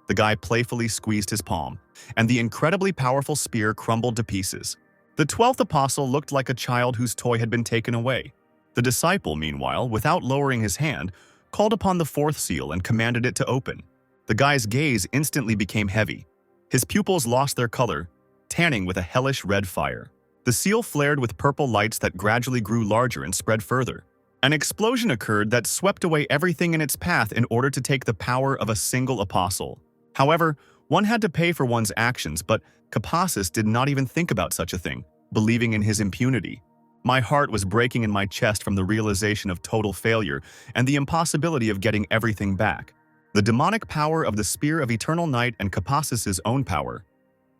The guy playfully squeezed his palm, and the incredibly powerful spear crumbled to pieces. The 12th apostle looked like a child whose toy had been taken away. The disciple, meanwhile, without lowering his hand, called upon the fourth seal and commanded it to open. The guy's gaze instantly became heavy. His pupils lost their color, tanning with a hellish red fire. The seal flared with purple lights that gradually grew larger and spread further. An explosion occurred that swept away everything in its path in order to take the power of a single apostle. However, one had to pay for one's actions, but Capassus did not even think about such a thing, believing in his impunity. My heart was breaking in my chest from the realization of total failure and the impossibility of getting everything back. The demonic power of the Spear of Eternal Night and Capassus's own power.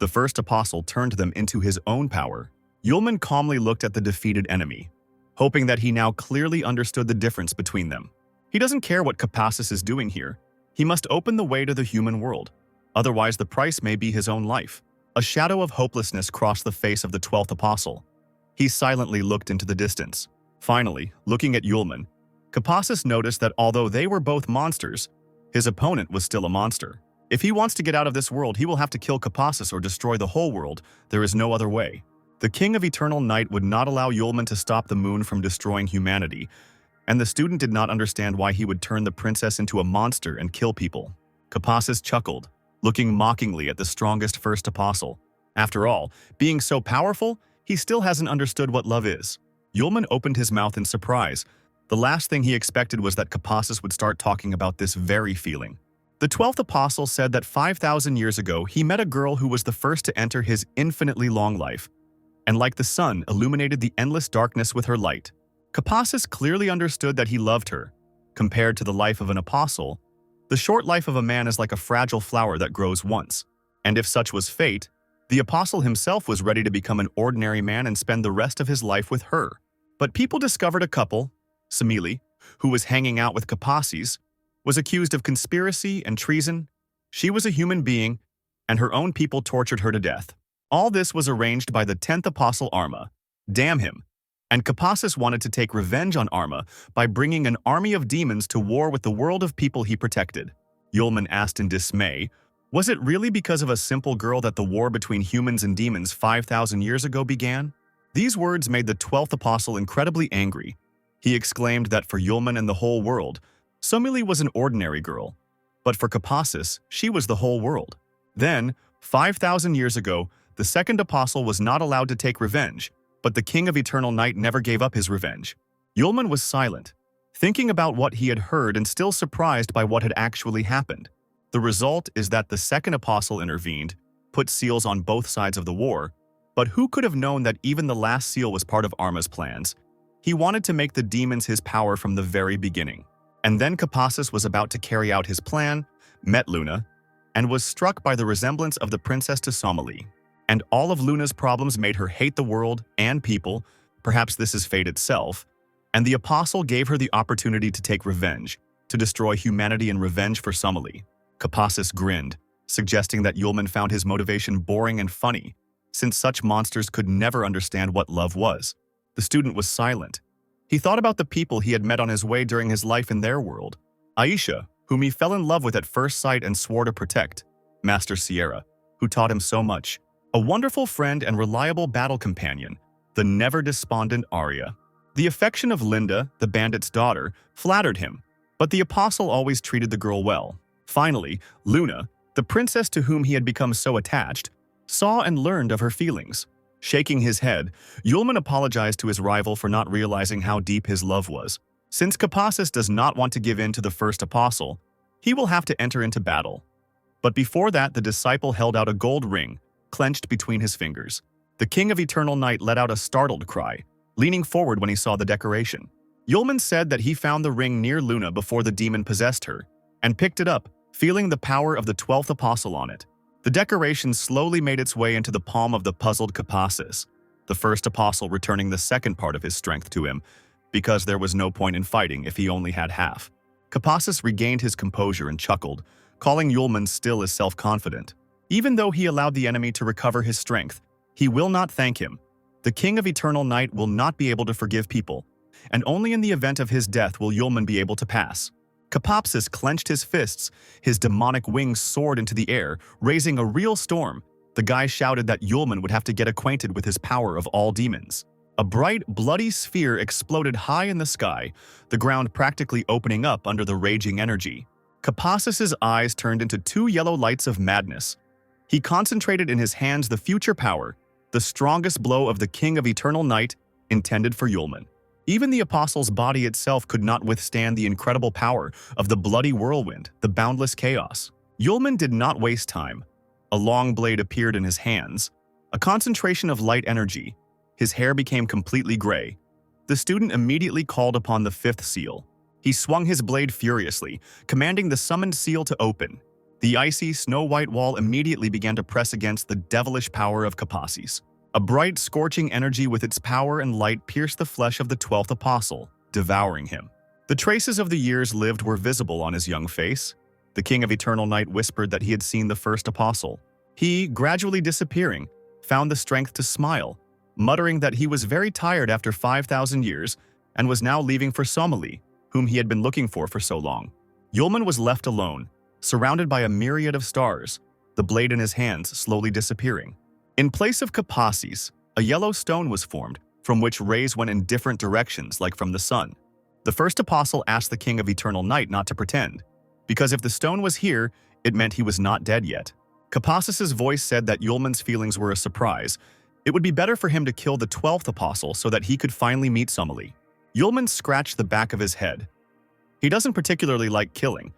The first apostle turned them into his own power. Yulman calmly looked at the defeated enemy, hoping that he now clearly understood the difference between them. He doesn't care what Capassus is doing here. He must open the way to the human world. Otherwise, the price may be his own life. A shadow of hopelessness crossed the face of the 12th apostle. He silently looked into the distance. Finally, looking at Yulman, Capassus noticed that although they were both monsters, his opponent was still a monster. If he wants to get out of this world, he will have to kill Capassus or destroy the whole world. There is no other way. The King of Eternal Night would not allow Yulman to stop the moon from destroying humanity, and the student did not understand why he would turn the princess into a monster and kill people. Capassus chuckled, looking mockingly at the strongest first apostle. After all, being so powerful, he still hasn't understood what love is. Yulman opened his mouth in surprise. The last thing he expected was that Capassus would start talking about this very feeling. The 12th apostle said that 5,000 years ago he met a girl who was the first to enter his infinitely long life, and like the sun, illuminated the endless darkness with her light. Capassus clearly understood that he loved her. Compared to the life of an apostle, the short life of a man is like a fragile flower that grows once. And if such was fate, the apostle himself was ready to become an ordinary man and spend the rest of his life with her. But people discovered a couple, Semele, who was hanging out with Capassus, was accused of conspiracy and treason. She was a human being, and her own people tortured her to death. All this was arranged by the 10th apostle Arma. Damn him. And Capassus wanted to take revenge on Arma by bringing an army of demons to war with the world of people he protected. Yulman asked in dismay, was it really because of a simple girl that the war between humans and demons 5,000 years ago began? These words made the 12th apostle incredibly angry. He exclaimed that for Yulman and the whole world, Semele was an ordinary girl, but for Capassus, she was the whole world. Then, 5,000 years ago, the second apostle was not allowed to take revenge, but the King of Eternal Night never gave up his revenge. Yulman was silent, thinking about what he had heard and still surprised by what had actually happened. The result is that the second apostle intervened, put seals on both sides of the war, but who could have known that even the last seal was part of Arma's plans? He wanted to make the demons his power from the very beginning. And then Capassus was about to carry out his plan, met Luna, and was struck by the resemblance of the princess to Semele. And all of Luna's problems made her hate the world and people, perhaps this is fate itself, and the apostle gave her the opportunity to take revenge, to destroy humanity in revenge for Semele. Capassus grinned, suggesting that Yulman found his motivation boring and funny, since such monsters could never understand what love was. The student was silent. He thought about the people he had met on his way during his life in their world. Aisha, whom he fell in love with at first sight and swore to protect. Master Sierra, who taught him so much. A wonderful friend and reliable battle companion, the never-despondent Arya. The affection of Linda, the bandit's daughter, flattered him, but the apostle always treated the girl well. Finally, Luna, the princess to whom he had become so attached, saw and learned of her feelings. Shaking his head, Yulman apologized to his rival for not realizing how deep his love was. Since Capassus does not want to give in to the first apostle, he will have to enter into battle. But before that, the disciple held out a gold ring, clenched between his fingers. The King of Eternal Night let out a startled cry, leaning forward when he saw the decoration. Yulman said that he found the ring near Luna before the demon possessed her, and picked it up, feeling the power of the 12th apostle on it. The decoration slowly made its way into the palm of the puzzled Capassus, the first apostle returning the second part of his strength to him, because there was no point in fighting if he only had half. Capassus regained his composure and chuckled, calling Yulman still as self-confident. Even though he allowed the enemy to recover his strength, he will not thank him. The King of Eternal Night will not be able to forgive people, and only in the event of his death will Yulman be able to pass. Capassus clenched his fists, his demonic wings soared into the air, raising a real storm. The guy shouted that Yulman would have to get acquainted with his power of all demons. A bright, bloody sphere exploded high in the sky, the ground practically opening up under the raging energy. Capasis's eyes turned into two yellow lights of madness. He concentrated in his hands the future power, the strongest blow of the King of Eternal Night, intended for Yulman. Even the Apostle's body itself could not withstand the incredible power of the bloody whirlwind, the boundless chaos. Yulman did not waste time. A long blade appeared in his hands, a concentration of light energy. His hair became completely gray. The student immediately called upon the fifth seal. He swung his blade furiously, commanding the summoned seal to open. The icy, snow-white wall immediately began to press against the devilish power of Capacis. A bright, scorching energy with its power and light pierced the flesh of the 12th apostle, devouring him. The traces of the years lived were visible on his young face. The King of Eternal Night whispered that he had seen the first apostle. He, gradually disappearing, found the strength to smile, muttering that he was very tired after 5,000 years and was now leaving for Somali, whom he had been looking for so long. Yulman was left alone, surrounded by a myriad of stars, the blade in his hands slowly disappearing. In place of Capacis, a yellow stone was formed, from which rays went in different directions like from the sun. The first apostle asked the King of Eternal Night not to pretend, because if the stone was here, it meant he was not dead yet. Capacis's voice said that Yulman's feelings were a surprise. It would be better for him to kill the 12th apostle so that he could finally meet Somali. Yulman scratched the back of his head. He doesn't particularly like killing.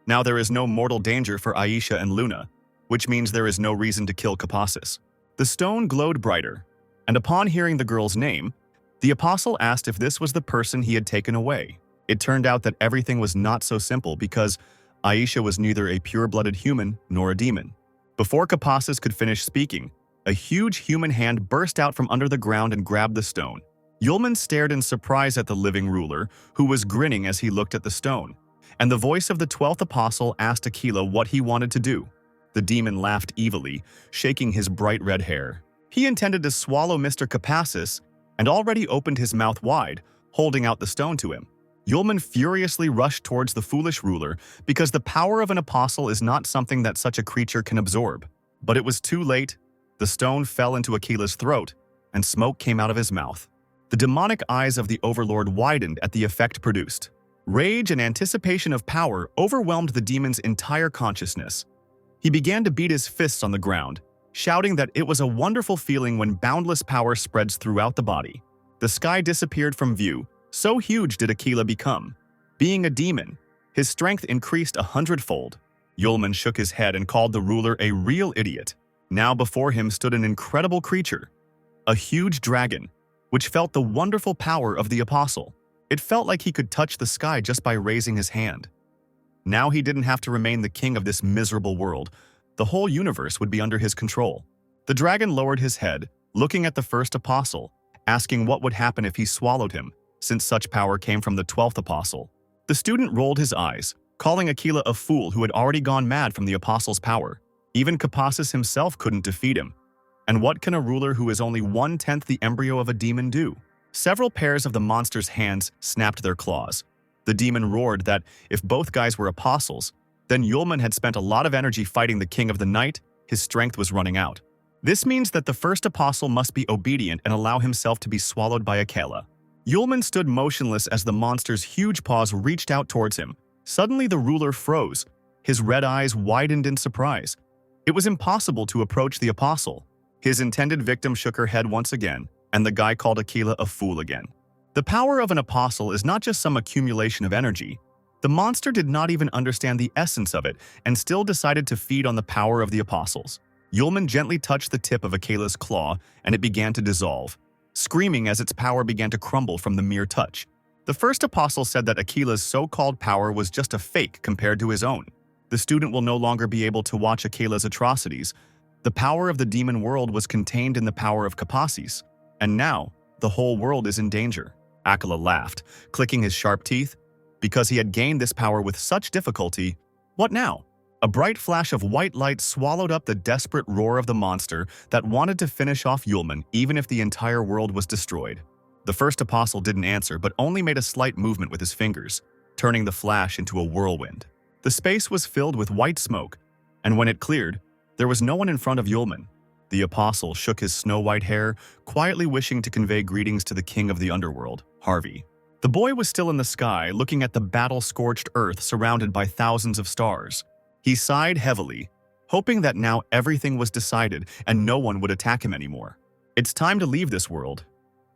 Now there is no mortal danger for Aisha and Luna, which means there is no reason to kill Capacis. The stone glowed brighter, and upon hearing the girl's name, the apostle asked if this was the person he had taken away. It turned out that everything was not so simple because Aisha was neither a pure-blooded human nor a demon. Before Capacis could finish speaking, a huge human hand burst out from under the ground and grabbed the stone. Yulman stared in surprise at the living ruler, who was grinning as he looked at the stone, and the voice of the 12th apostle asked Aquila what he wanted to do. The demon laughed evilly, shaking his bright red hair. He intended to swallow Mr. Capacis and already opened his mouth wide, holding out the stone to him. Yulman furiously rushed towards the foolish ruler because the power of an apostle is not something that such a creature can absorb. But it was too late. The stone fell into Aquila's throat, and smoke came out of his mouth. The demonic eyes of the overlord widened at the effect produced. Rage and anticipation of power overwhelmed the demon's entire consciousness. He began to beat his fists on the ground, shouting that it was a wonderful feeling when boundless power spreads throughout the body. The sky disappeared from view, so huge did Aquila become. Being a demon, his strength increased 100-fold. Yulman shook his head and called the ruler a real idiot. Now before him stood an incredible creature, a huge dragon, which felt the wonderful power of the apostle. It felt like he could touch the sky just by raising his hand. Now he didn't have to remain the king of this miserable world. The whole universe would be under his control. The dragon lowered his head, looking at the first apostle, asking what would happen if he swallowed him, since such power came from the 12th apostle. The student rolled his eyes, calling Aquila a fool who had already gone mad from the apostle's power. Even Capacis himself couldn't defeat him. And what can a ruler who is only 1/10 the embryo of a demon do? Several pairs of the monster's hands snapped their claws. The demon roared that if both guys were apostles, then Yulman had spent a lot of energy fighting the King of the Night. His strength was running out. This means that the first apostle must be obedient and allow himself to be swallowed by Aquila. Yulman stood motionless as the monster's huge paws reached out towards him. Suddenly the ruler froze. His red eyes widened in surprise. It was impossible to approach the apostle. His intended victim shook her head once again, and the guy called Aquila a fool again. The power of an apostle is not just some accumulation of energy. The monster did not even understand the essence of it and still decided to feed on the power of the apostles. Yulman gently touched the tip of Aquila's claw, and it began to dissolve, screaming as its power began to crumble from the mere touch. The first apostle said that Aquila's so-called power was just a fake compared to his own. The student will no longer be able to watch Aquila's atrocities. The power of the demon world was contained in the power of Capacis, and now the whole world is in danger. Aquila laughed, clicking his sharp teeth. Because he had gained this power with such difficulty, what now? A bright flash of white light swallowed up the desperate roar of the monster that wanted to finish off Yulman even if the entire world was destroyed. The first apostle didn't answer but only made a slight movement with his fingers, turning the flash into a whirlwind. The space was filled with white smoke, and when it cleared, there was no one in front of Yulman. The apostle shook his snow-white hair, quietly wishing to convey greetings to the king of the underworld, Harvey. The boy was still in the sky, looking at the battle-scorched earth surrounded by thousands of stars. He sighed heavily, hoping that now everything was decided and no one would attack him anymore. It's time to leave this world.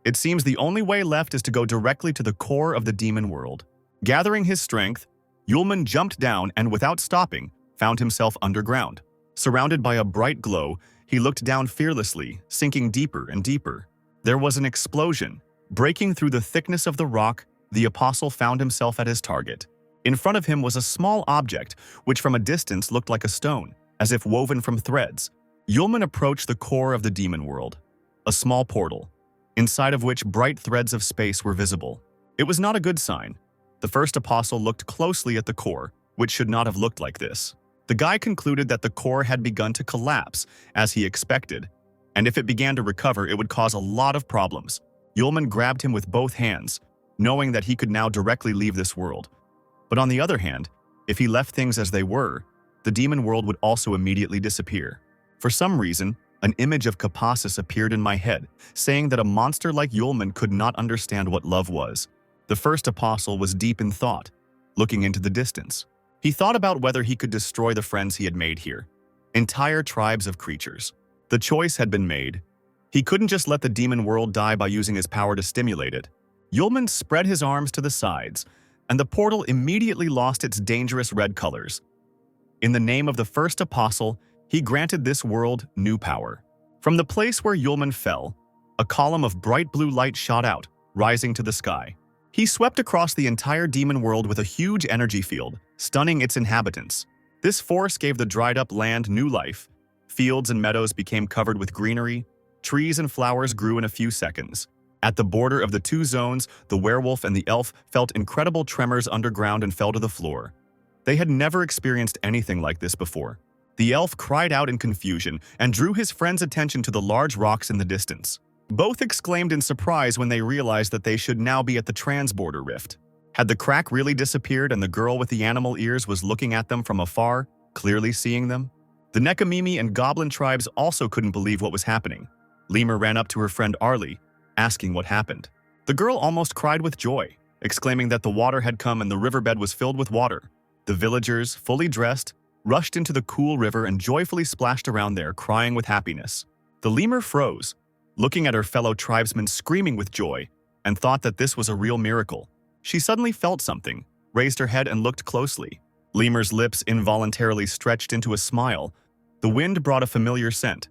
It seems the only way left is to go directly to the core of the demon world. Gathering his strength, Yulman jumped down and, without stopping, found himself underground. Surrounded by a bright glow, he looked down fearlessly, sinking deeper and deeper. There was an explosion. Breaking through the thickness of the rock, the apostle found himself at his target. In front of him was a small object, which from a distance looked like a stone, as if woven from threads. Yulman approached the core of the demon world, a small portal, inside of which bright threads of space were visible. It was not a good sign. The first apostle looked closely at the core, which should not have looked like this. The guy concluded that the core had begun to collapse, as he expected, and if it began to recover, it would cause a lot of problems. Yulman grabbed him with both hands, knowing that he could now directly leave this world. But on the other hand, if he left things as they were, the demon world would also immediately disappear. For some reason, an image of Kapasis appeared in my head, saying that a monster like Yulman could not understand what love was. The first apostle was deep in thought, looking into the distance. He thought about whether he could destroy the friends he had made here. Entire tribes of creatures. The choice had been made. He couldn't just let the demon world die by using his power to stimulate it. Yulman spread his arms to the sides, and the portal immediately lost its dangerous red colors. In the name of the first apostle, he granted this world new power. From the place where Yulman fell, a column of bright blue light shot out, rising to the sky. He swept across the entire demon world with a huge energy field, stunning its inhabitants. This force gave the dried-up land new life. Fields and meadows became covered with greenery. Trees and flowers grew in a few seconds. At the border of the two zones, the werewolf and the elf felt incredible tremors underground and fell to the floor. They had never experienced anything like this before. The elf cried out in confusion and drew his friend's attention to the large rocks in the distance. Both exclaimed in surprise when they realized that they should now be at the transborder rift. Had the crack really disappeared and the girl with the animal ears was looking at them from afar, clearly seeing them? The Nekomimi and Goblin tribes also couldn't believe what was happening. Lemur ran up to her friend Arlie, asking what happened. The girl almost cried with joy, exclaiming that the water had come and the riverbed was filled with water. The villagers, fully dressed, rushed into the cool river and joyfully splashed around there, crying with happiness. The lemur froze, looking at her fellow tribesmen screaming with joy, and thought that this was a real miracle. She suddenly felt something, raised her head and looked closely. Lemur's lips involuntarily stretched into a smile. The wind brought a familiar scent.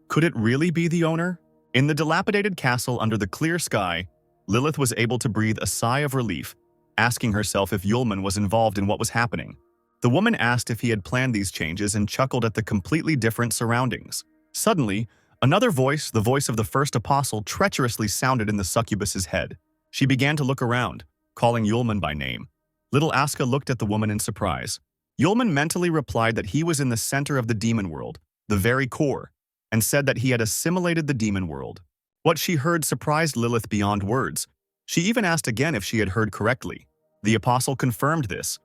Could it really be the owner? In the dilapidated castle under the clear sky, Lilith was able to breathe a sigh of relief, asking herself if Yulman was involved in what was happening. The woman asked if he had planned these changes and chuckled at the completely different surroundings. Suddenly, another voice, the voice of the first apostle, treacherously sounded in the succubus's head. She began to look around, calling Yulman by name. Little Aska looked at the woman in surprise. Yulman mentally replied that he was in the center of the demon world, the very core, and said that he had assimilated the demon world. What she heard surprised Lilith beyond words. She even asked again if she had heard correctly. The apostle confirmed this.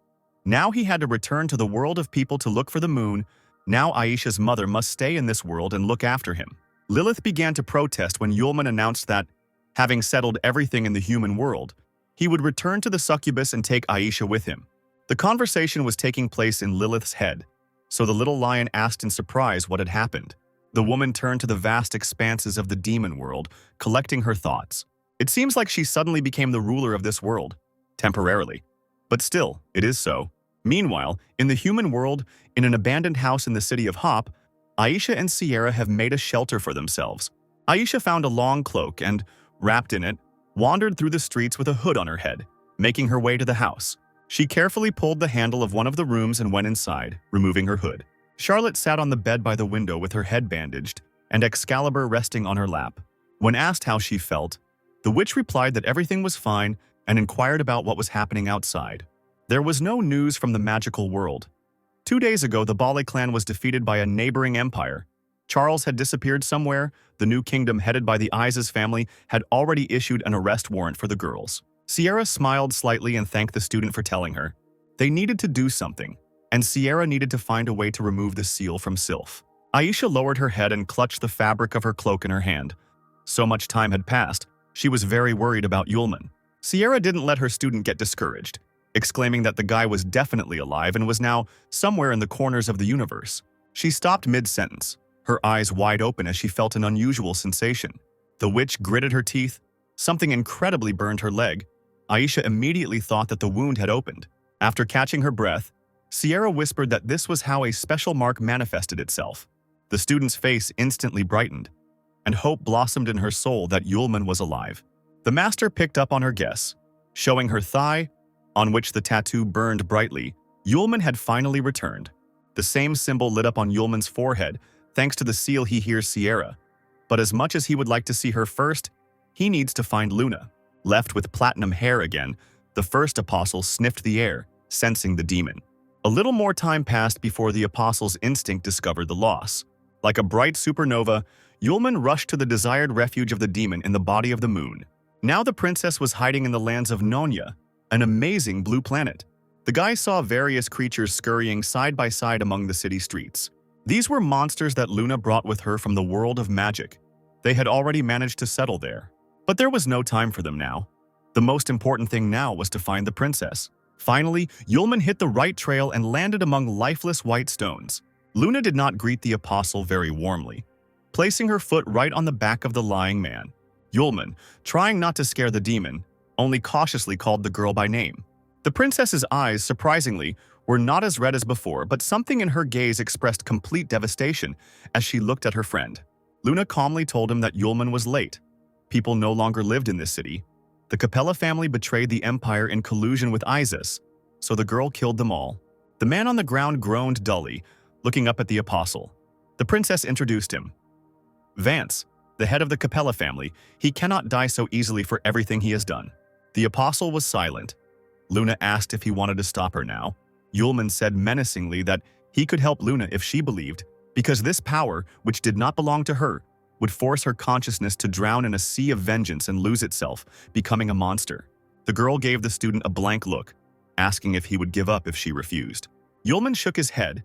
Now he had to return to the world of people to look for the moon. Now Aisha's mother must stay in this world and look after him. Lilith began to protest when Yulman announced that, having settled everything in the human world, he would return to the succubus and take Aisha with him. The conversation was taking place in Lilith's head, so the little lion asked in surprise what had happened. The woman turned to the vast expanses of the demon world, collecting her thoughts. It seems like she suddenly became the ruler of this world, temporarily. But still, it is so. Meanwhile, in the human world, in an abandoned house in the city of Hop, Aisha and Sierra have made a shelter for themselves. Aisha found a long cloak and, wrapped in it, wandered through the streets with a hood on her head, making her way to the house. She carefully pulled the handle of one of the rooms and went inside, removing her hood. Charlotte sat on the bed by the window with her head bandaged and Excalibur resting on her lap. When asked how she felt, the witch replied that everything was fine and inquired about what was happening outside. There was no news from the magical world. 2 days ago, the Bale clan was defeated by a neighboring empire. Charles had disappeared somewhere. The new kingdom headed by the Ises family had already issued an arrest warrant for the girls. Sierra smiled slightly and thanked the student for telling her. They needed to do something, and Sierra needed to find a way to remove the seal from Sylph. Aisha lowered her head and clutched the fabric of her cloak in her hand. So much time had passed, she was very worried about Yulman. Sierra didn't let her student get discouraged, exclaiming that the guy was definitely alive and was now somewhere in the corners of the universe. She stopped mid-sentence, her eyes wide open as she felt an unusual sensation. The witch gritted her teeth. Something incredibly burned her leg. Aisha immediately thought that the wound had opened. After catching her breath, Sierra whispered that this was how a special mark manifested itself. The student's face instantly brightened, and hope blossomed in her soul that Yulman was alive. The master picked up on her guess, showing her thigh, on which the tattoo burned brightly. Yulman had finally returned. The same symbol lit up on Yulman's forehead, thanks to the seal he hears Sierra. But as much as he would like to see her first, he needs to find Luna. Left with platinum hair again, the first apostle sniffed the air, sensing the demon. A little more time passed before the apostle's instinct discovered the loss. Like a bright supernova, Yulman rushed to the desired refuge of the demon in the body of the moon. Now the princess was hiding in the lands of Nonya, an amazing blue planet. The guy saw various creatures scurrying side by side among the city streets. These were monsters that Luna brought with her from the world of magic. They had already managed to settle there. But there was no time for them now. The most important thing now was to find the princess. Finally, Yulman hit the right trail and landed among lifeless white stones. Luna did not greet the apostle very warmly, placing her foot right on the back of the lying man. Yulman, trying not to scare the demon, only cautiously called the girl by name. The princess's eyes, surprisingly, were not as red as before, but something in her gaze expressed complete devastation as she looked at her friend. Luna calmly told him that Yulman was late. People no longer lived in this city. The Capella family betrayed the empire in collusion with Isis, so the girl killed them all. The man on the ground groaned dully, looking up at the apostle. The princess introduced him. Vance, the head of the Capella family, he cannot die so easily for everything he has done. The apostle was silent. Luna asked if he wanted to stop her now. Yulman said menacingly that he could help Luna if she believed, because this power, which did not belong to her, would force her consciousness to drown in a sea of vengeance and lose itself, becoming a monster. The girl gave the student a blank look, asking if he would give up if she refused. Yulman shook his head.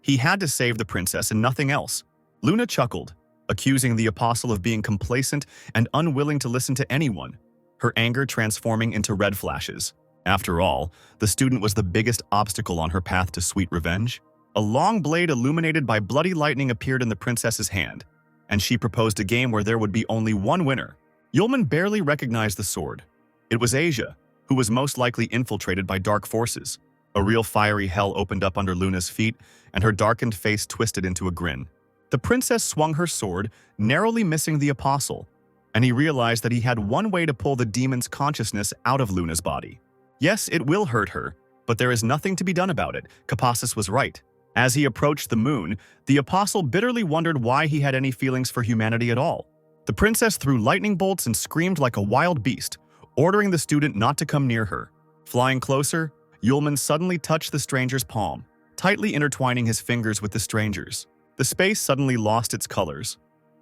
He had to save the princess and nothing else. Luna chuckled, accusing the apostle of being complacent and unwilling to listen to anyone, her anger transforming into red flashes. After all, the student was the biggest obstacle on her path to sweet revenge. A long blade illuminated by bloody lightning appeared in the princess's hand, and she proposed a game where there would be only one winner. Yulman barely recognized the sword. It was Asia, who was most likely infiltrated by dark forces. A real fiery hell opened up under Luna's feet, and her darkened face twisted into a grin. The princess swung her sword, narrowly missing the apostle, and he realized that he had one way to pull the demon's consciousness out of Luna's body. Yes, it will hurt her, but there is nothing to be done about it. Capassus was right. As he approached the moon, the apostle bitterly wondered why he had any feelings for humanity at all. The princess threw lightning bolts and screamed like a wild beast, ordering the student not to come near her. Flying closer, Yulman suddenly touched the stranger's palm, tightly intertwining his fingers with the stranger's. The space suddenly lost its colors.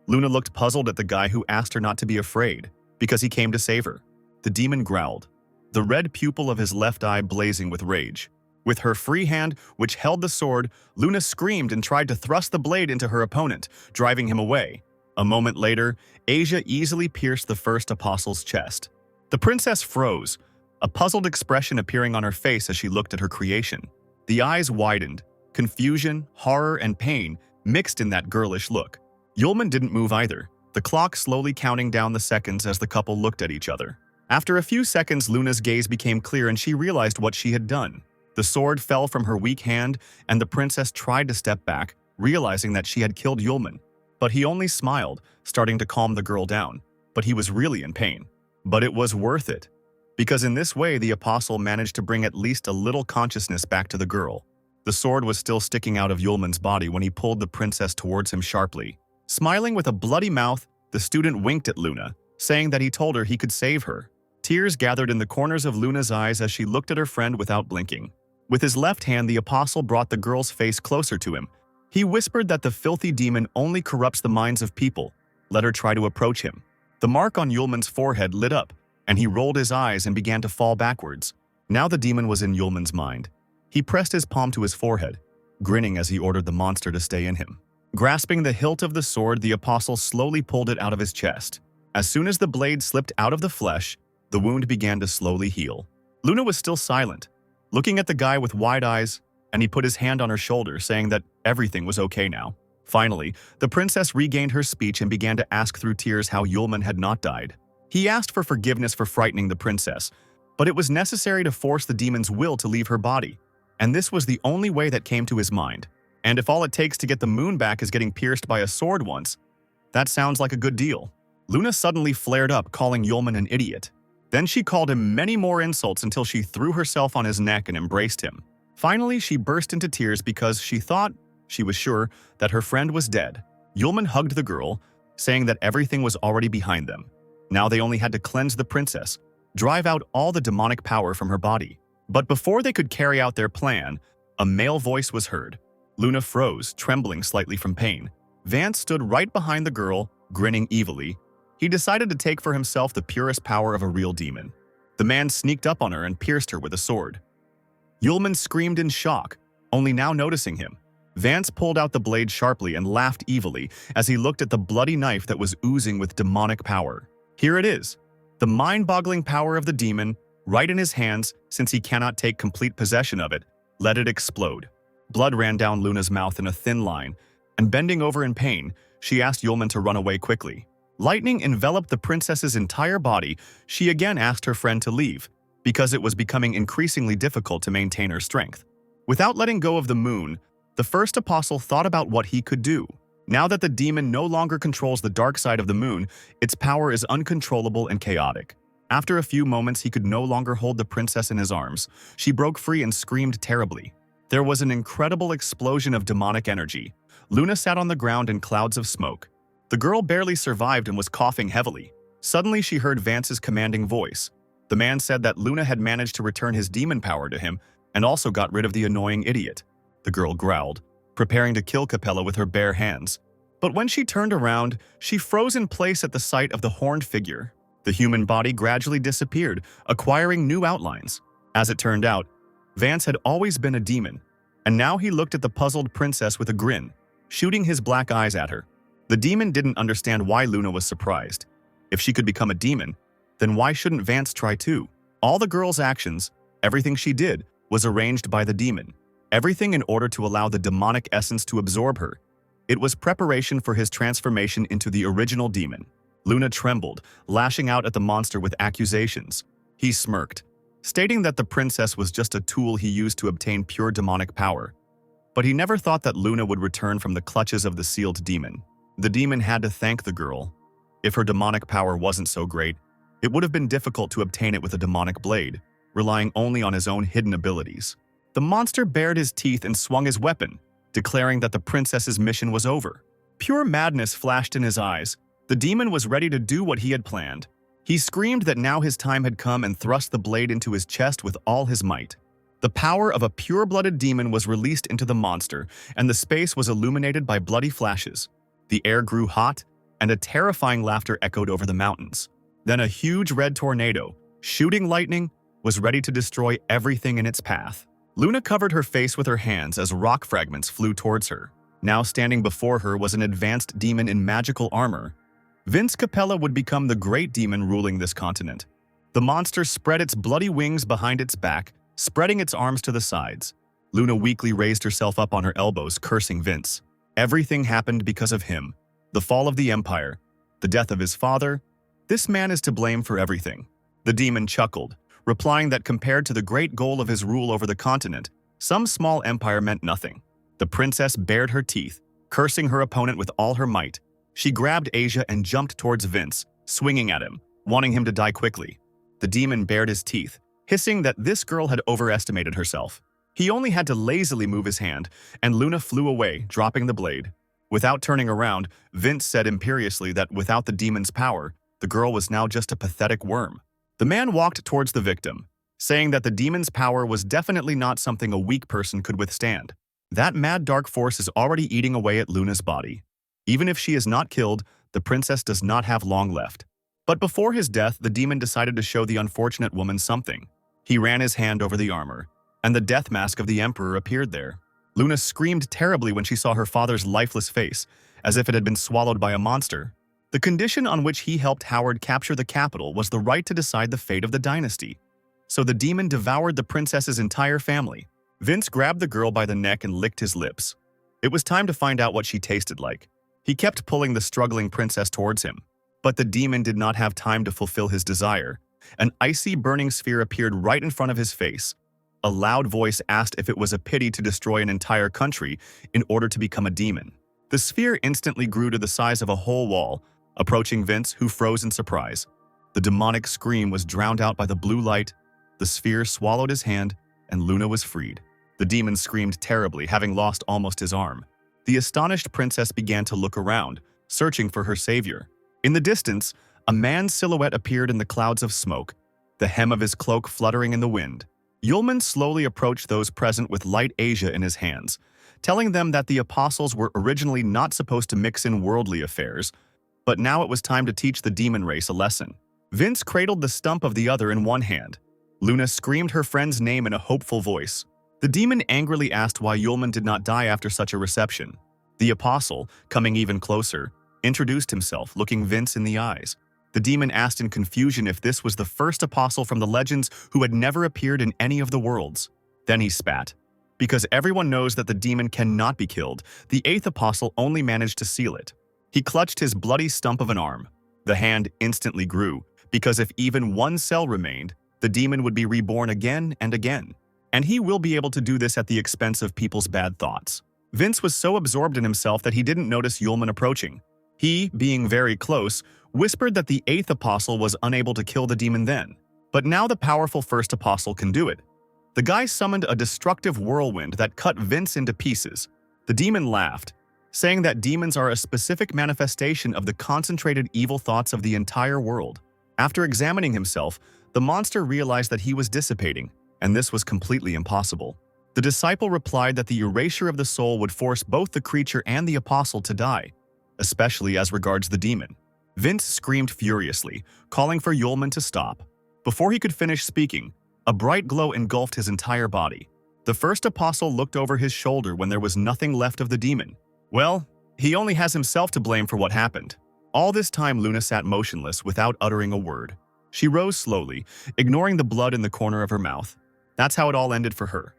Luna looked puzzled at the guy who asked her not to be afraid, because he came to save her. The demon growled, the red pupil of his left eye blazing with rage. With her free hand, which held the sword, Luna screamed and tried to thrust the blade into her opponent, driving him away. A moment later, Asia easily pierced the first apostle's chest. The princess froze, a puzzled expression appearing on her face as she looked at her creation. The eyes widened, confusion, horror, and pain mixed in that girlish look. Yulman didn't move either, the clock slowly counting down the seconds as the couple looked at each other. After a few seconds, Luna's gaze became clear and she realized what she had done. The sword fell from her weak hand, and the princess tried to step back, realizing that she had killed Yulman. But he only smiled, starting to calm the girl down. But he was really in pain. But it was worth it, because in this way the apostle managed to bring at least a little consciousness back to the girl. The sword was still sticking out of Yulman's body when he pulled the princess towards him sharply. Smiling with a bloody mouth, the student winked at Luna, saying that he told her he could save her. Tears gathered in the corners of Luna's eyes as she looked at her friend without blinking. With his left hand, the apostle brought the girl's face closer to him. He whispered that the filthy demon only corrupts the minds of people. Let her try to approach him. The mark on Yulman's forehead lit up, and he rolled his eyes and began to fall backwards. Now the demon was in Yulman's mind. He pressed his palm to his forehead, grinning as he ordered the monster to stay in him. Grasping the hilt of the sword, the apostle slowly pulled it out of his chest. As soon as the blade slipped out of the flesh, The wound began to slowly heal. Luna was still silent, looking at the guy with wide eyes, and he put his hand on her shoulder, saying that everything was okay now. Finally, the princess regained her speech and began to ask through tears how Yulman had not died. He asked for forgiveness for frightening the princess, but it was necessary to force the demon's will to leave her body, and this was the only way that came to his mind. And if all it takes to get the moon back is getting pierced by a sword once, that sounds like a good deal. Luna suddenly flared up, calling Yulman an idiot. Then she called him many more insults until she threw herself on his neck and embraced him. Finally, she burst into tears because she was sure that her friend was dead. Yulman hugged the girl, saying that everything was already behind them. Now they only had to cleanse the princess, drive out all the demonic power from her body. But before they could carry out their plan, a male voice was heard. Luna froze, trembling slightly from pain. Vance stood right behind the girl, grinning evilly. He decided to take for himself the purest power of a real demon. The man sneaked up on her and pierced her with a sword. Yulman screamed in shock, only now noticing him. Vance pulled out the blade sharply and laughed evilly as he looked at the bloody knife that was oozing with demonic power. Here it is, the mind-boggling power of the demon, right in his hands since he cannot take complete possession of it. Let it explode. Blood ran down Luna's mouth in a thin line, and bending over in pain, she asked Yulman to run away quickly. Lightning enveloped the princess's entire body. She again asked her friend to leave, because it was becoming increasingly difficult to maintain her strength. Without letting go of the moon, the first apostle thought about what he could do. Now that the demon no longer controls the dark side of the moon, its power is uncontrollable and chaotic. After a few moments, he could no longer hold the princess in his arms. She broke free and screamed terribly. There was an incredible explosion of demonic energy. Luna sat on the ground in clouds of smoke. The girl barely survived and was coughing heavily. Suddenly, she heard Vance's commanding voice. The man said that Luna had managed to return his demon power to him and also got rid of the annoying idiot. The girl growled, preparing to kill Capella with her bare hands. But when she turned around, she froze in place at the sight of the horned figure. The human body gradually disappeared, acquiring new outlines. As it turned out, Vance had always been a demon, and now he looked at the puzzled princess with a grin, shooting his black eyes at her. The demon didn't understand why Luna was surprised. If she could become a demon, then why shouldn't Vance try too? All the girl's actions, everything she did, was arranged by the demon. Everything in order to allow the demonic essence to absorb her. It was preparation for his transformation into the original demon. Luna trembled, lashing out at the monster with accusations. He smirked, stating that the princess was just a tool he used to obtain pure demonic power. But he never thought that Luna would return from the clutches of the sealed demon. The demon had to thank the girl. If her demonic power wasn't so great, it would have been difficult to obtain it with a demonic blade, relying only on his own hidden abilities. The monster bared his teeth and swung his weapon, declaring that the princess's mission was over. Pure madness flashed in his eyes. The demon was ready to do what he had planned. He screamed that now his time had come and thrust the blade into his chest with all his might. The power of a pure-blooded demon was released into the monster, and the space was illuminated by bloody flashes. The air grew hot, and a terrifying laughter echoed over the mountains. Then a huge red tornado, shooting lightning, was ready to destroy everything in its path. Luna covered her face with her hands as rock fragments flew towards her. Now standing before her was an advanced demon in magical armor. Vince Capella would become the great demon ruling this continent. The monster spread its bloody wings behind its back, spreading its arms to the sides. Luna weakly raised herself up on her elbows, cursing Vince. Everything happened because of him. The fall of the Empire, the death of his father. This man is to blame for everything. The demon chuckled, replying that compared to the great goal of his rule over the continent, some small empire meant nothing. The princess bared her teeth, cursing her opponent with all her might. She grabbed Asia and jumped towards Vince, swinging at him, wanting him to die quickly. The demon bared his teeth, hissing that this girl had overestimated herself. He only had to lazily move his hand, and Luna flew away, dropping the blade. Without turning around, Vince said imperiously that without the demon's power, the girl was now just a pathetic worm. The man walked towards the victim, saying that the demon's power was definitely not something a weak person could withstand. That mad dark force is already eating away at Luna's body. Even if she is not killed, the princess does not have long left. But before his death, the demon decided to show the unfortunate woman something. He ran his hand over the armor, and the death mask of the emperor appeared there. Luna screamed terribly when she saw her father's lifeless face, as if it had been swallowed by a monster. The condition on which he helped Howard capture the capital was the right to decide the fate of the dynasty. So the demon devoured the princess's entire family. Vince grabbed the girl by the neck and licked his lips. It was time to find out what she tasted like. He kept pulling the struggling princess towards him. But the demon did not have time to fulfill his desire. An icy burning sphere appeared right in front of his face. A loud voice asked if it was a pity to destroy an entire country in order to become a demon. The sphere instantly grew to the size of a whole wall, approaching Vince, who froze in surprise. The demonic scream was drowned out by the blue light. The sphere swallowed his hand, and Luna was freed. The demon screamed terribly, having lost almost his arm. The astonished princess began to look around, searching for her savior. In the distance, a man's silhouette appeared in the clouds of smoke, the hem of his cloak fluttering in the wind. Yulman slowly approached those present with light Asia in his hands, telling them that the apostles were originally not supposed to mix in worldly affairs, but now it was time to teach the demon race a lesson. Vince cradled the stump of the other in one hand. Luna screamed her friend's name in a hopeful voice. The demon angrily asked why Yulman did not die after such a reception. The apostle, coming even closer, introduced himself, looking Vince in the eyes. The demon asked in confusion if this was the first apostle from the legends who had never appeared in any of the worlds. Then he spat. Because everyone knows that the demon cannot be killed, the eighth apostle only managed to seal it. He clutched his bloody stump of an arm. The hand instantly grew, because if even one cell remained, the demon would be reborn again and again. And he will be able to do this at the expense of people's bad thoughts. Vince was so absorbed in himself that he didn't notice Yulman approaching. He, being very close, whispered that the eighth apostle was unable to kill the demon then. But now the powerful first apostle can do it. The guy summoned a destructive whirlwind that cut Vince into pieces. The demon laughed, saying that demons are a specific manifestation of the concentrated evil thoughts of the entire world. After examining himself, the monster realized that he was dissipating, and this was completely impossible. The disciple replied that the erasure of the soul would force both the creature and the apostle to die, especially as regards the demon. Vince screamed furiously, calling for Yulman to stop. Before he could finish speaking, a bright glow engulfed his entire body. The first apostle looked over his shoulder when there was nothing left of the demon. Well, he only has himself to blame for what happened. All this time Luna sat motionless without uttering a word. She rose slowly, ignoring the blood in the corner of her mouth. That's how it all ended for her.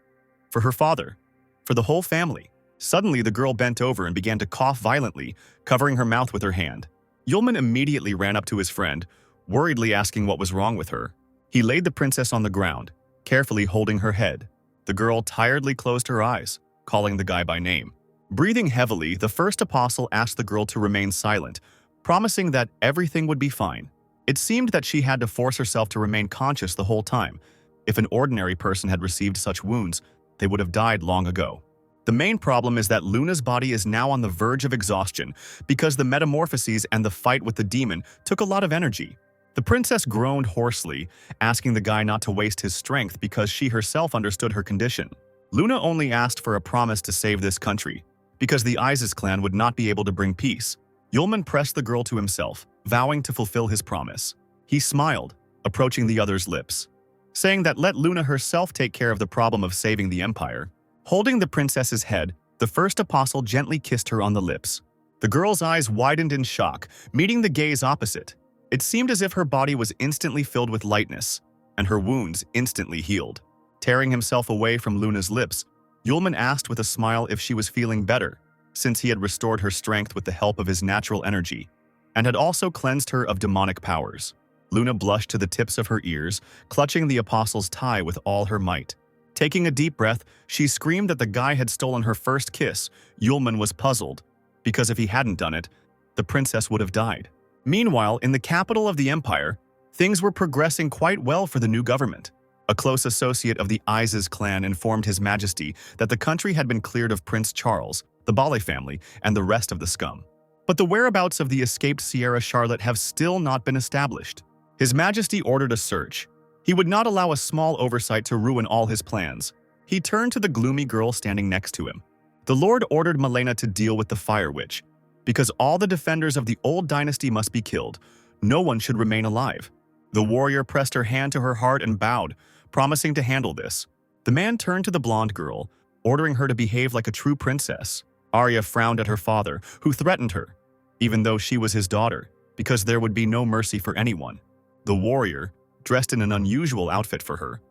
For her father. For the whole family. Suddenly the girl bent over and began to cough violently, covering her mouth with her hand. Yulman immediately ran up to his friend, worriedly asking what was wrong with her. He laid the princess on the ground, carefully holding her head. The girl tiredly closed her eyes, calling the guy by name. Breathing heavily, the first apostle asked the girl to remain silent, promising that everything would be fine. It seemed that she had to force herself to remain conscious the whole time. If an ordinary person had received such wounds, they would have died long ago. The main problem is that Luna's body is now on the verge of exhaustion because the metamorphoses and the fight with the demon took a lot of energy. The princess groaned hoarsely, asking the guy not to waste his strength because she herself understood her condition. Luna only asked for a promise to save this country, because the Isis clan would not be able to bring peace. Yulman pressed the girl to himself, vowing to fulfill his promise. He smiled, approaching the other's lips, saying that let Luna herself take care of the problem of saving the empire. Holding the princess's head, the first apostle gently kissed her on the lips. The girl's eyes widened in shock, meeting the gaze opposite. It seemed as if her body was instantly filled with lightness, and her wounds instantly healed. Tearing himself away from Luna's lips, Yulman asked with a smile if she was feeling better, since he had restored her strength with the help of his natural energy, and had also cleansed her of demonic powers. Luna blushed to the tips of her ears, clutching the apostle's tie with all her might. Taking a deep breath, she screamed that the guy had stolen her first kiss. Yulman was puzzled, because if he hadn't done it, the princess would have died. Meanwhile, in the capital of the empire, things were progressing quite well for the new government. A close associate of the Isis clan informed His Majesty that the country had been cleared of Prince Charles, the Bale family, and the rest of the scum. But the whereabouts of the escaped Sierra Charlotte have still not been established. His Majesty ordered a search. He would not allow a small oversight to ruin all his plans. He turned to the gloomy girl standing next to him. The Lord ordered Malena to deal with the Fire Witch, because all the defenders of the old dynasty must be killed. No one should remain alive. The warrior pressed her hand to her heart and bowed, promising to handle this. The man turned to the blonde girl, ordering her to behave like a true princess. Arya frowned at her father, who threatened her, even though she was his daughter. because there would be no mercy for anyone. The warrior, dressed in an unusual outfit for her,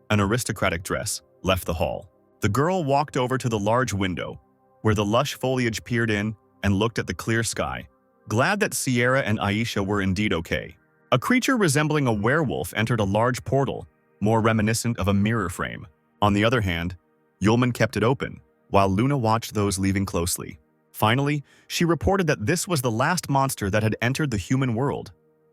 an aristocratic dress, left the hall. The girl walked over to the large window, where the lush foliage peered in, and looked at the clear sky, glad that Sierra and Aisha were indeed okay. A creature resembling a werewolf entered a large portal, more reminiscent of a mirror frame. On the other hand, Yulman kept it open, while Luna watched those leaving closely. Finally, she reported that this was the last monster that had entered the human world,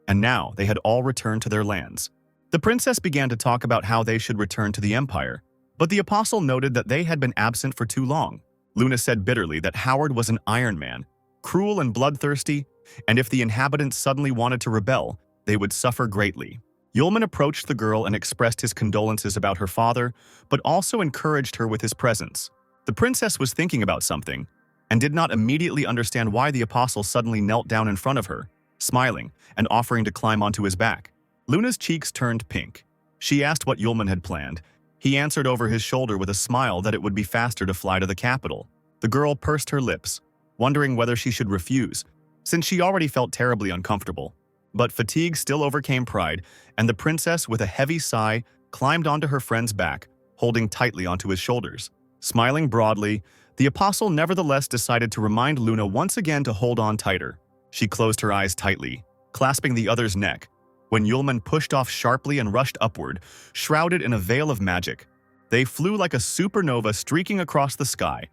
and now they had all returned to their lands. The princess began to talk about how they should return to the Empire, but the apostle noted that they had been absent for too long. Luna said bitterly that Howard was an Iron Man, cruel and bloodthirsty, and if the inhabitants suddenly wanted to rebel, they would suffer greatly. Yulman approached the girl and expressed his condolences about her father, but also encouraged her with his presence. The princess was thinking about something, and did not immediately understand why the apostle suddenly knelt down in front of her, smiling and offering to climb onto his back. Luna's cheeks turned pink. She asked what Yulman had planned. He answered over his shoulder with a smile that it would be faster to fly to the capital. The girl pursed her lips, wondering whether she should refuse, since she already felt terribly uncomfortable. But fatigue still overcame pride, and the princess, with a heavy sigh, climbed onto her friend's back, holding tightly onto his shoulders. Smiling broadly, the apostle nevertheless decided to remind Luna once again to hold on tighter. She closed her eyes tightly, clasping the other's neck, when Yulman pushed off sharply and rushed upward, shrouded in a veil of magic. They flew like a supernova streaking across the sky,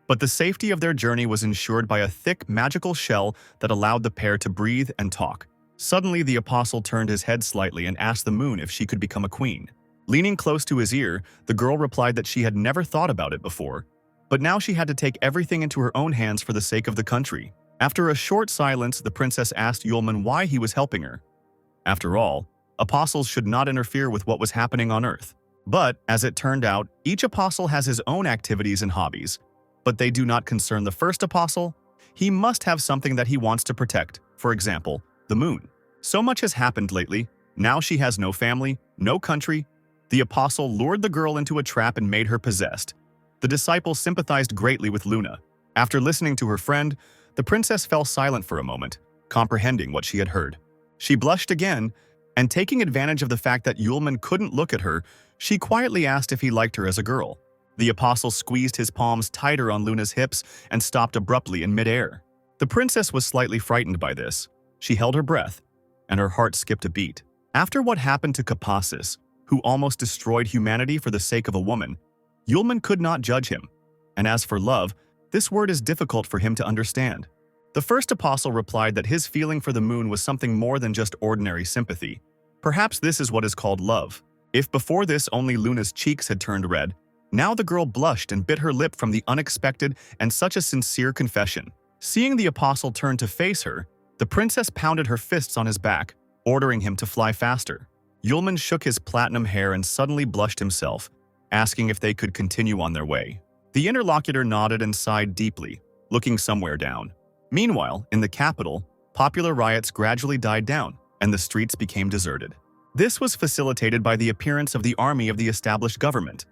but the safety of their journey was ensured by a thick magical shell that allowed the pair to breathe and talk. Suddenly, the apostle turned his head slightly and asked the moon if she could become a queen. Leaning close to his ear, the girl replied that she had never thought about it before, but now she had to take everything into her own hands for the sake of the country. After a short silence, the princess asked Yulman why he was helping her. After all, apostles should not interfere with what was happening on Earth. But, as it turned out, each apostle has his own activities and hobbies, but they do not concern the first apostle. He must have something that he wants to protect, for example, the moon. So much has happened lately. Now she has no family, no country. The apostle lured the girl into a trap and made her possessed. The disciple sympathized greatly with Luna. After listening to her friend, the princess fell silent for a moment, comprehending what she had heard. She blushed again, and taking advantage of the fact that Yulman couldn't look at her, she quietly asked if he liked her as a girl. The apostle squeezed his palms tighter on Luna's hips and stopped abruptly in midair. The princess was slightly frightened by this. She held her breath, and her heart skipped a beat. After what happened to Capacis, who almost destroyed humanity for the sake of a woman, Yulman could not judge him. And as for love, this word is difficult for him to understand. The first apostle replied that his feeling for the moon was something more than just ordinary sympathy. Perhaps this is what is called love. If before this only Luna's cheeks had turned red, now the girl blushed and bit her lip from the unexpected and such a sincere confession. Seeing the apostle turn to face her, the princess pounded her fists on his back, ordering him to fly faster. Yulman shook his platinum hair and suddenly blushed himself, asking if they could continue on their way. The interlocutor nodded and sighed deeply, looking somewhere down. Meanwhile, in the capital, popular riots gradually died down, and the streets became deserted. This was facilitated by the appearance of the army of the established government.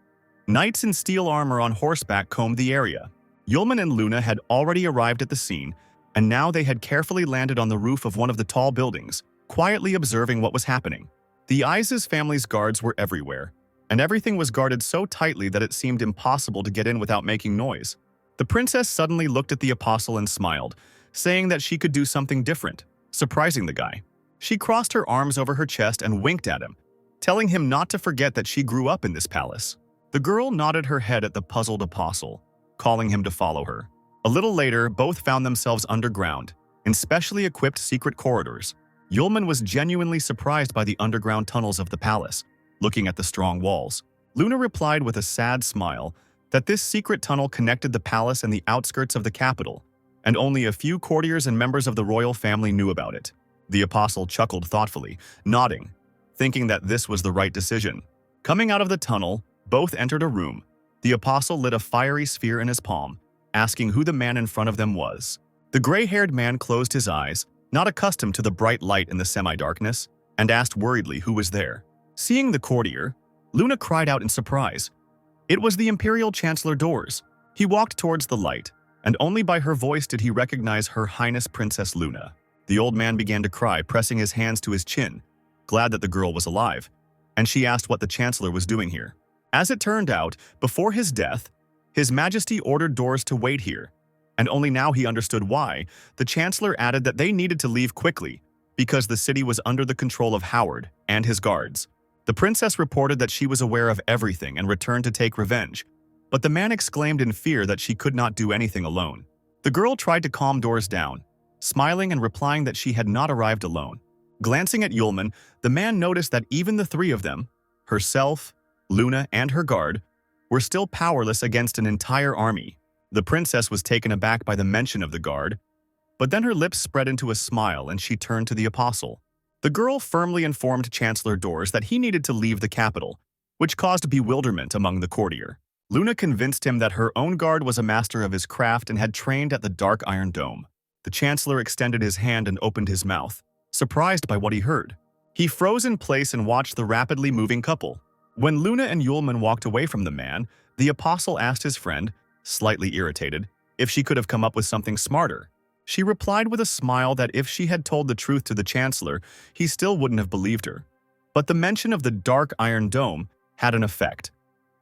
Knights in steel armor on horseback combed the area. Yulman and Luna had already arrived at the scene, and now they had carefully landed on the roof of one of the tall buildings, quietly observing what was happening. The Isis family's guards were everywhere, and everything was guarded so tightly that it seemed impossible to get in without making noise. The princess suddenly looked at the apostle and smiled, saying that she could do something different, surprising the guy. She crossed her arms over her chest and winked at him, telling him not to forget that she grew up in this palace. The girl nodded her head at the puzzled apostle, calling him to follow her. A little later, both found themselves underground, in specially equipped secret corridors. Yulman was genuinely surprised by the underground tunnels of the palace, looking at the strong walls. Luna replied with a sad smile that this secret tunnel connected the palace and the outskirts of the capital, and only a few courtiers and members of the royal family knew about it. The apostle chuckled thoughtfully, nodding, thinking that this was the right decision. Coming out of the tunnel, both entered a room. The apostle lit a fiery sphere in his palm, asking who the man in front of them was. The gray-haired man closed his eyes, not accustomed to the bright light in the semi-darkness, and asked worriedly who was there. Seeing the courtier, Luna cried out in surprise. It was the Imperial Chancellor Doors. He walked towards the light, and only by her voice did he recognize Her Highness Princess Luna. The old man began to cry, pressing his hands to his chin, glad that the girl was alive, and she asked what the Chancellor was doing here. As it turned out, before his death, His Majesty ordered doors to wait here, and only now he understood why. The Chancellor added that they needed to leave quickly because the city was under the control of Howard and his guards. The princess reported that she was aware of everything and returned to take revenge, but the man exclaimed in fear that she could not do anything alone. The girl tried to calm doors down, smiling and replying that she had not arrived alone. Glancing at Yulman, the man noticed that even the three of them, herself, Luna, and her guard, were still powerless against an entire army. The princess was taken aback by the mention of the guard, but then her lips spread into a smile and she turned to the apostle. The girl firmly informed Chancellor Doors that he needed to leave the capital, which caused bewilderment among the courtier. Luna convinced him that her own guard was a master of his craft and had trained at the Dark Iron Dome. The Chancellor extended his hand and opened his mouth, surprised by what he heard. He froze in place and watched the rapidly moving couple. When Luna and Yulman walked away from the man, the apostle asked his friend, slightly irritated, if she could have come up with something smarter. She replied with a smile that if she had told the truth to the Chancellor, he still wouldn't have believed her. But the mention of the Dark Iron Dome had an effect.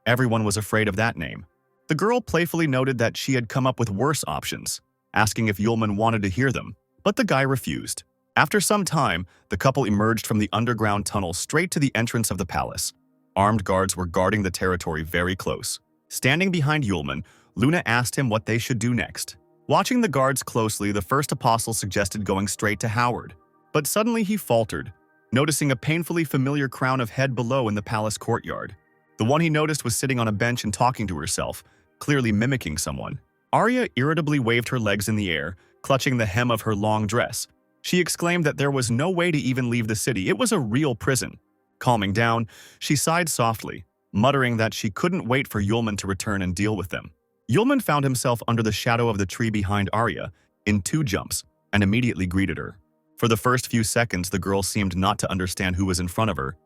Everyone was afraid of that name. The girl playfully noted that she had come up with worse options, asking if Yulman wanted to hear them, but the guy refused. After some time, the couple emerged from the underground tunnel straight to the entrance of the palace. Armed guards were guarding the territory very close. Standing behind Yulman, Luna asked him what they should do next. Watching the guards closely, the first apostle suggested going straight to Howard. But suddenly he faltered, noticing a painfully familiar crown of head below in the palace courtyard. The one he noticed was sitting on a bench and talking to herself, clearly mimicking someone. Arya irritably waved her legs in the air, clutching the hem of her long dress. She exclaimed that there was no way to even leave the city. It was a real prison. Calming down, she sighed softly, muttering that she couldn't wait for Yulman to return and deal with them. Yulman found himself under the shadow of the tree behind Arya, in 2 jumps, and immediately greeted her. For the first few seconds, the girl seemed not to understand who was in front of her,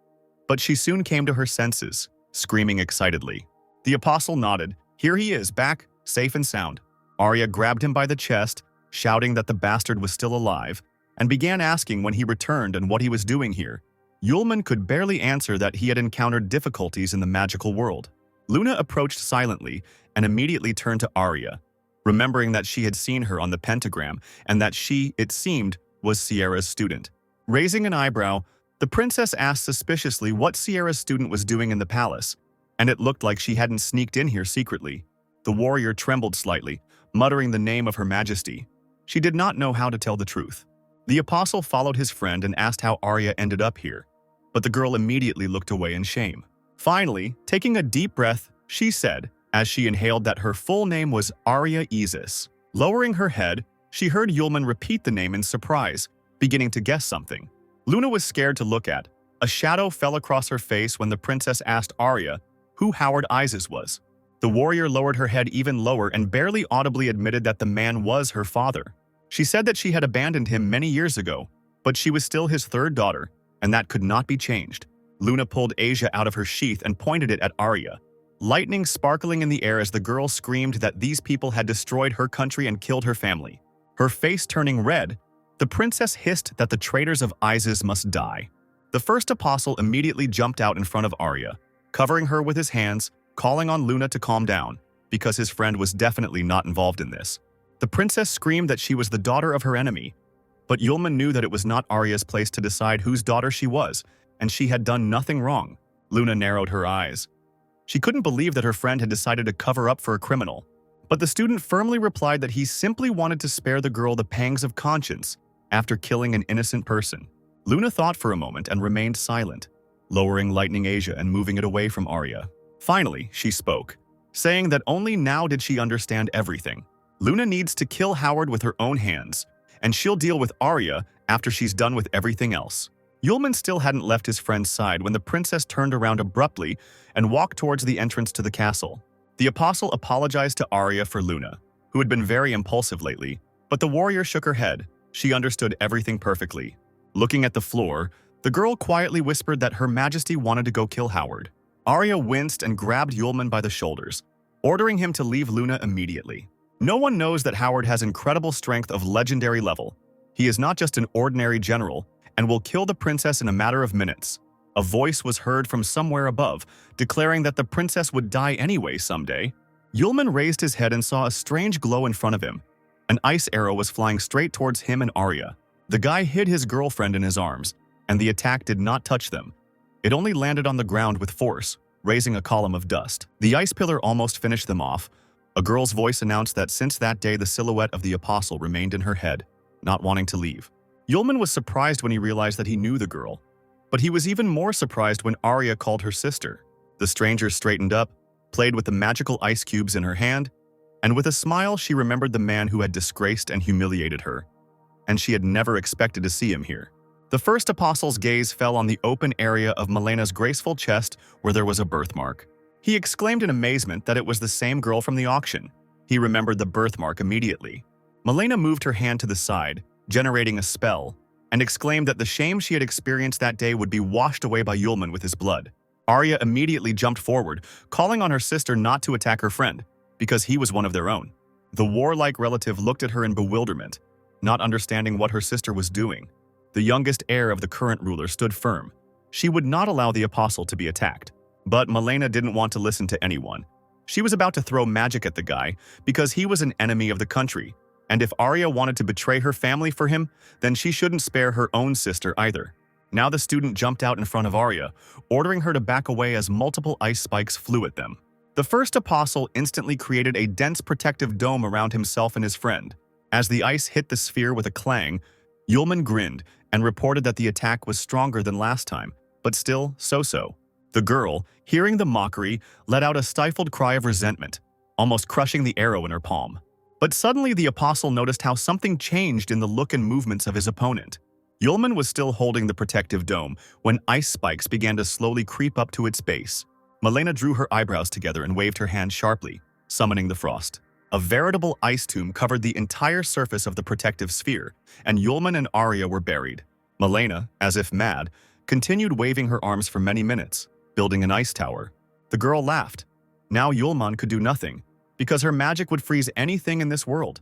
but she soon came to her senses, screaming excitedly. The apostle nodded. Here he is, back, safe and sound. Arya grabbed him by the chest, shouting that the bastard was still alive, and began asking when he returned and what he was doing here. Yulman could barely answer that he had encountered difficulties in the magical world. Luna approached silently and immediately turned to Arya, remembering that she had seen her on the pentagram and that she, it seemed, was Sierra's student. Raising an eyebrow, the princess asked suspiciously what Sierra's student was doing in the palace, and it looked like she hadn't sneaked in here secretly. The warrior trembled slightly, muttering the name of Her Majesty. She did not know how to tell the truth. The apostle followed his friend and asked how Arya ended up here, but the girl immediately looked away in shame. Finally, taking a deep breath, she said, as she inhaled, that her full name was Arya Isis. Lowering her head, she heard Yulman repeat the name in surprise, beginning to guess something. Luna was scared to look at. A shadow fell across her face when the princess asked Arya who Howard Isis was. The warrior lowered her head even lower and barely audibly admitted that the man was her father. She said that she had abandoned him many years ago, but she was still his 3rd daughter, and that could not be changed. Luna pulled Asia out of her sheath and pointed it at Arya, lightning sparkling in the air as the girl screamed that these people had destroyed her country and killed her family. Her face turning red, the princess hissed that the traitors of Isis must die. The first apostle immediately jumped out in front of Arya, covering her with his hands, calling on Luna to calm down, because his friend was definitely not involved in this. The princess screamed that she was the daughter of her enemy, but Yulman knew that it was not Arya's place to decide whose daughter she was, and she had done nothing wrong. Luna narrowed her eyes. She couldn't believe that her friend had decided to cover up for a criminal, but the student firmly replied that he simply wanted to spare the girl the pangs of conscience after killing an innocent person. Luna thought for a moment and remained silent, lowering Lightning Asia and moving it away from Arya. Finally, she spoke, saying that only now did she understand everything. Luna needs to kill Howard with her own hands, and she'll deal with Arya after she's done with everything else. Yulman still hadn't left his friend's side when the princess turned around abruptly and walked towards the entrance to the castle. The apostle apologized to Arya for Luna, who had been very impulsive lately, but the warrior shook her head. She understood everything perfectly. Looking at the floor, the girl quietly whispered that Her Majesty wanted to go kill Howard. Arya winced and grabbed Yulman by the shoulders, ordering him to leave Luna immediately. No one knows that Howard has incredible strength of legendary level, He is not just an ordinary general and will kill the princess in a matter of minutes. A voice was heard from somewhere above, declaring that the princess would die anyway someday. Yulman raised his head and saw a strange glow in front of him. An ice arrow was flying straight towards him and Arya. The guy hid his girlfriend in his arms, and the attack did not touch them. It only landed on the ground with force, raising a column of dust. The ice pillar almost finished them off. A girl's voice announced that since that day the silhouette of the apostle remained in her head, not wanting to leave. Yulman was surprised when he realized that he knew the girl, but he was even more surprised when Arya called her sister. The stranger straightened up, played with the magical ice cubes in her hand, and with a smile she remembered the man who had disgraced and humiliated her, and she had never expected to see him here. The first apostle's gaze fell on the open area of Melena's graceful chest where there was a birthmark. He exclaimed in amazement that it was the same girl from the auction. He remembered the birthmark immediately. Melena moved her hand to the side, generating a spell, and exclaimed that the shame she had experienced that day would be washed away by Yulman with his blood. Arya immediately jumped forward, calling on her sister not to attack her friend, because he was one of their own. The warlike relative looked at her in bewilderment, not understanding what her sister was doing. The youngest heir of the current ruler stood firm. She would not allow the apostle to be attacked. But Melena didn't want to listen to anyone. She was about to throw magic at the guy because he was an enemy of the country, and if Arya wanted to betray her family for him, then she shouldn't spare her own sister either. Now the student jumped out in front of Arya, ordering her to back away as multiple ice spikes flew at them. The first apostle instantly created a dense protective dome around himself and his friend. As the ice hit the sphere with a clang, Yulman grinned and reported that the attack was stronger than last time, but still so-so. The girl, hearing the mockery, let out a stifled cry of resentment, almost crushing the arrow in her palm. But suddenly the apostle noticed how something changed in the look and movements of his opponent. Yulman was still holding the protective dome when ice spikes began to slowly creep up to its base. Melena drew her eyebrows together and waved her hand sharply, summoning the frost. A veritable ice tomb covered the entire surface of the protective sphere, and Yulman and Arya were buried. Melena, as if mad, continued waving her arms for many minutes, building an ice tower. The girl laughed. Now Yulman could do nothing, because her magic would freeze anything in this world.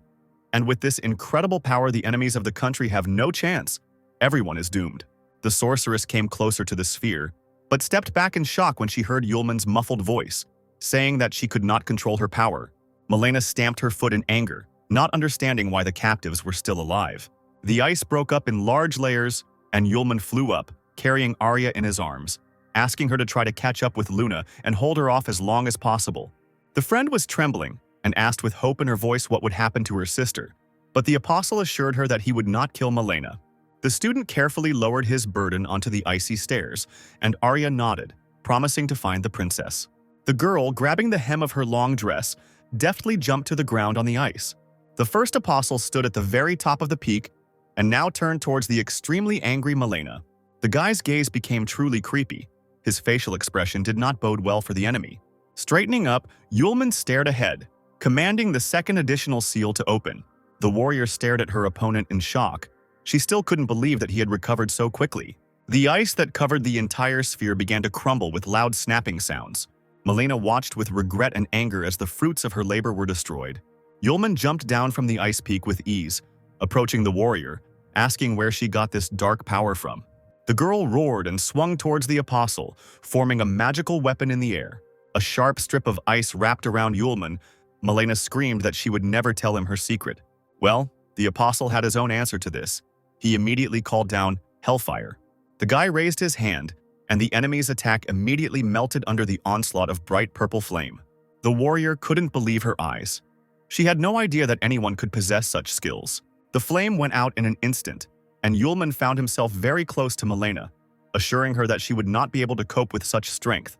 And with this incredible power, the enemies of the country have no chance. Everyone is doomed. The sorceress came closer to the sphere, but stepped back in shock when she heard Yulman's muffled voice, saying that she could not control her power. Melena stamped her foot in anger, not understanding why the captives were still alive. The ice broke up in large layers, and Yulman flew up, carrying Arya in his arms, asking her to try to catch up with Luna and hold her off as long as possible. The friend was trembling and asked with hope in her voice what would happen to her sister, but the apostle assured her that he would not kill Melena. The student carefully lowered his burden onto the icy stairs, and Arya nodded, promising to find the princess. The girl, grabbing the hem of her long dress, deftly jumped to the ground on the ice. The first apostle stood at the very top of the peak and now turned towards the extremely angry Melena. The guy's gaze became truly creepy. His facial expression did not bode well for the enemy. Straightening up, Yulman stared ahead, commanding the second additional seal to open. The warrior stared at her opponent in shock. She still couldn't believe that he had recovered so quickly. The ice that covered the entire sphere began to crumble with loud snapping sounds. Melena watched with regret and anger as the fruits of her labor were destroyed. Yulman jumped down from the ice peak with ease, approaching the warrior, asking where she got this dark power from. The girl roared and swung towards the apostle, forming a magical weapon in the air. A sharp strip of ice wrapped around Yulman. Melena screamed that she would never tell him her secret. Well, the apostle had his own answer to this. He immediately called down Hellfire. The guy raised his hand, and the enemy's attack immediately melted under the onslaught of bright purple flame. The warrior couldn't believe her eyes. She had no idea that anyone could possess such skills. The flame went out in an instant, and Yulman found himself very close to Melena, assuring her that she would not be able to cope with such strength,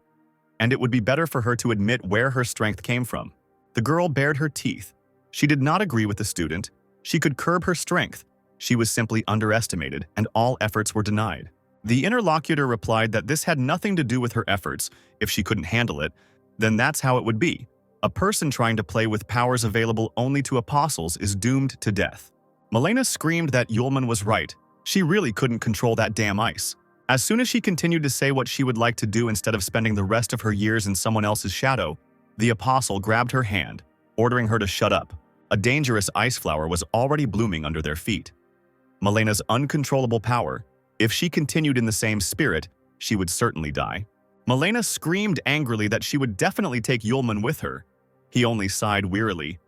and it would be better for her to admit where her strength came from. The girl bared her teeth. She did not agree with the student. She could curb her strength. She was simply underestimated, and all efforts were denied. The interlocutor replied that this had nothing to do with her efforts. If she couldn't handle it, then that's how it would be. A person trying to play with powers available only to apostles is doomed to death. Melena screamed that Yulman was right. She really couldn't control that damn ice. As soon as she continued to say what she would like to do instead of spending the rest of her years in someone else's shadow, the apostle grabbed her hand, ordering her to shut up. A dangerous ice flower was already blooming under their feet. Malena's uncontrollable power. If she continued in the same spirit, she would certainly die. Malena screamed angrily that she would definitely take Yulman with her. He only sighed wearily.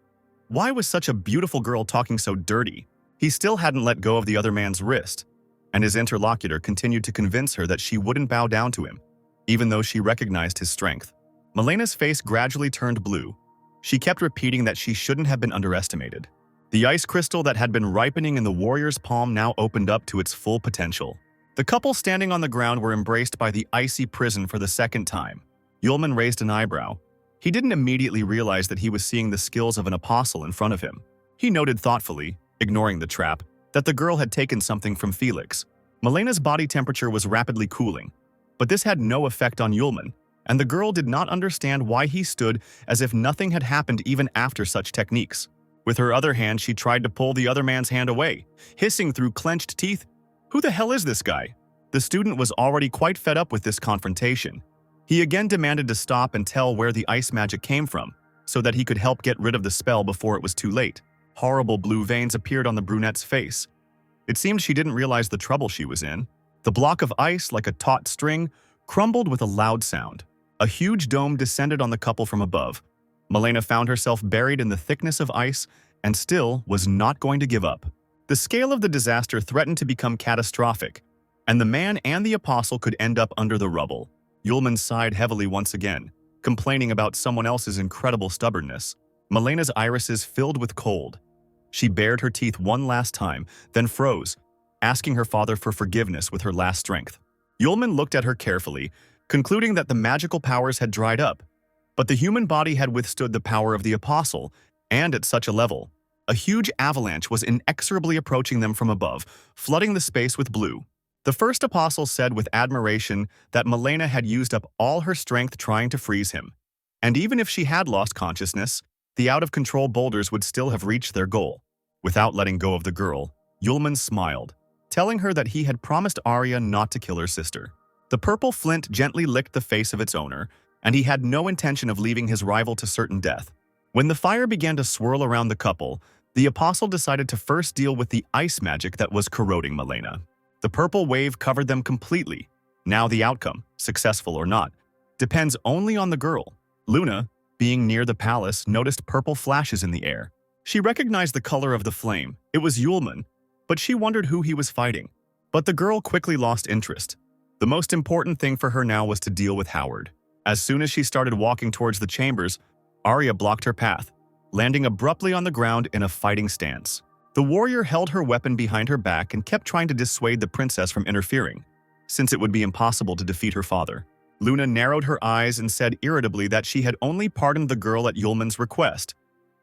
Why was such a beautiful girl talking so dirty? He still hadn't let go of the other man's wrist, and his interlocutor continued to convince her that she wouldn't bow down to him, even though she recognized his strength. Malena's face gradually turned blue. She kept repeating that she shouldn't have been underestimated. The ice crystal that had been ripening in the warrior's palm now opened up to its full potential. The couple standing on the ground were embraced by the icy prison for the second time. Yulman raised an eyebrow. He didn't immediately realize that he was seeing the skills of an apostle in front of him. He noted thoughtfully, ignoring the trap, that the girl had taken something from Felix. Malena's body temperature was rapidly cooling, but this had no effect on Yulman, and the girl did not understand why he stood as if nothing had happened even after such techniques. With her other hand, she tried to pull the other man's hand away, hissing through clenched teeth, "Who the hell is this guy?" The student was already quite fed up with this confrontation. He again demanded to stop and tell where the ice magic came from, so that he could help get rid of the spell before it was too late. Horrible blue veins appeared on the brunette's face. It seemed she didn't realize the trouble she was in. The block of ice, like a taut string, crumbled with a loud sound. A huge dome descended on the couple from above. Malena found herself buried in the thickness of ice and still was not going to give up. The scale of the disaster threatened to become catastrophic, and the man and the apostle could end up under the rubble. Yulman sighed heavily once again, complaining about someone else's incredible stubbornness. Malena's irises filled with cold. She bared her teeth one last time, then froze, asking her father for forgiveness with her last strength. Yulman looked at her carefully, concluding that the magical powers had dried up, but the human body had withstood the power of the apostle, and at such a level. A huge avalanche was inexorably approaching them from above, flooding the space with blue. The first apostle said with admiration that Malena had used up all her strength trying to freeze him. And even if she had lost consciousness, the out-of-control boulders would still have reached their goal. Without letting go of the girl, Yulman smiled, telling her that he had promised Arya not to kill her sister. The purple flint gently licked the face of its owner, and he had no intention of leaving his rival to certain death. When the fire began to swirl around the couple, the apostle decided to first deal with the ice magic that was corroding Malena. The purple wave covered them completely. Now the outcome, successful or not, depends only on the girl. Luna, being near the palace, noticed purple flashes in the air. She recognized the color of the flame. It was Yulman, but she wondered who he was fighting. But the girl quickly lost interest. The most important thing for her now was to deal with Howard. As soon as she started walking towards the chambers, Arya blocked her path, landing abruptly on the ground in a fighting stance. The warrior held her weapon behind her back and kept trying to dissuade the princess from interfering, since it would be impossible to defeat her father. Luna narrowed her eyes and said irritably that she had only pardoned the girl at Yulman's request.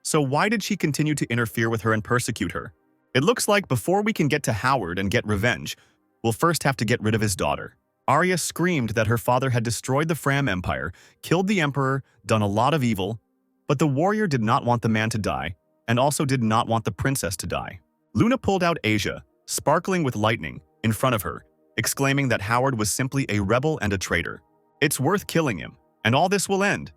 So why did she continue to interfere with her and persecute her? It looks like before we can get to Howard and get revenge, we'll first have to get rid of his daughter. Arya screamed that her father had destroyed the Fram Empire, killed the Emperor, done a lot of evil, but the warrior did not want the man to die, and also did not want the princess to die. Luna pulled out Asia, sparkling with lightning, in front of her, exclaiming that Howard was simply a rebel and a traitor. It's worth killing him, and all this will end.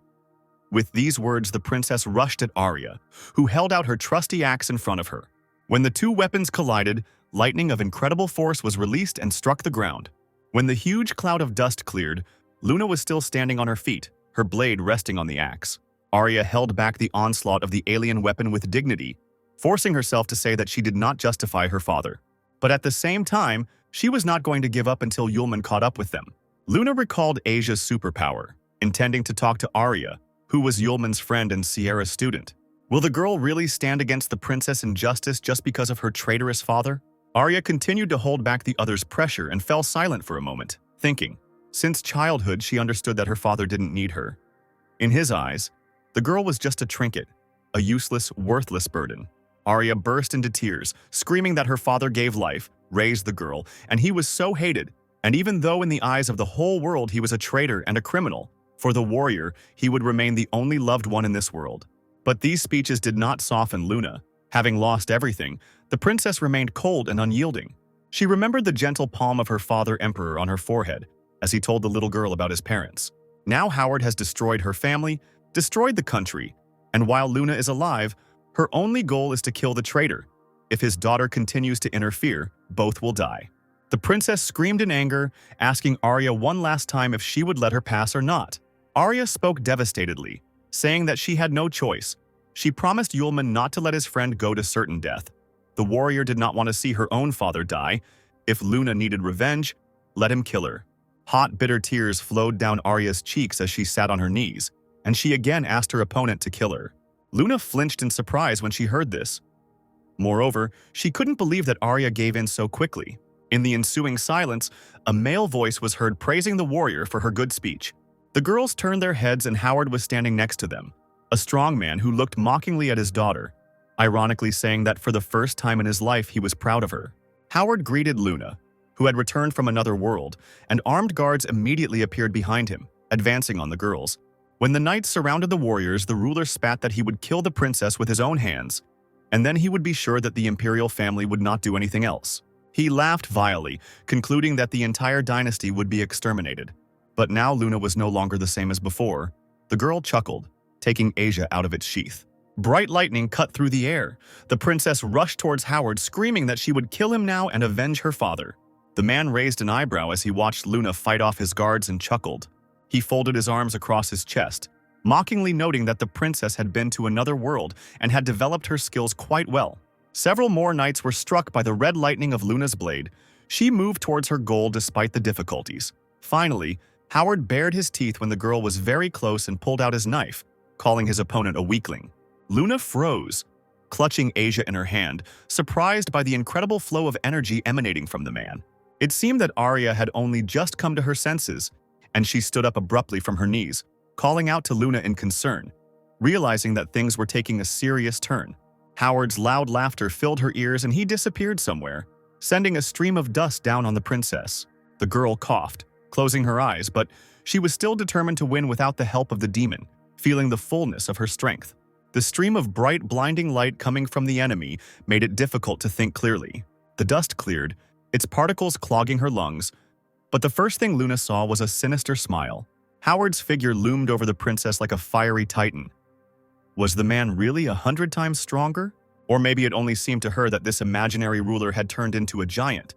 With these words, the princess rushed at Arya, who held out her trusty axe in front of her. When the two weapons collided, lightning of incredible force was released and struck the ground. When the huge cloud of dust cleared, Luna was still standing on her feet, her blade resting on the axe. Arya held back the onslaught of the alien weapon with dignity, forcing herself to say that she did not justify her father. But at the same time, she was not going to give up until Yulman caught up with them. Luna recalled Asia's superpower, intending to talk to Arya, who was Yulman's friend and Sierra's student. Will the girl really stand against the princess in justice just because of her traitorous father? Arya continued to hold back the other's pressure and fell silent for a moment, thinking. Since childhood, she understood that her father didn't need her. In his eyes, the girl was just a trinket, a useless, worthless burden. Arya burst into tears, screaming that her father gave life, raised the girl, and he was so hated. And even though in the eyes of the whole world he was a traitor and a criminal, for the warrior, he would remain the only loved one in this world. But these speeches did not soften Luna. Having lost everything, the princess remained cold and unyielding. She remembered the gentle palm of her father emperor on her forehead as he told the little girl about his parents. Now Howard has destroyed her family, destroyed the country, and while Luna is alive, her only goal is to kill the traitor. If his daughter continues to interfere, both will die. The princess screamed in anger, asking Arya one last time if she would let her pass or not. Arya spoke devastatedly, saying that she had no choice. She promised Yulman not to let his friend go to certain death. The warrior did not want to see her own father die. If Luna needed revenge, let him kill her. Hot, bitter tears flowed down Arya's cheeks as she sat on her knees, and she again asked her opponent to kill her. Luna flinched in surprise when she heard this. Moreover, she couldn't believe that Arya gave in so quickly. In the ensuing silence, a male voice was heard praising the warrior for her good speech. The girls turned their heads and Howard was standing next to them, a strong man who looked mockingly at his daughter, ironically saying that for the first time in his life he was proud of her. Howard greeted Luna, who had returned from another world, and armed guards immediately appeared behind him, advancing on the girls. When the knights surrounded the warriors, the ruler spat that he would kill the princess with his own hands, and then he would be sure that the imperial family would not do anything else. He laughed vilely, concluding that the entire dynasty would be exterminated. But now Luna was no longer the same as before. The girl chuckled, taking Asia out of its sheath. Bright lightning cut through the air. The princess rushed towards Howard, screaming that she would kill him now and avenge her father. The man raised an eyebrow as he watched Luna fight off his guards and chuckled. He folded his arms across his chest, mockingly noting that the princess had been to another world and had developed her skills quite well. Several more knights were struck by the red lightning of Luna's blade. She moved towards her goal despite the difficulties. Finally, Howard bared his teeth when the girl was very close and pulled out his knife, calling his opponent a weakling. Luna froze, clutching Asia in her hand, surprised by the incredible flow of energy emanating from the man. It seemed that Arya had only just come to her senses, and she stood up abruptly from her knees, calling out to Luna in concern, realizing that things were taking a serious turn. Howard's loud laughter filled her ears and he disappeared somewhere, sending a stream of dust down on the princess. The girl coughed, closing her eyes, but she was still determined to win without the help of the demon, feeling the fullness of her strength. The stream of bright, blinding light coming from the enemy made it difficult to think clearly. The dust cleared, its particles clogging her lungs, but the first thing Luna saw was a sinister smile. Howard's figure loomed over the princess like a fiery titan. Was the man really 100 times stronger? Or maybe it only seemed to her that this imaginary ruler had turned into a giant.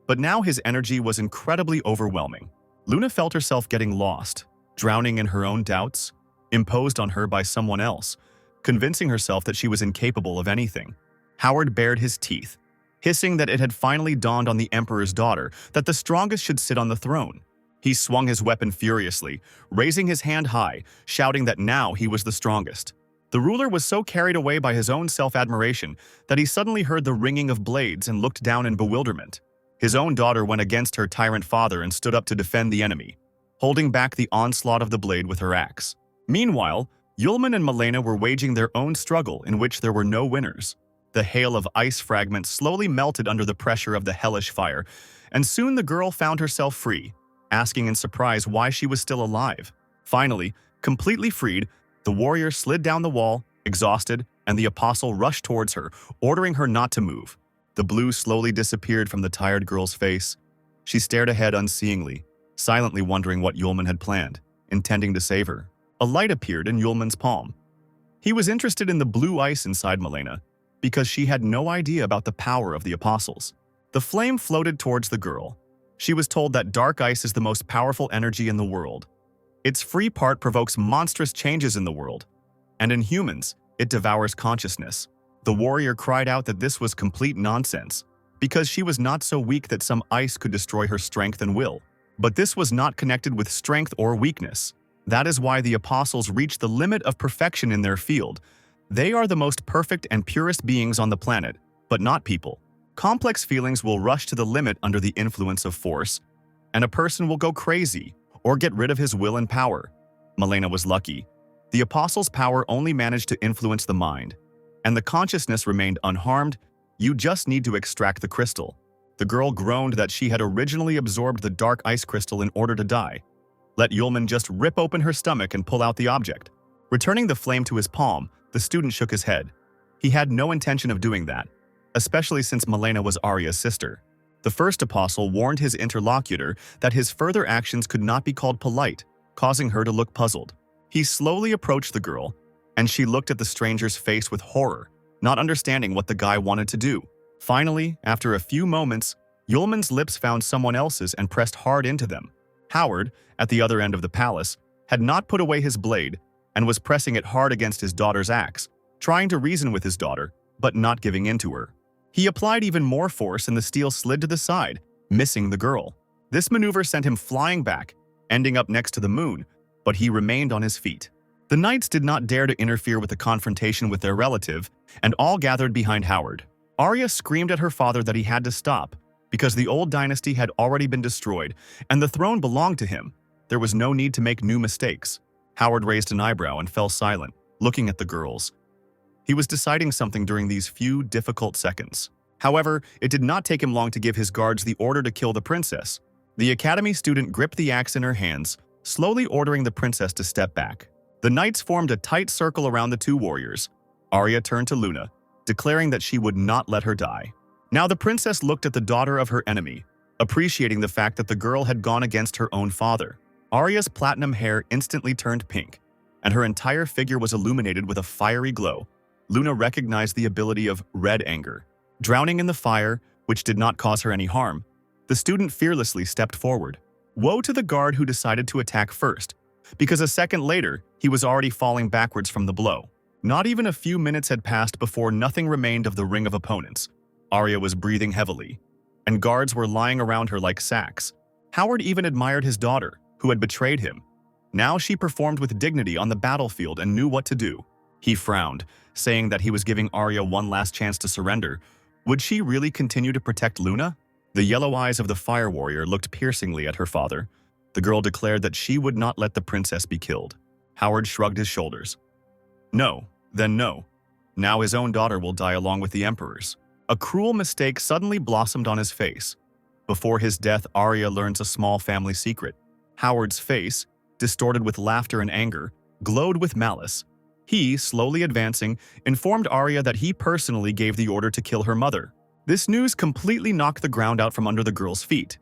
But now his energy was incredibly overwhelming. Luna felt herself getting lost, drowning in her own doubts, imposed on her by someone else, convincing herself that she was incapable of anything. Howard bared his teeth, hissing that it had finally dawned on the Emperor's daughter that the strongest should sit on the throne. He swung his weapon furiously, raising his hand high, shouting that now he was the strongest. The ruler was so carried away by his own self-admiration that he suddenly heard the ringing of blades and looked down in bewilderment. His own daughter went against her tyrant father and stood up to defend the enemy, holding back the onslaught of the blade with her axe. Meanwhile, Yulman and Malena were waging their own struggle in which there were no winners. The hail of ice fragments slowly melted under the pressure of the hellish fire, and soon the girl found herself free, asking in surprise why she was still alive. Finally, completely freed, the warrior slid down the wall, exhausted, and the apostle rushed towards her, ordering her not to move. The blue slowly disappeared from the tired girl's face. She stared ahead unseeingly, silently wondering what Yulman had planned, intending to save her. A light appeared in Yulman's palm. He was interested in the blue ice inside Malena, because she had no idea about the power of the apostles. The flame floated towards the girl. She was told that dark ice is the most powerful energy in the world. Its free part provokes monstrous changes in the world, and in humans, it devours consciousness. The warrior cried out that this was complete nonsense, because she was not so weak that some ice could destroy her strength and will. But this was not connected with strength or weakness. That is why the apostles reached the limit of perfection in their field. They are the most perfect and purest beings on the planet, but not people. Complex feelings will rush to the limit under the influence of force, and a person will go crazy or get rid of his will and power. Malena was lucky. The apostles' power only managed to influence the mind, and the consciousness remained unharmed. You just need to extract the crystal. The girl groaned that she had originally absorbed the dark ice crystal in order to die. Let Yulman just rip open her stomach and pull out the object. Returning the flame to his palm, the student shook his head. He had no intention of doing that, especially since Malena was Arya's sister. The first apostle warned his interlocutor that his further actions could not be called polite, causing her to look puzzled. He slowly approached the girl, and she looked at the stranger's face with horror. not understanding what the guy wanted to do. Finally, after a few moments, Yulman's lips found someone else's and pressed hard into them. Howard, at the other end of the palace, had not put away his blade and was pressing it hard against his daughter's axe, trying to reason with his daughter, but not giving in to her. He applied even more force and the steel slid to the side, missing the girl. This maneuver sent him flying back, ending up next to the moon, but he remained on his feet. The knights did not dare to interfere with the confrontation with their relative, and all gathered behind Howard. Arya screamed at her father that he had to stop, because the old dynasty had already been destroyed, and the throne belonged to him. There was no need to make new mistakes. Howard raised an eyebrow and fell silent, looking at the girls. He was deciding something during these few difficult seconds. However, it did not take him long to give his guards the order to kill the princess. The academy student gripped the axe in her hands, slowly ordering the princess to step back. The knights formed a tight circle around the two warriors. Arya turned to Luna, declaring that she would not let her die. Now the princess looked at the daughter of her enemy, appreciating the fact that the girl had gone against her own father. Arya's platinum hair instantly turned pink, and her entire figure was illuminated with a fiery glow. Luna recognized the ability of red anger. Drowning in the fire, which did not cause her any harm, the student fearlessly stepped forward. Woe to the guard who decided to attack first, because a second later, he was already falling backwards from the blow. Not even a few minutes had passed before nothing remained of the ring of opponents. Arya was breathing heavily, and guards were lying around her like sacks. Howard even admired his daughter, who had betrayed him. Now she performed with dignity on the battlefield and knew what to do. He frowned, saying that he was giving Arya one last chance to surrender. Would she really continue to protect Luna? The yellow eyes of the fire warrior looked piercingly at her father. The girl declared that she would not let the princess be killed. Howard shrugged his shoulders. No, then no. Now his own daughter will die along with the emperor's. A cruel mistake suddenly blossomed on his face. Before his death, Arya learns a small family secret. Howard's face, distorted with laughter and anger, glowed with malice. He, slowly advancing, informed Arya that he personally gave the order to kill her mother. This news completely knocked the ground out from under the girl's feet.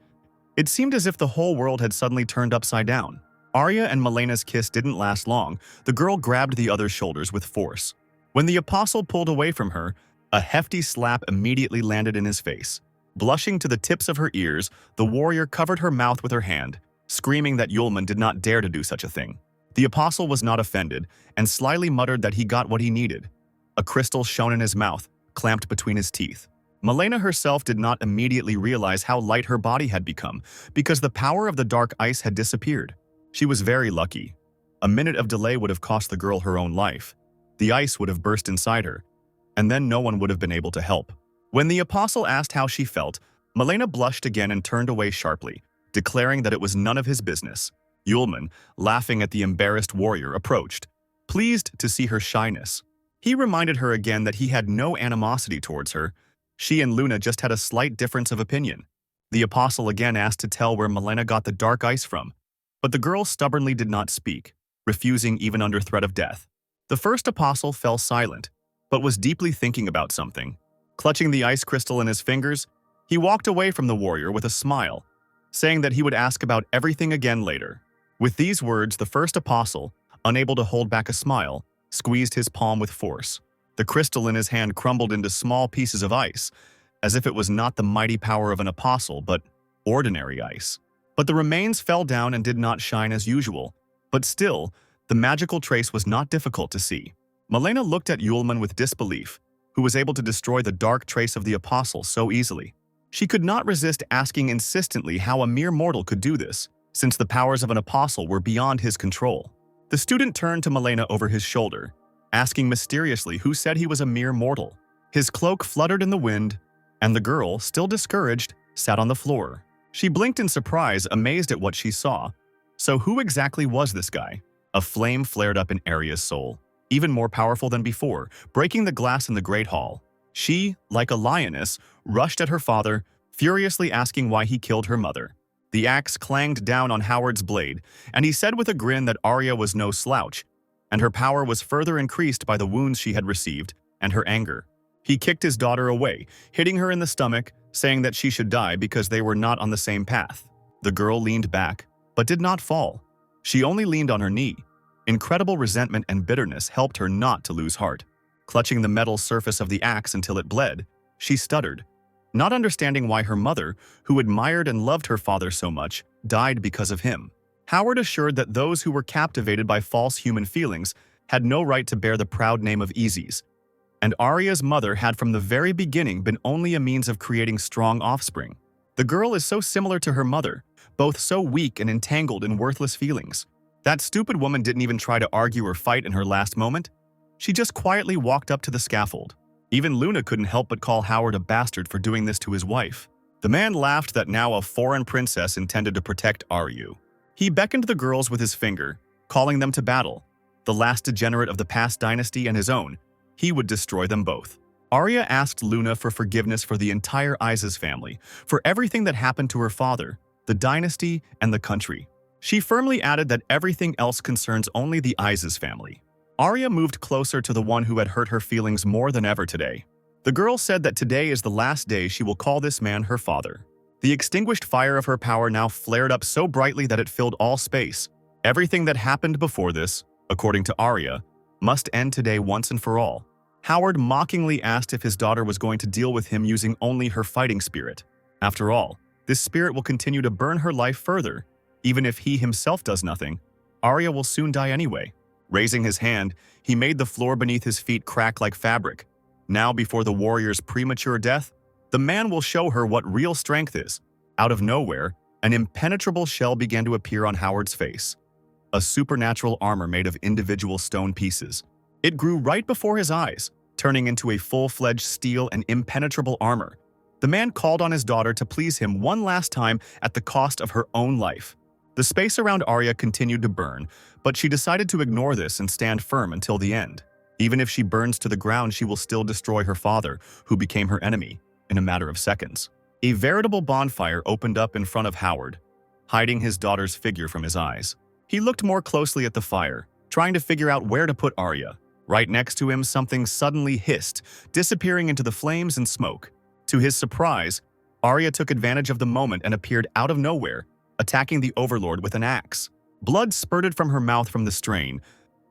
It seemed as if the whole world had suddenly turned upside down. Arya and Melena's kiss didn't last long. The girl grabbed the other's shoulders with force. When the apostle pulled away from her, a hefty slap immediately landed in his face. Blushing to the tips of her ears, the warrior covered her mouth with her hand, screaming that Yulman did not dare to do such a thing. The apostle was not offended, and slyly muttered that he got what he needed. A crystal shone in his mouth, clamped between his teeth. Melena herself did not immediately realize how light her body had become, because the power of the dark ice had disappeared. She was very lucky. A minute of delay would have cost the girl her own life. The ice would have burst inside her, and then no one would have been able to help. When the apostle asked how she felt, Melena blushed again and turned away sharply, declaring that it was none of his business. Yulman, laughing at the embarrassed warrior, approached, pleased to see her shyness. He reminded her again that he had no animosity towards her. She and Luna just had a slight difference of opinion. The apostle again asked to tell where Melena got the dark ice from, but the girl stubbornly did not speak, refusing even under threat of death. The first apostle fell silent, but was deeply thinking about something. Clutching the ice crystal in his fingers, he walked away from the warrior with a smile, saying that he would ask about everything again later. With these words, the first apostle, unable to hold back a smile, squeezed his palm with force. The crystal in his hand crumbled into small pieces of ice, as if it was not the mighty power of an apostle, but ordinary ice. But the remains fell down and did not shine as usual. But still, the magical trace was not difficult to see. Melena looked at Yulman with disbelief, who was able to destroy the dark trace of the apostle so easily. She could not resist asking insistently how a mere mortal could do this, since the powers of an apostle were beyond his control. The student turned to Melena over his shoulder, asking mysteriously who said he was a mere mortal. His cloak fluttered in the wind, and the girl, still discouraged, sat on the floor. She blinked in surprise, amazed at what she saw. So who exactly was this guy? A flame flared up in Arya's soul, even more powerful than before, breaking the glass in the great hall. She, like a lioness, rushed at her father, furiously asking why he killed her mother. The axe clanged down on Howard's blade, and he said with a grin that Arya was no slouch, and her power was further increased by the wounds she had received and her anger. He kicked his daughter away, hitting her in the stomach, saying that she should die because they were not on the same path. The girl leaned back, but did not fall. She only leaned on her knee. Incredible resentment and bitterness helped her not to lose heart. Clutching the metal surface of the axe until it bled, she stuttered, not understanding why her mother, who admired and loved her father so much, died because of him. Howard assured that those who were captivated by false human feelings had no right to bear the proud name of Easies, and Arya's mother had from the very beginning been only a means of creating strong offspring. The girl is so similar to her mother, both so weak and entangled in worthless feelings. That stupid woman didn't even try to argue or fight in her last moment. She just quietly walked up to the scaffold. Even Luna couldn't help but call Howard a bastard for doing this to his wife. The man laughed that now a foreign princess intended to protect Arya. He beckoned the girls with his finger, calling them to battle. The last degenerate of the past dynasty and his own, he would destroy them both. Arya asked Luna for forgiveness for the entire Isis family, for everything that happened to her father, the dynasty, and the country. She firmly added that everything else concerns only the Isis family. Arya moved closer to the one who had hurt her feelings more than ever today. The girl said that today is the last day she will call this man her father. The extinguished fire of her power now flared up so brightly that it filled all space. Everything that happened before this, according to Arya, must end today once and for all. Howard mockingly asked if his daughter was going to deal with him using only her fighting spirit. After all, this spirit will continue to burn her life further. Even if he himself does nothing, Arya will soon die anyway. Raising his hand, he made the floor beneath his feet crack like fabric. Now, before the warrior's premature death, the man will show her what real strength is. Out of nowhere, an impenetrable shell began to appear on Howard's face. A supernatural armor made of individual stone pieces. It grew right before his eyes, turning into a full-fledged steel and impenetrable armor. The man called on his daughter to please him one last time at the cost of her own life. The space around Arya continued to burn, but she decided to ignore this and stand firm until the end. Even if she burns to the ground, she will still destroy her father, who became her enemy, in a matter of seconds. A veritable bonfire opened up in front of Howard, hiding his daughter's figure from his eyes. He looked more closely at the fire, trying to figure out where to put Arya. Right next to him, something suddenly hissed, disappearing into the flames and smoke. To his surprise, Arya took advantage of the moment and appeared out of nowhere, attacking the Overlord with an axe. Blood spurted from her mouth from the strain,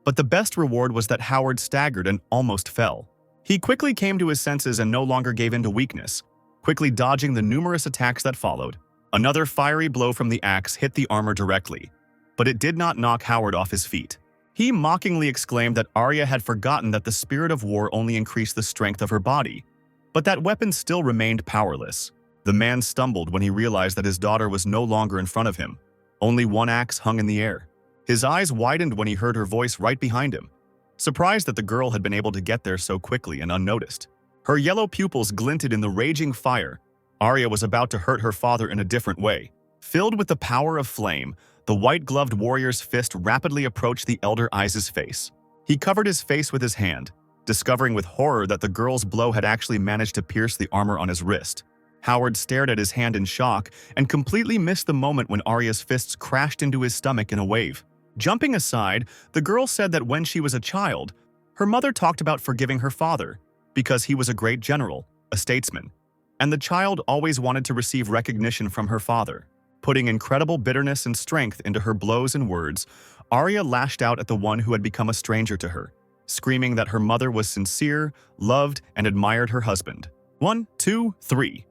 but the best reward was that Howard staggered and almost fell. He quickly came to his senses and no longer gave in to weakness, quickly dodging the numerous attacks that followed. Another fiery blow from the axe hit the armor directly, but it did not knock Howard off his feet. He mockingly exclaimed that Arya had forgotten that the spirit of war only increased the strength of her body, but that weapon still remained powerless. The man stumbled when he realized that his daughter was no longer in front of him. Only one axe hung in the air. His eyes widened when he heard her voice right behind him, surprised that the girl had been able to get there so quickly and unnoticed. Her yellow pupils glinted in the raging fire. Arya was about to hurt her father in a different way. Filled with the power of flame, the white-gloved warrior's fist rapidly approached the elder Isis' face. He covered his face with his hand, discovering with horror that the girl's blow had actually managed to pierce the armor on his wrist. Howard stared at his hand in shock and completely missed the moment when Arya's fists crashed into his stomach in a wave. Jumping aside, the girl said that when she was a child, her mother talked about forgiving her father because he was a great general, a statesman, and the child always wanted to receive recognition from her father. Putting incredible bitterness and strength into her blows and words, Arya lashed out at the one who had become a stranger to her, screaming that her mother was sincere, loved, and admired her husband. 1, 2, 3.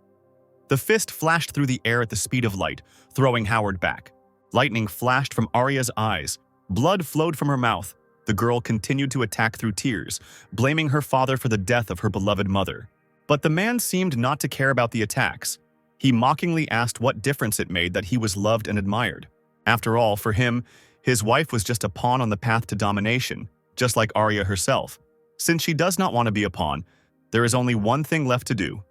The fist flashed through the air at the speed of light, throwing Howard back. Lightning flashed from Arya's eyes. Blood flowed from her mouth. The girl continued to attack through tears, blaming her father for the death of her beloved mother. But the man seemed not to care about the attacks. He mockingly asked what difference it made that he was loved and admired. After all, for him, his wife was just a pawn on the path to domination, just like Arya herself. Since she does not want to be a pawn, there is only one thing left to do: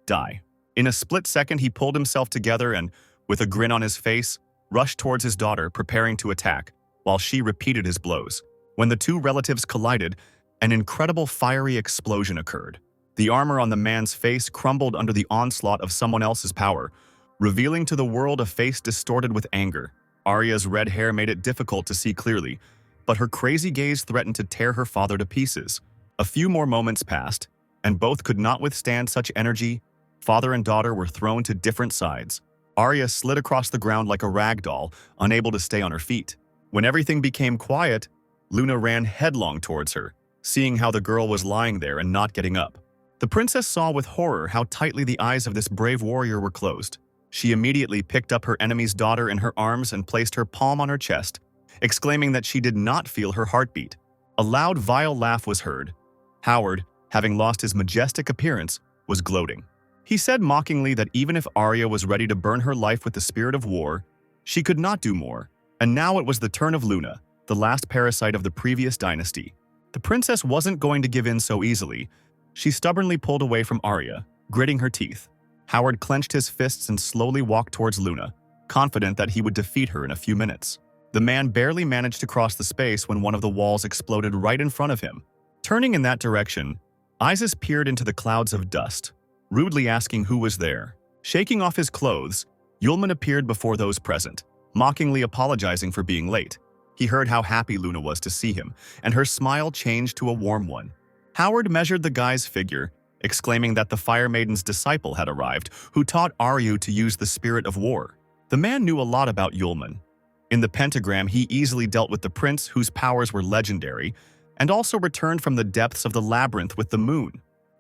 die. In a split second, he pulled himself together and, with a grin on his face, rushed towards his daughter, preparing to attack, while she repeated his blows. When the two relatives collided, an incredible fiery explosion occurred. The armor on the man's face crumbled under the onslaught of someone else's power, revealing to the world a face distorted with anger. Arya's red hair made it difficult to see clearly, but her crazy gaze threatened to tear her father to pieces. A few more moments passed, and both could not withstand such energy. Father and daughter were thrown to different sides. Arya slid across the ground like a rag doll, unable to stay on her feet. When everything became quiet, Luna ran headlong towards her, seeing how the girl was lying there and not getting up. The princess saw with horror how tightly the eyes of this brave warrior were closed. She immediately picked up her enemy's daughter in her arms and placed her palm on her chest, exclaiming that she did not feel her heartbeat. A loud, vile laugh was heard. Howard, having lost his majestic appearance, was gloating. He said mockingly that even if Arya was ready to burn her life with the spirit of war, she could not do more. And now it was the turn of Luna, the last parasite of the previous dynasty. The princess wasn't going to give in so easily. She stubbornly pulled away from Arya, gritting her teeth. Howard clenched his fists and slowly walked towards Luna, confident that he would defeat her in a few minutes. The man barely managed to cross the space when one of the walls exploded right in front of him. Turning in that direction, Isis peered into the clouds of dust, rudely asking who was there. Shaking off his clothes, Yulman appeared before those present, mockingly apologizing for being late. He heard how happy Luna was to see him, and her smile changed to a warm one. Howard measured the guy's figure, exclaiming that the Fire Maiden's disciple had arrived, who taught Aryu to use the spirit of war. The man knew a lot about Yulman. In the pentagram, he easily dealt with the prince, whose powers were legendary, and also returned from the depths of the labyrinth with the moon.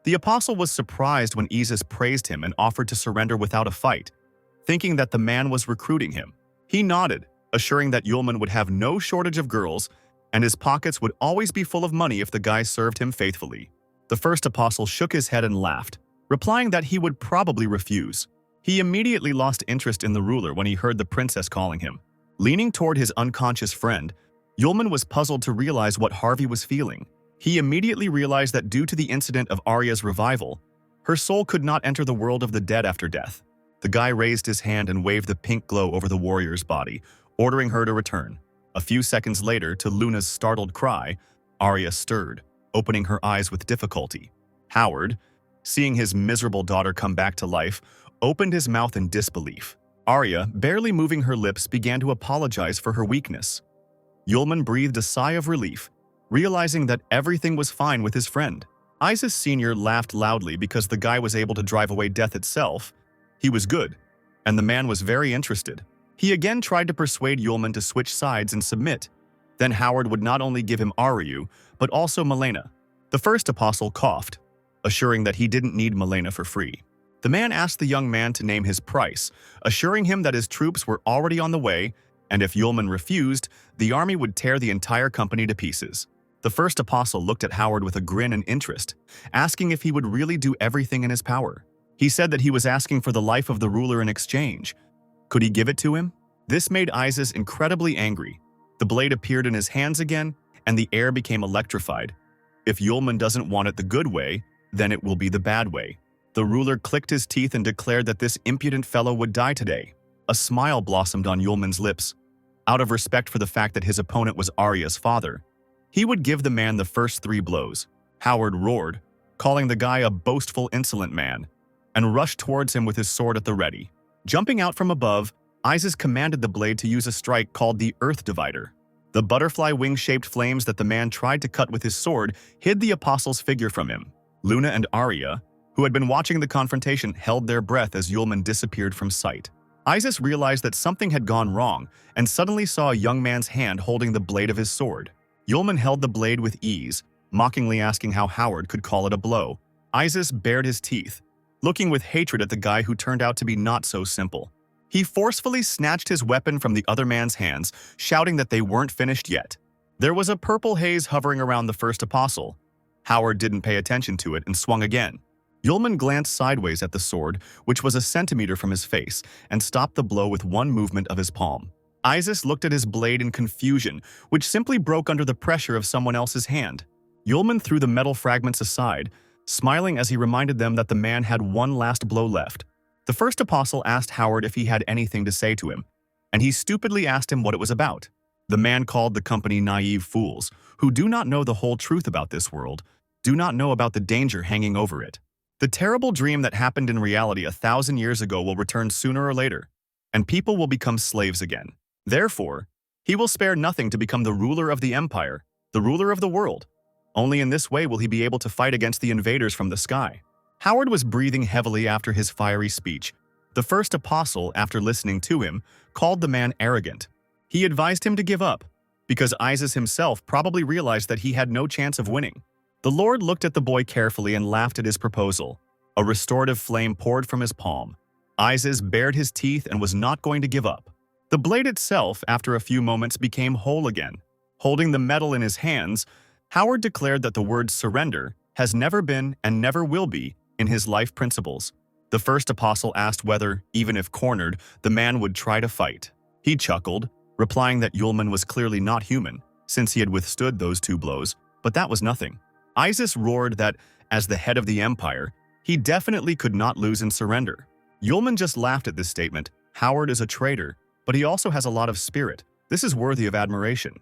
The apostle was surprised when Isis praised him and offered to surrender without a fight, thinking that the man was recruiting him. He nodded, assuring that Yulman would have no shortage of girls, and his pockets would always be full of money if the guy served him faithfully. The first apostle shook his head and laughed, replying that he would probably refuse. He immediately lost interest in the ruler when he heard the princess calling him. Leaning toward his unconscious friend, Yulman was puzzled to realize what Harvey was feeling. He immediately realized that due to the incident of Arya's revival, her soul could not enter the world of the dead after death. The guy raised his hand and waved the pink glow over the warrior's body, ordering her to return. A few seconds later, to Luna's startled cry, Arya stirred, opening her eyes with difficulty. Howard, seeing his miserable daughter come back to life, opened his mouth in disbelief. Arya, barely moving her lips, began to apologize for her weakness. Yulman breathed a sigh of relief, realizing that everything was fine with his friend. Isis Sr. laughed loudly because the guy was able to drive away death itself. He was good, and the man was very interested. He again tried to persuade Yulman to switch sides and submit. Then Howard would not only give him Aryu, but also Malena. The first apostle coughed, assuring that he didn't need Malena for free. The man asked the young man to name his price, assuring him that his troops were already on the way, and if Yulman refused, the army would tear the entire company to pieces. The first apostle looked at Howard with a grin and interest, asking if he would really do everything in his power. He said that he was asking for the life of the ruler in exchange. Could he give it to him? This made Isis incredibly angry. The blade appeared in his hands again, and the air became electrified. If Yulman doesn't want it the good way, then it will be the bad way. The ruler clicked his teeth and declared that this impudent fellow would die today. A smile blossomed on Yulman's lips. Out of respect for the fact that his opponent was Arya's father, he would give the man the first 3 blows. Howard roared, calling the guy a boastful, insolent man, and rushed towards him with his sword at the ready. Jumping out from above, Isis commanded the blade to use a strike called the Earth Divider. The butterfly wing-shaped flames that the man tried to cut with his sword hid the apostle's figure from him. Luna and Arya, who had been watching the confrontation, held their breath as Yulman disappeared from sight. Isis realized that something had gone wrong and suddenly saw a young man's hand holding the blade of his sword. Yulman held the blade with ease, mockingly asking how Howard could call it a blow. Isis bared his teeth, looking with hatred at the guy who turned out to be not so simple. He forcefully snatched his weapon from the other man's hands, shouting that they weren't finished yet. There was a purple haze hovering around the first apostle. Howard didn't pay attention to it and swung again. Yulman glanced sideways at the sword, which was a centimeter from his face, and stopped the blow with one movement of his palm. Isis looked at his blade in confusion, which simply broke under the pressure of someone else's hand. Yulman threw the metal fragments aside, smiling as he reminded them that the man had one last blow left. The first apostle asked Howard if he had anything to say to him, and he stupidly asked him what it was about. The man called the company naive fools, who do not know the whole truth about this world, do not know about the danger hanging over it. The terrible dream that happened in reality 1,000 years ago will return sooner or later, and people will become slaves again. Therefore, he will spare nothing to become the ruler of the empire, the ruler of the world. Only in this way will he be able to fight against the invaders from the sky. Howard was breathing heavily after his fiery speech. The first apostle, after listening to him, called the man arrogant. He advised him to give up, because Isis himself probably realized that he had no chance of winning. The Lord looked at the boy carefully and laughed at his proposal. A restorative flame poured from his palm. Isis bared his teeth and was not going to give up. The blade itself, after a few moments, became whole again. Holding the metal in his hands, Howard declared that the word surrender has never been and never will be in his life principles. The first apostle asked whether, even if cornered, the man would try to fight. He chuckled, replying that Yulman was clearly not human, since he had withstood those 2 blows, but that was nothing. Isis roared that, as the head of the empire, he definitely could not lose and surrender. Yulman just laughed at this statement. Howard is a traitor, but he also has a lot of spirit. This is worthy of admiration.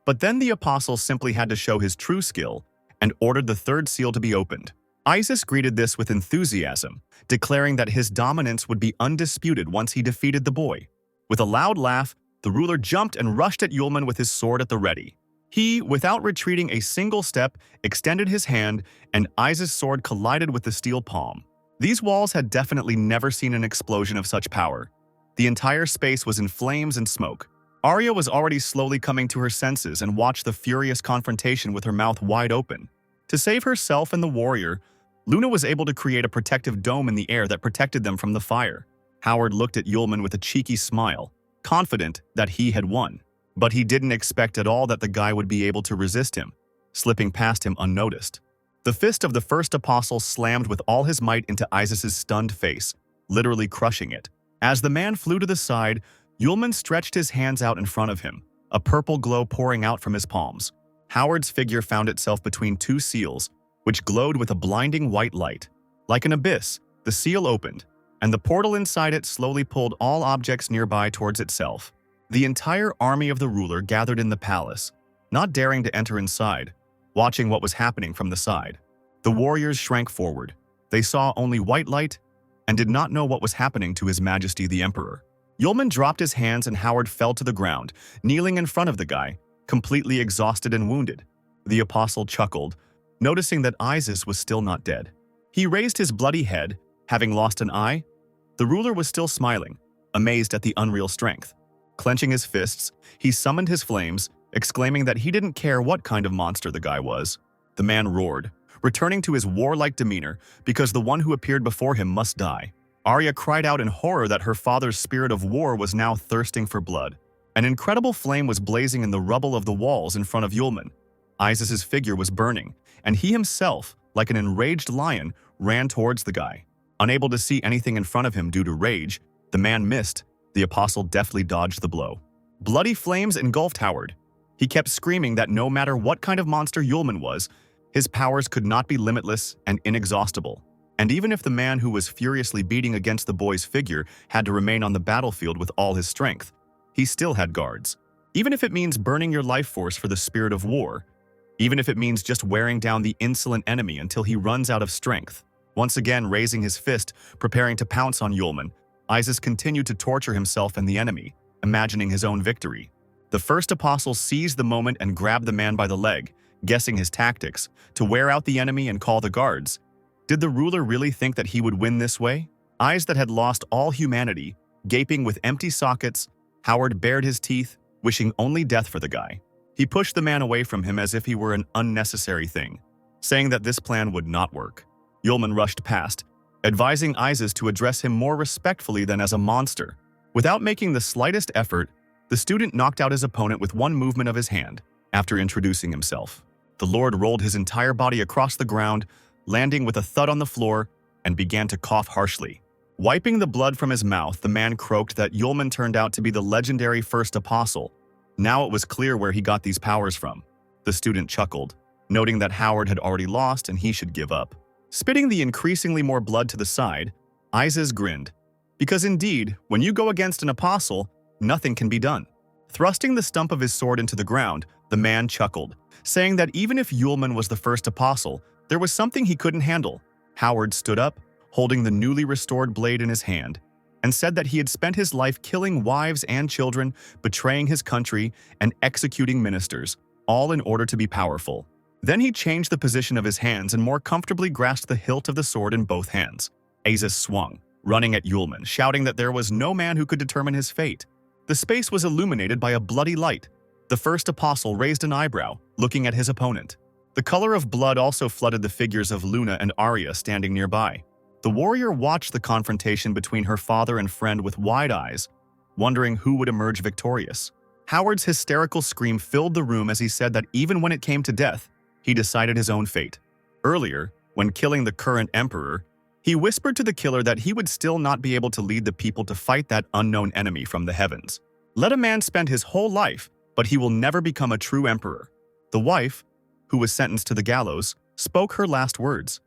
But then the apostle simply had to show his true skill and ordered the 3rd seal to be opened. Isis greeted this with enthusiasm, declaring that his dominance would be undisputed once he defeated the boy. With a loud laugh, the ruler jumped and rushed at Yulman with his sword at the ready. He, without retreating a single step, extended his hand, and Isis' sword collided with the steel palm. These walls had definitely never seen an explosion of such power. The entire space was in flames and smoke. Arya was already slowly coming to her senses and watched the furious confrontation with her mouth wide open. To save herself and the warrior, Luna was able to create a protective dome in the air that protected them from the fire. Howard looked at Yulman with a cheeky smile, confident that he had won. But he didn't expect at all that the guy would be able to resist him, slipping past him unnoticed. The fist of the first apostle slammed with all his might into Isis's stunned face, literally crushing it. As the man flew to the side, Yulman stretched his hands out in front of him, a purple glow pouring out from his palms. Howard's figure found itself between 2 seals, which glowed with a blinding white light. Like an abyss, the seal opened, and the portal inside it slowly pulled all objects nearby towards itself. The entire army of the ruler gathered in the palace, not daring to enter inside, watching what was happening from the side. The warriors shrank forward. They saw only white light and did not know what was happening to His Majesty the Emperor. Yulman dropped his hands and Howard fell to the ground, kneeling in front of the guy, completely exhausted and wounded. The apostle chuckled, noticing that Isis was still not dead. He raised his bloody head, having lost an eye. The ruler was still smiling, amazed at the unreal strength. Clenching his fists, he summoned his flames, exclaiming that he didn't care what kind of monster the guy was. The man roared, returning to his warlike demeanor because the one who appeared before him must die. Arya cried out in horror that her father's spirit of war was now thirsting for blood. An incredible flame was blazing in the rubble of the walls in front of Yulman. Isis's figure was burning, and he himself, like an enraged lion, ran towards the guy. Unable to see anything in front of him due to rage, the man missed. The apostle deftly dodged the blow. Bloody flames engulfed Howard. He kept screaming that no matter what kind of monster Yulman was, his powers could not be limitless and inexhaustible. And even if the man who was furiously beating against the boy's figure had to remain on the battlefield with all his strength, he still had guards. Even if it means burning your life force for the spirit of war, even if it means just wearing down the insolent enemy until he runs out of strength. Once again raising his fist, preparing to pounce on Yulman, Isis continued to torture himself and the enemy, imagining his own victory. The first apostle seized the moment and grabbed the man by the leg, guessing his tactics, to wear out the enemy and call the guards. Did the ruler really think that he would win this way? Eyes that had lost all humanity, gaping with empty sockets, Howard bared his teeth, wishing only death for the guy. He pushed the man away from him as if he were an unnecessary thing, saying that this plan would not work. Yulman rushed past, advising Isis to address him more respectfully than as a monster. Without making the slightest effort, the student knocked out his opponent with one movement of his hand. After introducing himself, the Lord rolled his entire body across the ground, landing with a thud on the floor, and began to cough harshly. Wiping the blood from his mouth, the man croaked that Yulman turned out to be the legendary first apostle. Now it was clear where he got these powers from. The student chuckled, noting that Howard had already lost and he should give up. Spitting the increasingly more blood to the side, Isis grinned. Because indeed, when you go against an apostle, nothing can be done. Thrusting the stump of his sword into the ground, the man chuckled, saying that even if Yulman was the first apostle, there was something he couldn't handle. Howard stood up, holding the newly restored blade in his hand, and said that he had spent his life killing wives and children, betraying his country, and executing ministers, all in order to be powerful. Then he changed the position of his hands and more comfortably grasped the hilt of the sword in both hands. Isis swung, running at Yulman, shouting that there was no man who could determine his fate. The space was illuminated by a bloody light. The first apostle raised an eyebrow, looking at his opponent. The color of blood also flooded the figures of Luna and Arya standing nearby. The warrior watched the confrontation between her father and friend with wide eyes, wondering who would emerge victorious. Howard's hysterical scream filled the room as he said that even when it came to death, he decided his own fate. Earlier, when killing the current emperor, he whispered to the killer that he would still not be able to lead the people to fight that unknown enemy from the heavens. Let a man spend his whole life, but he will never become a true emperor. The wife, who was sentenced to the gallows, spoke her last words.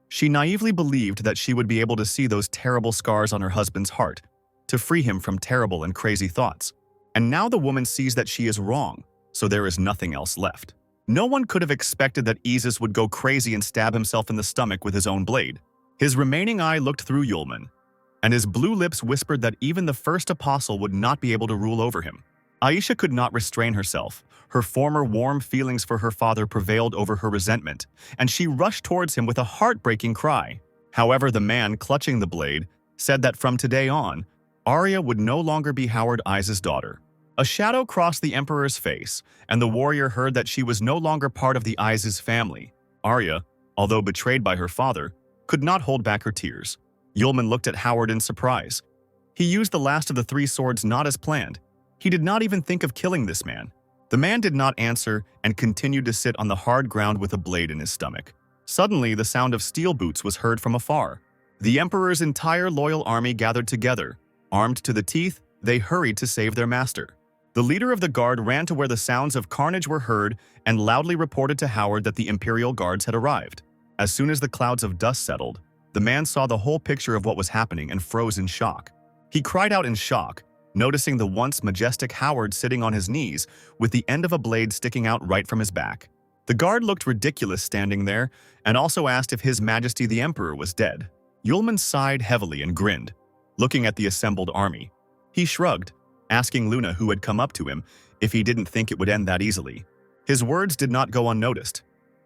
She naively believed that she would be able to see those terrible scars on her husband's heart, to free him from terrible and crazy thoughts. And now the woman sees that she is wrong, so there is nothing else left. No one could have expected that Isis would go crazy and stab himself in the stomach with his own blade. His remaining eye looked through Yulman, and his blue lips whispered that even the first apostle would not be able to rule over him. Aisha could not restrain herself. Her former warm feelings for her father prevailed over her resentment, and she rushed towards him with a heartbreaking cry. However, the man clutching the blade said that from today on, Arya would no longer be Howard Eyes' daughter. A shadow crossed the Emperor's face, and the warrior heard that she was no longer part of the Eyes' family. Arya, although betrayed by her father, could not hold back her tears. Yulman looked at Howard in surprise. He used the last of the 3 swords not as planned. He did not even think of killing this man. The man did not answer and continued to sit on the hard ground with a blade in his stomach. Suddenly, the sound of steel boots was heard from afar. The Emperor's entire loyal army gathered together. Armed to the teeth, they hurried to save their master. The leader of the guard ran to where the sounds of carnage were heard and loudly reported to Howard that the Imperial guards had arrived. As soon as the clouds of dust settled, the man saw the whole picture of what was happening and froze in shock. He cried out in shock, noticing the once majestic Howard sitting on his knees with the end of a blade sticking out right from his back. The guard looked ridiculous standing there and also asked if His Majesty the Emperor was dead. Yulman sighed heavily and grinned, looking at the assembled army. He shrugged, asking Luna, who had come up to him, if he didn't think it would end that easily. His words did not go unnoticed.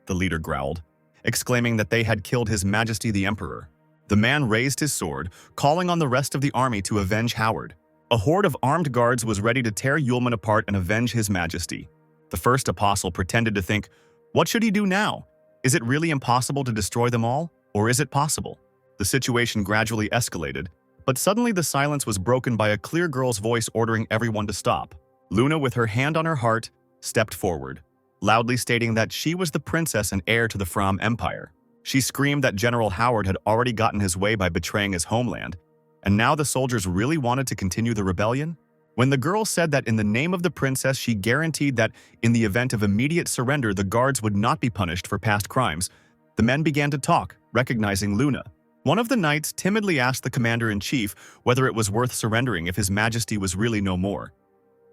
The leader growled, exclaiming that they had killed His Majesty the Emperor. The man raised his sword, calling on the rest of the army to avenge Howard. A horde of armed guards was ready to tear Yulman apart and avenge His Majesty. The first apostle pretended to think, what should he do now? Is it really impossible to destroy them all? Or is it possible? The situation gradually escalated, but suddenly the silence was broken by a clear girl's voice ordering everyone to stop. Luna, with her hand on her heart, stepped forward, loudly stating that she was the princess and heir to the Fram Empire. She screamed that General Howard had already gotten his way by betraying his homeland, and now the soldiers really wanted to continue the rebellion? When the girl said that in the name of the princess she guaranteed that in the event of immediate surrender the guards would not be punished for past crimes, the men began to talk, recognizing Luna. One of the knights timidly asked the commander-in-chief whether it was worth surrendering if His Majesty was really no more.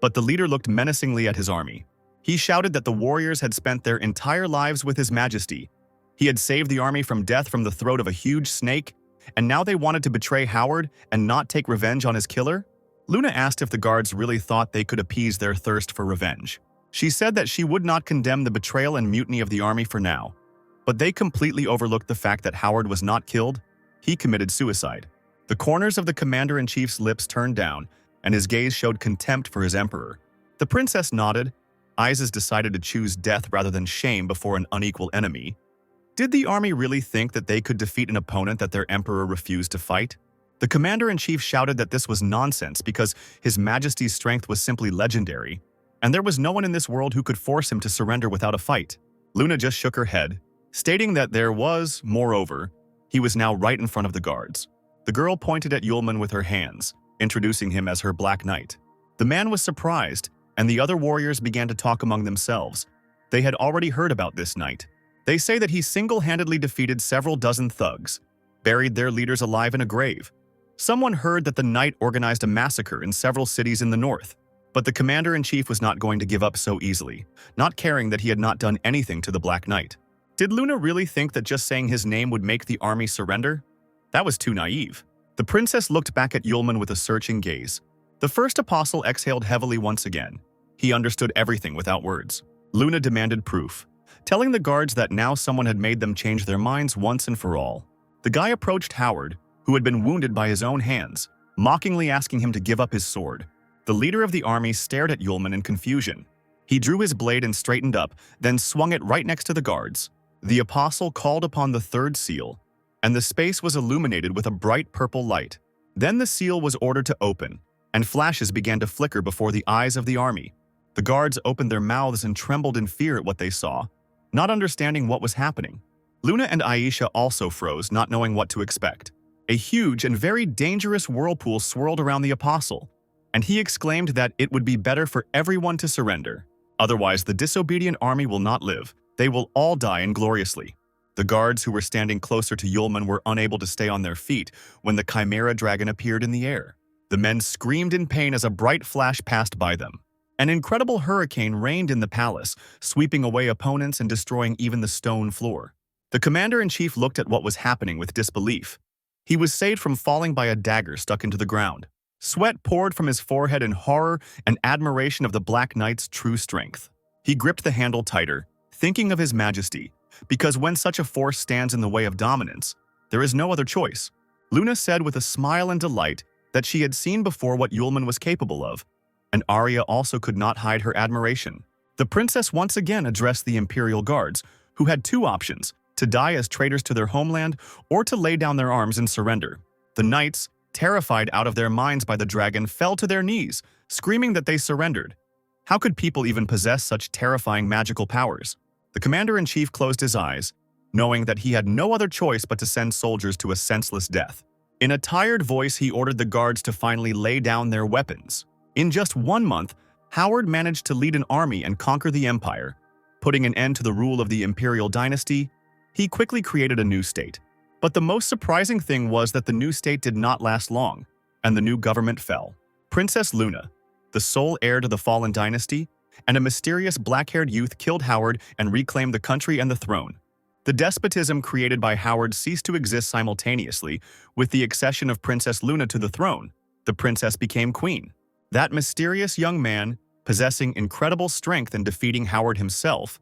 But the leader looked menacingly at his army. He shouted that the warriors had spent their entire lives with His Majesty. He had saved the army from death from the throat of a huge snake, and now they wanted to betray Howard and not take revenge on his killer? Luna asked if the guards really thought they could appease their thirst for revenge. She said that she would not condemn the betrayal and mutiny of the army for now, but they completely overlooked the fact that Howard was not killed. He committed suicide. The corners of the commander-in-chief's lips turned down, and his gaze showed contempt for his emperor. The princess nodded. Isis decided to choose death rather than shame before an unequal enemy. Did the army really think that they could defeat an opponent that their emperor refused to fight? The commander-in-chief shouted that this was nonsense because His Majesty's strength was simply legendary, and there was no one in this world who could force him to surrender without a fight. Luna just shook her head, stating that there was, moreover, he was now right in front of the guards. The girl pointed at Yulman with her hands, introducing him as her Black Knight. The man was surprised, and the other warriors began to talk among themselves. They had already heard about this knight. They say that he single-handedly defeated several dozen thugs, buried their leaders alive in a grave. Someone heard that the knight organized a massacre in several cities in the north, but the commander-in-chief was not going to give up so easily, not caring that he had not done anything to the Black Knight. Did Luna really think that just saying his name would make the army surrender? That was too naive. The princess looked back at Yulman with a searching gaze. The first apostle exhaled heavily once again. He understood everything without words. Luna demanded proof, telling the guards that now someone had made them change their minds once and for all. The guy approached Howard, who had been wounded by his own hands, mockingly asking him to give up his sword. The leader of the army stared at Yulman in confusion. He drew his blade and straightened up, then swung it right next to the guards. The apostle called upon the third seal, and the space was illuminated with a bright purple light. Then the seal was ordered to open, and flashes began to flicker before the eyes of the army. The guards opened their mouths and trembled in fear at what they saw, not understanding what was happening. Luna and Aisha also froze, not knowing what to expect. A huge and very dangerous whirlpool swirled around the apostle, and he exclaimed that it would be better for everyone to surrender. Otherwise, the disobedient army will not live. They will all die ingloriously. The guards who were standing closer to Yulman were unable to stay on their feet when the chimera dragon appeared in the air. The men screamed in pain as a bright flash passed by them. An incredible hurricane rained in the palace, sweeping away opponents and destroying even the stone floor. The commander-in-chief looked at what was happening with disbelief. He was saved from falling by a dagger stuck into the ground. Sweat poured from his forehead in horror and admiration of the Black Knight's true strength. He gripped the handle tighter, thinking of his majesty, because when such a force stands in the way of dominance, there is no other choice. Luna said with a smile and delight that she had seen before what Yulman was capable of, and Arya also could not hide her admiration. The princess once again addressed the imperial guards, who had two options: to die as traitors to their homeland or to lay down their arms and surrender. The knights, terrified out of their minds by the dragon, fell to their knees, screaming that they surrendered. How could people even possess such terrifying magical powers? The commander-in-chief closed his eyes, knowing that he had no other choice but to send soldiers to a senseless death. In a tired voice, he ordered the guards to finally lay down their weapons. In just 1 month, Howard managed to lead an army and conquer the empire. Putting an end to the rule of the imperial dynasty, he quickly created a new state. But the most surprising thing was that the new state did not last long, and the new government fell. Princess Luna, the sole heir to the fallen dynasty, and a mysterious black-haired youth killed Howard and reclaimed the country and the throne. The despotism created by Howard ceased to exist simultaneously with the accession of Princess Luna to the throne. The princess became queen. That mysterious young man, possessing incredible strength and defeating Howard himself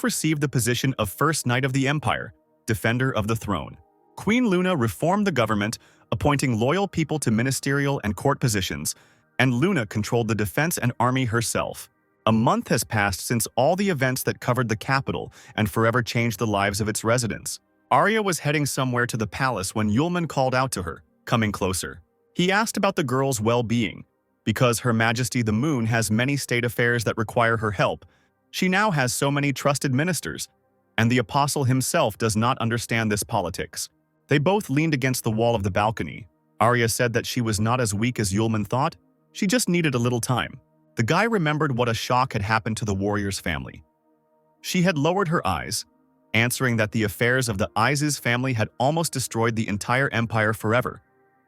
received the position of First Knight of the Empire, defender of the throne. Queen Luna reformed the government, appointing loyal people to ministerial and court positions, and Luna controlled the defense and army herself. A month has passed since all the events that covered the capital and forever changed the lives of its residents. Arya was heading somewhere to the palace when Yulman called out to her, coming closer. He asked about the girl's well-being. Because Her Majesty the Moon has many state affairs that require her help, she now has so many trusted ministers, and the apostle himself does not understand this politics. They both leaned against the wall of the balcony. Arya said that she was not as weak as Yulman thought. She just needed a little time. The guy remembered what a shock had happened to the warrior's family. She had lowered her eyes, answering that the affairs of the Isis family had almost destroyed the entire empire forever,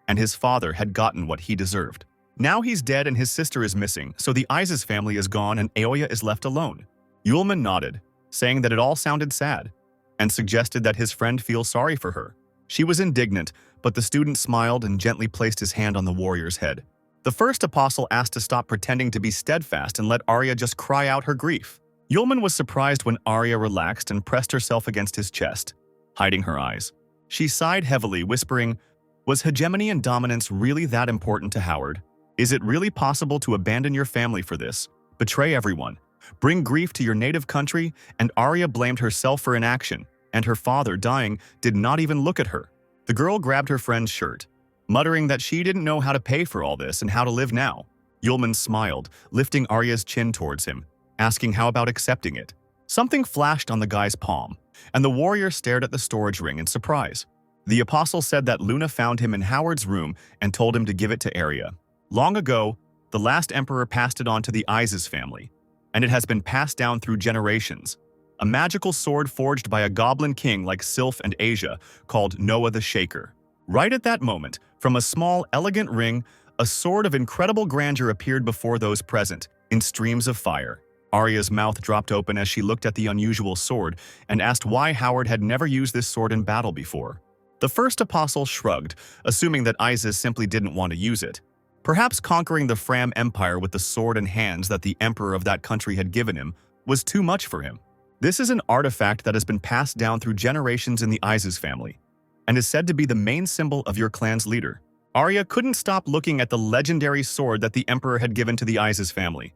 and his father had gotten what he deserved. Now he's dead and his sister is missing, so the Isis family is gone and Aoya is left alone. Yulman nodded, saying that it all sounded sad, and suggested that his friend feel sorry for her. She was indignant, but the student smiled and gently placed his hand on the warrior's head. The first apostle asked to stop pretending to be steadfast and let Arya just cry out her grief. Yulman was surprised when Arya relaxed and pressed herself against his chest, hiding her eyes. She sighed heavily, whispering, "Was hegemony and dominance really that important to Howard? Is it really possible to abandon your family for this? Betray everyone? Bring grief to your native country?" And Arya blamed herself for inaction, and her father, dying, did not even look at her. The girl grabbed her friend's shirt, muttering that she didn't know how to pay for all this and how to live now. Yulman smiled, lifting Arya's chin towards him, asking how about accepting it. Something flashed on the guy's palm, and the warrior stared at the storage ring in surprise. The apostle said that Luna found him in Howard's room and told him to give it to Arya. Long ago, the last emperor passed it on to the Isis family, and it has been passed down through generations. A magical sword forged by a goblin king like Sylph and Asia, called Noah the Shaker. Right at that moment, from a small, elegant ring, a sword of incredible grandeur appeared before those present, in streams of fire. Arya's mouth dropped open as she looked at the unusual sword and asked why Howard had never used this sword in battle before. The first apostle shrugged, assuming that Isis simply didn't want to use it. Perhaps conquering the Fram Empire with the sword and hands that the emperor of that country had given him was too much for him. This is an artifact that has been passed down through generations in the Isis family, and is said to be the main symbol of your clan's leader. Arya couldn't stop looking at the legendary sword that the emperor had given to the Isis family.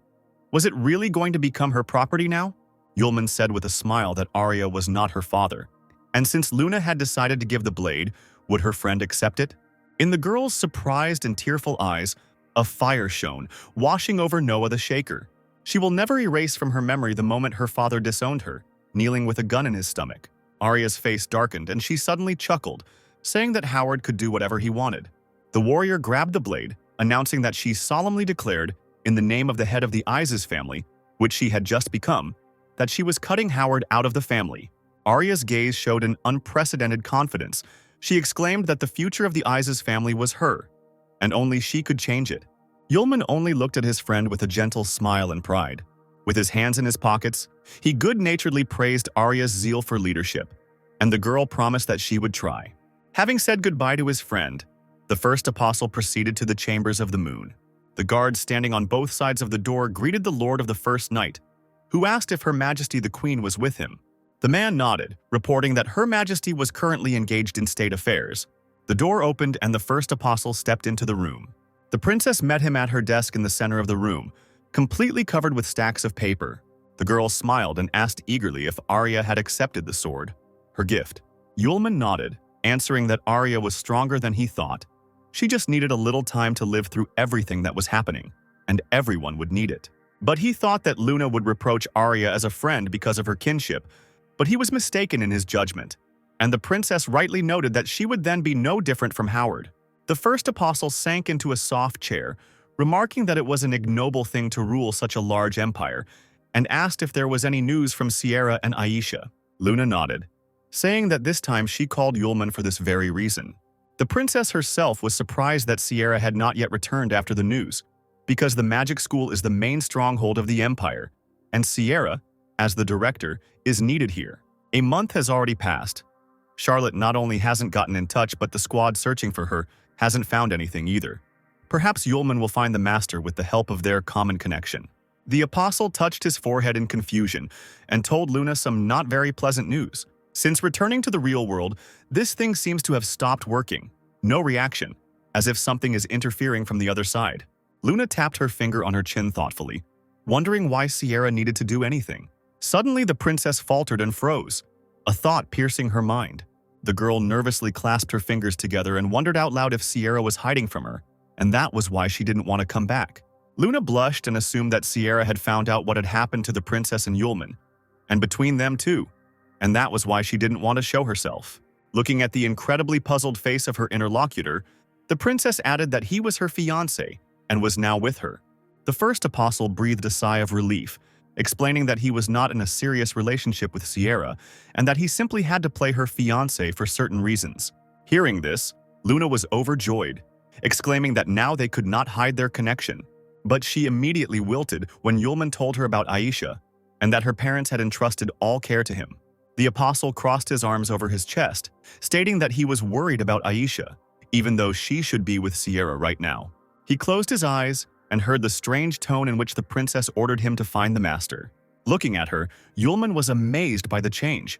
Was it really going to become her property now? Yulman said with a smile that Arya was not her father. And since Luna had decided to give the blade, would her friend accept it? In the girl's surprised and tearful eyes, a fire shone, washing over Noah the Shaker. She will never erase from her memory the moment her father disowned her, kneeling with a gun in his stomach. Arya's face darkened and she suddenly chuckled, saying that Howard could do whatever he wanted. The warrior grabbed the blade, announcing that she solemnly declared, in the name of the head of the Isis family, which she had just become, that she was cutting Howard out of the family. Arya's gaze showed an unprecedented confidence. She exclaimed that the future of the Isis family was her, and only she could change it. Yulman only looked at his friend with a gentle smile and pride. With his hands in his pockets, he good-naturedly praised Arya's zeal for leadership, and the girl promised that she would try. Having said goodbye to his friend, the first apostle proceeded to the chambers of the moon. The guards standing on both sides of the door greeted the lord of the first night, who asked if Her Majesty the Queen was with him. The man nodded, reporting that Her Majesty was currently engaged in state affairs. The door opened and the first apostle stepped into the room. The princess met him at her desk in the center of the room, completely covered with stacks of paper. The girl smiled and asked eagerly if Arya had accepted the sword, her gift. Yulman nodded, answering that Arya was stronger than he thought. She just needed a little time to live through everything that was happening, and everyone would need it. But he thought that Luna would reproach Arya as a friend because of her kinship, but he was mistaken in his judgment, and the princess rightly noted that she would then be no different from Howard. The first apostle sank into a soft chair, remarking that it was an ignoble thing to rule such a large empire, and asked if there was any news from Sierra and Aisha. Luna nodded, saying that this time she called Yulman for this very reason. The princess herself was surprised that Sierra had not yet returned after the news, because the magic school is the main stronghold of the empire, and Sierra, as the director, is needed here. A month has already passed. Charlotte not only hasn't gotten in touch, but the squad searching for her hasn't found anything either. Perhaps Yulman will find the master with the help of their common connection. The apostle touched his forehead in confusion and told Luna some not very pleasant news. Since returning to the real world, this thing seems to have stopped working. No reaction, as if something is interfering from the other side. Luna tapped her finger on her chin thoughtfully, wondering why Sierra needed to do anything. Suddenly, the princess faltered and froze, a thought piercing her mind. The girl nervously clasped her fingers together and wondered out loud if Sierra was hiding from her, and that was why she didn't want to come back. Luna blushed and assumed that Sierra had found out what had happened to the princess and Yulman, and between them too, and that was why she didn't want to show herself. Looking at the incredibly puzzled face of her interlocutor, the princess added that he was her fiancé and was now with her. The first apostle breathed a sigh of relief, explaining that he was not in a serious relationship with Sierra and that he simply had to play her fiancé for certain reasons. Hearing this, Luna was overjoyed, exclaiming that now they could not hide their connection. But she immediately wilted when Yulman told her about Aisha and that her parents had entrusted all care to him. The apostle crossed his arms over his chest, stating that he was worried about Aisha, even though she should be with Sierra right now. He closed his eyes and heard the strange tone in which the princess ordered him to find the master. Looking at her, Yulman was amazed by the change.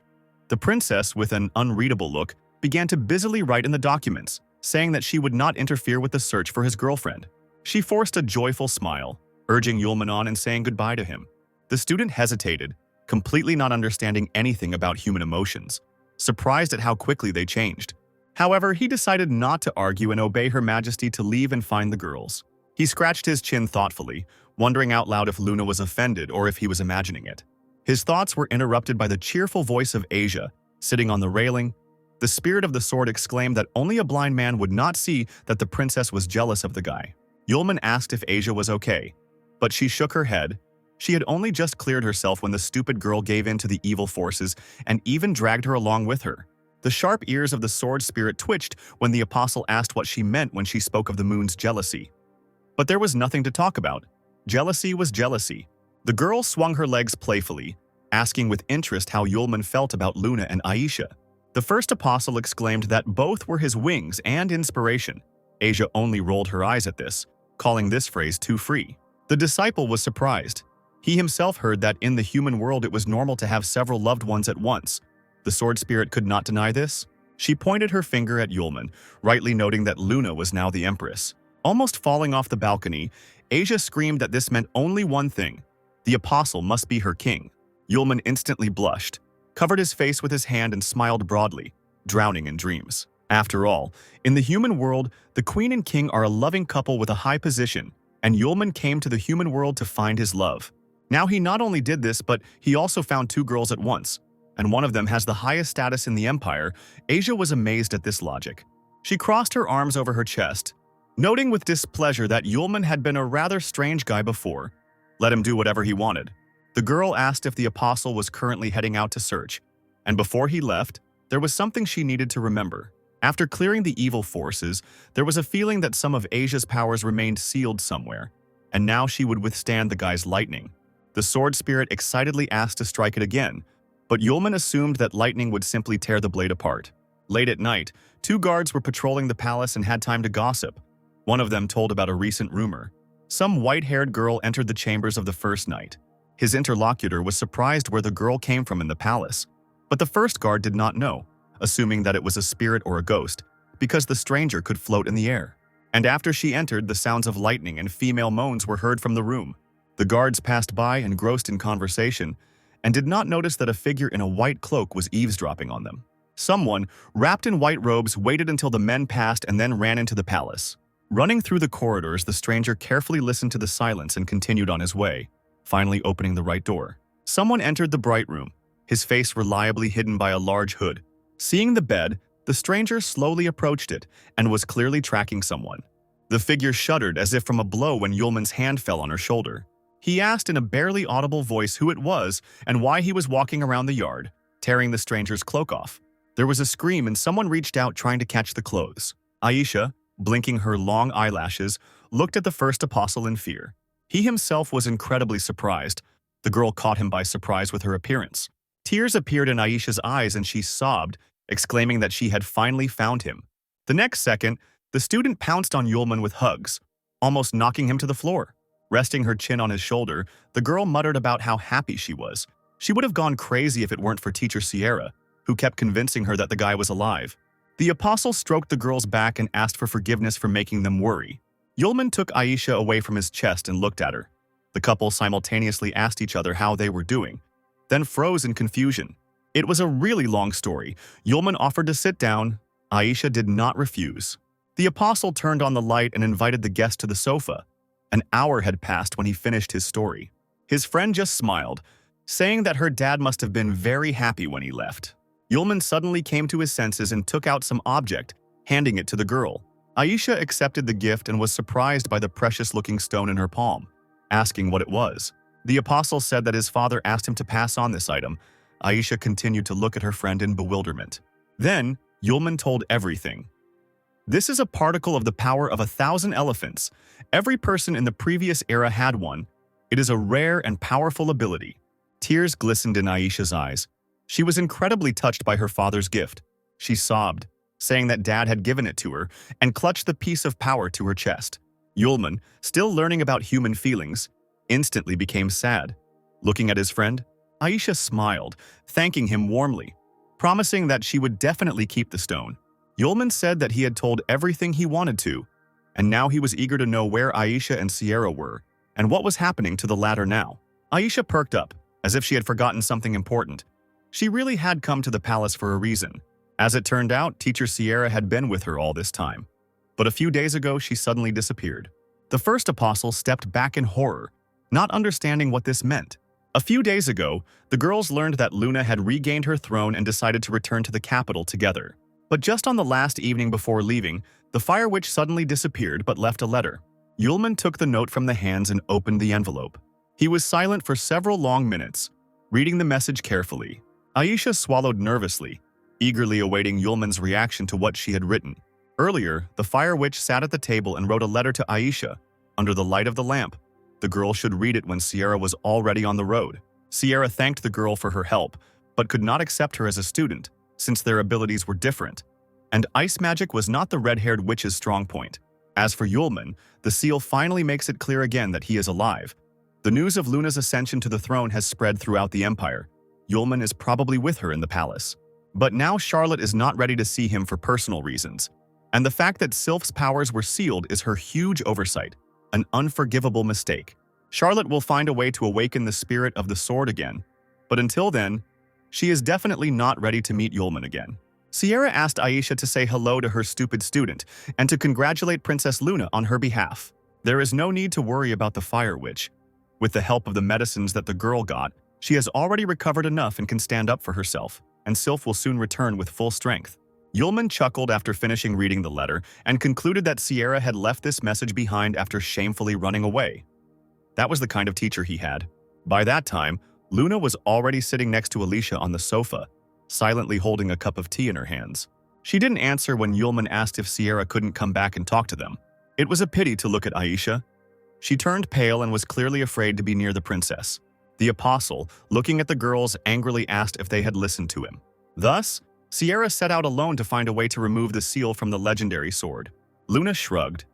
The princess, with an unreadable look, began to busily write in the documents, saying that she would not interfere with the search for his girlfriend. She forced a joyful smile, urging Yulman on and saying goodbye to him. The student hesitated, completely not understanding anything about human emotions, surprised at how quickly they changed. However, he decided not to argue and obey Her Majesty to leave and find the girls. He scratched his chin thoughtfully, wondering out loud if Luna was offended or if he was imagining it. His thoughts were interrupted by the cheerful voice of Asia, sitting on the railing. The spirit of the sword exclaimed that only a blind man would not see that the princess was jealous of the guy. Yulman asked if Asia was okay, but she shook her head. She had only just cleared herself when the stupid girl gave in to the evil forces and even dragged her along with her. The sharp ears of the sword spirit twitched when the apostle asked what she meant when she spoke of the moon's jealousy. But there was nothing to talk about. Jealousy was jealousy. The girl swung her legs playfully, asking with interest how Yulman felt about Luna and Aisha. The first apostle exclaimed that both were his wings and inspiration. Asia only rolled her eyes at this, calling this phrase too free. The disciple was surprised. He himself heard that in the human world it was normal to have several loved ones at once. The sword spirit could not deny this. She pointed her finger at Yulman, rightly noting that Luna was now the empress. Almost falling off the balcony, Asia screamed that this meant only one thing, The apostle must be her king. Yulman instantly blushed, covered his face with his hand and smiled broadly, drowning in dreams. After all, in the human world, the queen and king are a loving couple with a high position, and Yulman came to the human world to find his love. Now he not only did this, but he also found two girls at once, and one of them has the highest status in the empire. Asia was amazed at this logic. She crossed her arms over her chest, noting with displeasure that Yulman had been a rather strange guy before. Let him do whatever he wanted. The girl asked if the apostle was currently heading out to search, and before he left, there was something she needed to remember. After clearing the evil forces, there was a feeling that some of Asia's powers remained sealed somewhere, and now she would withstand the guy's lightning. The sword spirit excitedly asked to strike it again, but Yulman assumed that lightning would simply tear the blade apart. Late at night, two guards were patrolling the palace and had time to gossip. One of them told about a recent rumor. Some white-haired girl entered the chambers of the first night. His interlocutor was surprised where the girl came from in the palace, but the first guard did not know, assuming that it was a spirit or a ghost, because the stranger could float in the air. And after she entered, the sounds of lightning and female moans were heard from the room. The guards passed by, engrossed in conversation, and did not notice that a figure in a white cloak was eavesdropping on them. Someone, wrapped in white robes, waited until the men passed and then ran into the palace. Running through the corridors, the stranger carefully listened to the silence and continued on his way, finally opening the right door. Someone entered the bright room, his face reliably hidden by a large hood. Seeing the bed, the stranger slowly approached it and was clearly tracking someone. The figure shuddered as if from a blow when Yulman's hand fell on her shoulder. He asked in a barely audible voice who it was and why he was walking around the yard, tearing the stranger's cloak off. There was a scream and someone reached out trying to catch the clothes. Aisha, blinking her long eyelashes, looked at the first apostle in fear. He himself was incredibly surprised. The girl caught him by surprise with her appearance. Tears appeared in Aisha's eyes and she sobbed, exclaiming that she had finally found him. The next second, the student pounced on Yulman with hugs, almost knocking him to the floor. Resting her chin on his shoulder, the girl muttered about how happy she was. She would have gone crazy if it weren't for Teacher Sierra, who kept convincing her that the guy was alive. The apostle stroked the girl's back and asked for forgiveness for making them worry. Yulman took Aisha away from his chest and looked at her. The couple simultaneously asked each other how they were doing, then froze in confusion. It was a really long story. Yulman offered to sit down. Aisha did not refuse. The apostle turned on the light and invited the guest to the sofa. An hour had passed when he finished his story. His friend just smiled, saying that her dad must have been very happy when he left. Yulman suddenly came to his senses and took out some object, handing it to the girl. Aisha accepted the gift and was surprised by the precious-looking stone in her palm, asking what it was. The apostle said that his father asked him to pass on this item. Aisha continued to look at her friend in bewilderment. Then, Yulman told everything. This is a particle of the power of 1,000 elephants. Every person in the previous era had one. It is a rare and powerful ability. Tears glistened in Aisha's eyes. She was incredibly touched by her father's gift. She sobbed, saying that Dad had given it to her, and clutched the piece of power to her chest. Yulman, still learning about human feelings, instantly became sad. Looking at his friend, Aisha smiled, thanking him warmly, promising that she would definitely keep the stone. Yulman said that he had told everything he wanted to, and now he was eager to know where Aisha and Sierra were, and what was happening to the latter now. Aisha perked up, as if she had forgotten something important. She really had come to the palace for a reason. As it turned out, Teacher Sierra had been with her all this time. But a few days ago, she suddenly disappeared. The first apostle stepped back in horror, not understanding what this meant. A few days ago, the girls learned that Luna had regained her throne and decided to return to the capital together. But just on the last evening before leaving, the Fire Witch suddenly disappeared but left a letter. Yulman took the note from the hands and opened the envelope. He was silent for several long minutes, reading the message carefully. Aisha swallowed nervously, eagerly awaiting Yulman's reaction to what she had written. Earlier, the Fire Witch sat at the table and wrote a letter to Aisha, under the light of the lamp. The girl should read it when Sierra was already on the road. Sierra thanked the girl for her help, but could not accept her as a student, since their abilities were different. And ice magic was not the red-haired witch's strong point. As for Yulman, the seal finally makes it clear again that he is alive. The news of Luna's ascension to the throne has spread throughout the empire. Yulman is probably with her in the palace. But now Charlotte is not ready to see him for personal reasons. And the fact that Sylph's powers were sealed is her huge oversight, an unforgivable mistake. Charlotte will find a way to awaken the spirit of the sword again, but until then, she is definitely not ready to meet Yulman again. Sierra asked Aisha to say hello to her stupid student and to congratulate Princess Luna on her behalf. There is no need to worry about the Fire Witch. With the help of the medicines that the girl got, she has already recovered enough and can stand up for herself, and Sylph will soon return with full strength. Yulman chuckled after finishing reading the letter and concluded that Sierra had left this message behind after shamefully running away. That was the kind of teacher he had. By that time, Luna was already sitting next to Alicia on the sofa, silently holding a cup of tea in her hands. She didn't answer when Yulman asked if Sierra couldn't come back and talk to them. It was a pity to look at Aisha. She turned pale and was clearly afraid to be near the princess. The apostle, looking at the girls, angrily asked if they had listened to him. Thus, Sierra set out alone to find a way to remove the seal from the legendary sword. Luna shrugged.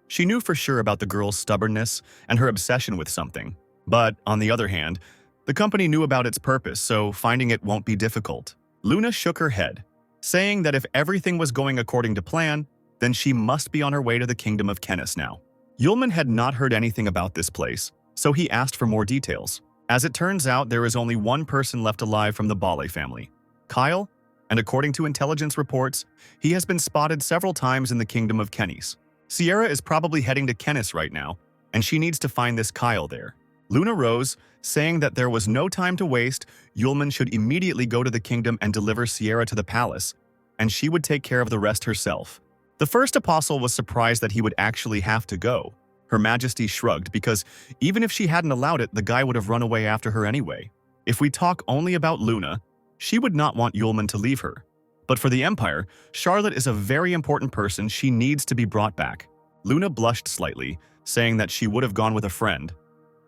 She knew for sure about the girl's stubbornness and her obsession with something. But, on the other hand, the company knew about its purpose, so finding it won't be difficult. Luna shook her head, saying that if everything was going according to plan, then she must be on her way to the kingdom of Kenis now. Yulman had not heard anything about this place, so he asked for more details. As it turns out, there is only one person left alive from the Bale family, Kyle, and according to intelligence reports, he has been spotted several times in the kingdom of Kenis. Sierra is probably heading to Kenis right now, and she needs to find this Kyle there. Luna rose, saying that there was no time to waste. Yulman should immediately go to the kingdom and deliver Sierra to the palace, and she would take care of the rest herself. The first apostle was surprised that he would actually have to go. Her Majesty shrugged because even if she hadn't allowed it, the guy would have run away after her anyway. If we talk only about Luna, she would not want Yulman to leave her. But for the Empire, Charlotte is a very important person. She needs to be brought back. Luna blushed slightly, saying that she would have gone with a friend.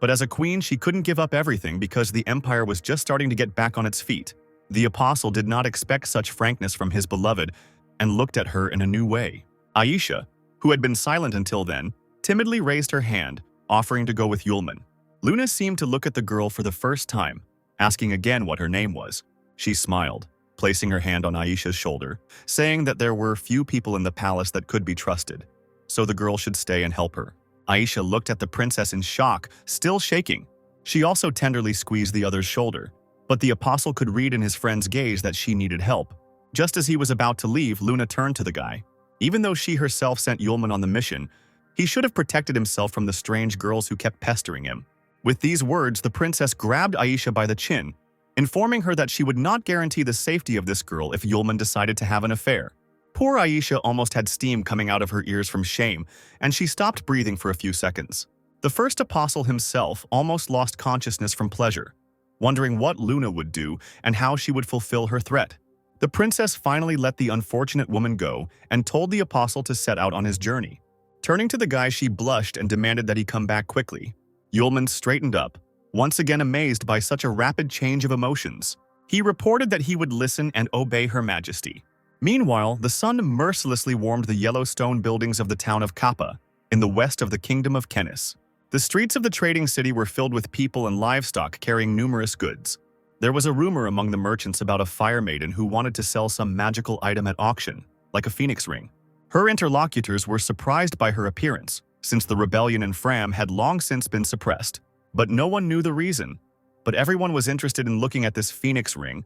But as a queen, she couldn't give up everything because the Empire was just starting to get back on its feet. The apostle did not expect such frankness from his beloved and looked at her in a new way. Aisha, who had been silent until then, timidly raised her hand, offering to go with Yulman. Luna seemed to look at the girl for the first time, asking again what her name was. She smiled, placing her hand on Aisha's shoulder, saying that there were few people in the palace that could be trusted, so the girl should stay and help her. Aisha looked at the princess in shock, still shaking. She also tenderly squeezed the other's shoulder, but the apostle could read in his friend's gaze that she needed help. Just as he was about to leave, Luna turned to the guy. Even though she herself sent Yulman on the mission, he should have protected himself from the strange girls who kept pestering him. With these words, the princess grabbed Aisha by the chin, informing her that she would not guarantee the safety of this girl if Yulman decided to have an affair. Poor Aisha almost had steam coming out of her ears from shame, and she stopped breathing for a few seconds. The first apostle himself almost lost consciousness from pleasure, wondering what Luna would do and how she would fulfill her threat. The princess finally let the unfortunate woman go and told the apostle to set out on his journey. Turning to the guy, she blushed and demanded that he come back quickly. Yulman straightened up, once again amazed by such a rapid change of emotions. He reported that he would listen and obey Her Majesty. Meanwhile, the sun mercilessly warmed the yellow stone buildings of the town of Kappa, in the west of the kingdom of Kenis. The streets of the trading city were filled with people and livestock carrying numerous goods. There was a rumor among the merchants about a fire maiden who wanted to sell some magical item at auction, like a phoenix ring. Her interlocutors were surprised by her appearance, since the rebellion in Fram had long since been suppressed. But no one knew the reason. But everyone was interested in looking at this phoenix ring.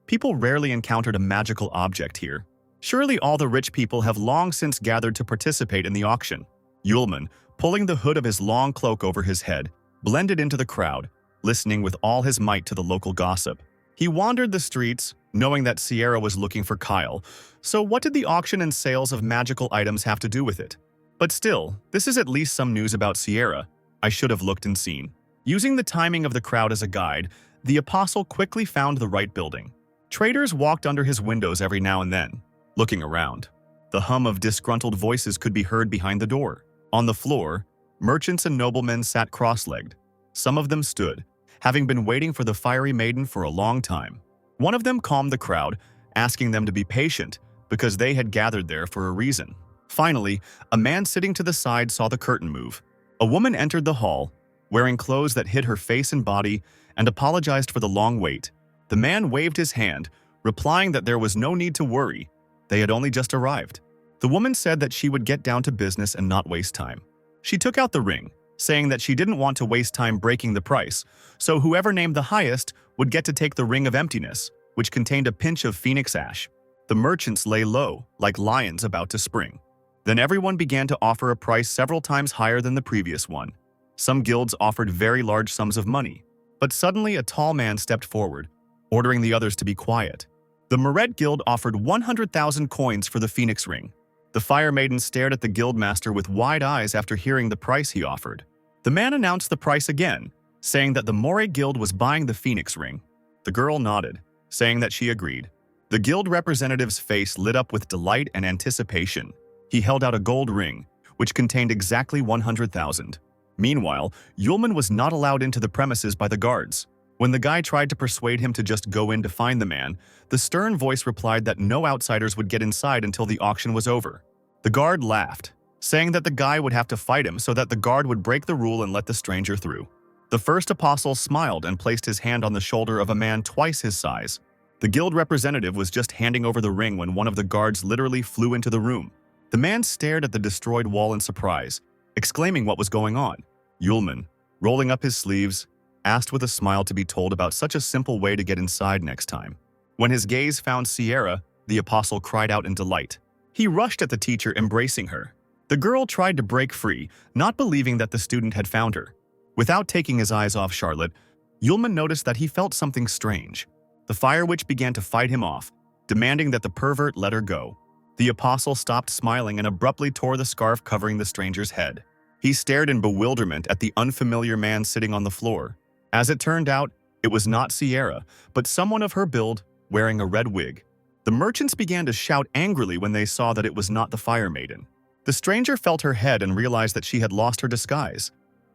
People rarely encountered a magical object here. Surely all the rich people have long since gathered to participate in the auction. Yulman, pulling the hood of his long cloak over his head, blended into the crowd, listening with all his might to the local gossip. He wandered the streets, knowing that Sierra was looking for Kyle. So what did the auction and sales of magical items have to do with it? But still, this is at least some news about Sierra. I should have looked and seen. Using the timing of the crowd as a guide, the apostle quickly found the right building. Traders walked under his windows every now and then, looking around. The hum of disgruntled voices could be heard behind the door. On the floor, merchants and noblemen sat cross-legged. Some of them stood, having been waiting for the fiery maiden for a long time. One of them calmed the crowd, asking them to be patient because they had gathered there for a reason. Finally, a man sitting to the side saw the curtain move. A woman entered the hall, wearing clothes that hid her face and body, and apologized for the long wait. The man waved his hand, replying that there was no need to worry. They had only just arrived. The woman said that she would get down to business and not waste time. She took out the ring, saying that she didn't want to waste time breaking the price, so whoever named the highest would get to take the Ring of Emptiness, which contained a pinch of phoenix ash. The merchants lay low, like lions about to spring. Then everyone began to offer a price several times higher than the previous one. Some guilds offered very large sums of money, but suddenly a tall man stepped forward, ordering the others to be quiet. The Mered Guild offered 100,000 coins for the Phoenix Ring. The Fire Maiden stared at the guildmaster with wide eyes after hearing the price he offered. The man announced the price again, saying that the Moray Guild was buying the Phoenix Ring. The girl nodded, saying that she agreed. The guild representative's face lit up with delight and anticipation. He held out a gold ring, which contained exactly 100,000. Meanwhile, Yulman was not allowed into the premises by the guards. When the guy tried to persuade him to just go in to find the man, the stern voice replied that no outsiders would get inside until the auction was over. The guard laughed, saying that the guy would have to fight him so that the guard would break the rule and let the stranger through. The first apostle smiled and placed his hand on the shoulder of a man twice his size. The guild representative was just handing over the ring when one of the guards literally flew into the room. The man stared at the destroyed wall in surprise, exclaiming what was going on. Yulman, rolling up his sleeves, asked with a smile to be told about such a simple way to get inside next time. When his gaze found Sierra, the apostle cried out in delight. He rushed at the teacher, embracing her. The girl tried to break free, not believing that the student had found her. Without taking his eyes off Charlotte, Yulman noticed that he felt something strange. The Fire Witch began to fight him off, demanding that the pervert let her go. The apostle stopped smiling and abruptly tore the scarf covering the stranger's head. He stared in bewilderment at the unfamiliar man sitting on the floor. As it turned out, it was not Sierra, but someone of her build, wearing a red wig. The merchants began to shout angrily when they saw that it was not the Fire Maiden. The stranger felt her head and realized that she had lost her disguise.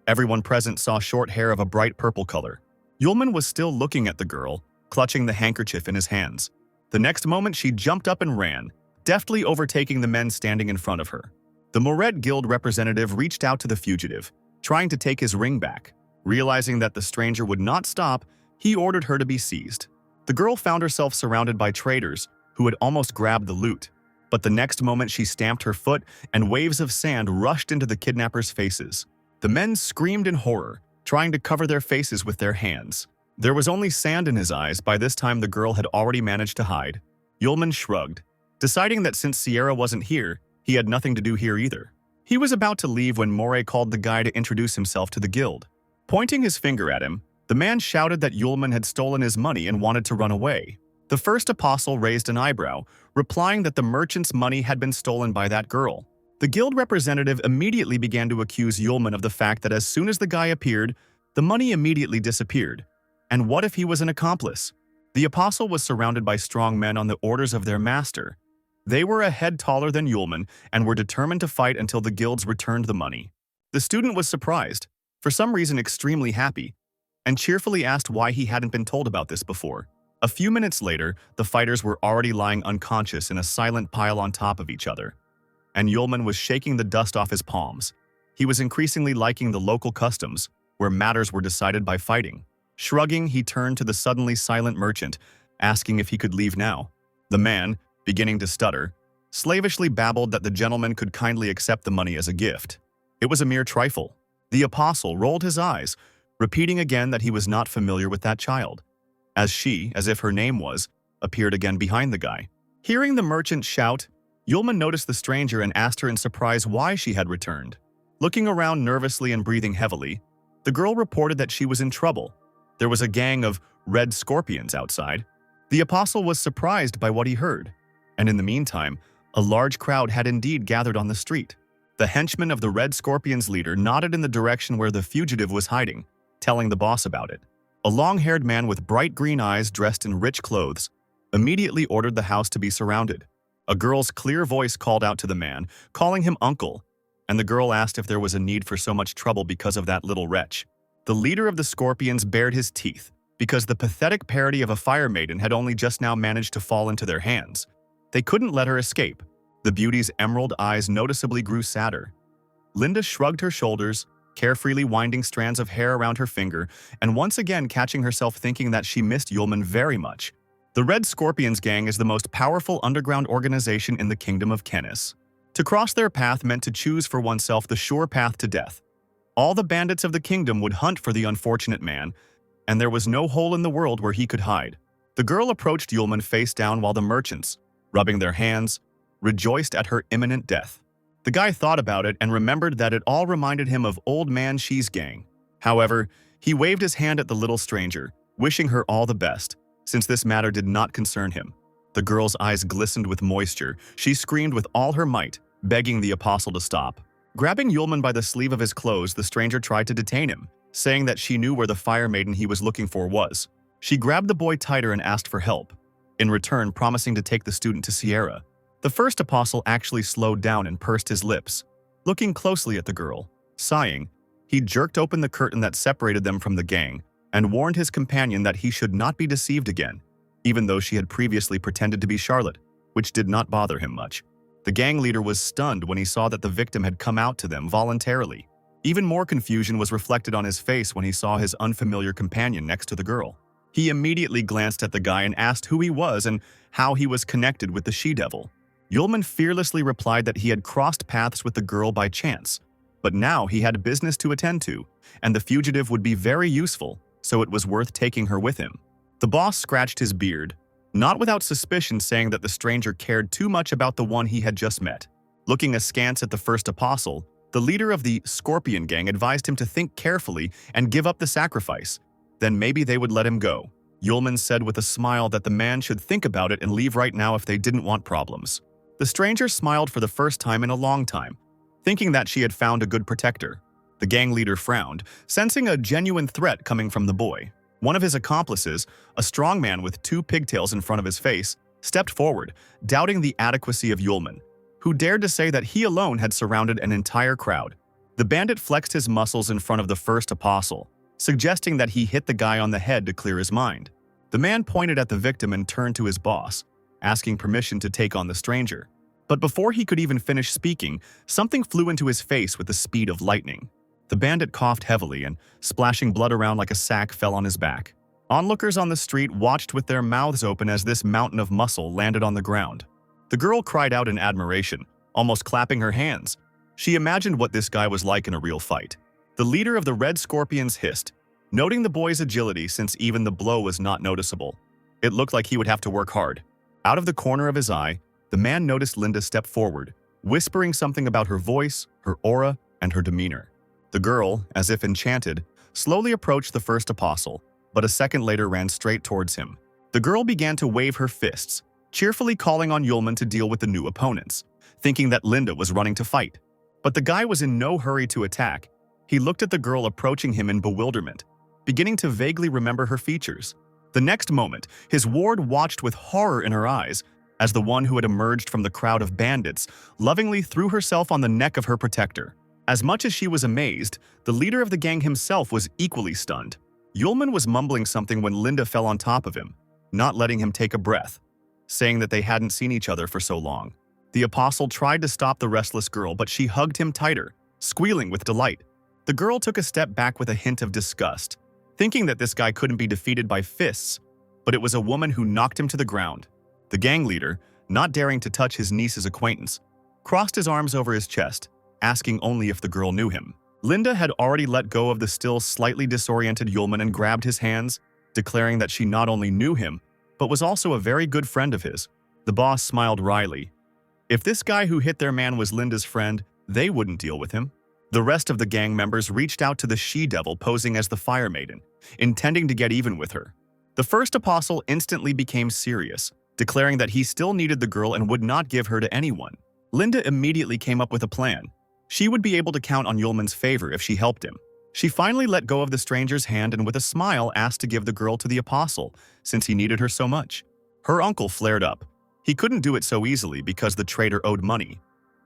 Everyone present saw short hair of a bright purple color. Yulman was still looking at the girl, clutching the handkerchief in his hands. The next moment she jumped up and ran, deftly overtaking the men standing in front of her. The Mored Guild representative reached out to the fugitive, trying to take his ring back. Realizing that the stranger would not stop, he ordered her to be seized. The girl found herself surrounded by traders who had almost grabbed the loot. But the next moment she stamped her foot and waves of sand rushed into the kidnappers' faces. The men screamed in horror, trying to cover their faces with their hands. There was only sand in his eyes. By this time the girl had already managed to hide. Yulman shrugged, deciding that since Sierra wasn't here, he had nothing to do here either. He was about to leave when Moray called the guy to introduce himself to the guild. Pointing his finger at him, the man shouted that Yulman had stolen his money and wanted to run away. The first apostle raised an eyebrow, replying that the merchant's money had been stolen by that girl. The guild representative immediately began to accuse Yulman of the fact that as soon as the guy appeared, the money immediately disappeared. And what if he was an accomplice? The apostle was surrounded by strong men on the orders of their master. They were a head taller than Yulman and were determined to fight until the guilds returned the money. The student was surprised, for some reason extremely happy, and cheerfully asked why he hadn't been told about this before. A few minutes later, the fighters were already lying unconscious in a silent pile on top of each other, and Yulman was shaking the dust off his palms. He was increasingly liking the local customs, where matters were decided by fighting. Shrugging, he turned to the suddenly silent merchant, asking if he could leave now. The man, beginning to stutter, slavishly babbled that the gentleman could kindly accept the money as a gift. It was a mere trifle. The apostle rolled his eyes, repeating again that he was not familiar with that child, as she, as if her name was, appeared again behind the guy. Hearing the merchant shout, Yulman noticed the stranger and asked her in surprise why she had returned. Looking around nervously and breathing heavily, the girl reported that she was in trouble. There was a gang of red scorpions outside. The apostle was surprised by what he heard, and in the meantime, a large crowd had indeed gathered on the street. The henchman of the Red Scorpion's leader nodded in the direction where the fugitive was hiding, telling the boss about it. A long-haired man with bright green eyes dressed in rich clothes immediately ordered the house to be surrounded. A girl's clear voice called out to the man, calling him uncle, and the girl asked if there was a need for so much trouble because of that little wretch. The leader of the Scorpions bared his teeth, because the pathetic parody of a fire maiden had only just now managed to fall into their hands. They couldn't let her escape. The beauty's emerald eyes noticeably grew sadder. Linda shrugged her shoulders, carefreely winding strands of hair around her finger, and once again catching herself thinking that she missed Yulman very much. The Red Scorpions gang is the most powerful underground organization in the Kingdom of Kenis. To cross their path meant to choose for oneself the sure path to death. All the bandits of the kingdom would hunt for the unfortunate man, and there was no hole in the world where he could hide. The girl approached Yulman face down while the merchants, rubbing their hands, rejoiced at her imminent death. The guy thought about it and remembered that it all reminded him of Old Man She's gang. However, he waved his hand at the little stranger, wishing her all the best, since this matter did not concern him. The girl's eyes glistened with moisture. She screamed with all her might, begging the apostle to stop. Grabbing Yulman by the sleeve of his clothes, the stranger tried to detain him, saying that she knew where the fire maiden he was looking for was. She grabbed the boy tighter and asked for help, in return promising to take the student to Sierra. The first apostle actually slowed down and pursed his lips, looking closely at the girl. Sighing, he jerked open the curtain that separated them from the gang and warned his companion that he should not be deceived again, even though she had previously pretended to be Charlotte, which did not bother him much. The gang leader was stunned when he saw that the victim had come out to them voluntarily. Even more confusion was reflected on his face when he saw his unfamiliar companion next to the girl. He immediately glanced at the guy and asked who he was and how he was connected with the she-devil. Yulman fearlessly replied that he had crossed paths with the girl by chance, but now he had business to attend to, and the fugitive would be very useful, so it was worth taking her with him. The boss scratched his beard, not without suspicion, saying that the stranger cared too much about the one he had just met. Looking askance at the first apostle, the leader of the Scorpion gang advised him to think carefully and give up the sacrifice. Then maybe they would let him go. Yulman said with a smile that the man should think about it and leave right now if they didn't want problems. The stranger smiled for the first time in a long time, thinking that she had found a good protector. The gang leader frowned, sensing a genuine threat coming from the boy. One of his accomplices, a strong man with two pigtails in front of his face, stepped forward, doubting the adequacy of Yulman, who dared to say that he alone had surrounded an entire crowd. The bandit flexed his muscles in front of the first apostle, suggesting that he hit the guy on the head to clear his mind. The man pointed at the victim and turned to his boss, asking permission to take on the stranger. But before he could even finish speaking, something flew into his face with the speed of lightning. The bandit coughed heavily and, splashing blood around like a sack, fell on his back. Onlookers on the street watched with their mouths open as this mountain of muscle landed on the ground. The girl cried out in admiration, almost clapping her hands. She imagined what this guy was like in a real fight. The leader of the Red Scorpions hissed, noting the boy's agility since even the blow was not noticeable. It looked like he would have to work hard. Out of the corner of his eye, the man noticed Linda step forward, whispering something about her voice, her aura, and her demeanor. The girl, as if enchanted, slowly approached the first apostle, but a second later ran straight towards him. The girl began to wave her fists, cheerfully calling on Yulman to deal with the new opponents, thinking that Linda was running to fight. But the guy was in no hurry to attack. He looked at the girl approaching him in bewilderment, beginning to vaguely remember her features. The next moment, his ward watched with horror in her eyes as the one who had emerged from the crowd of bandits lovingly threw herself on the neck of her protector. As much as she was amazed, the leader of the gang himself was equally stunned. Yulman was mumbling something when Linda fell on top of him, not letting him take a breath, saying that they hadn't seen each other for so long. The apostle tried to stop the restless girl, but she hugged him tighter, squealing with delight. The girl took a step back with a hint of disgust, thinking that this guy couldn't be defeated by fists, but it was a woman who knocked him to the ground. The gang leader, not daring to touch his niece's acquaintance, crossed his arms over his chest, asking only if the girl knew him. Linda had already let go of the still slightly disoriented Yulman and grabbed his hands, declaring that she not only knew him, but was also a very good friend of his. The boss smiled wryly. If this guy who hit their man was Linda's friend, they wouldn't deal with him. The rest of the gang members reached out to the she-devil posing as the fire maiden, intending to get even with her. The first apostle instantly became serious, declaring that he still needed the girl and would not give her to anyone. Linda immediately came up with a plan. She would be able to count on Yulman's favor if she helped him. She finally let go of the stranger's hand and with a smile asked to give the girl to the apostle, since he needed her so much. Her uncle flared up. He couldn't do it so easily because the traitor owed money.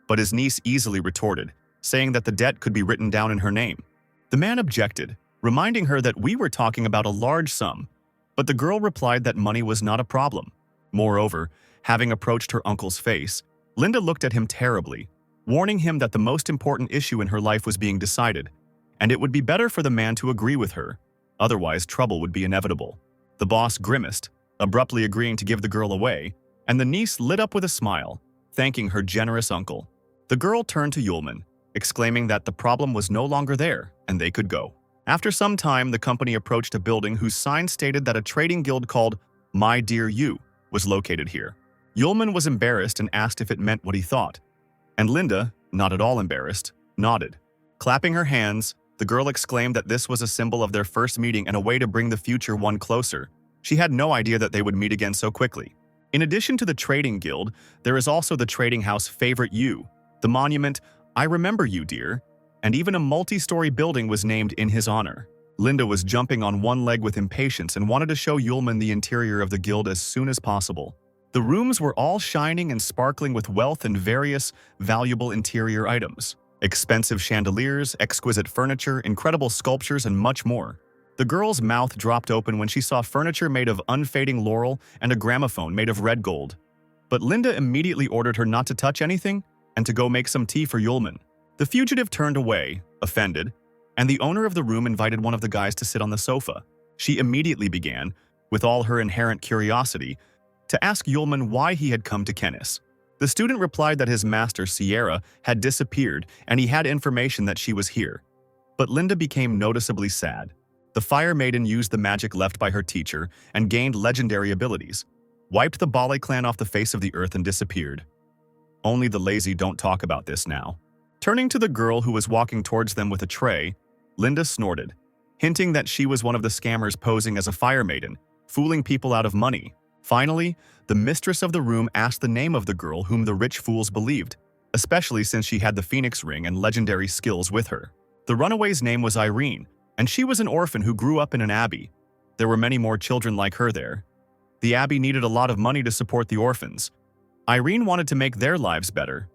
But his niece easily retorted, saying that the debt could be written down in her name. The man objected, reminding her that we were talking about a large sum, but the girl replied that money was not a problem. Moreover, having approached her uncle's face, Linda looked at him terribly, warning him that the most important issue in her life was being decided, and it would be better for the man to agree with her, otherwise trouble would be inevitable. The boss grimaced, abruptly agreeing to give the girl away, and the niece lit up with a smile, thanking her generous uncle. The girl turned to Yulman, exclaiming that the problem was no longer there and they could go. After some time, the company approached a building whose sign stated that a trading guild called My Dear You was located here. Yulman was embarrassed and asked if it meant what he thought. And Linda, not at all embarrassed, nodded. Clapping her hands, the girl exclaimed that this was a symbol of their first meeting and a way to bring the future one closer. She had no idea that they would meet again so quickly. In addition to the trading guild, there is also the trading house Favorite You, the monument I Remember You, Dear, and even a multi-story building was named in his honor. Linda was jumping on one leg with impatience and wanted to show Yulman the interior of the guild as soon as possible. The rooms were all shining and sparkling with wealth and various valuable interior items. Expensive chandeliers, exquisite furniture, incredible sculptures, and much more. The girl's mouth dropped open when she saw furniture made of unfading laurel and a gramophone made of red gold. But Linda immediately ordered her not to touch anything and to go make some tea for Yulman. The fugitive turned away, offended, and the owner of the room invited one of the guys to sit on the sofa. She immediately began, with all her inherent curiosity, to ask Yulman why he had come to Kennis. The student replied that his master, Sierra, had disappeared and he had information that she was here. But Linda became noticeably sad. The Fire Maiden used the magic left by her teacher and gained legendary abilities, wiped the Bale clan off the face of the earth and disappeared. Only the lazy don't talk about this now. Turning to the girl who was walking towards them with a tray, Linda snorted, hinting that she was one of the scammers posing as a Fire Maiden, fooling people out of money. Finally, the mistress of the room asked the name of the girl whom the rich fools believed, especially since she had the Phoenix Ring and legendary skills with her. The runaway's name was Irene, and she was an orphan who grew up in an abbey. There were many more children like her there. The abbey needed a lot of money to support the orphans. Irene wanted to make their lives better.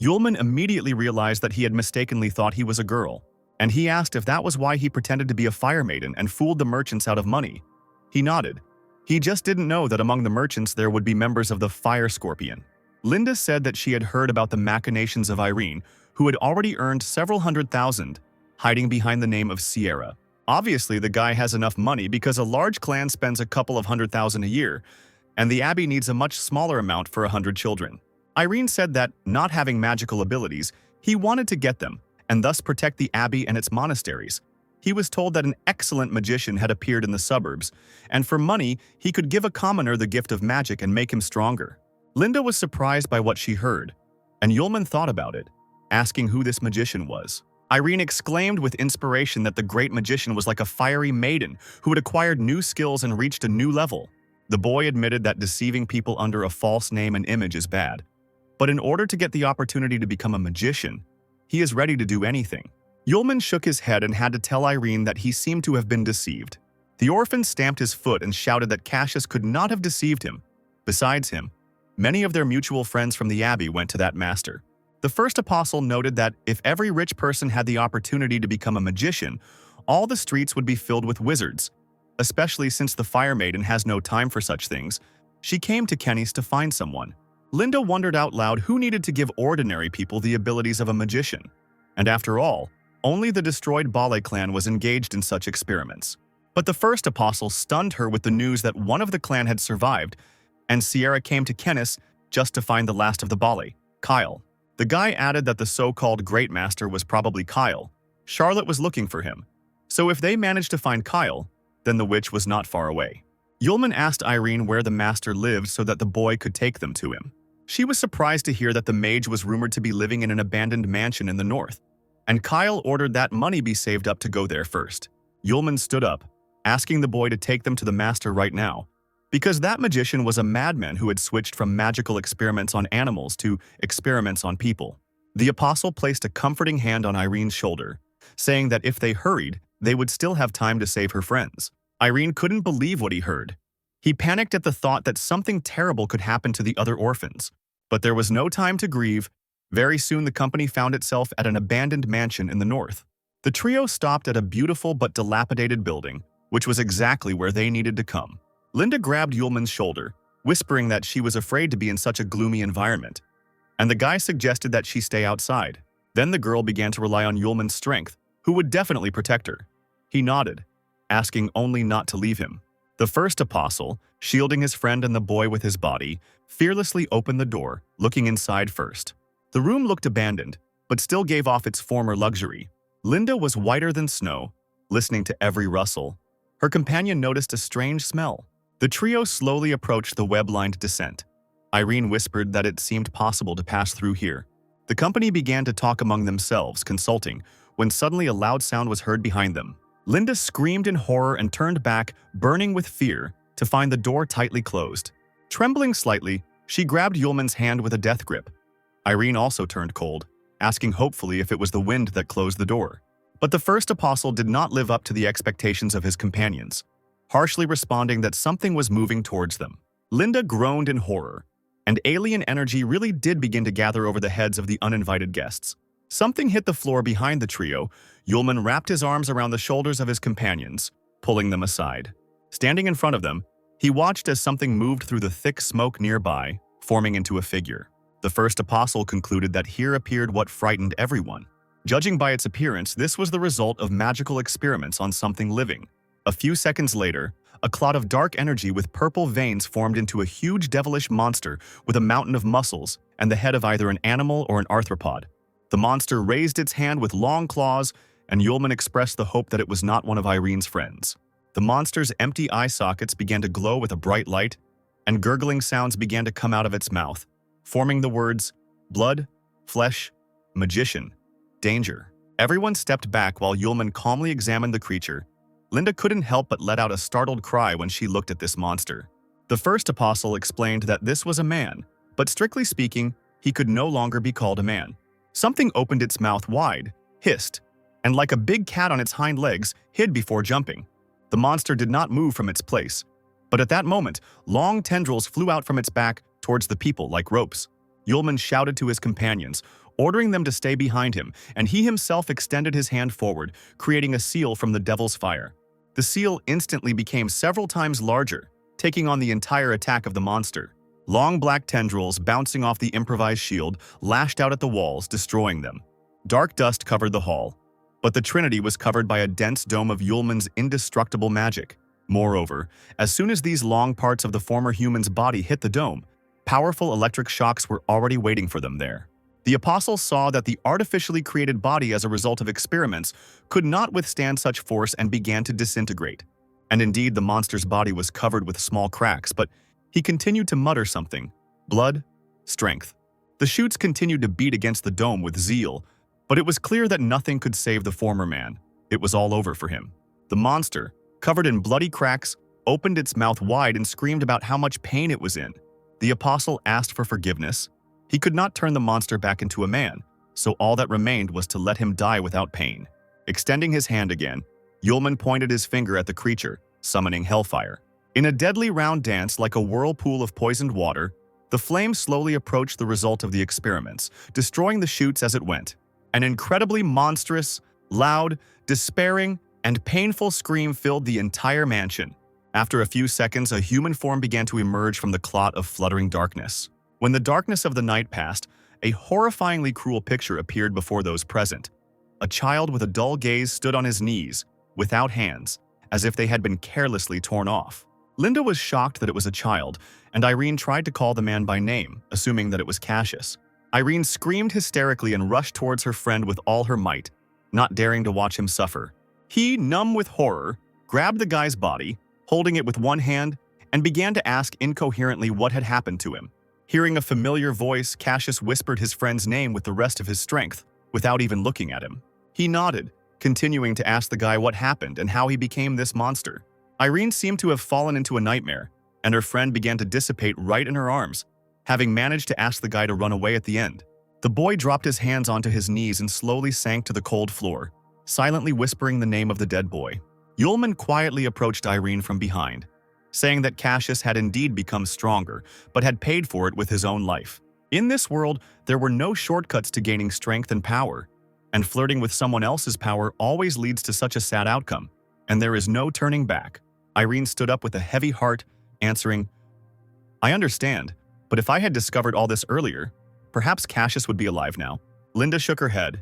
Yulman immediately realized that he had mistakenly thought he was a girl, and he asked if that was why he pretended to be a Fire Maiden and fooled the merchants out of money. He nodded. He just didn't know that among the merchants there would be members of the Fire Scorpion. Linda said that she had heard about the machinations of Irene, who had already earned several $100,000, hiding behind the name of Sierra. Obviously, the guy has enough money because a large clan spends a couple of $100,000 a year, and the abbey needs a much smaller amount for 100 children. Irene said that, not having magical abilities, he wanted to get them, and thus protect the abbey and its monasteries. He was told that an excellent magician had appeared in the suburbs, and for money, he could give a commoner the gift of magic and make him stronger. Linda was surprised by what she heard, and Yulman thought about it, asking who this magician was. Irene exclaimed with inspiration that the great magician was like a fiery maiden who had acquired new skills and reached a new level. The boy admitted that deceiving people under a false name and image is bad, but in order to get the opportunity to become a magician, he is ready to do anything. Yulman shook his head and had to tell Irene that he seemed to have been deceived. The orphan stamped his foot and shouted that Cassius could not have deceived him. Besides him, many of their mutual friends from the abbey went to that master. The first apostle noted that if every rich person had the opportunity to become a magician, all the streets would be filled with wizards. Especially since the Fire Maiden has no time for such things, she came to Kenny's to find someone. Linda wondered out loud who needed to give ordinary people the abilities of a magician. And after all, only the destroyed Bale clan was engaged in such experiments. But the first apostle stunned her with the news that one of the clan had survived, and Sierra came to Kennis just to find the last of the Bale, Kyle. The guy added that the so-called Great Master was probably Kyle. Charlotte was looking for him. So if they managed to find Kyle, then the witch was not far away. Yulman asked Irene where the master lived so that the boy could take them to him. She was surprised to hear that the mage was rumored to be living in an abandoned mansion in the north, and Kyle ordered that money be saved up to go there first. Yulman stood up, asking the boy to take them to the master right now, because that magician was a madman who had switched from magical experiments on animals to experiments on people. The apostle placed a comforting hand on Irene's shoulder, saying that if they hurried, they would still have time to save her friends. Irene couldn't believe what he heard. He panicked at the thought that something terrible could happen to the other orphans. But there was no time to grieve. Very soon the company found itself at an abandoned mansion in the north. The trio stopped at a beautiful but dilapidated building, which was exactly where they needed to come. Linda grabbed Yulman's shoulder, whispering that she was afraid to be in such a gloomy environment, and the guy suggested that she stay outside. Then the girl began to rely on Yulman's strength, who would definitely protect her. He nodded, asking only not to leave him. The first apostle, shielding his friend and the boy with his body, fearlessly opened the door, looking inside first. The room looked abandoned, but still gave off its former luxury. Linda was whiter than snow, listening to every rustle. Her companion noticed a strange smell. The trio slowly approached the web-lined descent. Irene whispered that it seemed possible to pass through here. The company began to talk among themselves, consulting, when suddenly a loud sound was heard behind them. Linda screamed in horror and turned back, burning with fear, to find the door tightly closed. Trembling slightly, she grabbed Yulman's hand with a death grip. Irene also turned cold, asking hopefully if it was the wind that closed the door. But the first apostle did not live up to the expectations of his companions, harshly responding that something was moving towards them. Linda groaned in horror, and alien energy really did begin to gather over the heads of the uninvited guests. Something hit the floor behind the trio. Yulman wrapped his arms around the shoulders of his companions, pulling them aside. Standing in front of them, he watched as something moved through the thick smoke nearby, forming into a figure. The first apostle concluded that here appeared what frightened everyone. Judging by its appearance, this was the result of magical experiments on something living. A few seconds later, a cloud of dark energy with purple veins formed into a huge devilish monster with a mountain of muscles and the head of either an animal or an arthropod. The monster raised its hand with long claws, and Yulman expressed the hope that it was not one of Irene's friends. The monster's empty eye sockets began to glow with a bright light, and gurgling sounds began to come out of its mouth, forming the words, blood, flesh, magician, danger. Everyone stepped back while Yulman calmly examined the creature. Linda couldn't help but let out a startled cry when she looked at this monster. The first apostle explained that this was a man, but strictly speaking, he could no longer be called a man. Something opened its mouth wide, hissed, and like a big cat on its hind legs, hid before jumping. The monster did not move from its place, but at that moment, long tendrils flew out from its back towards the people like ropes. Yulman shouted to his companions, ordering them to stay behind him, and he himself extended his hand forward, creating a seal from the devil's fire. The seal instantly became several times larger, taking on the entire attack of the monster. Long black tendrils bouncing off the improvised shield lashed out at the walls, destroying them. Dark dust covered the hall, but the Trinity was covered by a dense dome of Yulman's indestructible magic. Moreover, as soon as these long parts of the former human's body hit the dome, powerful electric shocks were already waiting for them there. The apostles saw that the artificially created body as a result of experiments could not withstand such force and began to disintegrate. And indeed, the monster's body was covered with small cracks, but he continued to mutter something. Blood, strength. The shoots continued to beat against the dome with zeal, but it was clear that nothing could save the former man. It was all over for him. The monster, covered in bloody cracks, opened its mouth wide and screamed about how much pain it was in. The apostle asked for forgiveness. He could not turn the monster back into a man, so all that remained was to let him die without pain. Extending his hand again, Yulman pointed his finger at the creature, summoning hellfire. In a deadly round dance like a whirlpool of poisoned water, the flame slowly approached the result of the experiments, destroying the shoots as it went. An incredibly monstrous, loud, despairing, and painful scream filled the entire mansion. After a few seconds, a human form began to emerge from the clot of fluttering darkness. When the darkness of the night passed, a horrifyingly cruel picture appeared before those present. A child with a dull gaze stood on his knees, without hands, as if they had been carelessly torn off. Linda was shocked that it was a child, and Irene tried to call the man by name, assuming that it was Cassius. Irene screamed hysterically and rushed towards her friend with all her might, not daring to watch him suffer. He, numb with horror, grabbed the guy's body, holding it with one hand, and began to ask incoherently what had happened to him. Hearing a familiar voice, Cassius whispered his friend's name with the rest of his strength, without even looking at him. He nodded, continuing to ask the guy what happened and how he became this monster. Irene seemed to have fallen into a nightmare, and her friend began to dissipate right in her arms, having managed to ask the guy to run away at the end. The boy dropped his hands onto his knees and slowly sank to the cold floor, silently whispering the name of the dead boy. Yulman quietly approached Irene from behind, saying that Cassius had indeed become stronger, but had paid for it with his own life. In this world, there were no shortcuts to gaining strength and power, and flirting with someone else's power always leads to such a sad outcome, and there is no turning back. Irene stood up with a heavy heart, answering, "I understand, but if I had discovered all this earlier, perhaps Cassius would be alive now." Linda shook her head.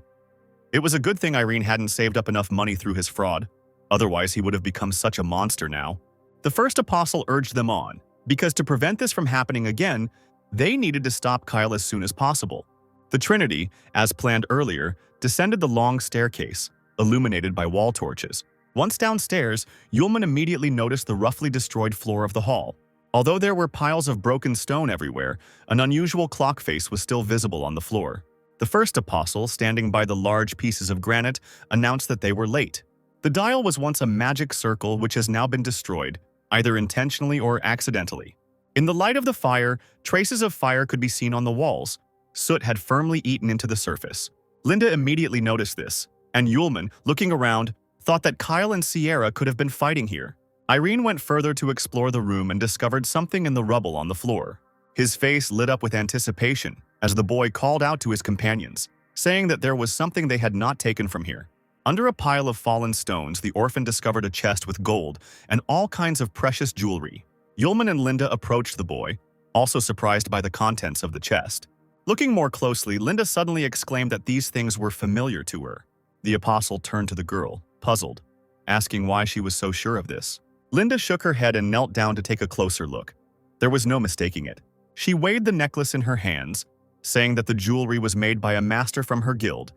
It was a good thing Irene hadn't saved up enough money through his fraud, otherwise he would have become such a monster now. The first apostle urged them on, because to prevent this from happening again, they needed to stop Kyle as soon as possible. The Trinity, as planned earlier, descended the long staircase, illuminated by wall torches. Once downstairs, Yulman immediately noticed the roughly destroyed floor of the hall. Although there were piles of broken stone everywhere, an unusual clock face was still visible on the floor. The first apostle, standing by the large pieces of granite, announced that they were late. The dial was once a magic circle which has now been destroyed, either intentionally or accidentally. In the light of the fire, traces of fire could be seen on the walls. Soot had firmly eaten into the surface. Linda immediately noticed this, and Yulman, looking around, thought that Kyle and Sierra could have been fighting here. Irene went further to explore the room and discovered something in the rubble on the floor. His face lit up with anticipation as the boy called out to his companions, saying that there was something they had not taken from here. Under a pile of fallen stones, the orphan discovered a chest with gold and all kinds of precious jewelry. Yulman and Linda approached the boy, also surprised by the contents of the chest. Looking more closely, Linda suddenly exclaimed that these things were familiar to her. The apostle turned to the girl, puzzled, asking why she was so sure of this. Linda shook her head and knelt down to take a closer look. There was no mistaking it. She weighed the necklace in her hands, saying that the jewelry was made by a master from her guild.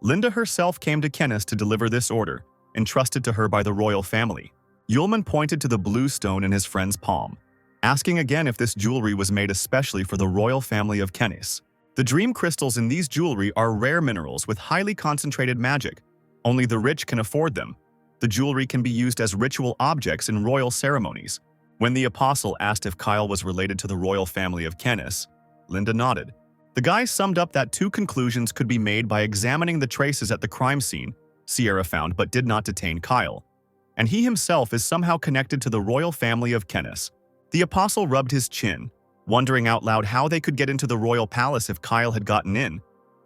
Linda herself came to Kennis to deliver this order, entrusted to her by the royal family. Yulman pointed to the blue stone in his friend's palm, asking again if this jewelry was made especially for the royal family of Kennis. The dream crystals in these jewelry are rare minerals with highly concentrated magic. Only the rich can afford them. The jewelry can be used as ritual objects in royal ceremonies. When the apostle asked if Kyle was related to the royal family of Kennis, Linda nodded. The guy summed up that two conclusions could be made by examining the traces at the crime scene Sierra found but did not detain Kyle, and he himself is somehow connected to the royal family of Kennis. The apostle rubbed his chin, wondering out loud how they could get into the royal palace if Kyle had gotten in.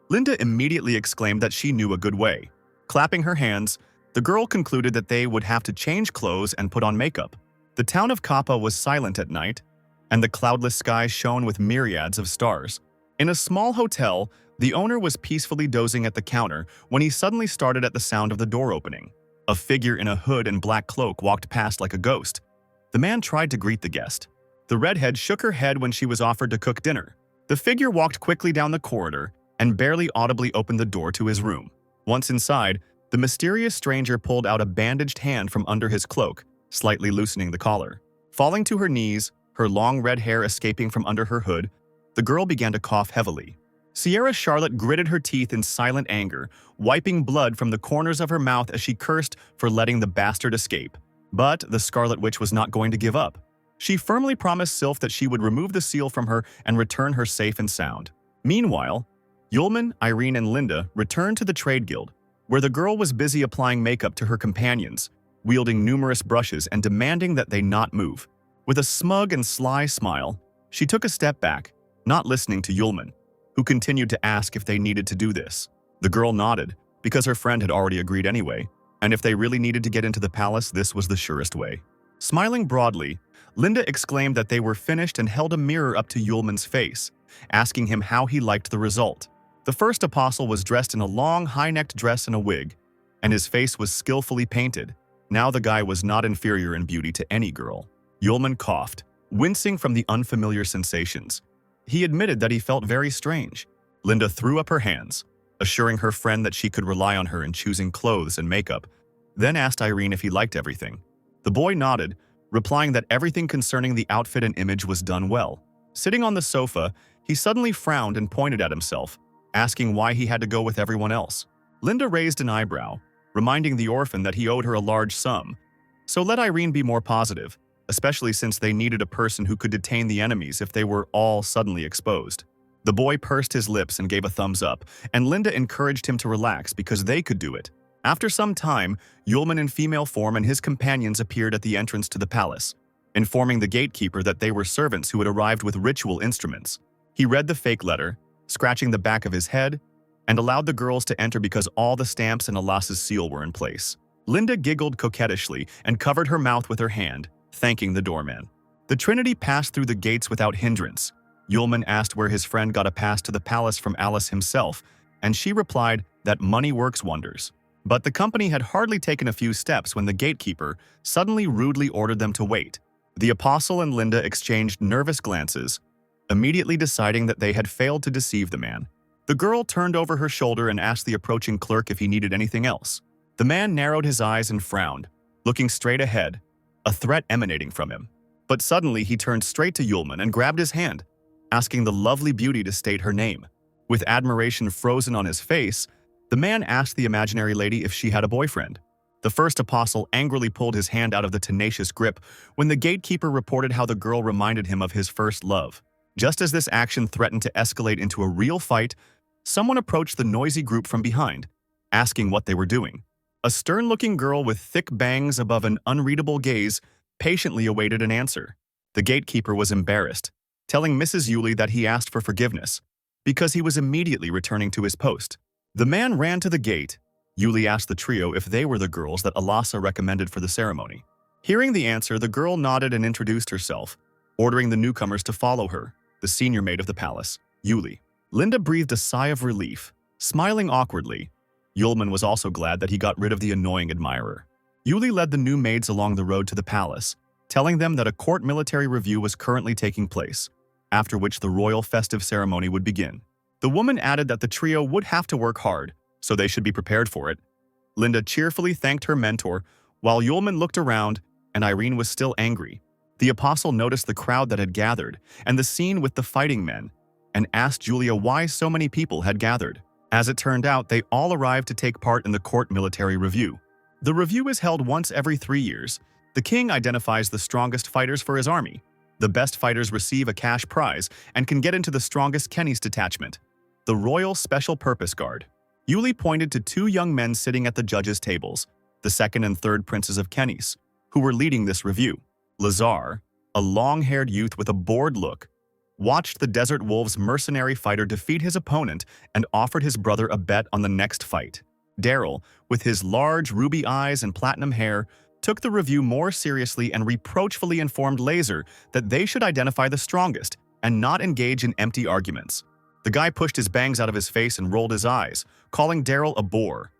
Linda immediately exclaimed that she knew a good way. Clapping her hands, the girl concluded that they would have to change clothes and put on makeup. The town of Kappa was silent at night, and the cloudless sky shone with myriads of stars. In a small hotel, the owner was peacefully dozing at the counter when he suddenly started at the sound of the door opening. A figure in a hood and black cloak walked past like a ghost. The man tried to greet the guest. The redhead shook her head when she was offered to cook dinner. The figure walked quickly down the corridor and barely audibly opened the door to his room. Once inside, the mysterious stranger pulled out a bandaged hand from under his cloak, slightly loosening the collar. Falling to her knees, her long red hair escaping from under her hood, the girl began to cough heavily. Sierra Charlotte gritted her teeth in silent anger, wiping blood from the corners of her mouth as she cursed for letting the bastard escape. But the Scarlet Witch was not going to give up. She firmly promised Sylph that she would remove the seal from her and return her safe and sound. Meanwhile, Yulman, Irene, and Linda returned to the Trade Guild, where the girl was busy applying makeup to her companions, wielding numerous brushes and demanding that they not move. With a smug and sly smile, she took a step back, not listening to Yulman, who continued to ask if they needed to do this. The girl nodded, because her friend had already agreed anyway, and if they really needed to get into the palace, this was the surest way. Smiling broadly, Linda exclaimed that they were finished and held a mirror up to Yulman's face, asking him how he liked the result. The first apostle was dressed in a long, high-necked dress and a wig, and his face was skillfully painted. Now the guy was not inferior in beauty to any girl. Yulman coughed, wincing from the unfamiliar sensations. He admitted that he felt very strange. Linda threw up her hands, assuring her friend that she could rely on her in choosing clothes and makeup, then asked Irene if he liked everything. The boy nodded, replying that everything concerning the outfit and image was done well. Sitting on the sofa, he suddenly frowned and pointed at himself, asking why he had to go with everyone else. Linda raised an eyebrow, reminding the orphan that he owed her a large sum. So let Irene be more positive, especially since they needed a person who could detain the enemies if they were all suddenly exposed. The boy pursed his lips and gave a thumbs up, and Linda encouraged him to relax because they could do it. After some time, Yulman in female form and his companions appeared at the entrance to the palace, informing the gatekeeper that they were servants who had arrived with ritual instruments. He read the fake letter, scratching the back of his head, and allowed the girls to enter because all the stamps and Alas's seal were in place. Linda giggled coquettishly and covered her mouth with her hand, thanking the doorman. The Trinity passed through the gates without hindrance. Yulman asked where his friend got a pass to the palace from Alice himself, and she replied that money works wonders. But the company had hardly taken a few steps when the gatekeeper suddenly rudely ordered them to wait. The apostle and Linda exchanged nervous glances, immediately deciding that they had failed to deceive the man. The girl turned over her shoulder and asked the approaching clerk if he needed anything else. The man narrowed his eyes and frowned, looking straight ahead, a threat emanating from him. But suddenly he turned straight to Yulman and grabbed his hand, asking the lovely beauty to state her name. With admiration frozen on his face, the man asked the imaginary lady if she had a boyfriend. The first apostle angrily pulled his hand out of the tenacious grip when the gatekeeper reported how the girl reminded him of his first love. Just as this action threatened to escalate into a real fight, someone approached the noisy group from behind, asking what they were doing. A stern-looking girl with thick bangs above an unreadable gaze patiently awaited an answer. The gatekeeper was embarrassed, telling Mrs. Yuli that he asked for forgiveness, because he was immediately returning to his post. The man ran to the gate. Yuli asked the trio if they were the girls that Alasa recommended for the ceremony. Hearing the answer, the girl nodded and introduced herself, ordering the newcomers to follow her, the senior maid of the palace, Yuli. Linda breathed a sigh of relief, smiling awkwardly. Yulman was also glad that he got rid of the annoying admirer. Yuli led the new maids along the road to the palace, telling them that a court military review was currently taking place, after which the royal festive ceremony would begin. The woman added that the trio would have to work hard, so they should be prepared for it. Linda cheerfully thanked her mentor, while Yulman looked around and Irene was still angry. The apostle noticed the crowd that had gathered and the scene with the fighting men, and asked Julia why so many people had gathered. As it turned out, they all arrived to take part in the court military review. The review is held once every 3 years. The king identifies the strongest fighters for his army. The best fighters receive a cash prize and can get into the strongest Kenny's detachment, the Royal Special Purpose Guard. Yuli pointed to 2 young men sitting at the judges' tables, the second and third princes of Kenny's, who were leading this review. Lazar, a long-haired youth with a bored look, watched the Desert Wolves mercenary fighter defeat his opponent and offered his brother a bet on the next fight. Daryl, with his large ruby eyes and platinum hair, took the review more seriously and reproachfully informed Laser that they should identify the strongest and not engage in empty arguments. The guy pushed his bangs out of his face and rolled his eyes, calling Daryl a bore.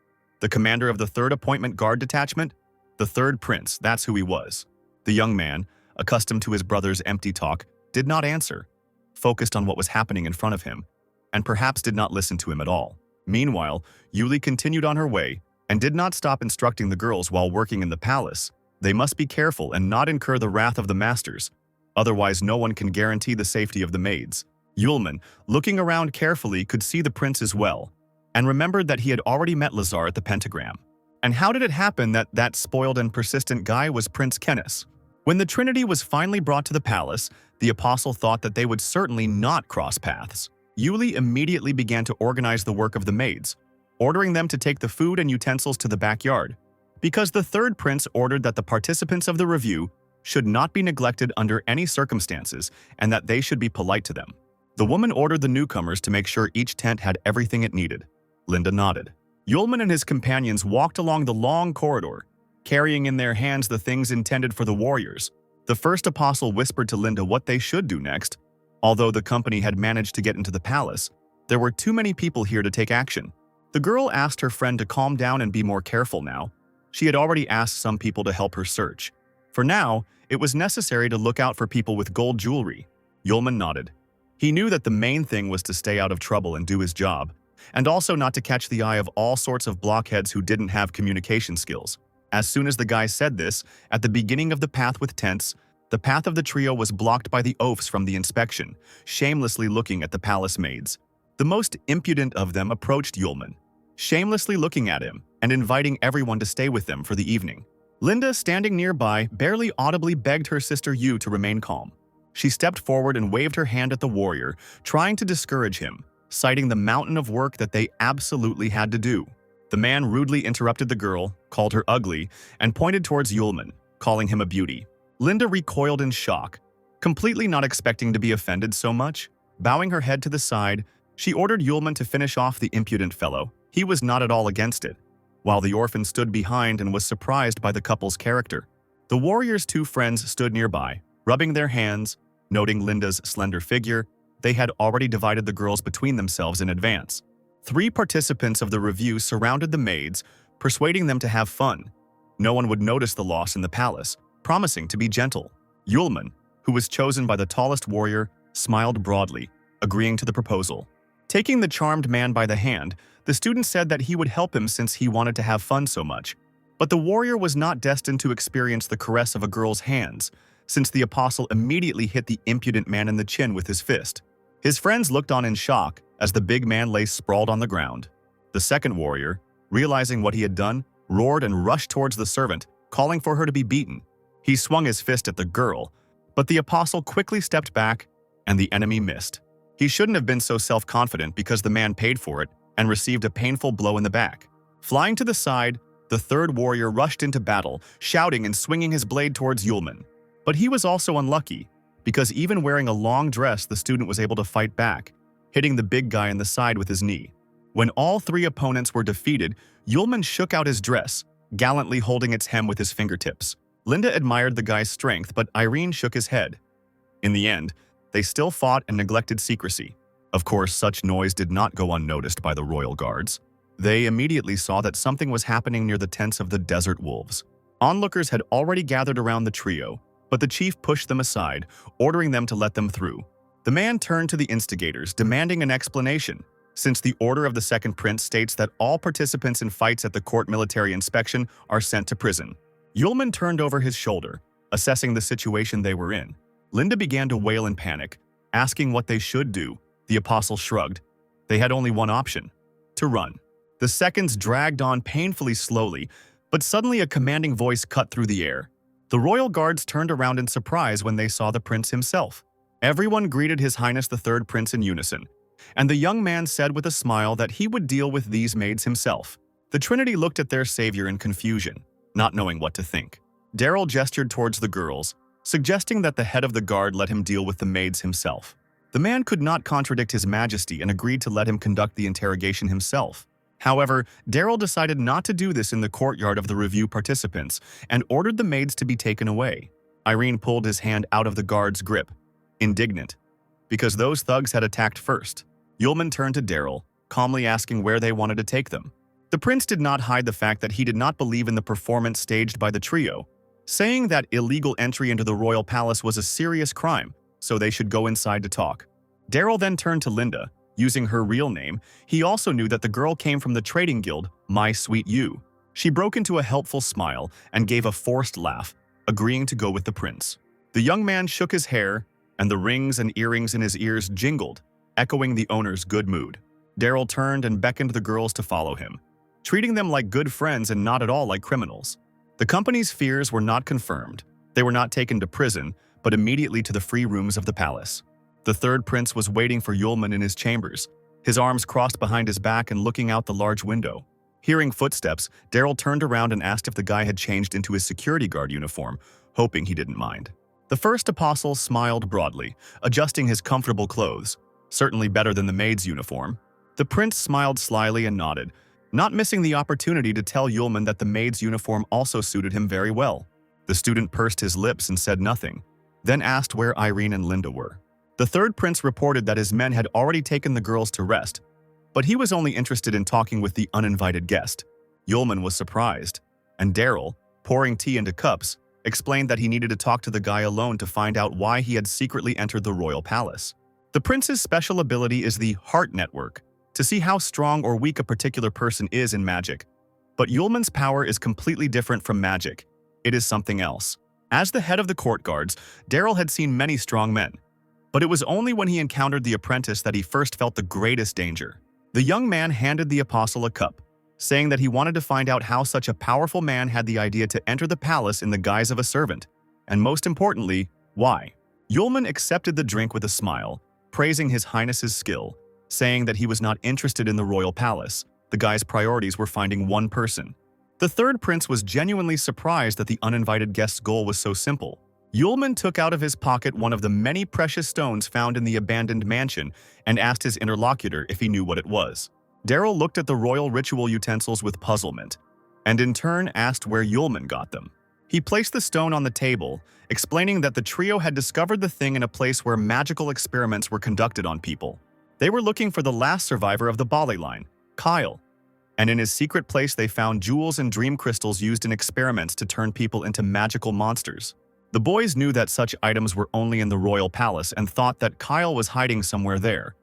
The commander of the 3rd Appointment Guard Detachment? The 3rd Prince, that's who he was. The young man, accustomed to his brother's empty talk, did not answer, focused on what was happening in front of him, and perhaps did not listen to him at all. Meanwhile, Yuli continued on her way and did not stop instructing the girls while working in the palace. They must be careful and not incur the wrath of the masters, otherwise no one can guarantee the safety of the maids. Yulman, looking around carefully, could see the prince as well, and remembered that he had already met Lazar at the pentagram. And how did it happen that that spoiled and persistent guy was Prince Kenneth? When the Trinity was finally brought to the palace, the apostle thought that they would certainly not cross paths. Yuli immediately began to organize the work of the maids, ordering them to take the food and utensils to the backyard, because the 3rd prince ordered that the participants of the review should not be neglected under any circumstances and that they should be polite to them. The woman ordered the newcomers to make sure each tent had everything it needed. Linda nodded. Yulman and his companions walked along the long corridor, carrying in their hands the things intended for the warriors. The first apostle whispered to Linda what they should do next. Although the company had managed to get into the palace, there were too many people here to take action. The girl asked her friend to calm down and be more careful now. She had already asked some people to help her search. For now, it was necessary to look out for people with gold jewelry. Yulman nodded. He knew that the main thing was to stay out of trouble and do his job, and also not to catch the eye of all sorts of blockheads who didn't have communication skills. As soon as the guy said this, at the beginning of the path with tents, the path of the trio was blocked by the oafs from the inspection, shamelessly looking at the palace maids. The most impudent of them approached Yulman, shamelessly looking at him and inviting everyone to stay with them for the evening. Linda, standing nearby, barely audibly begged her sister Yu to remain calm. She stepped forward and waved her hand at the warrior, trying to discourage him, citing the mountain of work that they absolutely had to do. The man rudely interrupted the girl, called her ugly, and pointed towards Yulman, calling him a beauty. Linda recoiled in shock, completely not expecting to be offended so much. Bowing her head to the side, she ordered Yulman to finish off the impudent fellow. He was not at all against it, while the orphan stood behind and was surprised by the couple's character. The warrior's 2 friends stood nearby, rubbing their hands, noting Linda's slender figure. They had already divided the girls between themselves in advance. 3 participants of the review surrounded the maids, persuading them to have fun. No one would notice the loss in the palace, promising to be gentle. Yulman, who was chosen by the tallest warrior, smiled broadly, agreeing to the proposal. Taking the charmed man by the hand, the student said that he would help him since he wanted to have fun so much. But the warrior was not destined to experience the caress of a girl's hands, since the apostle immediately hit the impudent man in the chin with his fist. His friends looked on in shock as the big man lay sprawled on the ground. The second warrior, realizing what he had done, roared and rushed towards the servant, calling for her to be beaten. He swung his fist at the girl, but the apostle quickly stepped back, and the enemy missed. He shouldn't have been so self-confident because the man paid for it and received a painful blow in the back. Flying to the side, the third warrior rushed into battle, shouting and swinging his blade towards Yulman. But he was also unlucky, because even wearing a long dress, the student was able to fight back, hitting the big guy in the side with his knee. When all three opponents were defeated, Yulman shook out his dress, gallantly holding its hem with his fingertips. Linda admired the guy's strength, but Irene shook his head. In the end, they still fought and neglected secrecy. Of course, such noise did not go unnoticed by the royal guards. They immediately saw that something was happening near the tents of the desert wolves. Onlookers had already gathered around the trio, but the chief pushed them aside, ordering them to let them through. The man turned to the instigators, demanding an explanation, since the order of the second prince states that all participants in fights at the court military inspection are sent to prison. Yulman turned over his shoulder, assessing the situation they were in. Linda began to wail in panic, asking what they should do. The apostle shrugged. They had only one option: to run. The seconds dragged on painfully slowly, but suddenly a commanding voice cut through the air. The royal guards turned around in surprise when they saw the prince himself. Everyone greeted His Highness the Third Prince in unison, and the young man said with a smile that he would deal with these maids himself. The Trinity looked at their savior in confusion, not knowing what to think. Daryl gestured towards the girls, suggesting that the head of the guard let him deal with the maids himself. The man could not contradict His Majesty and agreed to let him conduct the interrogation himself. However, Daryl decided not to do this in the courtyard of the review participants and ordered the maids to be taken away. Irene pulled his hand out of the guard's grip, indignant, because those thugs had attacked first. Yulman turned to Daryl, calmly asking where they wanted to take them. The prince did not hide the fact that he did not believe in the performance staged by the trio, saying that illegal entry into the royal palace was a serious crime, so they should go inside to talk. Daryl then turned to Linda. Using her real name, he also knew that the girl came from the trading guild, My Sweet You. She broke into a helpful smile and gave a forced laugh, agreeing to go with the prince. The young man shook his hair, and the rings and earrings in his ears jingled, echoing the owner's good mood. Daryl turned and beckoned the girls to follow him, treating them like good friends and not at all like criminals. The company's fears were not confirmed. They were not taken to prison, but immediately to the free rooms of the palace. The third prince was waiting for Yulman in his chambers, his arms crossed behind his back and looking out the large window. Hearing footsteps, Daryl turned around and asked if the guy had changed into his security guard uniform, hoping he didn't mind. The first apostle smiled broadly, adjusting his comfortable clothes, certainly better than the maid's uniform. The prince smiled slyly and nodded, not missing the opportunity to tell Yulman that the maid's uniform also suited him very well. The student pursed his lips and said nothing, then asked where Irene and Linda were. The third prince reported that his men had already taken the girls to rest, but he was only interested in talking with the uninvited guest. Yulman was surprised, and Daryl, pouring tea into cups, explained that he needed to talk to the guy alone to find out why he had secretly entered the royal palace. The prince's special ability is the Heart Network, to see how strong or weak a particular person is in magic. But Yulman's power is completely different from magic. It is something else. As the head of the court guards, Daryl had seen many strong men, but it was only when he encountered the apprentice that he first felt the greatest danger. The young man handed the apostle a cup, saying that he wanted to find out how such a powerful man had the idea to enter the palace in the guise of a servant, and most importantly, why. Yulman accepted the drink with a smile, praising His Highness's skill, saying that he was not interested in the royal palace. The guy's priorities were finding one person. The third prince was genuinely surprised that the uninvited guest's goal was so simple. Yulman took out of his pocket one of the many precious stones found in the abandoned mansion and asked his interlocutor if he knew what it was. Daryl looked at the royal ritual utensils with puzzlement, and in turn asked where Yulman got them. He placed the stone on the table, explaining that the trio had discovered the thing in a place where magical experiments were conducted on people. They were looking for the last survivor of the Bali line, Kyle, and in his secret place they found jewels and dream crystals used in experiments to turn people into magical monsters. The boys knew that such items were only in the royal palace and thought that Kyle was hiding somewhere there.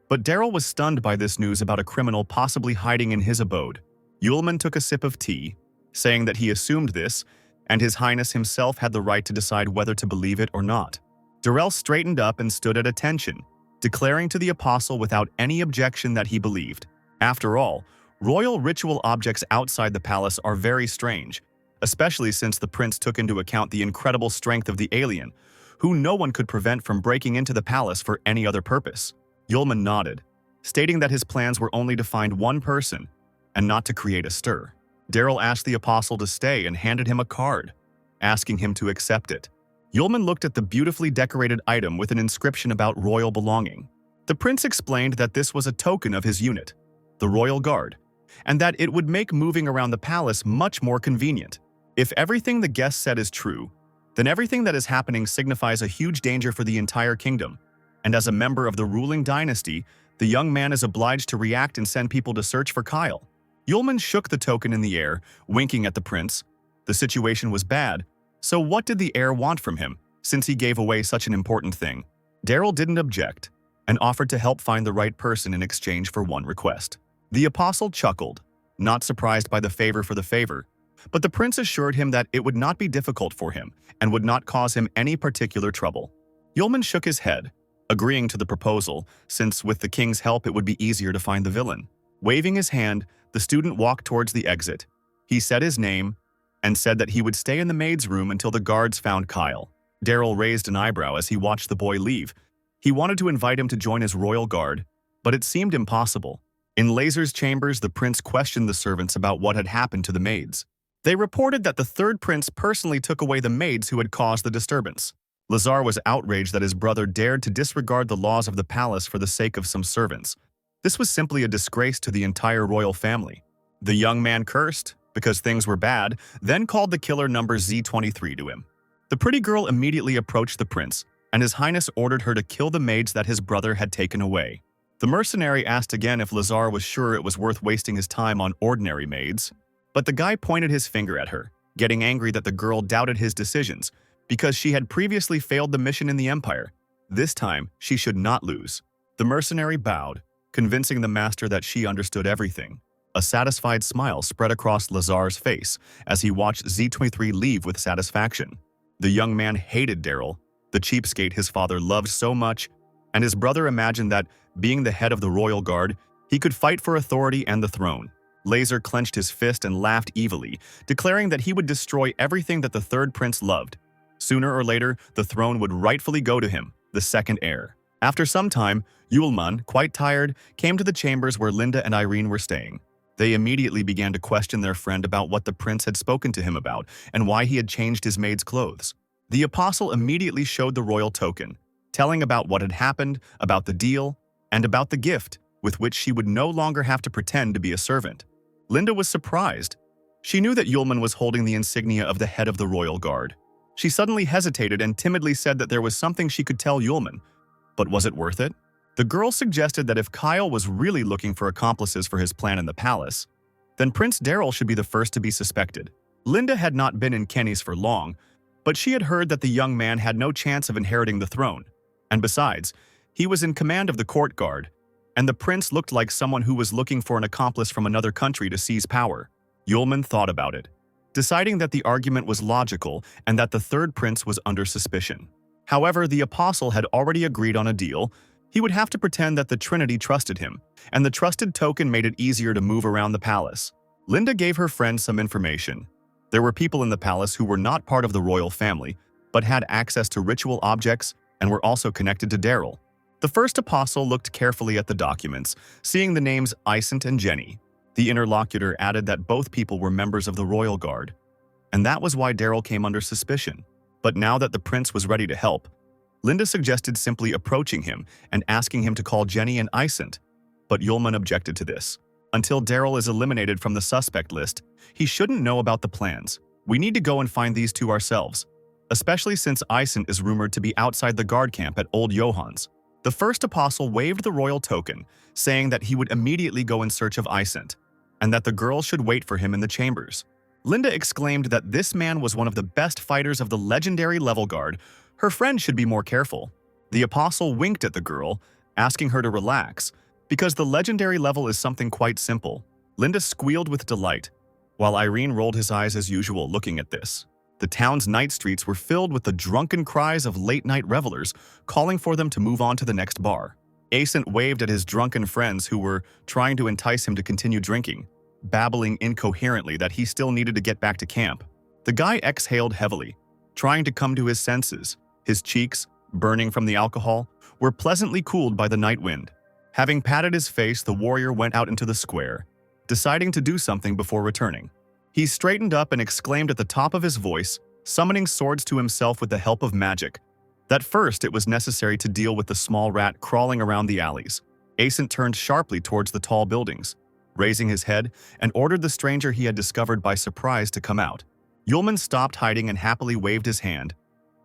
But Daryl was stunned by this news about a criminal possibly hiding in his abode. Yulman took a sip of tea, saying that he assumed this, and His Highness himself had the right to decide whether to believe it or not. Darrell straightened up and stood at attention, declaring to the apostle without any objection that he believed. After all, royal ritual objects outside the palace are very strange, especially since the prince took into account the incredible strength of the alien, who no one could prevent from breaking into the palace for any other purpose. Yulman nodded, stating that his plans were only to find one person and not to create a stir. Daryl asked the apostle to stay and handed him a card, asking him to accept it. Yulman looked at the beautifully decorated item with an inscription about royal belonging. The prince explained that this was a token of his unit, the Royal Guard, and that it would make moving around the palace much more convenient. If everything the guest said is true, then everything that is happening signifies a huge danger for the entire kingdom, and as a member of the ruling dynasty, the young man is obliged to react and send people to search for Kyle. Yulman shook the token in the air, winking at the prince. The situation was bad, so what did the heir want from him, since he gave away such an important thing? Daryl didn't object, and offered to help find the right person in exchange for one request. The apostle chuckled, not surprised by the favor for the favor, but the prince assured him that it would not be difficult for him and would not cause him any particular trouble. Yulman shook his head, agreeing to the proposal, since with the king's help it would be easier to find the villain. Waving his hand, the student walked towards the exit. He said his name and said that he would stay in the maid's room until the guards found Kyle. Daryl raised an eyebrow as he watched the boy leave. He wanted to invite him to join his royal guard, but it seemed impossible. In Laser's chambers, the prince questioned the servants about what had happened to the maids. They reported that the third prince personally took away the maids who had caused the disturbance. Lazar was outraged that his brother dared to disregard the laws of the palace for the sake of some servants. This was simply a disgrace to the entire royal family. The young man cursed, because things were bad, then called the killer number Z23 to him. The pretty girl immediately approached the prince, and His Highness ordered her to kill the maids that his brother had taken away. The mercenary asked again if Lazar was sure it was worth wasting his time on ordinary maids, but the guy pointed his finger at her, getting angry that the girl doubted his decisions, because she had previously failed the mission in the Empire. This time, she should not lose. The mercenary bowed, convincing the master that she understood everything. A satisfied smile spread across Lazar's face as he watched Z23 leave with satisfaction. The young man hated Daryl, the cheapskate his father loved so much, and his brother imagined that, being the head of the royal guard, he could fight for authority and the throne. Laser clenched his fist and laughed evilly, declaring that he would destroy everything that the third prince loved. Sooner or later, the throne would rightfully go to him, the second heir. After some time, Yulman, quite tired, came to the chambers where Linda and Irene were staying. They immediately began to question their friend about what the prince had spoken to him about and why he had changed his maid's clothes. The apostle immediately showed the royal token, telling about what had happened, about the deal, and about the gift, with which she would no longer have to pretend to be a servant. Linda was surprised. She knew that Yulman was holding the insignia of the head of the royal guard. She suddenly hesitated and timidly said that there was something she could tell Yulman. But was it worth it? The girl suggested that if Kyle was really looking for accomplices for his plan in the palace, then Prince Daryl should be the first to be suspected. Linda had not been in Kenny's for long, but she had heard that the young man had no chance of inheriting the throne. And besides, he was in command of the court guard, and the prince looked like someone who was looking for an accomplice from another country to seize power. Yulman thought about it, deciding that the argument was logical and that the third prince was under suspicion. However, the apostle had already agreed on a deal. He would have to pretend that the Trinity trusted him, and the trusted token made it easier to move around the palace. Linda gave her friend some information. There were people in the palace who were not part of the royal family, but had access to ritual objects and were also connected to Daryl. The first apostle looked carefully at the documents, seeing the names Isant and Jenny. The interlocutor added that both people were members of the royal guard, and that was why Daryl came under suspicion. But now that the prince was ready to help, Linda suggested simply approaching him and asking him to call Jenny and Isant, but Yulman objected to this. Until Daryl is eliminated from the suspect list, he shouldn't know about the plans. We need to go and find these two ourselves, especially since Isant is rumored to be outside the guard camp at Old Johann's. The first apostle waved the royal token, saying that he would immediately go in search of Isant, and that the girl should wait for him in the chambers. Linda exclaimed that this man was one of the best fighters of the legendary level guard. Her friend should be more careful. The apostle winked at the girl asking her to relax, because the legendary level is something quite simple. Linda squealed with delight, while Irene rolled his eyes as usual looking at this. The town's night streets were filled with the drunken cries of late-night revelers calling for them to move on to the next bar. Ascent waved at his drunken friends who were trying to entice him to continue drinking, babbling incoherently that he still needed to get back to camp. The guy exhaled heavily, trying to come to his senses. His cheeks, burning from the alcohol, were pleasantly cooled by the night wind. Having patted his face, the warrior went out into the square, deciding to do something before returning. He straightened up and exclaimed at the top of his voice, summoning swords to himself with the help of magic, that first it was necessary to deal with the small rat crawling around the alleys. Ascent turned sharply towards the tall buildings, raising his head, and ordered the stranger he had discovered by surprise to come out. Yulman stopped hiding and happily waved his hand.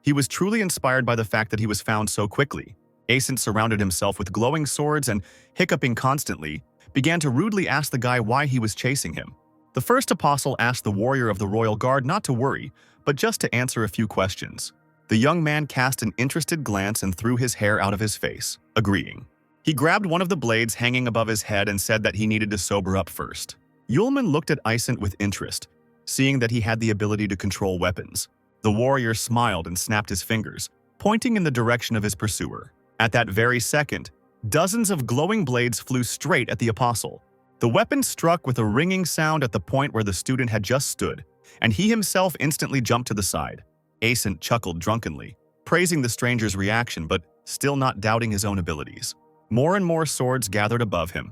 He was truly inspired by the fact that he was found so quickly. Ascent surrounded himself with glowing swords and, hiccuping constantly, began to rudely ask the guy why he was chasing him. The first apostle asked the warrior of the royal guard not to worry, but just to answer a few questions. The young man cast an interested glance and threw his hair out of his face, agreeing. He grabbed one of the blades hanging above his head and said that he needed to sober up first. Yulman looked at Ascent with interest, seeing that he had the ability to control weapons. The warrior smiled and snapped his fingers, pointing in the direction of his pursuer. At that very second, dozens of glowing blades flew straight at the apostle. The weapon struck with a ringing sound at the point where the student had just stood, and he himself instantly jumped to the side. Ascent chuckled drunkenly, praising the stranger's reaction but still not doubting his own abilities. More and more swords gathered above him,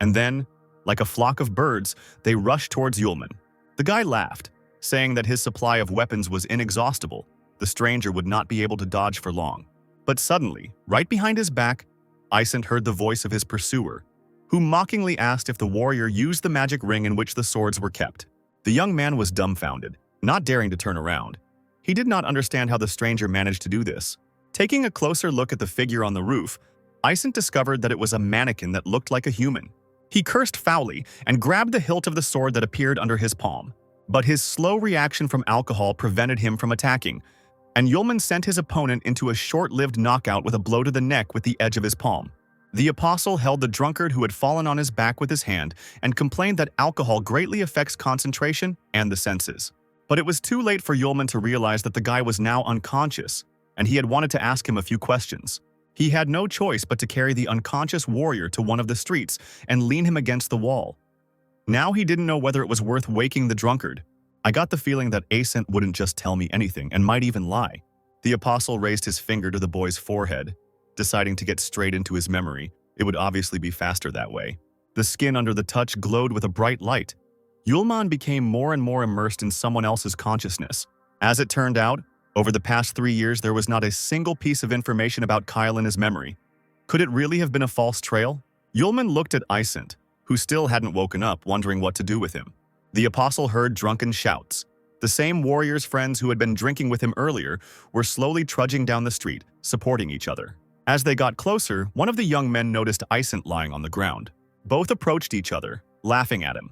and then, like a flock of birds, they rushed towards Yulman. The guy laughed, saying that his supply of weapons was inexhaustible. The stranger would not be able to dodge for long. But suddenly, right behind his back, Ascent heard the voice of his pursuer, who mockingly asked if the warrior used the magic ring in which the swords were kept. The young man was dumbfounded, not daring to turn around. He did not understand how the stranger managed to do this. Taking a closer look at the figure on the roof, Ascent discovered that it was a mannequin that looked like a human. He cursed foully and grabbed the hilt of the sword that appeared under his palm. But his slow reaction from alcohol prevented him from attacking, and Yulman sent his opponent into a short-lived knockout with a blow to the neck with the edge of his palm. The apostle held the drunkard who had fallen on his back with his hand and complained that alcohol greatly affects concentration and the senses. But it was too late for Yulman to realize that the guy was now unconscious, and he had wanted to ask him a few questions. He had no choice but to carry the unconscious warrior to one of the streets and lean him against the wall. Now he didn't know whether it was worth waking the drunkard. I got the feeling that Ascent wouldn't just tell me anything and might even lie. The apostle raised his finger to the boy's forehead, deciding to get straight into his memory. It would obviously be faster that way. The skin under the touch glowed with a bright light. Yulman became more and more immersed in someone else's consciousness. As it turned out, over the past 3 years, there was not a single piece of information about Kyle in his memory. Could it really have been a false trail? Yulman looked at Ascent, who still hadn't woken up, wondering what to do with him. The apostle heard drunken shouts. The same warrior's friends who had been drinking with him earlier were slowly trudging down the street, supporting each other. As they got closer, one of the young men noticed Ascent lying on the ground. Both approached each other, laughing at him.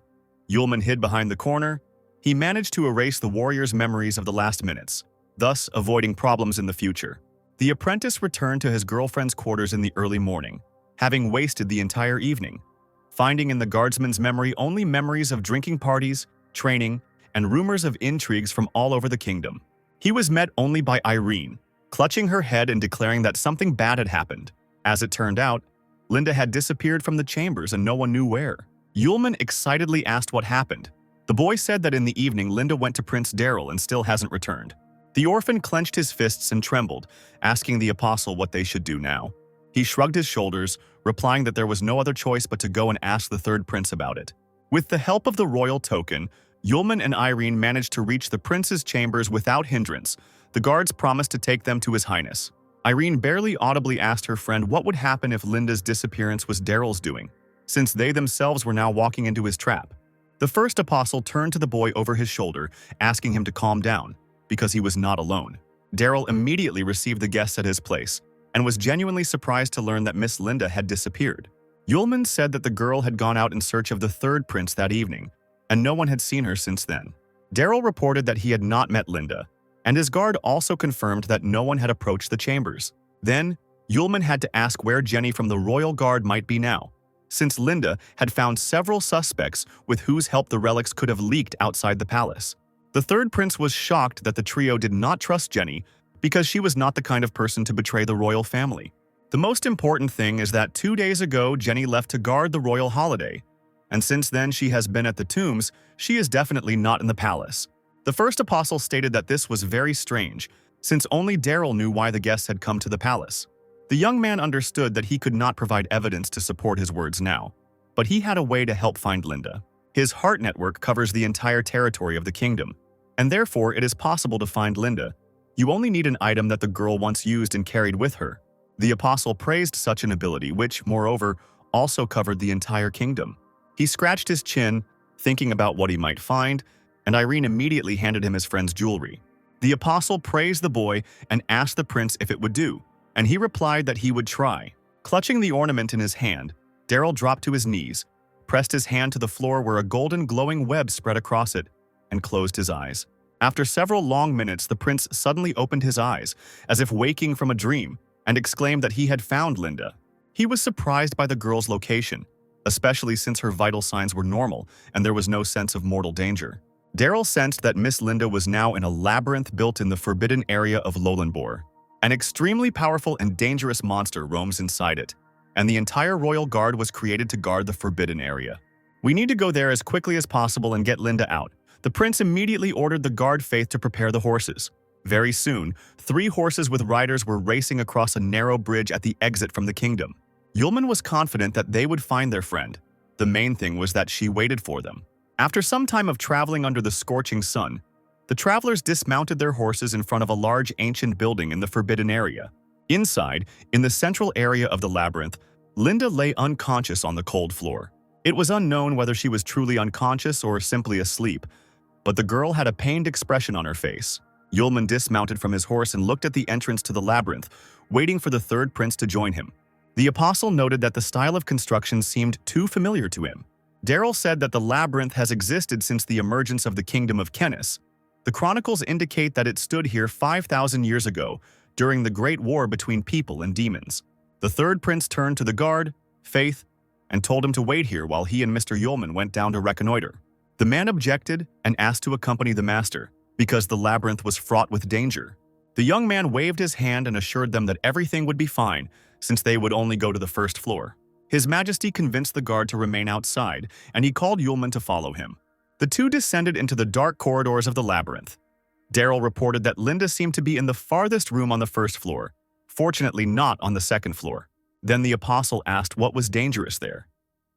Yulman hid behind the corner. He managed to erase the warrior's memories of the last minutes, thus avoiding problems in the future. The apprentice returned to his girlfriend's quarters in the early morning, having wasted the entire evening, finding in the guardsman's memory only memories of drinking parties, training, and rumors of intrigues from all over the kingdom. He was met only by Irene, clutching her head and declaring that something bad had happened. As it turned out, Linda had disappeared from the chambers and no one knew where. Yulman excitedly asked what happened. The boy said that in the evening Linda went to Prince Daryl and still hasn't returned. The orphan clenched his fists and trembled, asking the apostle what they should do now. He shrugged his shoulders, replying that there was no other choice but to go and ask the third prince about it. With the help of the royal token, Yulman and Irene managed to reach the prince's chambers without hindrance. The guards promised to take them to His Highness. Irene barely audibly asked her friend what would happen if Linda's disappearance was Daryl's doing, since they themselves were now walking into his trap. The first apostle turned to the boy over his shoulder, asking him to calm down, because he was not alone. Daryl immediately received the guests at his place, and was genuinely surprised to learn that Miss Linda had disappeared. Yulman said that the girl had gone out in search of the third prince that evening, and no one had seen her since then. Daryl reported that he had not met Linda, and his guard also confirmed that no one had approached the chambers. Then, Yulman had to ask where Jenny from the royal guard might be now, since Linda had found several suspects with whose help the relics could have leaked outside the palace. The third prince was shocked that the trio did not trust Jenny because she was not the kind of person to betray the royal family. The most important thing is that 2 days ago Jenny left to guard the royal holiday, and since then she has been at the tombs, she is definitely not in the palace. The first apostle stated that this was very strange, since only Daryl knew why the guests had come to the palace. The young man understood that he could not provide evidence to support his words now, but he had a way to help find Linda. His heart network covers the entire territory of the kingdom, and therefore it is possible to find Linda. You only need an item that the girl once used and carried with her. The apostle praised such an ability, which, moreover, also covered the entire kingdom. He scratched his chin, thinking about what he might find, and Irene immediately handed him his friend's jewelry. The apostle praised the boy and asked the prince if it would do, and he replied that he would try. Clutching the ornament in his hand, Daryl dropped to his knees, pressed his hand to the floor where a golden glowing web spread across it, and closed his eyes. After several long minutes, the prince suddenly opened his eyes, as if waking from a dream, and exclaimed that he had found Linda. He was surprised by the girl's location, especially since her vital signs were normal and there was no sense of mortal danger. Daryl sensed that Miss Linda was now in a labyrinth built in the forbidden area of Lolanbor. An extremely powerful and dangerous monster roams inside it, and the entire royal guard was created to guard the forbidden area. We need to go there as quickly as possible and get Linda out. The prince immediately ordered the guard faith to prepare the horses. Very soon, 3 horses with riders were racing across a narrow bridge at the exit from the kingdom. Yulman was confident that they would find their friend. The main thing was that she waited for them. After some time of traveling under the scorching sun, the travelers dismounted their horses in front of a large ancient building in the forbidden area. Inside, in the central area of the labyrinth, Linda lay unconscious on the cold floor. It was unknown whether she was truly unconscious or simply asleep, but the girl had a pained expression on her face. Yulman dismounted from his horse and looked at the entrance to the labyrinth, waiting for the third prince to join him. The apostle noted that the style of construction seemed too familiar to him. Daryl said that the labyrinth has existed since the emergence of the kingdom of Kenis. The chronicles indicate that it stood here 5,000 years ago, during the Great War between people and demons. The third prince turned to the guard, Faith, and told him to wait here while he and Mr. Yulman went down to reconnoiter. The man objected and asked to accompany the master, because the labyrinth was fraught with danger. The young man waved his hand and assured them that everything would be fine, since they would only go to the first floor. His Majesty convinced the guard to remain outside, and he called Yulman to follow him. The two descended into the dark corridors of the labyrinth. Daryl reported that Linda seemed to be in the farthest room on the first floor, fortunately not on the second floor. Then the apostle asked what was dangerous there.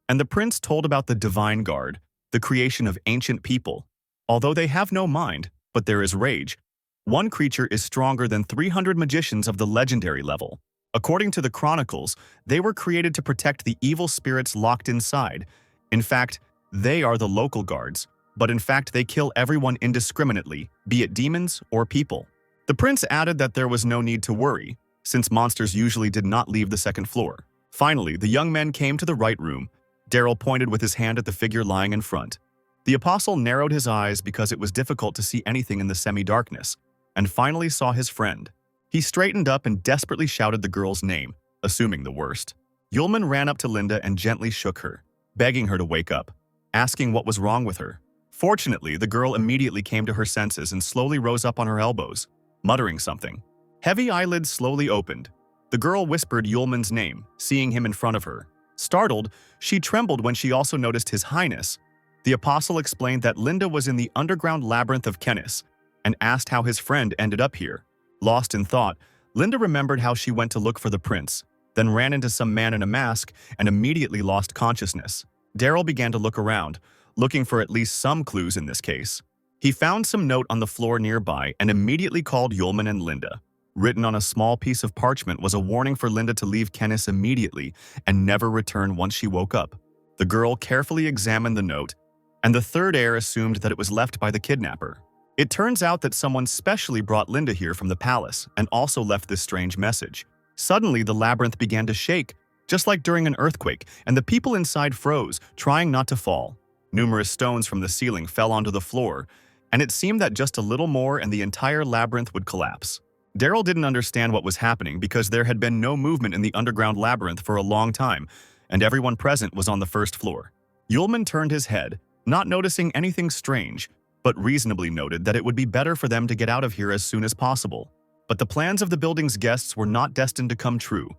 And the prince told about the divine guard, the creation of ancient people. Although they have no mind, but there is rage, one creature is stronger than 300 magicians of the legendary level. According to the chronicles, they were created to protect the evil spirits locked inside. In fact, they are the local guards, but in fact they kill everyone indiscriminately, be it demons or people. The prince added that there was no need to worry, since monsters usually did not leave the second floor. Finally, the young men came to the right room. Daryl pointed with his hand at the figure lying in front. The apostle narrowed his eyes because it was difficult to see anything in the semi-darkness, and finally saw his friend. He straightened up and desperately shouted the girl's name, assuming the worst. Yulman ran up to Linda and gently shook her, begging her to wake up, asking what was wrong with her. Fortunately, the girl immediately came to her senses and slowly rose up on her elbows, muttering something. Heavy eyelids slowly opened. The girl whispered Yulman's name, seeing him in front of her. Startled, she trembled when she also noticed his highness. The apostle explained that Linda was in the underground labyrinth of Kenis and asked how his friend ended up here. Lost in thought, Linda remembered how she went to look for the prince, then ran into some man in a mask and immediately lost consciousness. Daryl began to look around, looking for at least some clues in this case. He found some note on the floor nearby and immediately called Yulman and Linda. Written on a small piece of parchment was a warning for Linda to leave Kenis immediately and never return once she woke up. The girl carefully examined the note, and the third heir assumed that it was left by the kidnapper. It turns out that someone specially brought Linda here from the palace and also left this strange message. Suddenly, the labyrinth began to shake, just like during an earthquake, and the people inside froze, trying not to fall. Numerous stones from the ceiling fell onto the floor, and it seemed that just a little more and the entire labyrinth would collapse. Daryl didn't understand what was happening because there had been no movement in the underground labyrinth for a long time, and everyone present was on the first floor. Yulman turned his head, not noticing anything strange, but reasonably noted that it would be better for them to get out of here as soon as possible. But the plans of the building's guests were not destined to come true.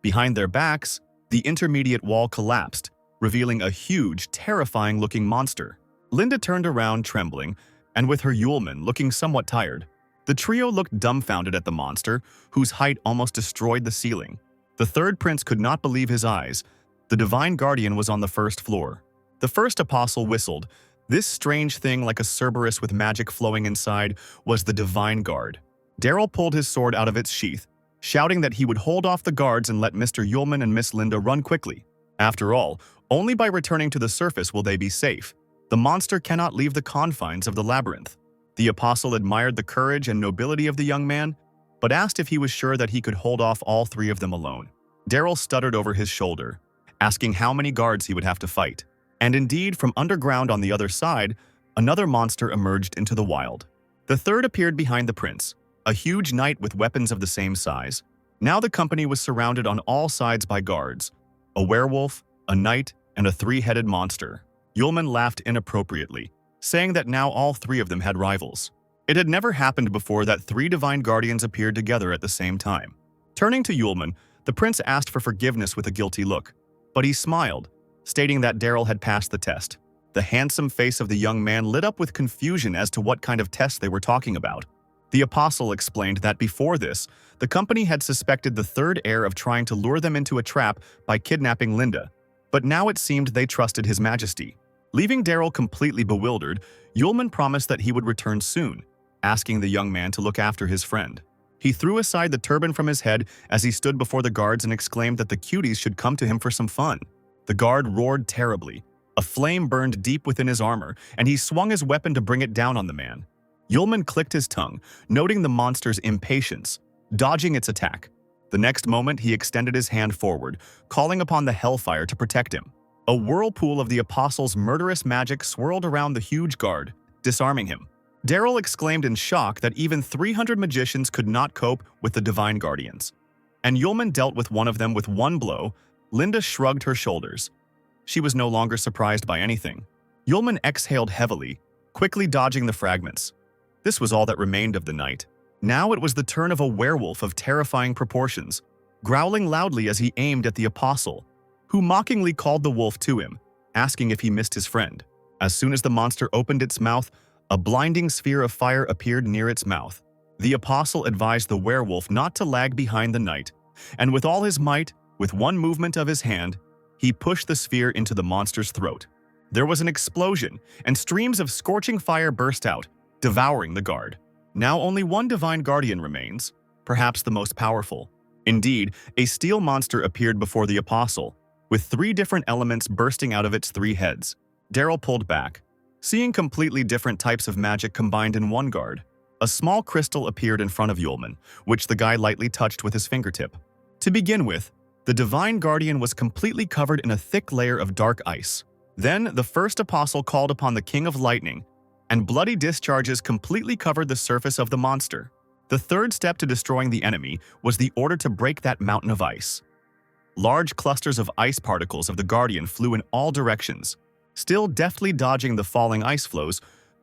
Behind their backs, the intermediate wall collapsed, revealing a huge, terrifying-looking monster. Linda turned around, trembling, and with her Yulman looking somewhat tired. The trio looked dumbfounded at the monster, whose height almost destroyed the ceiling. The third prince could not believe his eyes. The divine guardian was on the first floor. The first apostle whistled. This strange thing, like a Cerberus with magic flowing inside, was the divine guard. Daryl pulled his sword out of its sheath, shouting that he would hold off the guards and let Mr. Yulman and Miss Linda run quickly. After all, only by returning to the surface will they be safe. The monster cannot leave the confines of the labyrinth. The apostle admired the courage and nobility of the young man, but asked if he was sure that he could hold off all three of them alone. Daryl stuttered over his shoulder, asking how many guards he would have to fight. And indeed, from underground on the other side, another monster emerged into the wild. The third appeared behind the prince, a huge knight with weapons of the same size. Now the company was surrounded on all sides by guards, a werewolf, a knight, and a three-headed monster. Yulman laughed inappropriately, saying that now all three of them had rivals. It had never happened before that three divine guardians appeared together at the same time. Turning to Yulman, the prince asked for forgiveness with a guilty look, but he smiled, stating that Daryl had passed the test. The handsome face of the young man lit up with confusion as to what kind of test they were talking about. The apostle explained that before this, the company had suspected the third heir of trying to lure them into a trap by kidnapping Linda, but now it seemed they trusted his majesty. Leaving Daryl completely bewildered, Yulman promised that he would return soon, asking the young man to look after his friend. He threw aside the turban from his head as he stood before the guards and exclaimed that the cuties should come to him for some fun. The guard roared terribly. A flame burned deep within his armor, and he swung his weapon to bring it down on the man. Yulman clicked his tongue, noting the monster's impatience, dodging its attack. The next moment, he extended his hand forward, calling upon the hellfire to protect him. A whirlpool of the apostle's murderous magic swirled around the huge guard, disarming him. Daryl exclaimed in shock that even 300 magicians could not cope with the divine guardians. And Yulman dealt with one of them with one blow. Linda shrugged her shoulders. She was no longer surprised by anything. Yulman exhaled heavily, quickly dodging the fragments. This was all that remained of the night. Now it was the turn of a werewolf of terrifying proportions, growling loudly as he aimed at the apostle, who mockingly called the wolf to him, asking if he missed his friend. As soon as the monster opened its mouth, a blinding sphere of fire appeared near its mouth. The apostle advised the werewolf not to lag behind the knight, and with all his might, with one movement of his hand, he pushed the sphere into the monster's throat. There was an explosion, and streams of scorching fire burst out, devouring the guard. Now only one divine guardian remains, perhaps the most powerful. Indeed, a steel monster appeared before the apostle, with three different elements bursting out of its three heads. Daryl pulled back, seeing completely different types of magic combined in one guard. A small crystal appeared in front of Yulman, which the guy lightly touched with his fingertip. To begin with, the divine guardian was completely covered in a thick layer of dark ice. Then, the first apostle called upon the king of lightning, and bloody discharges completely covered the surface of the monster. The third step to destroying the enemy was the order to break that mountain of ice. Large clusters of ice particles of the guardian flew in all directions. Still deftly dodging the falling ice flows,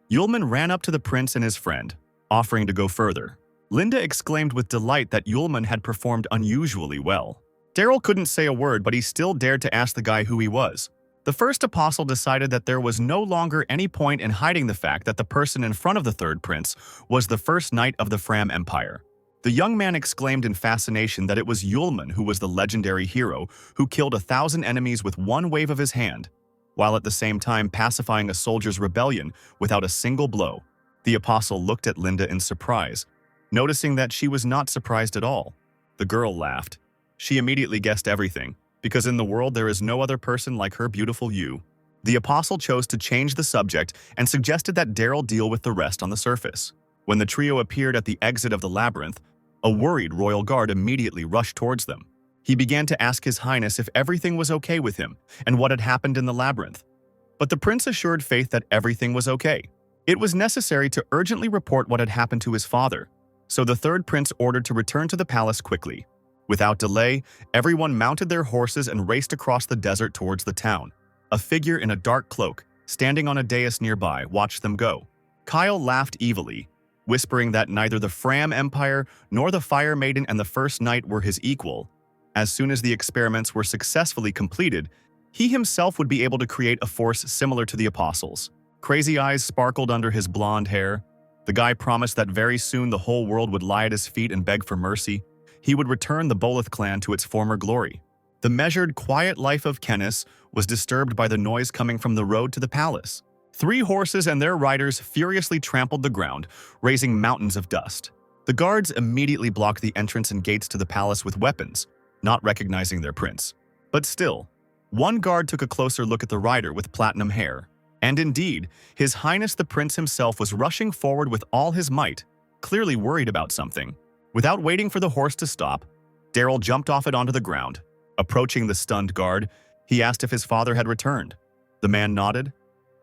Yulman ran up to the prince and his friend, offering to go further. Linda exclaimed with delight that Yulman had performed unusually well. Daryl couldn't say a word, but he still dared to ask the guy who he was. The first apostle decided that there was no longer any point in hiding the fact that the person in front of the third prince was the first knight of the Fram Empire. The young man exclaimed in fascination that it was Yulman who was the legendary hero who killed 1,000 enemies with one wave of his hand, while at the same time pacifying a soldier's rebellion without a single blow. The apostle looked at Linda in surprise, noticing that she was not surprised at all. The girl laughed. She immediately guessed everything, because in the world there is no other person like her beautiful you. The apostle chose to change the subject and suggested that Daryl deal with the rest on the surface. When the trio appeared at the exit of the labyrinth, a worried royal guard immediately rushed towards them. He began to ask His Highness if everything was okay with him and what had happened in the labyrinth. But the prince assured Faith that everything was okay. It was necessary to urgently report what had happened to his father, so the third prince ordered to return to the palace quickly. Without delay, everyone mounted their horses and raced across the desert towards the town. A figure in a dark cloak, standing on a dais nearby, watched them go. Kyle laughed evilly, whispering that neither the Fram Empire nor the Fire Maiden and the First Knight were his equal. As soon as the experiments were successfully completed, he himself would be able to create a force similar to the Apostles. Crazy eyes sparkled under his blonde hair. The guy promised that very soon the whole world would lie at his feet and beg for mercy. He would return the Boleth clan to its former glory. The measured, quiet life of Kenneth was disturbed by the noise coming from the road to the palace. 3 horses and their riders furiously trampled the ground, raising mountains of dust. The guards immediately blocked the entrance and gates to the palace with weapons, not recognizing their prince. But still, one guard took a closer look at the rider with platinum hair. And indeed, His Highness the Prince himself was rushing forward with all his might, clearly worried about something. Without waiting for the horse to stop, Daryl jumped off it onto the ground. Approaching the stunned guard, he asked if his father had returned. The man nodded.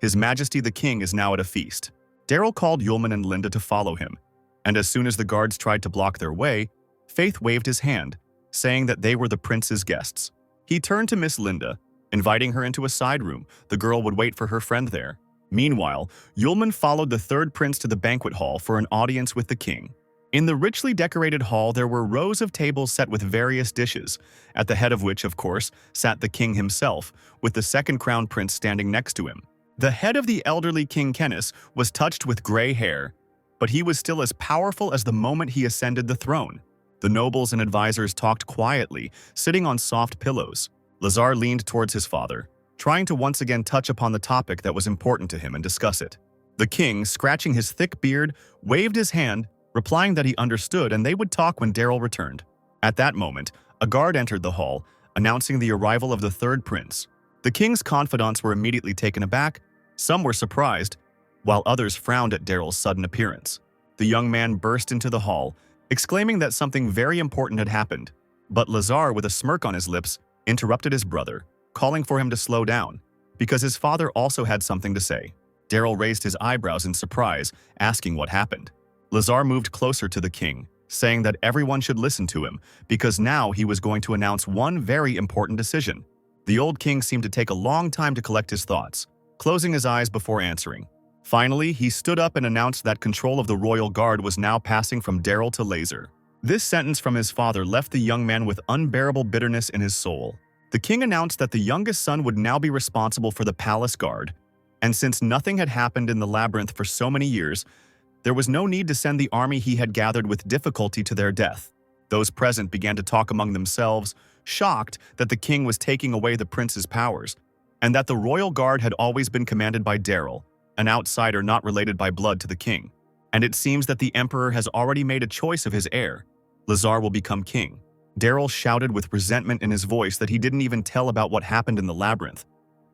His Majesty the King is now at a feast. Daryl called Yulman and Linda to follow him, and as soon as the guards tried to block their way, Faith waved his hand, saying that they were the prince's guests. He turned to Miss Linda, inviting her into a side room. The girl would wait for her friend there. Meanwhile, Yulman followed the third prince to the banquet hall for an audience with the king. In the richly decorated hall, there were rows of tables set with various dishes, at the head of which, of course, sat the king himself, with the second crown prince standing next to him. The head of the elderly King Kenneth was touched with gray hair, but he was still as powerful as the moment he ascended the throne. The nobles and advisors talked quietly, sitting on soft pillows. Lazar leaned towards his father, trying to once again touch upon the topic that was important to him and discuss it. The king, scratching his thick beard, waved his hand, replying that he understood and they would talk when Daryl returned. At that moment, a guard entered the hall, announcing the arrival of the third prince. The king's confidants were immediately taken aback. Some were surprised, while others frowned at Daryl's sudden appearance. The young man burst into the hall, exclaiming that something very important had happened. But Lazar, with a smirk on his lips, interrupted his brother, calling for him to slow down, because his father also had something to say. Daryl raised his eyebrows in surprise, asking what happened. Lazar moved closer to the king, saying that everyone should listen to him, because now he was going to announce one very important decision. The old king seemed to take a long time to collect his thoughts, closing his eyes before answering. Finally, he stood up and announced that control of the royal guard was now passing from Daryl to Laser. This sentence from his father left the young man with unbearable bitterness in his soul. The king announced that the youngest son would now be responsible for the palace guard, and since nothing had happened in the labyrinth for so many years, there was no need to send the army he had gathered with difficulty to their death. Those present began to talk among themselves, shocked that the king was taking away the prince's powers, and that the royal guard had always been commanded by Daryl, an outsider not related by blood to the king. And it seems that the emperor has already made a choice of his heir. Lazar will become king. Daryl shouted with resentment in his voice that he didn't even tell about what happened in the labyrinth.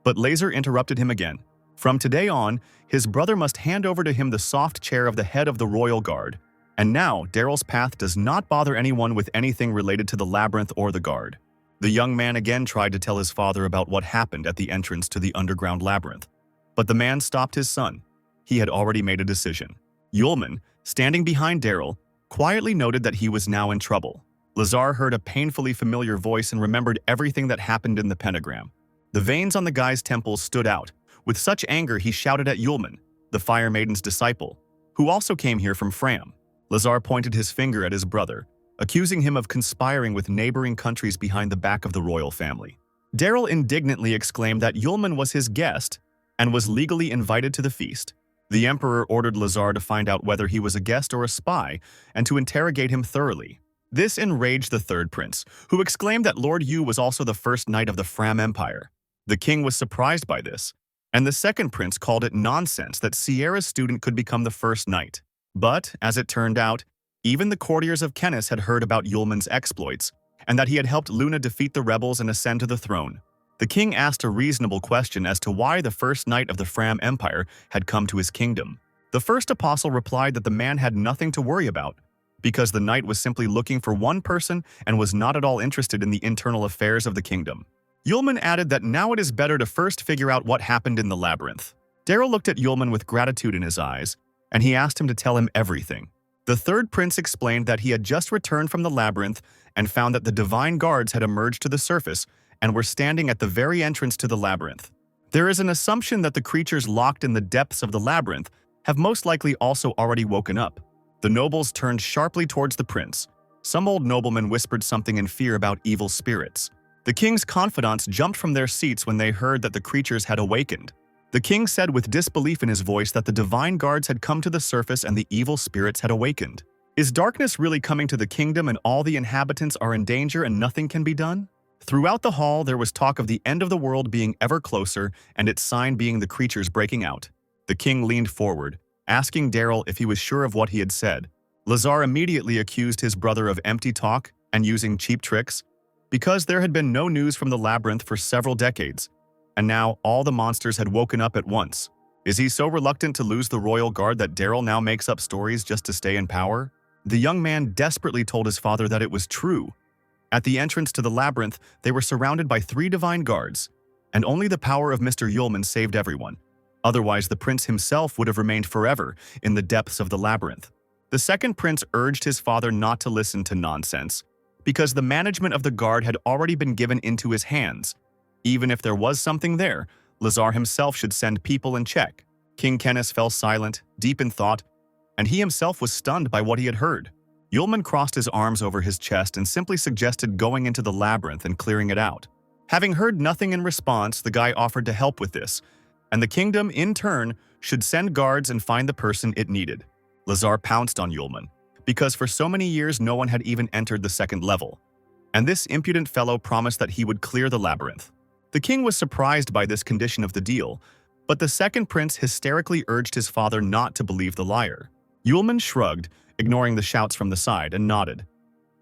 But Laser interrupted him again. From today on, his brother must hand over to him the soft chair of the head of the royal guard. And now, Daryl's path does not bother anyone with anything related to the labyrinth or the guard. The young man again tried to tell his father about what happened at the entrance to the underground labyrinth. But the man stopped his son. He had already made a decision. Yulman, standing behind Daryl, quietly noted that he was now in trouble. Lazar heard a painfully familiar voice and remembered everything that happened in the pentagram. The veins on the guy's temples stood out. With such anger, he shouted at Yulman, the Fire Maiden's disciple, who also came here from Fram. Lazar pointed his finger at his brother, accusing him of conspiring with neighboring countries behind the back of the royal family. Daryl indignantly exclaimed that Yulman was his guest and was legally invited to the feast. The emperor ordered Lazar to find out whether he was a guest or a spy and to interrogate him thoroughly. This enraged the third prince, who exclaimed that Lord Yu was also the first knight of the Fram Empire. The king was surprised by this, and the second prince called it nonsense that Sierra's student could become the first knight. But, as it turned out, even the courtiers of Kenneth had heard about Yulman's exploits, and that he had helped Luna defeat the rebels and ascend to the throne. The king asked a reasonable question as to why the first knight of the Fram Empire had come to his kingdom. The first apostle replied that the man had nothing to worry about, because the knight was simply looking for one person and was not at all interested in the internal affairs of the kingdom. Yulman added that now it is better to first figure out what happened in the labyrinth. Daryl looked at Yulman with gratitude in his eyes, and he asked him to tell him everything. The third prince explained that he had just returned from the labyrinth and found that the divine guards had emerged to the surface and were standing at the very entrance to the labyrinth. There is an assumption that the creatures locked in the depths of the labyrinth have most likely also already woken up. The nobles turned sharply towards the prince. Some old noblemen whispered something in fear about evil spirits. The king's confidants jumped from their seats when they heard that the creatures had awakened. The king said with disbelief in his voice that the divine guards had come to the surface and the evil spirits had awakened. Is darkness really coming to the kingdom and all the inhabitants are in danger and nothing can be done? Throughout the hall, there was talk of the end of the world being ever closer and its sign being the creatures breaking out. The king leaned forward, asking Daryl if he was sure of what he had said. Lazar immediately accused his brother of empty talk and using cheap tricks, because there had been no news from the labyrinth for several decades, and now all the monsters had woken up at once. Is he so reluctant to lose the royal guard that Daryl now makes up stories just to stay in power? The young man desperately told his father that it was true. At the entrance to the labyrinth, they were surrounded by 3 divine guards, and only the power of Mr. Yulman saved everyone. Otherwise, the prince himself would have remained forever in the depths of the labyrinth. The second prince urged his father not to listen to nonsense, because the management of the guard had already been given into his hands. Even if there was something there, Lazar himself should send people and check. King Kenneth fell silent, deep in thought, and he himself was stunned by what he had heard. Yulman crossed his arms over his chest and simply suggested going into the labyrinth and clearing it out. Having heard nothing in response, the guy offered to help with this, and the kingdom, in turn, should send guards and find the person it needed. Lazar pounced on Yulman, because for so many years no one had even entered the second level, and this impudent fellow promised that he would clear the labyrinth. The king was surprised by this condition of the deal, but the second prince hysterically urged his father not to believe the liar. Yulman shrugged, ignoring the shouts from the side, and nodded.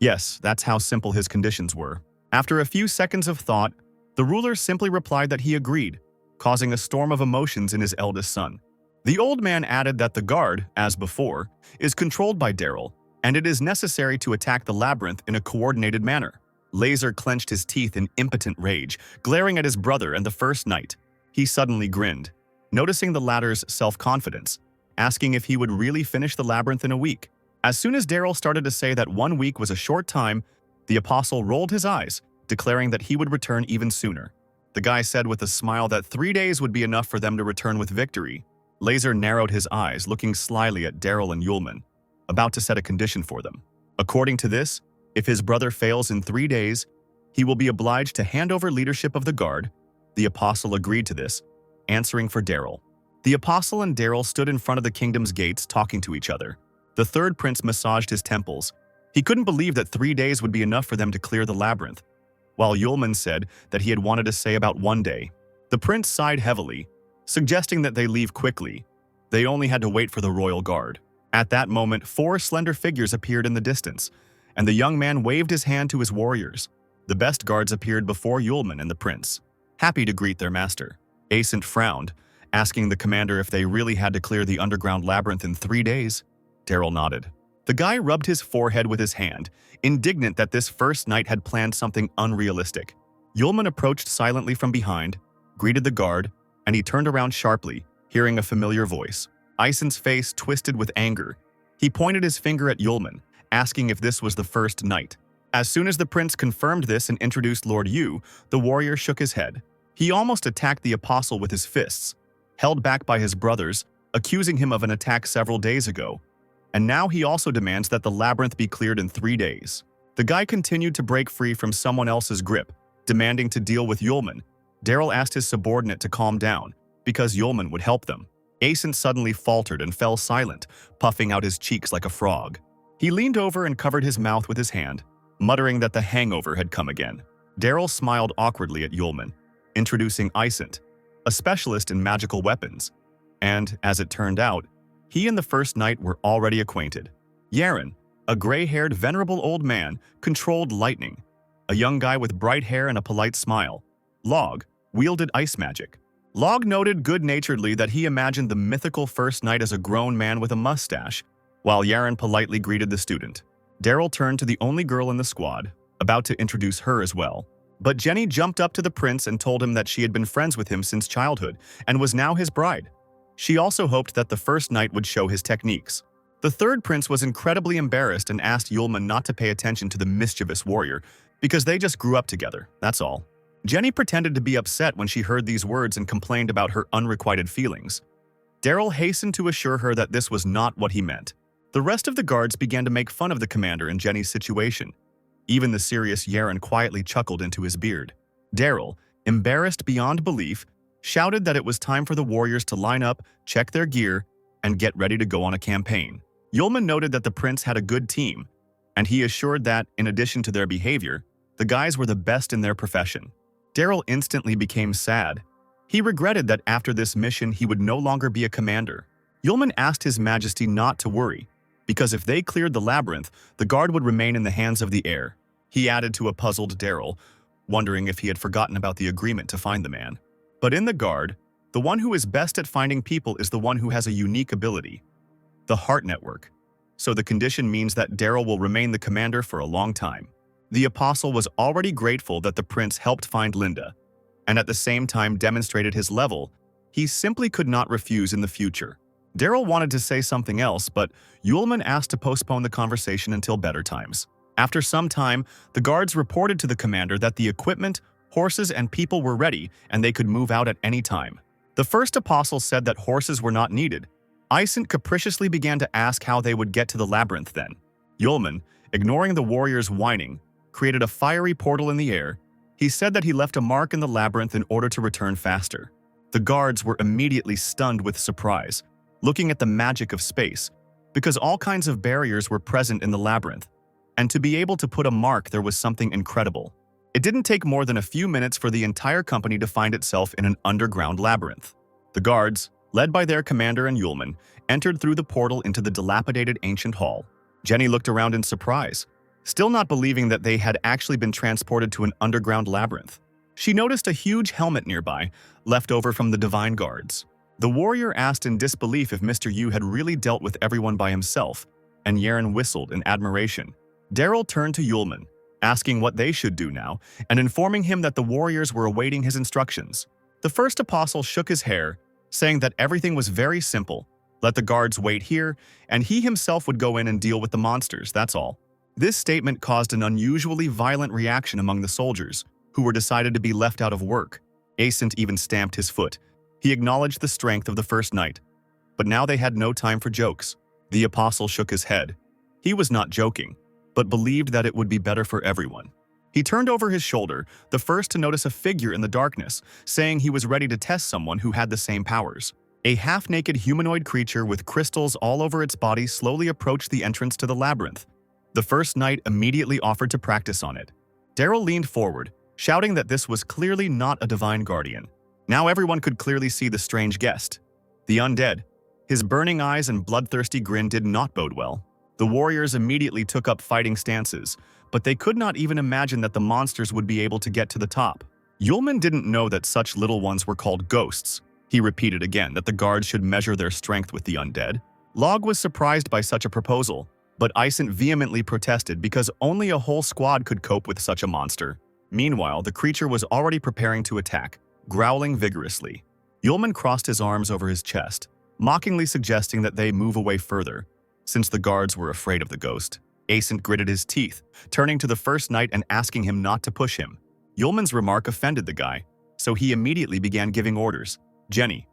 Yes, that's how simple his conditions were. After a few seconds of thought, the ruler simply replied that he agreed, causing a storm of emotions in his eldest son. The old man added that the guard, as before, is controlled by Daryl, and it is necessary to attack the labyrinth in a coordinated manner. Laser clenched his teeth in impotent rage, glaring at his brother and the first knight. He suddenly grinned, noticing the latter's self-confidence, asking if he would really finish the labyrinth in a week. As soon as Daryl started to say that 1 week was a short time, the apostle rolled his eyes, declaring that he would return even sooner. The guy said with a smile that 3 days would be enough for them to return with victory. Laser narrowed his eyes, looking slyly at Daryl and Yulman, about to set a condition for them. According to this, if his brother fails in 3 days, he will be obliged to hand over leadership of the guard. The apostle agreed to this, answering for Daryl. The apostle and Daryl stood in front of the kingdom's gates talking to each other. The third prince massaged his temples. He couldn't believe that 3 days would be enough for them to clear the labyrinth, while Yulman said that he had wanted to say about 1 day. The prince sighed heavily, suggesting that they leave quickly. They only had to wait for the royal guard. At that moment, 4 slender figures appeared in the distance, and the young man waved his hand to his warriors. The best guards appeared before Yulman and the prince, happy to greet their master. Ascent frowned, asking the commander if they really had to clear the underground labyrinth in 3 days. Daryl nodded. The guy rubbed his forehead with his hand, indignant that this first knight had planned something unrealistic. Yulman approached silently from behind, greeted the guard, and he turned around sharply, hearing a familiar voice. Ison's face twisted with anger. He pointed his finger at Yulman, asking if this was the first knight. As soon as the prince confirmed this and introduced Lord Yu, the warrior shook his head. He almost attacked the apostle with his fists, held back by his brothers, accusing him of an attack several days ago. And now he also demands that the labyrinth be cleared in 3 days. The guy continued to break free from someone else's grip, demanding to deal with Yulman. Daryl asked his subordinate to calm down, because Yulman would help them. Ascent suddenly faltered and fell silent, puffing out his cheeks like a frog. He leaned over and covered his mouth with his hand, muttering that the hangover had come again. Daryl smiled awkwardly at Yulman, introducing Isent, a specialist in magical weapons. And, as it turned out, he and the first knight were already acquainted. Yaren, a gray-haired, venerable old man, controlled lightning. A young guy with bright hair and a polite smile. Log wielded ice magic. Log noted good-naturedly that he imagined the mythical first knight as a grown man with a mustache, while Yaren politely greeted the student. Daryl turned to the only girl in the squad, about to introduce her as well. But Jenny jumped up to the prince and told him that she had been friends with him since childhood and was now his bride. She also hoped that the first knight would show his techniques. The third prince was incredibly embarrassed and asked Yulman not to pay attention to the mischievous warrior because they just grew up together, that's all. Jenny pretended to be upset when she heard these words and complained about her unrequited feelings. Daryl hastened to assure her that this was not what he meant. The rest of the guards began to make fun of the commander and Jenny's situation. Even the serious Yaren quietly chuckled into his beard. Daryl, embarrassed beyond belief, shouted that it was time for the warriors to line up, check their gear, and get ready to go on a campaign. Yulman noted that the prince had a good team, and he assured that, in addition to their behavior, the guys were the best in their profession. Daryl instantly became sad. He regretted that after this mission he would no longer be a commander. Yulman asked His Majesty not to worry, because if they cleared the labyrinth, the guard would remain in the hands of the heir. He added to a puzzled Daryl, wondering if he had forgotten about the agreement to find the man. But in the guard, the one who is best at finding people is the one who has a unique ability, the heart network. So the condition means that Daryl will remain the commander for a long time. The apostle was already grateful that the prince helped find Linda, and at the same time demonstrated his level. He simply could not refuse in the future. Daryl wanted to say something else, but Yulman asked to postpone the conversation until better times. After some time, the guards reported to the commander that the equipment, horses, and people were ready and they could move out at any time. The first apostle said that horses were not needed. Isent capriciously began to ask how they would get to the labyrinth then. Yulman, ignoring the warriors' whining, created a fiery portal in the air. He said that he left a mark in the labyrinth in order to return faster. The guards were immediately stunned with surprise, looking at the magic of space, because all kinds of barriers were present in the labyrinth. And to be able to put a mark there was something incredible. It didn't take more than a few minutes for the entire company to find itself in an underground labyrinth. The guards, led by their commander and Yulman, entered through the portal into the dilapidated ancient hall. Jenny looked around in surprise, still not believing that they had actually been transported to an underground labyrinth. She noticed a huge helmet nearby, left over from the divine guards. The warrior asked in disbelief if Mr. Yu had really dealt with everyone by himself, and Yaren whistled in admiration. Daryl turned to Yulman, asking what they should do now, and informing him that the warriors were awaiting his instructions. The first apostle shook his hair, saying that everything was very simple. Let the guards wait here, and he himself would go in and deal with the monsters, that's all. This statement caused an unusually violent reaction among the soldiers, who were decided to be left out of work. Ascent even stamped his foot. He acknowledged the strength of the first knight. But now they had no time for jokes. The apostle shook his head. He was not joking, but believed that it would be better for everyone. He turned over his shoulder, the first to notice a figure in the darkness, saying he was ready to test someone who had the same powers. A half-naked humanoid creature with crystals all over its body slowly approached the entrance to the labyrinth. The first knight immediately offered to practice on it. Daryl leaned forward, shouting that this was clearly not a divine guardian. Now everyone could clearly see the strange guest. The undead. His burning eyes and bloodthirsty grin did not bode well. The warriors immediately took up fighting stances, but they could not even imagine that the monsters would be able to get to the top. Yulman didn't know that such little ones were called ghosts. He repeated again that the guards should measure their strength with the undead. Log was surprised by such a proposal, but Isent vehemently protested because only a whole squad could cope with such a monster. Meanwhile, the creature was already preparing to attack, growling vigorously. Yulman crossed his arms over his chest, mockingly suggesting that they move away further, since the guards were afraid of the ghost. Ascent gritted his teeth, turning to the first knight and asking him not to push him. Yulman's remark offended the guy, so he immediately began giving orders. Jenny,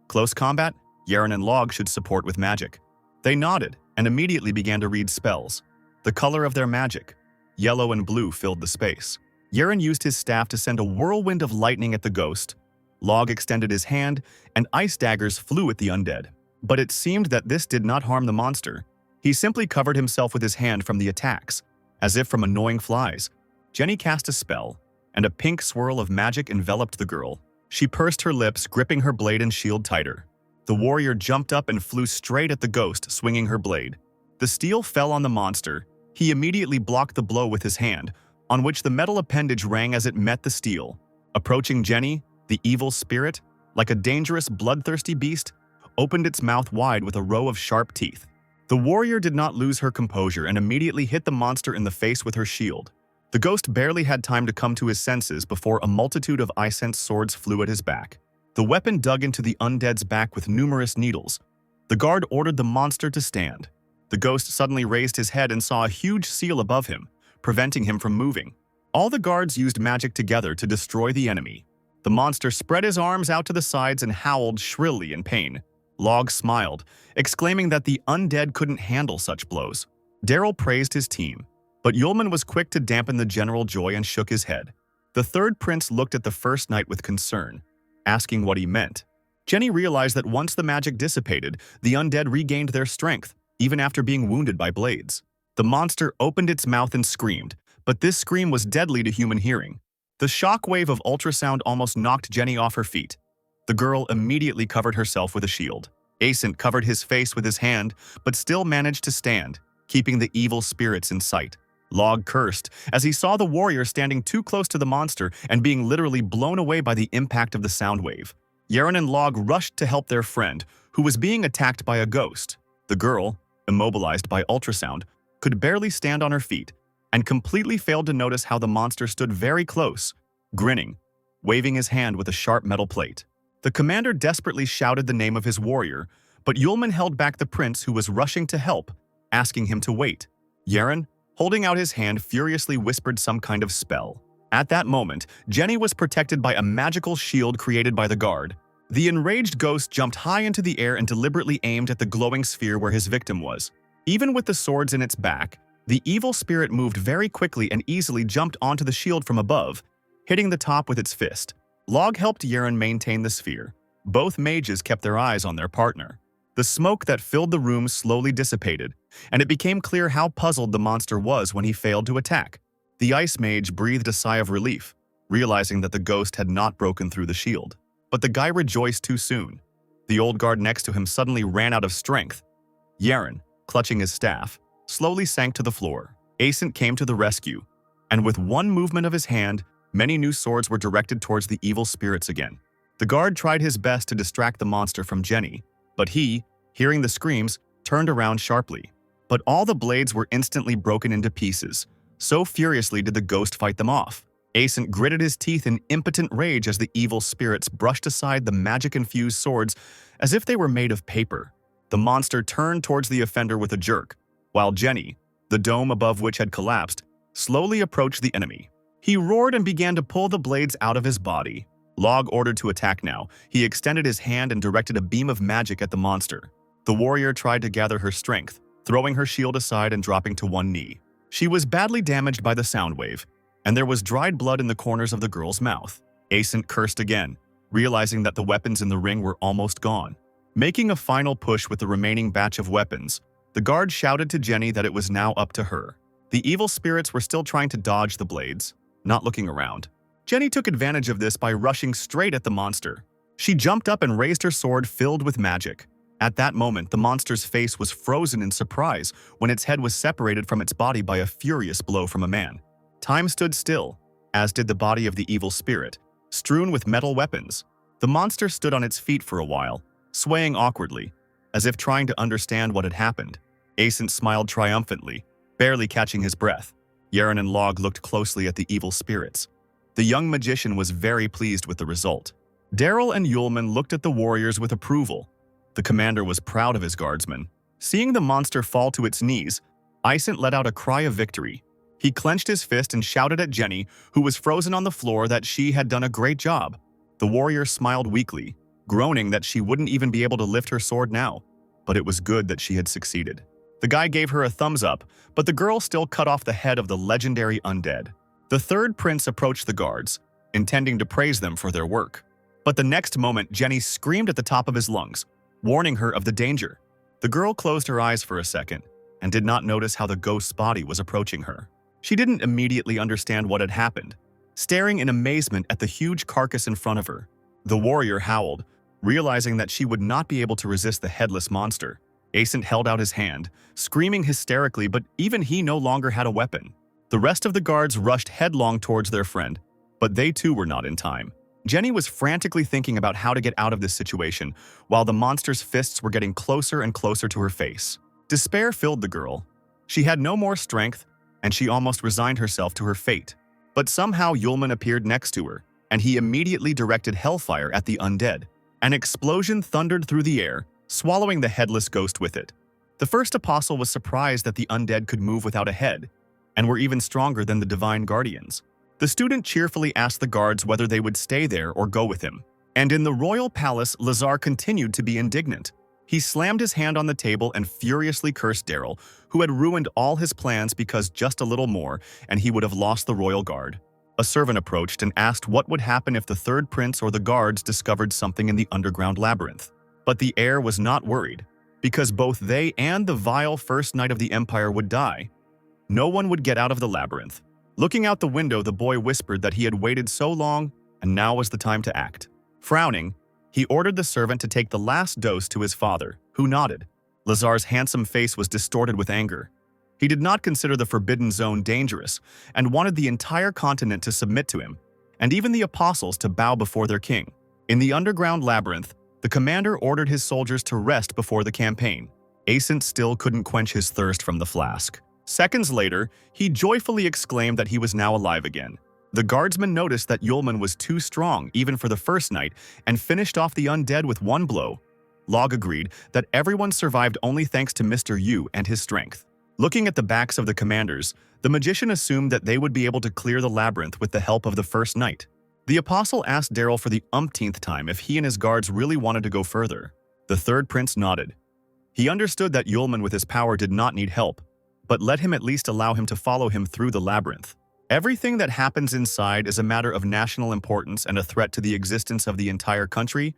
close combat, Yaren and Log should support with magic. They nodded and immediately began to read spells. The color of their magic, yellow and blue, filled the space. Yaren used his staff to send a whirlwind of lightning at the ghost. Log extended his hand, and ice daggers flew at the undead. But it seemed that this did not harm the monster. He simply covered himself with his hand from the attacks, as if from annoying flies. Jenny cast a spell, and a pink swirl of magic enveloped the girl. She pursed her lips, gripping her blade and shield tighter. The warrior jumped up and flew straight at the ghost, swinging her blade. The steel fell on the monster. He immediately blocked the blow with his hand, on which the metal appendage rang as it met the steel. Approaching Jenny, the evil spirit, like a dangerous, bloodthirsty beast, opened its mouth wide with a row of sharp teeth. The warrior did not lose her composure and immediately hit the monster in the face with her shield. The ghost barely had time to come to his senses before a multitude of Isent's swords flew at his back. The weapon dug into the undead's back with numerous needles. The guard ordered the monster to stand. The ghost suddenly raised his head and saw a huge seal above him, preventing him from moving. All the guards used magic together to destroy the enemy. The monster spread his arms out to the sides and howled shrilly in pain. Log smiled, exclaiming that the undead couldn't handle such blows. Daryl praised his team, but Yulman was quick to dampen the general joy and shook his head. The third prince looked at the first knight with concern, asking what he meant. Jenny realized that once the magic dissipated, the undead regained their strength, even after being wounded by blades. The monster opened its mouth and screamed, but this scream was deadly to human hearing. The shockwave of ultrasound almost knocked Jenny off her feet. The girl immediately covered herself with a shield. Ascent covered his face with his hand, but still managed to stand, keeping the evil spirits in sight. Log cursed as he saw the warrior standing too close to the monster and being literally blown away by the impact of the sound wave. Yaren and Log rushed to help their friend, who was being attacked by a ghost. The girl, immobilized by ultrasound, could barely stand on her feet and completely failed to notice how the monster stood very close, grinning, waving his hand with a sharp metal plate. The commander desperately shouted the name of his warrior, but Yulman held back the prince who was rushing to help, asking him to wait. Yaren, holding out his hand, furiously whispered some kind of spell. At that moment, Jenny was protected by a magical shield created by the guard. The enraged ghost jumped high into the air and deliberately aimed at the glowing sphere where his victim was. Even with the swords in its back, the evil spirit moved very quickly and easily jumped onto the shield from above, hitting the top with its fist. Log helped Yaren maintain the sphere. Both mages kept their eyes on their partner. The smoke that filled the room slowly dissipated, and it became clear how puzzled the monster was when he failed to attack. The ice mage breathed a sigh of relief, realizing that the ghost had not broken through the shield. But the guy rejoiced too soon. The old guard next to him suddenly ran out of strength. Yaren, clutching his staff, slowly sank to the floor. Ascent came to the rescue, and with one movement of his hand, many new swords were directed towards the evil spirits again. The guard tried his best to distract the monster from Jenny, but he, hearing the screams, turned around sharply. But all the blades were instantly broken into pieces. So furiously did the ghost fight them off. Ascent gritted his teeth in impotent rage as the evil spirits brushed aside the magic-infused swords as if they were made of paper. The monster turned towards the offender with a jerk, while Jenny, the dome above which had collapsed, slowly approached the enemy. He roared and began to pull the blades out of his body. Log ordered to attack now. He extended his hand and directed a beam of magic at the monster. The warrior tried to gather her strength, throwing her shield aside and dropping to one knee. She was badly damaged by the sound wave, and there was dried blood in the corners of the girl's mouth. Ascent cursed again, realizing that the weapons in the ring were almost gone. Making a final push with the remaining batch of weapons, the guard shouted to Jenny that it was now up to her. The evil spirits were still trying to dodge the blades, not looking around. Jenny took advantage of this by rushing straight at the monster. She jumped up and raised her sword filled with magic. At that moment, the monster's face was frozen in surprise when its head was separated from its body by a furious blow from a man. Time stood still, as did the body of the evil spirit, strewn with metal weapons. The monster stood on its feet for a while, swaying awkwardly, as if trying to understand what had happened. Ascent smiled triumphantly, barely catching his breath. Yaren and Log looked closely at the evil spirits. The young magician was very pleased with the result. Daryl and Yulman looked at the warriors with approval. The commander was proud of his guardsmen. Seeing the monster fall to its knees, Ascent let out a cry of victory. He clenched his fist and shouted at Jenny, who was frozen on the floor, that she had done a great job. The warrior smiled weakly, groaning that she wouldn't even be able to lift her sword now, but it was good that she had succeeded. The guy gave her a thumbs up, but the girl still cut off the head of the legendary undead. The third prince approached the guards, intending to praise them for their work. But the next moment, Jenny screamed at the top of his lungs, warning her of the danger. The girl closed her eyes for a second and did not notice how the ghost's body was approaching her. She didn't immediately understand what had happened, staring in amazement at the huge carcass in front of her. The warrior howled, realizing that she would not be able to resist the headless monster. Ascent held out his hand, screaming hysterically, but even he no longer had a weapon. The rest of the guards rushed headlong towards their friend, but they too were not in time. Jenny was frantically thinking about how to get out of this situation, while the monster's fists were getting closer and closer to her face. Despair filled the girl. She had no more strength, and she almost resigned herself to her fate. But somehow Yulman appeared next to her, and he immediately directed hellfire at the undead. An explosion thundered through the air, swallowing the headless ghost with it. The first apostle was surprised that the undead could move without a head, and were even stronger than the divine guardians. The student cheerfully asked the guards whether they would stay there or go with him. And in the royal palace, Lazar continued to be indignant. He slammed his hand on the table and furiously cursed Daryl, who had ruined all his plans because just a little more, and he would have lost the royal guard. A servant approached and asked what would happen if the third prince or the guards discovered something in the underground labyrinth. But the heir was not worried, because both they and the vile first knight of the empire would die. No one would get out of the labyrinth. Looking out the window, the boy whispered that he had waited so long, and now was the time to act. Frowning, he ordered the servant to take the last dose to his father, who nodded. Lazar's handsome face was distorted with anger. He did not consider the Forbidden Zone dangerous, and wanted the entire continent to submit to him, and even the apostles to bow before their king. In the underground labyrinth, the commander ordered his soldiers to rest before the campaign. Ascent still couldn't quench his thirst from the flask. Seconds later, he joyfully exclaimed that he was now alive again. The guardsmen noticed that Yulman was too strong even for the first night and finished off the undead with one blow. Log agreed that everyone survived only thanks to Mr. Yu and his strength. Looking at the backs of the commanders, the magician assumed that they would be able to clear the labyrinth with the help of the first knight. The apostle asked Daryl for the umpteenth time if he and his guards really wanted to go further. The third prince nodded. He understood that Yulman with his power did not need help, but let him at least allow him to follow him through the labyrinth. Everything that happens inside is a matter of national importance and a threat to the existence of the entire country.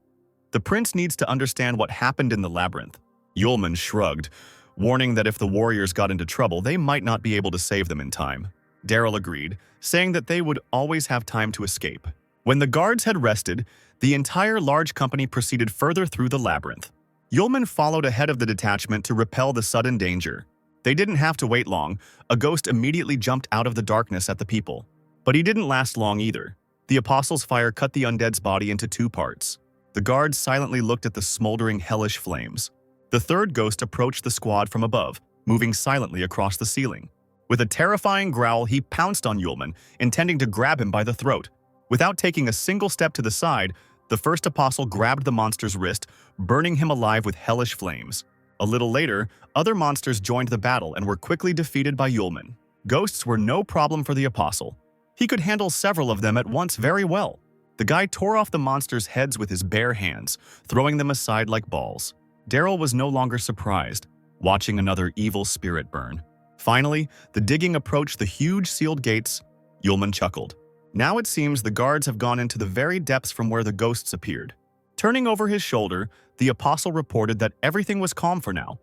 The prince needs to understand what happened in the labyrinth. Yulman shrugged, warning that if the warriors got into trouble, they might not be able to save them in time. Daryl agreed, saying that they would always have time to escape. When the guards had rested, the entire large company proceeded further through the labyrinth. Yulman followed ahead of the detachment to repel the sudden danger. They didn't have to wait long. A ghost immediately jumped out of the darkness at the people. But he didn't last long either. The apostle's fire cut the undead's body into two parts. The guards silently looked at the smoldering hellish flames. The third ghost approached the squad from above, moving silently across the ceiling. With a terrifying growl, he pounced on Yulman, intending to grab him by the throat. Without taking a single step to the side, the first apostle grabbed the monster's wrist, burning him alive with hellish flames. A little later, other monsters joined the battle and were quickly defeated by Yulman. Ghosts were no problem for the apostle. He could handle several of them at once very well. The guy tore off the monsters' heads with his bare hands, throwing them aside like balls. Daryl was no longer surprised, watching another evil spirit burn. Finally, the digging approached the huge sealed gates. Yulman chuckled. Now it seems the guards have gone into the very depths from where the ghosts appeared. Turning over his shoulder, the apostle reported that everything was calm for now.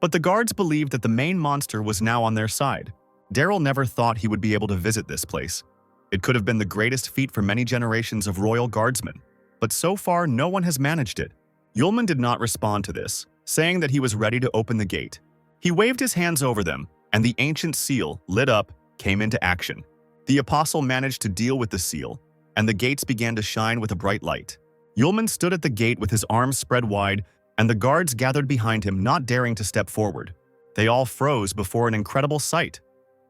But the guards believed that the main monster was now on their side. Daryl never thought he would be able to visit this place. It could have been the greatest feat for many generations of royal guardsmen. But so far, no one has managed it. Yulman did not respond to this, saying that he was ready to open the gate. He waved his hands over them, and the ancient seal, lit up, came into action. The apostle managed to deal with the seal, and the gates began to shine with a bright light. Yulman stood at the gate with his arms spread wide, and the guards gathered behind him, not daring to step forward. They all froze before an incredible sight.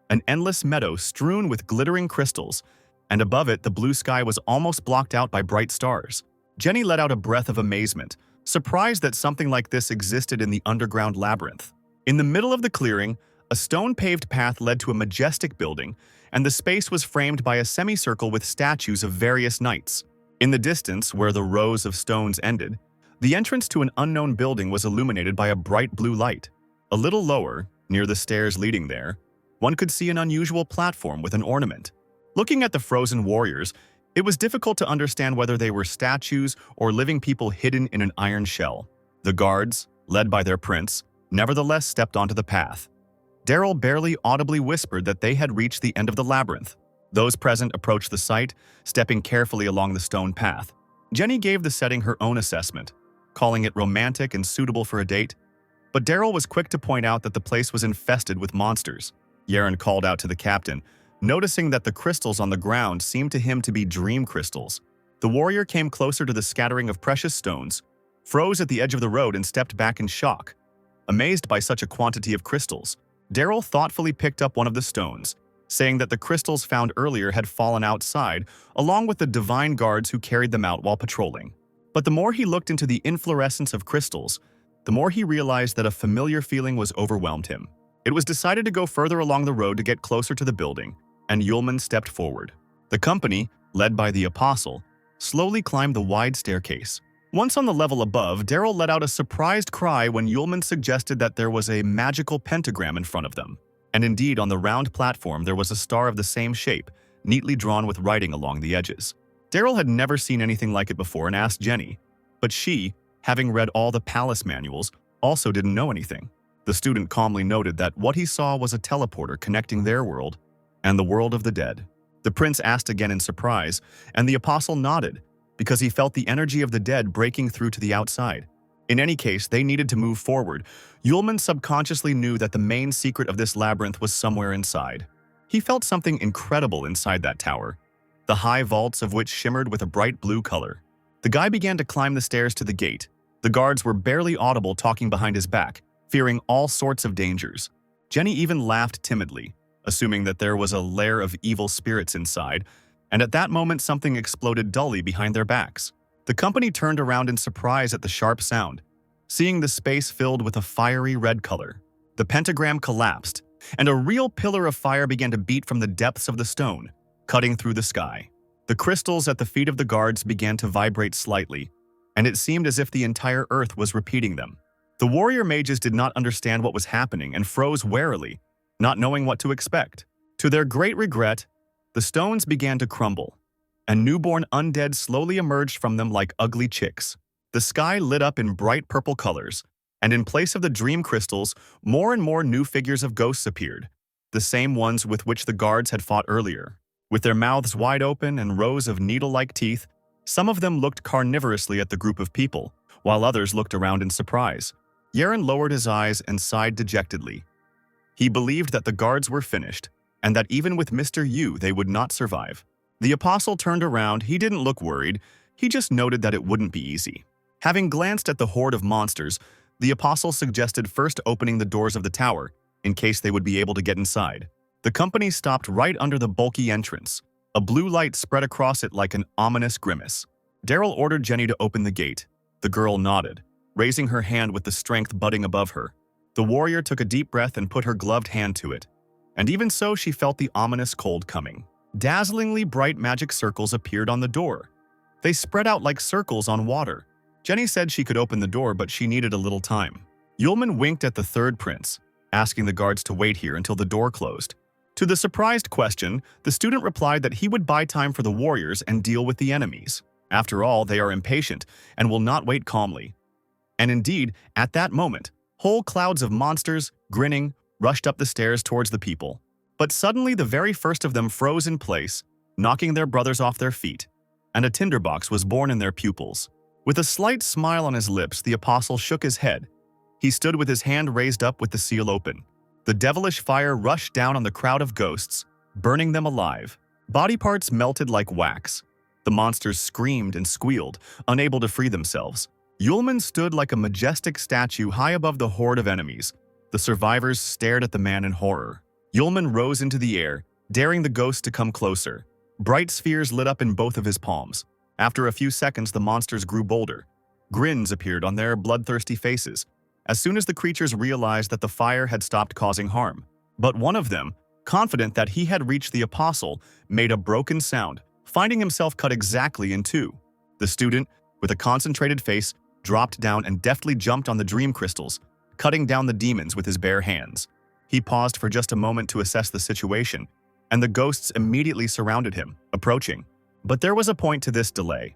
An endless meadow strewn with glittering crystals, and above it the blue sky was almost blocked out by bright stars. Jenny let out a breath of amazement, surprised that something like this existed in the underground labyrinth. In the middle of the clearing, a stone-paved path led to a majestic building, and the space was framed by a semicircle with statues of various knights. In the distance, where the rows of stones ended, the entrance to an unknown building was illuminated by a bright blue light. A little lower, near the stairs leading there, one could see an unusual platform with an ornament. Looking at the frozen warriors, it was difficult to understand whether they were statues or living people hidden in an iron shell. The guards, led by their prince, nevertheless stepped onto the path. Daryl barely audibly whispered that they had reached the end of the labyrinth. Those present approached the site, stepping carefully along the stone path. Jenny gave the setting her own assessment, calling it romantic and suitable for a date. But Daryl was quick to point out that the place was infested with monsters. Yaren called out to the captain, noticing that the crystals on the ground seemed to him to be dream crystals. The warrior came closer to the scattering of precious stones, froze at the edge of the road and stepped back in shock. Amazed by such a quantity of crystals, Daryl thoughtfully picked up one of the stones, saying that the crystals found earlier had fallen outside, along with the divine guards who carried them out while patrolling. But the more he looked into the inflorescence of crystals, the more he realized that a familiar feeling was overwhelmed him. It was decided to go further along the road to get closer to the building, and Yulman stepped forward. The company, led by the Apostle, slowly climbed the wide staircase. Once on the level above, Daryl let out a surprised cry when Yulman suggested that there was a magical pentagram in front of them. And indeed, on the round platform there was a star of the same shape, neatly drawn with writing along the edges. Daryl had never seen anything like it before and asked Jenny, but she, having read all the palace manuals, also didn't know anything. The student calmly noted that what he saw was a teleporter connecting their world and the world of the dead. The prince asked again in surprise, and the Apostle nodded, because he felt the energy of the dead breaking through to the outside. In any case, they needed to move forward. Yulman subconsciously knew that the main secret of this labyrinth was somewhere inside. He felt something incredible inside that tower, the high vaults of which shimmered with a bright blue color. The guy began to climb the stairs to the gate. The guards were barely audible talking behind his back, fearing all sorts of dangers. Jenny even laughed timidly, assuming that there was a lair of evil spirits inside, and at that moment something exploded dully behind their backs. The company turned around in surprise at the sharp sound, seeing the space filled with a fiery red color. The pentagram collapsed, and a real pillar of fire began to beat from the depths of the stone, cutting through the sky. The crystals at the feet of the guards began to vibrate slightly, and it seemed as if the entire earth was repeating them. The warrior mages did not understand what was happening and froze warily, not knowing what to expect. To their great regret, the stones began to crumble, and newborn undead slowly emerged from them like ugly chicks. The sky lit up in bright purple colors, and in place of the dream crystals, more and more new figures of ghosts appeared, the same ones with which the guards had fought earlier. With their mouths wide open and rows of needle-like teeth, some of them looked carnivorously at the group of people, while others looked around in surprise. Yaren lowered his eyes and sighed dejectedly. He believed that the guards were finished, and that even with Mr. Yu they would not survive. The Apostle turned around. He didn't look worried, he just noted that it wouldn't be easy. Having glanced at the horde of monsters, the Apostle suggested first opening the doors of the tower, in case they would be able to get inside. The company stopped right under the bulky entrance. A blue light spread across it like an ominous grimace. Daryl ordered Jenny to open the gate. The girl nodded, raising her hand with the strength budding above her. The warrior took a deep breath and put her gloved hand to it. And even so, she felt the ominous cold coming. Dazzlingly bright magic circles appeared on the door. They spread out like circles on water. Jenny said she could open the door, but she needed a little time. Yulman winked at the third prince, asking the guards to wait here until the door closed. To the surprised question, the student replied that he would buy time for the warriors and deal with the enemies. After all, they are impatient and will not wait calmly. And indeed, at that moment, whole clouds of monsters, grinning, rushed up the stairs towards the people. But suddenly the very first of them froze in place, knocking their brothers off their feet, and a tinderbox was born in their pupils. With a slight smile on his lips, the Apostle shook his head. He stood with his hand raised up with the seal open. The devilish fire rushed down on the crowd of ghosts, burning them alive. Body parts melted like wax. The monsters screamed and squealed, unable to free themselves. Yulman stood like a majestic statue high above the horde of enemies. The survivors stared at the man in horror. Yulman rose into the air, daring the ghosts to come closer. Bright spheres lit up in both of his palms. After a few seconds, the monsters grew bolder. Grins appeared on their bloodthirsty faces, as soon as the creatures realized that the fire had stopped causing harm. But one of them, confident that he had reached the Apostle, made a broken sound, finding himself cut exactly in two. The student, with a concentrated face, dropped down and deftly jumped on the dream crystals, cutting down the demons with his bare hands. He paused for just a moment to assess the situation, and the ghosts immediately surrounded him, approaching. But there was a point to this delay.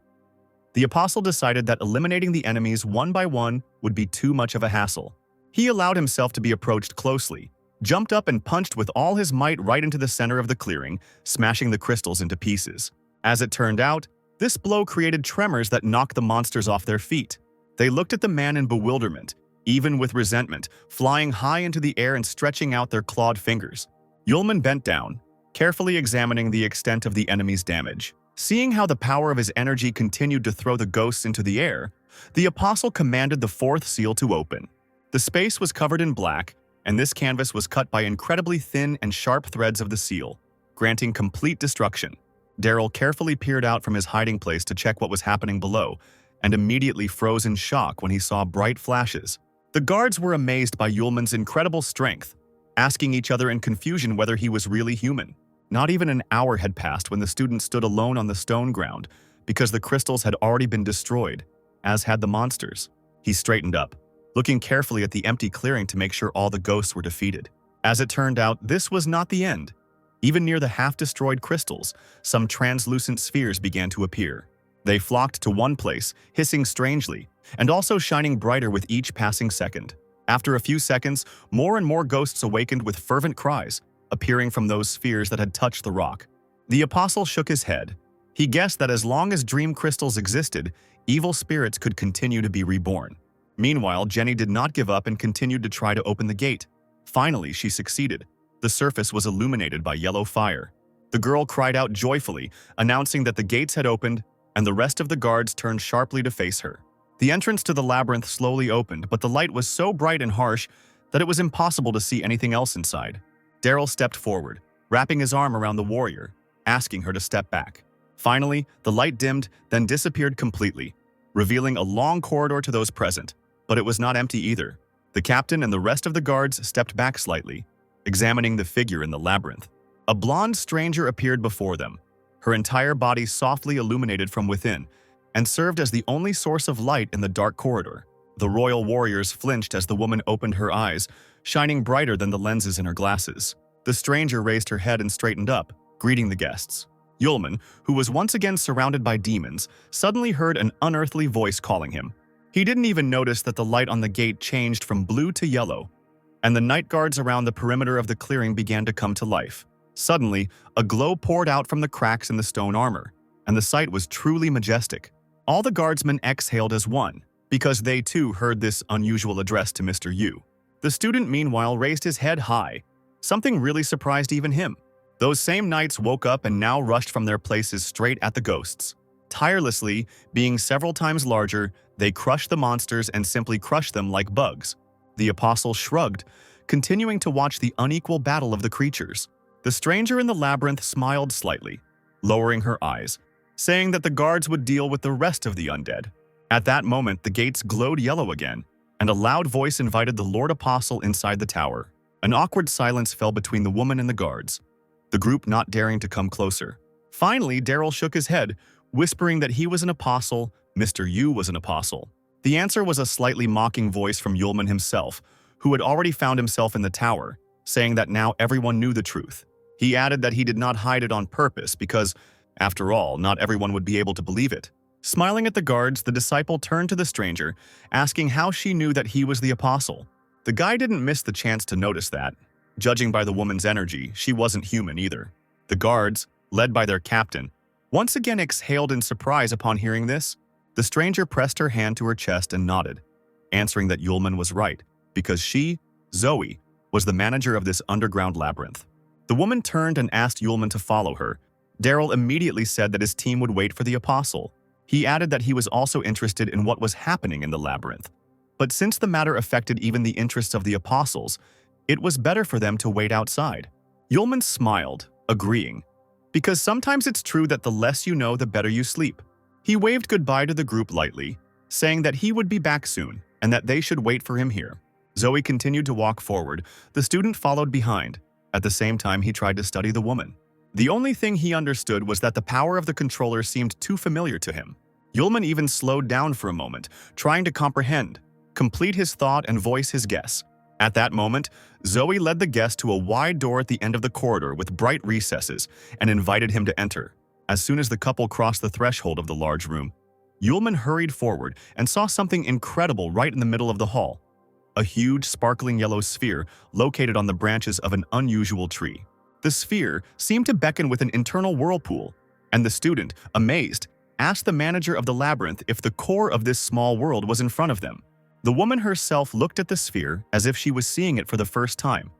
The Apostle decided that eliminating the enemies one by one would be too much of a hassle. He allowed himself to be approached closely, jumped up and punched with all his might right into the center of the clearing, smashing the crystals into pieces. As it turned out, this blow created tremors that knocked the monsters off their feet. They looked at the man in bewilderment, even with resentment, flying high into the air and stretching out their clawed fingers. Yulman bent down, carefully examining the extent of the enemy's damage. Seeing how the power of his energy continued to throw the ghosts into the air, the Apostle commanded the fourth seal to open. The space was covered in black, and this canvas was cut by incredibly thin and sharp threads of the seal, granting complete destruction. Daryl carefully peered out from his hiding place to check what was happening below, and immediately froze in shock when he saw bright flashes. The guards were amazed by Yulman's incredible strength, asking each other in confusion whether he was really human. Not even an hour had passed when the student stood alone on the stone ground because the crystals had already been destroyed, as had the monsters. He straightened up, looking carefully at the empty clearing to make sure all the ghosts were defeated. As it turned out, this was not the end. Even near the half-destroyed crystals, some translucent spheres began to appear. They flocked to one place, hissing strangely, and also shining brighter with each passing second. After a few seconds, more and more ghosts awakened with fervent cries, appearing from those spheres that had touched the rock. The apostle shook his head. He guessed that as long as dream crystals existed, evil spirits could continue to be reborn. Meanwhile, Jenny did not give up and continued to try to open the gate. Finally, she succeeded. The surface was illuminated by yellow fire. The girl cried out joyfully, announcing that the gates had opened, and the rest of the guards turned sharply to face her. The entrance to the labyrinth slowly opened, but the light was so bright and harsh that it was impossible to see anything else inside. Daryl stepped forward, wrapping his arm around the warrior, asking her to step back. Finally, the light dimmed, then disappeared completely, revealing a long corridor to those present. But it was not empty either. The captain and the rest of the guards stepped back slightly, examining the figure in the labyrinth. A blonde stranger appeared before them, her entire body softly illuminated from within, and served as the only source of light in the dark corridor. The royal warriors flinched as the woman opened her eyes, shining brighter than the lenses in her glasses. The stranger raised her head and straightened up, greeting the guests. Yulman, who was once again surrounded by demons, suddenly heard an unearthly voice calling him. He didn't even notice that the light on the gate changed from blue to yellow, and the night guards around the perimeter of the clearing began to come to life. Suddenly, a glow poured out from the cracks in the stone armor, and the sight was truly majestic. All the guardsmen exhaled as one, because they too heard this unusual address to Mr. Yu. The student meanwhile raised his head high. Something really surprised even him. Those same knights woke up and now rushed from their places straight at the ghosts. Tirelessly, being several times larger, they crushed the monsters and simply crushed them like bugs. The apostle shrugged, continuing to watch the unequal battle of the creatures. The stranger in the labyrinth smiled slightly, lowering her eyes, saying that the guards would deal with the rest of the undead. At that moment, the gates glowed yellow again, and a loud voice invited the Lord Apostle inside the tower. An awkward silence fell between the woman and the guards, the group not daring to come closer. Finally, Daryl shook his head, whispering that he was an apostle, Mr. Yu was an apostle. The answer was a slightly mocking voice from Yulman himself, who had already found himself in the tower, saying that now everyone knew the truth. He added that he did not hide it on purpose because, after all, not everyone would be able to believe it. Smiling at the guards, the disciple turned to the stranger, asking how she knew that he was the apostle. The guy didn't miss the chance to notice that. Judging by the woman's energy, she wasn't human either. The guards, led by their captain, once again exhaled in surprise upon hearing this. The stranger pressed her hand to her chest and nodded, answering that Yulman was right, because she, Zoe, was the manager of this underground labyrinth. The woman turned and asked Yulman to follow her. Daryl immediately said that his team would wait for the apostle. He added that he was also interested in what was happening in the labyrinth. But since the matter affected even the interests of the apostles, it was better for them to wait outside. Yulman smiled, agreeing, because sometimes it's true that the less you know, the better you sleep. He waved goodbye to the group lightly, saying that he would be back soon and that they should wait for him here. Zoe continued to walk forward. The student followed behind. At the same time, he tried to study the woman. The only thing he understood was that the power of the controller seemed too familiar to him. Yulman even slowed down for a moment, trying to comprehend, complete his thought and voice his guess. At that moment, Zoe led the guest to a wide door at the end of the corridor with bright recesses and invited him to enter. As soon as the couple crossed the threshold of the large room, Yulman hurried forward and saw something incredible right in the middle of the hall. A huge, sparkling yellow sphere located on the branches of an unusual tree. The sphere seemed to beckon with an internal whirlpool, and the student, amazed, asked the manager of the labyrinth if the core of this small world was in front of them. The woman herself looked at the sphere as if she was seeing it for the first time,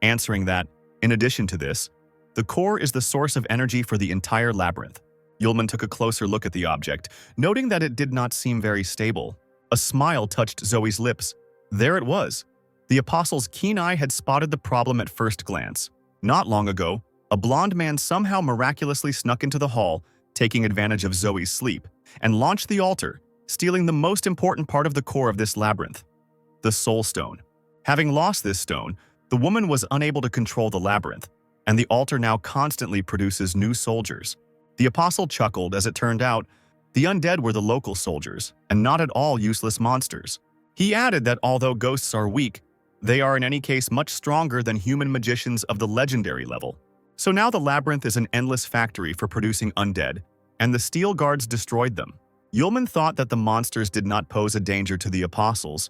answering that, in addition to this, the core is the source of energy for the entire labyrinth. Yulman took a closer look at the object, noting that it did not seem very stable. A smile touched Zoe's lips. There it was. The apostle's keen eye had spotted the problem at first glance. Not long ago, a blonde man somehow miraculously snuck into the hall, taking advantage of Zoe's sleep, and launched the altar, stealing the most important part of the core of this labyrinth. the Soul Stone. Having lost this stone, the woman was unable to control the labyrinth, and the altar now constantly produces new soldiers. The apostle chuckled as it turned out the undead were the local soldiers, and not at all useless monsters. He added that although ghosts are weak, they are in any case much stronger than human magicians of the legendary level. So now the labyrinth is an endless factory for producing undead, and the steel guards destroyed them. Yulman thought that the monsters did not pose a danger to the apostles.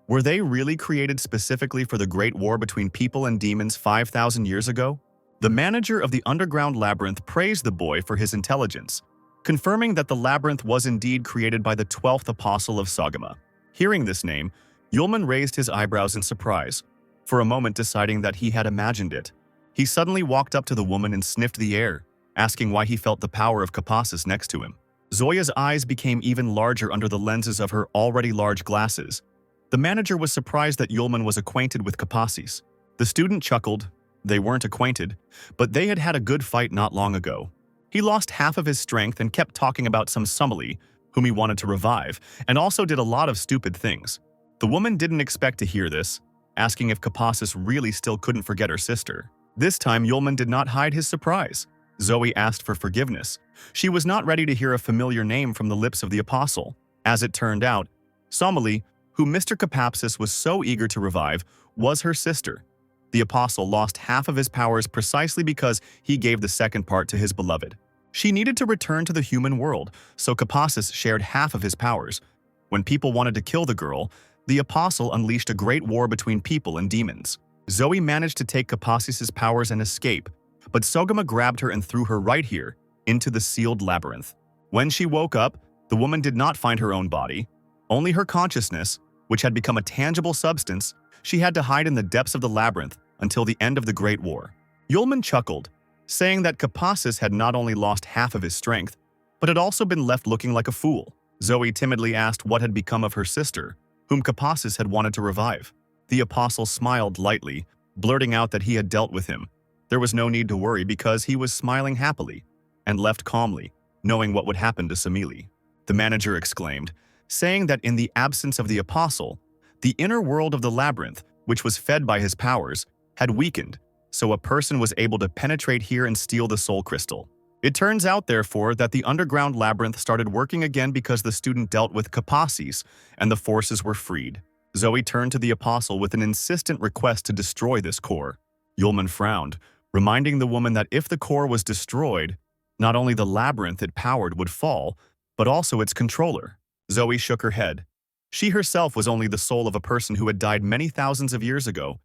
Were they really created specifically for the great war between people and demons 5,000 years ago? The manager of the underground labyrinth praised the boy for his intelligence, confirming that the labyrinth was indeed created by the 12th apostle of Sagama. Hearing this name, Yulman raised his eyebrows in surprise, for a moment deciding that he had imagined it. He suddenly walked up to the woman and sniffed the air, asking why he felt the power of Kapassus next to him. Zoya's eyes became even larger under the lenses of her already large glasses. The manager was surprised that Yulman was acquainted with Kapassus. The student chuckled. They weren't acquainted, but they had had a good fight not long ago. He lost half of his strength and kept talking about some Sumali, whom he wanted to revive, and also did a lot of stupid things. The woman didn't expect to hear this, asking if Kapassus really still couldn't forget her sister. This time, Yulman did not hide his surprise. Zoe asked for forgiveness. She was not ready to hear a familiar name from the lips of the apostle. As it turned out, Somali, who Mr. Kapassus was so eager to revive, was her sister. The apostle lost half of his powers precisely because he gave the second part to his beloved. She needed to return to the human world, so Kapassus shared half of his powers. When people wanted to kill the girl, the apostle unleashed a great war between people and demons. Zoe managed to take Kapassus's powers and escape, but Sogama grabbed her and threw her right here, into the sealed labyrinth. When she woke up, the woman did not find her own body, only her consciousness, which had become a tangible substance. She had to hide in the depths of the labyrinth until the end of the Great War. Yulman chuckled, saying that Kapassus had not only lost half of his strength, but had also been left looking like a fool. Zoe timidly asked what had become of her sister, whom Kapassus had wanted to revive. The apostle smiled lightly, blurting out that he had dealt with him. There was no need to worry because he was smiling happily, and left calmly, knowing what would happen to Samili. The manager exclaimed, saying that in the absence of the apostle, the inner world of the labyrinth, which was fed by his powers, had weakened, so a person was able to penetrate here and steal the soul crystal. It turns out, therefore, that the underground labyrinth started working again because the student dealt with Kapassus, and the forces were freed. Zoe turned to the apostle with an insistent request to destroy this core. Yulman frowned, reminding the woman that if the core was destroyed, not only the labyrinth it powered would fall, but also its controller. Zoe shook her head. She herself was only the soul of a person who had died many thousands of years ago,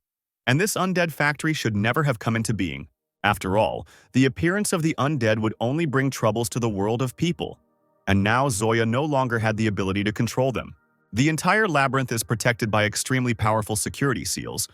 and this undead factory should never have come into being. After all, the appearance of the undead would only bring troubles to the world of people, and now Zoya no longer had the ability to control them. The entire labyrinth is protected by extremely powerful security seals.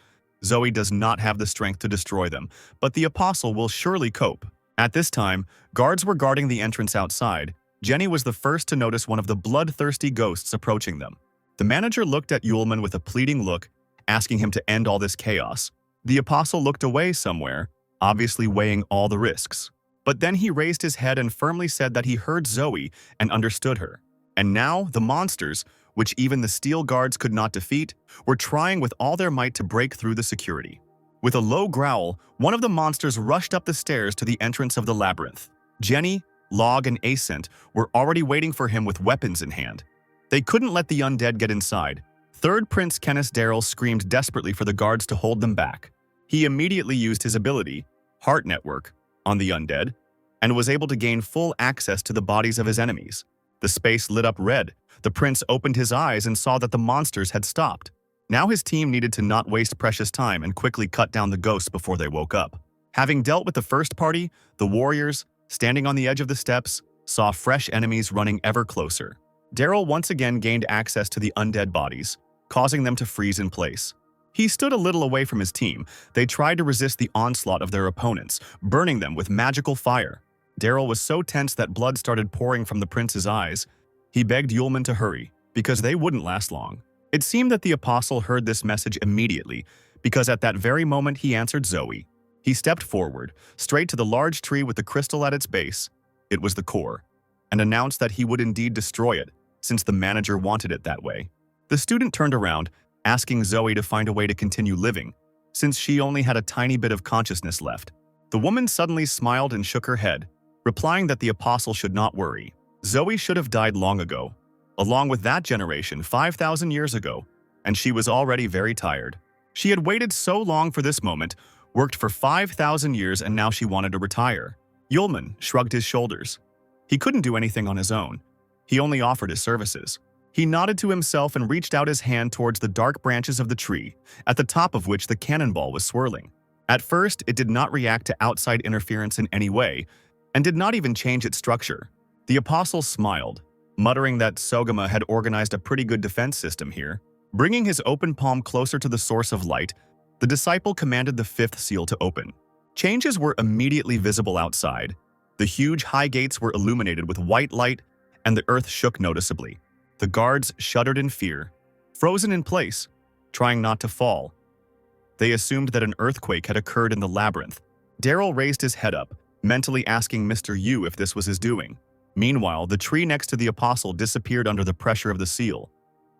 Zoe does not have the strength to destroy them, but the apostle will surely cope. At this time, guards were guarding the entrance outside. Jenny was the first to notice one of the bloodthirsty ghosts approaching them. The manager looked at Yulman with a pleading look, asking him to end all this chaos. The apostle looked away somewhere, obviously weighing all the risks. But then he raised his head and firmly said that he heard Zoe and understood her. And now, the monsters, which even the steel guards could not defeat, were trying with all their might to break through the security. With a low growl, one of the monsters rushed up the stairs to the entrance of the labyrinth. Jenny, Log, and Ascent were already waiting for him with weapons in hand. They couldn't let the undead get inside. Third Prince Kenneth Darrell screamed desperately for the guards to hold them back. He immediately used his ability, Heart Network, on the undead, and was able to gain full access to the bodies of his enemies. The space lit up red. The prince opened his eyes and saw that the monsters had stopped. Now his team needed to not waste precious time and quickly cut down the ghosts before they woke up. Having dealt with the first party, the warriors, standing on the edge of the steps, saw fresh enemies running ever closer. Darrell once again gained access to the undead bodies, causing them to freeze in place. He stood a little away from his team. They tried to resist the onslaught of their opponents, burning them with magical fire. Darrell was so tense that blood started pouring from the prince's eyes. He begged Yulman to hurry, because they wouldn't last long. It seemed that the apostle heard this message immediately, because at that very moment he answered Zoe. He stepped forward, straight to the large tree with the crystal at its base. It was the core, and announced that he would indeed destroy it, since the manager wanted it that way. The student turned around, asking Zoe to find a way to continue living, since she only had a tiny bit of consciousness left. The woman suddenly smiled and shook her head, replying that the apostle should not worry. Zoe should have died long ago, along with that generation 5,000 years ago, and she was already very tired. She had waited so long for this moment, worked for 5,000 years, and now she wanted to retire. Yulman shrugged his shoulders. He couldn't do anything on his own. He only offered his services. He nodded to himself and reached out his hand towards the dark branches of the tree, at the top of which the cannonball was swirling. At first, it did not react to outside interference in any way, and did not even change its structure. The apostle smiled, muttering that Sogama had organized a pretty good defense system here. Bringing his open palm closer to the source of light, the disciple commanded the fifth seal to open. Changes were immediately visible outside. The huge high gates were illuminated with white light, and the earth shook noticeably. The guards shuddered in fear, frozen in place, trying not to fall. They assumed that an earthquake had occurred in the labyrinth. Daryl raised his head up, mentally asking Mr. Yu if this was his doing. Meanwhile, the tree next to the apostle disappeared under the pressure of the seal,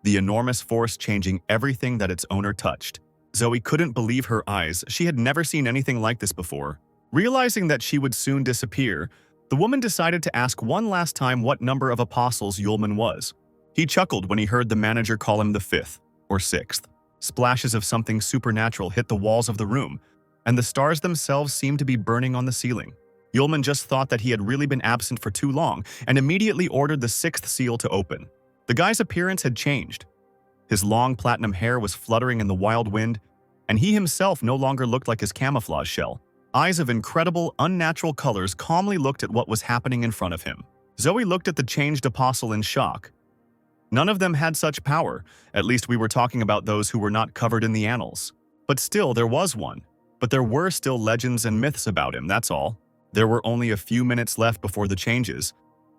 the enormous force changing everything that its owner touched. Zoe couldn't believe her eyes. She had never seen anything like this before. Realizing that she would soon disappear, the woman decided to ask one last time what number of apostles Yulman was. He chuckled when he heard the manager call him the fifth or sixth. Splashes of something supernatural hit the walls of the room, and the stars themselves seemed to be burning on the ceiling. Yulman just thought that he had really been absent for too long and immediately ordered the sixth seal to open. The guy's appearance had changed. His long platinum hair was fluttering in the wild wind, and he himself no longer looked like his camouflage shell. Eyes of incredible, unnatural colors calmly looked at what was happening in front of him. Zoe looked at the changed apostle in shock. None of them had such power. At least we were talking about those who were not covered in the annals. But still, there was one. But there were still legends and myths about him, that's all. There were only a few minutes left before the changes.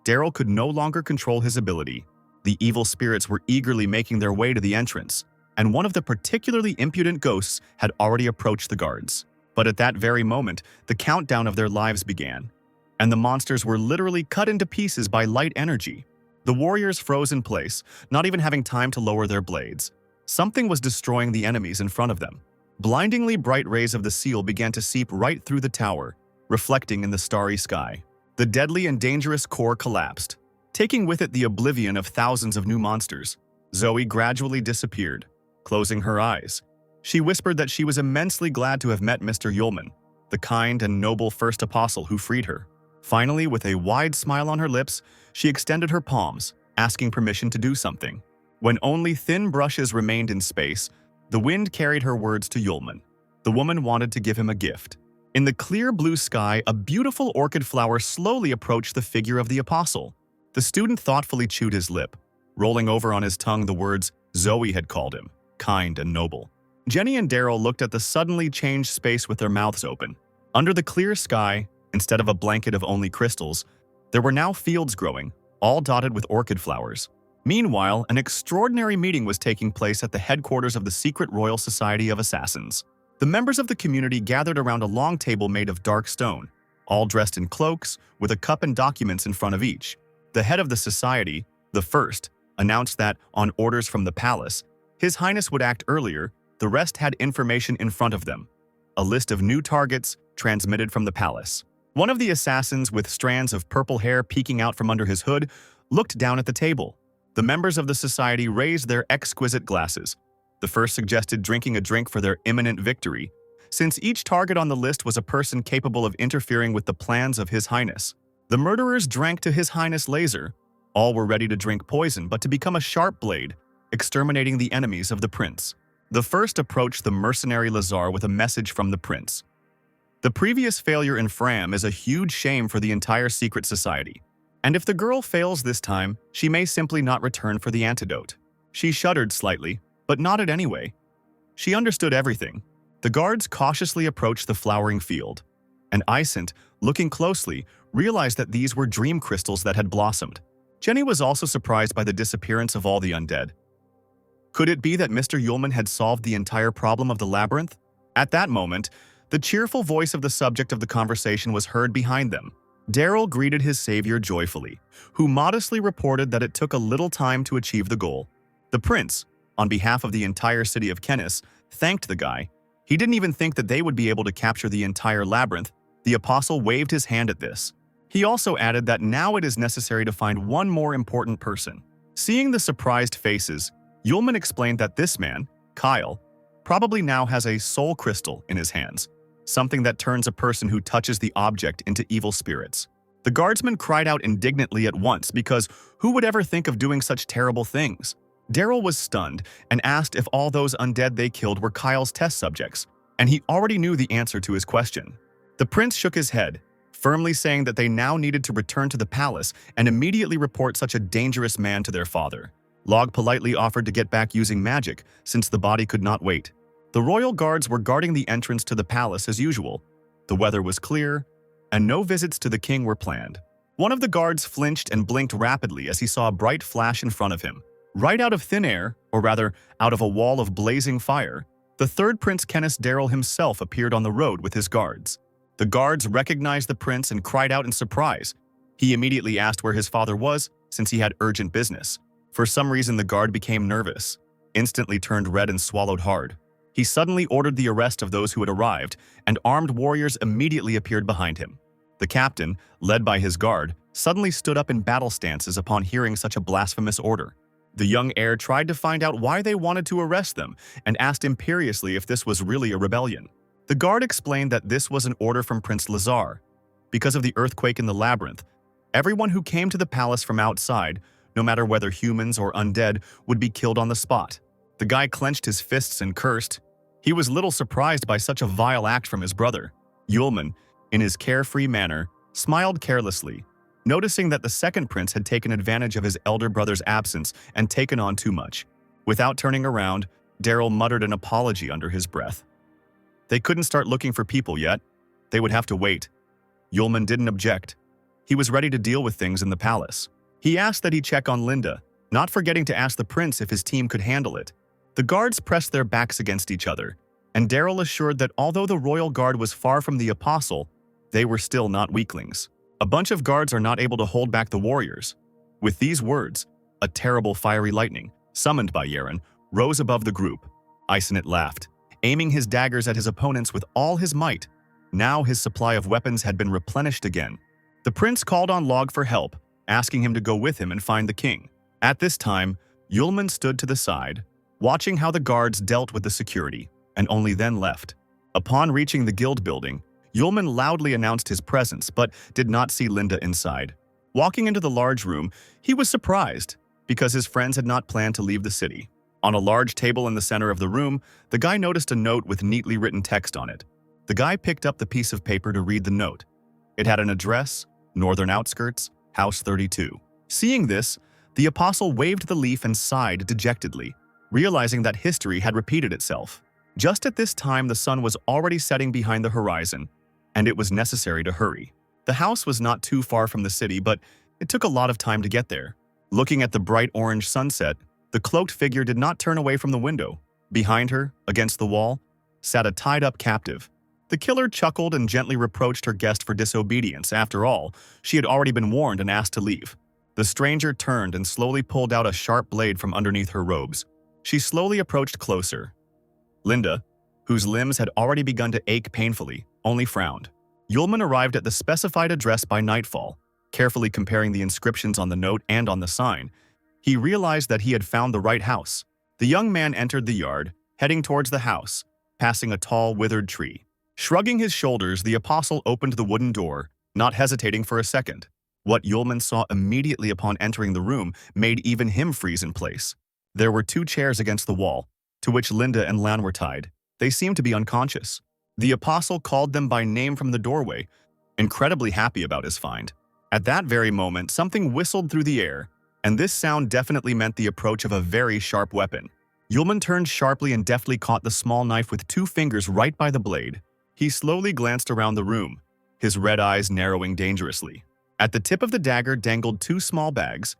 Daryl could no longer control his ability. The evil spirits were eagerly making their way to the entrance, and one of the particularly impudent ghosts had already approached the guards. But at that very moment, the countdown of their lives began, and the monsters were literally cut into pieces by light energy. The warriors froze in place, not even having time to lower their blades. Something was destroying the enemies in front of them. Blindingly bright rays of the seal began to seep right through the tower, reflecting in the starry sky. The deadly and dangerous core collapsed, taking with it the oblivion of thousands of new monsters. Zoe gradually disappeared, closing her eyes. She whispered that she was immensely glad to have met Mr. Yulman, the kind and noble first apostle who freed her. Finally, with a wide smile on her lips, she extended her palms, asking permission to do something. When only thin brushes remained in space, the wind carried her words to Yulman. The woman wanted to give him a gift. In the clear blue sky, a beautiful orchid flower slowly approached the figure of the apostle. The student thoughtfully chewed his lip, rolling over on his tongue the words Zoe had called him, kind and noble. Jenny and Daryl looked at the suddenly changed space with their mouths open. Under the clear sky, instead of a blanket of only crystals, there were now fields growing, all dotted with orchid flowers. Meanwhile, an extraordinary meeting was taking place at the headquarters of the secret Royal Society of Assassins. The members of the community gathered around a long table made of dark stone, all dressed in cloaks, with a cup and documents in front of each. The head of the society, the first, announced that, on orders from the palace, His Highness would act earlier. The rest had information in front of them. A list of new targets transmitted from the palace. One of the assassins, with strands of purple hair peeking out from under his hood, looked down at the table. The members of the society raised their exquisite glasses. The first suggested drinking a drink for their imminent victory, since each target on the list was a person capable of interfering with the plans of His Highness. The murderers drank to His Highness Laser. All were ready to drink poison, but to become a sharp blade, exterminating the enemies of the prince. The first approached the mercenary Lazar with a message from the prince. The previous failure in Fram is a huge shame for the entire secret society. And if the girl fails this time, she may simply not return for the antidote. She shuddered slightly, but nodded anyway. She understood everything. The guards cautiously approached the flowering field, and Isent, looking closely, realized that these were dream crystals that had blossomed. Jenny was also surprised by the disappearance of all the undead. Could it be that Mr. Yulman had solved the entire problem of the labyrinth? At that moment, the cheerful voice of the subject of the conversation was heard behind them. Daryl greeted his savior joyfully, who modestly reported that it took a little time to achieve the goal. The prince, on behalf of the entire city of Kennis, thanked the guy. He didn't even think that they would be able to capture the entire labyrinth. The apostle waved his hand at this. He also added that now it is necessary to find one more important person. Seeing the surprised faces, Yulman explained that this man, Kyle, probably now has a soul crystal in his hands, something that turns a person who touches the object into evil spirits. The guardsmen cried out indignantly at once because who would ever think of doing such terrible things? Daryl was stunned and asked if all those undead they killed were Kyle's test subjects, and he already knew the answer to his question. The prince shook his head, firmly saying that they now needed to return to the palace and immediately report such a dangerous man to their father. Log politely offered to get back using magic, since the body could not wait. The royal guards were guarding the entrance to the palace as usual. The weather was clear, and no visits to the king were planned. One of the guards flinched and blinked rapidly as he saw a bright flash in front of him. Right out of thin air, or rather, out of a wall of blazing fire, the third Prince Kenneth Daryl himself appeared on the road with his guards. The guards recognized the prince and cried out in surprise. He immediately asked where his father was, since he had urgent business. For some reason, the guard became nervous, instantly turned red and swallowed hard. He suddenly ordered the arrest of those who had arrived, and armed warriors immediately appeared behind him. The captain, led by his guard, suddenly stood up in battle stances upon hearing such a blasphemous order. The young heir tried to find out why they wanted to arrest them and asked imperiously if this was really a rebellion. The guard explained that this was an order from Prince Lazar. Because of the earthquake in the labyrinth, everyone who came to the palace from outside, no matter whether humans or undead, would be killed on the spot. The guy clenched his fists and cursed. He was little surprised by such a vile act from his brother. Yulman, in his carefree manner, smiled carelessly, noticing that the second prince had taken advantage of his elder brother's absence and taken on too much. Without turning around, Daryl muttered an apology under his breath. They couldn't start looking for people yet. They would have to wait. Yulman didn't object. He was ready to deal with things in the palace. He asked that he check on Linda, not forgetting to ask the prince if his team could handle it. The guards pressed their backs against each other, and Daryl assured that although the royal guard was far from the apostle, they were still not weaklings. A bunch of guards are not able to hold back the warriors. With these words, a terrible fiery lightning, summoned by Yaren, rose above the group. Isonet laughed, aiming his daggers at his opponents with all his might. Now his supply of weapons had been replenished again. The prince called on Log for help, asking him to go with him and find the king. At this time, Yulman stood to the side, watching how the guards dealt with the security, and only then left. Upon reaching the guild building, Yulman loudly announced his presence but did not see Linda inside. Walking into the large room, he was surprised because his friends had not planned to leave the city. On a large table in the center of the room, the guy noticed a note with neatly written text on it. The guy picked up the piece of paper to read the note. It had an address, Northern Outskirts, House 32. Seeing this, the apostle waved the leaf and sighed dejectedly, realizing that history had repeated itself. Just at this time, the sun was already setting behind the horizon, and it was necessary to hurry. The house was not too far from the city, but it took a lot of time to get there. Looking at the bright orange sunset, the cloaked figure did not turn away from the window. Behind her, against the wall, sat a tied-up captive. The killer chuckled and gently reproached her guest for disobedience. After all, she had already been warned and asked to leave. The stranger turned and slowly pulled out a sharp blade from underneath her robes. She slowly approached closer. Linda, whose limbs had already begun to ache painfully, only frowned. Yulman arrived at the specified address by nightfall. Carefully comparing the inscriptions on the note and on the sign, he realized that he had found the right house. The young man entered the yard, heading towards the house, passing a tall, withered tree. Shrugging his shoulders, the apostle opened the wooden door, not hesitating for a second. What Yulman saw immediately upon entering the room made even him freeze in place. There were 2 chairs against the wall, to which Linda and Lan were tied. They seemed to be unconscious. The apostle called them by name from the doorway, incredibly happy about his find. At that very moment, something whistled through the air, and this sound definitely meant the approach of a very sharp weapon. Yulman turned sharply and deftly caught the small knife with 2 fingers right by the blade. He slowly glanced around the room, his red eyes narrowing dangerously. At the tip of the dagger dangled 2 small bags,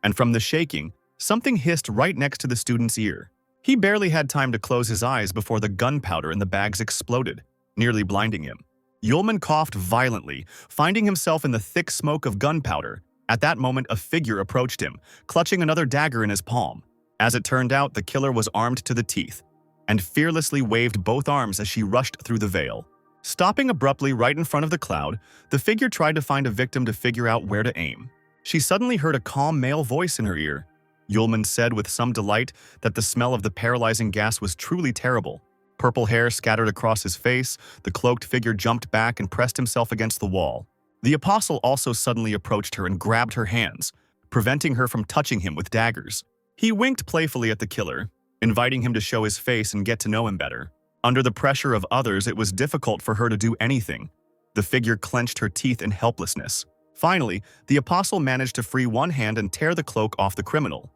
and from the shaking, something hissed right next to the student's ear. He barely had time to close his eyes before the gunpowder in the bags exploded, nearly blinding him. Yulman coughed violently, finding himself in the thick smoke of gunpowder. At that moment, a figure approached him, clutching another dagger in his palm. As it turned out, the killer was armed to the teeth and fearlessly waved both arms as she rushed through the veil. Stopping abruptly right in front of the cloud, the figure tried to find a victim to figure out where to aim. She suddenly heard a calm male voice in her ear. Yulman said with some delight that the smell of the paralyzing gas was truly terrible. Purple hair scattered across his face, the cloaked figure jumped back and pressed himself against the wall. The apostle also suddenly approached her and grabbed her hands, preventing her from touching him with daggers. He winked playfully at the killer, inviting him to show his face and get to know him better. Under the pressure of others, it was difficult for her to do anything. The figure clenched her teeth in helplessness. Finally, the apostle managed to free one hand and tear the cloak off the criminal.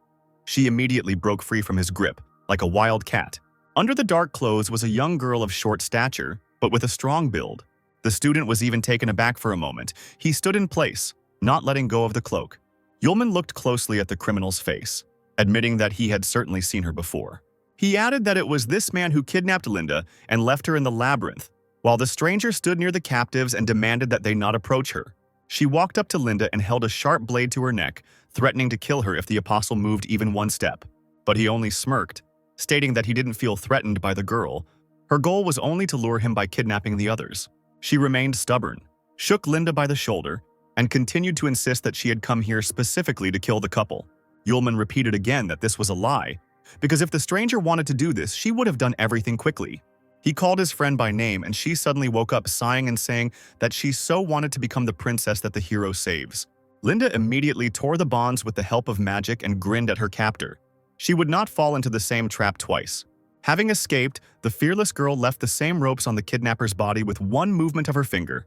She immediately broke free from his grip, like a wild cat. Under the dark clothes was a young girl of short stature, but with a strong build. The student was even taken aback for a moment. He stood in place, not letting go of the cloak. Yulman looked closely at the criminal's face, admitting that he had certainly seen her before. He added that it was this man who kidnapped Linda and left her in the labyrinth, while the stranger stood near the captives and demanded that they not approach her. She walked up to Linda and held a sharp blade to her neck, threatening to kill her if the apostle moved even one step. But he only smirked, stating that he didn't feel threatened by the girl. Her goal was only to lure him by kidnapping the others. She remained stubborn, shook Linda by the shoulder, and continued to insist that she had come here specifically to kill the couple. Yulman repeated again that this was a lie, because if the stranger wanted to do this, she would have done everything quickly. He called his friend by name, and she suddenly woke up sighing and saying that she so wanted to become the princess that the hero saves. Linda immediately tore the bonds with the help of magic and grinned at her captor. She would not fall into the same trap twice. Having escaped, the fearless girl left the same ropes on the kidnapper's body with one movement of her finger.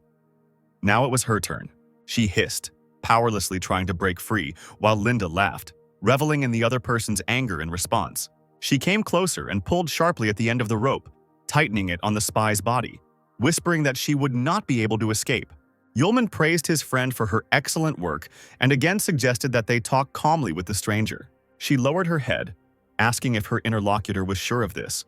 Now it was her turn. She hissed, powerlessly trying to break free, while Linda laughed, reveling in the other person's anger in response. She came closer and pulled sharply at the end of the rope, tightening it on the spy's body, whispering that she would not be able to escape. Yulman praised his friend for her excellent work and again suggested that they talk calmly with the stranger. She lowered her head, asking if her interlocutor was sure of this.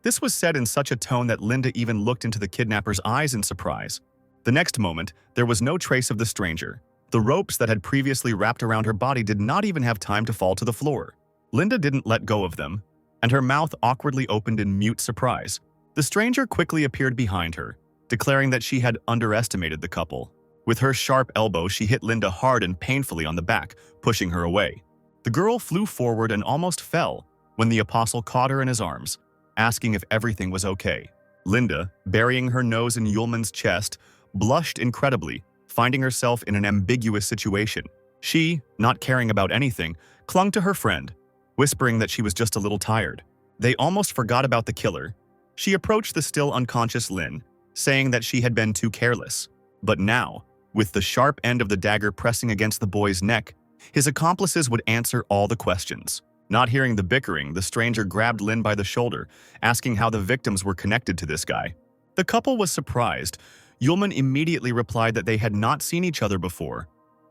This was said in such a tone that Linda even looked into the kidnapper's eyes in surprise. The next moment, there was no trace of the stranger. The ropes that had previously wrapped around her body did not even have time to fall to the floor. Linda didn't let go of them, and her mouth awkwardly opened in mute surprise. The stranger quickly appeared behind her, declaring that she had underestimated the couple. With her sharp elbow, she hit Linda hard and painfully on the back, pushing her away. The girl flew forward and almost fell when the apostle caught her in his arms, asking if everything was okay. Linda, burying her nose in Yulman's chest, blushed incredibly, finding herself in an ambiguous situation. She, not caring about anything, clung to her friend, whispering that she was just a little tired. They almost forgot about the killer. She approached the still unconscious Lin, saying that she had been too careless. But now, with the sharp end of the dagger pressing against the boy's neck, his accomplices would answer all the questions. Not hearing the bickering, the stranger grabbed Lin by the shoulder, asking how the victims were connected to this guy. The couple was surprised. Yulman immediately replied that they had not seen each other before.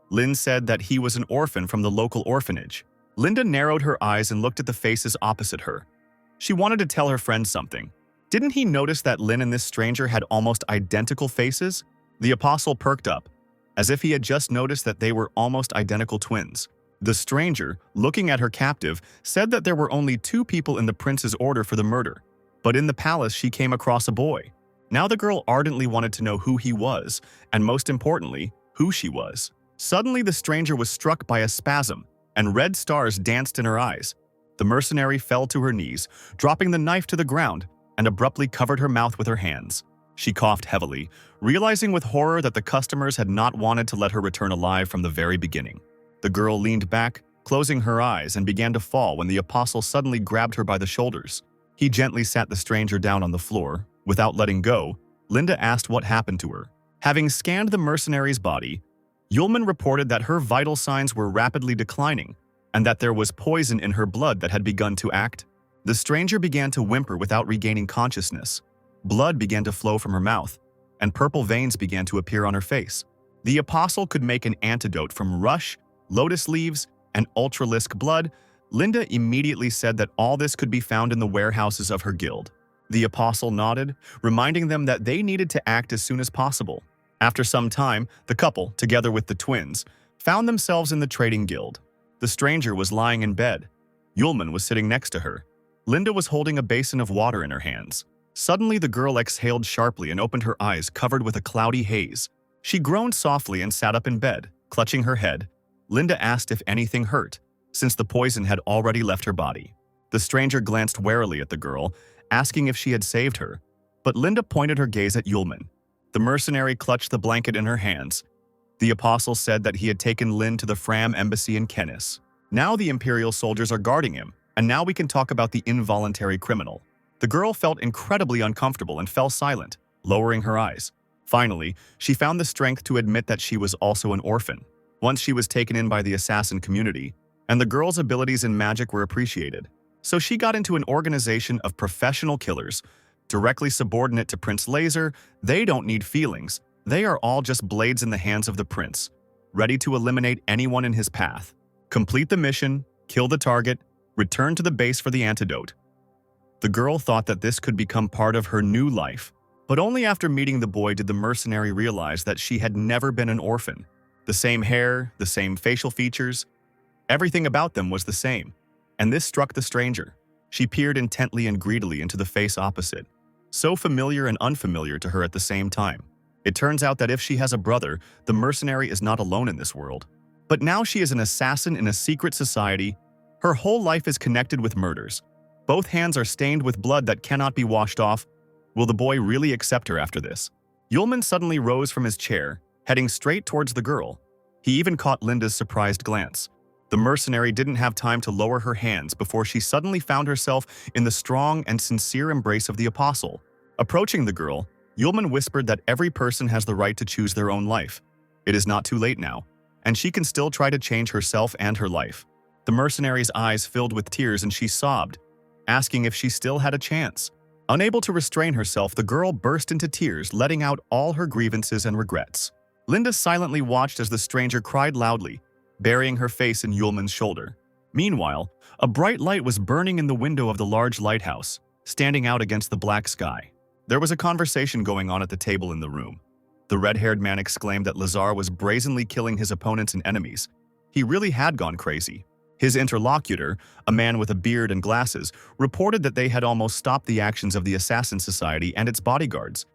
Lin said that he was an orphan from the local orphanage. Linda narrowed her eyes and looked at the faces opposite her. She wanted to tell her friend something. Didn't he notice that Lin and this stranger had almost identical faces? The apostle perked up, as if he had just noticed that they were almost identical twins. The stranger, looking at her captive, said that there were only 2 people in the prince's order for the murder, but in the palace she came across a boy. Now the girl ardently wanted to know who he was, and most importantly, who she was. Suddenly the stranger was struck by a spasm, and red stars danced in her eyes. The mercenary fell to her knees, dropping the knife to the ground, and abruptly covered her mouth with her hands. She coughed heavily, realizing with horror that the customers had not wanted to let her return alive from the very beginning. The girl leaned back, closing her eyes, and began to fall when the apostle suddenly grabbed her by the shoulders. He gently sat the stranger down on the floor. Without letting go, Linda asked what happened to her. Having scanned the mercenary's body, Yulman reported that her vital signs were rapidly declining and that there was poison in her blood that had begun to act. The stranger began to whimper without regaining consciousness. Blood began to flow from her mouth, and purple veins began to appear on her face. The apostle could make an antidote from rush, lotus leaves, and ultralisk blood. Linda immediately said that all this could be found in the warehouses of her guild. The apostle nodded, reminding them that they needed to act as soon as possible. After some time, the couple, together with the twins, found themselves in the trading guild. The stranger was lying in bed, Yulman was sitting next to her. Linda was holding a basin of water in her hands. Suddenly, the girl exhaled sharply and opened her eyes covered with a cloudy haze. She groaned softly and sat up in bed, clutching her head. Linda asked if anything hurt, since the poison had already left her body. The stranger glanced warily at the girl, asking if she had saved her, but Linda pointed her gaze at Yulman. The mercenary clutched the blanket in her hands. The apostle said that he had taken Lin to the Fram embassy in Kennis. Now the Imperial soldiers are guarding him, and now we can talk about the involuntary criminal. The girl felt incredibly uncomfortable and fell silent, lowering her eyes. Finally, she found the strength to admit that she was also an orphan. Once she was taken in by the assassin community, and the girl's abilities in magic were appreciated. So she got into an organization of professional killers, directly subordinate to Prince Laser. They don't need feelings. They are all just blades in the hands of the prince, ready to eliminate anyone in his path. Complete the mission, kill the target, return to the base for the antidote. The girl thought that this could become part of her new life, but only after meeting the boy did the mercenary realize that she had never been an orphan. The same hair, the same facial features, everything about them was the same, and this struck the stranger. She peered intently and greedily into the face opposite, so familiar and unfamiliar to her at the same time. It turns out that if she has a brother, the mercenary is not alone in this world. But now she is an assassin in a secret society. Her whole life is connected with murders. Both hands are stained with blood that cannot be washed off. Will the boy really accept her after this? Yulman suddenly rose from his chair, heading straight towards the girl. He even caught Linda's surprised glance. The mercenary didn't have time to lower her hands before she suddenly found herself in the strong and sincere embrace of the apostle. Approaching the girl, Yulman whispered that every person has the right to choose their own life. It is not too late now, and she can still try to change herself and her life. The mercenary's eyes filled with tears and she sobbed, asking if she still had a chance. Unable to restrain herself, the girl burst into tears, letting out all her grievances and regrets. Linda silently watched as the stranger cried loudly, burying her face in Yulman's shoulder. Meanwhile, a bright light was burning in the window of the large lighthouse, standing out against the black sky. There was a conversation going on at the table in the room. The red-haired man exclaimed that Lazar was brazenly killing his opponents and enemies. He really had gone crazy. His interlocutor, a man with a beard and glasses, reported that they had almost stopped the actions of the Assassin Society and its bodyguards,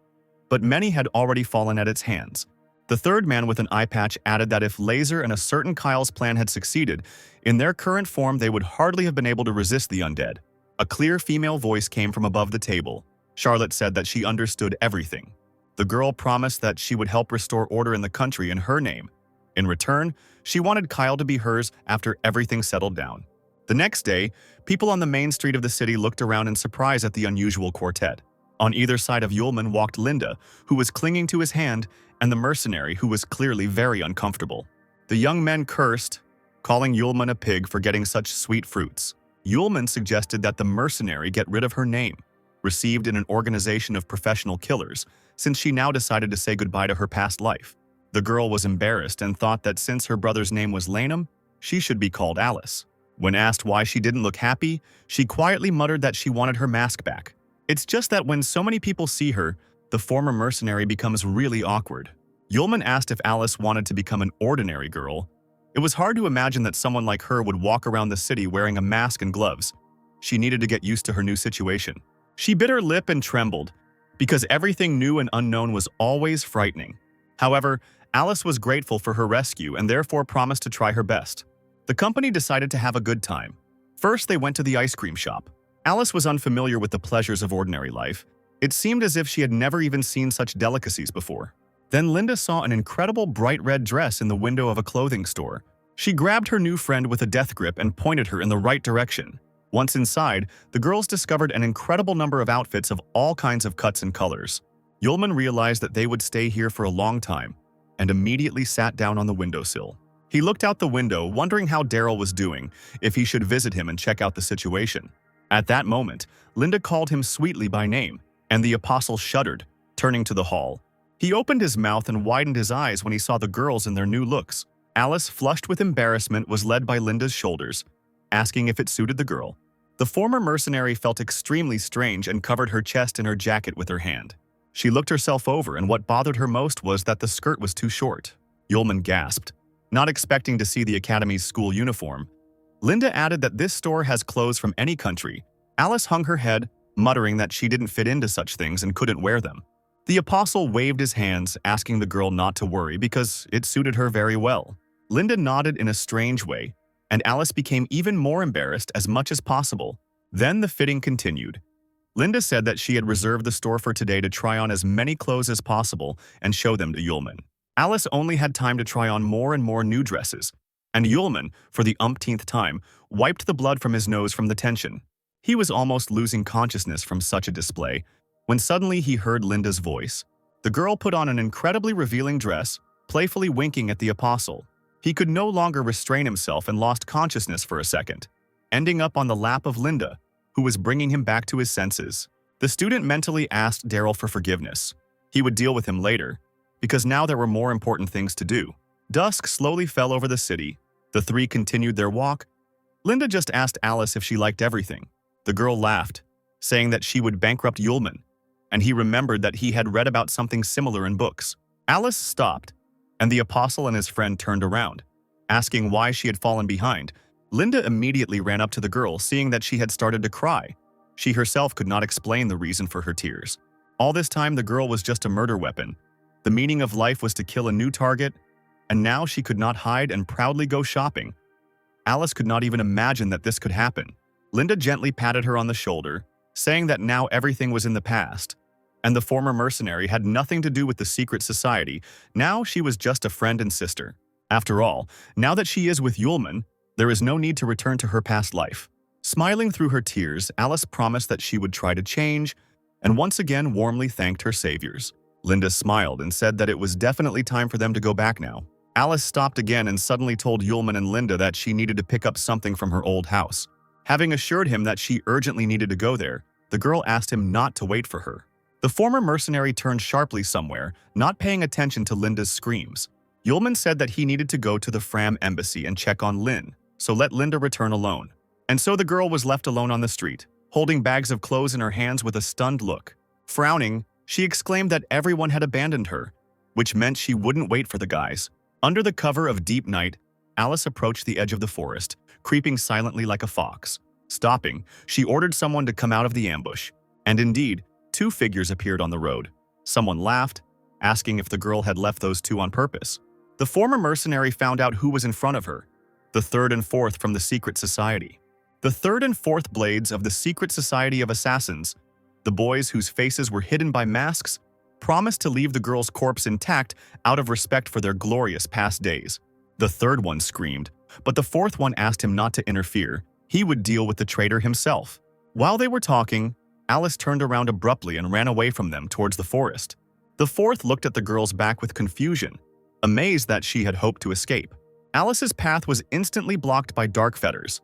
but many had already fallen at its hands. The third man with an eye patch added that if Laser and a certain Kyle's plan had succeeded, in their current form they would hardly have been able to resist the undead. A clear female voice came from above the table. Charlotte said that she understood everything. The girl promised that she would help restore order in the country in her name. In return, she wanted Kyle to be hers after everything settled down. The next day, people on the main street of the city looked around in surprise at the unusual quartet. On either side of Yulman walked Linda, who was clinging to his hand, and the mercenary, who was clearly very uncomfortable. The young men cursed, calling Yulman a pig for getting such sweet fruits. Yulman suggested that the mercenary get rid of her name, received in an organization of professional killers, since she now decided to say goodbye to her past life. The girl was embarrassed and thought that since her brother's name was Lanham, she should be called Alice. When asked why she didn't look happy, she quietly muttered that she wanted her mask back. It's just that when so many people see her, the former mercenary becomes really awkward. Yulman asked if Alice wanted to become an ordinary girl. It was hard to imagine that someone like her would walk around the city wearing a mask and gloves. She needed to get used to her new situation. She bit her lip and trembled, because everything new and unknown was always frightening. However, Alice was grateful for her rescue and therefore promised to try her best. The company decided to have a good time. First, they went to the ice cream shop. Alice was unfamiliar with the pleasures of ordinary life. It seemed as if she had never even seen such delicacies before. Then Linda saw an incredible bright red dress in the window of a clothing store. She grabbed her new friend with a death grip and pointed her in the right direction. Once inside, the girls discovered an incredible number of outfits of all kinds of cuts and colors. Yulman realized that they would stay here for a long time, and immediately sat down on the windowsill. He looked out the window, wondering how Daryl was doing, if he should visit him and check out the situation. At that moment, Linda called him sweetly by name, and the apostle shuddered, turning to the hall. He opened his mouth and widened his eyes when he saw the girls in their new looks. Alice, flushed with embarrassment, was led by Linda's shoulders, asking if it suited the girl. The former mercenary felt extremely strange and covered her chest in her jacket with her hand. She looked herself over, and what bothered her most was that the skirt was too short. Yulman gasped, not expecting to see the academy's school uniform. Linda added that this store has clothes from any country. Alice hung her head, muttering that she didn't fit into such things and couldn't wear them. The apostle waved his hands, asking the girl not to worry because it suited her very well. Linda nodded in a strange way, and Alice became even more embarrassed as much as possible. Then the fitting continued. Linda said that she had reserved the store for today to try on as many clothes as possible and show them to Yulman. Alice only had time to try on more and more new dresses, and Yulman, for the umpteenth time, wiped the blood from his nose from the tension. He was almost losing consciousness from such a display, when suddenly he heard Linda's voice. The girl put on an incredibly revealing dress, playfully winking at the apostle. He could no longer restrain himself and lost consciousness for a second, ending up on the lap of Linda, who was bringing him back to his senses. The student mentally asked Daryl for forgiveness. He would deal with him later, because now there were more important things to do. Dusk slowly fell over the city. The three continued their walk. Linda just asked Alice if she liked everything. The girl laughed, saying that she would bankrupt Yulman, and he remembered that he had read about something similar in books. Alice stopped, and the apostle and his friend turned around, asking why she had fallen behind. Linda immediately ran up to the girl, seeing that she had started to cry. She herself could not explain the reason for her tears. All this time, the girl was just a murder weapon. The meaning of life was to kill a new target, and now she could not hide and proudly go shopping. Alice could not even imagine that this could happen. Linda gently patted her on the shoulder, saying that now everything was in the past, and the former mercenary had nothing to do with the secret society. Now she was just a friend and sister. After all, now that she is with Yulman, there is no need to return to her past life. Smiling through her tears, Alice promised that she would try to change, and once again warmly thanked her saviors. Linda smiled and said that it was definitely time for them to go back now. Alice stopped again and suddenly told Yulman and Linda that she needed to pick up something from her old house. Having assured him that she urgently needed to go there, the girl asked him not to wait for her. The former mercenary turned sharply somewhere, not paying attention to Linda's screams. Yulman said that he needed to go to the Fram embassy and check on Lynn, so let Linda return alone. And so the girl was left alone on the street, holding bags of clothes in her hands with a stunned look. Frowning, she exclaimed that everyone had abandoned her, which meant she wouldn't wait for the guys. Under the cover of deep night, Alice approached the edge of the forest, creeping silently like a fox. Stopping, she ordered someone to come out of the ambush. And indeed, two figures appeared on the road. Someone laughed, asking if the girl had left those two on purpose. The former mercenary found out who was in front of her, the third and fourth from the secret society. The third and fourth blades of the secret society of assassins, the boys whose faces were hidden by masks, promised to leave the girl's corpse intact out of respect for their glorious past days. The third one screamed, but the fourth one asked him not to interfere. He would deal with the traitor himself. While they were talking, Alice turned around abruptly and ran away from them towards the forest. The fourth looked at the girl's back with confusion, amazed that she had hoped to escape. Alice's path was instantly blocked by dark fetters,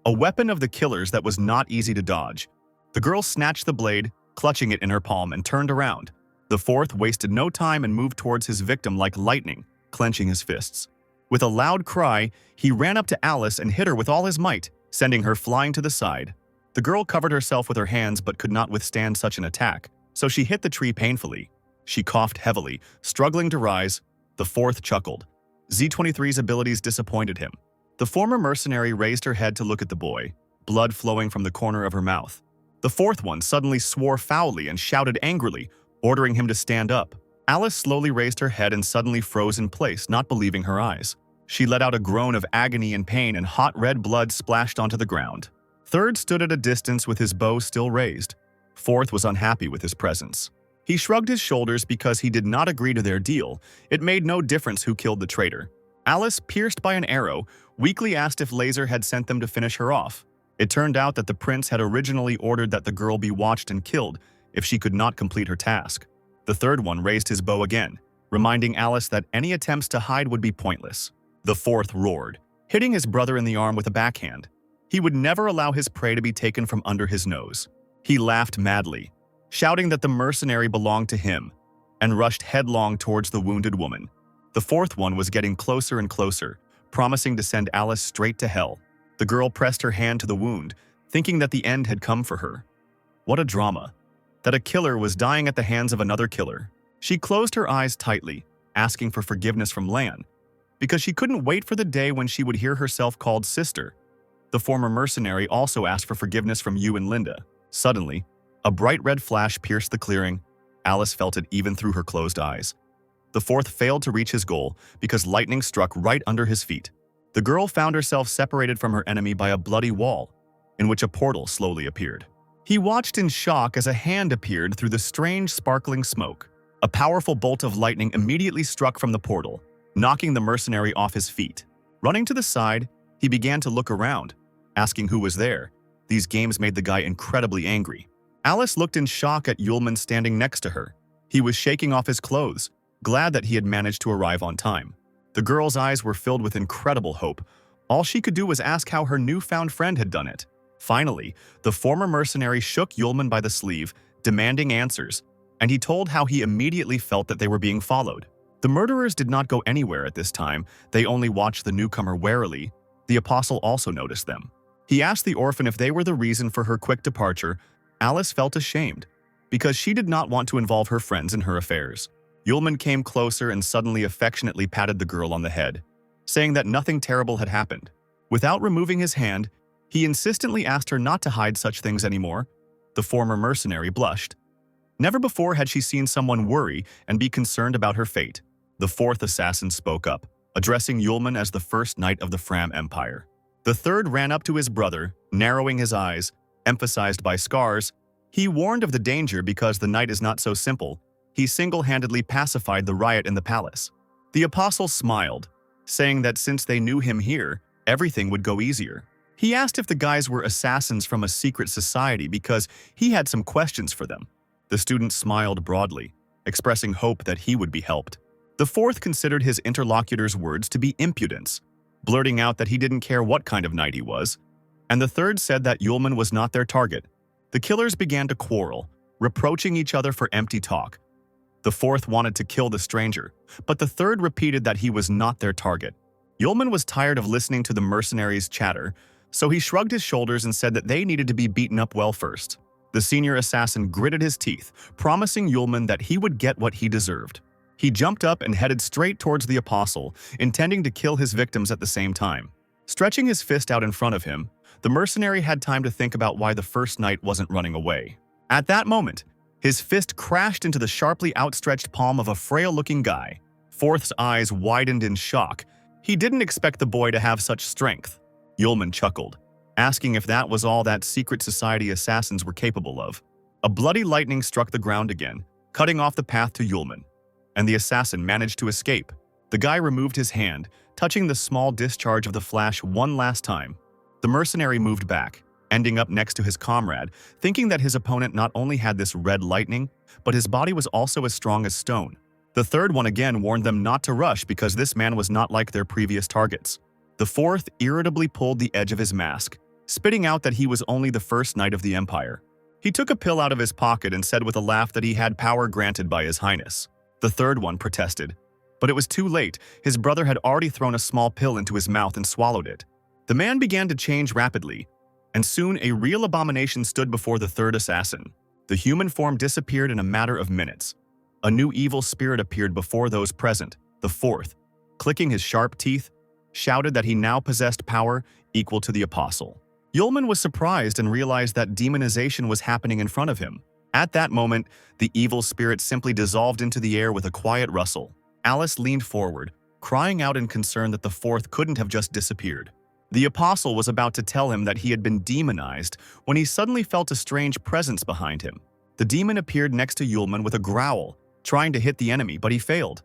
a weapon of the killers that was not easy to dodge. The girl snatched the blade, clutching it in her palm, and turned around. The fourth wasted no time and moved towards his victim like lightning, clenching his fists. With a loud cry, he ran up to Alice and hit her with all his might, sending her flying to the side. The girl covered herself with her hands but could not withstand such an attack, so she hit the tree painfully. She coughed heavily, struggling to rise. The fourth chuckled. Z23's abilities disappointed him. The former mercenary raised her head to look at the boy, blood flowing from the corner of her mouth. The fourth one suddenly swore foully and shouted angrily, ordering him to stand up. Alice slowly raised her head and suddenly froze in place, not believing her eyes. She let out a groan of agony and pain, and hot red blood splashed onto the ground. Third stood at a distance with his bow still raised. Fourth was unhappy with his presence. He shrugged his shoulders because he did not agree to their deal. It made no difference who killed the traitor. Alice, pierced by an arrow, weakly asked if Laser had sent them to finish her off. It turned out that the prince had originally ordered that the girl be watched and killed if she could not complete her task. The third one raised his bow again, reminding Alice that any attempts to hide would be pointless. The fourth roared, hitting his brother in the arm with a backhand. He would never allow his prey to be taken from under his nose. He laughed madly, shouting that the mercenary belonged to him, and rushed headlong towards the wounded woman. The fourth one was getting closer and closer, promising to send Alice straight to hell. The girl pressed her hand to the wound, thinking that the end had come for her. What a drama! That a killer was dying at the hands of another killer. She closed her eyes tightly, asking for forgiveness from Lan, because she couldn't wait for the day when she would hear herself called sister. The former mercenary also asked for forgiveness from Yu and Linda. Suddenly, a bright red flash pierced the clearing. Alice felt it even through her closed eyes. The fourth failed to reach his goal because lightning struck right under his feet. The girl found herself separated from her enemy by a bloody wall, in which a portal slowly appeared. He watched in shock as a hand appeared through the strange sparkling smoke. A powerful bolt of lightning immediately struck from the portal, knocking the mercenary off his feet. Running to the side, he began to look around, asking who was there. These games made the guy incredibly angry. Alice looked in shock at Yulman standing next to her. He was shaking off his clothes, glad that he had managed to arrive on time. The girl's eyes were filled with incredible hope. All she could do was ask how her newfound friend had done it. Finally, the former mercenary shook Yulman by the sleeve, demanding answers, and he told how he immediately felt that they were being followed. The murderers did not go anywhere at this time, they only watched the newcomer warily. The apostle also noticed them. He asked the orphan if they were the reason for her quick departure. Alice felt ashamed, because she did not want to involve her friends in her affairs. Yulman came closer and suddenly affectionately patted the girl on the head, saying that nothing terrible had happened. Without removing his hand, he insistently asked her not to hide such things anymore. The former mercenary blushed. Never before had she seen someone worry and be concerned about her fate. The fourth assassin spoke up, addressing Yulman as the first knight of the Fram Empire. The third ran up to his brother, narrowing his eyes, emphasized by scars. He warned of the danger because the knight is not so simple. He single-handedly pacified the riot in the palace. The apostle smiled, saying that since they knew him here, everything would go easier. He asked if the guys were assassins from a secret society because he had some questions for them. The student smiled broadly, expressing hope that he would be helped. The fourth considered his interlocutor's words to be impudence, blurting out that he didn't care what kind of knight he was. And the third said that Yulman was not their target. The killers began to quarrel, reproaching each other for empty talk. The fourth wanted to kill the stranger, but the third repeated that he was not their target. Yulman was tired of listening to the mercenaries' chatter, so he shrugged his shoulders and said that they needed to be beaten up well first. The senior assassin gritted his teeth, promising Yulman that he would get what he deserved. He jumped up and headed straight towards the apostle, intending to kill his victims at the same time. Stretching his fist out in front of him, the mercenary had time to think about why the first knight wasn't running away. At that moment, his fist crashed into the sharply outstretched palm of a frail-looking guy. Fourth's eyes widened in shock. He didn't expect the boy to have such strength. Yulman chuckled, asking if that was all that secret society assassins were capable of. A bloody lightning struck the ground again, cutting off the path to Yulman, and the assassin managed to escape. The guy removed his hand, touching the small discharge of the flash one last time. The mercenary moved back, ending up next to his comrade, thinking that his opponent not only had this red lightning, but his body was also as strong as stone. The third one again warned them not to rush because this man was not like their previous targets. The fourth irritably pulled the edge of his mask, spitting out that he was only the first knight of the empire. He took a pill out of his pocket and said with a laugh that he had power granted by his highness. The third one protested, but it was too late. His brother had already thrown a small pill into his mouth and swallowed it. The man began to change rapidly, and soon a real abomination stood before the third assassin. The human form disappeared in a matter of minutes. A new evil spirit appeared before those present. The fourth, clicking his sharp teeth, shouted that he now possessed power equal to the apostle. Yulman was surprised and realized that demonization was happening in front of him. At that moment, the evil spirit simply dissolved into the air with a quiet rustle. Alice leaned forward, crying out in concern that the fourth couldn't have just disappeared. The apostle was about to tell him that he had been demonized when he suddenly felt a strange presence behind him. The demon appeared next to Yulman with a growl, trying to hit the enemy, but he failed.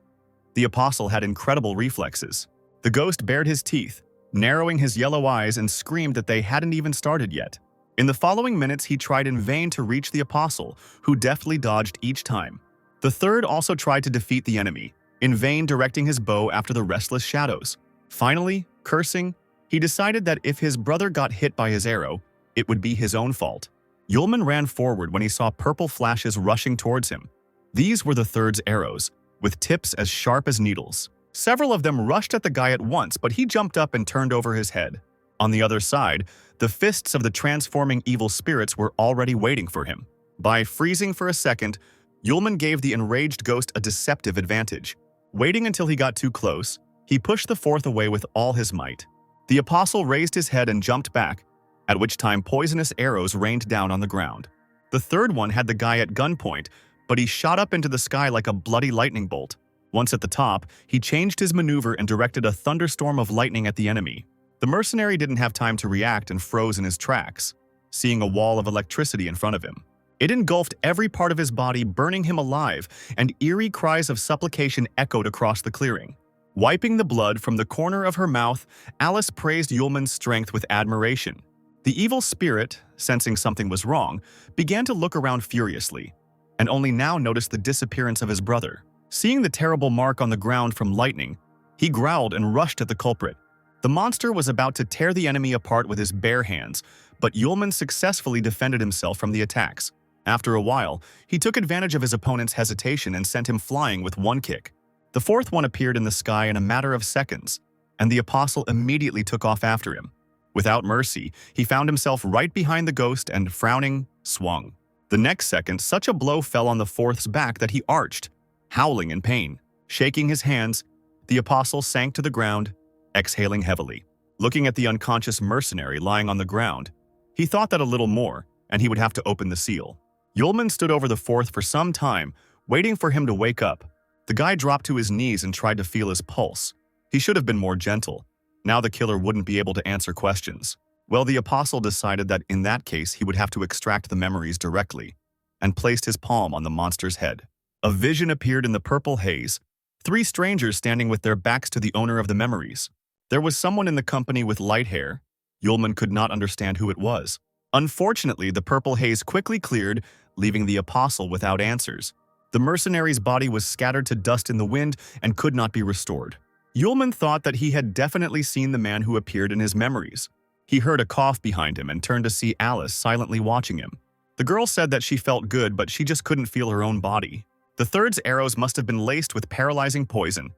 The apostle had incredible reflexes. The ghost bared his teeth, narrowing his yellow eyes, and screamed that they hadn't even started yet. In the following minutes, he tried in vain to reach the apostle, who deftly dodged each time. The third also tried to defeat the enemy, in vain directing his bow after the restless shadows. Finally, cursing, he decided that if his brother got hit by his arrow, it would be his own fault. Yulman ran forward when he saw purple flashes rushing towards him. These were the third's arrows, with tips as sharp as needles. Several of them rushed at the guy at once, but he jumped up and turned over his head. On the other side, the fists of the transforming evil spirits were already waiting for him. By freezing for a second, Yulman gave the enraged ghost a deceptive advantage. Waiting until he got too close, he pushed the fourth away with all his might. The apostle raised his head and jumped back, at which time poisonous arrows rained down on the ground. The third one had the guy at gunpoint, but he shot up into the sky like a bloody lightning bolt. Once at the top, he changed his maneuver and directed a thunderstorm of lightning at the enemy. The mercenary didn't have time to react and froze in his tracks, seeing a wall of electricity in front of him. It engulfed every part of his body, burning him alive, and eerie cries of supplication echoed across the clearing. Wiping the blood from the corner of her mouth, Alice praised Yulman's strength with admiration. The evil spirit, sensing something was wrong, began to look around furiously, and only now noticed the disappearance of his brother. Seeing the terrible mark on the ground from lightning, he growled and rushed at the culprit. The monster was about to tear the enemy apart with his bare hands, but Yulman successfully defended himself from the attacks. After a while, he took advantage of his opponent's hesitation and sent him flying with one kick. The fourth one appeared in the sky in a matter of seconds, and the apostle immediately took off after him. Without mercy, he found himself right behind the ghost and, frowning, swung. The next second, such a blow fell on the fourth's back that he arched, howling in pain. Shaking his hands, the apostle sank to the ground, exhaling heavily. Looking at the unconscious mercenary lying on the ground, he thought that a little more, and he would have to open the seal. Yulman stood over the fourth for some time, waiting for him to wake up. The guy dropped to his knees and tried to feel his pulse. He should have been more gentle. Now the killer wouldn't be able to answer questions. Well, the apostle decided that in that case he would have to extract the memories directly, and placed his palm on the monster's head. A vision appeared in the purple haze, 3 strangers standing with their backs to the owner of the memories. There was someone in the company with light hair. Yulman could not understand who it was. Unfortunately, the purple haze quickly cleared, leaving the apostle without answers. The mercenary's body was scattered to dust in the wind and could not be restored. Yulman thought that he had definitely seen the man who appeared in his memories. He heard a cough behind him and turned to see Alice silently watching him. The girl said that she felt good, but she just couldn't feel her own body. The third's arrows must have been laced with paralyzing poison,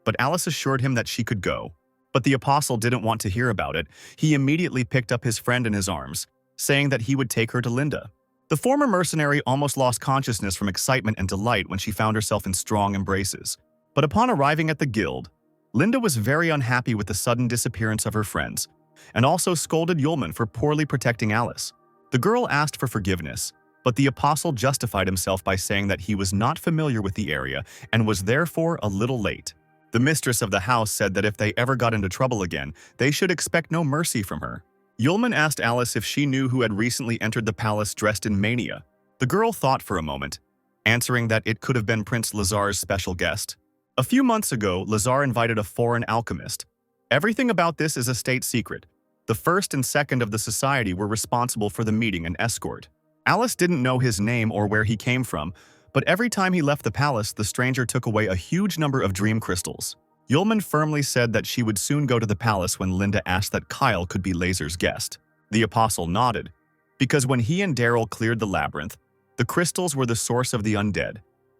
but Alice assured him that she could go. But the apostle didn't want to hear about it. He immediately picked up his friend in his arms, saying that he would take her to Linda. The former mercenary almost lost consciousness from excitement and delight when she found herself in strong embraces. But upon arriving at the guild, Linda was very unhappy with the sudden disappearance of her friends, and also scolded Yulman for poorly protecting Alice. The girl asked for forgiveness, but the apostle justified himself by saying that he was not familiar with the area and was therefore a little late. The mistress of the house said that if they ever got into trouble again, they should expect no mercy from her. Yulman asked Alice if she knew who had recently entered the palace dressed in mania. The girl thought for a moment, answering that it could have been Prince Lazar's special guest. A few months ago, Lazar invited a foreign alchemist. Everything about this is a state secret. The first and second of the society were responsible for the meeting and escort. Alice didn't know his name or where he came from, but every time he left the palace, the stranger took away a huge number of dream crystals. Yulman firmly said that she would soon go to the palace when Linda asked that Kyle could be Lazar's guest. The apostle nodded, because when he and Daryl cleared the labyrinth, the crystals were the source of the undead,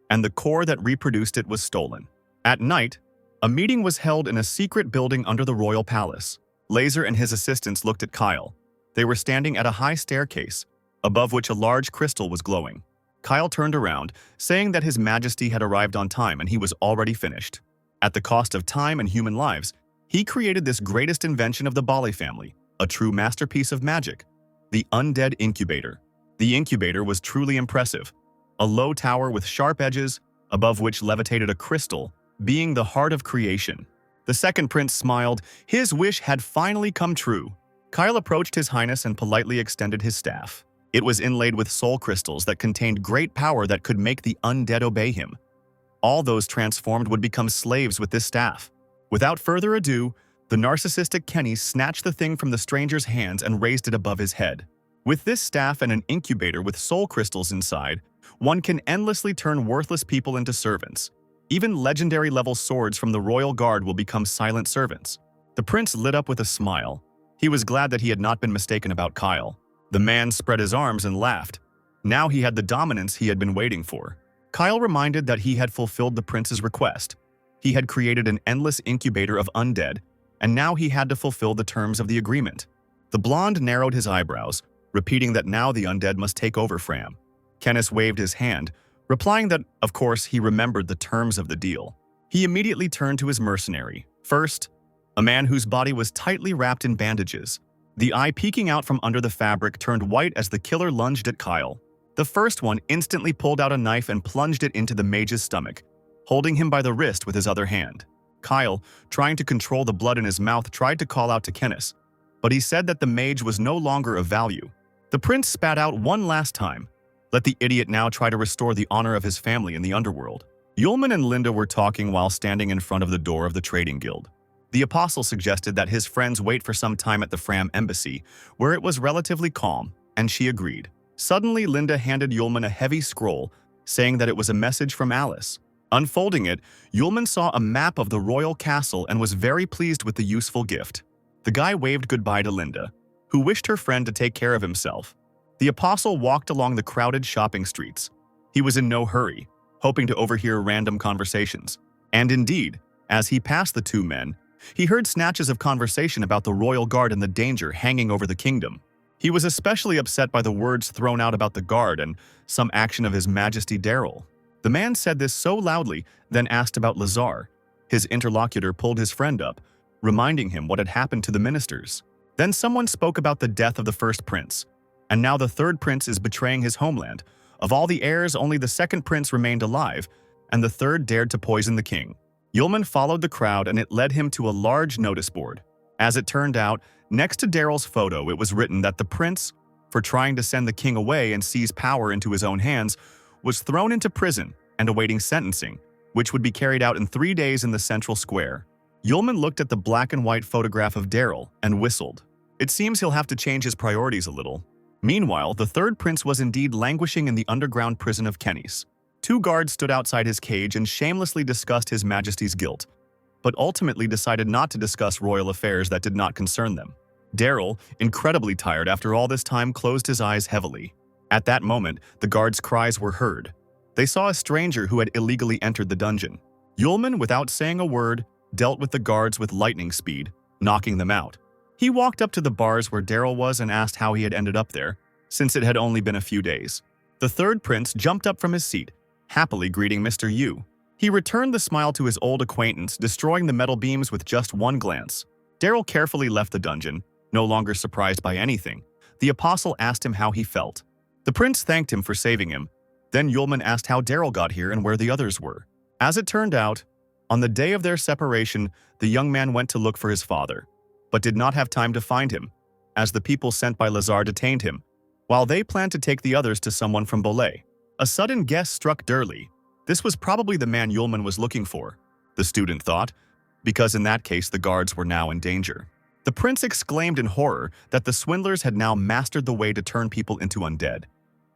and the core that reproduced it was stolen. At night, a meeting was held in a secret building under the royal palace. Lazar and his assistants looked at Kyle. They were standing at a high staircase, above which a large crystal was glowing. Kyle turned around, saying that His Majesty had arrived on time and he was already finished. At the cost of time and human lives, he created this greatest invention of the Bali family, a true masterpiece of magic, the undead incubator. The incubator was truly impressive, a low tower with sharp edges, above which levitated a crystal, being the heart of creation. The second prince smiled. His wish had finally come true. Kyle approached His Highness and politely extended his staff. It was inlaid with soul crystals that contained great power that could make the undead obey him. All those transformed would become slaves with this staff. Without further ado, the narcissistic Kenny snatched the thing from the stranger's hands and raised it above his head. With this staff and an incubator with soul crystals inside, one can endlessly turn worthless people into servants. Even legendary-level swords from the royal guard will become silent servants. The prince lit up with a smile. He was glad that he had not been mistaken about Kyle. The man spread his arms and laughed. Now he had the dominance he had been waiting for. Kyle reminded that he had fulfilled the prince's request. He had created an endless incubator of undead, and now he had to fulfill the terms of the agreement. The blonde narrowed his eyebrows, repeating that now the undead must take over Fram. Kenneth waved his hand, replying that, of course, he remembered the terms of the deal. He immediately turned to his mercenary. First, a man whose body was tightly wrapped in bandages. The eye peeking out from under the fabric turned white as the killer lunged at Kyle. The first one instantly pulled out a knife and plunged it into the mage's stomach, holding him by the wrist with his other hand. Kyle, trying to control the blood in his mouth, tried to call out to Kenneth, but he said that the mage was no longer of value. The prince spat out one last time. Let the idiot now try to restore the honor of his family in the underworld. Yulman and Linda were talking while standing in front of the door of the trading guild. The apostle suggested that his friends wait for some time at the Fram embassy, where it was relatively calm, and she agreed. Suddenly, Linda handed Yulman a heavy scroll, saying that it was a message from Alice. Unfolding it, Yulman saw a map of the royal castle and was very pleased with the useful gift. The guy waved goodbye to Linda, who wished her friend to take care of himself. The apostle walked along the crowded shopping streets. He was in no hurry, hoping to overhear random conversations. And indeed, as he passed the two men, he heard snatches of conversation about the royal guard and the danger hanging over the kingdom. He was especially upset by the words thrown out about the guard and some action of His Majesty Daryl. The man said this so loudly, then asked about Lazar. His interlocutor pulled his friend up, reminding him what had happened to the ministers. Then someone spoke about the death of the first prince, and now the third prince is betraying his homeland. Of all the heirs, only the second prince remained alive, and the third dared to poison the king. Yulman followed the crowd, and it led him to a large notice board. As it turned out, next to Daryl's photo, it was written that the prince, for trying to send the king away and seize power into his own hands, was thrown into prison and awaiting sentencing, which would be carried out in 3 days in the central square. Yulman looked at the black and white photograph of Daryl and whistled. It seems he'll have to change his priorities a little. Meanwhile, the third prince was indeed languishing in the underground prison of Kenny's. 2 guards stood outside his cage and shamelessly discussed His Majesty's guilt, but ultimately decided not to discuss royal affairs that did not concern them. Daryl, incredibly tired after all this time, closed his eyes heavily. At that moment, the guards' cries were heard. They saw a stranger who had illegally entered the dungeon. Yulman, without saying a word, dealt with the guards with lightning speed, knocking them out. He walked up to the bars where Daryl was and asked how he had ended up there, since it had only been a few days. The third prince jumped up from his seat, happily greeting Mr. Yu. He returned the smile to his old acquaintance, destroying the metal beams with just one glance. Daryl carefully left the dungeon, no longer surprised by anything. The apostle asked him how he felt. The prince thanked him for saving him. Then Yulman asked how Daryl got here and where the others were. As it turned out, on the day of their separation, the young man went to look for his father, but did not have time to find him, as the people sent by Lazar detained him, while they planned to take the others to someone from Bolay. A sudden guess struck Durley. This was probably the man Yulman was looking for, the student thought, because in that case the guards were now in danger. The prince exclaimed in horror that the swindlers had now mastered the way to turn people into undead,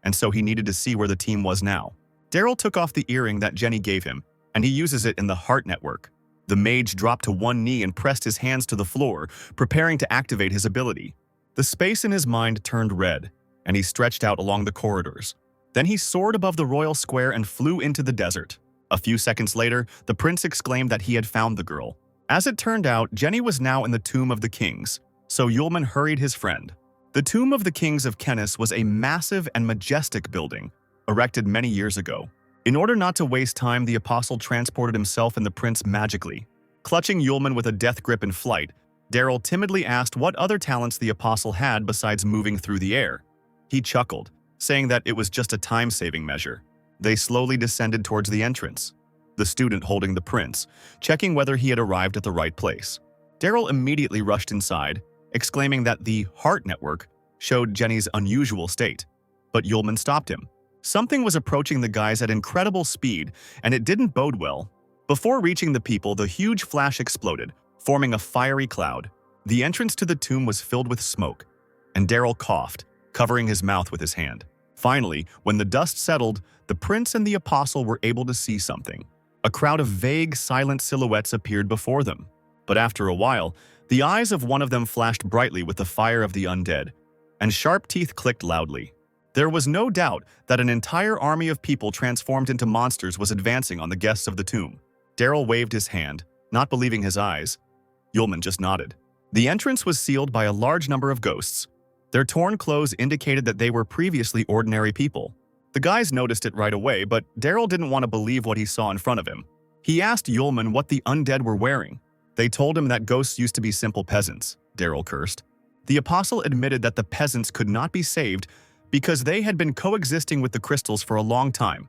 and so he needed to see where the team was now. Daryl took off the earring that Jenny gave him, and he uses it in the heart network. The mage dropped to one knee and pressed his hands to the floor, preparing to activate his ability. The space in his mind turned red, and he stretched out along the corridors. Then he soared above the royal square and flew into the desert. A few seconds later, the prince exclaimed that he had found the girl. As it turned out, Jenny was now in the Tomb of the Kings, so Yulman hurried his friend. The Tomb of the Kings of Kennis was a massive and majestic building, erected many years ago. In order not to waste time, the apostle transported himself and the prince magically. Clutching Yulman with a death grip in flight, Daryl timidly asked what other talents the apostle had besides moving through the air. He chuckled, saying that it was just a time-saving measure. They slowly descended towards the entrance, the student holding the prince, checking whether he had arrived at the right place. Daryl immediately rushed inside, exclaiming that the heart network showed Jenny's unusual state. But Yulman stopped him. Something was approaching the guys at incredible speed, and it didn't bode well. Before reaching the people, the huge flash exploded, forming a fiery cloud. The entrance to the tomb was filled with smoke, and Daryl coughed, covering his mouth with his hand. Finally, when the dust settled, the prince and the apostle were able to see something. A crowd of vague, silent silhouettes appeared before them. But after a while, the eyes of one of them flashed brightly with the fire of the undead, and sharp teeth clicked loudly. There was no doubt that an entire army of people transformed into monsters was advancing on the guests of the tomb. Daryl waved his hand, not believing his eyes. Yulman just nodded. The entrance was sealed by a large number of ghosts. Their torn clothes indicated that they were previously ordinary people. The guys noticed it right away, but Daryl didn't want to believe what he saw in front of him. He asked Yulman what the undead were wearing. They told him that ghosts used to be simple peasants, Daryl cursed. The apostle admitted that the peasants could not be saved because they had been coexisting with the crystals for a long time,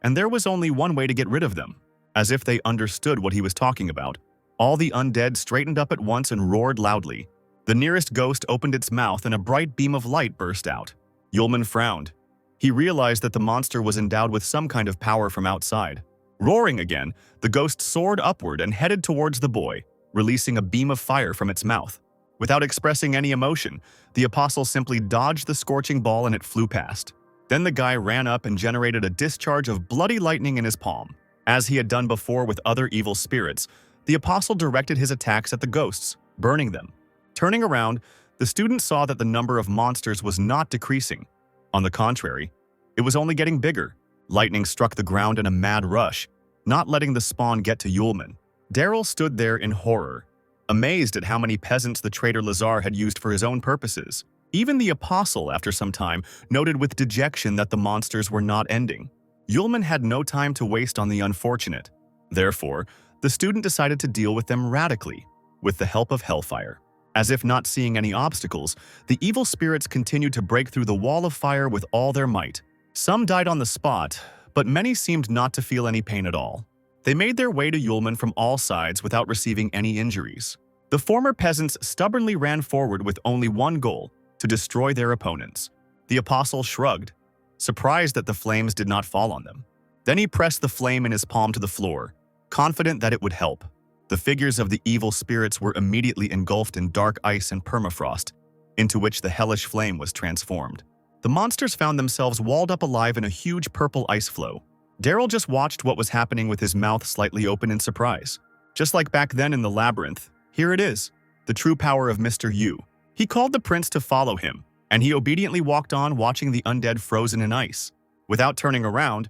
and there was only one way to get rid of them. As if they understood what he was talking about, all the undead straightened up at once and roared loudly. The nearest ghost opened its mouth and a bright beam of light burst out. Yulman frowned. He realized that the monster was endowed with some kind of power from outside. Roaring again, the ghost soared upward and headed towards the boy, releasing a beam of fire from its mouth. Without expressing any emotion, the apostle simply dodged the scorching ball and it flew past. Then the guy ran up and generated a discharge of bloody lightning in his palm. As he had done before with other evil spirits, the apostle directed his attacks at the ghosts, burning them. Turning around, the student saw that the number of monsters was not decreasing. On the contrary, it was only getting bigger. Lightning struck the ground in a mad rush, not letting the spawn get to Yulman. Daryl stood there in horror, amazed at how many peasants the traitor Lazar had used for his own purposes. Even the apostle, after some time, noted with dejection that the monsters were not ending. Yulman had no time to waste on the unfortunate. Therefore, the student decided to deal with them radically, with the help of hellfire. As if not seeing any obstacles, the evil spirits continued to break through the wall of fire with all their might. Some died on the spot, but many seemed not to feel any pain at all. They made their way to Yulman from all sides without receiving any injuries. The former peasants stubbornly ran forward with only one goal: to destroy their opponents. The apostle shrugged, surprised that the flames did not fall on them. Then he pressed the flame in his palm to the floor, confident that it would help. The figures of the evil spirits were immediately engulfed in dark ice and permafrost, into which the hellish flame was transformed. The monsters found themselves walled up alive in a huge purple ice flow. Daryl just watched what was happening with his mouth slightly open in surprise. Just like back then in the labyrinth, here it is, the true power of Mr. Yu. He called the prince to follow him, and he obediently walked on watching the undead frozen in ice. Without turning around,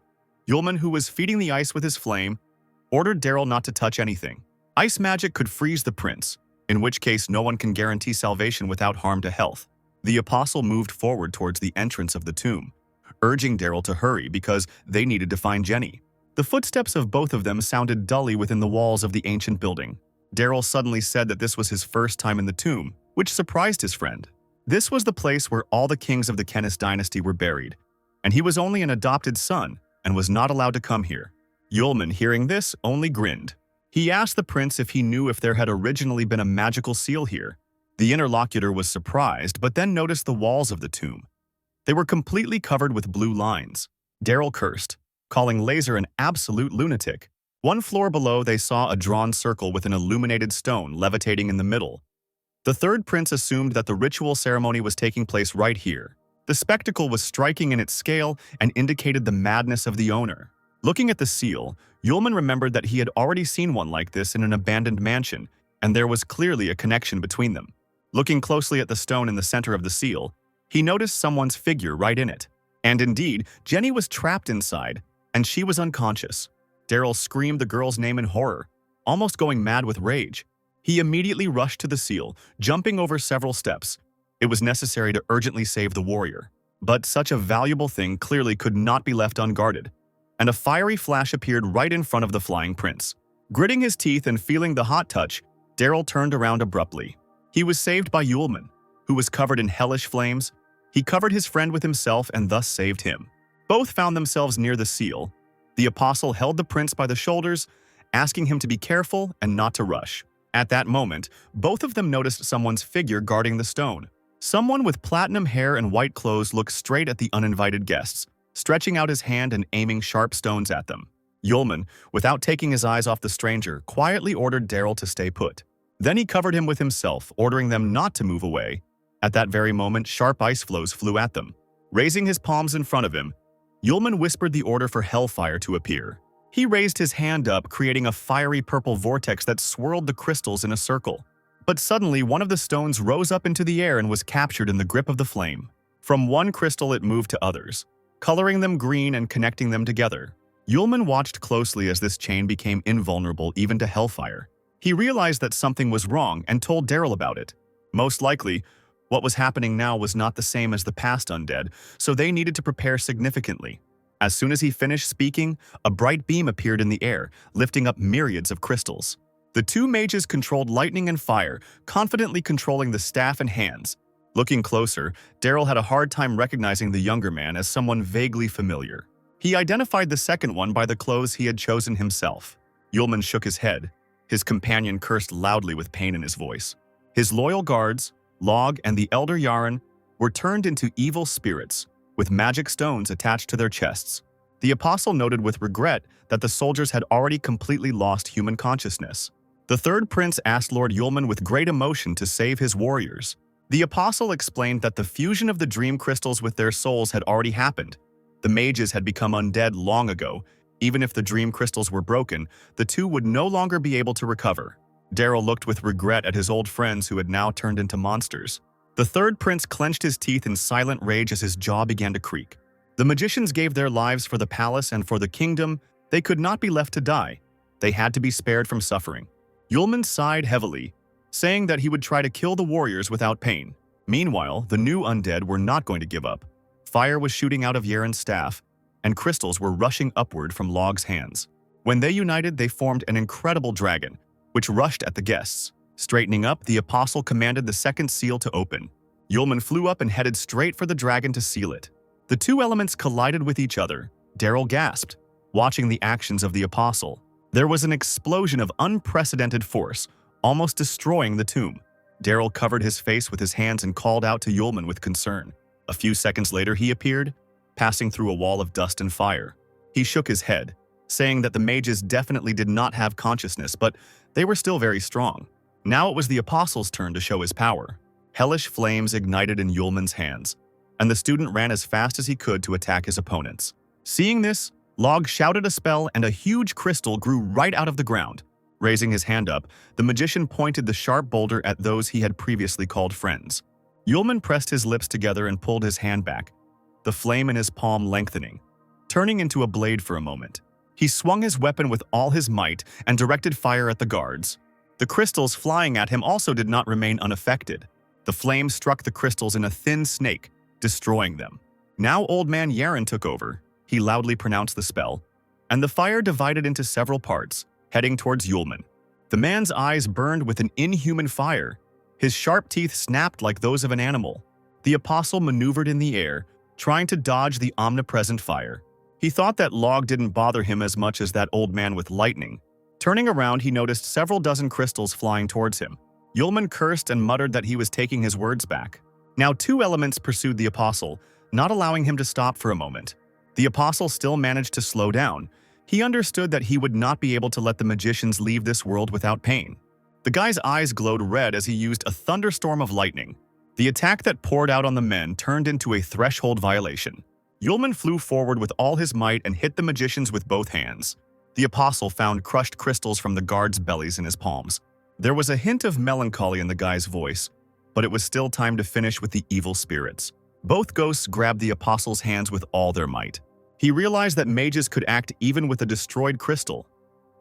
Yulman, who was feeding the ice with his flame, ordered Daryl not to touch anything. Ice magic could freeze the prince, in which case no one can guarantee salvation without harm to health. The apostle moved forward towards the entrance of the tomb, urging Daryl to hurry because they needed to find Jenny. The footsteps of both of them sounded dully within the walls of the ancient building. Daryl suddenly said that this was his first time in the tomb, which surprised his friend. This was the place where all the kings of the Kenneth dynasty were buried, and he was only an adopted son and was not allowed to come here. Yulman, hearing this, only grinned. He asked the prince if he knew if there had originally been a magical seal here. The interlocutor was surprised, but then noticed the walls of the tomb. They were completely covered with blue lines. Daryl cursed, calling Laser an absolute lunatic. One floor below, they saw a drawn circle with an illuminated stone levitating in the middle. The third prince assumed that the ritual ceremony was taking place right here. The spectacle was striking in its scale and indicated the madness of the owner. Looking at the seal, Yulman remembered that he had already seen one like this in an abandoned mansion, and there was clearly a connection between them. Looking closely at the stone in the center of the seal, he noticed someone's figure right in it. And indeed, Jenny was trapped inside, and she was unconscious. Daryl screamed the girl's name in horror, almost going mad with rage. He immediately rushed to the seal, jumping over several steps. It was necessary to urgently save the warrior. But such a valuable thing clearly could not be left unguarded, and a fiery flash appeared right in front of the flying prince. Gritting his teeth and feeling the hot touch, Daryl turned around abruptly. He was saved by Yulman, who was covered in hellish flames. He covered his friend with himself and thus saved him. Both found themselves near the seal. The apostle held the prince by the shoulders, asking him to be careful and not to rush. At that moment, both of them noticed someone's figure guarding the stone. Someone with platinum hair and white clothes looked straight at the uninvited guests, stretching out his hand and aiming sharp stones at them. Yulman, without taking his eyes off the stranger, quietly ordered Daryl to stay put. Then he covered him with himself, ordering them not to move away. At that very moment, sharp ice flows flew at them. Raising his palms in front of him, Yulman whispered the order for hellfire to appear. He raised his hand up, creating a fiery purple vortex that swirled the crystals in a circle. But suddenly, one of the stones rose up into the air and was captured in the grip of the flame. From one crystal, it moved to others, coloring them green and connecting them together. Yulman watched closely as this chain became invulnerable even to hellfire. He realized that something was wrong and told Daryl about it. Most likely, what was happening now was not the same as the past undead, so they needed to prepare significantly. As soon as he finished speaking, a bright beam appeared in the air, lifting up myriads of crystals. The two mages controlled lightning and fire, confidently controlling the staff and hands. Looking closer, Daryl had a hard time recognizing the younger man as someone vaguely familiar. He identified the second one by the clothes he had chosen himself. Yulman shook his head. His companion cursed loudly with pain in his voice. His loyal guards, Log and the elder Yaren, were turned into evil spirits, with magic stones attached to their chests. The apostle noted with regret that the soldiers had already completely lost human consciousness. The third prince asked Lord Yulman with great emotion to save his warriors. The apostle explained that the fusion of the dream crystals with their souls had already happened. The mages had become undead long ago. Even if the dream crystals were broken, the two would no longer be able to recover. Daryl looked with regret at his old friends who had now turned into monsters. The third prince clenched his teeth in silent rage as his jaw began to creak. The magicians gave their lives for the palace and for the kingdom. They could not be left to die. They had to be spared from suffering. Yulman sighed heavily, saying that he would try to kill the warriors without pain. Meanwhile, the new undead were not going to give up. Fire was shooting out of Yaren's staff, and crystals were rushing upward from Log's hands. When they united, they formed an incredible dragon, which rushed at the guests. Straightening up, the apostle commanded the second seal to open. Yulman flew up and headed straight for the dragon to seal it. The two elements collided with each other. Daryl gasped, watching the actions of the apostle. There was an explosion of unprecedented force, almost destroying the tomb. Daryl covered his face with his hands and called out to Yulman with concern. A few seconds later, he appeared, passing through a wall of dust and fire. He shook his head, saying that the mages definitely did not have consciousness, but they were still very strong. Now it was the apostle's turn to show his power. Hellish flames ignited in Yulman's hands, and the student ran as fast as he could to attack his opponents. Seeing this, Log shouted a spell and a huge crystal grew right out of the ground. Raising his hand up, the magician pointed the sharp boulder at those he had previously called friends. Yulman pressed his lips together and pulled his hand back, the flame in his palm lengthening, turning into a blade for a moment. He swung his weapon with all his might and directed fire at the guards. The crystals flying at him also did not remain unaffected. The flame struck the crystals in a thin snake, destroying them. Now Old Man Yaren took over. He loudly pronounced the spell, and the fire divided into several parts, heading towards Yulman. The man's eyes burned with an inhuman fire. His sharp teeth snapped like those of an animal. The apostle maneuvered in the air, trying to dodge the omnipresent fire. He thought that Log didn't bother him as much as that old man with lightning. Turning around, he noticed several dozen crystals flying towards him. Yulman cursed and muttered that he was taking his words back. Now two elements pursued the apostle, not allowing him to stop for a moment. The apostle still managed to slow down. He understood that he would not be able to let the magicians leave this world without pain. The guy's eyes glowed red as he used a thunderstorm of lightning. The attack that poured out on the men turned into a threshold violation. Yulman flew forward with all his might and hit the magicians with both hands. The apostle found crushed crystals from the guards' bellies in his palms. There was a hint of melancholy in the guy's voice, but it was still time to finish with the evil spirits. Both ghosts grabbed the apostle's hands with all their might. He realized that mages could act even with a destroyed crystal.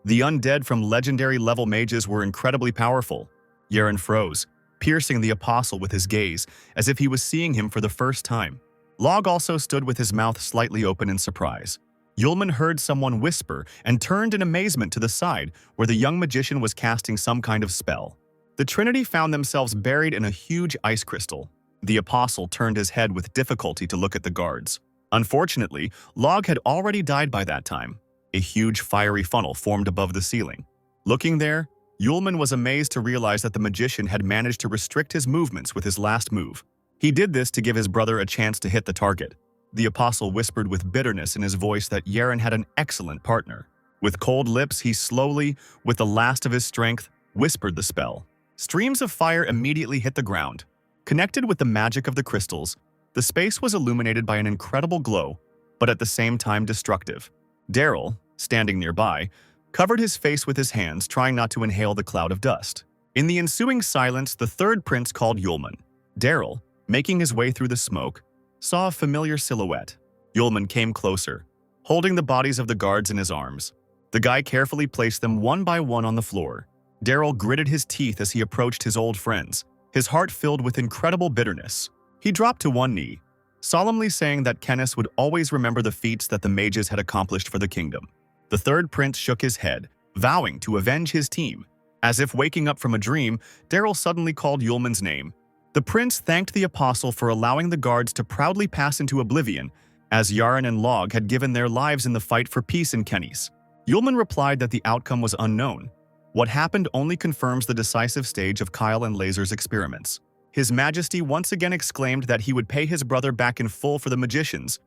The undead from legendary-level mages were incredibly powerful. Yaren froze, piercing the apostle with his gaze, as if he was seeing him for the first time. Log also stood with his mouth slightly open in surprise. Yulman heard someone whisper and turned in amazement to the side where the young magician was casting some kind of spell. The Trinity found themselves buried in a huge ice crystal. The apostle turned his head with difficulty to look at the guards. Unfortunately, Log had already died by that time. A huge fiery funnel formed above the ceiling. Looking there, Yulman was amazed to realize that the magician had managed to restrict his movements with his last move. He did this to give his brother a chance to hit the target. The apostle whispered with bitterness in his voice that Yaren had an excellent partner. With cold lips, he slowly, with the last of his strength, whispered the spell. Streams of fire immediately hit the ground. Connected with the magic of the crystals, the space was illuminated by an incredible glow, but at the same time destructive. Daryl, standing nearby, covered his face with his hands, trying not to inhale the cloud of dust. In the ensuing silence, the third prince called Yulman. Daryl, making his way through the smoke, saw a familiar silhouette. Yulman came closer, holding the bodies of the guards in his arms. The guy carefully placed them one by one on the floor. Daryl gritted his teeth as he approached his old friends, his heart filled with incredible bitterness. He dropped to one knee, solemnly saying that Kenneth would always remember the feats that the mages had accomplished for the kingdom. The third prince shook his head, vowing to avenge his team. As if waking up from a dream, Daryl suddenly called Yulman's name. The prince thanked the apostle for allowing the guards to proudly pass into oblivion, as Yaren and Log had given their lives in the fight for peace in Kennis. Yulman replied that the outcome was unknown. What happened only confirms the decisive stage of Kyle and Laser's experiments. His Majesty once again exclaimed that he would pay his brother back in full for the magicians.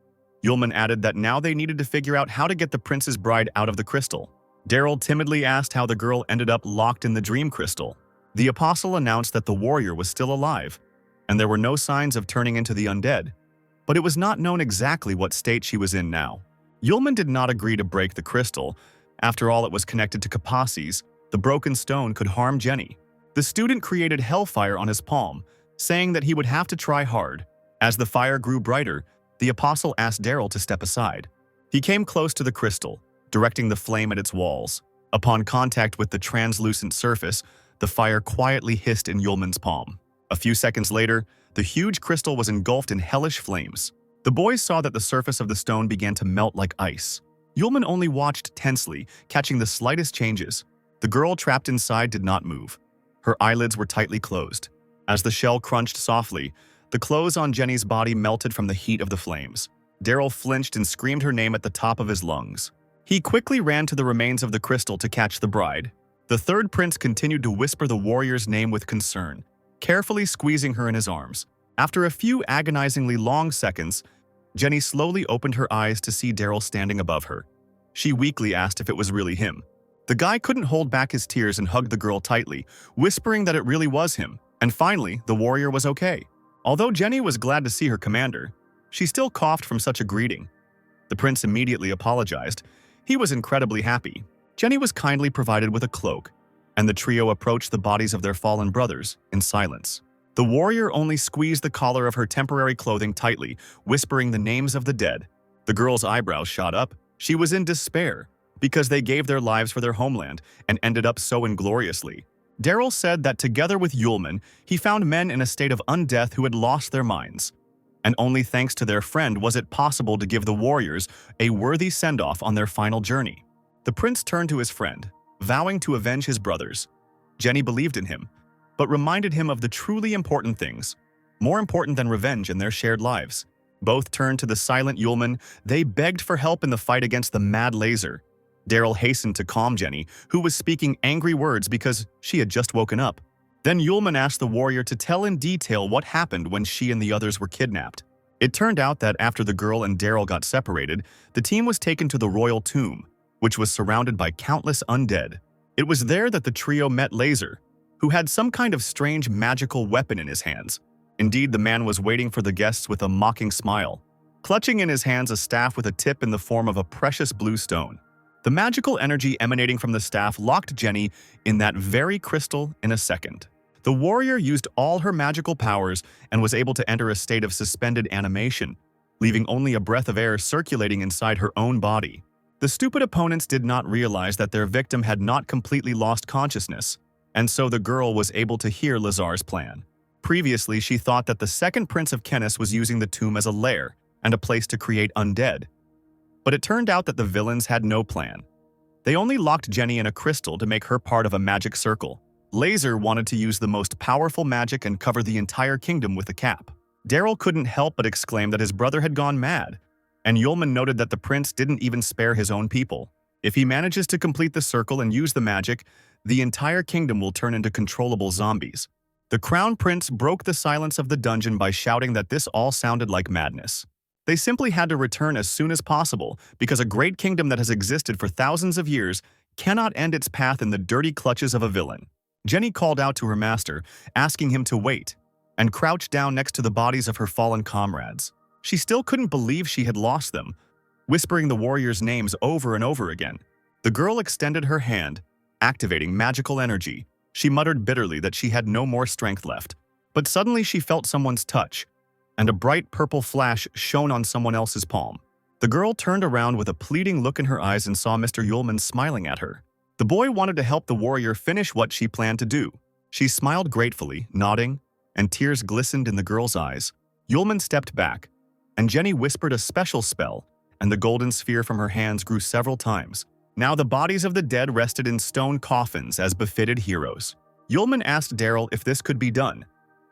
Yulman added that now they needed to figure out how to get the prince's bride out of the crystal. Daryl timidly asked how the girl ended up locked in the dream crystal. The apostle announced that the warrior was still alive, and there were no signs of turning into the undead. But it was not known exactly what state she was in now. Yulman did not agree to break the crystal. After all, it was connected to Capaces. The broken stone could harm Jenny. The student created hellfire on his palm, saying that he would have to try hard. As the fire grew brighter, the apostle asked Daryl to step aside. He came close to the crystal, directing the flame at its walls. Upon contact with the translucent surface, the fire quietly hissed in Yulman's palm. A few seconds later, the huge crystal was engulfed in hellish flames. The boys saw that the surface of the stone began to melt like ice. Yulman only watched tensely, catching the slightest changes. The girl trapped inside did not move. Her eyelids were tightly closed. As the shell crunched softly, the clothes on Jenny's body melted from the heat of the flames. Daryl flinched and screamed her name at the top of his lungs. He quickly ran to the remains of the crystal to catch the bride. The third prince continued to whisper the warrior's name with concern, carefully squeezing her in his arms. After a few agonizingly long seconds, Jenny slowly opened her eyes to see Daryl standing above her. She weakly asked if it was really him. The guy couldn't hold back his tears and hugged the girl tightly, whispering that it really was him. And finally, the warrior was okay. Although Jenny was glad to see her commander, she still coughed from such a greeting. The prince immediately apologized. He was incredibly happy. Jenny was kindly provided with a cloak, and the trio approached the bodies of their fallen brothers in silence. The warrior only squeezed the collar of her temporary clothing tightly, whispering the names of the dead. The girl's eyebrows shot up. She was in despair, because they gave their lives for their homeland and ended up so ingloriously. Daryl said that together with Yulman, he found men in a state of undeath who had lost their minds. And only thanks to their friend was it possible to give the warriors a worthy send-off on their final journey. The prince turned to his friend, vowing to avenge his brothers. Jenny believed in him, but reminded him of the truly important things, more important than revenge in their shared lives. Both turned to the silent Yulman. They begged for help in the fight against the mad Laser. Daryl hastened to calm Jenny, who was speaking angry words because she had just woken up. Then Yulman asked the warrior to tell in detail what happened when she and the others were kidnapped. It turned out that after the girl and Daryl got separated, the team was taken to the royal tomb, which was surrounded by countless undead. It was there that the trio met Laser, who had some kind of strange magical weapon in his hands. Indeed, the man was waiting for the guests with a mocking smile, clutching in his hands a staff with a tip in the form of a precious blue stone. The magical energy emanating from the staff locked Jenny in that very crystal in a second. The warrior used all her magical powers and was able to enter a state of suspended animation, leaving only a breath of air circulating inside her own body. The stupid opponents did not realize that their victim had not completely lost consciousness, and so the girl was able to hear Lazar's plan. Previously, she thought that the second prince of Kennis was using the tomb as a lair and a place to create undead. But it turned out that the villains had no plan. They only locked Jenny in a crystal to make her part of a magic circle. Laser wanted to use the most powerful magic and cover the entire kingdom with a cap. Daryl couldn't help but exclaim that his brother had gone mad, and Yulman noted that the prince didn't even spare his own people. If he manages to complete the circle and use the magic, the entire kingdom will turn into controllable zombies. The crown prince broke the silence of the dungeon by shouting that this all sounded like madness. They simply had to return as soon as possible because a great kingdom that has existed for thousands of years cannot end its path in the dirty clutches of a villain. Jenny called out to her master, asking him to wait, and crouched down next to the bodies of her fallen comrades. She still couldn't believe she had lost them, whispering the warriors' names over and over again. The girl extended her hand, activating magical energy. She muttered bitterly that she had no more strength left. But suddenly she felt someone's touch, and a bright purple flash shone on someone else's palm. The girl turned around with a pleading look in her eyes and saw Mr. Yulman smiling at her. The boy wanted to help the warrior finish what she planned to do. She smiled gratefully, nodding, and tears glistened in the girl's eyes. Yulman stepped back, and Jenny whispered a special spell, and the golden sphere from her hands grew several times. Now the bodies of the dead rested in stone coffins as befitted heroes. Yulman asked Daryl if this could be done,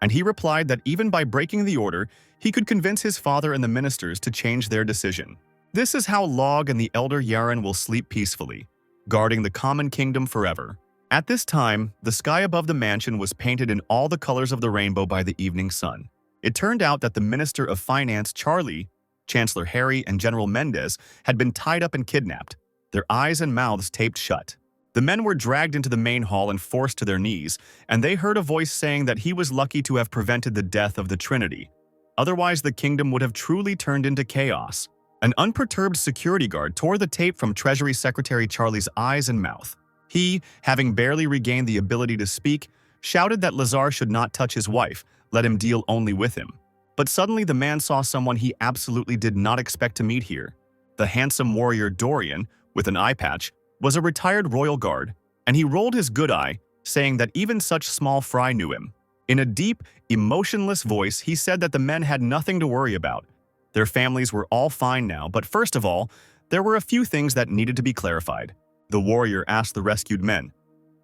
and he replied that even by breaking the order, he could convince his father and the ministers to change their decision. This is how Log and the elder Yaren will sleep peacefully, guarding the common kingdom forever. At this time, the sky above the mansion was painted in all the colors of the rainbow by the evening sun. It turned out that the Minister of Finance, Charlie, Chancellor Harry, and General Mendez had been tied up and kidnapped, their eyes and mouths taped shut. The men were dragged into the main hall and forced to their knees, and they heard a voice saying that he was lucky to have prevented the death of the Trinity. Otherwise, the kingdom would have truly turned into chaos. An unperturbed security guard tore the tape from Treasury Secretary Charlie's eyes and mouth. He, having barely regained the ability to speak, shouted that Lazar should not touch his wife, let him deal only with him. But suddenly the man saw someone he absolutely did not expect to meet here. The handsome warrior Dorian, with an eye patch, was a retired royal guard, and he rolled his good eye, saying that even such small fry knew him. In a deep, emotionless voice, he said that the men had nothing to worry about. Their families were all fine now, but first of all, there were a few things that needed to be clarified. The warrior asked the rescued men,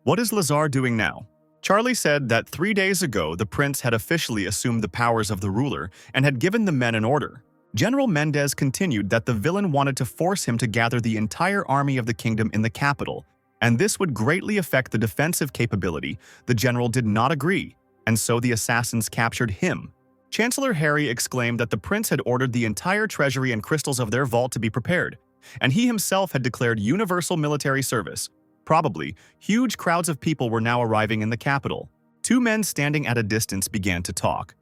"What is Lazar doing now?" Charlie said that 3 days ago the prince had officially assumed the powers of the ruler and had given the men an order. General Mendez continued that the villain wanted to force him to gather the entire army of the kingdom in the capital, and this would greatly affect the defensive capability. The general did not agree, and so the assassins captured him. Chancellor Harry exclaimed that the prince had ordered the entire treasury and crystals of their vault to be prepared, and he himself had declared universal military service. Probably, huge crowds of people were now arriving in the capital. Two men standing at a distance began to talk.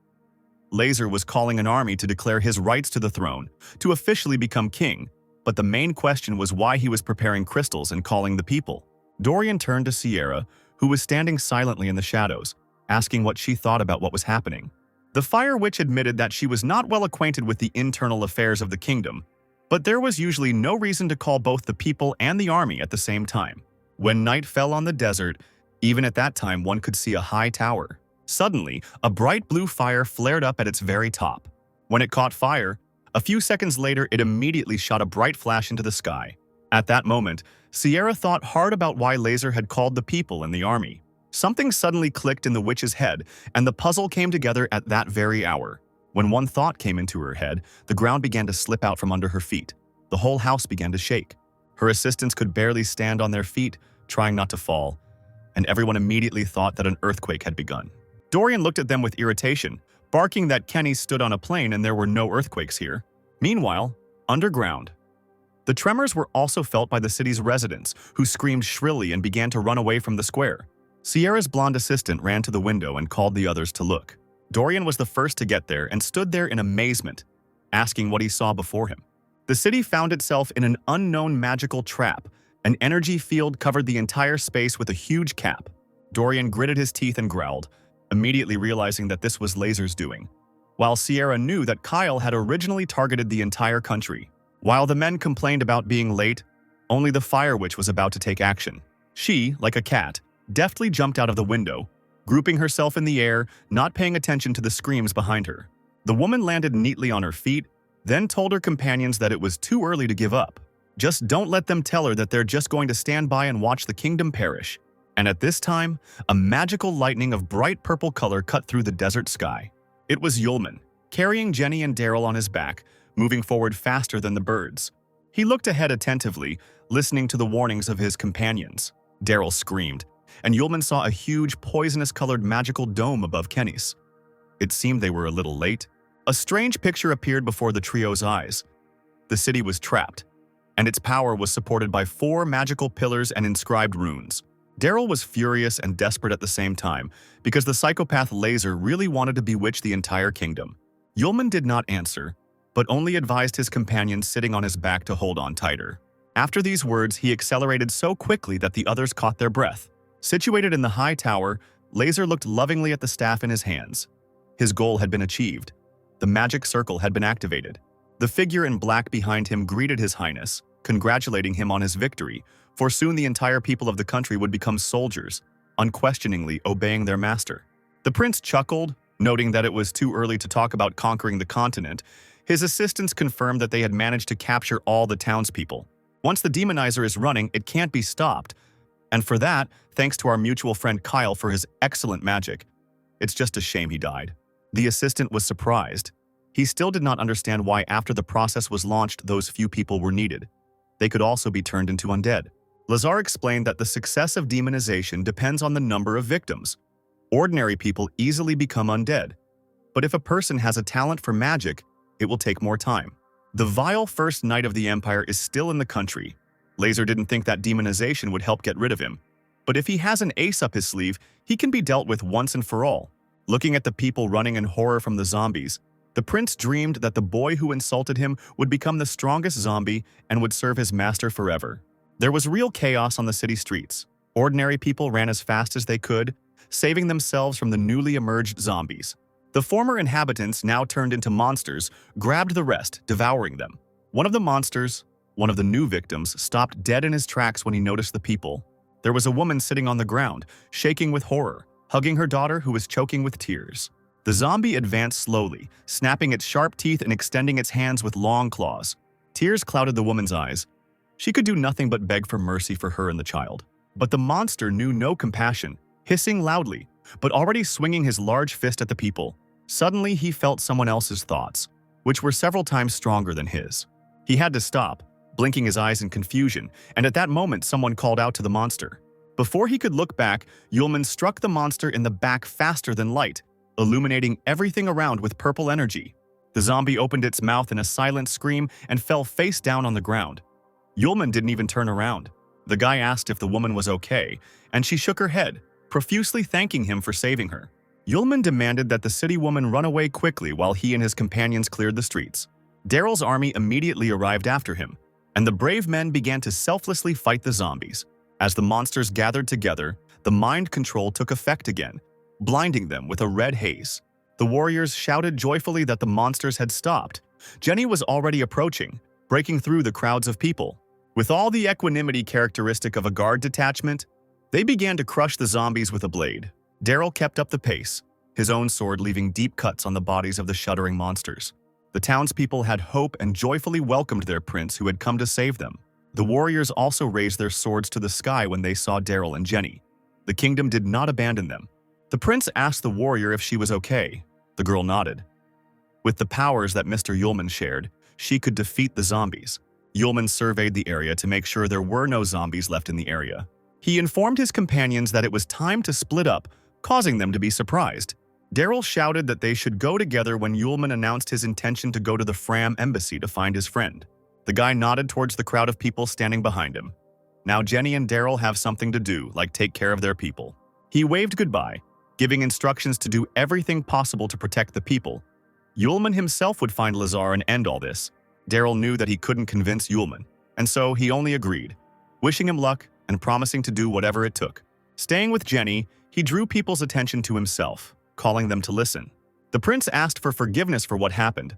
Laser was calling an army to declare his rights to the throne, to officially become king, but the main question was why he was preparing crystals and calling the people. Dorian turned to Sierra, who was standing silently in the shadows, asking what she thought about what was happening. The Fire Witch admitted that she was not well acquainted with the internal affairs of the kingdom, but there was usually no reason to call both the people and the army at the same time. When night fell on the desert, even at that time one could see a high tower. Suddenly, a bright blue fire flared up at its very top. When it caught fire, a few seconds later it immediately shot a bright flash into the sky. At that moment, Sierra thought hard about why Laser had called the people and the army. Something suddenly clicked in the witch's head, and the puzzle came together at that very hour. When one thought came into her head, the ground began to slip out from under her feet. The whole house began to shake. Her assistants could barely stand on their feet, trying not to fall, and everyone immediately thought that an earthquake had begun. Dorian looked at them with irritation, barking that Kenny stood on a plane and there were no earthquakes here. Meanwhile, underground, the tremors were also felt by the city's residents, who screamed shrilly and began to run away from the square. Sierra's blonde assistant ran to the window and called the others to look. Dorian was the first to get there and stood there in amazement, asking what he saw before him. The city found itself in an unknown magical trap. An energy field covered the entire space with a huge cap. Dorian gritted his teeth and growled, immediately realizing that this was Laser's doing, while Sierra knew that Kyle had originally targeted the entire country. While the men complained about being late, only the Fire Witch was about to take action. She, like a cat, deftly jumped out of the window, grouping herself in the air, not paying attention to the screams behind her. The woman landed neatly on her feet, then told her companions that it was too early to give up. Just don't let them tell her that they're just going to stand by and watch the kingdom perish. And at this time, a magical lightning of bright purple color cut through the desert sky. It was Yulman, carrying Jenny and Daryl on his back, moving forward faster than the birds. He looked ahead attentively, listening to the warnings of his companions. Daryl screamed, and Yulman saw a huge poisonous-colored magical dome above Kenny's. It seemed they were a little late. A strange picture appeared before the trio's eyes. The city was trapped, and its power was supported by 4 magical pillars and inscribed runes. Daryl was furious and desperate at the same time, because the psychopath Laser really wanted to bewitch the entire kingdom. Yulman did not answer, but only advised his companions sitting on his back to hold on tighter. After these words, he accelerated so quickly that the others caught their breath. Situated in the high tower, Laser looked lovingly at the staff in his hands. His goal had been achieved. The magic circle had been activated. The figure in black behind him greeted His Highness, congratulating him on his victory, for soon the entire people of the country would become soldiers, unquestioningly obeying their master. The prince chuckled, noting that it was too early to talk about conquering the continent. His assistants confirmed that they had managed to capture all the townspeople. Once the demonizer is running, it can't be stopped. And for that, thanks to our mutual friend Kyle for his excellent magic. It's just a shame he died." The assistant was surprised. He still did not understand why after the process was launched those few people were needed. They could also be turned into undead. Lazar explained that the success of demonization depends on the number of victims. Ordinary people easily become undead. But if a person has a talent for magic, it will take more time. The vile first knight of the Empire is still in the country. Laser didn't think that demonization would help get rid of him. But if he has an ace up his sleeve, he can be dealt with once and for all. Looking at the people running in horror from the zombies, the prince dreamed that the boy who insulted him would become the strongest zombie and would serve his master forever. There was real chaos on the city streets. Ordinary people ran as fast as they could, saving themselves from the newly emerged zombies. The former inhabitants, now turned into monsters, grabbed the rest, devouring them. One of the monsters, one of the new victims, stopped dead in his tracks when he noticed the people. There was a woman sitting on the ground, shaking with horror, hugging her daughter who was choking with tears. The zombie advanced slowly, snapping its sharp teeth and extending its hands with long claws. Tears clouded the woman's eyes. She could do nothing but beg for mercy for her and the child. But the monster knew no compassion, hissing loudly, but already swinging his large fist at the people. Suddenly, he felt someone else's thoughts, which were several times stronger than his. He had to stop, blinking his eyes in confusion, and at that moment someone called out to the monster. Before he could look back, Yulman struck the monster in the back faster than light, illuminating everything around with purple energy. The zombie opened its mouth in a silent scream and fell face down on the ground. Yulman didn't even turn around. The guy asked if the woman was okay, and she shook her head, profusely thanking him for saving her. Yulman demanded that the city woman run away quickly while he and his companions cleared the streets. Daryl's army immediately arrived after him, and the brave men began to selflessly fight the zombies. As the monsters gathered together, the mind control took effect again, blinding them with a red haze. The warriors shouted joyfully that the monsters had stopped. Jenny was already approaching, breaking through the crowds of people. With all the equanimity characteristic of a guard detachment, they began to crush the zombies with a blade. Daryl kept up the pace, his own sword leaving deep cuts on the bodies of the shuddering monsters. The townspeople had hope and joyfully welcomed their prince who had come to save them. The warriors also raised their swords to the sky when they saw Daryl and Jenny. The kingdom did not abandon them. The prince asked the warrior if she was okay. The girl nodded. With the powers that Mr. Yulman shared, she could defeat the zombies. Yulman surveyed the area to make sure there were no zombies left in the area. He informed his companions that it was time to split up, causing them to be surprised. Daryl shouted that they should go together when Yulman announced his intention to go to the Fram embassy to find his friend. The guy nodded towards the crowd of people standing behind him. Now Jenny and Daryl have something to do, like take care of their people. He waved goodbye, giving instructions to do everything possible to protect the people. Yulman himself would find Lazar and end all this. Daryl knew that he couldn't convince Yulman, and so he only agreed, wishing him luck and promising to do whatever it took. Staying with Jenny, he drew people's attention to himself, calling them to listen. The prince asked for forgiveness for what happened.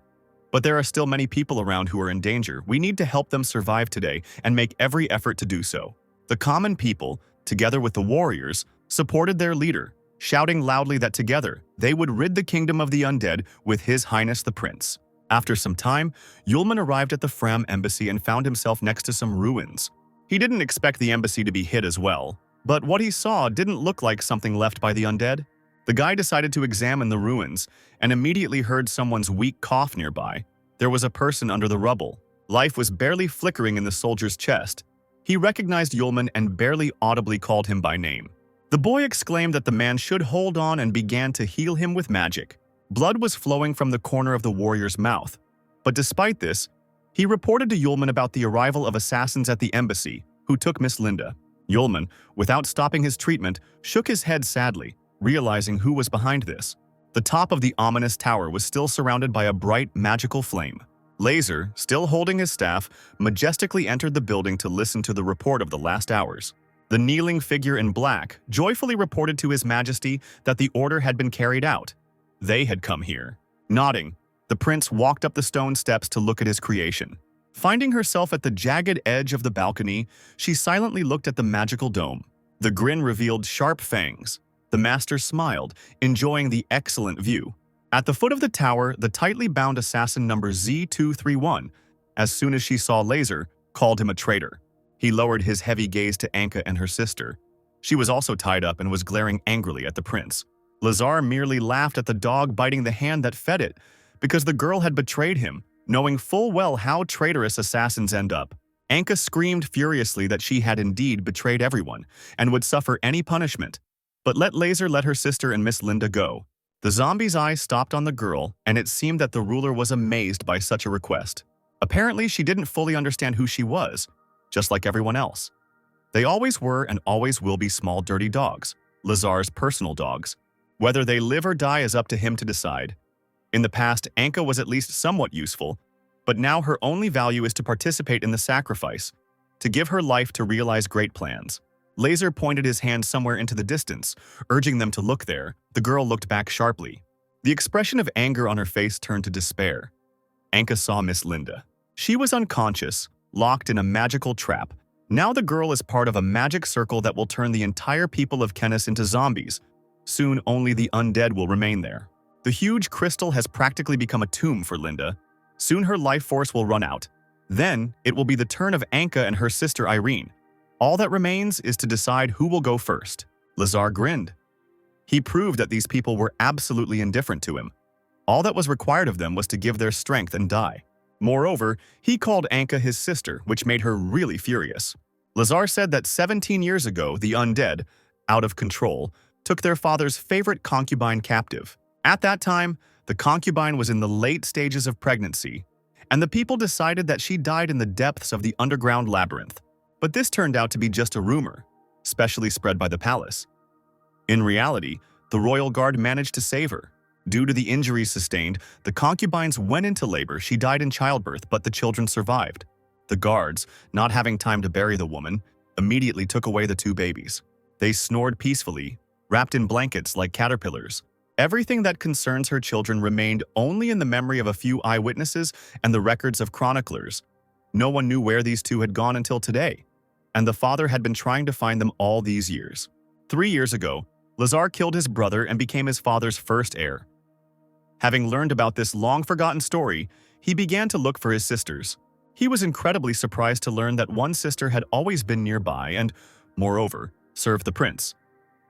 But there are still many people around who are in danger. We need to help them survive today and make every effort to do so. The common people, together with the warriors, supported their leader, shouting loudly that together they would rid the kingdom of the undead with His Highness the Prince. After some time, Yulman arrived at the Fram embassy and found himself next to some ruins. He didn't expect the embassy to be hit as well, but what he saw didn't look like something left by the undead. The guy decided to examine the ruins and immediately heard someone's weak cough nearby. There was a person under the rubble. Life was barely flickering in the soldier's chest. He recognized Yulman and barely audibly called him by name. The boy exclaimed that the man should hold on and began to heal him with magic. Blood was flowing from the corner of the warrior's mouth. But despite this, he reported to Yulman about the arrival of assassins at the embassy, who took Miss Linda. Yulman, without stopping his treatment, shook his head sadly, realizing who was behind this. The top of the ominous tower was still surrounded by a bright, magical flame. Laser, still holding his staff, majestically entered the building to listen to the report of the last hours. The kneeling figure in black joyfully reported to His Majesty that the order had been carried out. They had come here. Nodding, the prince walked up the stone steps to look at his creation. Finding herself at the jagged edge of the balcony, she silently looked at the magical dome. The grin revealed sharp fangs. The master smiled, enjoying the excellent view. At the foot of the tower, the tightly bound assassin number Z231, as soon as she saw Laser, called him a traitor. He lowered his heavy gaze to Anka and her sister. She was also tied up and was glaring angrily at the prince. Lazar merely laughed at the dog biting the hand that fed it, because the girl had betrayed him, knowing full well how traitorous assassins end up. Anka screamed furiously that she had indeed betrayed everyone and would suffer any punishment, but let her sister and Miss Linda go. The zombie's eyes stopped on the girl, and it seemed that the ruler was amazed by such a request. Apparently, she didn't fully understand who she was, just like everyone else. They always were and always will be small dirty dogs, Lazar's personal dogs. Whether they live or die is up to him to decide. In the past, Anka was at least somewhat useful, but now her only value is to participate in the sacrifice, to give her life to realize great plans. Laser pointed his hand somewhere into the distance, urging them to look there. The girl looked back sharply. The expression of anger on her face turned to despair. Anka saw Miss Linda. She was unconscious, locked in a magical trap. Now the girl is part of a magic circle that will turn the entire people of Kennis into zombies. Soon only the undead will remain there. The huge crystal has practically become a tomb for Linda. Soon her life force will run out. Then, it will be the turn of Anka and her sister Irene. All that remains is to decide who will go first. Lazar grinned. He proved that these people were absolutely indifferent to him. All that was required of them was to give their strength and die. Moreover, he called Anka his sister, which made her really furious. Lazar said that 17 years ago, the undead, out of control, took their father's favorite concubine captive. At that time, the concubine was in the late stages of pregnancy, and the people decided that she died in the depths of the underground labyrinth. But this turned out to be just a rumor, specially spread by the palace. In reality, the royal guard managed to save her. Due to the injuries sustained, the concubines went into labor. She died in childbirth, but the children survived. The guards, not having time to bury the woman, immediately took away the two babies. They snored peacefully, wrapped in blankets like caterpillars. Everything that concerns her children remained only in the memory of a few eyewitnesses and the records of chroniclers. No one knew where these two had gone until today, and the father had been trying to find them all these years. 3 years ago, Lazar killed his brother and became his father's first heir. Having learned about this long-forgotten story, he began to look for his sisters. He was incredibly surprised to learn that one sister had always been nearby and, moreover, served the prince.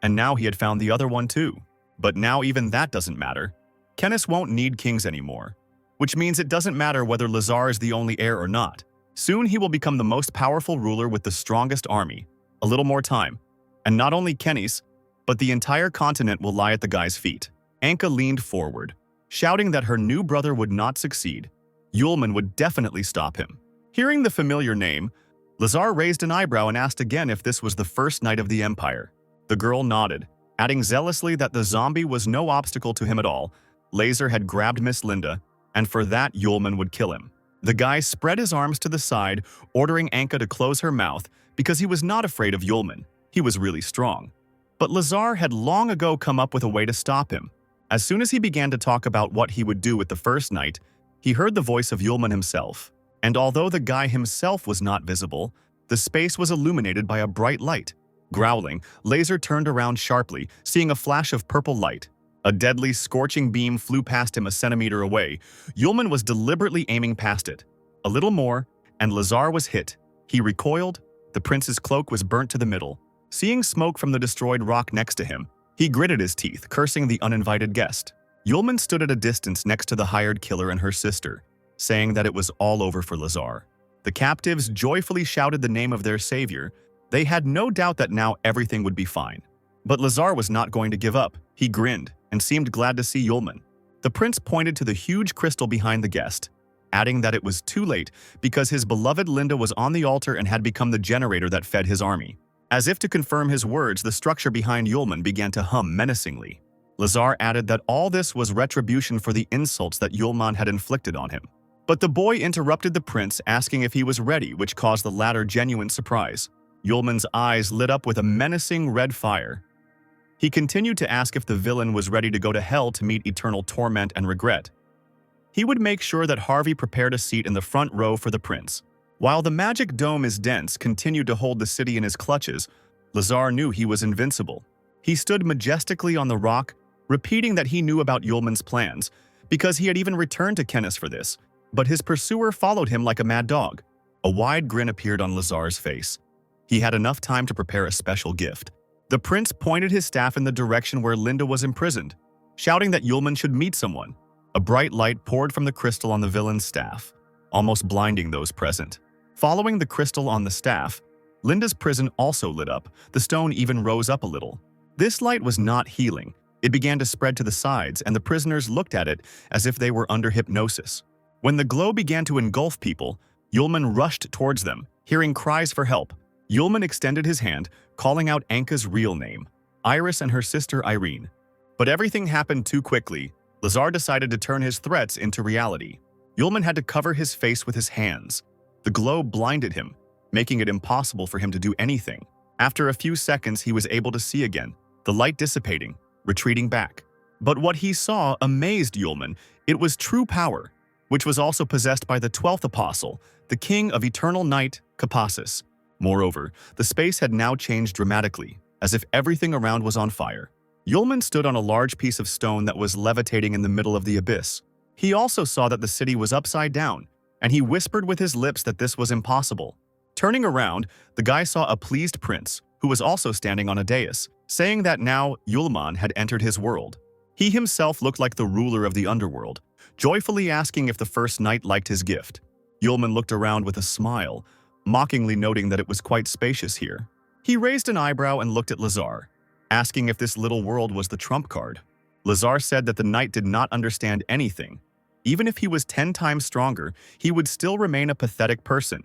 And now he had found the other one too. But now even that doesn't matter. Kennis won't need kings anymore, which means it doesn't matter whether Lazar is the only heir or not. Soon he will become the most powerful ruler with the strongest army. A little more time, and not only Kennis, but the entire continent will lie at the guy's feet. Anka leaned forward, shouting that her new brother would not succeed. Yulman would definitely stop him. Hearing the familiar name, Lazar raised an eyebrow and asked again if this was the first knight of the empire. The girl nodded, adding zealously that the zombie was no obstacle to him at all. Laser had grabbed Miss Linda, and for that Yulman would kill him. The guy spread his arms to the side, ordering Anka to close her mouth because he was not afraid of Yulman. He was really strong. But Lazar had long ago come up with a way to stop him. As soon as he began to talk about what he would do with the first knight, he heard the voice of Yulman himself. And although the guy himself was not visible, the space was illuminated by a bright light. Growling, Laser turned around sharply, seeing a flash of purple light. A deadly, scorching beam flew past him a centimeter away. Yulman was deliberately aiming past it. A little more, and Lazar was hit. He recoiled. The prince's cloak was burnt to the middle. Seeing smoke from the destroyed rock next to him, he gritted his teeth, cursing the uninvited guest. Yulman stood at a distance next to the hired killer and her sister, saying that it was all over for Lazar. The captives joyfully shouted the name of their savior. They had no doubt that now everything would be fine. But Lazar was not going to give up. He grinned and seemed glad to see Yulman. The prince pointed to the huge crystal behind the guest, adding that it was too late because his beloved Linda was on the altar and had become the generator that fed his army. As if to confirm his words, the structure behind Yulman began to hum menacingly. Lazar added that all this was retribution for the insults that Yulman had inflicted on him. But the boy interrupted the prince, asking if he was ready, which caused the latter genuine surprise. Yulman's eyes lit up with a menacing red fire. He continued to ask if the villain was ready to go to hell to meet eternal torment and regret. He would make sure that Harvey prepared a seat in the front row for the prince. While the magic dome is dense continued to hold the city in his clutches, Lazar knew he was invincible. He stood majestically on the rock, repeating that he knew about Yulman's plans, because he had even returned to Kennis for this, but his pursuer followed him like a mad dog. A wide grin appeared on Lazar's face. He had enough time to prepare a special gift. The prince pointed his staff in the direction where Linda was imprisoned, shouting that Yulman should meet someone. A bright light poured from the crystal on the villain's staff, almost blinding those present. Following the crystal on the staff, Linda's prison also lit up. The stone even rose up a little. This light was not healing. It began to spread to the sides, and the prisoners looked at it as if they were under hypnosis. When the glow began to engulf people, Yulman rushed towards them, hearing cries for help. Yulman extended his hand, calling out Anka's real name, Iris, and her sister Irene. But everything happened too quickly. Lazar decided to turn his threats into reality. Yulman had to cover his face with his hands. The glow blinded him, making it impossible for him to do anything. After a few seconds, he was able to see again, the light dissipating, retreating back. But what he saw amazed Yulman. It was true power, which was also possessed by the 12th apostle, the king of eternal night, Capacis. Moreover, the space had now changed dramatically, as if everything around was on fire. Yulman stood on a large piece of stone that was levitating in the middle of the abyss. He also saw that the city was upside down, and he whispered with his lips that this was impossible. Turning around, the guy saw a pleased prince, who was also standing on a dais, saying that now Yulman had entered his world. He himself looked like the ruler of the underworld, joyfully asking if the first knight liked his gift. Yulman looked around with a smile, mockingly noting that it was quite spacious here. He raised an eyebrow and looked at Lazar, asking if this little world was the trump card. Lazar said that the knight did not understand anything. Even if he was 10 times stronger, he would still remain a pathetic person,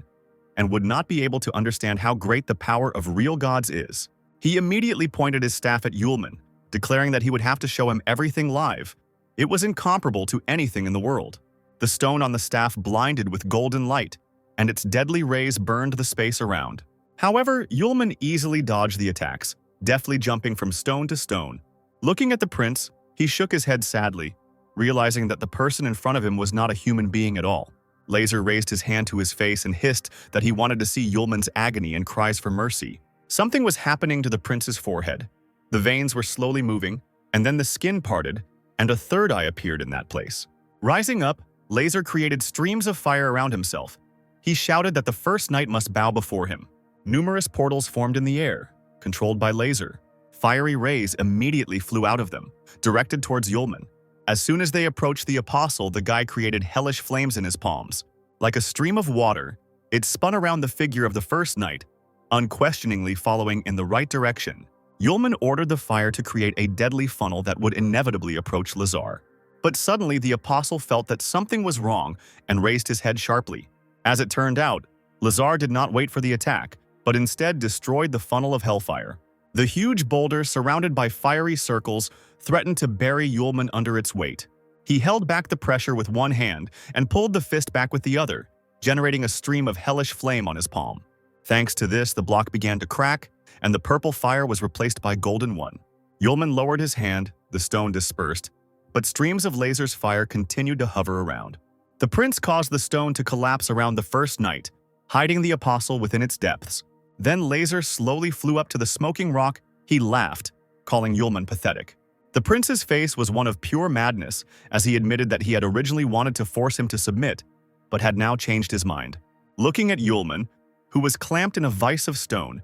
and would not be able to understand how great the power of real gods is. He immediately pointed his staff at Yulman, declaring that he would have to show him everything live. It was incomparable to anything in the world. The stone on the staff blinded with golden light, and its deadly rays burned the space around. However, Yulman easily dodged the attacks, deftly jumping from stone to stone. Looking at the prince, he shook his head sadly, realizing that the person in front of him was not a human being at all. Laser raised his hand to his face and hissed that he wanted to see Yulman's agony and cries for mercy. Something was happening to the prince's forehead. The veins were slowly moving, and then the skin parted, and a third eye appeared in that place. Rising up, Laser created streams of fire around himself. He shouted that the first knight must bow before him. Numerous portals formed in the air, controlled by Laser. Fiery rays immediately flew out of them, directed towards Yulman. As soon as they approached the apostle, the guy created hellish flames in his palms. Like a stream of water, it spun around the figure of the first knight, unquestioningly following in the right direction. Yulman ordered the fire to create a deadly funnel that would inevitably approach Lazar. But suddenly the apostle felt that something was wrong and raised his head sharply. As it turned out, Lazar did not wait for the attack, but instead destroyed the funnel of hellfire. The huge boulder, surrounded by fiery circles, threatened to bury Yulman under its weight. He held back the pressure with one hand and pulled the fist back with the other, generating a stream of hellish flame on his palm. Thanks to this, the block began to crack, and the purple fire was replaced by golden one. Yulman lowered his hand, the stone dispersed, but streams of Laser's fire continued to hover around. The prince caused the stone to collapse around the first knight, hiding the apostle within its depths. Then Laser slowly flew up to the smoking rock. He laughed, calling Yulman pathetic. The prince's face was one of pure madness, as he admitted that he had originally wanted to force him to submit, but had now changed his mind. Looking at Yulman, who was clamped in a vice of stone,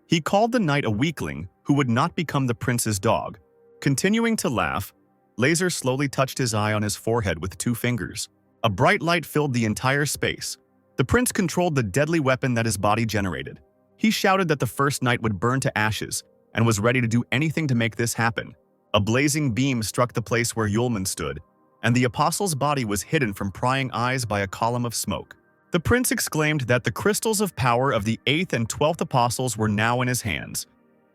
he called the knight a weakling who would not become the prince's dog. Continuing to laugh, Laser slowly touched his eye on his forehead with 2 fingers. A bright light filled the entire space. The prince controlled the deadly weapon that his body generated. He shouted that the first knight would burn to ashes and was ready to do anything to make this happen. A blazing beam struck the place where Yulman stood, and the apostle's body was hidden from prying eyes by a column of smoke. The prince exclaimed that the crystals of power of the 8th and 12th apostles were now in his hands.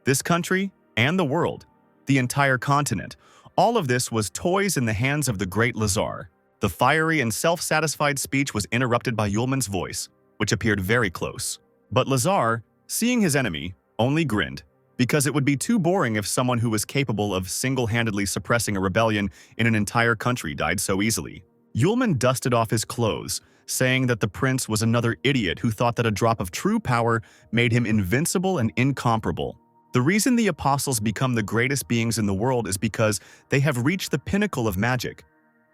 This country and the world, the entire continent, all of this was toys in the hands of the great Lazar. The fiery and self-satisfied speech was interrupted by Yulman's voice, which appeared very close. But Lazar, seeing his enemy, only grinned, because it would be too boring if someone who was capable of single-handedly suppressing a rebellion in an entire country died so easily. Yulman dusted off his clothes, saying that the prince was another idiot who thought that a drop of true power made him invincible and incomparable. The reason the apostles become the greatest beings in the world is because they have reached the pinnacle of magic,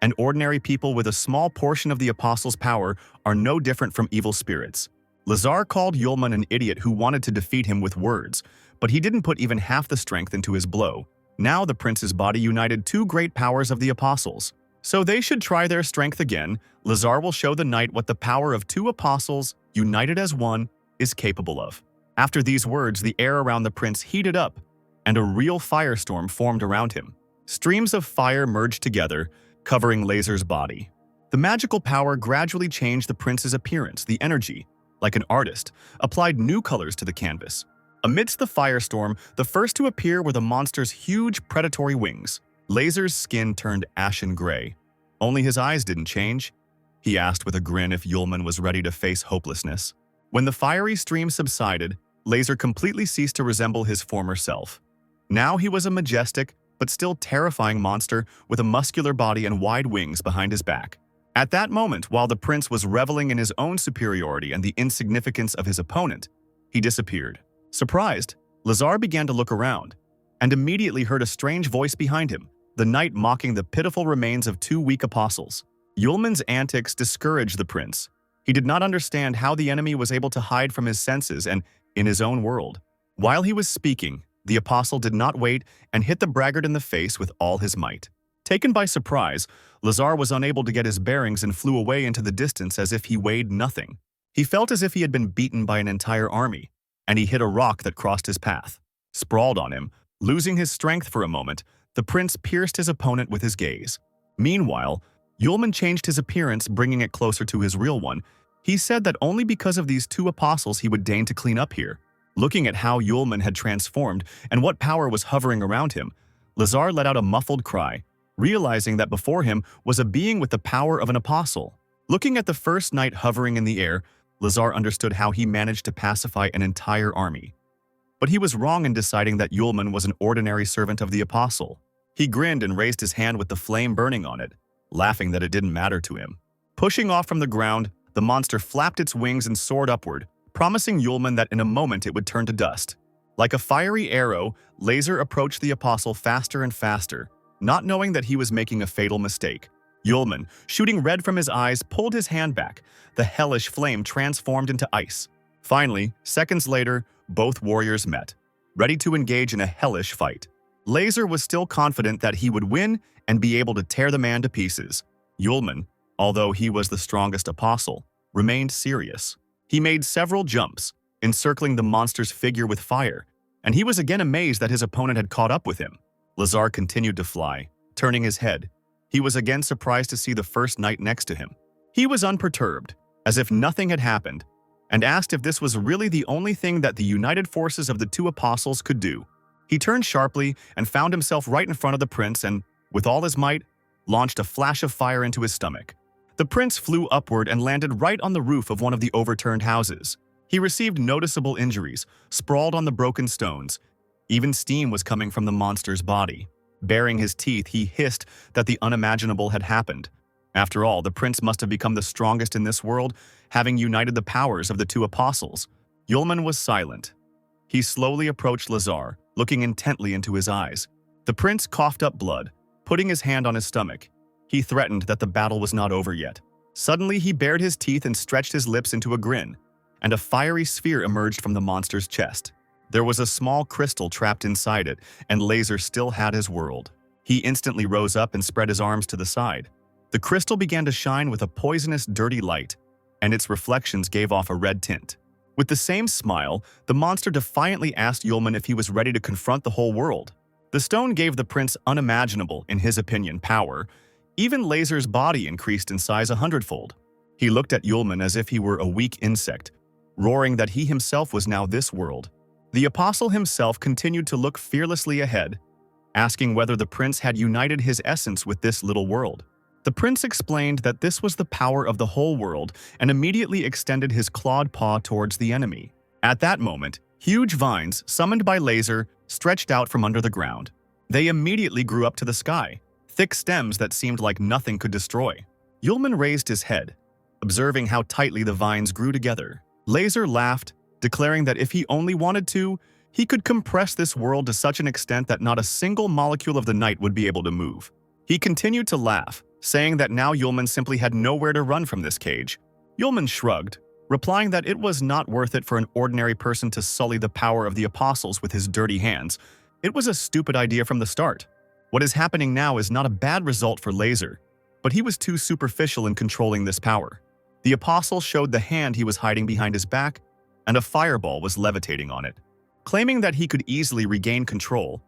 and ordinary people with a small portion of the apostles' power are no different from evil spirits. Lazar called Yulman an idiot who wanted to defeat him with words, but he didn't put even half the strength into his blow. Now the prince's body united two great powers of the apostles. So they should try their strength again. Lazar will show the knight what the power of two apostles, united as one, is capable of. After these words, the air around the prince heated up, and a real firestorm formed around him. Streams of fire merged together, covering Lazar's body. The magical power gradually changed the prince's appearance. The energy, like an artist, applied new colors to the canvas. Amidst the firestorm, the first to appear were the monster's huge predatory wings. Lazar's skin turned ashen gray. Only his eyes didn't change. He asked with a grin if Yulman was ready to face hopelessness. When the fiery stream subsided, Lazar completely ceased to resemble his former self. Now he was a majestic, but still terrifying monster with a muscular body and wide wings behind his back. At that moment, while the prince was reveling in his own superiority and the insignificance of his opponent, he disappeared. Surprised, Lazar began to look around, and immediately heard a strange voice behind him, the knight mocking the pitiful remains of two weak apostles. Yulman's antics discouraged the prince. He did not understand how the enemy was able to hide from his senses and in his own world. While he was speaking, the apostle did not wait and hit the braggart in the face with all his might. Taken by surprise, Lazar was unable to get his bearings and flew away into the distance as if he weighed nothing. He felt as if he had been beaten by an entire army, and he hit a rock that crossed his path. Sprawled on him, losing his strength for a moment, the prince pierced his opponent with his gaze. Meanwhile, Yulman changed his appearance, bringing it closer to his real one. He said that only because of these two apostles he would deign to clean up here. Looking at how Yulman had transformed and what power was hovering around him, Lazar let out a muffled cry, realizing that before him was a being with the power of an apostle. Looking at the first knight hovering in the air, Lazar understood how he managed to pacify an entire army. But he was wrong in deciding that Yulman was an ordinary servant of the apostle. He grinned and raised his hand with the flame burning on it, laughing that it didn't matter to him. Pushing off from the ground, the monster flapped its wings and soared upward, promising Yulman that in a moment it would turn to dust. Like a fiery arrow, Lazar approached the apostle faster and faster, not knowing that he was making a fatal mistake. Yulman, shooting red from his eyes, pulled his hand back. The hellish flame transformed into ice. Finally, seconds later, both warriors met, ready to engage in a hellish fight. Lazar was still confident that he would win and be able to tear the man to pieces. Yulman, although he was the strongest apostle, remained serious. He made several jumps, encircling the monster's figure with fire, and he was again amazed that his opponent had caught up with him. Lazar continued to fly, turning his head. He was again surprised to see the first knight next to him. He was unperturbed, as if nothing had happened, and asked if this was really the only thing that the united forces of the two apostles could do. He turned sharply and found himself right in front of the prince and, with all his might, launched a flash of fire into his stomach. The prince flew upward and landed right on the roof of one of the overturned houses. He received noticeable injuries, sprawled on the broken stones. Even steam was coming from the monster's body. Baring his teeth, he hissed that the unimaginable had happened. After all, the prince must have become the strongest in this world, having united the powers of the two apostles. Yulman was silent. He slowly approached Lazar, looking intently into his eyes. The prince coughed up blood, putting his hand on his stomach. He threatened that the battle was not over yet. Suddenly, he bared his teeth and stretched his lips into a grin, and a fiery sphere emerged from the monster's chest. There was a small crystal trapped inside it, and Lazar still had his world. He instantly rose up and spread his arms to the side. The crystal began to shine with a poisonous, dirty light, and its reflections gave off a red tint. With the same smile, the monster defiantly asked Yulman if he was ready to confront the whole world. The stone gave the prince unimaginable, in his opinion, power. Even Lazar's body increased in size 100-fold. He looked at Yulman as if he were a weak insect, roaring that he himself was now this world. The apostle himself continued to look fearlessly ahead, asking whether the prince had united his essence with this little world. The prince explained that this was the power of the whole world and immediately extended his clawed paw towards the enemy. At that moment, huge vines, summoned by Lazar, stretched out from under the ground. They immediately grew up to the sky, thick stems that seemed like nothing could destroy. Yulman raised his head, observing how tightly the vines grew together. Lazar laughed, declaring that if he only wanted to, he could compress this world to such an extent that not a single molecule of the night would be able to move. He continued to laugh, saying that now Yulman simply had nowhere to run from this cage. Yulman shrugged, replying that it was not worth it for an ordinary person to sully the power of the apostles with his dirty hands. It was a stupid idea from the start. What is happening now is not a bad result for Laser, but he was too superficial in controlling this power. The apostle showed the hand he was hiding behind his back, and a fireball was levitating on it. Claiming that he could easily regain control,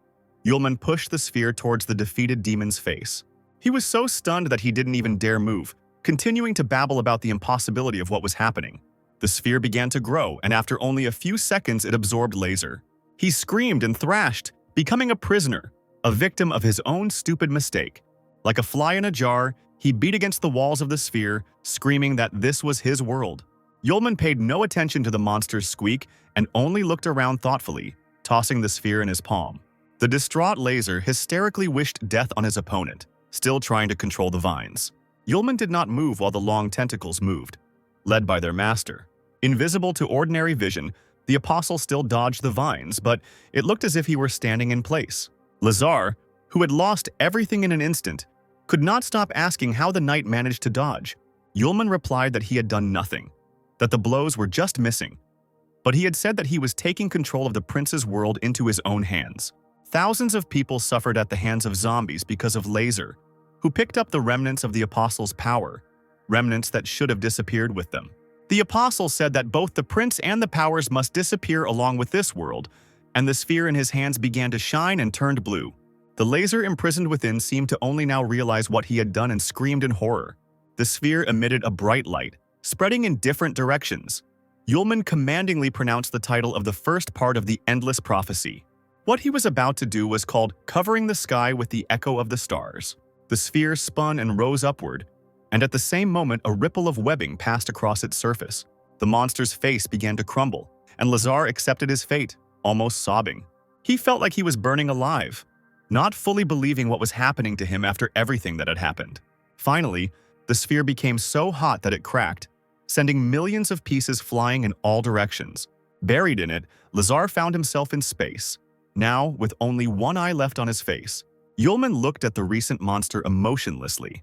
Yulman pushed the sphere towards the defeated demon's face. He was so stunned that he didn't even dare move, continuing to babble about the impossibility of what was happening. The sphere began to grow, and after only a few seconds it absorbed Laser. He screamed and thrashed, becoming a prisoner, a victim of his own stupid mistake. Like a fly in a jar, he beat against the walls of the sphere, screaming that this was his world. Yulman paid no attention to the monster's squeak and only looked around thoughtfully, tossing the sphere in his palm. The distraught Laser hysterically wished death on his opponent, still trying to control the vines. Yulman did not move while the long tentacles moved, led by their master. Invisible to ordinary vision, the apostle still dodged the vines, but it looked as if he were standing in place. Lazar, who had lost everything in an instant, could not stop asking how the knight managed to dodge. Yulman replied that he had done nothing, that the blows were just missing. But he had said that he was taking control of the prince's world into his own hands. Thousands of people suffered at the hands of zombies because of Laser, who picked up the remnants of the apostle's power, remnants that should have disappeared with them. The apostle said that both the prince and the powers must disappear along with this world, and the sphere in his hands began to shine and turned blue. The Laser imprisoned within seemed to only now realize what he had done and screamed in horror. The sphere emitted a bright light, spreading in different directions. Yulman commandingly pronounced the title of the first part of the endless prophecy. What he was about to do was called covering the sky with the echo of the stars. The sphere spun and rose upward, and at the same moment a ripple of webbing passed across its surface. The monster's face began to crumble, and Lazar accepted his fate, almost sobbing. He felt like he was burning alive, not fully believing what was happening to him after everything that had happened. Finally, the sphere became so hot that it cracked, sending millions of pieces flying in all directions. Buried in it, Lazar found himself in space, now with only one eye left on his face. Yulman looked at the recent monster emotionlessly.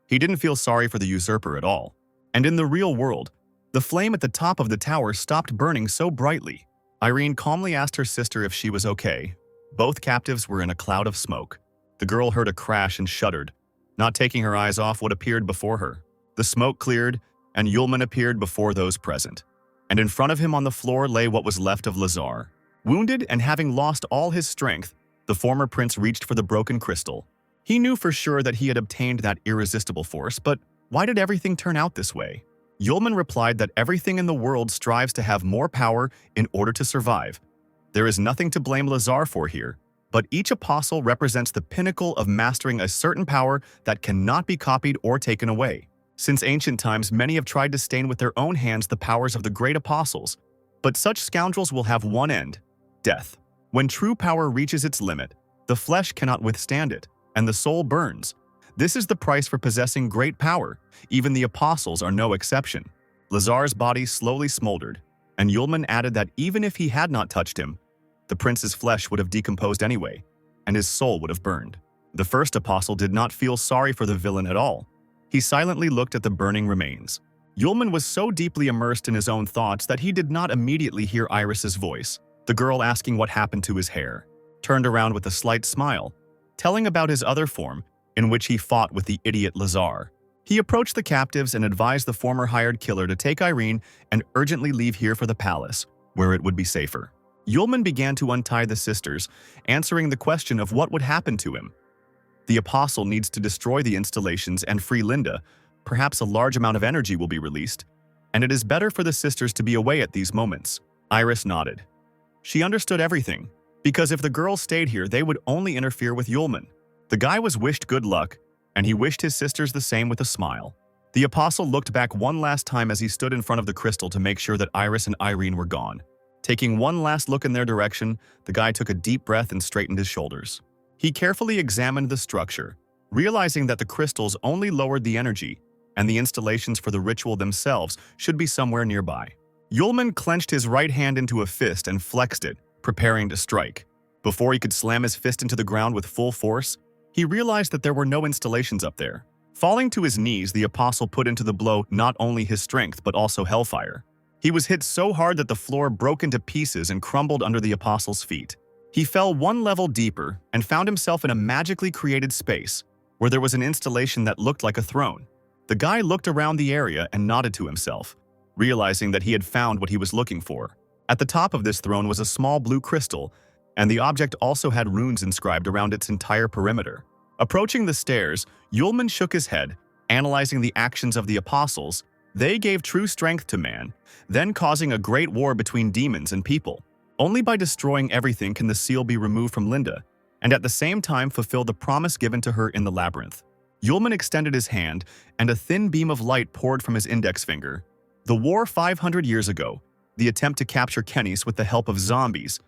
He didn't feel sorry for the usurper at all. And in the real world, the flame at the top of the tower stopped burning so brightly. Irene calmly asked her sister if she was okay. Both captives were in a cloud of smoke. The girl heard a crash and shuddered, not taking her eyes off what appeared before her. The smoke cleared, and Yulman appeared before those present. And in front of him on the floor lay what was left of Lazar. Wounded and having lost all his strength, the former prince reached for the broken crystal. He knew for sure that he had obtained that irresistible force, but why did everything turn out this way? Yulman replied that everything in the world strives to have more power in order to survive. There is nothing to blame Lazar for here, but each apostle represents the pinnacle of mastering a certain power that cannot be copied or taken away. Since ancient times, many have tried to stain with their own hands the powers of the great apostles, but such scoundrels will have one end: death. When true power reaches its limit, the flesh cannot withstand it, and the soul burns. This is the price for possessing great power. Even the apostles are no exception. Lazar's body slowly smoldered, and Yulman added that even if he had not touched him, the prince's flesh would have decomposed anyway, and his soul would have burned. The first apostle did not feel sorry for the villain at all. He silently looked at the burning remains. Yulman was so deeply immersed in his own thoughts that he did not immediately hear Iris's voice, the girl asking what happened to his hair. Turned around with a slight smile, telling about his other form, in which he fought with the idiot Lazar. He approached the captives and advised the former hired killer to take Irene and urgently leave here for the palace, where it would be safer. Yulman began to untie the sisters, answering the question of what would happen to him. The apostle needs to destroy the installations and free Linda. Perhaps a large amount of energy will be released, and it is better for the sisters to be away at these moments. Iris nodded. She understood everything, because if the girls stayed here, they would only interfere with Yulman. The guy was wished good luck, and he wished his sisters the same with a smile. The apostle looked back one last time as he stood in front of the crystal to make sure that Iris and Irene were gone. Taking one last look in their direction, the guy took a deep breath and straightened his shoulders. He carefully examined the structure, realizing that the crystals only lowered the energy, and the installations for the ritual themselves should be somewhere nearby. Yulman clenched his right hand into a fist and flexed it, preparing to strike. Before he could slam his fist into the ground with full force, he realized that there were no installations up there. Falling to his knees, the apostle put into the blow not only his strength but also hellfire. He was hit so hard that the floor broke into pieces and crumbled under the apostle's feet. He fell one level deeper and found himself in a magically created space where there was an installation that looked like a throne. The guy looked around the area and nodded to himself, realizing that he had found what he was looking for. At the top of this throne was a small blue crystal, and the object also had runes inscribed around its entire perimeter. Approaching the stairs, Yulman shook his head, analyzing the actions of the apostles. They gave true strength to man, then causing a great war between demons and people. Only by destroying everything can the seal be removed from Linda, and at the same time fulfill the promise given to her in the labyrinth. Yulman extended his hand, and a thin beam of light poured from his index finger. The war 500 years ago, the attempt to capture Kennis with the help of zombies.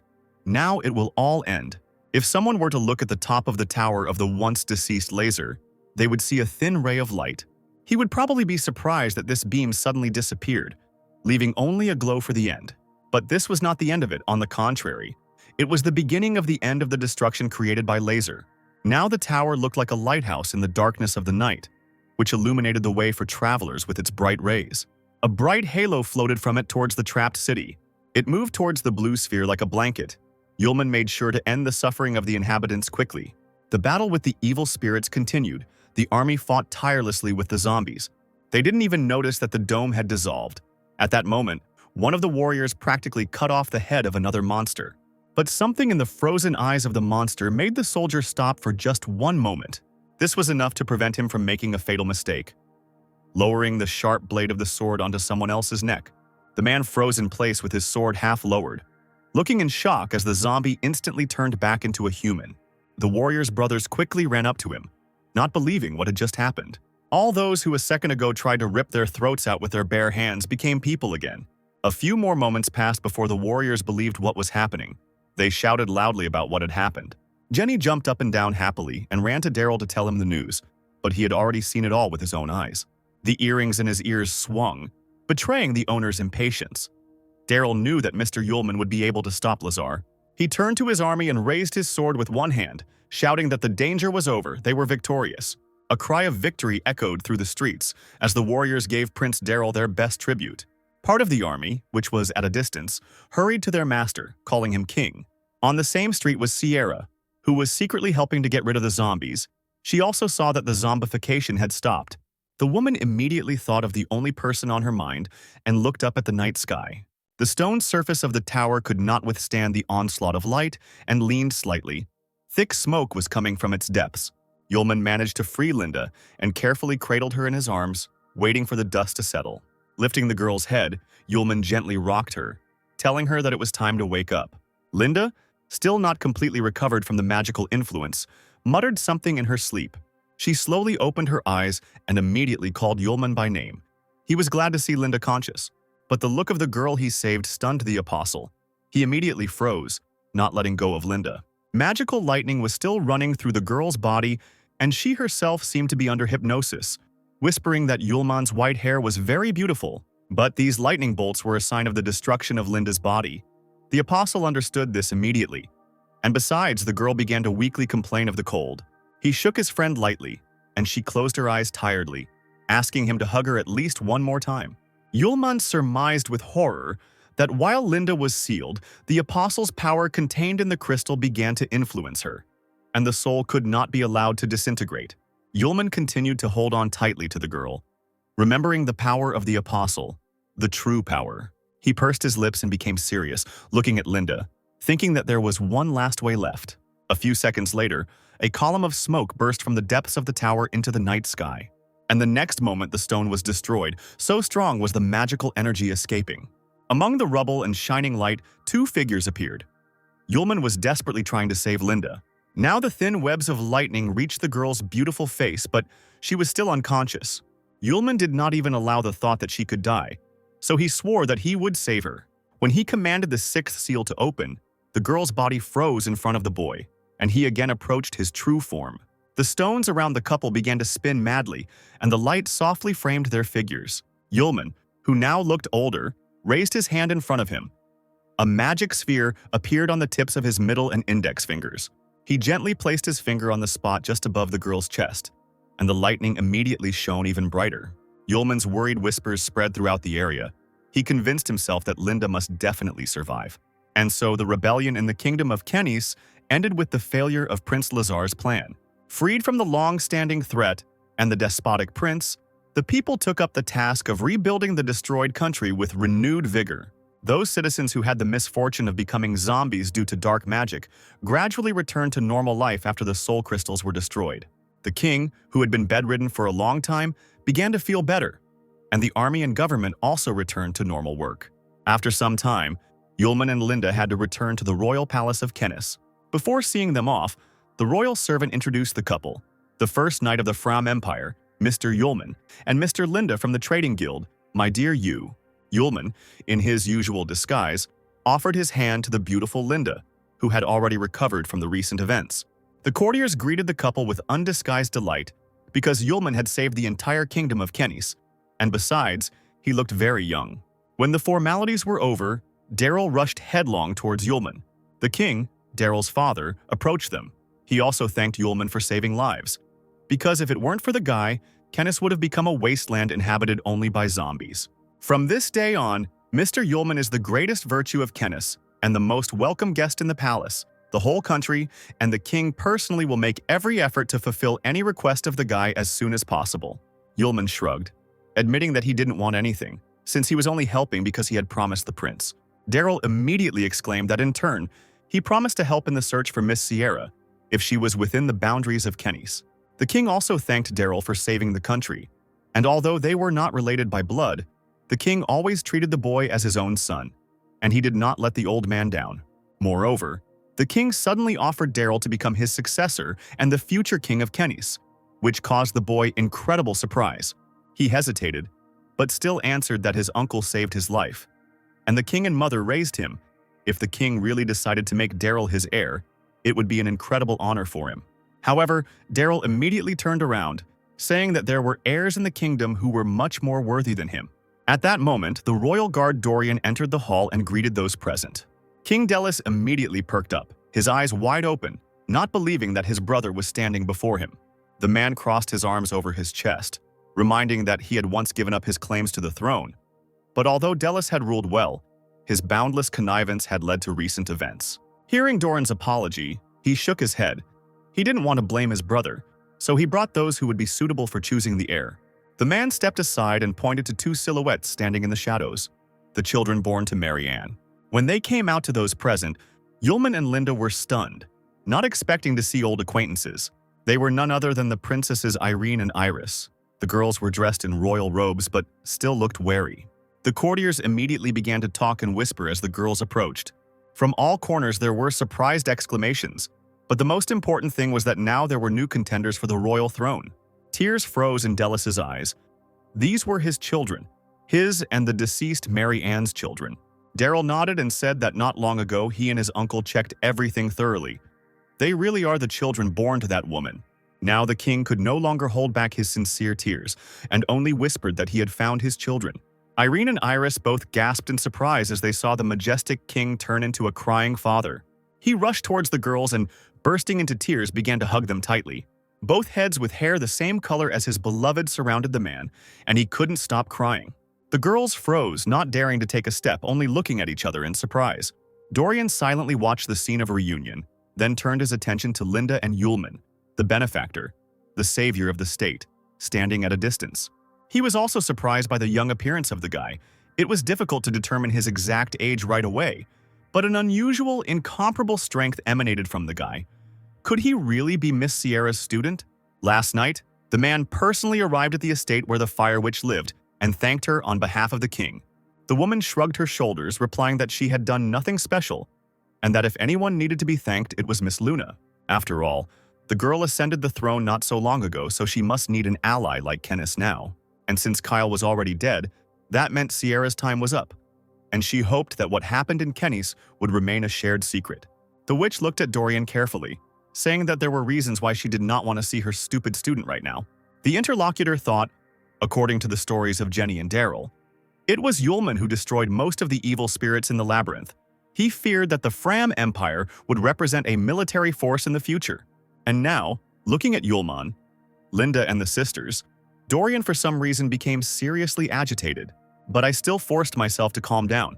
Now it will all end. If someone were to look at the top of the tower of the once-deceased laser, they would see a thin ray of light. He would probably be surprised that this beam suddenly disappeared, leaving only a glow for the end. But this was not the end of it, on the contrary. It was the beginning of the end of the destruction created by laser. Now the tower looked like a lighthouse in the darkness of the night, which illuminated the way for travelers with its bright rays. A bright halo floated from it towards the trapped city. It moved towards the blue sphere like a blanket. Yulman made sure to end the suffering of the inhabitants quickly. The battle with the evil spirits continued. The army fought tirelessly with the zombies. They didn't even notice that the dome had dissolved. At that moment, one of the warriors practically cut off the head of another monster. But something in the frozen eyes of the monster made the soldier stop for just one moment. This was enough to prevent him from making a fatal mistake. Lowering the sharp blade of the sword onto someone else's neck, the man froze in place with his sword half lowered, looking in shock as the zombie instantly turned back into a human. The warrior's brothers quickly ran up to him, not believing what had just happened. All those who a second ago tried to rip their throats out with their bare hands became people again. A few more moments passed before the warriors believed what was happening. They shouted loudly about what had happened. Jenny jumped up and down happily and ran to Daryl to tell him the news, but he had already seen it all with his own eyes. The earrings in his ears swung, betraying the owner's impatience. Daryl knew that Mr. Yulman would be able to stop Lazar. He turned to his army and raised his sword with one hand, shouting that the danger was over, they were victorious. A cry of victory echoed through the streets as the warriors gave Prince Daryl their best tribute. Part of the army, which was at a distance, hurried to their master, calling him king. On the same street was Sierra, who was secretly helping to get rid of the zombies. She also saw that the zombification had stopped. The woman immediately thought of the only person on her mind and looked up at the night sky. The stone surface of the tower could not withstand the onslaught of light and leaned slightly. Thick smoke was coming from its depths. Yulman managed to free Linda and carefully cradled her in his arms, waiting for the dust to settle. Lifting the girl's head, Yulman gently rocked her, telling her that it was time to wake up. Linda, still not completely recovered from the magical influence, muttered something in her sleep. She slowly opened her eyes and immediately called Yulman by name. He was glad to see Linda conscious, but the look of the girl he saved stunned the apostle. He immediately froze, not letting go of Linda. Magical lightning was still running through the girl's body, and she herself seemed to be under hypnosis, whispering that Yulman's white hair was very beautiful. But these lightning bolts were a sign of the destruction of Linda's body. The apostle understood this immediately, and besides, the girl began to weakly complain of the cold. He shook his friend lightly, and she closed her eyes tiredly, asking him to hug her at least one more time. Yulman surmised with horror that while Linda was sealed, the apostle's power contained in the crystal began to influence her, and the soul could not be allowed to disintegrate. Yulman continued to hold on tightly to the girl, remembering the power of the apostle, the true power. He pursed his lips and became serious, looking at Linda, thinking that there was one last way left. A few seconds later, a column of smoke burst from the depths of the tower into the night sky, and the next moment the stone was destroyed, so strong was the magical energy escaping. Among the rubble and shining light, two figures appeared. Yulman was desperately trying to save Linda. Now the thin webs of lightning reached the girl's beautiful face, but she was still unconscious. Yulman did not even allow the thought that she could die, so he swore that he would save her. When he commanded the sixth seal to open, the girl's body froze in front of the boy, and he again approached his true form. The stones around the couple began to spin madly, and the light softly framed their figures. Yulman, who now looked older, raised his hand in front of him. A magic sphere appeared on the tips of his middle and index fingers. He gently placed his finger on the spot just above the girl's chest, and the lightning immediately shone even brighter. Yulman's worried whispers spread throughout the area. He convinced himself that Linda must definitely survive. And so the rebellion in the kingdom of Kenis ended with the failure of Prince Lazar's plan. Freed from the long-standing threat and the despotic prince, the people took up the task of rebuilding the destroyed country with renewed vigor. Those citizens who had the misfortune of becoming zombies due to dark magic gradually returned to normal life after the soul crystals were destroyed. The king, who had been bedridden for a long time, began to feel better, and the army and government also returned to normal work. After some time, Yulman and Linda had to return to the royal palace of Kenis. Before seeing them off, the royal servant introduced the couple, the first knight of the Fram Empire, Mr. Yulman, and Mr. Linda from the trading guild, my dear Yu. Yulman, in his usual disguise, offered his hand to the beautiful Linda, who had already recovered from the recent events. The courtiers greeted the couple with undisguised delight because Yulman had saved the entire kingdom of Kenis, and besides, he looked very young. When the formalities were over, Daryl rushed headlong towards Yulman. The king, Daryl's father, approached them. He also thanked Yulman for saving lives, because if it weren't for the guy, Kenis would have become a wasteland inhabited only by zombies. From this day on, Mr. Yulman is the greatest virtue of Kenis and the most welcome guest in the palace, the whole country, and the king personally will make every effort to fulfill any request of the guy as soon as possible. Yulman shrugged, admitting that he didn't want anything, since he was only helping because he had promised the prince. Daryl immediately exclaimed that in turn, he promised to help in the search for Miss Sierra if she was within the boundaries of Kenis. The king also thanked Daryl for saving the country, and although they were not related by blood, the king always treated the boy as his own son, and he did not let the old man down. Moreover, the king suddenly offered Daryl to become his successor and the future king of Kenis, which caused the boy incredible surprise. He hesitated, but still answered that his uncle saved his life, and the king and mother raised him. If the king really decided to make Daryl his heir, it would be an incredible honor for him. However, Daryl immediately turned around, saying that there were heirs in the kingdom who were much more worthy than him. At that moment, the royal guard Dorian entered the hall and greeted those present. King Delis immediately perked up, his eyes wide open, not believing that his brother was standing before him. The man crossed his arms over his chest, reminding that he had once given up his claims to the throne. But although Delis had ruled well, his boundless connivance had led to recent events. Hearing Doran's apology, he shook his head. He didn't want to blame his brother, so he brought those who would be suitable for choosing the heir. The man stepped aside and pointed to two silhouettes standing in the shadows, the children born to Marianne. When they came out to those present, Yulman and Linda were stunned, not expecting to see old acquaintances. They were none other than the princesses Irene and Iris. The girls were dressed in royal robes but still looked wary. The courtiers immediately began to talk and whisper as the girls approached. From all corners there were surprised exclamations, but the most important thing was that now there were new contenders for the royal throne. Tears froze in Delis's eyes. These were his children, his and the deceased Mary Ann's children. Daryl nodded and said that not long ago he and his uncle checked everything thoroughly. They really are the children born to that woman. Now the king could no longer hold back his sincere tears and only whispered that he had found his children. Irene and Iris both gasped in surprise as they saw the majestic king turn into a crying father. He rushed towards the girls and, bursting into tears, began to hug them tightly. Both heads with hair the same color as his beloved surrounded the man, and he couldn't stop crying. The girls froze, not daring to take a step, only looking at each other in surprise. Dorian silently watched the scene of a reunion, then turned his attention to Linda and Yulman, the benefactor, the savior of the state, standing at a distance. He was also surprised by the young appearance of the guy. It was difficult to determine his exact age right away, but an unusual, incomparable strength emanated from the guy. Could he really be Miss Sierra's student? Last night, the man personally arrived at the estate where the Fire Witch lived and thanked her on behalf of the king. The woman shrugged her shoulders, replying that she had done nothing special, and that if anyone needed to be thanked, it was Miss Luna. After all, the girl ascended the throne not so long ago, so she must need an ally like Kenis now. And since Kyle was already dead, that meant Sierra's time was up, and she hoped that what happened in Kenis would remain a shared secret. The witch looked at Dorian carefully, saying that there were reasons why she did not want to see her stupid student right now. The interlocutor thought, according to the stories of Jenny and Daryl, it was Yulman who destroyed most of the evil spirits in the labyrinth. He feared that the Fram Empire would represent a military force in the future. And now, looking at Yulman, Linda and the sisters, Dorian for some reason became seriously agitated. but I still forced myself to calm down.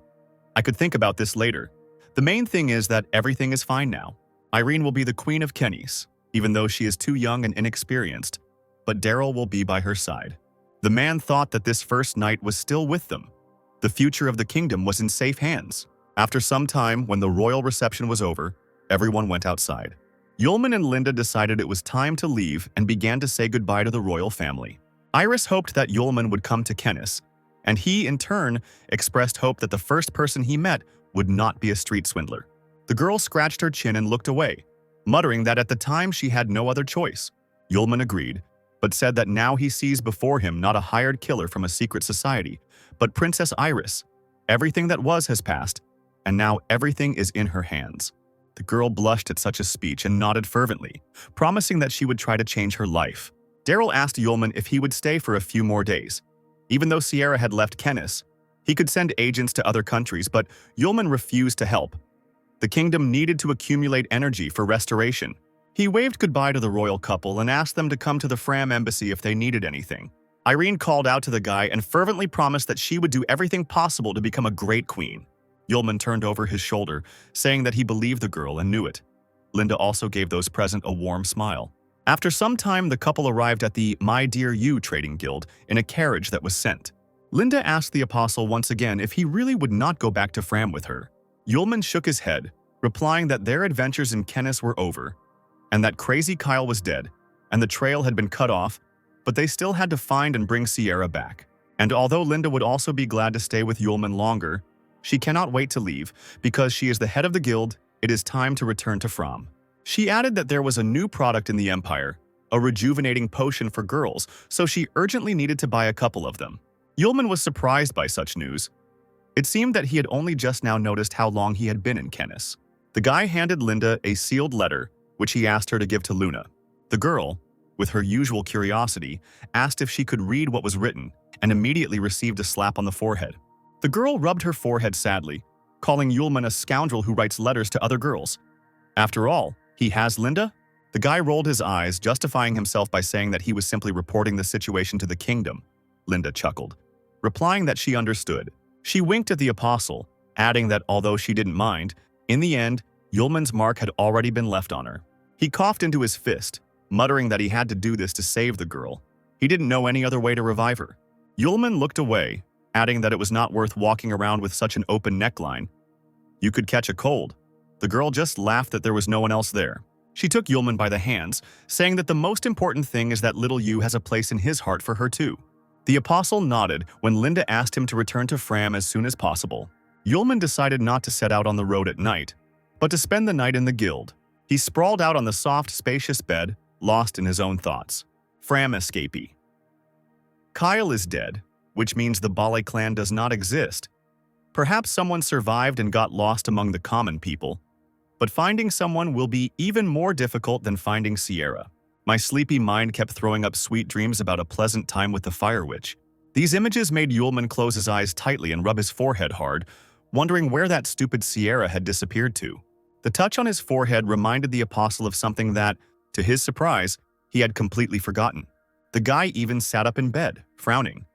I could think about this later. The main thing is that everything is fine now. Irene will be the queen of Kenny's, even though she is too young and inexperienced, but Daryl will be by her side. The man thought that this first night was still with them. The future of the kingdom was in safe hands. After some time, when the royal reception was over, everyone went outside. Yulman and Linda decided it was time to leave and began to say goodbye to the royal family. Iris hoped that Yulman would come to Kennis, and he, in turn, expressed hope that the first person he met would not be a street swindler. The girl scratched her chin and looked away, muttering that at the time she had no other choice. Yulman agreed, but said that now he sees before him not a hired killer from a secret society, but Princess Iris. Everything that was has passed, and now everything is in her hands. The girl blushed at such a speech and nodded fervently, promising that she would try to change her life. Daryl asked Yulman if he would stay for a few more days. Even though Sierra had left Kennis, he could send agents to other countries, but Yulman refused to help. The kingdom needed to accumulate energy for restoration. He waved goodbye to the royal couple and asked them to come to the Fram embassy if they needed anything. Irene called out to the guy and fervently promised that she would do everything possible to become a great queen. Yulman turned over his shoulder, saying that he believed the girl and knew it. Linda also gave those present a warm smile. After some time, the couple arrived at the My Dear You trading guild in a carriage that was sent. Linda asked the apostle once again if he really would not go back to Fram with her. Yulman shook his head, replying that their adventures in Kennis were over, and that Crazy Kyle was dead, and the trail had been cut off, but they still had to find and bring Sierra back. And although Linda would also be glad to stay with Yulman longer, she cannot wait to leave, because she is the head of the guild. It is time to return to Fram. She added that there was a new product in the Empire, a rejuvenating potion for girls, so she urgently needed to buy a couple of them. Yulman was surprised by such news. It seemed that he had only just now noticed how long he had been in Kennis. The guy handed Linda a sealed letter, which he asked her to give to Luna. The girl, with her usual curiosity, asked if she could read what was written, and immediately received a slap on the forehead. The girl rubbed her forehead sadly, calling Yulman a scoundrel who writes letters to other girls. After all, he has Linda? The guy rolled his eyes, justifying himself by saying that he was simply reporting the situation to the kingdom. Linda chuckled, replying that she understood. She winked at the apostle, adding that although she didn't mind, in the end, Yulman's mark had already been left on her. He coughed into his fist, muttering that he had to do this to save the girl. He didn't know any other way to revive her. Yulman looked away, adding that it was not worth walking around with such an open neckline. You could catch a cold. The girl just laughed that there was no one else there. She took Yulman by the hands, saying that the most important thing is that little Yu has a place in his heart for her too. The apostle nodded when Linda asked him to return to Fram as soon as possible. Yulman decided not to set out on the road at night, but to spend the night in the guild. He sprawled out on the soft, spacious bed, lost in his own thoughts. Fram escapee. Kyle is dead, which means the Bale clan does not exist. Perhaps someone survived and got lost among the common people, but finding someone will be even more difficult than finding Sierra. My sleepy mind kept throwing up sweet dreams about a pleasant time with the Fire Witch. These images made Yulman close his eyes tightly and rub his forehead hard, wondering where that stupid Sierra had disappeared to. The touch on his forehead reminded the apostle of something that, to his surprise, he had completely forgotten. The guy even sat up in bed, frowning.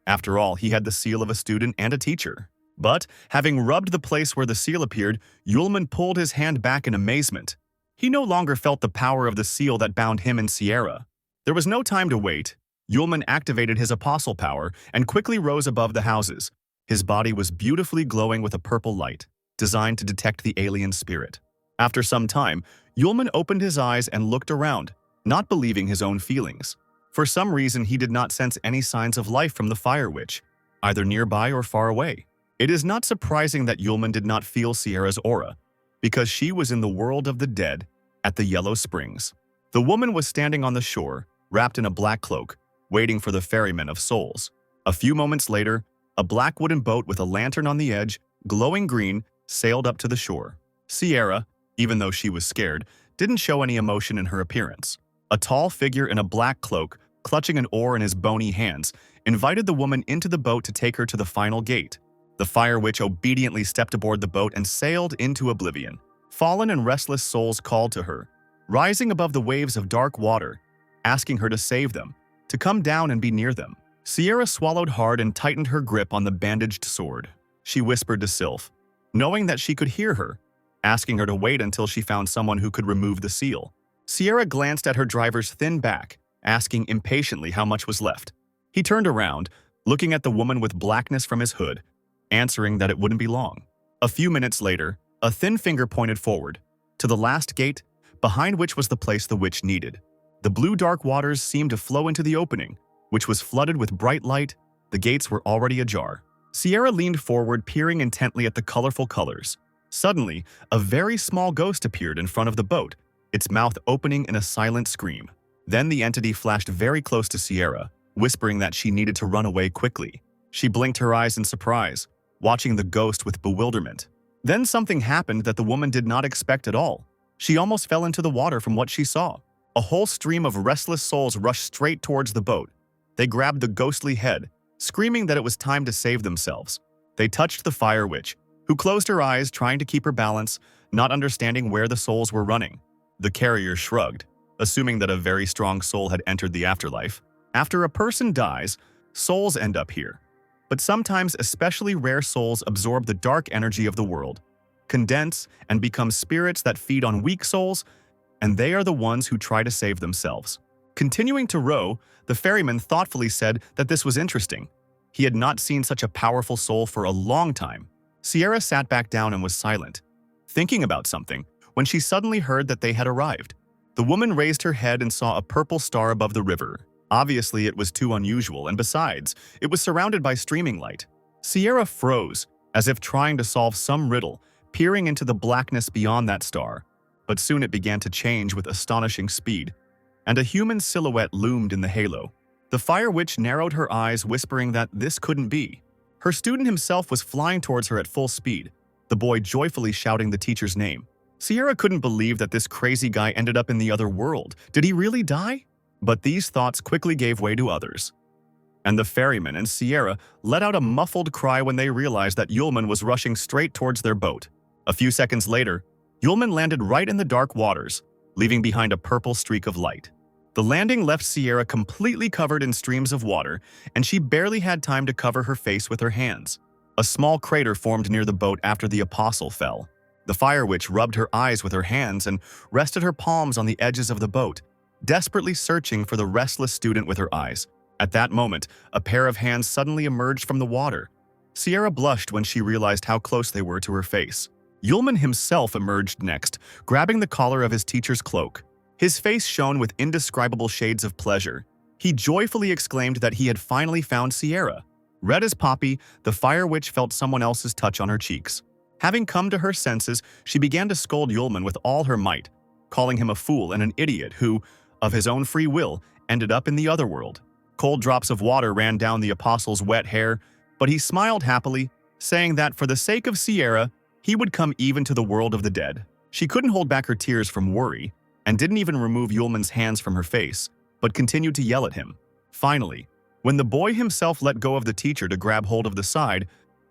After all, he had the seal of a student and a teacher. But, having rubbed the place where the seal appeared, Yulman pulled his hand back in amazement. He no longer felt the power of the seal that bound him and Sierra. There was no time to wait. Yulman activated his apostle power and quickly rose above the houses. His body was beautifully glowing with a purple light, designed to detect the alien spirit. After some time, Yulman opened his eyes and looked around, not believing his own feelings. For some reason, he did not sense any signs of life from the Fire Witch, either nearby or far away. It is not surprising that Yulman did not feel Sierra's aura, because she was in the world of the dead at the Yellow Springs. The woman was standing on the shore, wrapped in a black cloak, waiting for the ferryman of souls. A few moments later, a black wooden boat with a lantern on the edge, glowing green, sailed up to the shore. Sierra, even though she was scared, didn't show any emotion in her appearance. A tall figure in a black cloak, clutching an oar in his bony hands, invited the woman into the boat to take her to the final gate. The Fire Witch obediently stepped aboard the boat and sailed into oblivion. Fallen and restless souls called to her, rising above the waves of dark water, asking her to save them, to come down and be near them. Sierra swallowed hard and tightened her grip on the bandaged sword. She whispered to Sylph, knowing that she could hear her, asking her to wait until she found someone who could remove the seal. Sierra glanced at her driver's thin back, asking impatiently how much was left. He turned around, looking at the woman with blackness from his hood, answering that it wouldn't be long. A few minutes later, a thin finger pointed forward, to the last gate, behind which was the place the witch needed. The blue dark waters seemed to flow into the opening, which was flooded with bright light. The gates were already ajar. Sierra leaned forward, peering intently at the colorful colors. Suddenly, a very small ghost appeared in front of the boat, its mouth opening in a silent scream. Then the entity flashed very close to Sierra, whispering that she needed to run away quickly. She blinked her eyes in surprise, watching the ghost with bewilderment. Then something happened that the woman did not expect at all. She almost fell into the water from what she saw. A whole stream of restless souls rushed straight towards the boat. They grabbed the ghostly head, screaming that it was time to save themselves. They touched the fire witch, who closed her eyes, trying to keep her balance, not understanding where the souls were running. The carrier shrugged, assuming that a very strong soul had entered the afterlife. After a person dies, souls end up here. But sometimes especially rare souls absorb the dark energy of the world, condense, and become spirits that feed on weak souls, and they are the ones who try to save themselves. Continuing to row, the ferryman thoughtfully said that this was interesting. He had not seen such a powerful soul for a long time. Sierra sat back down and was silent, thinking about something, when she suddenly heard that they had arrived. The woman raised her head and saw a purple star above the river. Obviously, it was too unusual, and besides, it was surrounded by streaming light. Sierra froze, as if trying to solve some riddle, peering into the blackness beyond that star. But soon it began to change with astonishing speed, and a human silhouette loomed in the halo. The fire witch narrowed her eyes, whispering that this couldn't be. Her student himself was flying towards her at full speed, the boy joyfully shouting the teacher's name. Sierra couldn't believe that this crazy guy ended up in the other world. Did he really die? But these thoughts quickly gave way to others. And the ferryman and Sierra let out a muffled cry when they realized that Yulman was rushing straight towards their boat. A few seconds later, Yulman landed right in the dark waters, leaving behind a purple streak of light. The landing left Sierra completely covered in streams of water, and she barely had time to cover her face with her hands. A small crater formed near the boat after the apostle fell. The fire witch rubbed her eyes with her hands and rested her palms on the edges of the boat, desperately searching for the restless student with her eyes. At that moment, a pair of hands suddenly emerged from the water. Sierra blushed when she realized how close they were to her face. Yulman himself emerged next, grabbing the collar of his teacher's cloak. His face shone with indescribable shades of pleasure. He joyfully exclaimed that he had finally found Sierra. Red as poppy, the fire witch felt someone else's touch on her cheeks. Having come to her senses, she began to scold Yulman with all her might, calling him a fool and an idiot who, of his own free will, ended up in the other world. Cold drops of water ran down the apostle's wet hair, but he smiled happily, saying that for the sake of Sierra, he would come even to the world of the dead. She couldn't hold back her tears from worry, and didn't even remove Yulman's hands from her face, but continued to yell at him. Finally, when the boy himself let go of the teacher to grab hold of the side,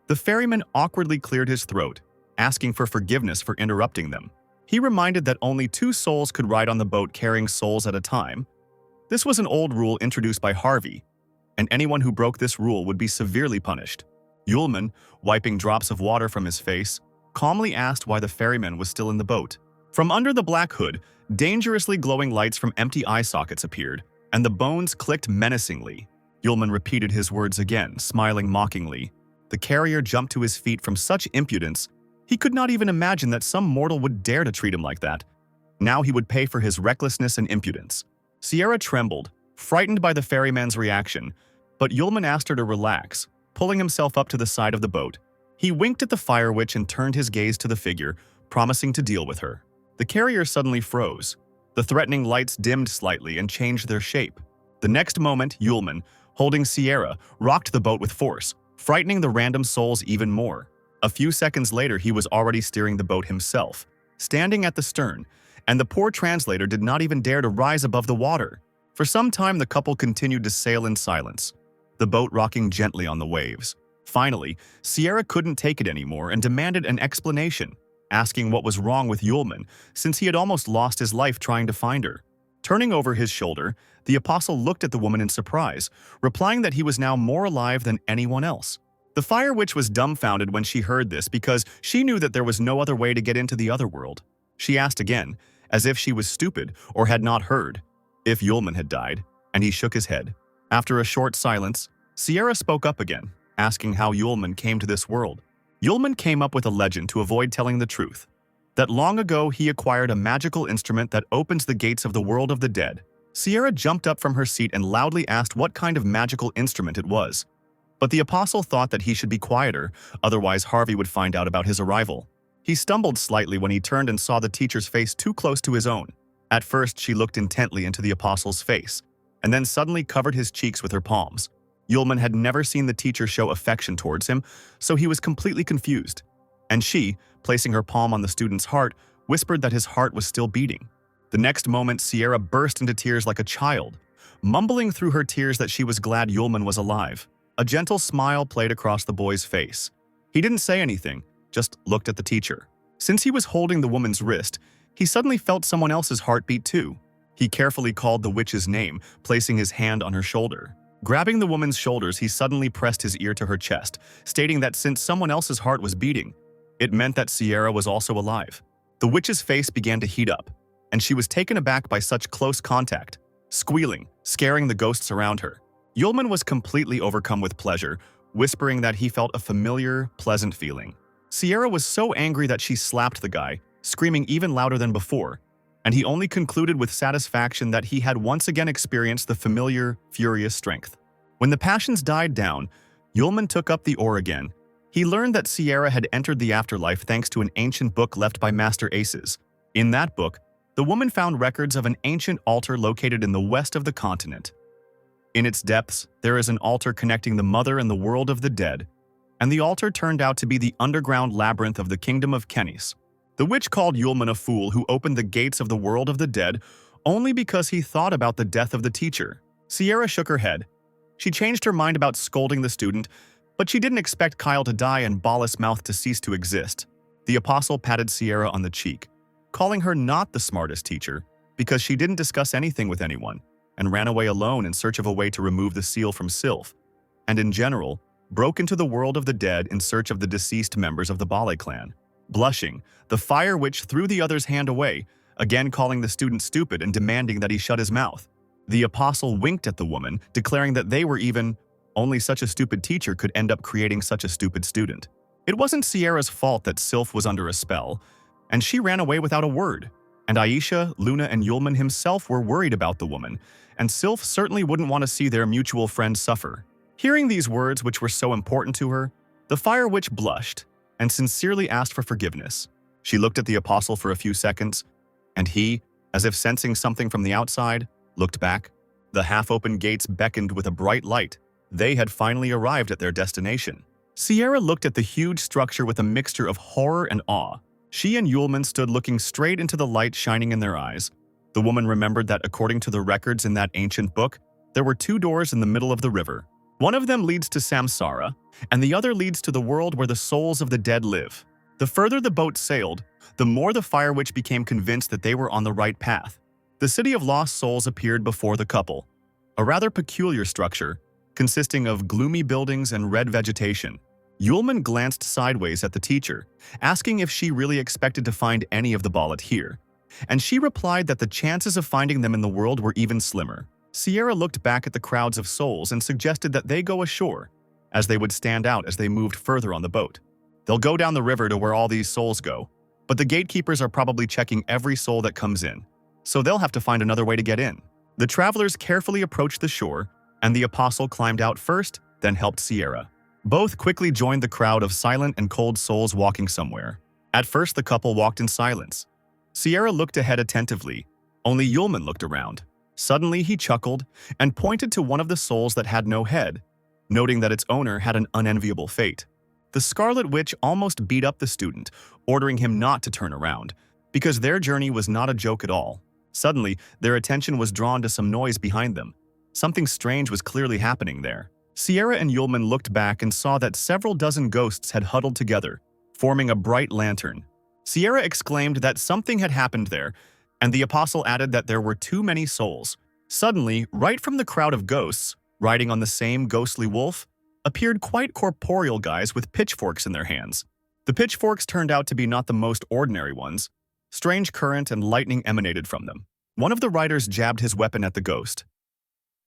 the ferryman awkwardly cleared his throat, asking for forgiveness for interrupting them. He reminded that only 2 souls could ride on the boat carrying souls at a time. This was an old rule introduced by Harvey, and anyone who broke this rule would be severely punished. Yulman, wiping drops of water from his face, calmly asked why the ferryman was still in the boat. From under the black hood, dangerously glowing lights from empty eye sockets appeared, and the bones clicked menacingly. Yulman repeated his words again, smiling mockingly. The carrier jumped to his feet from such impudence. He could not even imagine that some mortal would dare to treat him like that. Now he would pay for his recklessness and impudence. Sierra trembled, frightened by the ferryman's reaction, but Yulman asked her to relax, pulling himself up to the side of the boat. He winked at the fire witch and turned his gaze to the figure, promising to deal with her. The carrier suddenly froze. The threatening lights dimmed slightly and changed their shape. The next moment, Yulman, holding Sierra, rocked the boat with force, frightening the random souls even more. A few seconds later, he was already steering the boat himself, standing at the stern, and the poor translator did not even dare to rise above the water. For some time, the couple continued to sail in silence, the boat rocking gently on the waves. Finally, Sierra couldn't take it anymore and demanded an explanation, asking what was wrong with Yulman, since he had almost lost his life trying to find her. Turning over his shoulder, the apostle looked at the woman in surprise, replying that he was now more alive than anyone else. The fire witch was dumbfounded when she heard this because she knew that there was no other way to get into the other world. She asked again, as if she was stupid or had not heard, if Yulman had died, and he shook his head. After a short silence, Sierra spoke up again, asking how Yulman came to this world. Yulman came up with a legend to avoid telling the truth, that long ago he acquired a magical instrument that opens the gates of the world of the dead. Sierra jumped up from her seat and loudly asked what kind of magical instrument it was. But the apostle thought that he should be quieter, otherwise Harvey would find out about his arrival. He stumbled slightly when he turned and saw the teacher's face too close to his own. At first, she looked intently into the apostle's face, and then suddenly covered his cheeks with her palms. Yulman had never seen the teacher show affection towards him, so he was completely confused. And she, placing her palm on the student's heart, whispered that his heart was still beating. The next moment, Sierra burst into tears like a child, mumbling through her tears that she was glad Yulman was alive. A gentle smile played across the boy's face. He didn't say anything, just looked at the teacher. Since he was holding the woman's wrist, he suddenly felt someone else's heartbeat too. He carefully called the witch's name, placing his hand on her shoulder. Grabbing the woman's shoulders, he suddenly pressed his ear to her chest, stating that since someone else's heart was beating, it meant that Sierra was also alive. The witch's face began to heat up, and she was taken aback by such close contact, squealing, scaring the ghosts around her. Yulman was completely overcome with pleasure, whispering that he felt a familiar, pleasant feeling. Sierra was so angry that she slapped the guy, screaming even louder than before, and he only concluded with satisfaction that he had once again experienced the familiar, furious strength. When the passions died down, Yulman took up the oar again. He learned that Sierra had entered the afterlife thanks to an ancient book left by Master Aces. In that book, the woman found records of an ancient altar located in the west of the continent. In its depths, there is an altar connecting the mother and the world of the dead, and the altar turned out to be the underground labyrinth of the kingdom of Kenis. The witch called Yulman a fool who opened the gates of the world of the dead only because he thought about the death of the teacher. Sierra shook her head. She changed her mind about scolding the student, but she didn't expect Kyle to die and Ballas Mouth to cease to exist. The apostle patted Sierra on the cheek, calling her not the smartest teacher because she didn't discuss anything with anyone, and ran away alone in search of a way to remove the seal from Sylph, and in general, broke into the world of the dead in search of the deceased members of the Bale clan. Blushing, the fire witch threw the other's hand away, again calling the student stupid and demanding that he shut his mouth. The apostle winked at the woman, declaring that they were even, only such a stupid teacher could end up creating such a stupid student. It wasn't Sierra's fault that Sylph was under a spell, and she ran away without a word. And Aisha, Luna, and Yulman himself were worried about the woman, and Sylph certainly wouldn't want to see their mutual friend suffer. Hearing these words, which were so important to her, the fire witch blushed and sincerely asked for forgiveness. She looked at the apostle for a few seconds, and he, as if sensing something from the outside, looked back. The half-open gates beckoned with a bright light. They had finally arrived at their destination. Sierra looked at the huge structure with a mixture of horror and awe. She and Yulman stood looking straight into the light shining in their eyes. The woman remembered that according to the records in that ancient book, there were 2 doors in the middle of the river. One of them leads to Samsara, and the other leads to the world where the souls of the dead live. The further the boat sailed, the more the fire witch became convinced that they were on the right path. The city of lost souls appeared before the couple, a rather peculiar structure, consisting of gloomy buildings and red vegetation. Yulman glanced sideways at the teacher, asking if she really expected to find any of the Ballet here, and she replied that the chances of finding them in the world were even slimmer. Sierra looked back at the crowds of souls and suggested that they go ashore, as they would stand out as they moved further on the boat. They'll go down the river to where all these souls go, but the gatekeepers are probably checking every soul that comes in, so they'll have to find another way to get in. The travelers carefully approached the shore, and the apostle climbed out first, then helped Sierra. Both quickly joined the crowd of silent and cold souls walking somewhere. At first, the couple walked in silence. Sierra looked ahead attentively. Only Yulman looked around. Suddenly, he chuckled and pointed to one of the souls that had no head, noting that its owner had an unenviable fate. The Scarlet Witch almost beat up the student, ordering him not to turn around, because their journey was not a joke at all. Suddenly, their attention was drawn to some noise behind them. Something strange was clearly happening there. Sierra and Yulman looked back and saw that several dozen ghosts had huddled together, forming a bright lantern. Sierra exclaimed that something had happened there, And the apostle added that there were too many souls. Suddenly, right from the crowd of ghosts, riding on the same ghostly wolf, appeared quite corporeal guys with pitchforks in their hands. The pitchforks turned out to be not the most ordinary ones. Strange current and lightning emanated from them. One of the riders jabbed his weapon at the ghost.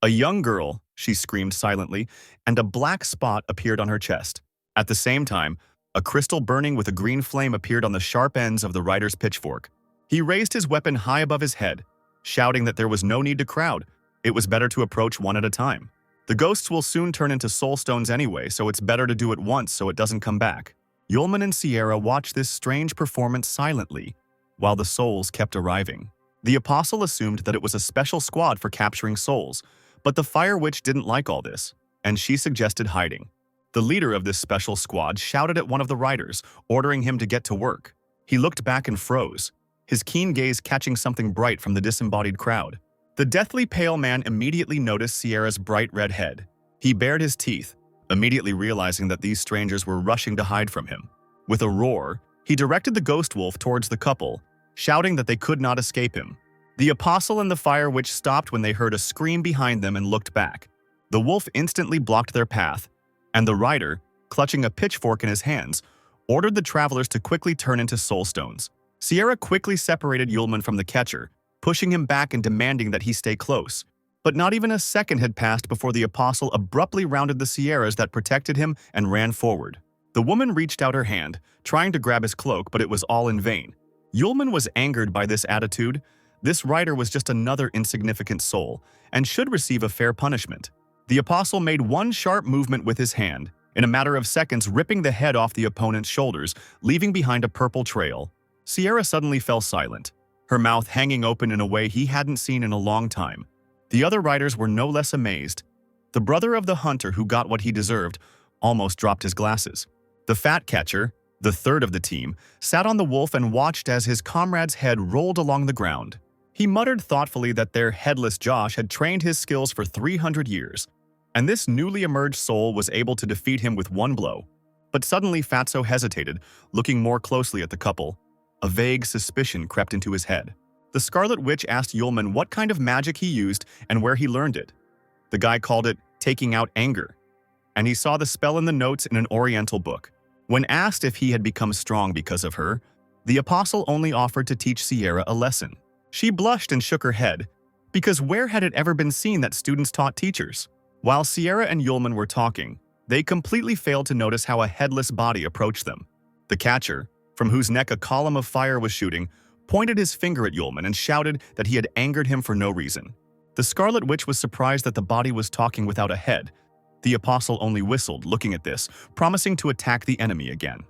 "A young girl," she screamed silently, and a black spot appeared on her chest. At the same time, a crystal burning with a green flame appeared on the sharp ends of the rider's pitchfork. He raised his weapon high above his head, shouting that there was no need to crowd. It was better to approach one at a time. The ghosts will soon turn into soul stones anyway, so it's better to do it once so it doesn't come back. Yulman and Sierra watched this strange performance silently, while the souls kept arriving. The apostle assumed that it was a special squad for capturing souls, but the Fire Witch didn't like all this, and she suggested hiding. The leader of this special squad shouted at one of the riders, ordering him to get to work. He looked back and froze, his keen gaze catching something bright from the disembodied crowd. The deathly pale man immediately noticed Sierra's bright red head. He bared his teeth, immediately realizing that these strangers were rushing to hide from him. With a roar, he directed the ghost wolf towards the couple, shouting that they could not escape him. The apostle and the Fire Witch stopped when they heard a scream behind them and looked back. The wolf instantly blocked their path, and the rider, clutching a pitchfork in his hands, ordered the travelers to quickly turn into soul stones. Sierra quickly separated Yulman from the catcher, pushing him back and demanding that he stay close. But not even a second had passed before the apostle abruptly rounded the Sierras that protected him and ran forward. The woman reached out her hand, trying to grab his cloak, but it was all in vain. Yulman was angered by this attitude. This rider was just another insignificant soul, and should receive a fair punishment. The apostle made one sharp movement with his hand, in a matter of seconds ripping the head off the opponent's shoulders, leaving behind a purple trail. Sierra suddenly fell silent, her mouth hanging open in a way he hadn't seen in a long time. The other riders were no less amazed. The brother of the hunter who got what he deserved almost dropped his glasses. The fat catcher, the third of the team, sat on the wolf and watched as his comrade's head rolled along the ground. He muttered thoughtfully that their headless Josh had trained his skills for 300 years, and this newly emerged soul was able to defeat him with one blow. But suddenly Fatso hesitated, looking more closely at the couple. A vague suspicion crept into his head. The Scarlet Witch asked Yulman what kind of magic he used and where he learned it. The guy called it taking out anger, and he saw the spell in the notes in an Oriental book. When asked if he had become strong because of her, the apostle only offered to teach Sierra a lesson. She blushed and shook her head, because where had it ever been seen that students taught teachers? While Sierra and Yulman were talking, they completely failed to notice how a headless body approached them. The catcher, from whose neck a column of fire was shooting, pointed his finger at Yulman and shouted that he had angered him for no reason. The Scarlet Witch was surprised that the body was talking without a head. The apostle only whistled, looking at this, promising to attack the enemy again.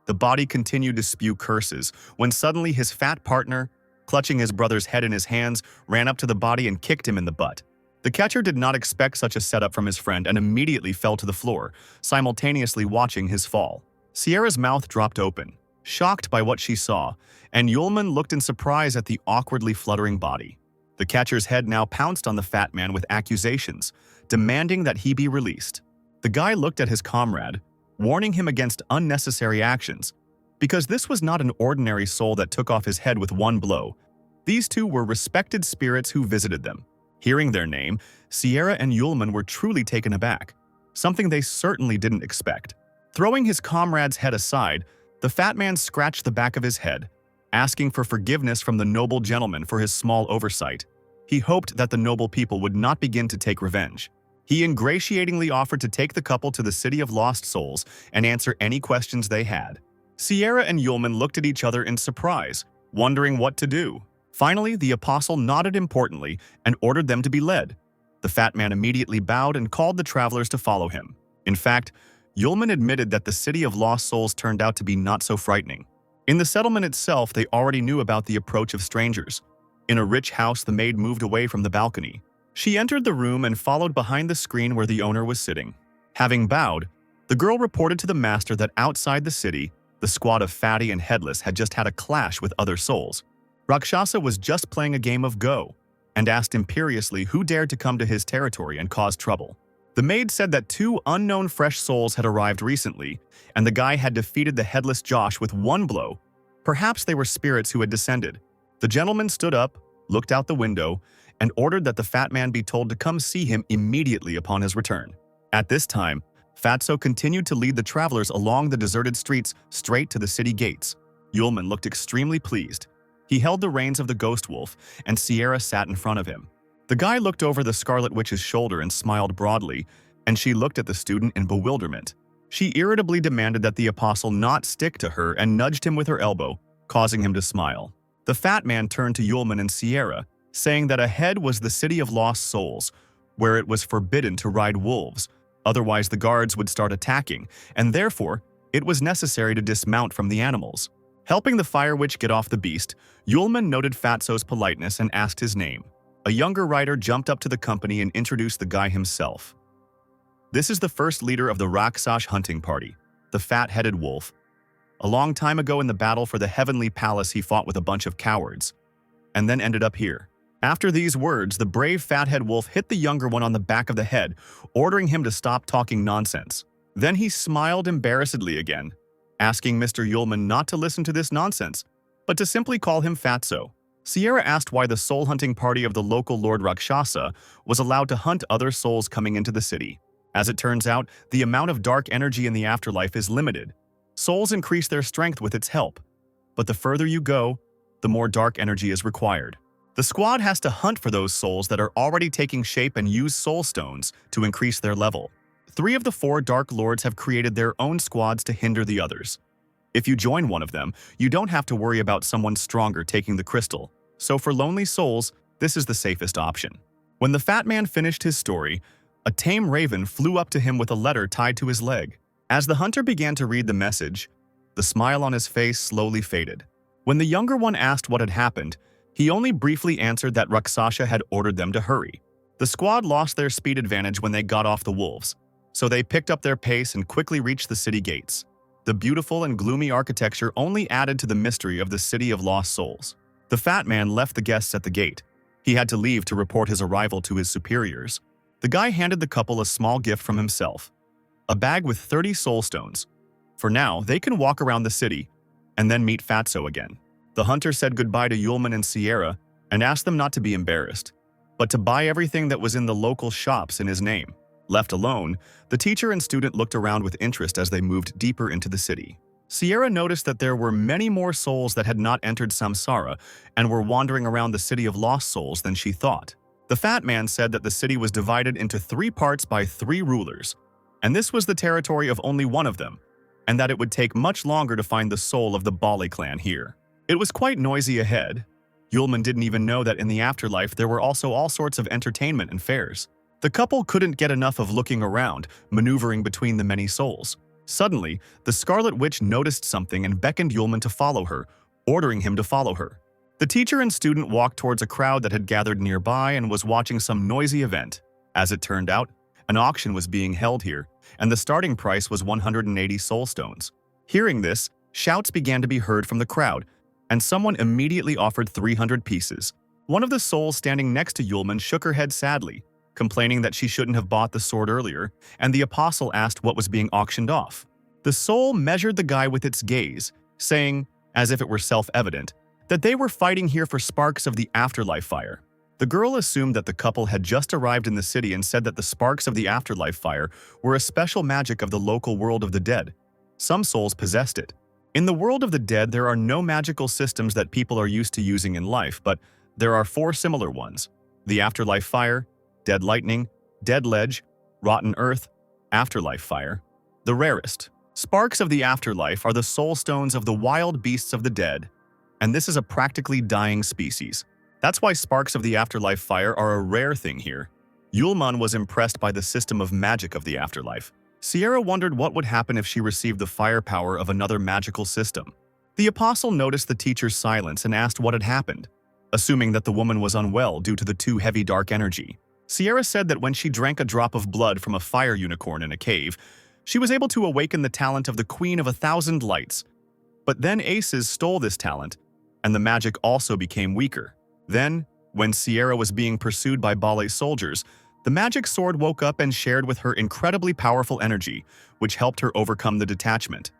The body continued to spew curses, when suddenly his fat partner, clutching his brother's head in his hands, ran up to the body and kicked him in the butt. The catcher did not expect such a setup from his friend and immediately fell to the floor, simultaneously watching his fall. Sierra's mouth dropped open, shocked by what she saw, and Yulman looked in surprise at the awkwardly fluttering body. The catcher's head now pounced on the fat man with accusations, demanding that he be released. The guy looked at his comrade, warning him against unnecessary actions, because this was not an ordinary soul that took off his head with one blow. These two were respected spirits who visited them. Hearing their name, Sierra and Yulman were truly taken aback, something they certainly didn't expect. Throwing his comrade's head aside, the fat man scratched the back of his head, asking for forgiveness from the noble gentleman for his small oversight. He hoped that the noble people would not begin to take revenge. He ingratiatingly offered to take the couple to the City of Lost Souls and answer any questions they had. Sierra and Yulman looked at each other in surprise, wondering what to do. Finally, the apostle nodded importantly and ordered them to be led. The fat man immediately bowed and called the travelers to follow him. In fact, Yulman admitted that the City of Lost Souls turned out to be not so frightening. In the settlement itself, they already knew about the approach of strangers. In a rich house, the maid moved away from the balcony. She entered the room and followed behind the screen where the owner was sitting. Having bowed, the girl reported to the master that outside the city, the squad of Fatty and Headless had just had a clash with other souls. Rakshasa was just playing a game of Go, and asked imperiously who dared to come to his territory and cause trouble. The maid said that two unknown fresh souls had arrived recently, and the guy had defeated the Headless Josh with one blow. Perhaps they were spirits who had descended. The gentleman stood up, looked out the window, and ordered that the fat man be told to come see him immediately upon his return. At this time, Fatso continued to lead the travelers along the deserted streets straight to the city gates. Yulman looked extremely pleased. He held the reins of the ghost wolf, and Sierra sat in front of him. The guy looked over the Scarlet Witch's shoulder and smiled broadly, and she looked at the student in bewilderment. She irritably demanded that the apostle not stick to her and nudged him with her elbow, causing him to smile. The fat man turned to Yulman and Sierra, saying that ahead was the City of Lost Souls, where it was forbidden to ride wolves, otherwise the guards would start attacking, and therefore it was necessary to dismount from the animals. Helping the Fire Witch get off the beast, Yulman noted Fatso's politeness and asked his name. A younger rider jumped up to the company and introduced the guy himself. This is the first leader of the Raksash hunting party, the fat-headed wolf. A long time ago in the battle for the Heavenly Palace he fought with a bunch of cowards, and then ended up here. After these words, the brave fathead wolf hit the younger one on the back of the head, ordering him to stop talking nonsense. Then he smiled embarrassedly again, asking Mr. Yulman not to listen to this nonsense, but to simply call him Fatso. Sierra asked why the soul-hunting party of the local Lord Rakshasa was allowed to hunt other souls coming into the city. As it turns out, the amount of dark energy in the afterlife is limited. Souls increase their strength with its help, but the further you go, the more dark energy is required. The squad has to hunt for those souls that are already taking shape and use soul stones to increase their level. 3 of the 4 Dark Lords have created their own squads to hinder the others. If you join one of them, you don't have to worry about someone stronger taking the crystal. So for lonely souls, this is the safest option. When the fat man finished his story, a tame raven flew up to him with a letter tied to his leg. As the hunter began to read the message, the smile on his face slowly faded. When the younger one asked what had happened, he only briefly answered that Rakshasa had ordered them to hurry. The squad lost their speed advantage when they got off the wolves, so they picked up their pace and quickly reached the city gates. The beautiful and gloomy architecture only added to the mystery of the City of Lost Souls. The fat man left the guests at the gate. He had to leave to report his arrival to his superiors. The guy handed the couple a small gift from himself, a bag with 30 soul stones. For now, they can walk around the city and then meet Fatso again. The hunter said goodbye to Yulman and Sierra and asked them not to be embarrassed, but to buy everything that was in the local shops in his name. Left alone, the teacher and student looked around with interest as they moved deeper into the city. Sierra noticed that there were many more souls that had not entered Samsara and were wandering around the City of Lost Souls than she thought. The fat man said that the city was divided into 3 parts by 3 rulers, and this was the territory of only one of them, and that it would take much longer to find the soul of the Bali clan here. It was quite noisy ahead. Yulman didn't even know that in the afterlife there were also all sorts of entertainment and fairs. The couple couldn't get enough of looking around, maneuvering between the many souls. Suddenly, the Scarlet Witch noticed something and beckoned Yulman to follow her, ordering him to follow her. The teacher and student walked towards a crowd that had gathered nearby and was watching some noisy event. As it turned out, an auction was being held here, and the starting price was 180 soul stones. Hearing this, shouts began to be heard from the crowd, and someone immediately offered 300 pieces. One of the souls standing next to Yulman shook her head sadly, complaining that she shouldn't have bought the sword earlier, and the apostle asked what was being auctioned off. The soul measured the guy with its gaze, saying, as if it were self-evident, that they were fighting here for sparks of the afterlife fire. The girl assumed that the couple had just arrived in the city and said that the sparks of the afterlife fire were a special magic of the local world of the dead. Some souls possessed it. In the world of the dead, there are no magical systems that people are used to using in life, but there are 4 similar ones: the afterlife fire, dead lightning, dead ledge, rotten earth, afterlife fire. The rarest sparks of the afterlife are the soul stones of the wild beasts of the dead, and this is a practically dying species. That's why sparks of the afterlife fire are a rare thing here. Yulman was impressed by the system of magic of the afterlife. Sierra wondered what would happen if she received the firepower of another magical system. The apostle noticed the teacher's silence and asked what had happened, assuming that the woman was unwell due to the too heavy dark energy. Sierra said that when she drank a drop of blood from a fire unicorn in a cave, she was able to awaken the talent of the Queen of 1,000 Lights. But then Aces stole this talent, and the magic also became weaker. Then, when Sierra was being pursued by Bale's soldiers, the magic sword woke up and shared with her incredibly powerful energy, which helped her overcome the detachment.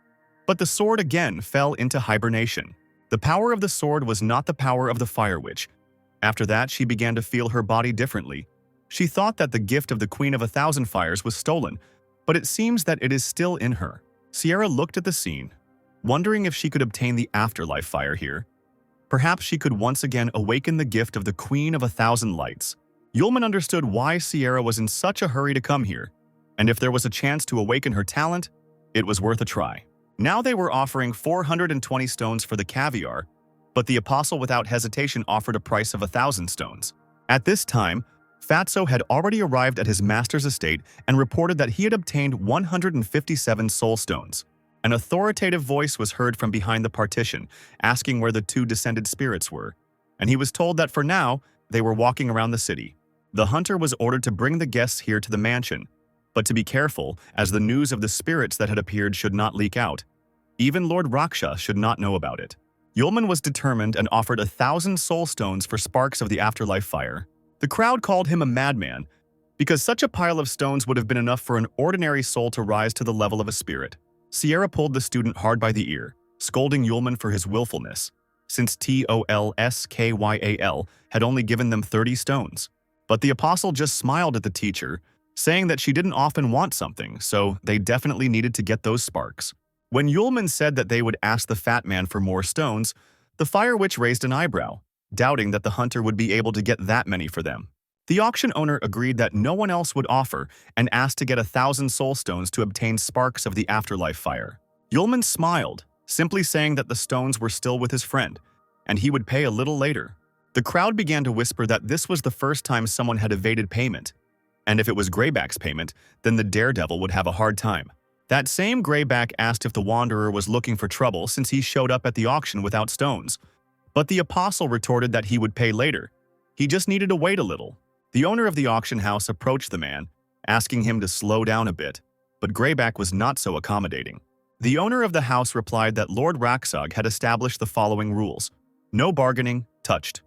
But the sword again fell into hibernation. The power of the sword was not the power of the fire witch. After that, she began to feel her body differently. She thought that the gift of the Queen of 1,000 Fires was stolen, but it seems that it is still in her. Sierra looked at the scene, wondering if she could obtain the afterlife fire here. Perhaps she could once again awaken the gift of the Queen of 1,000 Lights. Yulman understood why Sierra was in such a hurry to come here, and if there was a chance to awaken her talent, it was worth a try. Now they were offering 420 stones for the caviar, but the apostle without hesitation offered a price of 1,000 stones. At this time, Fatso had already arrived at his master's estate and reported that he had obtained 157 soul stones. An authoritative voice was heard from behind the partition, asking where the two descended spirits were, and he was told that for now, they were walking around the city. The hunter was ordered to bring the guests here to the mansion, but to be careful, as the news of the spirits that had appeared should not leak out. Even Lord Raksha should not know about it. Yulman was determined and offered 1,000 soul stones for sparks of the afterlife fire. The crowd called him a madman, because such a pile of stones would have been enough for an ordinary soul to rise to the level of a spirit. Sierra pulled the student hard by the ear, scolding Yulman for his willfulness, since Tolskyal had only given them 30 stones. But the apostle just smiled at the teacher, saying that she didn't often want something, so they definitely needed to get those sparks. When Yulman said that they would ask the fat man for more stones, the fire witch raised an eyebrow, doubting that the hunter would be able to get that many for them. The auction owner agreed that no one else would offer and asked to get 1,000 soul stones to obtain sparks of the afterlife fire. Yulman smiled, simply saying that the stones were still with his friend, and he would pay a little later. The crowd began to whisper that this was the first time someone had evaded payment, and if it was Greyback's payment, then the daredevil would have a hard time. That same Greyback asked if the Wanderer was looking for trouble since he showed up at the auction without stones. But the apostle retorted that he would pay later. He just needed to wait a little. The owner of the auction house approached the man, asking him to slow down a bit, but Greyback was not so accommodating. The owner of the house replied that Lord Raksog had established the following rules. No bargaining, touched.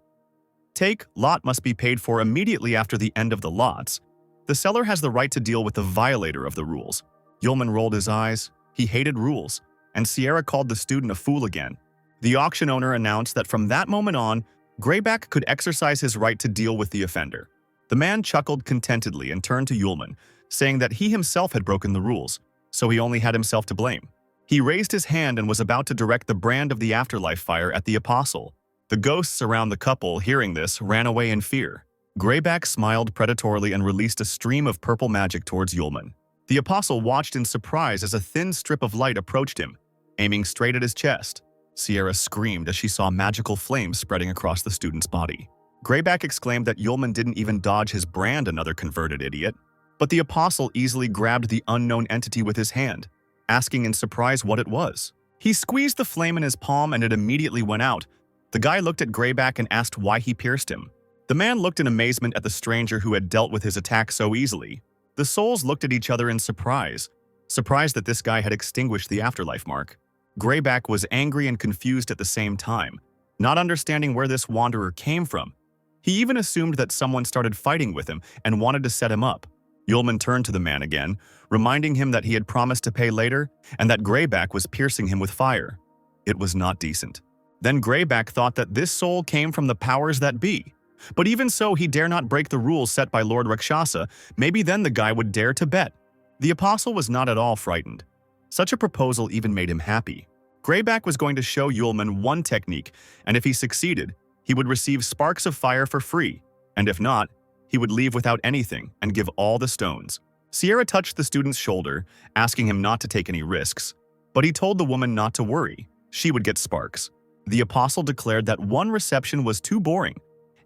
Take, lot must be paid for immediately after the end of the lots. The seller has the right to deal with the violator of the rules. Yulman rolled his eyes. He hated rules, and Sierra called the student a fool again. The auction owner announced that from that moment on, Greyback could exercise his right to deal with the offender. The man chuckled contentedly and turned to Yulman, saying that he himself had broken the rules, so he only had himself to blame. He raised his hand and was about to direct the brand of the afterlife fire at the apostle. The ghosts around the couple, hearing this, ran away in fear. Greyback smiled predatorily and released a stream of purple magic towards Yulman. The apostle watched in surprise as a thin strip of light approached him, aiming straight at his chest. Sierra screamed as she saw magical flames spreading across the student's body. Greyback exclaimed that Yulman didn't even dodge his brand, another converted idiot. But the apostle easily grabbed the unknown entity with his hand, asking in surprise what it was. He squeezed the flame in his palm and it immediately went out. The guy looked at Greyback and asked why he pierced him. The man looked in amazement at the stranger who had dealt with his attack so easily. The souls looked at each other in surprise, surprised that this guy had extinguished the afterlife mark. Greyback was angry and confused at the same time, not understanding where this wanderer came from. He even assumed that someone started fighting with him and wanted to set him up. Yulman turned to the man again, reminding him that he had promised to pay later and that Greyback was piercing him with fire. It was not decent. Then Greyback thought that this soul came from the powers that be. But even so, he dare not break the rules set by Lord Rakshasa. Maybe then the guy would dare to bet. The apostle was not at all frightened. Such a proposal even made him happy. Greyback was going to show Yulman one technique, and if he succeeded, he would receive sparks of fire for free, and if not, he would leave without anything and give all the stones. Sierra touched the student's shoulder, asking him not to take any risks, but he told the woman not to worry. She would get sparks. The apostle declared that one reception was too boring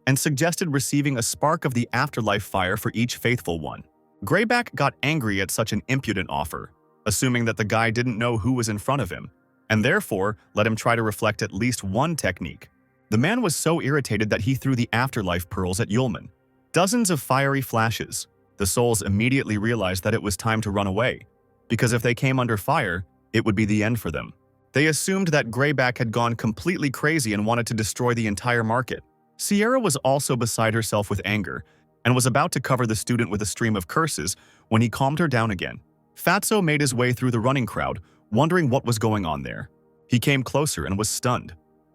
and suggested receiving a spark of the afterlife fire for each faithful one. Greyback got angry at such an impudent offer, assuming that the guy didn't know who was in front of him, and therefore let him try to reflect at least one technique. The man was so irritated that he threw the afterlife pearls at Yulman. Dozens of fiery flashes. The souls immediately realized that it was time to run away, because if they came under fire, it would be the end for them. They assumed that Greyback had gone completely crazy and wanted to destroy the entire market. Sierra was also beside herself with anger, and was about to cover the student with a stream of curses when he calmed her down again. Fatso made his way through the running crowd, wondering what was going on there. He came closer and was stunned.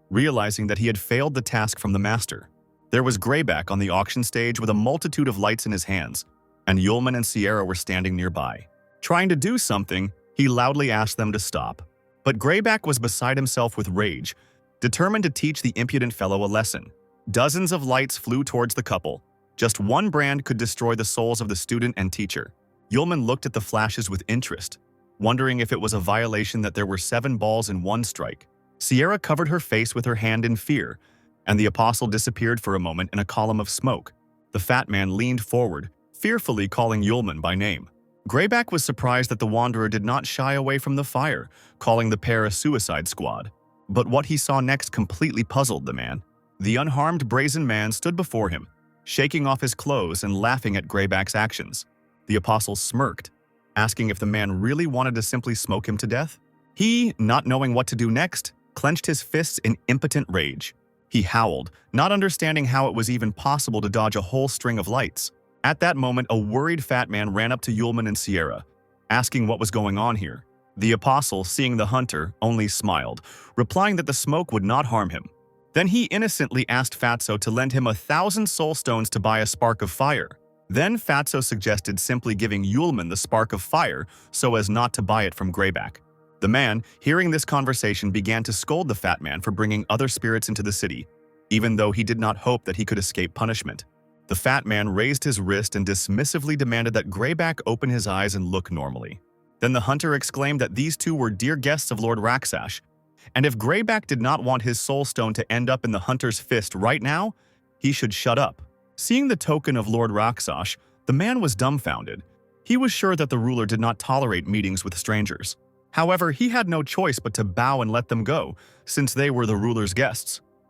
realizing that he had failed the task from the master. There was Greyback on the auction stage with a multitude of lights in his hands, and Yulman and Sierra were standing nearby. Trying to do something, he loudly asked them to stop. But Greyback was beside himself with rage, determined to teach the impudent fellow a lesson. Dozens of lights flew towards the couple. Just one brand could destroy the souls of the student and teacher. Yulman looked at the flashes with interest, wondering if it was a violation that there were 7 balls in one strike. Sierra covered her face with her hand in fear, and the apostle disappeared for a moment in a column of smoke. The fat man leaned forward, fearfully calling Yulman by name. Greyback was surprised that the wanderer did not shy away from the fire, calling the pair a suicide squad. But what he saw next completely puzzled the man. The unharmed brazen man stood before him, shaking off his clothes and laughing at Greyback's actions. The apostle smirked, asking if the man really wanted to simply smoke him to death. He, not knowing what to do next, clenched his fists in impotent rage. He howled, not understanding how it was even possible to dodge a whole string of lights. At that moment, a worried fat man ran up to Yulman and Sierra, asking what was going on here. The apostle, seeing the hunter, only smiled, replying that the smoke would not harm him. Then he innocently asked Fatso to lend him 1,000 soul stones to buy a spark of fire. Then Fatso suggested simply giving Yulman the spark of fire so as not to buy it from Greyback. The man, hearing this conversation, began to scold the fat man for bringing other spirits into the city, even though he did not hope that he could escape punishment. The fat man raised his wrist and dismissively demanded that Greyback open his eyes and look normally. Then the hunter exclaimed that these two were dear guests of Lord Raksash, and if Greyback did not want his soul stone to end up in the hunter's fist right now, he should shut up. Seeing the token of Lord Raksash, the man was dumbfounded. He was sure that the ruler did not tolerate meetings with strangers. However, he had no choice but to bow and let them go, since they were the ruler's guests.